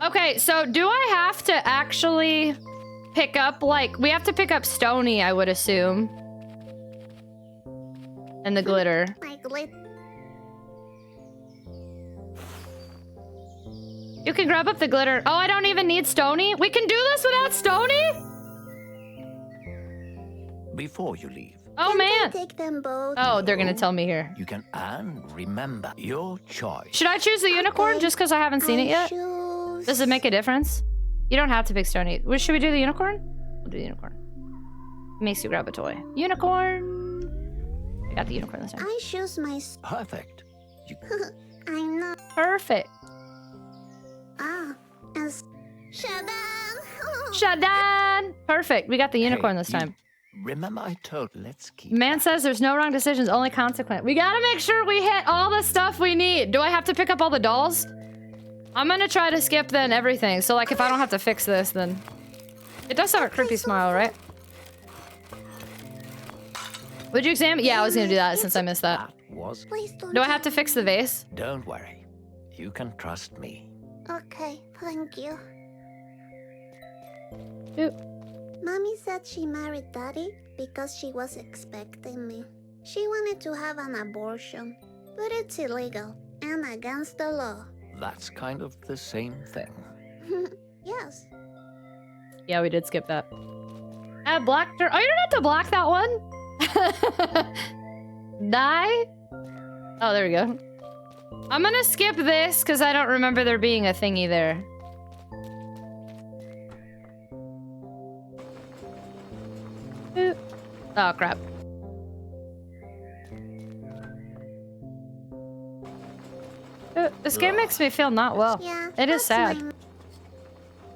Okay, so do I have to actually pick up, like, we have to pick up Stony, I would assume. And the glitter. You can grab up the glitter. Oh, I don't even need Stony? We can do this without Stony? Before you leave. Oh, man. Take them both. Oh, they're gonna tell me here. You can remember your choice. Should I choose the unicorn just because I haven't seen it yet? Does it make a difference? You don't have to pick Stony. Should we do the unicorn? We'll do the unicorn. Makes you grab a toy. Unicorn. I got the unicorn this time. I choose my... Perfect. I know. Perfect. As... Shadan! Shadan! Perfect. We got the unicorn this time. Remember I told... Let's keep... Man says there's no wrong decisions, only consequent. We gotta make sure we hit all the stuff we need. Do I have to pick up all the dolls? I'm gonna try to skip then everything. So like if I don't have to fix this, then it does have a creepy smile, right? Would you examine? Yeah, I was gonna do that since I missed that. Please don't. Do I have to fix the vase? Don't worry. You can trust me. Okay, thank you. Oop. Mommy said she married Daddy because she was expecting me. She wanted to have an abortion, but it's illegal and against the law. That's kind of the same thing. Yes. Yeah, we did skip that. Black turn. Oh, you don't have to block that one. Die. Oh, there we go. I'm gonna skip this because I don't remember there being a thingy there. Oop. Oh, crap. This game makes me feel not well. Yeah, it is sad.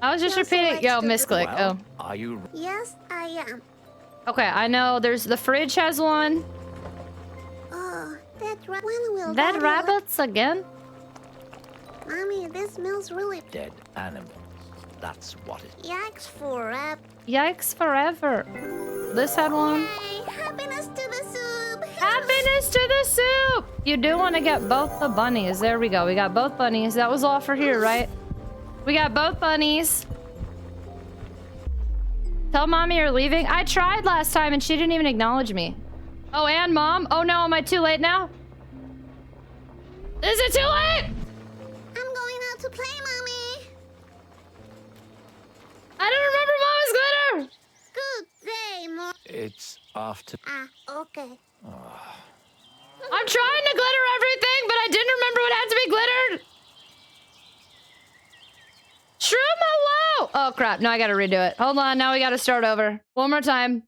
I was just repeating. Yo, misclick. Well, Oh. are you? Yes, I am. Okay, I know. There's the fridge has one. Oh, when will Dead Daddy rabbits again? Mommy, this smells really. Dead animals. That's what it is. Yikes forever. Yikes forever. This had one. Hey, happiness to the soup. Happiness to the soup! You do want to get both the bunnies. There we go. We got both bunnies. That was all for here, right? We got both bunnies. Tell mommy you're leaving. I tried last time and she didn't even acknowledge me. Oh, and mom? Oh no, am I too late now? Is it too late? I'm going out to play, Mommy. I don't remember Mama's glitter. Good day, Mom. It's after. Ah, okay. I'm trying to glitter everything, but I didn't remember what had to be glittered. Shroom, hello! Oh, crap. Now I gotta redo it. Hold on. Now we gotta start over. One more time.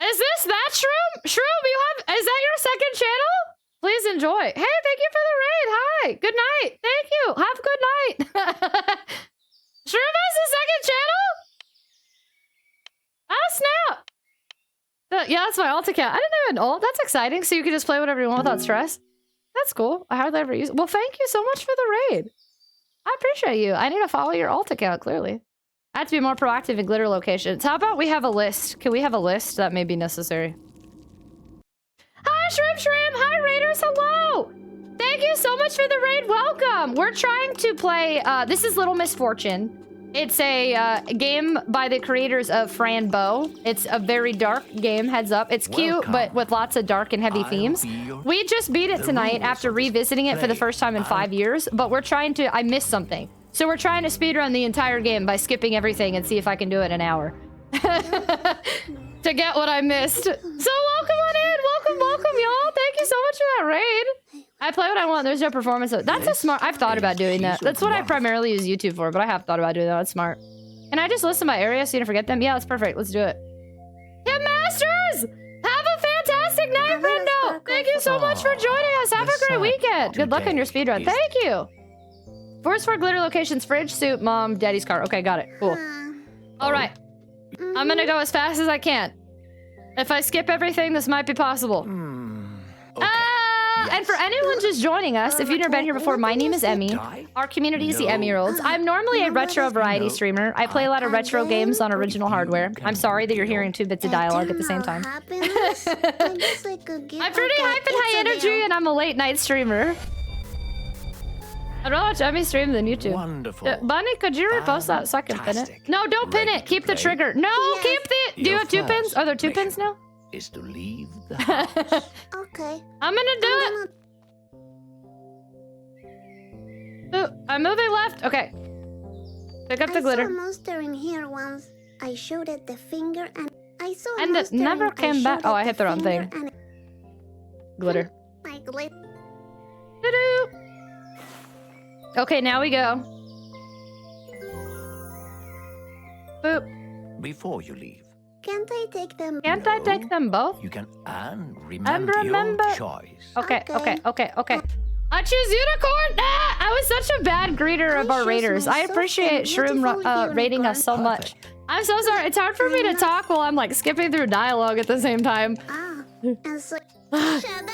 Is this that Shroom? Shroom, you have... Is that your second channel? Please enjoy. Hey, thank you for the raid. Hi. Good night. Thank you. Have a good night. Shroom has a second channel? Oh, snap. Yeah, that's my alt account. I didn't even know. That's exciting. So you can just play whatever you want without stress. That's cool. I hardly ever use it. Well, thank you so much for the raid. I appreciate you. I need to follow your alt account, clearly. I have to be more proactive in glitter locations. How about we have a list? Can we have a list? That may be necessary. Hi, Shrimp Shrimp! Hi, Raiders! Hello! Thank you so much for the raid. Welcome! We're trying to play... this is Little Misfortune. It's a game by the creators of Fran Bow. It's a very dark game, heads up. It's cute, but with lots of dark and heavy themes. We just beat it tonight after revisiting it for the first time in 5 years, but we're trying to... I missed something. So we're trying to speedrun the entire game by skipping everything and see if I can do it in an hour. To get what I missed. So welcome on in! Welcome, y'all! Thank you so much for that raid! I play what I want. There's no performance. That's a smart... I've thought about doing that. That's what I primarily use YouTube for, but I have thought about doing that. That's smart. Can I just list my area so you don't forget them? Yeah, that's perfect. Let's do it. Hit Masters! Have a fantastic night, Brendo! Thank you so much for joining us. Have a great weekend. Good luck on your speedrun. Thank you. Force for glitter locations: fridge, soup, mom, daddy's car. Okay, got it. Cool. All right. I'm gonna go as fast as I can. If I skip everything, this might be possible. And for anyone just joining us, if you've never been here before, my name is Emmy. Our community is the Emmy-year-olds. I'm normally a retro variety streamer. I play a lot of retro games on original hardware. I'm sorry that you're hearing 2 bits of dialogue at the same time. I'm pretty hype and high energy, and I'm a late night streamer. I'd rather watch Emmy stream than YouTube. Wonderful. Bunny, could you repost that so I can pin it? No, don't pin it. Keep the trigger. No, keep the... Do you have 2 pins? Are there 2 pins now? Is to leave the house. Okay. I'm gonna do it. Ooh, I'm moving left. Okay. Pick up the glitter. I saw a monster in here once. I showed it the finger and I saw a and monster it never came back. Oh, I hit the wrong thing. Glitter. My glitter. Doo-doo. Okay, now we go. Boop. Before you leave. Can't I take them? Can't I take them both? You can remember your choice. Okay. I choose unicorn! Ah, I was such a bad greeter of our raiders. I appreciate Shroom rating us so much. I'm so sorry. It's hard for me to talk while I'm like skipping through dialogue at the same time. And so... Shut down!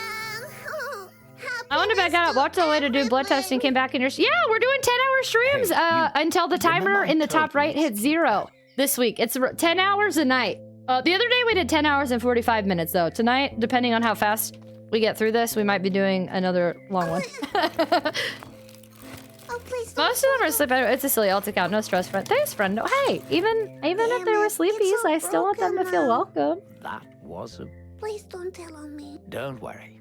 I went to bed, got up, walked all the way to do blood testing, came back in your... Yeah, we're doing 10-hour streams until the timer in the top right hits 0 this week. It's 10 hours a night. The other day we did 10 hours and 45 minutes, though. Tonight, depending on how fast we get through this, we might be doing another long one. Most of them are sleeping. It's a silly alt account. No stress, friend. Thanks, friendo. Hey, even if there were sleepies, I still want them to feel welcome. That was a... Please don't tell on me. Don't worry.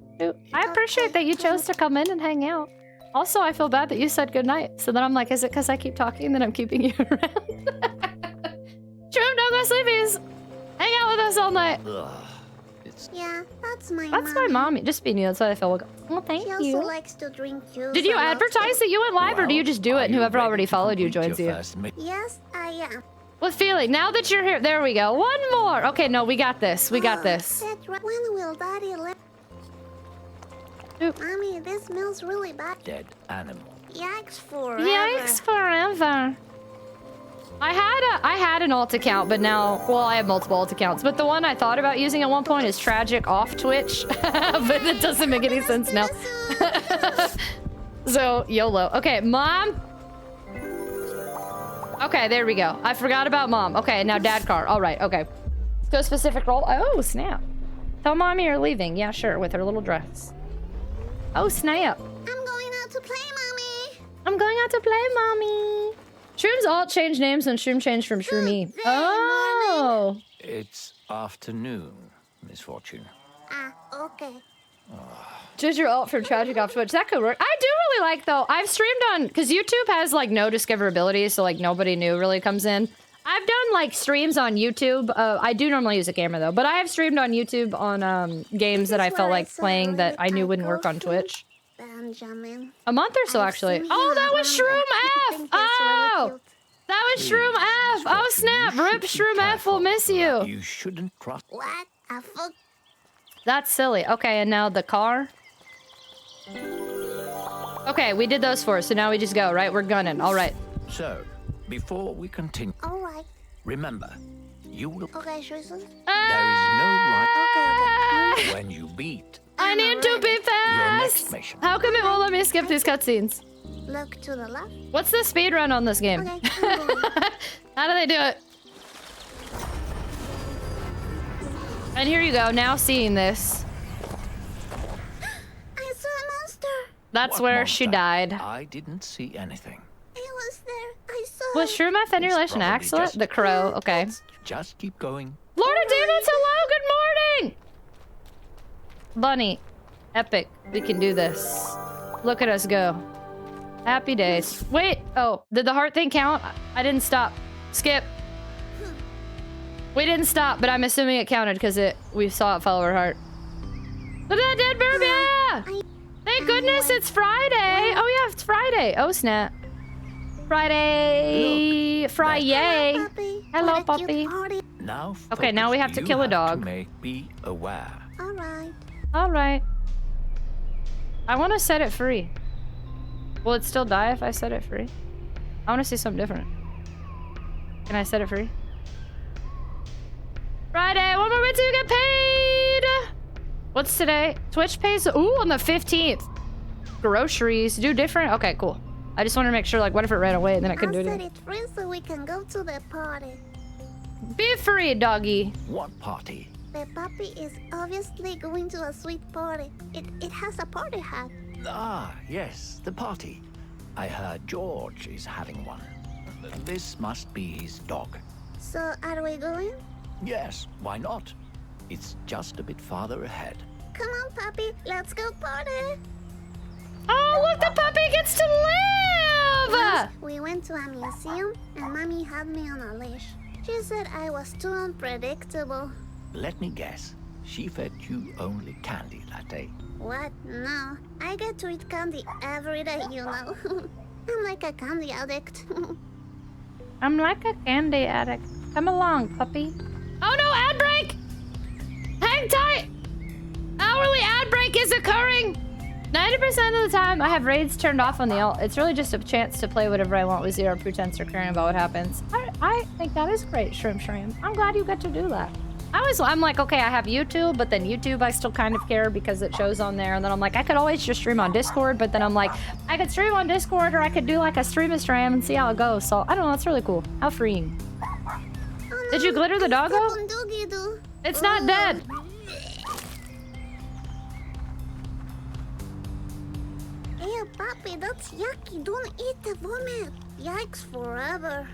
I appreciate that you chose to come in and hang out. Also, I feel bad that you said goodnight. So then I'm like, is it because I keep talking that I'm keeping you around? Shroom, don't go sleepies. Hang out with us all night. Yeah, that's my That's my mommy. Just being you. That's why I feel welcome. Well, thank she you. also likes to drink juice. Did you advertise that you went live, or do you just do it and whoever already followed you joins you? Yes, I am. What feeling? Now that you're here, there we go. One more. Okay, no, we got this. We got this. When will Daddy let... Mommy, this smells really bad. Dead animal. Yikes forever. Yikes forever. I had an alt account, but now, well, I have multiple alt accounts, but the one I thought about using at one point is Tragic off Twitch, but it doesn't make any sense now. So, YOLO. Okay, Mom. Okay, there we go. I forgot about Mom. Okay, now Dad car. All right, okay. Let's go specific role. Oh, snap. Tell Mommy you're leaving. Yeah, sure, with her little dress. Oh, snap. I'm going out to play, Mommy. I'm going out to play, Mommy. Shroom's alt changed names when Shroom changed from Shroomy. Oh. It's afternoon, Misfortune. Ah, okay. Choose your alt from Tragic off Twitch. That could work. I do really like, though. I've streamed on... Because YouTube has, like, no discoverability, so, like, nobody new really comes in. I've done, like, streams on YouTube. I do normally use a camera, though. But I have streamed on YouTube on games that I felt like playing that I knew wouldn't work on Twitch. Benjamin. A month or so, actually. Oh, that was Shroom F! Oh! That was Shroom F! Oh, snap! Rip Shroom F will miss you. You shouldn't trust... What? I fuck... That's silly. Okay, and now the car. Okay, we did those four, so now we just go, right? We're gunning. All right. So, before we continue... All right. Remember, you will... Okay, Jason. There is no right... Okay. When you beat... I need to be fast! How come it won't let me skip these cutscenes? Look to the left. What's the speed run on this game? Okay, how do they do it? And here you go, now seeing this. I saw a monster. That's What where monster? she died. I didn't see anything. It was there. I saw Was Shroom F any relation to probably Axel? just- The crow, okay. Just keep going. Lord of Demons, hello, good morning! Bunny, epic, we can do this. Look at us go. Happy days. Wait, oh, did the heart thing count? I didn't stop. Skip. We didn't stop, but I'm assuming it counted because we saw it follow her heart. Look at that dead burb, yeah! Thank goodness it's Friday! Oh yeah, it's Friday. Oh snap. Friday. Friday. Hello, puppy. Now, Okay, now we have to you kill a dog. To make me aware. All right. All right. I want to set it free. Will it still die if I set it free? I want to see something different. Can I set it free? Friday, one more minute to get paid! What's today? Twitch pays, ooh, on the 15th. Groceries, do different? Okay, cool. I just want to make sure, like, what if it ran away and then I couldn't do it I'll again? set it free so we can go to the party. Be free, doggy. What party? The puppy is obviously going to a sweet party. It has a party hat. Ah, yes, the party. I heard George is having one. This must be his dog. So, are we going? Yes, why not? It's just a bit farther ahead. Come on, puppy. Let's go party. Oh, look, the puppy gets to live! Once we went to a museum and Mommy had me on a leash. She said I was too unpredictable. Let me guess. She fed you only candy that day. What? No. I get to eat candy every day, you know. I'm like a candy addict. I'm like a candy addict. Come along, puppy. Oh no, ad break! Hang tight! Hourly ad break is occurring! 90% of the time, I have raids turned off on the alt. It's really just a chance to play whatever I want with zero pretense or caring about what happens. I think that is great, Shrimp. I'm glad you get to do that. I'm like, okay, I have YouTube, but then YouTube I still kind of care because it shows on there. And then I'm like, I could always just stream on Discord, but then I'm like, I could stream on Discord or I could do like a stream and see how it goes. So I don't know, it's really cool. How freeing. Did you glitter the doggo? It's not dead. Ew, Papi, that's yucky. Don't eat the vomit. Yikes forever.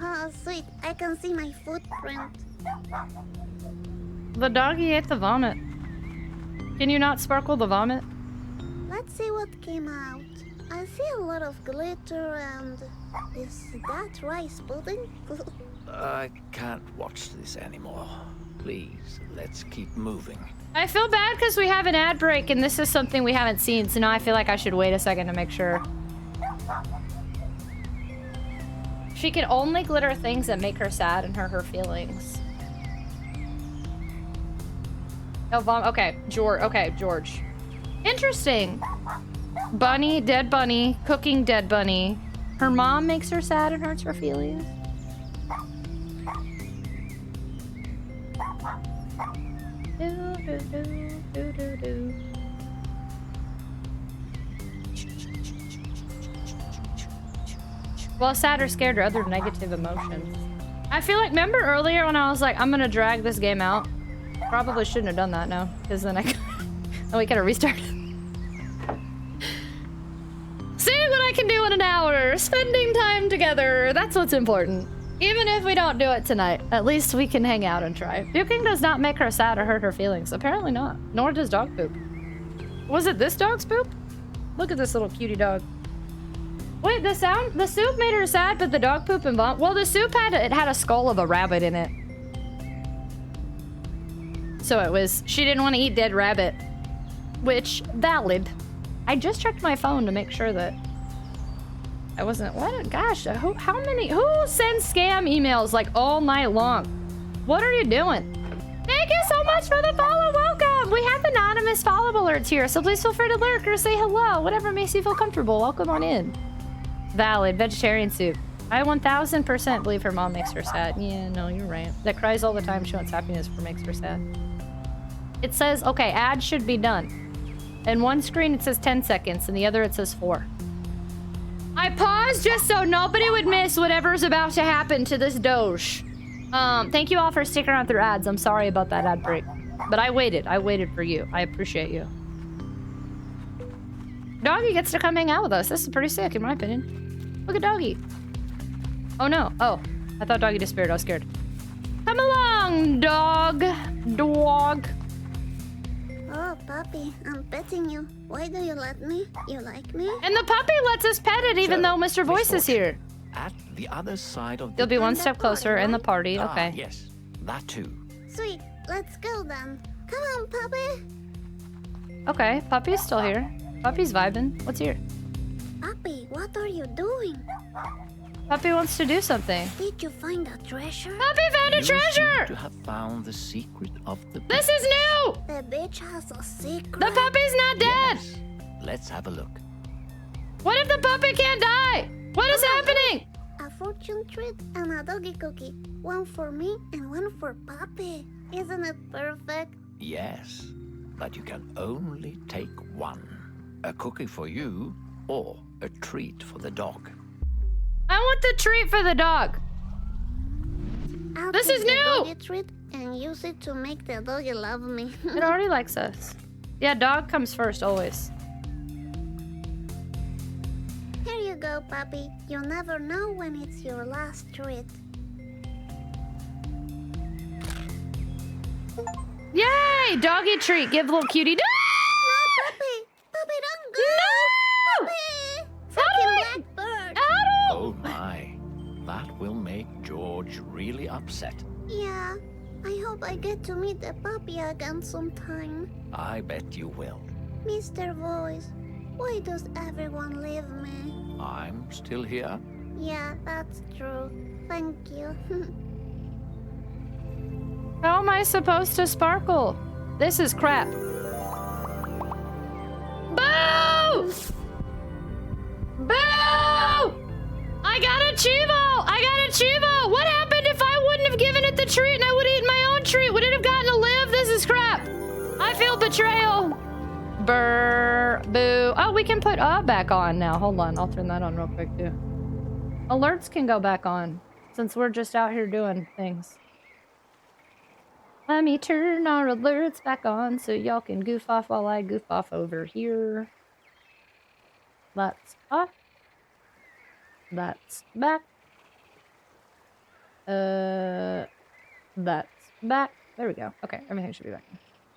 Oh, sweet. I can see my footprint. The doggy ate the vomit. Can you not sparkle the vomit? Let's see what came out. I see a lot of glitter and... Is that rice pudding? I can't watch this anymore. Please, let's keep moving. I feel bad because we have an ad break and this is something we haven't seen, so now I feel like I should wait a second to make sure. She can only glitter things that make her sad and hurt her feelings. Oh, okay, George. Interesting. Bunny, dead bunny, cooking dead bunny. Her mom makes her sad and hurts her feelings. Well, sad or scared or other negative emotions. I feel like, remember earlier when I was like, I'm gonna drag this game out? Probably shouldn't have done that now, because then we could have restarted. Seeing what I can do in an hour, spending time together, that's what's important. Even if we don't do it tonight, at least we can hang out and try. Puking does not make her sad or hurt her feelings. Apparently not. Nor does dog poop. Was it this dog's poop? Look at this little cutie dog. Wait, the soup made her sad, but the dog poop and vomit. Well, the soup had a skull of a rabbit in it. So she didn't want to eat dead rabbit. Which, valid. I just checked my phone to make sure that I wasn't, gosh, who sends scam emails like all night long? What are you doing? Thank you so much for the follow, welcome! We have anonymous follow alerts here, so please feel free to lurk or say hello, whatever makes you feel comfortable, welcome on in. Valid, vegetarian soup. I 1000% believe her mom makes her sad. Yeah, no, you're right. That cries all the time, she wants happiness or makes her sad. It says, okay, ad should be done. In one screen it says 10 seconds, and the other it says 4. I paused just so nobody would miss whatever's about to happen to this doge. Thank you all for sticking around through ads. I'm sorry about that ad break. But I waited for you. I appreciate you. Doggy gets to come hang out with us. This is pretty sick, in my opinion. Look at Doggy. Oh no. Oh, I thought Doggy disappeared. I was scared. Come along, dog. Dog. Oh, puppy, I'm petting you. Why do you let me? You like me? And the puppy lets us pet it even though Mr. Voice is here. At the other side of the... You'll be one step closer in the party. Okay. Yes, that too. Sweet, let's go then. Come on, puppy. Okay, Puppy's still here. Puppy's vibing. What's here? Puppy, what are you doing? Puppy wants to do something. Did you find a treasure? Puppy found a treasure! You seem to have found the secret of the... This is new! The bitch has a secret. The puppy's not dead! Yes. Let's have a look. What if the puppy can't die? What is happening? A fortune treat and a doggy cookie. One for me and one for Puppy. Isn't it perfect? Yes, but you can only take one. A cookie for you or a treat for the dog. I want the treat for the dog. This is new! Doggy treat and use it to make the doggy love me. It already likes us. Yeah, dog comes first, always. Here you go, puppy. You'll never know when it's your last treat. Yay! Doggy treat. Give little cutie. No, puppy! Puppy, don't go! No! Puppy! Fucking blackbird! Oh my. That will make George really upset. Yeah, I hope I get to meet the puppy again sometime. I bet you will. Mr. Voice, why does everyone leave me? I'm still here. Yeah, that's true. Thank you. How am I supposed to sparkle? This is crap. Boo! Boo! I got a Chivo! I got a Chivo! What happened treat and I would have eaten my own treat. Would it have gotten to live? This is crap. I feel betrayal. Brr, boo. Oh, we can put back on now. Hold on, I'll turn that on real quick too. Alerts can go back on since we're just out here doing things. Let me turn our alerts back on so y'all can goof off while I goof off over here. That's off. That's back. That's back. There we go. Okay, everything should be back.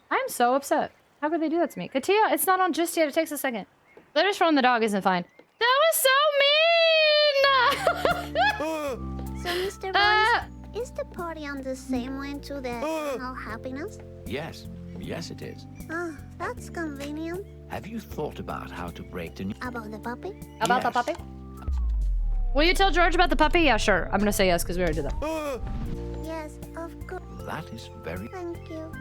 I'm so upset. How could they do that to me? Katia, it's not on just yet. It takes a second. Letters from the dog isn't fine. That was so mean! So, Mr. Boyce, is the party on the same way to the All Happiness? Yes, yes it is. Oh, that's convenient. Have you thought about how to break the news? About the puppy? About the puppy? Will you tell George about the puppy? Yeah, sure. I'm gonna say yes because we already did that. Yes, of course. That is very... Thank you.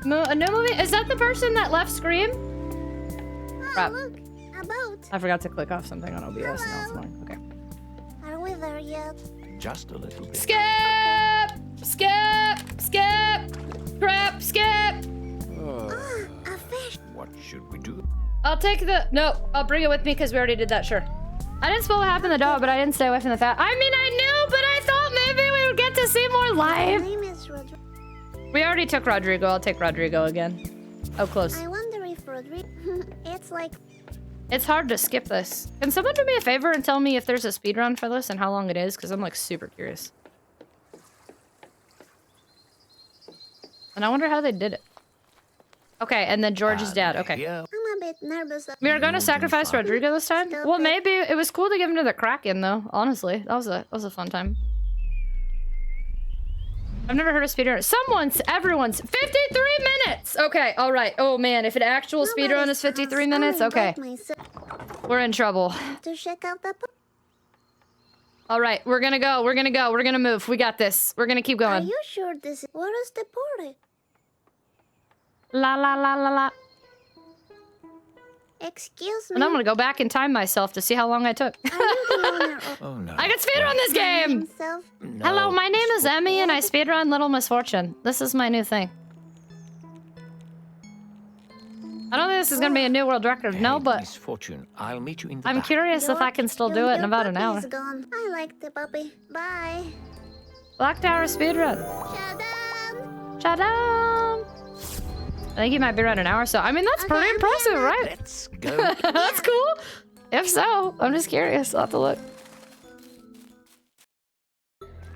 A new movie? Is that the person that left Scream? Oh, Crap. look, a boat. I forgot to click off something on OBS. Now it's annoying. Okay. Are we there yet? Just a little bit. Skip! Skip! Skip! Crap! Skip! A fish. What should we do? I'll take the... No, I'll bring it with me because we already did that, sure. I didn't spoil what happened to the dog, but I didn't stay away from the fact. I mean, I knew, but I thought maybe we would get to see more live. My name is Rodrigo. We already took Rodrigo. I'll take Rodrigo again. Oh, close. I wonder if Rodrigo... It's like... It's hard to skip this. Can someone do me a favor and tell me if there's a speedrun for this and how long it is? Because I'm, like, super curious. And I wonder how they did it. Okay, and then George's dad. Okay. I'm a bit nervous. We are going to sacrifice Rodrigo this time? Well, maybe. It was cool to give him to the Kraken, though. Honestly. That was a fun time. I've never heard of speedrun. Everyone's 53 minutes! Okay, alright. Oh man, if an actual speedrun is 53 minutes, okay. We're in trouble. To check out the... Alright, we're gonna go, we're gonna move. We got this. We're gonna keep going. Are you sure this is... Where is the party? La la la la la. Excuse me? And I'm gonna go back and time myself to see how long I took. Oh no. I can speedrun this game! No. Hello, my name is Emmy and I speedrun Little Misfortune. This is my new thing. I don't think this is gonna be a new world record, no, but... Misfortune, I'll meet you in the I'm back. curious if I can still do it in about an hour. Gone. I like the puppy. Bye. Black Tower speedrun. Shadam! I think you might be around an hour, so I mean that's pretty impressive, right? Let's go. That's cool. If so, I'm just curious. I'll have to look.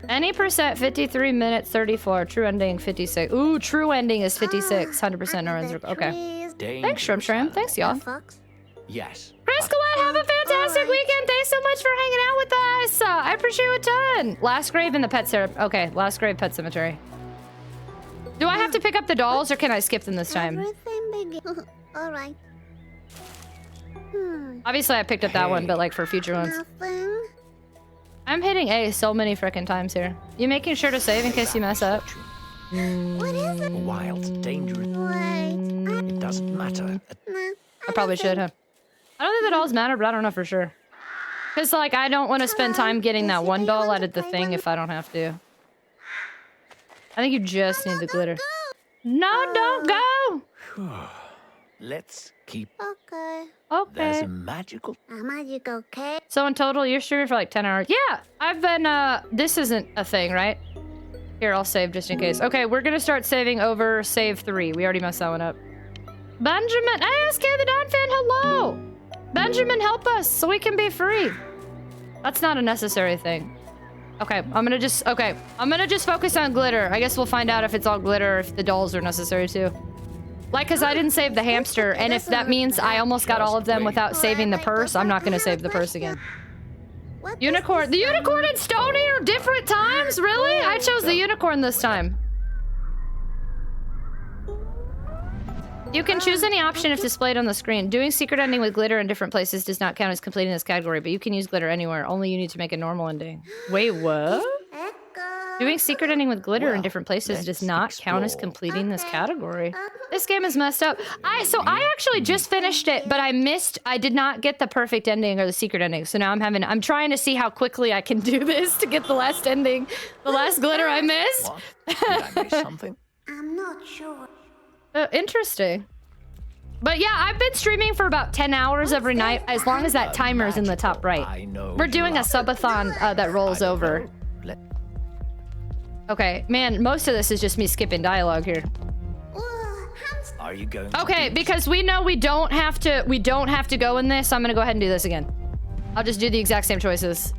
Any percent 53 minutes 34. True ending 56. Ooh, true ending is 56. 100% no runs. Okay. Thanks, Shrimp Shrimp. Thanks, y'all. Yes. Chris Collette, have a fantastic weekend. Thanks so much for hanging out with us. I appreciate you a ton. Last grave in the pet cemetery. Okay, last grave pet cemetery. Do I have to pick up the dolls or can I skip them this time? All right. Obviously, I picked up that one, but like for future ones. Nothing. I'm hitting A so many frickin' times here. You making sure to save in case you mess up? What is it? Wild, dangerous. Wait. It doesn't matter. I probably should have. I don't think the dolls matter, but I don't know for sure. Because, like, I don't want to spend time getting that one doll out of the thing if I don't have to. I think you just need the glitter. No, don't go! Let's keep... Okay. There's Okay. a magical... A magical cake. So in total, you're streaming for like 10 hours? Yeah! I've been, this isn't a thing, right? Here, I'll save just in case. Okay, we're gonna start saving over save 3. We already messed that one up. Benjamin! ASK the Don fan, hello! Benjamin, help us so we can be free. That's not a necessary thing. Okay, I'm gonna just focus on glitter. I guess we'll find out if it's all glitter or if the dolls are necessary too. Like, cause I didn't save the hamster, and if that means I almost got all of them without saving the purse, I'm not gonna save the purse again. Unicorn. The unicorn and Stony are different times? Really? I chose the unicorn this time. You can choose any option if displayed on the screen. Doing secret ending with glitter in different places does not count as completing this category, but you can use glitter anywhere. Only you need to make a normal ending. Wait, what? Echo. Doing secret ending with glitter in Well, different places does not count as explore. completing this category. This game is messed up. I actually just finished it, but I did not get the perfect ending or the secret ending. So now I'm trying to see how quickly I can do this to get the last ending. The last glitter I missed. What? Did I miss something? I'm not sure. Interesting. But yeah, I've been streaming for about 10 hours every night, as long as that timer's in the top right. I know We're doing a you are. subathon that rolls over. Okay, man, most of this is just me skipping dialogue here. Are you going to Okay, do because we know we don't have to go in this, so I'm gonna go ahead and do this again. I'll just do the exact same choices.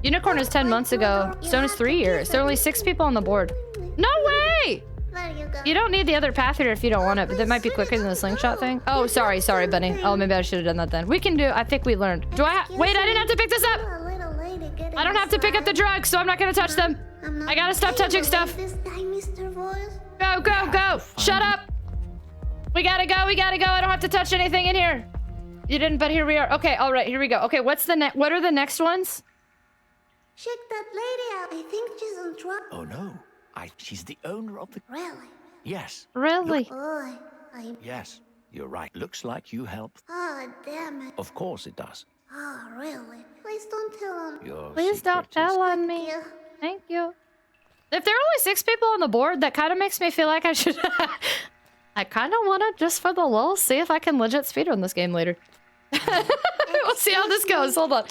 Unicorn was 10 months ago. Stone is 3 years. There are only 6 people on the board. No way! There you go. You don't need the other path here if you don't want it, but that might be quicker than the slingshot thing. Oh, sorry, Bunny. Oh, maybe I should have done that then. We can do, I think we learned. Wait, I didn't have to pick this up! A little lady getting I don't have to pick up the drugs, so I'm not gonna touch them. I gotta stop touching stuff. This guy, Mr. Voice. Go, go, go! Shut up! We gotta go, I don't have to touch anything in here. You didn't, but here we are. Okay, all right, here we go. Okay, what are the next ones? Check that lady out. I think she's in trouble. Oh no, she's the owner of the... Really? Yes. Really? Boy, Yes, you're right. Looks like you helped. Oh, damn it. Of course it does. Oh, really? Please don't tell him. Your Please don't secret is- tell on me. Yeah. Thank you. If there are only 6 people on the board, that kind of makes me feel like I should... I kind of want to, just for the lulz, see if I can legit speedrun this game later. We'll see how this goes. Hold on.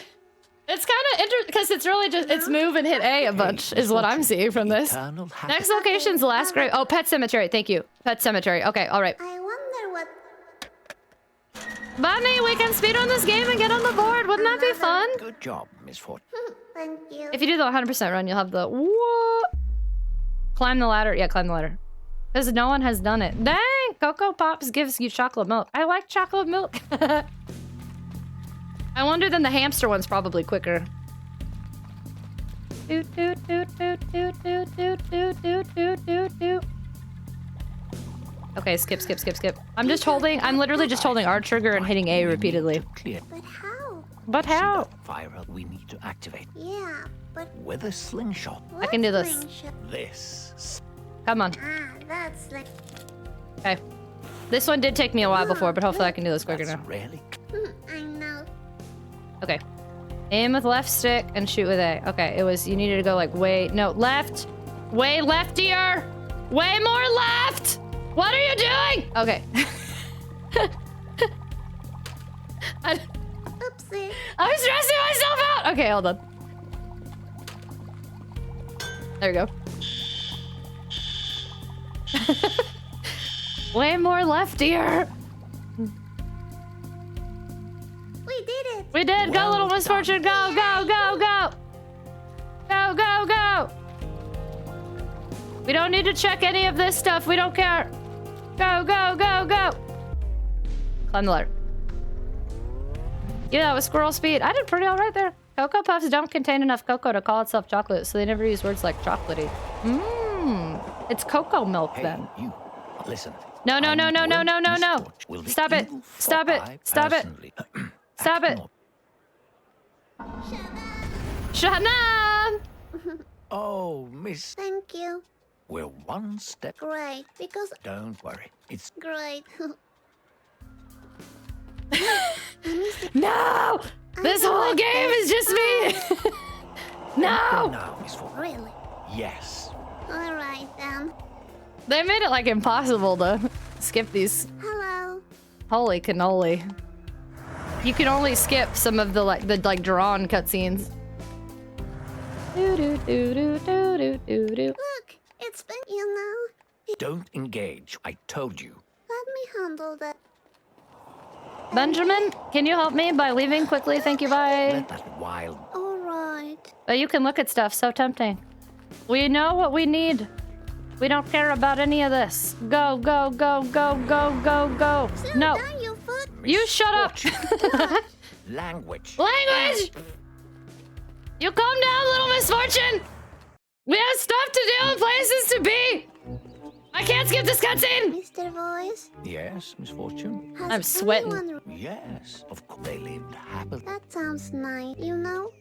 It's kind of interesting, because it's really just, it's move and hit A a bunch, is what I'm seeing from this. Eternal happiness. Next location's the last grave. Oh, Pet Cemetery. Thank you. Pet Cemetery. Okay, all right. I wonder what... Bunny, we can speedrun this game and get on the board. Wouldn't that be fun? Good job, Misfortune. Thank you. If you do the 100% run, you'll have the... What? Climb the ladder. Yeah, climb the ladder. Because no one has done it. Dang! Cocoa Pops gives you chocolate milk. I like chocolate milk. I wonder then the hamster one's probably quicker. Doot, doot, doot, doot, doot, doot, doot, doot, doot, doot, doot, doot. Okay, skip. I'm literally just holding R trigger and hitting A repeatedly. Clear. But how? But how? Fire we need to activate. Yeah, but... With a slingshot. I can do this. slingshot? This. Come on. Ah, that's like... Okay. This one did take me a while before, but hopefully I can do this quicker now. Really? I know. Okay. Aim with left stick and shoot with A. Okay, it was, you needed to go like way, no, left. Way leftier. Way more left. What are you doing? Okay. Oopsie. I'm stressing myself out. Okay, hold on. There we go. Way more leftier. We did it. We did. Go, little Misfortune. Go, go, go, go. Go, go, go. We don't need to check any of this stuff. We don't care. Go, go, go, go. Climb the ladder. Yeah, that was squirrel speed. I did pretty all right there. Cocoa Puffs don't contain enough cocoa to call itself chocolate, so they never use words like chocolatey. Mmm. It's cocoa milk then. You. Listen. No. Stop it. Stop it. Stop it. Stop it. Shut up. Oh, Miss. Thank you. We're one step. Great, because... Don't worry. It's Great. No! This whole game is just me! No! now, Misfortune. Really? Yes. Alright then. They made it like impossible to skip these. Hello. Holy cannoli. You can only skip some of the drawn cutscenes. Look, it's been, you know. Don't engage. I told you. Let me handle that. Benjamin, can you help me by leaving quickly? Thank you, bye. Let that wild. Alright. But you can look at stuff, so tempting. We know what we need. We don't care about any of this. Go, go, go, go, go, go, go. Slow No. down, you foot. You shut up. Language. Language! You calm down, little Misfortune! We have stuff to do and places to be! I can't skip this cutscene! Mr. Voice, Yes, Misfortune. has I'm sweating. anyone- Yes. Of course, they lived happily. That sounds nice, you know?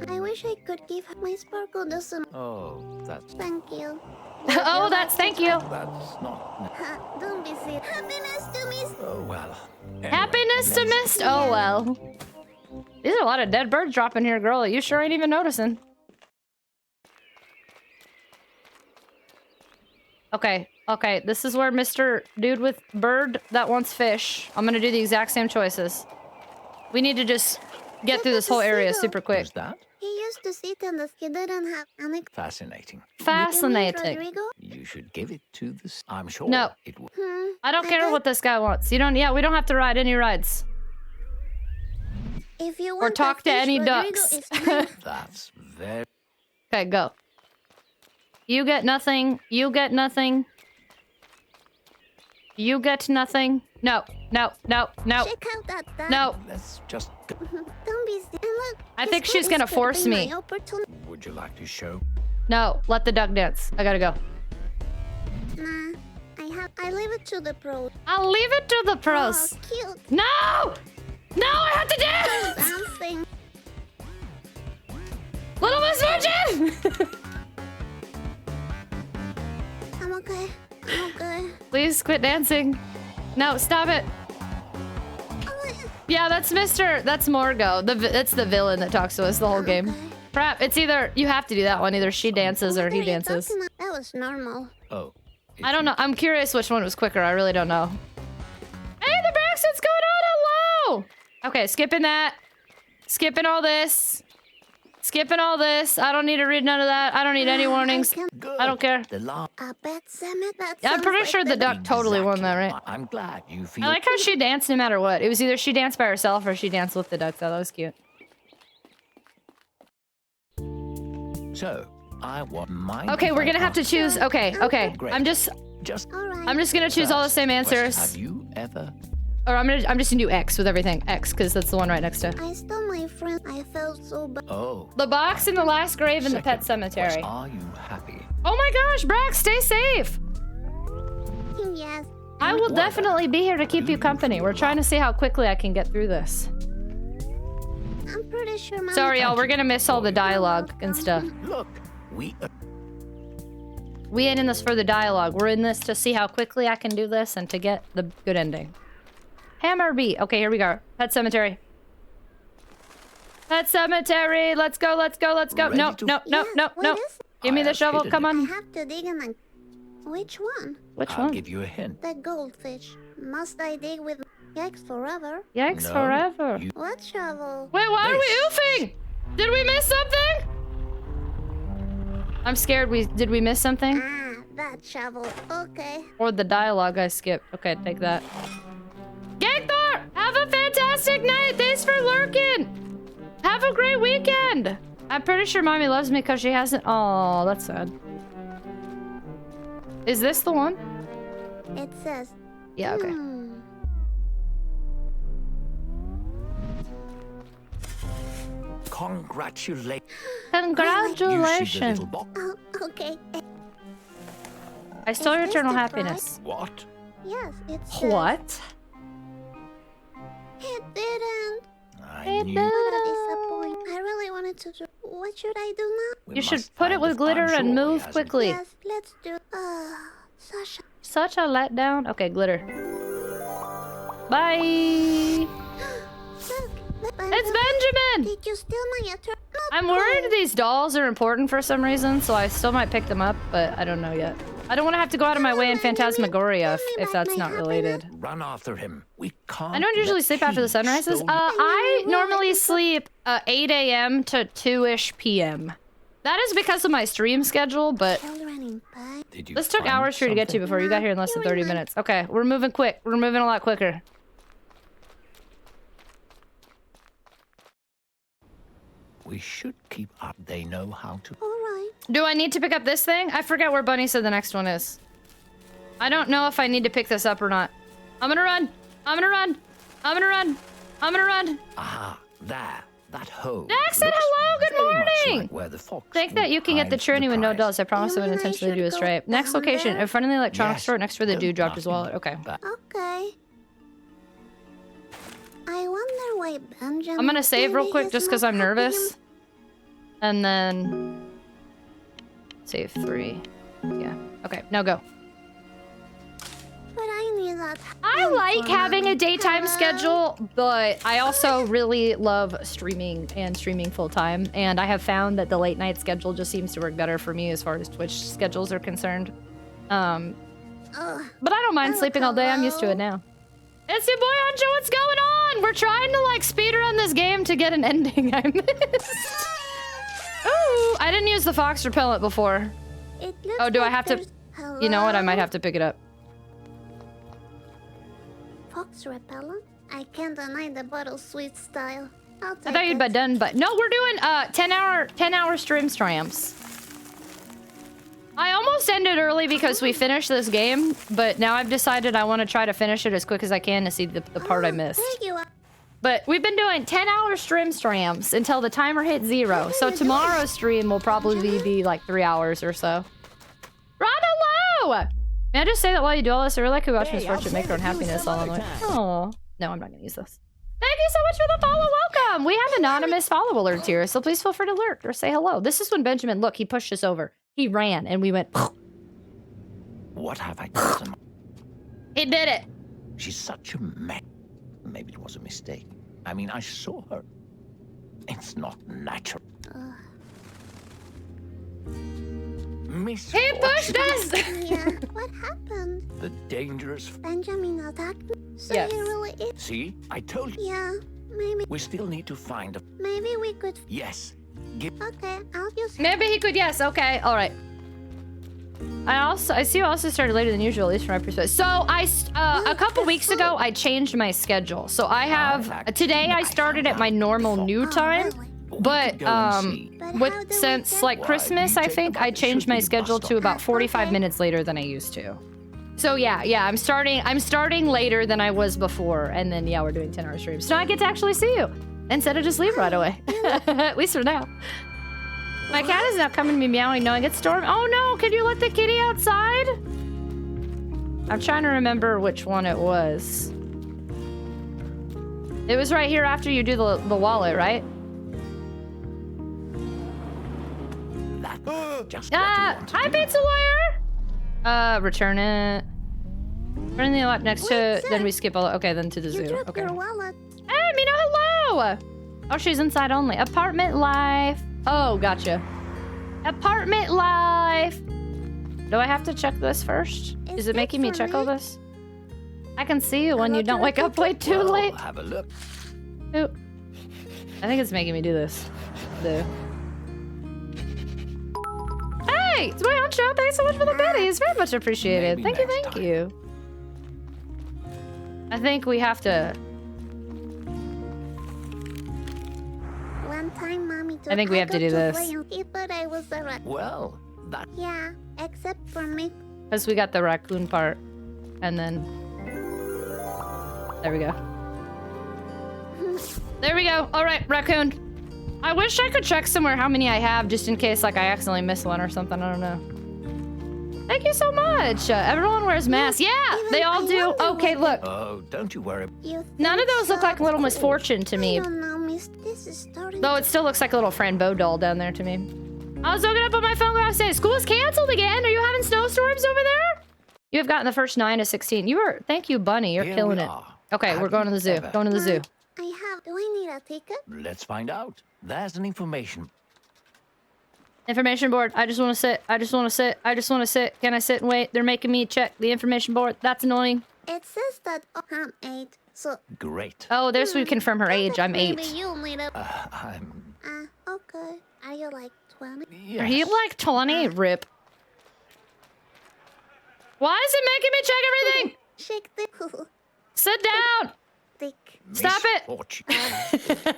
I wish I could give her my sparkle doesn't. Oh, that's... Thank you. Oh, that's thank you. That's not... Don't be silly. Happiness to Miss. Oh, well. Anyway, Happiness to mist. Oh, well. There's a lot of dead birds dropping here, girl. You sure ain't even noticing. Okay, okay. This is where Mr. Dude with bird that wants fish. I'm gonna do the exact same choices. We need to just get through this whole area super quick. Who's that? He used to sit in the. He didn't have any. Fascinating. Fascinating. Rodrigo? You should give it to this. I'm sure No. it will. I don't care what this guy wants. You don't. Yeah, we don't have to ride any rides. If you Or want talk to fish, any Rodrigo ducks. is mine. That's very... Okay, go. You get nothing. You get nothing. You get nothing. No, no, no, no. Check out that. No. Let's just... Don't be silly. Look, I this think she's food gonna is force be me. my opportunity. Would you like to show? No, let the duck dance. I gotta go. Nah, I leave it to the pros. I'll leave it to the pros. Oh, cute. No! No, I have to dance! Dancing. Little Misfortune! I'm okay. I'm okay. Please quit dancing. No, stop it. Yeah, that's Morgo. That's the villain that talks to us the whole game. Crap, it's either you have to do that one. Either she dances or he dances. That was normal. Oh. I don't know. I'm curious which one was quicker. I really don't know. Hey, the Braxton's going on. Hello. Okay, skipping that. Skipping all this. Skipping all this. I don't need to read none of that. I don't need any warnings. I don't care. I bet Summit. I'm pretty sure the duck totally won that, right? I'm glad you feel... I like how she danced no matter what. It was either she danced by herself or she danced with the duck. So that was cute. So, I want mine. Okay, we're gonna have to choose. Okay, okay. I'm just gonna choose all the same answers. Have you ever? Or I'm just gonna do X with everything. X, because that's the one right next to. I stole my friend. I felt so bad. Oh. The box in the last grave in the pet cemetery. Are you happy? Oh my gosh, Brax, stay safe. Yes. I will definitely be here to keep you company. We're trying to see how quickly I can get through this. I'm pretty sure. Mommy Sorry, y'all. We're gonna miss all the dialogue and stuff. Look, we ain't in this for the dialogue. We're in this to see how quickly I can do this and to get the good ending. Hammer B. Okay, here we go. Pet cemetery. Pet cemetery. Let's go. Let's go. Let's go. No, no, no, no, no. Give me the shovel. Come I on. have to dig in a... Which one? Which I'll one? give you a hint. The goldfish. Must I dig with... Yikes forever? Yikes No, forever. What shovel? Wait, why are we oofing? Did we miss something? I'm scared did we miss something? Ah, that shovel. Okay. Or the dialogue I skipped. Okay, take that. Gangthor! Have a fantastic night! Thanks for lurking! Have a great weekend! I'm pretty sure Mommy loves me because she hasn't... Oh, that's sad. Is this the one? It says... Yeah, okay. Congratulations. Congratulations. Oh, okay. I stole your this eternal the happiness. What? Yes, it says... What? It didn't. I knew. What a disappointment. I really wanted to do... What should I do now? You should put it with glitter and move quickly. Yes, let's do... Sasha. Such a letdown. Okay, glitter. Bye. It's Benjamin! Did you steal my eternal... I'm worried these dolls are important for some reason, so I still might pick them up, but I don't know yet. I don't want to have to go out of my way in Phantasmagoria if that's not related. Run after him. We can't. I don't usually sleep after the sun rises. I normally sleep 8 a.m. to 2-ish p.m. That is because of my stream schedule, but this took hours for you to get to before you got here in less than 30 minutes. Okay, we're moving quick. We're moving a lot quicker. We should keep up. They know how to. Alright. Do I need to pick up this thing? I forget where Bunny said the next one is. I don't know if I need to pick this up or not. I'm gonna run. I'm gonna run. I'm gonna run. I'm gonna run. Ah, there. That hole. Dax said hello. Good morning. Like where the fox Think that you can get the journey with no dolls. I promise I wouldn't intentionally do a stripe. Next location, in front of the electronics store, next to where the dude dropped his wallet. Okay. Okay. I wonder why Benjamin... I'm gonna save real quick just because I'm nervous. And then save 3. Yeah. Okay, now go. But I need that. I like having a daytime schedule, but I also really love streaming and streaming full time. And I have found that the late night schedule just seems to work better for me as far as Twitch schedules are concerned. But I don't mind sleeping all day. I'm used to it now. It's your boy Anjo. What's going on? We're trying to like speedrun this game to get an ending I missed. Ooh, I didn't use the fox repellent before. Oh, do I have to? You know what? I might have to pick it up. Fox repellent? I can't deny the bottle sweet style. I thought you'd be done, but no, we're doing 10-hour stream streams. I almost ended early because we finished this game, but now I've decided I want to try to finish it as quick as I can to see the part I missed. But we've been doing 10-hour streams until the timer hits 0. So tomorrow's stream will probably be like 3 hours or so. Ron, hello! May I just say that while you do all this, I really like to watch Misfortune make her own happiness all the way. Oh, no, I'm not gonna use this. Thank you so much for the follow. Welcome. We have anonymous follow alerts here, so please feel free to alert or say hello. This is when Benjamin, look, he pushed us over. He ran, and we went. What have I done? He did it. She's such a mess. Maybe it was a mistake. I mean, I saw her. It's not natural. He pushed us! Yeah, what happened? The dangerous... Benjamin attacked me? So Yes. he really is... See? I told you. Yeah, maybe... We still need to find a... Maybe we could... Yes. Okay, I'll just... Maybe he could, yes, okay, alright. I see you also started later than usual, at least from my perspective. So, a couple weeks ago, I changed my schedule. So I have... Today, I started at my normal new time. But, since, like, Christmas, I think, I changed my schedule to about 45 minutes later than I used to. So, yeah, I'm starting later than I was before. And then, yeah, we're doing 10-hour streams. So now I get to actually see you. Instead of just leave right away. At least for now. My cat is not coming to me meowing knowing it's storm. Oh, no, can you let the kitty outside? I'm trying to remember which one it was. It was right here after you do the wallet, right? Hi, pizza lawyer! Return it. Turn the lot next to, then we skip all, okay, then to the zoo. Okay. Your wallet. Hey, Mina, hello! Oh, she's inside only. Apartment life. Oh, gotcha. Apartment life. Do I have to check this first? Is it making me check all this? I can see you when you don't wake up way too late. Have a look. Ooh. I think it's making me do this. Hey, it's my own show. Thanks so much for the biddies. Very much appreciated. Thank you. I think we have to... One time, Mommy told I think we have to do this. He thought I was a rat. Well, that... Yeah, except for me. Because we got the raccoon part. And then... There we go. There we go. All right, raccoon. I wish I could check somewhere how many I have, just in case like I accidentally miss one or something. I don't know. Thank you so much. Everyone wears masks. Yeah, they all do. Okay, look. Oh, don't you worry. None of those look like Little Misfortune to me. I don't know, Miss. This is starting. Though it still looks like a little Frambeau doll down there to me. I was looking up on my phone last day. School is canceled again. Are you having snowstorms over there? You have gotten the first 9 to 16. You are. Thank you, Bunny. You're killing it. Okay, we're going to the zoo. Going to the zoo. I have. Do I need a ticket? Let's find out. There's an information board. I just want to sit. I just want to sit. I just want to sit. Can I sit and wait? They're making me check the information board. That's annoying. It says that I'm 8, so... Great. Oh, there's we confirm her age. I'm 8. Maybe you'll need a... I'm... okay. Are you like 20? Yes. Are you like 20? Rip. Why is it making me check everything? Shake the... Sit down. Dick. Stop it.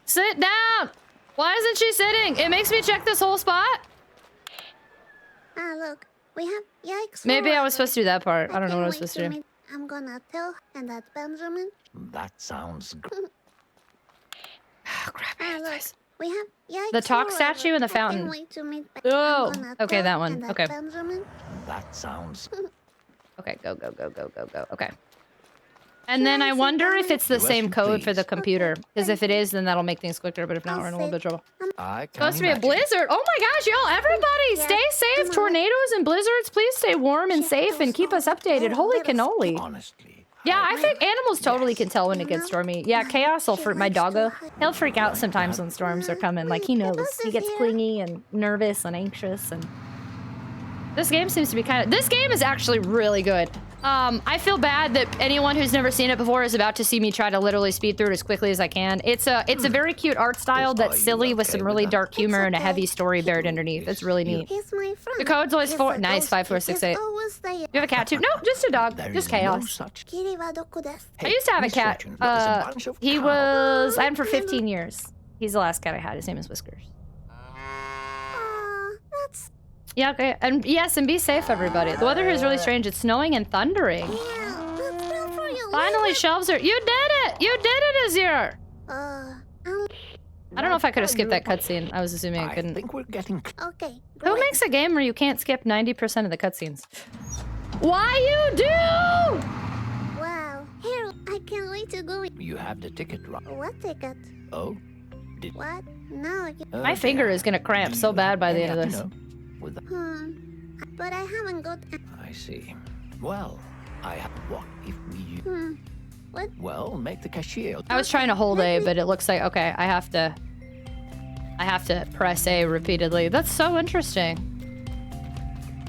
Sit down. Why isn't she sitting? It makes me check this whole spot. Look. We have... Yikes. Maybe I was supposed to do that part. I don't know what I was supposed to do. I'm gonna tell, and that's Benjamin. That sounds good. Crap. Look. We have... Yikes. The talk statue and the fountain. Oh, okay, that one. Okay. Benjamin. That sounds... Okay, go. Okay. And then I wonder if it's the same code for the please. computer. Because if it is, then that'll make things quicker. But if not, we're in a little bit of trouble. I can Supposed to be a imagine. blizzard. Oh my gosh, y'all, everybody, stay safe. Tornadoes and blizzards, please stay warm and safe and keep us updated. Holy cannoli. Honestly. Yeah, I think animals totally can tell when it gets stormy. Yeah, Chaos will freak my doggo. He'll freak out sometimes when storms are coming. Like, he knows. He gets clingy and nervous and anxious. And this game seems to be this game is actually really good. I feel bad that anyone who's never seen it before is about to see me try to literally speed through it as quickly as I can. It's a very cute art style that's silly with some really dark humor and a heavy story buried underneath. It's really neat. He's my friend. The code's always nice, 5468. You have a cat too? No, just a dog. Just Chaos. Kiri wa doko desu? I used to have a cat. Misfortune, there's a bunch of He cows. was... I had him for 15 years. He's the last cat I had. His name is Whiskers. That's... Yeah, okay. And yes, and be safe, everybody. The weather here is really strange. It's snowing and thundering. Yeah, that's bad for you. Finally, shelves are... You did it! You did it, Azir! I don't know if I could have skipped that cutscene. I was assuming I I couldn't. think we're getting Okay, Who great. makes a game where you can't skip 90% of the cutscenes? Why you do? Wow, here, I can't wait to go. You have the ticket, right? What ticket? Oh? Did What? No, you... My finger is gonna cramp so bad by the end of this. With the... But I haven't got... I see. Well, I have what if we... What? Well, make the cashier. I was trying to hold A, but it looks like, okay, I have to press A repeatedly. That's so interesting.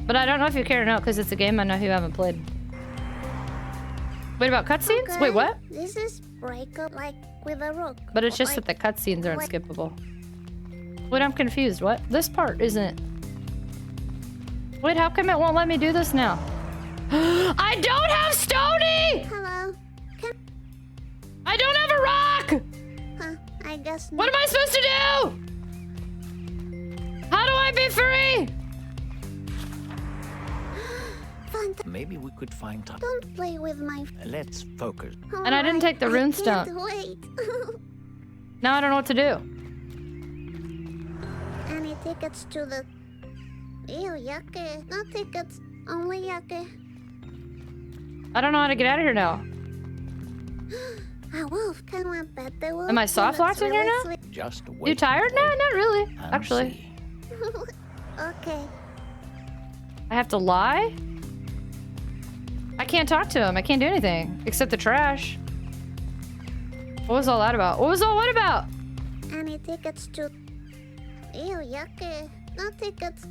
But I don't know if you care to know, because it's a game I know you haven't played. Wait, about cutscenes? Okay, Wait, what? This is breakup like with a rook. But it's just that the cutscenes are unskippable. Wait, I'm confused. What? This part isn't... Wait, how come it won't let me do this now? I don't have Stony! Hello? I don't have a rock! Huh, I guess not. What am I supposed to do? How do I be free? Maybe we could find time. Don't play with my... Let's focus. And I didn't take the rune stone. Can't wait. Now I don't know what to do. Any tickets to the... Ew, yake. No tickets. Only yake. I don't know how to get out of here now. A wolf. Can I pet the wolf? Am I soft locked in here now? Just wait. You tired? No, not really. Actually. Okay. I have to lie? I can't talk to him. I can't do anything. Except the trash. What was all that about? What was all what about? Any tickets to... Ew, yake. No tickets.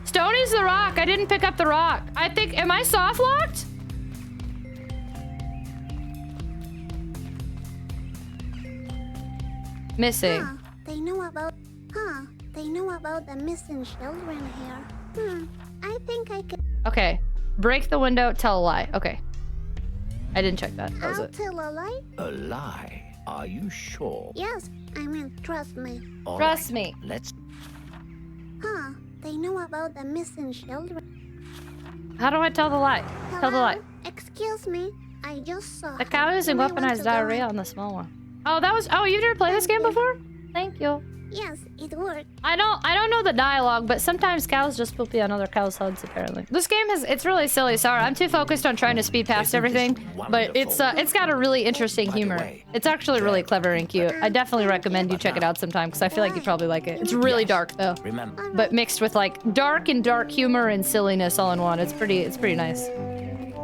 Stoney's the rock. I didn't pick up the rock. I think... Am I soft locked? Missing. Huh, they know about... They know about the missing children here. I think I can... Okay. Break the window, tell a lie. Okay. I didn't check that. That was I'll it. tell a lie? A lie? Are you sure? Yes, I mean, trust me. All Trust right, me. Let's... They know about the missing children. How do I tell the lie? Tell the lie. Excuse me, I just saw... The cow using You might want weaponized to go diarrhea in. on the small one. Oh, that was... Oh, you didn't play this game before? Thank you. Yes, it worked. I don't know the dialogue, but sometimes cows just poopy on other cows' heads, apparently. This game it's really silly. Sorry, I'm too focused on trying to speed past everything, but it's got a really interesting humor. It's actually really clever and cute. I definitely recommend you check it out sometime, because I feel like you'd probably like it. It's really dark, though. Remember. But mixed with, like, dark humor and silliness all in one. It's pretty nice.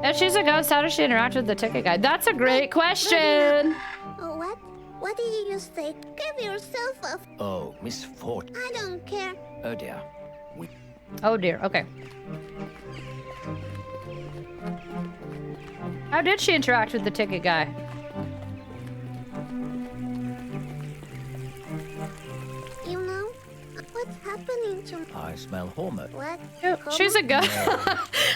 If she's a ghost, how does she interact with the ticket guide? That's a great question! Oh, what? What did you just say? Give yourself a... Oh, Misfortune. I don't care. Oh dear. Oh dear, okay. How did she interact with the ticket guy? You know, what's happening to me? I smell hormone. What? She's a ghost.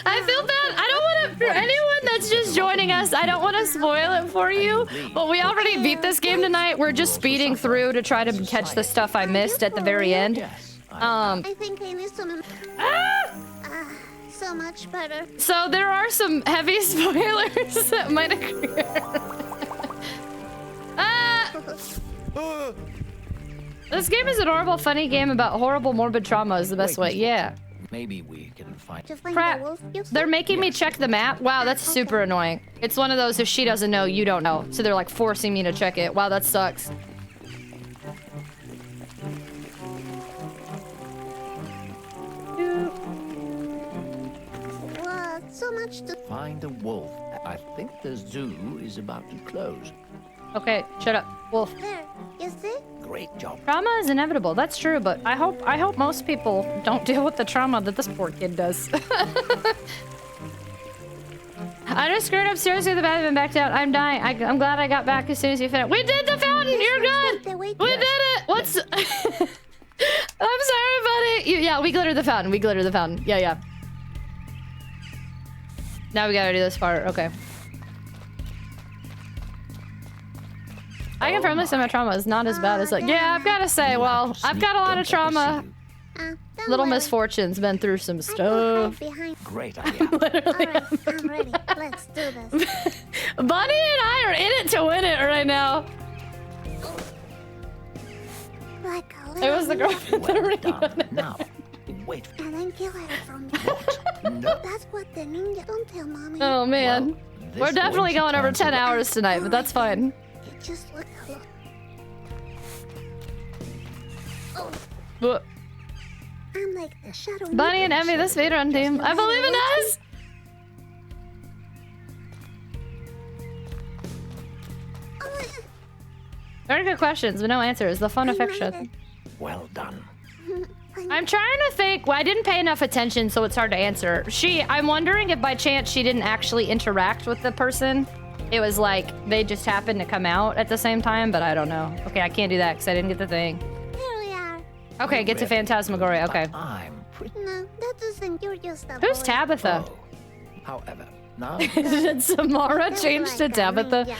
I feel bad. I don't want to, for anyone that's just joining us, I don't want to spoil it for you, but we already beat this game tonight. We're just speeding through to try to catch the stuff I missed at the very end. I think I need some... so much better. So there are some heavy spoilers that might occur. This game is an horrible, funny game about horrible, morbid trauma is the best way. Yeah. Maybe we can find... Crap. They're making me check the map. Wow, that's super annoying. It's one of those, if she doesn't know, you don't know. So they're like forcing me to check it. Wow, that sucks. What? So much to Find a wolf. I think the zoo is about to close. Okay, shut up, wolf. there. You see? Great job. Trauma is inevitable, that's true, but I hope most people don't deal with the trauma that this poor kid does. I just screwed up seriously with the bathroom and backed out. I'm dying. I'm glad I got back as soon as you finished. We did the fountain! You're good! We did it! What's... I'm sorry, buddy! Yeah, we glittered the fountain. We glittered the fountain. Yeah. Now we gotta do this part. Okay. I can firmly say my trauma is not as bad as like... Yeah, I've gotta say, well, I've got a lot of trauma. Little Misfortune's been through some stuff. Great idea. Literally. Alright, I'm ready. Let's do this. Bunny and I are in it to win it right now. Like a It was the girl with the ring on it. Now, wait. And then kill her from No. That's what the ninja. Don't tell mommy. Oh man. This We're definitely won't going over cancel 10 the- hours tonight, but that's fine. It just look a lot. But I'm like the shadow. Bunny and Emmy, the speedrun team. I believe in us! Very good questions, but no answers. The fun of fiction. Well done. I'm trying to think. Well, I didn't pay enough attention, so it's hard to answer. I'm wondering if by chance she didn't actually interact with the person. It was like they just happened to come out at the same time, but I don't know. Okay, I can't do that because I didn't get the thing. Here we are. Okay, get to Phantasmagoria. Okay. I'm pretty. No, that doesn't. You're just a Who's boy. Tabitha? Oh. However, now Did Samara change to Tabitha?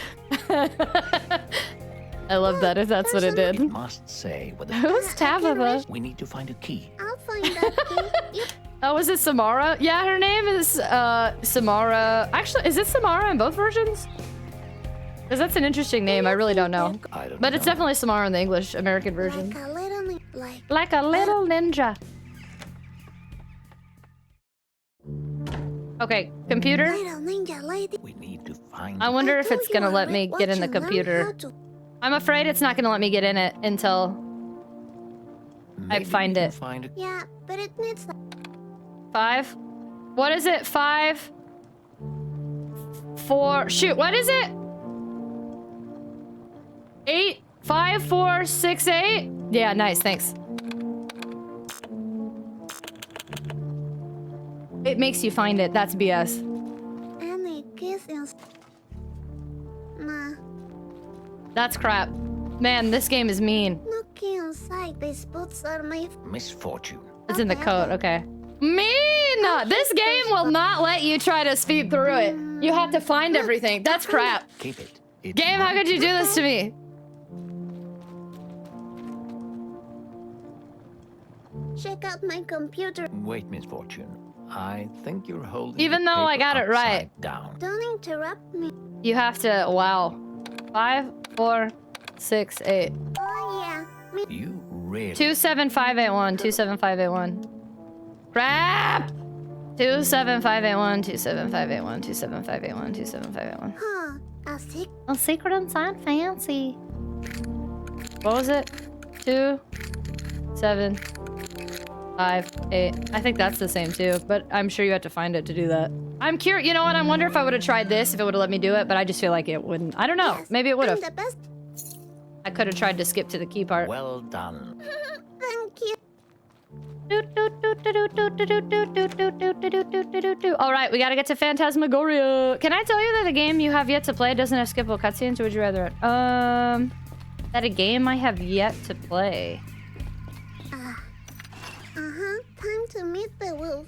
I love that if that's what it did. must say with Who's Tabitha? we need to find a key. I'll find that key. Oh, was it Samara? Yeah, her name is Samara. Actually, is it Samara in both versions? Because that's an interesting name. I really don't know. But it's definitely Samara in the English American version. Like a little Like a little ninja. Okay, computer. little ninja lady. We need to find. I wonder if it's gonna let me get in the computer. I'm afraid it's not gonna let me get in it until I find it. Yeah, but it needs. 5? What is it? 5? 4? Shoot, what is it? 8? 5, 4, 6, 8? Yeah, nice, thanks. It makes you find it. That's BS. Any kiss in. Nah. That's crap. Man, this game is mean. Look inside. These boots are my. Misfortune. It's in the code, okay. Mean! This game will not let you try to speed through it. You have to find everything. That's crap. Keep it. Game, how could you do this to me? Check out my computer. Wait, Misfortune. I think you're holding. Even the though I paper got it right. upside down. Don't interrupt me. You have to, wow. 5, 4, 6, 8. Oh yeah. Me. You really. 27581, 27581. Crap! 27581, 27581, 27581, 27581. Huh. A sick. A secret inside fancy. What was it? 2, 7, 5, 8. I think that's the same too, but I'm sure you have to find it to do that. I'm curious. You know what? I wonder if I would have tried this, if it would have let me do it, but I just feel like it wouldn't. I don't know. Yes, Maybe it would have. I'm the best. I could have tried to skip to the key part. Well done. Thank you. All right, we gotta get to Phantasmagoria. Can I tell you that the game you have yet to play doesn't have skippable cutscenes, or would you rather? That a game I have yet to play. Time to meet the wolf.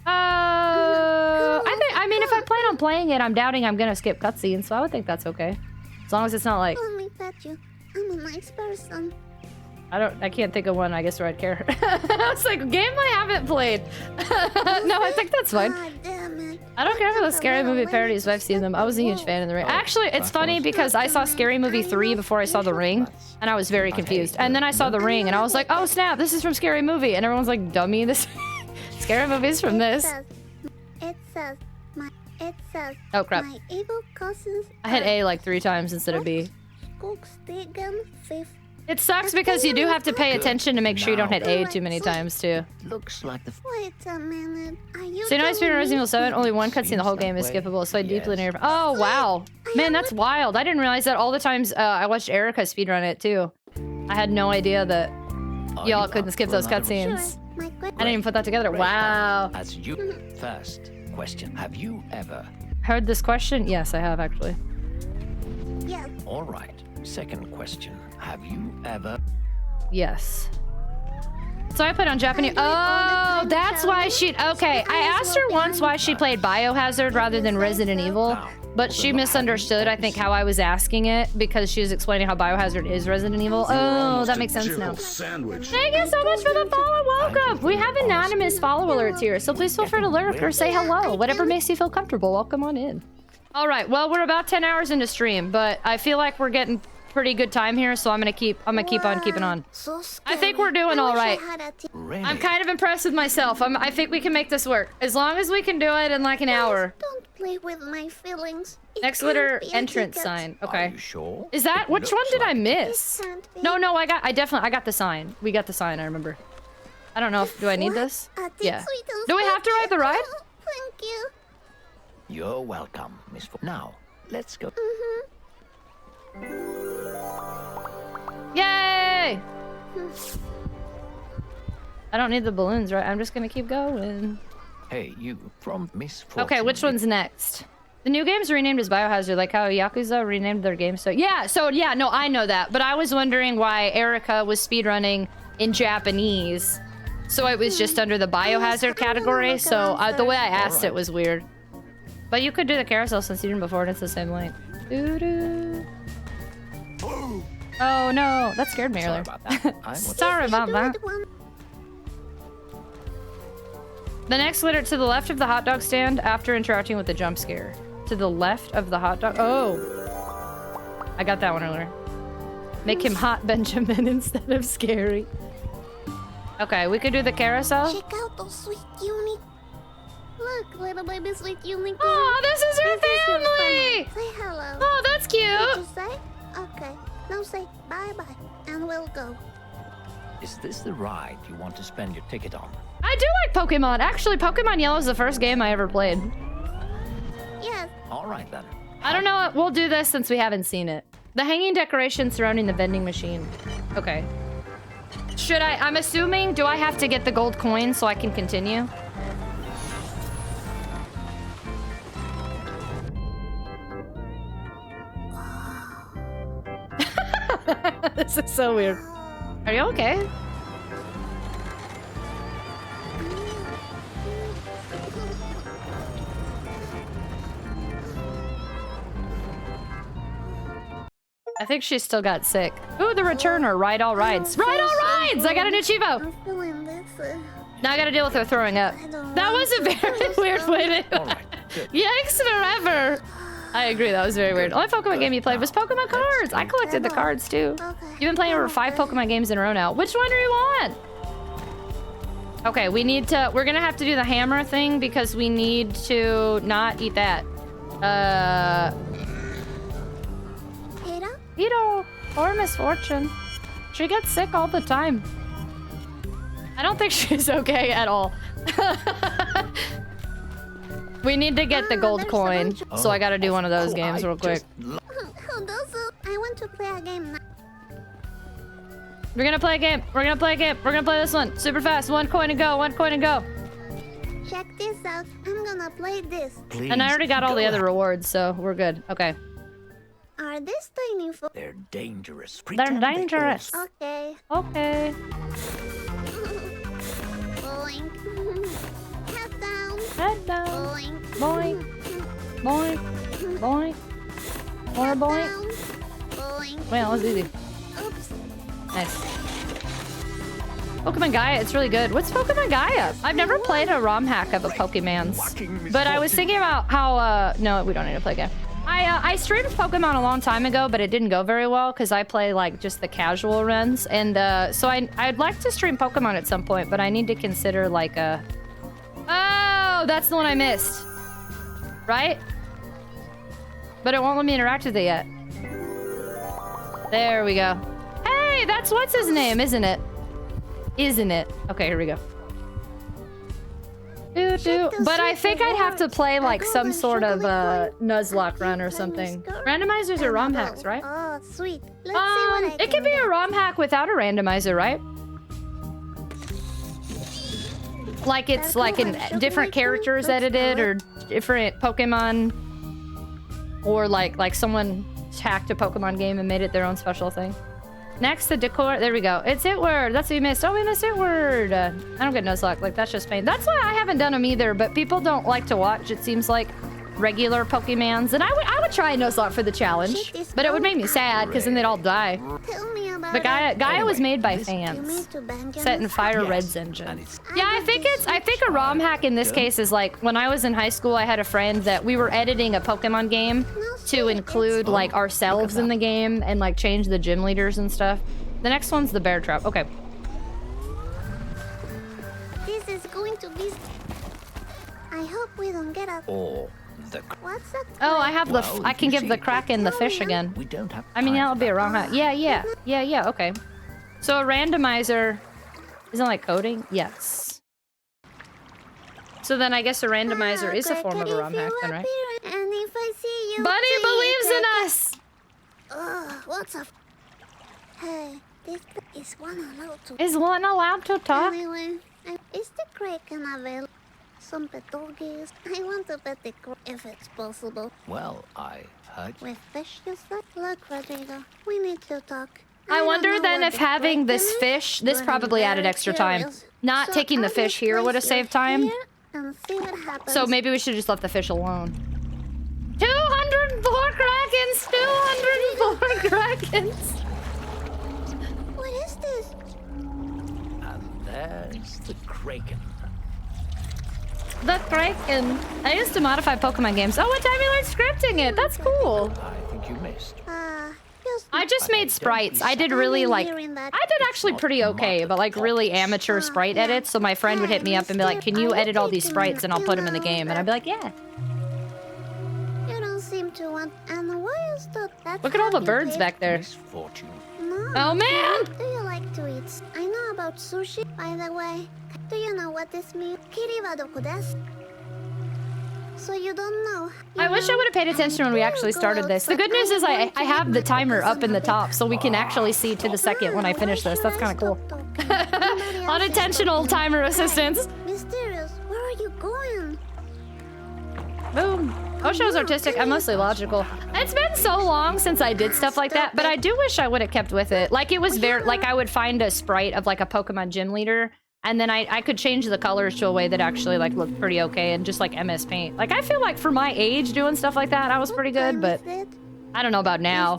I mean, if I plan on playing it, I'm doubting I'm gonna skip cutscenes, so I would think that's okay. As long as it's not like... Let me pet you. I'm a nice person. I can't think of one, I guess, where I'd care. I was like, game I haven't played. No, I think that's fine. God damn it. I don't care for the Scary Movie parodies, but I've seen them. I was a huge fan of The Ring. Actually, it's funny because I saw Scary Movie 3 before I saw The Ring, and I was very confused. And then I saw The Ring, and I was like, oh snap, this is from Scary Movie. And everyone's like, dummy, this Scary Movie's from this. It says my It says, Oh, crap. my evil cousins I hit are A like 3 times instead of B. Skogsstigen 5th. It sucks because you do have to pay attention to make sure you don't hit A too many Now- times, too. Looks like the Wait a minute. Are you So you know I speedrun telling Resident Evil me 7? Only one cutscene the whole game is skippable, so I deeply near. Oh, wow. Man, that's wild. I didn't realize that all the times I watched Erica speedrun it, too. I had no idea that y'all couldn't skip those cutscenes. My I didn't even put that together. Wow. As you first question, have you ever? Heard this question? Yes, I have, actually. Yes. All right. Second question, have you ever? Yes. So I put on Japanese. Oh, that's why she. Okay, I asked her once why she played Biohazard rather than Resident Evil, but she misunderstood, I think, how I was asking it because she was explaining how Biohazard is Resident Evil. Oh, that makes sense now. Thank you so much for the follow. Welcome. We have anonymous follow alerts here, so please feel free to lurk or say hello. Whatever makes you feel comfortable. Welcome on in. All right. Well, we're about 10 hours into stream, but I feel like we're getting pretty good time here, so I'm gonna keep on keeping on. So I think we're doing all right. Really? I'm kind of impressed with myself. I think we can make this work. As long as we can do it in like an hour. Don't play with my feelings. It Next can't litter be a entrance ticket. sign. Are Okay. you sure? Is that It which one looks did I like- miss? It can't be. No, I got the sign. We got the sign, I remember. I don't know if do I need What? this? I think Yeah. we can Do we have to ride the ride? Oh, thank you. You're welcome, Miss. Now, let's go. Yay! I don't need the balloons, right? I'm just gonna keep going. Hey, you from Misfortune. Okay, which one's next? The new game's renamed as Biohazard, like how Yakuza renamed their game. So yeah, no, I know that. But I was wondering why Erica was speedrunning in Japanese. So it was just under the Biohazard category. So the way I asked it was weird. But you could do the carousel since you did before and it's the same length. Doo-doo. Oh no, that scared me Sorry earlier. about that. Sorry about that. The next litter to the left of the hot dog stand after interacting with the jump scare. To the left of the hot dog. Oh. I got that one earlier. Make him hot Benjamin instead of scary. Okay, we could do the carousel. Check out those sweet uni. Look, little baby sweet unicorn. Oh, this is your family! Say hello. Oh, that's Did cute! you say? Okay. Now say bye-bye, and we'll go. Is this the ride you want to spend your ticket on? I do like Pokemon. Actually, Pokemon Yellow is the first game I ever played. Yes. All right then. I don't know. We'll do this since we haven't seen it. The hanging decoration surrounding the vending machine. Okay. Should I? I'm assuming, do I have to get the gold coin so I can continue? This is so weird. Are you okay? I think she still got sick. Ooh, the returner. Ride all rides. Ride all rides! I got a new Chivo! I'm feeling this. Now I gotta deal with her throwing up. That was a very weird way to... Yikes forever! I agree, that was very weird. Only Pokemon game you played was Pokemon cards. I collected the cards too. You've been playing over 5 Pokemon games in a row now. Which one do you want? Okay, we need to... We're gonna have to do the hammer thing because we need to not eat that. Ito, or Misfortune. She gets sick all the time. I don't think she's okay at all. We need to get the gold coin, so I gotta do one of those games real quick. I want to play a game now. We're gonna play a game. We're gonna play a game. We're gonna play this one. Super fast. 1 coin and go. 1 coin and go. Check this out. I'm gonna play this. And I already got all the other rewards, so we're good. Okay. Are these tiny for? They're dangerous. They're dangerous. Okay. Okay. Boink. Head down. Head down. Boink. Boink. Boink. Boink. More boink. Boink. Well, that was easy. Oops. Nice. Pokemon Gaia, it's really good. What's Pokemon Gaia? I've never played a ROM hack of a Pokemon's, but I was thinking about how, no, we don't need to play a game. I streamed Pokemon a long time ago, but it didn't go very well because I play like just the casual runs, and so I'd like to stream Pokemon at some point, but I need to consider like a... Oh, that's the one I missed. Right? But it won't let me interact with it yet. There we go. Hey, that's what's his name, isn't it? Isn't it? Okay, here we go. But I think I'd have to play like some sort of Nuzlocke run or something. Randomizers are ROM hacks, right? Oh, sweet. Let's see what I it could be a ROM hack without a randomizer, right? Like it's like in different characters edited or different Pokemon, or like someone hacked a Pokemon game and made it their own special thing. Next, the decor. There we go. It's it word. That's what you missed. Oh, we missed it word. I don't get Nuzlocke. Like that's just pain. That's why I haven't done them either. But people don't like to watch. It seems like regular Pokemons, and I would try a Nuzlocke for the challenge, but it would make me sad because then they'd all die. Tell me about But Gaia was made by fans, You mean to bang set in Fire Red's engine. Yeah, I think a ROM hack in this case is like when I was in high school, I had a friend that we were editing a Pokemon game to include like ourselves in the game and like change the gym leaders and stuff. The next one's the bear trap. Okay. This is going to be... I hope we don't get a... Or the... What's that? Oh, I have I can give the Kraken the fish again. We don't have I mean, that'll be a ROM hack. Yeah, okay. So a randomizer isn't like coding? Yes. So then I guess a randomizer is a form of a ROM hack then, right? And if I see you... Bunny believes in us! Ugh, what's up? Hey, is one allowed to... Is one allowed to talk? Anyway, is the Kraken available? Some pet doggies. I want to pet the Kraken if it's possible. Well, I heard... With fish, you said? Look, Rodrigo, we need to talk. I wonder then if having this fish, this probably added extra time. Not taking the fish here would have saved time. And see what happens. So maybe we should just let the fish alone. 204 Krakens! 204 Krakens! What is this? And there's the Kraken. The Kraken. I used to modify Pokemon games. Oh, what time you learned scripting it? That's cool. I think you missed. I just made sprites. I did really like... I did actually pretty okay, but like really amateur sprite edits. So my friend would hit me up and be like, can you edit all these sprites and I'll put them in the game? And I'd be like, yeah. You don't seem to want... And why is that? Look at all the birds back there. Misfortune. No. Oh, man! Do you like to eat? I know about sushi, by the way. Do you know what this means? Kiri wa doko desu? So you don't know. I wish I would have paid attention when we actually started this. The good news is I have the timer up in the top, so we can actually see to the second when I finish this. That's kind of cool. Unintentional timer assistance. Mysterious, where are you going? Boom. Osho's artistic. I'm mostly logical. It's been so long since I did stuff like that, but I do wish I would have kept with it. Like it was very, like I would find a sprite of like a Pokemon gym leader, and then I could change the colors to a way that actually like looked pretty okay and just like MS Paint. Like I feel like for my age doing stuff like that, I was pretty good, but I don't know about now.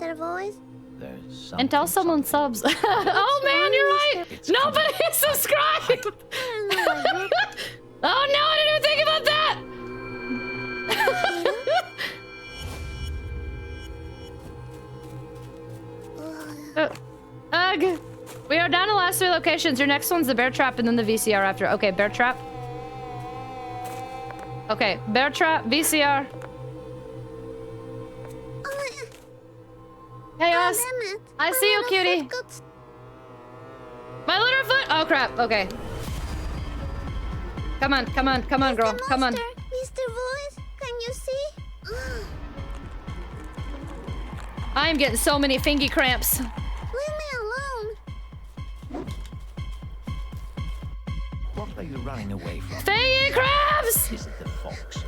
And tell someone subs. Oh man, you're right. Nobody subscribed. Oh no, I didn't even think about that. Ugh. We are down to the last 3 locations. Your next one's the bear trap and then the VCR after. Okay, bear trap. Okay, bear trap, VCR. Hey, Oz. I see you, cutie. My little foot. Oh, crap. Okay. Come on, come on, come on, girl. Come on. Mr. Voice, can you see? I am getting so many fingy cramps. Leave me alone. What are you running away from? Fingy cramps! Is it the fox?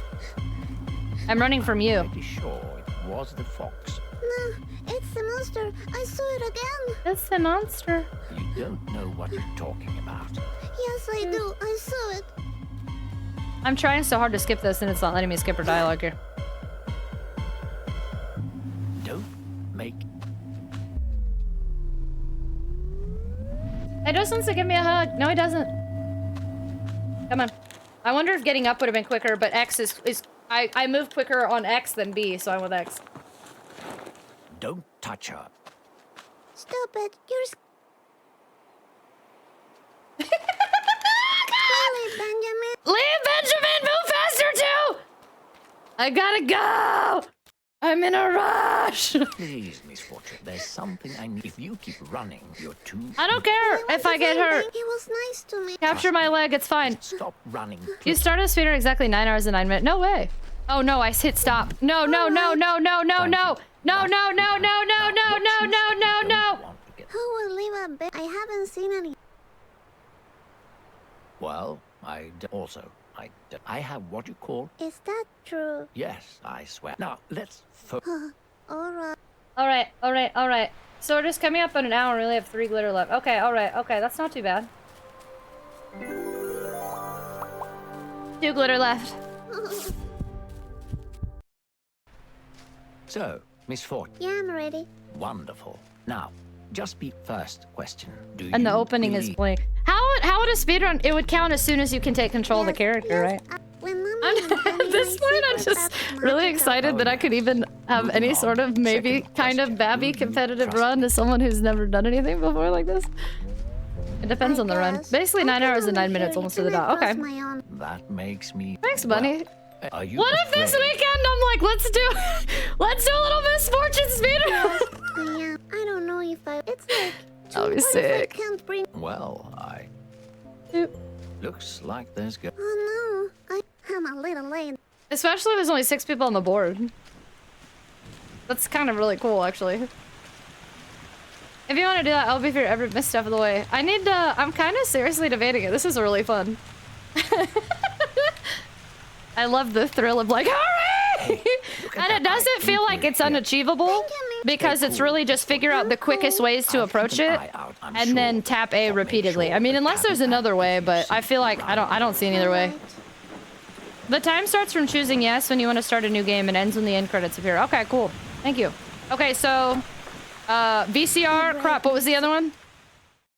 I'm running from you. I'm pretty sure it was the fox. No, it's the monster. I saw it again. It's the monster. You don't know what you're talking about. Yes, I do. I saw it. I'm trying so hard to skip this and it's not letting me skip her dialogue here. Don't make... He just wants to give me a hug. No, he doesn't. Come on. I wonder if getting up would have been quicker, but X is I moved quicker on X than B, so I'm with X. Don't touch her. Stop it. You're... Leave Benjamin. Leave Benjamin! Move faster, too! I gotta go! I'm in a rush! Please, Misfortune, there's something I need. If you keep running, you're too... I don't care if I get hurt. He was nice to me. Capture my leg, it's fine. Stop running. You started a speedrun exactly 9 hours and 9 minutes. No way. Oh no, I hit stop. No, no, no, no, no, no, no. No, no, no, no, no, no, no, no, no, no. Who will leave a bed? I haven't seen any. Well, I have what you call... Is that true? Yes, I swear. Now, let's... Alright. Alright. So we're just coming up on an hour. We only have 3 glitter left. Okay, alright. Okay, that's not too bad. 2 glitter left. So, Misfortune. Yeah, I'm ready. Wonderful. Now, just the first question. Do And the you opening is believe- blank. How would a speedrun? It would count as soon as you can take control of the character, right? At this point, I'm just really excited that I could even have any sort of maybe kind of babby competitive run as someone who's never done anything before like this. It depends on the run. Basically 9 hours and 9 minutes almost to the dot. Okay. That makes me... Thanks, Bunny. Are you What if this afraid? weekend I'm like, let's do a little Misfortune speedrun? Yeah, I don't know if I... It's like... I'll be what if I sick. can't bring... Well, Looks like there's go... Oh no, I'm a little late. Especially if there's only 6 people on the board. That's kind of really cool, actually. If you want to do that, I'll be for every missed step of the way. I'm kind of seriously debating it. This is really fun. I love the thrill of like, hurry! And it doesn't feel like it's unachievable because it's really just figure out the quickest ways to approach it and then tap A repeatedly. I mean, unless there's another way, but I feel like I don't see any other way. The time starts from choosing yes when you want to start a new game and ends when the end credits appear. Okay, cool. Thank you. Okay, so VCR, crap, what was the other one?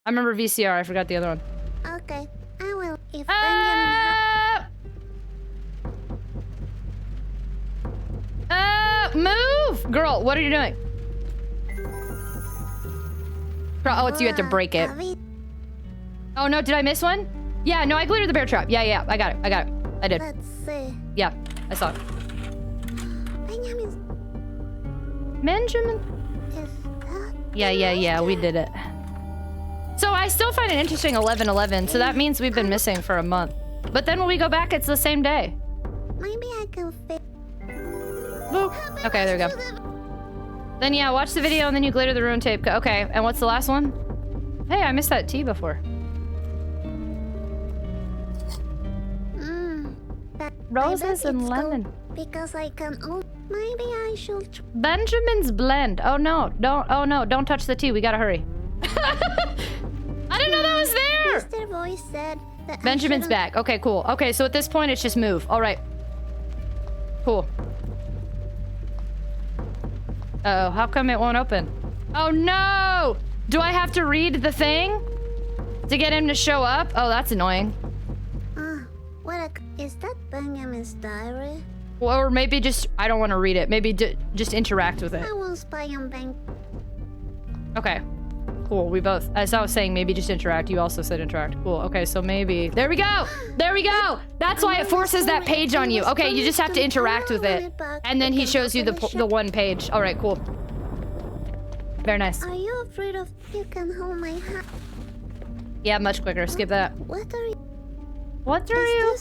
I remember VCR, I forgot the other one. Okay, I will. If move! Girl, what are you doing? Oh, it's you have to break it. Oh no, did I miss one? Yeah, no, I glittered the bear trap. Yeah, I got it. I did. Let's see. Yeah, I saw it. Benjamin. Benjamin? Yeah, we did it. So I still find it interesting 11/11, so that means we've been missing for a month. But then when we go back, it's the same day. Maybe I can fit. Boop. Okay, there we go. Then yeah, watch the video and then you glitter the ruin tape. Okay, and what's the last one? Hey, I missed that T before. Roses and lemon. Because I can. Oh, maybe I should. Benjamin's blend. Oh no, don't touch the tea. We gotta hurry. I didn't know that was there. Mr. Voice said that Benjamin's back. Okay, cool. Okay, so at this point, it's just move. All right. Cool. Uh-oh, how come it won't open? Oh no! Do I have to read the thing to get him to show up? Oh, that's annoying. Is that Benjamin's diary? Or maybe just, I don't want to read it. Maybe just interact with it. I will spy on Ben. Okay. Cool, we both, as I was saying, maybe just interact. You also said interact. Cool, okay, so maybe, there we go! There we go! That's why it forces that page on you. Okay, you just have to interact with it. And then he shows you the one page. All right, cool. Very nice. Are you afraid of you can hold my hand? Yeah, much quicker. Skip that. What are you? What are you?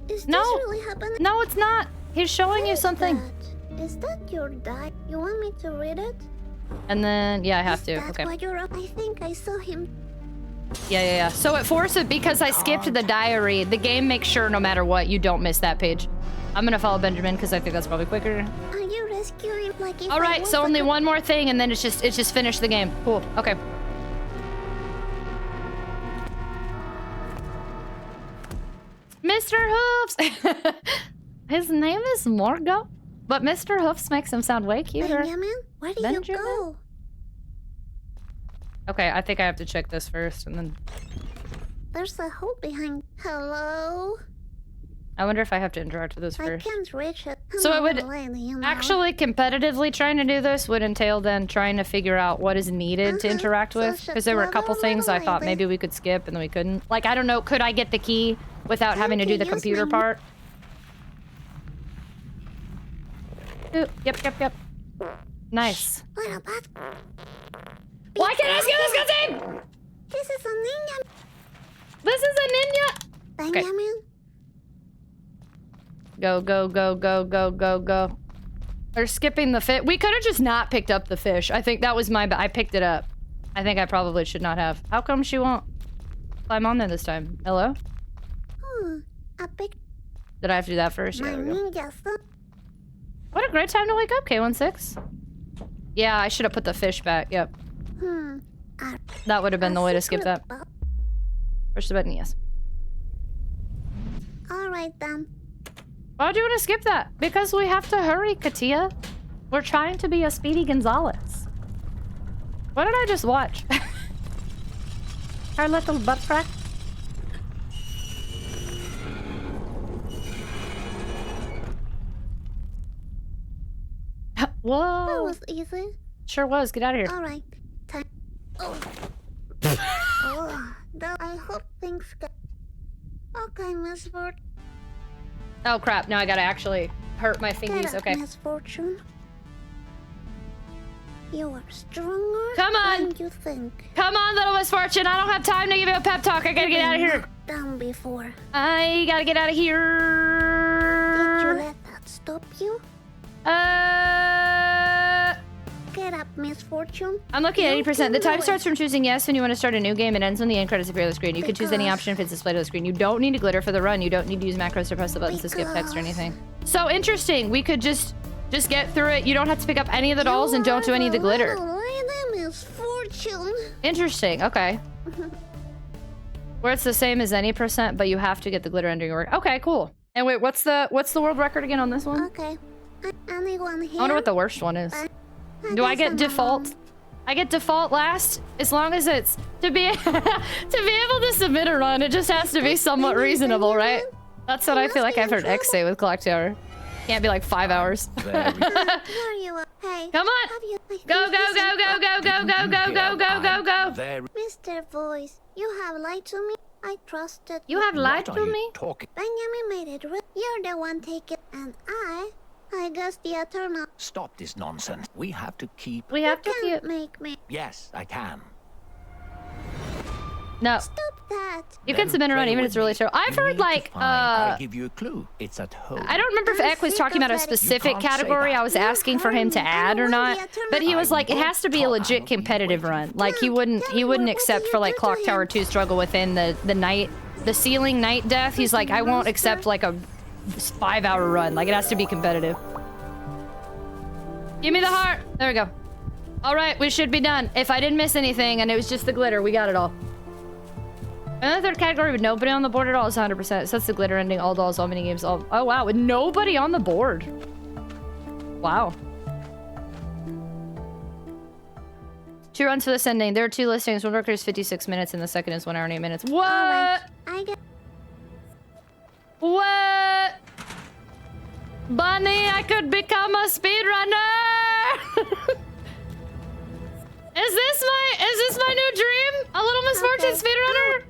Is No. this really happening? No, it's not. He's showing you something. Is that your diary? You want me to read it? And then, yeah, I have to. That's Okay. why you're up. I think I saw him. Yeah. So it forces, because I skipped the diary, the game makes sure no matter what, you don't miss that page. I'm gonna follow Benjamin because I think that's probably quicker. Are you rescuing like if All right, so only one more thing and then it's just finished the game. Cool, okay. Mr. Hoofs! His name is Morgo, but Mr. Hoofs makes him sound way cuter. Benjamin, where did you go? Okay, I think I have to check this first and then... There's a hole behind. Hello? I wonder if I have to interact with this first. I can't reach it. So it would actually competitively trying to do this would entail then trying to figure out what is needed to interact with, because there were a couple things I thought maybe we could skip and then we couldn't. Like, I don't know, could I get the key without having to do the computer part? Ooh, yep. Nice. Little bat. Why can't I skip this cutscene? This is a ninja. This is a ninja. Benjamin. Go. They're skipping the fish. We could have just not picked up the fish. I think that was my bad. I picked it up. I think I probably should not have. How come she won't climb on there this time? Hello? I picked Did I have to do that first? my Yeah, there we go. ninja son. What a great time to wake up, K16. Yeah, I should have put the fish back. Yep. That would have been the way to skip that. Push the button, yes. Alright then. Why would you want to skip that? Because we have to hurry, Katia. We're trying to be a Speedy Gonzalez. What did I just watch? Our little butt crack? Whoa. That was easy. Sure was. Get out of here. Alright. Time. Oh. I hope things get... Okay, Misfortune. Oh crap, now I gotta actually hurt my Get fingies. up, Okay. Misfortune. You are stronger Come on. than you think. Come on, little Misfortune. I don't have time to give you a pep talk. I gotta get out of here. Down before. I gotta get out of here. Did you let that stop you? Get up, Misfortune. I'm looking at You 80%. can The time do starts it. from choosing yes when you want to start a new game and ends when the end credits appear on the screen. You can choose any option if it's displayed on the screen. You don't need to glitter for the run. You don't need to use macros to press the buttons to skip text or anything. So interesting. We could just get through it. You don't have to pick up any of the dolls and don't do any of the glitter. Misfortune. Interesting. Okay. Where it's the same as any percent, but you have to get the glitter under your work. Okay, cool. And wait, what's the world record again on this one? Okay. Anyone here? I wonder what the worst one is. Do I get default? I get default last, as long as it's to be able to submit a run. It just has to be somewhat reasonable, right? That's what I feel like I've heard X say with Clock Tower. Can't be like 5 hours. Here you are. Hey. Come on. Go. Mr. Voice, you have lied to me. I trusted You have lied to me? Benjamin made it real. You're the one taking, and I guess the eternal. Stop this nonsense. We have to keep... We have to Can't keep... make me. Yes, I can. No. Stop that. You can submit a run even if it's really true. I've heard like, I'll give you a clue. It's at home. I don't remember if Eck was talking about a specific category I was asking for him to add or not, but he was like, it has to be a legit competitive run. Like he wouldn't accept for like Clock Tower 2 struggle within the ceiling night death. He's like, I won't accept like a 5-hour run. Like it has to be competitive. Give me the heart. There we go. All right, we should be done. If I didn't miss anything and it was just the glitter, we got it all. Another third category with nobody on the board at all is 100%. So that's the glitter ending, all dolls, all minigames, all... Oh, wow. With nobody on the board. Wow. 2 runs for this ending. There are 2 listings. One record is 56 minutes and the second is 1 hour and 8 minutes. What? Right. I get. What? Bunny, I could become a speedrunner! Is this my new dream? A little Misfortune speedrunner?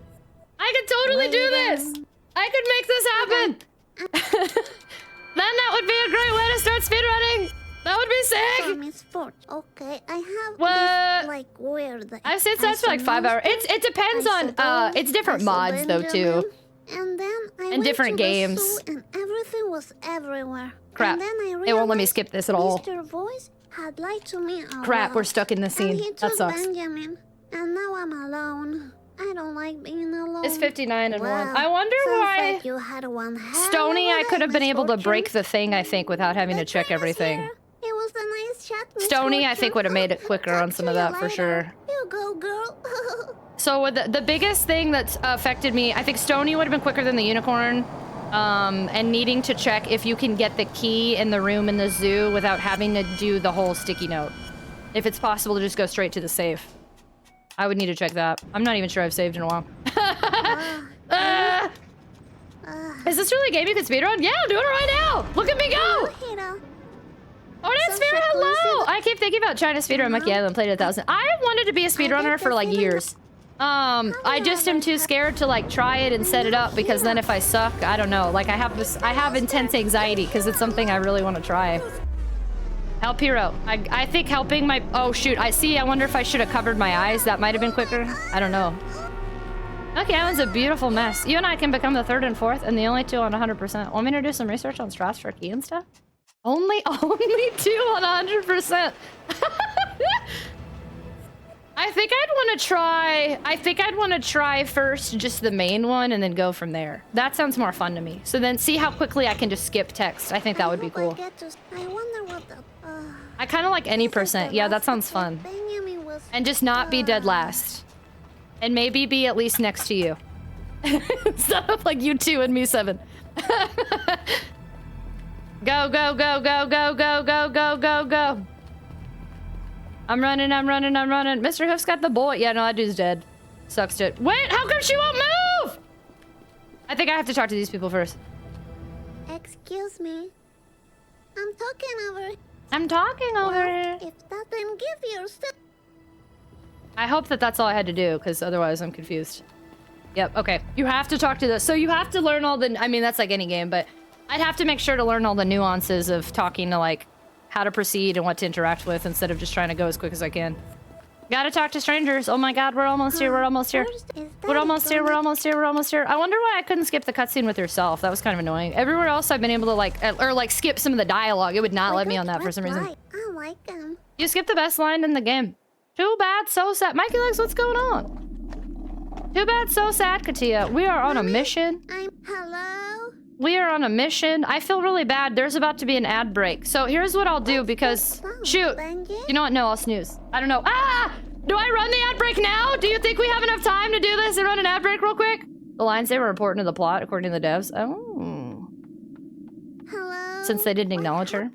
I could totally do this. I could make this happen. Then that would be a great way to start speedrunning. That would be sick. Misfortune. Okay, I have What? this like weird. I've seen stats for like 5 hours. It depends on it's different mods though too. And then I And went different to the games. zoo and everything was everywhere. Crap. And then I It won't let me realized skip this at all. Mr. Voice had lied to me. Crap, we're stuck in the scene. And he That took sucks. Benjamin, and now I'm alone. I don't like being alone. It's 59 and 1. Well, I wonder sounds why like you had one hell Stony, of a I could have day, been able to Misfortune. break the thing, I think, without having to check everything. It was a nice chat, Stony, I Misfortune. think, would have made it quicker on some of that for sure. You go, girl. So with the biggest thing that's affected me, I think Stony would have been quicker than the unicorn. And needing to check if you can get the key in the room in the zoo without having to do the whole sticky note. If it's possible to just go straight to the safe. I would need to check that. I'm not even sure I've saved in a while. Is this really a game you can speedrun? Yeah, I'm doing it right now! Look at me go! Oh, that's fair, hello! I keep thinking about trying to speedrun Monkey Island, played it 1,000. I wanted to be a speedrunner for like years. I just am too scared to like try it and set it up because then if I suck, I don't know. Like I have intense anxiety because it's something I really want to try. Help hero. I think helping my... Oh, shoot. I see. I wonder if I should have covered my eyes. That might have been quicker. I don't know. Okay, that was a beautiful mess. You and I can become the 3rd and 4th and the only 2 on 100%. Want me to do some research on strats for key and stuff? Only 2 on 100%. I think I'd want to try first just the main one and then go from there. That sounds more fun to me. So then see how quickly I can just skip text. I think that would be cool. I wonder what the... I kind of like any percent. Yeah, that sounds fun. And just not be dead last. And maybe be at least next to you. Instead of like you 2 and me 7. Go, go, go, go, go, go, go, go, go, go. I'm running. Mr. Hoof's got the bullet. Yeah, no, that dude's dead. Sucks to it. Wait, how come she won't move? I think I have to talk to these people first. Excuse me. I'm talking over here. If that didn't give you stuff. I hope that that's all I had to do, because otherwise I'm confused. Yep, okay. You have to talk to this. So you have to learn all the... I mean, that's like any game, but I'd have to make sure to learn all the nuances of talking to, like, how to proceed and what to interact with instead of just trying to go as quick as I can. Gotta talk to strangers. Oh my god, we're almost here. We're almost here. We're almost here. We're almost here. We're almost here. I wonder why I couldn't skip the cutscene with yourself. That was kind of annoying. Everywhere else I've been able to, like, or, like, skip some of the dialogue. It would not let me on that for some reason. I like them. You skipped the best line in the game. Too bad, so sad. Mikey Legs, what's going on? Too bad, so sad, Katia. We are on a mission. Hello? We are on a mission. I feel really bad. There's about to be an ad break. So here's what I'll do because... Shoot. You know what? No, I'll snooze. I don't know. Ah! Do I run the ad break now? Do you think we have enough time to do this and run an ad break real quick? The lines they were important to the plot, according to the devs. Oh. Hello? Since they didn't acknowledge her.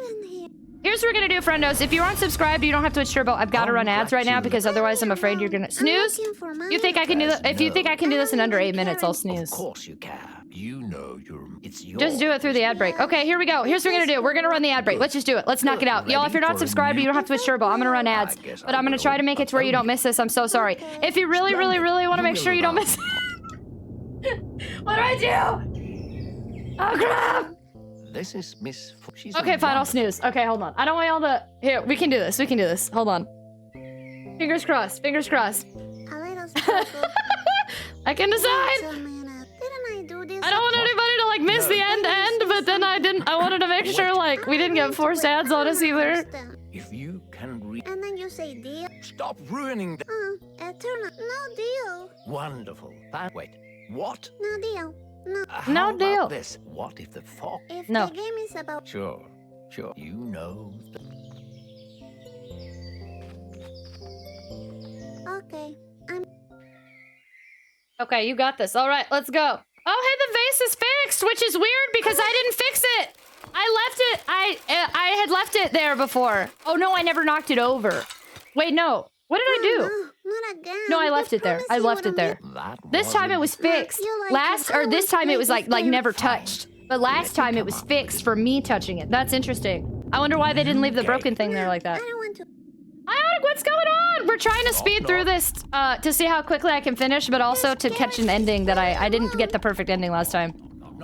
Here's what we're gonna do, friendos. If you're unsubscribed, you don't have to switch turbo. I've got to run ads right now because otherwise I'm afraid you're gonna snooze. You think I can do that? If you think I can do this in under 8 minutes, I'll snooze. Of course you can. You know it's yours. Just do it through the ad break. Okay, here we go. Here's what we're gonna do. We're gonna run the ad break. Let's just do it. Let's knock it out. Y'all, if you're not subscribed, you don't have to switch turbo. I'm gonna run ads. But I'm gonna try to make it to where you don't miss this. I'm so sorry. If you really, really, really want to make sure you don't miss it. What do I do? Oh, crap! This is Misfortune. Okay, fine, I'll snooze. Okay, hold on. I don't want y'all to... Here, we can do this. We can do this. Hold on. Fingers crossed. Fingers crossed. I can decide. I don't want anybody to, like, miss the end, but then I wanted to make sure, like, we didn't get forced ads on us either. If you can read... And then you say deal. Stop ruining the... Eternal. No deal. Wonderful. Wait, what? No deal. No. No deal. About this? What if the fox... If no. the game is about... Sure. You know... Okay. Okay, you got this. All right, let's go. Oh, hey, the vase is fixed, which is weird because I didn't fix it. I left it. I had left it there before. Oh, no, I never knocked it over. Wait, no. What did I do? No, not again. No, I left it there. I left it there. This time it was fixed. This time it was like never touched. But last time it was fixed for me touching it. That's interesting. I wonder why they didn't leave the broken thing there like that. I don't want to. Ionic, what's going on? We're trying to speed through this to see how quickly I can finish, but also to catch an ending that I didn't get the perfect ending last time.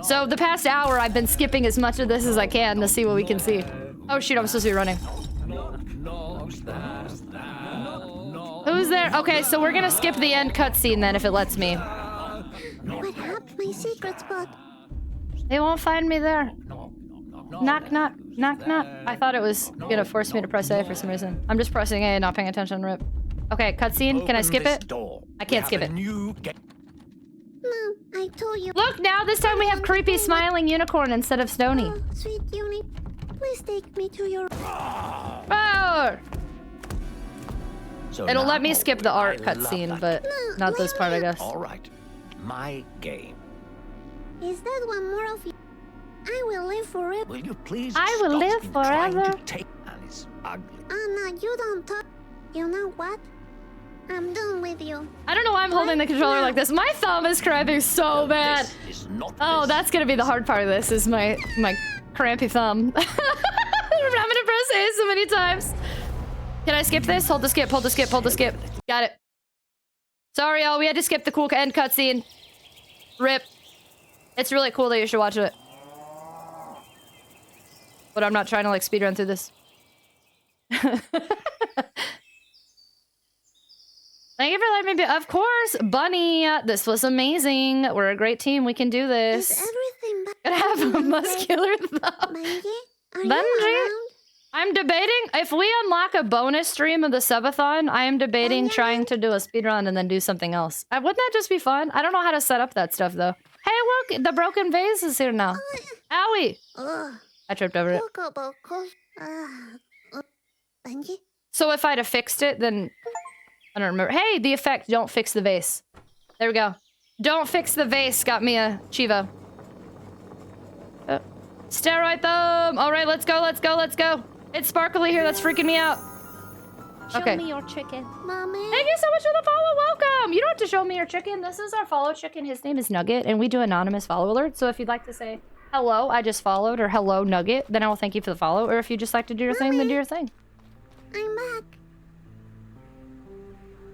So the past hour, I've been skipping as much of this as I can to see what we can see. Oh shoot, I'm supposed to be running. Who's there? Okay, so we're gonna skip the end cutscene then if it lets me. What happened? My secret spot. They won't find me there. Knock, knock, knock, knock. I thought it was gonna force me to press A for some reason. I'm just pressing A and not paying attention, rip. Okay, cutscene. Can I skip it? I can't skip it. No, I told you. Look, now this time we have creepy smiling unicorn instead of Stony. Oh, sweet Uni, please take me to your... Oh! So it'll let me now skip the art I cutscene, love but not this part, I guess. All right, my game. Is that one more of you? I will live forever. Will you please? I will live forever. Take and it's ugly. Oh no, you don't talk. You know what? I'm done with you. I don't know why I'm holding the controller like this. My thumb is cramping so bad. Oh, that's gonna be the hard part of this. Is my crampy thumb. I'm having to press A so many times. Can I skip this? Hold the skip. Hold the skip. Hold the skip. Got it. Sorry, y'all. We had to skip the cool end cutscene. Rip. It's really cool that you should watch it. But I'm not trying to like speedrun through this. Thank you for letting me be. Of course, Bunny. This was amazing. We're a great team. We can do this. Is everything Gonna have a muscular thumb. Benji, I'm debating if we unlock a bonus stream of the subathon. I am debating trying to do a speedrun and then do something else. Wouldn't that just be fun? I don't know how to set up that stuff though. Hey, look, the broken vase is here now. Owie! I tripped over it. Benji? So if I'd have fixed it, then I don't remember. Hey, the effect, don't fix the vase. There we go. Don't fix the vase got me a Chivo. Steroid thumb. All right, let's go, let's go, let's go. It's sparkly here. That's freaking me out. Show Okay. me your chicken. Mommy. Thank you so much for the follow. Welcome. You don't have to show me your chicken. This is our follow chicken. His name is Nugget, and we do anonymous follow alerts. So if you'd like to say, hello, I just followed, or hello, Nugget, then I will thank you for the follow. Or if you just like to do your thing, then do your thing. I'm back.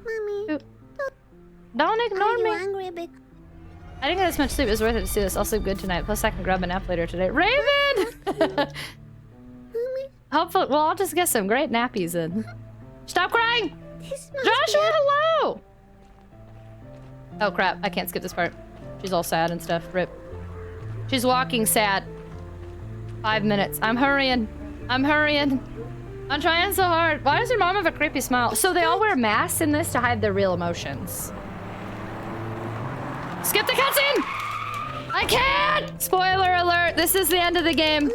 Mommy. Don't ignore me. Angry because I didn't get as much sleep. It was worth it to see this. I'll sleep good tonight. Plus, I can grab a nap later today. Raven! Hopefully, well, I'll just get some great nappies in. Stop crying! Joshua, hello! Oh, crap. I can't skip this part. She's all sad and stuff. Rip. She's walking sad. 5 minutes. I'm hurrying. I'm hurrying. I'm trying so hard. Why does your mom have a creepy smile? So they all wear masks in this to hide their real emotions. Skip the cutscene! I can't! Spoiler alert, this is the end of the game.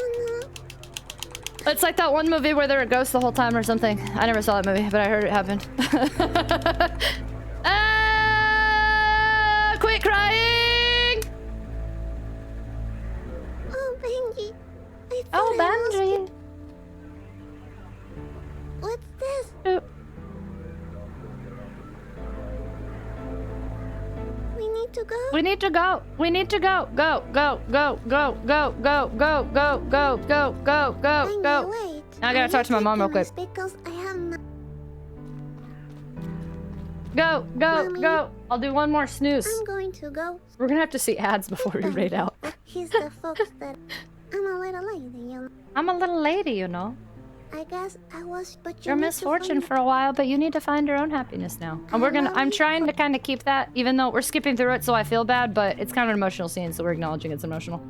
It's like that one movie where there were ghosts the whole time or something. I never saw that movie, but I heard it happened. Quit crying! Oh, Benji. Oh, Benji. What's this? We need to go. We need to go. We need to go. Go, go, go, go, go, go, go, go, go, go, go, go, go. Wait. Now I gotta talk to my mom real quick. Because I have no... Go, go, go. I'll do one more snooze. I'm going to go. We're gonna have to see ads before we raid out. He's the folks that... I'm a little lady, you know. I'm a little lady, you know. I guess I was, but You're Misfortune for a while, but you need to find your own happiness now. And I'm trying to kind of keep that, even though we're skipping through it, so I feel bad, but it's kind of an emotional scene, so we're acknowledging it's emotional.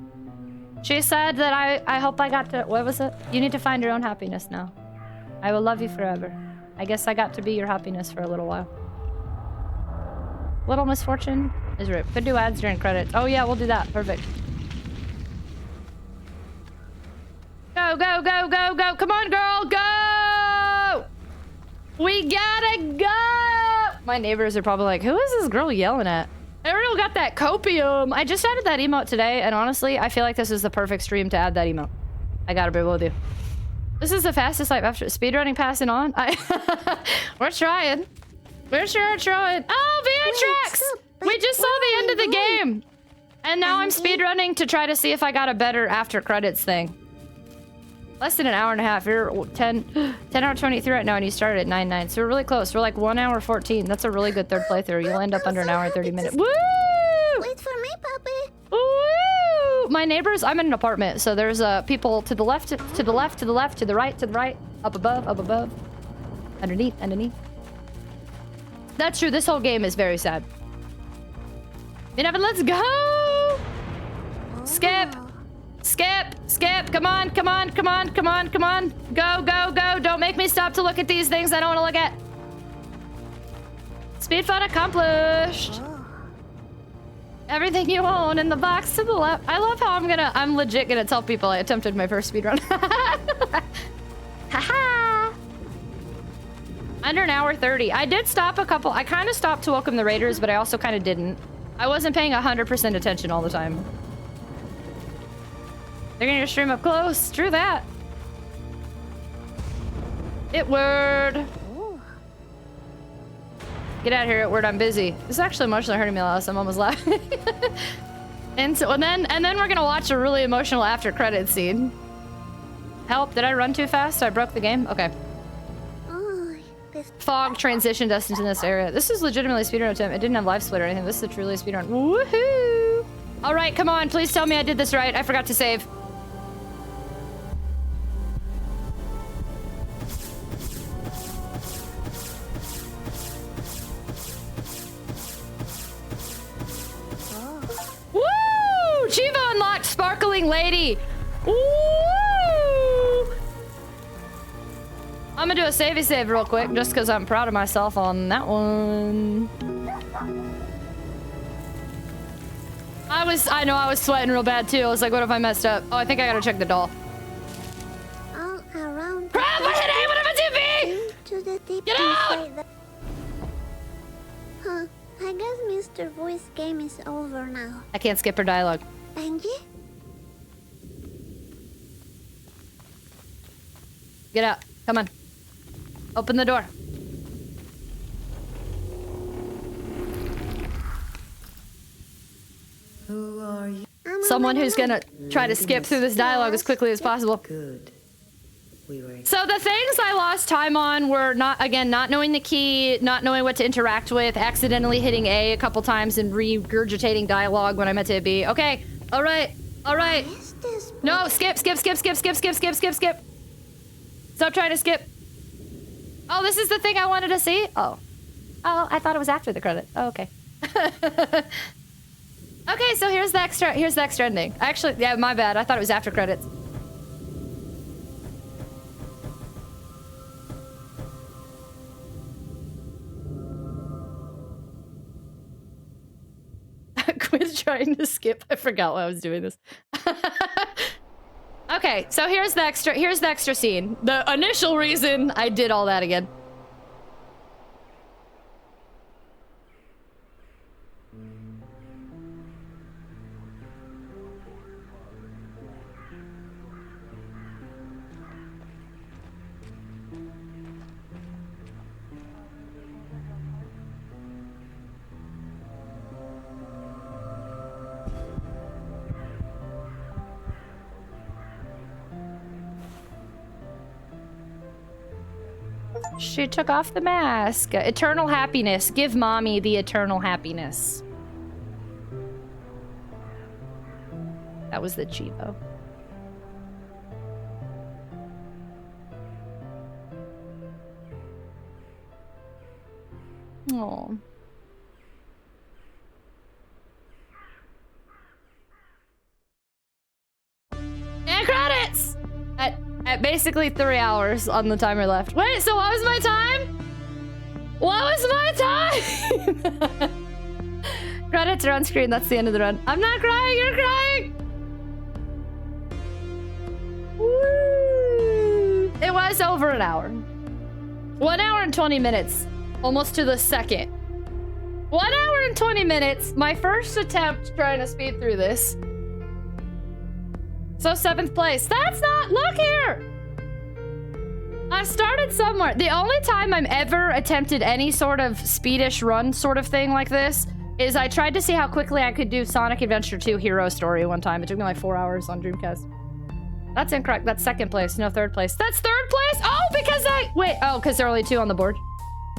She said that I hope I got to, what was it? You need to find your own happiness now. I will love you forever. I guess I got to be your happiness for a little while. Little Misfortune is ripped. Could do ads during credits. Oh yeah, we'll do that. Perfect. Go, go, go, go, go. Come on, girl. Go! We gotta go! My neighbors are probably like, who is this girl yelling at? Ariel got that copium. I just added that emote today, and honestly, I feel like this is the perfect stream to add that emote. I gotta be able to do. This is the fastest life after speedrunning passing on. We're trying. We're sure trying. Oh, Beatrix! We just saw the end of the game. And now I'm speedrunning to try to see if I got a better after credits thing. Less than an hour and a half. You're 10 hour 23 right now, and you started at 9:09. So we're really close. We're like 1 hour 14. That's a really good third playthrough. You'll end up under an hour and 30 minutes. Woo! Wait for me, puppy. Woo! My neighbors, I'm in an apartment, so there's people to the left, to the left, to the left, to the right, up above, underneath. That's true. This whole game is very sad. Let's go! Skip! Skip! Skip! Come on, come on, come on, come on, come on! Go, go, go! Don't make me stop to look at these things I don't want to look at! Speed fun accomplished! Everything you own in the box to the left. I love how I'm legit gonna tell people I attempted my first speedrun. Haha! Under an hour 30. I did stop a couple. I kind of stopped to welcome the raiders, but I also kind of didn't. I wasn't paying 100% attention all the time. They're gonna stream up close. True that. It word. Get out of here, Word. I'm busy. This is actually emotionally hurting me a lot, so I'm almost laughing. and then we're gonna watch a really emotional after credits scene. Help! Did I run too fast? I broke the game. Okay. Fog transitioned us into this area. This is legitimately a speedrun attempt. It didn't have live split or anything. This is a truly a speedrun. Woohoo! All right, come on. Please tell me I did this right. I forgot to save. leading lady. Woo! I'm gonna do a savey save real quick just because I'm proud of myself on that one. I know I was sweating real bad too. I was like, what if I messed up? Oh, I think I gotta check the doll. All around. Crap, I hit A, what am I to the deep Get out! Huh, I guess Mr. Voice game is over now. I can't skip her dialogue. Benji? Get out. Come on. Open the door. Who are you? Someone who's gonna try to skip through this dialogue as quickly as possible. Good. We were. So the things I lost time on were not knowing the key, not knowing what to interact with, accidentally hitting A a couple times and regurgitating dialogue when I meant to be. Okay. All right. All right. No, skip. Stop trying to skip. Oh, this is the thing I wanted to see? Oh. Oh, I thought it was after the credit. Oh, okay. Okay, so here's the extra ending. Actually, yeah, my bad. I thought it was after credits. Quit trying to skip. I forgot why I was doing this. Okay, so here's the extra scene. The initial reason I did all that again. She took off the mask. Eternal happiness. Give mommy the eternal happiness. That was the Chivo. Oh. And credits! At basically 3 hours on the timer left. Wait, so what was my time? What was my time? Credits are on screen. That's the end of the run. I'm not crying. You're crying. Woo. It was over an hour. 1 hour and 20 minutes. Almost to the second. 1 hour and 20 minutes. My first attempt trying to speed through this. So 7th place. That's not... Look here! I started somewhere. The only time I'm ever attempted any sort of speedish run sort of thing like this is I tried to see how quickly I could do Sonic Adventure 2 Hero Story one time. It took me like 4 hours on Dreamcast. That's incorrect. That's 2nd place, no 3rd place. That's 3rd place? Oh, because I... Wait, oh, because there are only 2 on the board.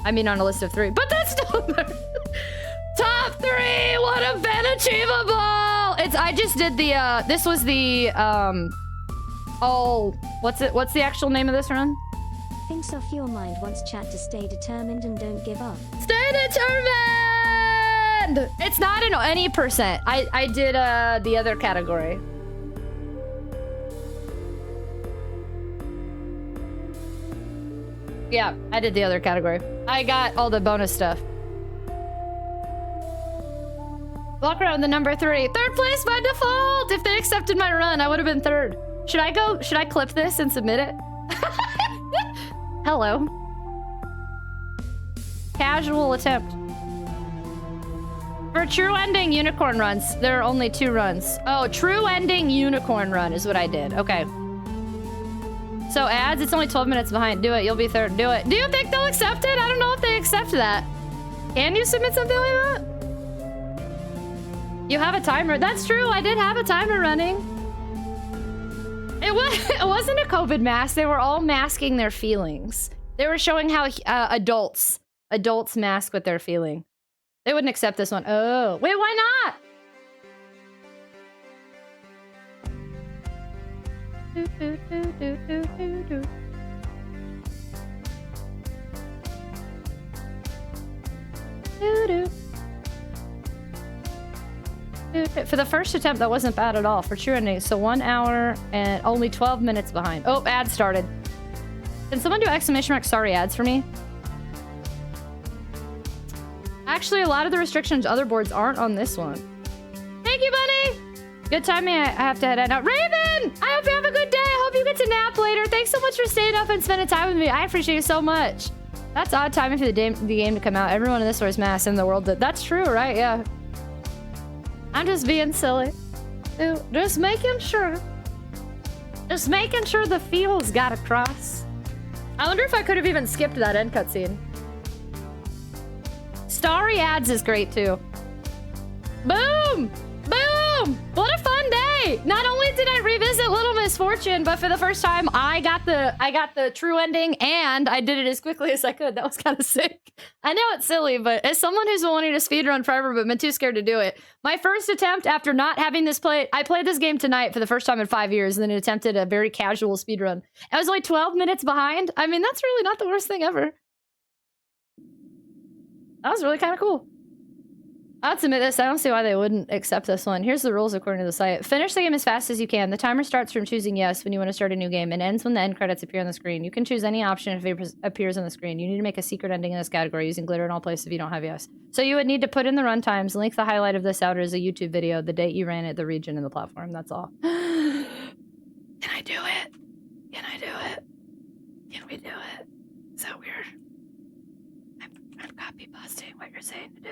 I mean on a list of 3. But that's still there. Top 3 would have been achievable! I just did the, this was the, what's the actual name of this run? Thinks off your mind wants chat to stay determined and don't give up. Stay determined! It's not in any percent. I did, the other category. Yeah, I did the other category. I got all the bonus stuff. Walk around the number 3. 3rd place by default! If they accepted my run, I would have been 3rd. Should I clip this and submit it? Hello. Casual attempt. For true ending unicorn runs, there are only 2 runs. Oh, true ending unicorn run is what I did. Okay. So ads, it's only 12 minutes behind. Do it, you'll be 3rd. Do it. Do you think they'll accept it? I don't know if they accept that. Can you submit something like that? You have a timer. That's true. I did have a timer running. It wasn't a COVID mask. They were all masking their feelings. They were showing how adults mask what they're feeling. They wouldn't accept this one. Oh, wait, why not? For the first attempt, that wasn't bad at all for true ending. So 1 hour and only 12 minutes behind. Oh, ad started. Can someone do exclamation mark sorry ads for me? Actually, a lot of the restrictions other boards aren't on this one. Thank you, Bunny! Good timing. I have to head out. Raven! I hope you have a good day. I hope you get to nap later. Thanks so much for staying up and spending time with me. I appreciate you so much. That's odd timing for the game to come out. Everyone in this wears masks in the world. That's true, right? Yeah. I'm just being silly. Just making sure. Just making sure the feels got across. I wonder if I could have even skipped that end cutscene. Starry ads is great too. Boom! Boom! What a fun day! Not only did I revisit Little Misfortune, but for the first time, I got the true ending, and I did it as quickly as I could. That was kind of sick. I know it's silly, but as someone who's been wanting to speedrun forever but been too scared to do it, my first attempt after not having this played, I played this game tonight for the first time in 5 years, and then attempted a very casual speedrun. I was only 12 minutes behind. I mean, that's really not the worst thing ever. That was really kind of cool. I'll submit this. I don't see why they wouldn't accept this one. Here's the rules according to the site. Finish the game as fast as you can. The timer starts from choosing yes when you want to start a new game and ends when the end credits appear on the screen. You can choose any option if it appears on the screen. You need to make a secret ending in this category using glitter in all places if you don't have yes. So you would need to put in the runtimes, link the highlight of this out as a YouTube video, the date you ran it, the region, and the platform. That's all. Can I do it? Can I do it? Can we do it? Is that weird? I'm copy pasting what you're saying to do.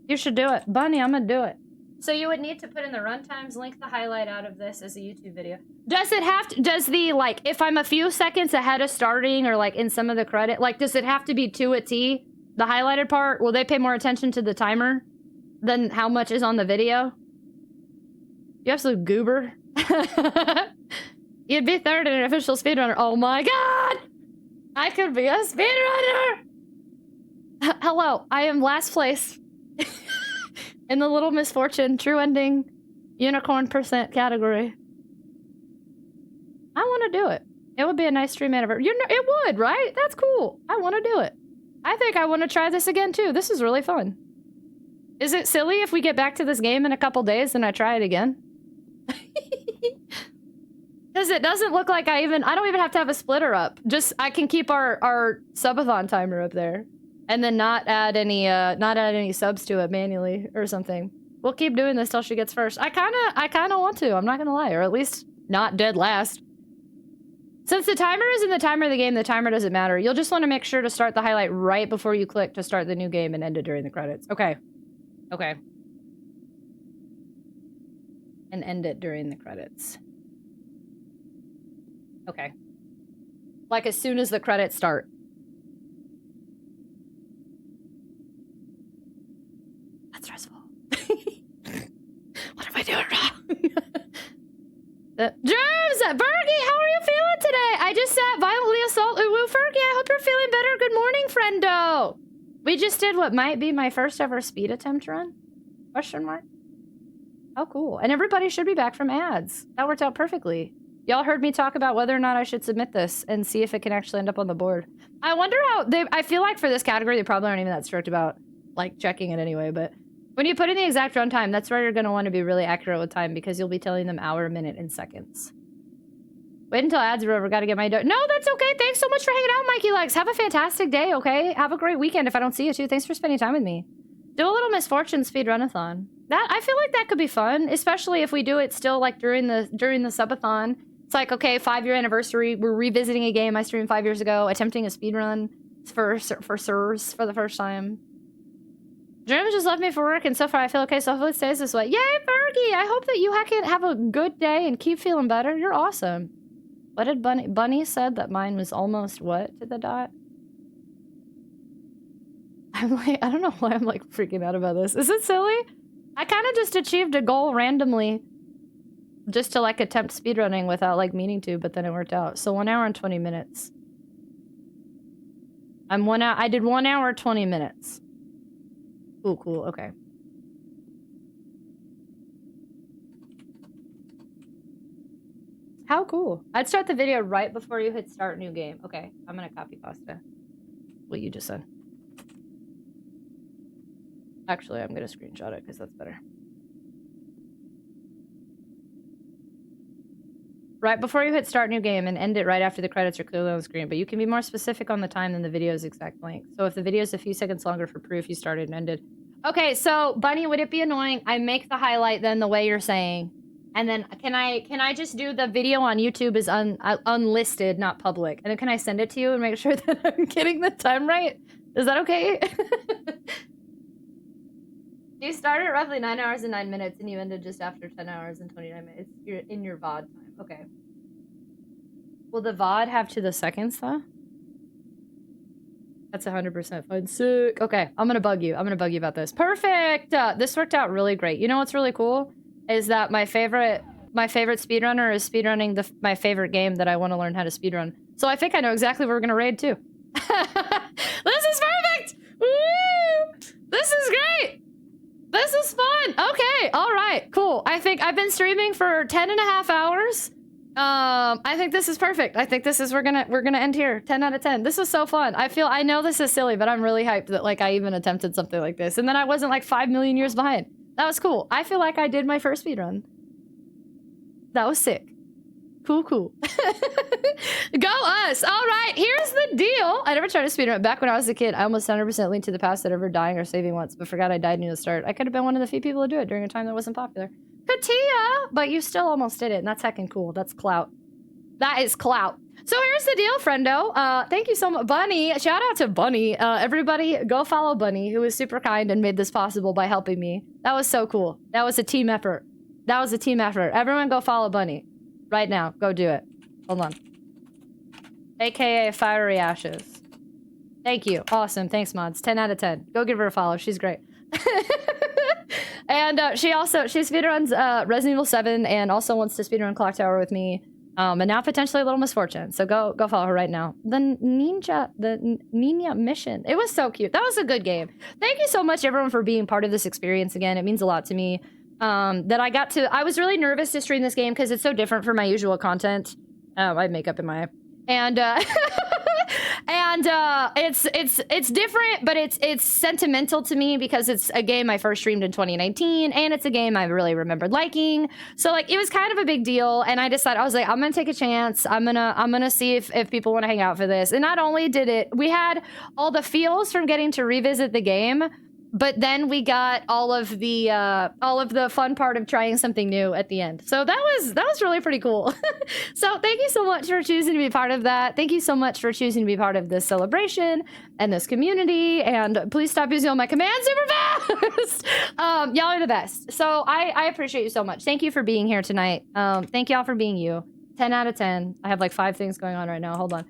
You should do it. Bunny, I'm gonna do it. So you would need to put in the runtimes, link the highlight out of this as a YouTube video. Does it have to, does the, like, if I'm a few seconds ahead of starting or like in some of the credit, like, does it have to be to a T? The highlighted part, will they pay more attention to the timer than how much is on the video? You absolute goober. You'd be third in an official speedrunner. Oh my god! I could be a speedrunner! Hello, I am last place. In the Little Misfortune True Ending Unicorn % category. I want to do it. It would be a nice stream anniversary. You know, it would, right? That's cool. I want to do it. I think I want to try this again too. This is really fun. Is it silly if we get back to this game in a couple days and I try it again? Because it doesn't look like I don't even have to have a splitter up. Just, I can keep our subathon timer up there. And then not add any subs to it manually or something. We'll keep doing this till she gets first. I kinda want to, I'm not gonna lie, or at least not dead last. Since the timer is in the timer of the game, the timer doesn't matter. You'll just want to make sure to start the highlight right before you click to start the new game and end it during the credits. Okay. Okay. And end it during the credits. Okay. Like as soon as the credits start. That's stressful. What am I doing wrong? Germs! Fergie, how are you feeling today? I just sat violently assault Uwu Fergie. I hope you're feeling better. Good morning, friendo. We just did what might be my first ever speed attempt run? Question mark. Oh, cool. And everybody should be back from ads. That worked out perfectly. Y'all heard me talk about whether or not I should submit this and see if it can actually end up on the board. I wonder how I feel like for this category, they probably aren't even that strict about like checking it anyway, but when you put in the exact runtime, that's where you're going to want to be really accurate with time because you'll be telling them hour, minute, and seconds. Wait until ads are over. Got to get my... No, that's okay. Thanks so much for hanging out, Mikey Lex. Have a fantastic day, okay? Have a great weekend if I don't see you, too. Thanks for spending time with me. Do a Little Misfortune speedrunathon. I feel like that could be fun, especially if we do it still, like, during the subathon. It's like, okay, 5-year anniversary. We're revisiting a game I streamed 5 years ago, attempting a speedrun for SIRS for the first time. Jeremy just left me for work, and so far I feel okay, so hopefully it stays this way. Yay, Fergie! I hope that you can have a good day and keep feeling better. You're awesome. What did Bunny... Bunny said that mine was almost what to the dot? I'm like... I don't know why I'm, like, freaking out about this. Is it silly? I kind of just achieved a goal randomly just to, like, attempt speedrunning without, like, meaning to, but then it worked out. So 1 hour and 20 minutes. I did 1 hour, 20 minutes. Cool, cool, okay. How cool. I'd start the video right before you hit start new game. Okay, I'm gonna copy pasta what you just said. Actually, I'm gonna screenshot it because that's better. Right before you hit start new game and end it right after the credits are clearly on the screen, but you can be more specific on the time than the video's exact length. So if the video is a few seconds longer for proof, you started and ended. Okay, so Bunny, would it be annoying? I make the highlight then the way you're saying, and then can I just do the video on YouTube is unlisted, not public, and then can I send it to you and make sure that I'm getting the time right? Is that okay? You started at roughly 9 hours and 9 minutes, and you ended just after 10 hours and 29 minutes. You're in your VOD time. Okay. Will the VOD have to the seconds, though? That's 100% fine. Sick. Okay, I'm gonna bug you. I'm gonna bug you about this. Perfect! This worked out really great. You know what's really cool? Is that my favorite speedrunner is speedrunning my favorite game that I want to learn how to speedrun. So I think I know exactly what we're gonna raid, too. This is perfect! Woo! This is great! This is fun. Okay. All right. Cool. I think I've been streaming for 10.5 hours. I think this is perfect. I think this is we're gonna end here. 10 out of 10. This is so fun. I know this is silly, but I'm really hyped that like I even attempted something like this, and then I wasn't like 5 million years behind. That was cool. I feel like I did my first speedrun. That was sick. Cool. Go us. All right, here's the deal. I never tried to speedrun. Back when I was a kid, I almost 100% linked to the past that ever dying or saving once, but forgot I died near the start. I could have been one of the few people to do it during a time that wasn't popular. Katia! But you still almost did it, and that's heckin' cool. That's clout. That is clout. So here's the deal, friendo. Thank you so much. Bunny, shout out to Bunny. Everybody, go follow Bunny, who was super kind and made this possible by helping me. That was so cool. That was a team effort. Everyone go follow Bunny. Right now. Go do it. Hold on. AKA Fiery Ashes. Thank you. Awesome. Thanks, mods. 10 out of 10. Go give her a follow. She's great. And she speedruns Resident Evil 7 and also wants to speedrun Clock Tower with me. And now potentially a little Misfortune. So go follow her right now. The Ninja Mission. It was so cute. That was a good game. Thank you so much, everyone, for being part of this experience again. It means a lot to me. I was really nervous to stream this game because it's so different from my usual content. I have makeup in my eye. And it's different, but it's sentimental to me because it's a game I first streamed in 2019, and it's a game I really remembered liking. So like it was kind of a big deal, and I decided I was like, I'm gonna take a chance. I'm gonna see if people want to hang out for this. And not only did we had all the feels from getting to revisit the game, but then we got all of the fun part of trying something new at the end. So that was really pretty cool. So thank you so much for choosing to be part of that. Thank you so much for choosing to be part of this celebration and this community. And please stop using all my commands super fast. Y'all are the best. So I appreciate you so much. Thank you for being here tonight. Thank y'all for being you. 10 out of 10. I have like 5 things going on right now. Hold on.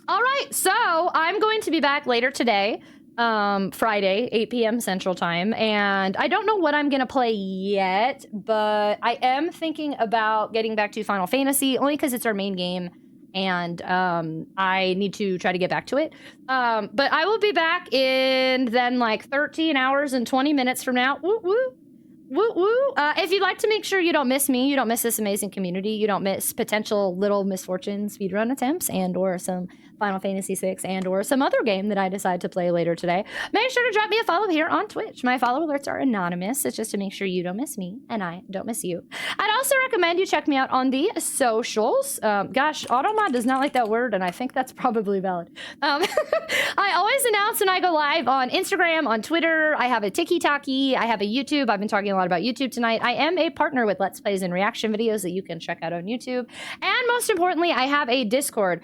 All right. So I'm going to be back later today. Friday, 8 p.m. Central Time, and I don't know what I'm gonna play yet, but I am thinking about getting back to Final Fantasy, only because it's our main game, and I need to try to get back to it. But I will be back in then like 13 hours and 20 minutes from now. Woo woo. Woo woo. If you'd like to make sure you don't miss me, you don't miss this amazing community, you don't miss potential little Misfortune speedrun attempts and or some Final Fantasy VI and or some other game that I decide to play later today, make sure to drop me a follow here on Twitch. My follow alerts are anonymous. It's just to make sure you don't miss me and I don't miss you. I'd also recommend you check me out on the socials. Gosh, Automod does not like that word, and I think that's probably valid. I always announce when I go live on Instagram, on Twitter. I have a TikTok, I have a YouTube. I've been talking a lot about YouTube tonight. I am a partner with Let's Plays and reaction videos that you can check out on YouTube. And most importantly, I have a Discord.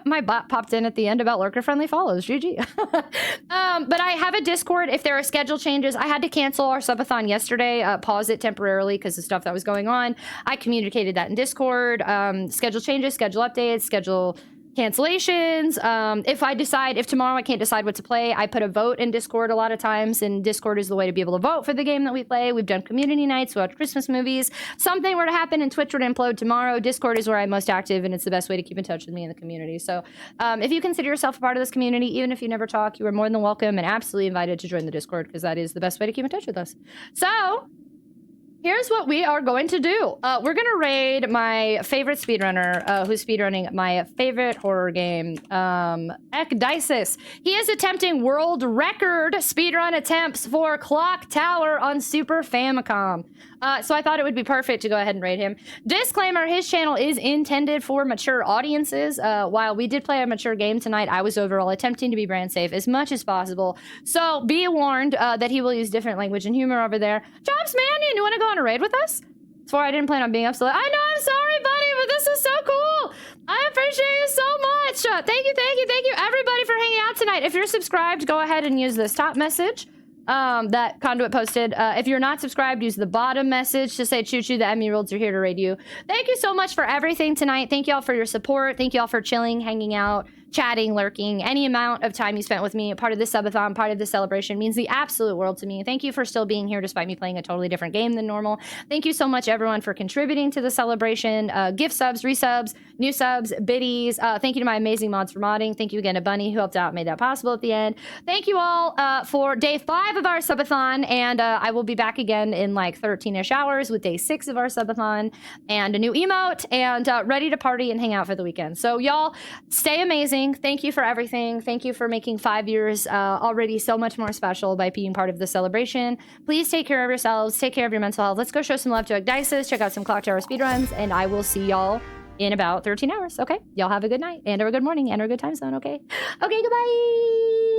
My bot popped in at the end about lurker-friendly follows. GG. But I have a Discord. If there are schedule changes, I had to cancel our subathon yesterday, pause it temporarily because of stuff that was going on. I communicated that in Discord. Schedule changes, schedule updates, schedule cancellations. If tomorrow I can't decide what to play, I put a vote in Discord a lot of times, and Discord is the way to be able to vote for the game that we play. We've done community nights, we watch Christmas movies. Something were to happen and Twitch would implode tomorrow, Discord is where I'm most active, and it's the best way to keep in touch with me in the community. So if you consider yourself a part of this community, even if you never talk, you are more than welcome and absolutely invited to join the Discord, because that is the best way to keep in touch with us. So Here's what we are going to do. We're gonna raid my favorite speedrunner, who's speedrunning my favorite horror game, Ekdisis. He is attempting world record speedrun attempts for Clock Tower on Super Famicom. So I thought it would be perfect to go ahead and raid him. Disclaimer, his channel is intended for mature audiences. While we did play a mature game tonight, I was overall attempting to be brand safe as much as possible. So be warned that he will use different language and humor over there. Chops Mannion, you want to go on a raid with us? Before I didn't plan on being up so late. I know, I'm sorry, buddy, but this is so cool. I appreciate you so much. Thank you, everybody, for hanging out tonight. If you're subscribed, go ahead and use this top message that Conduit posted. If you're not subscribed, use the bottom message to say choo choo, the Emeralds are here to raid you. Thank you so much for everything tonight. Thank you all for your support. Thank you all for chilling, hanging out, chatting, lurking. Any amount of time you spent with me, part of this subathon, part of this celebration, means the absolute world to me. Thank you for still being here despite me playing a totally different game than normal. Thank you so much, everyone, for contributing to the celebration. Gift subs, resubs, new subs, biddies. Thank you to my amazing mods for modding. Thank you again to Bunny, who helped out and made that possible at the end. Thank you all for day 5 of our subathon, and I will be back again in like 13-ish hours with day 6 of our subathon and a new emote, and ready to party and hang out for the weekend. So y'all, stay amazing. Thank you for everything. Thank you for making 5 years already so much more special by being part of the celebration. Please take care of yourselves. Take care of your mental health. Let's go show some love to Ekdisis. Check out some Clock Tower speedruns, and I will see y'all in about 13 hours. Okay? Y'all have a good night, and or a good morning, and or a good time zone. Okay? Okay, goodbye!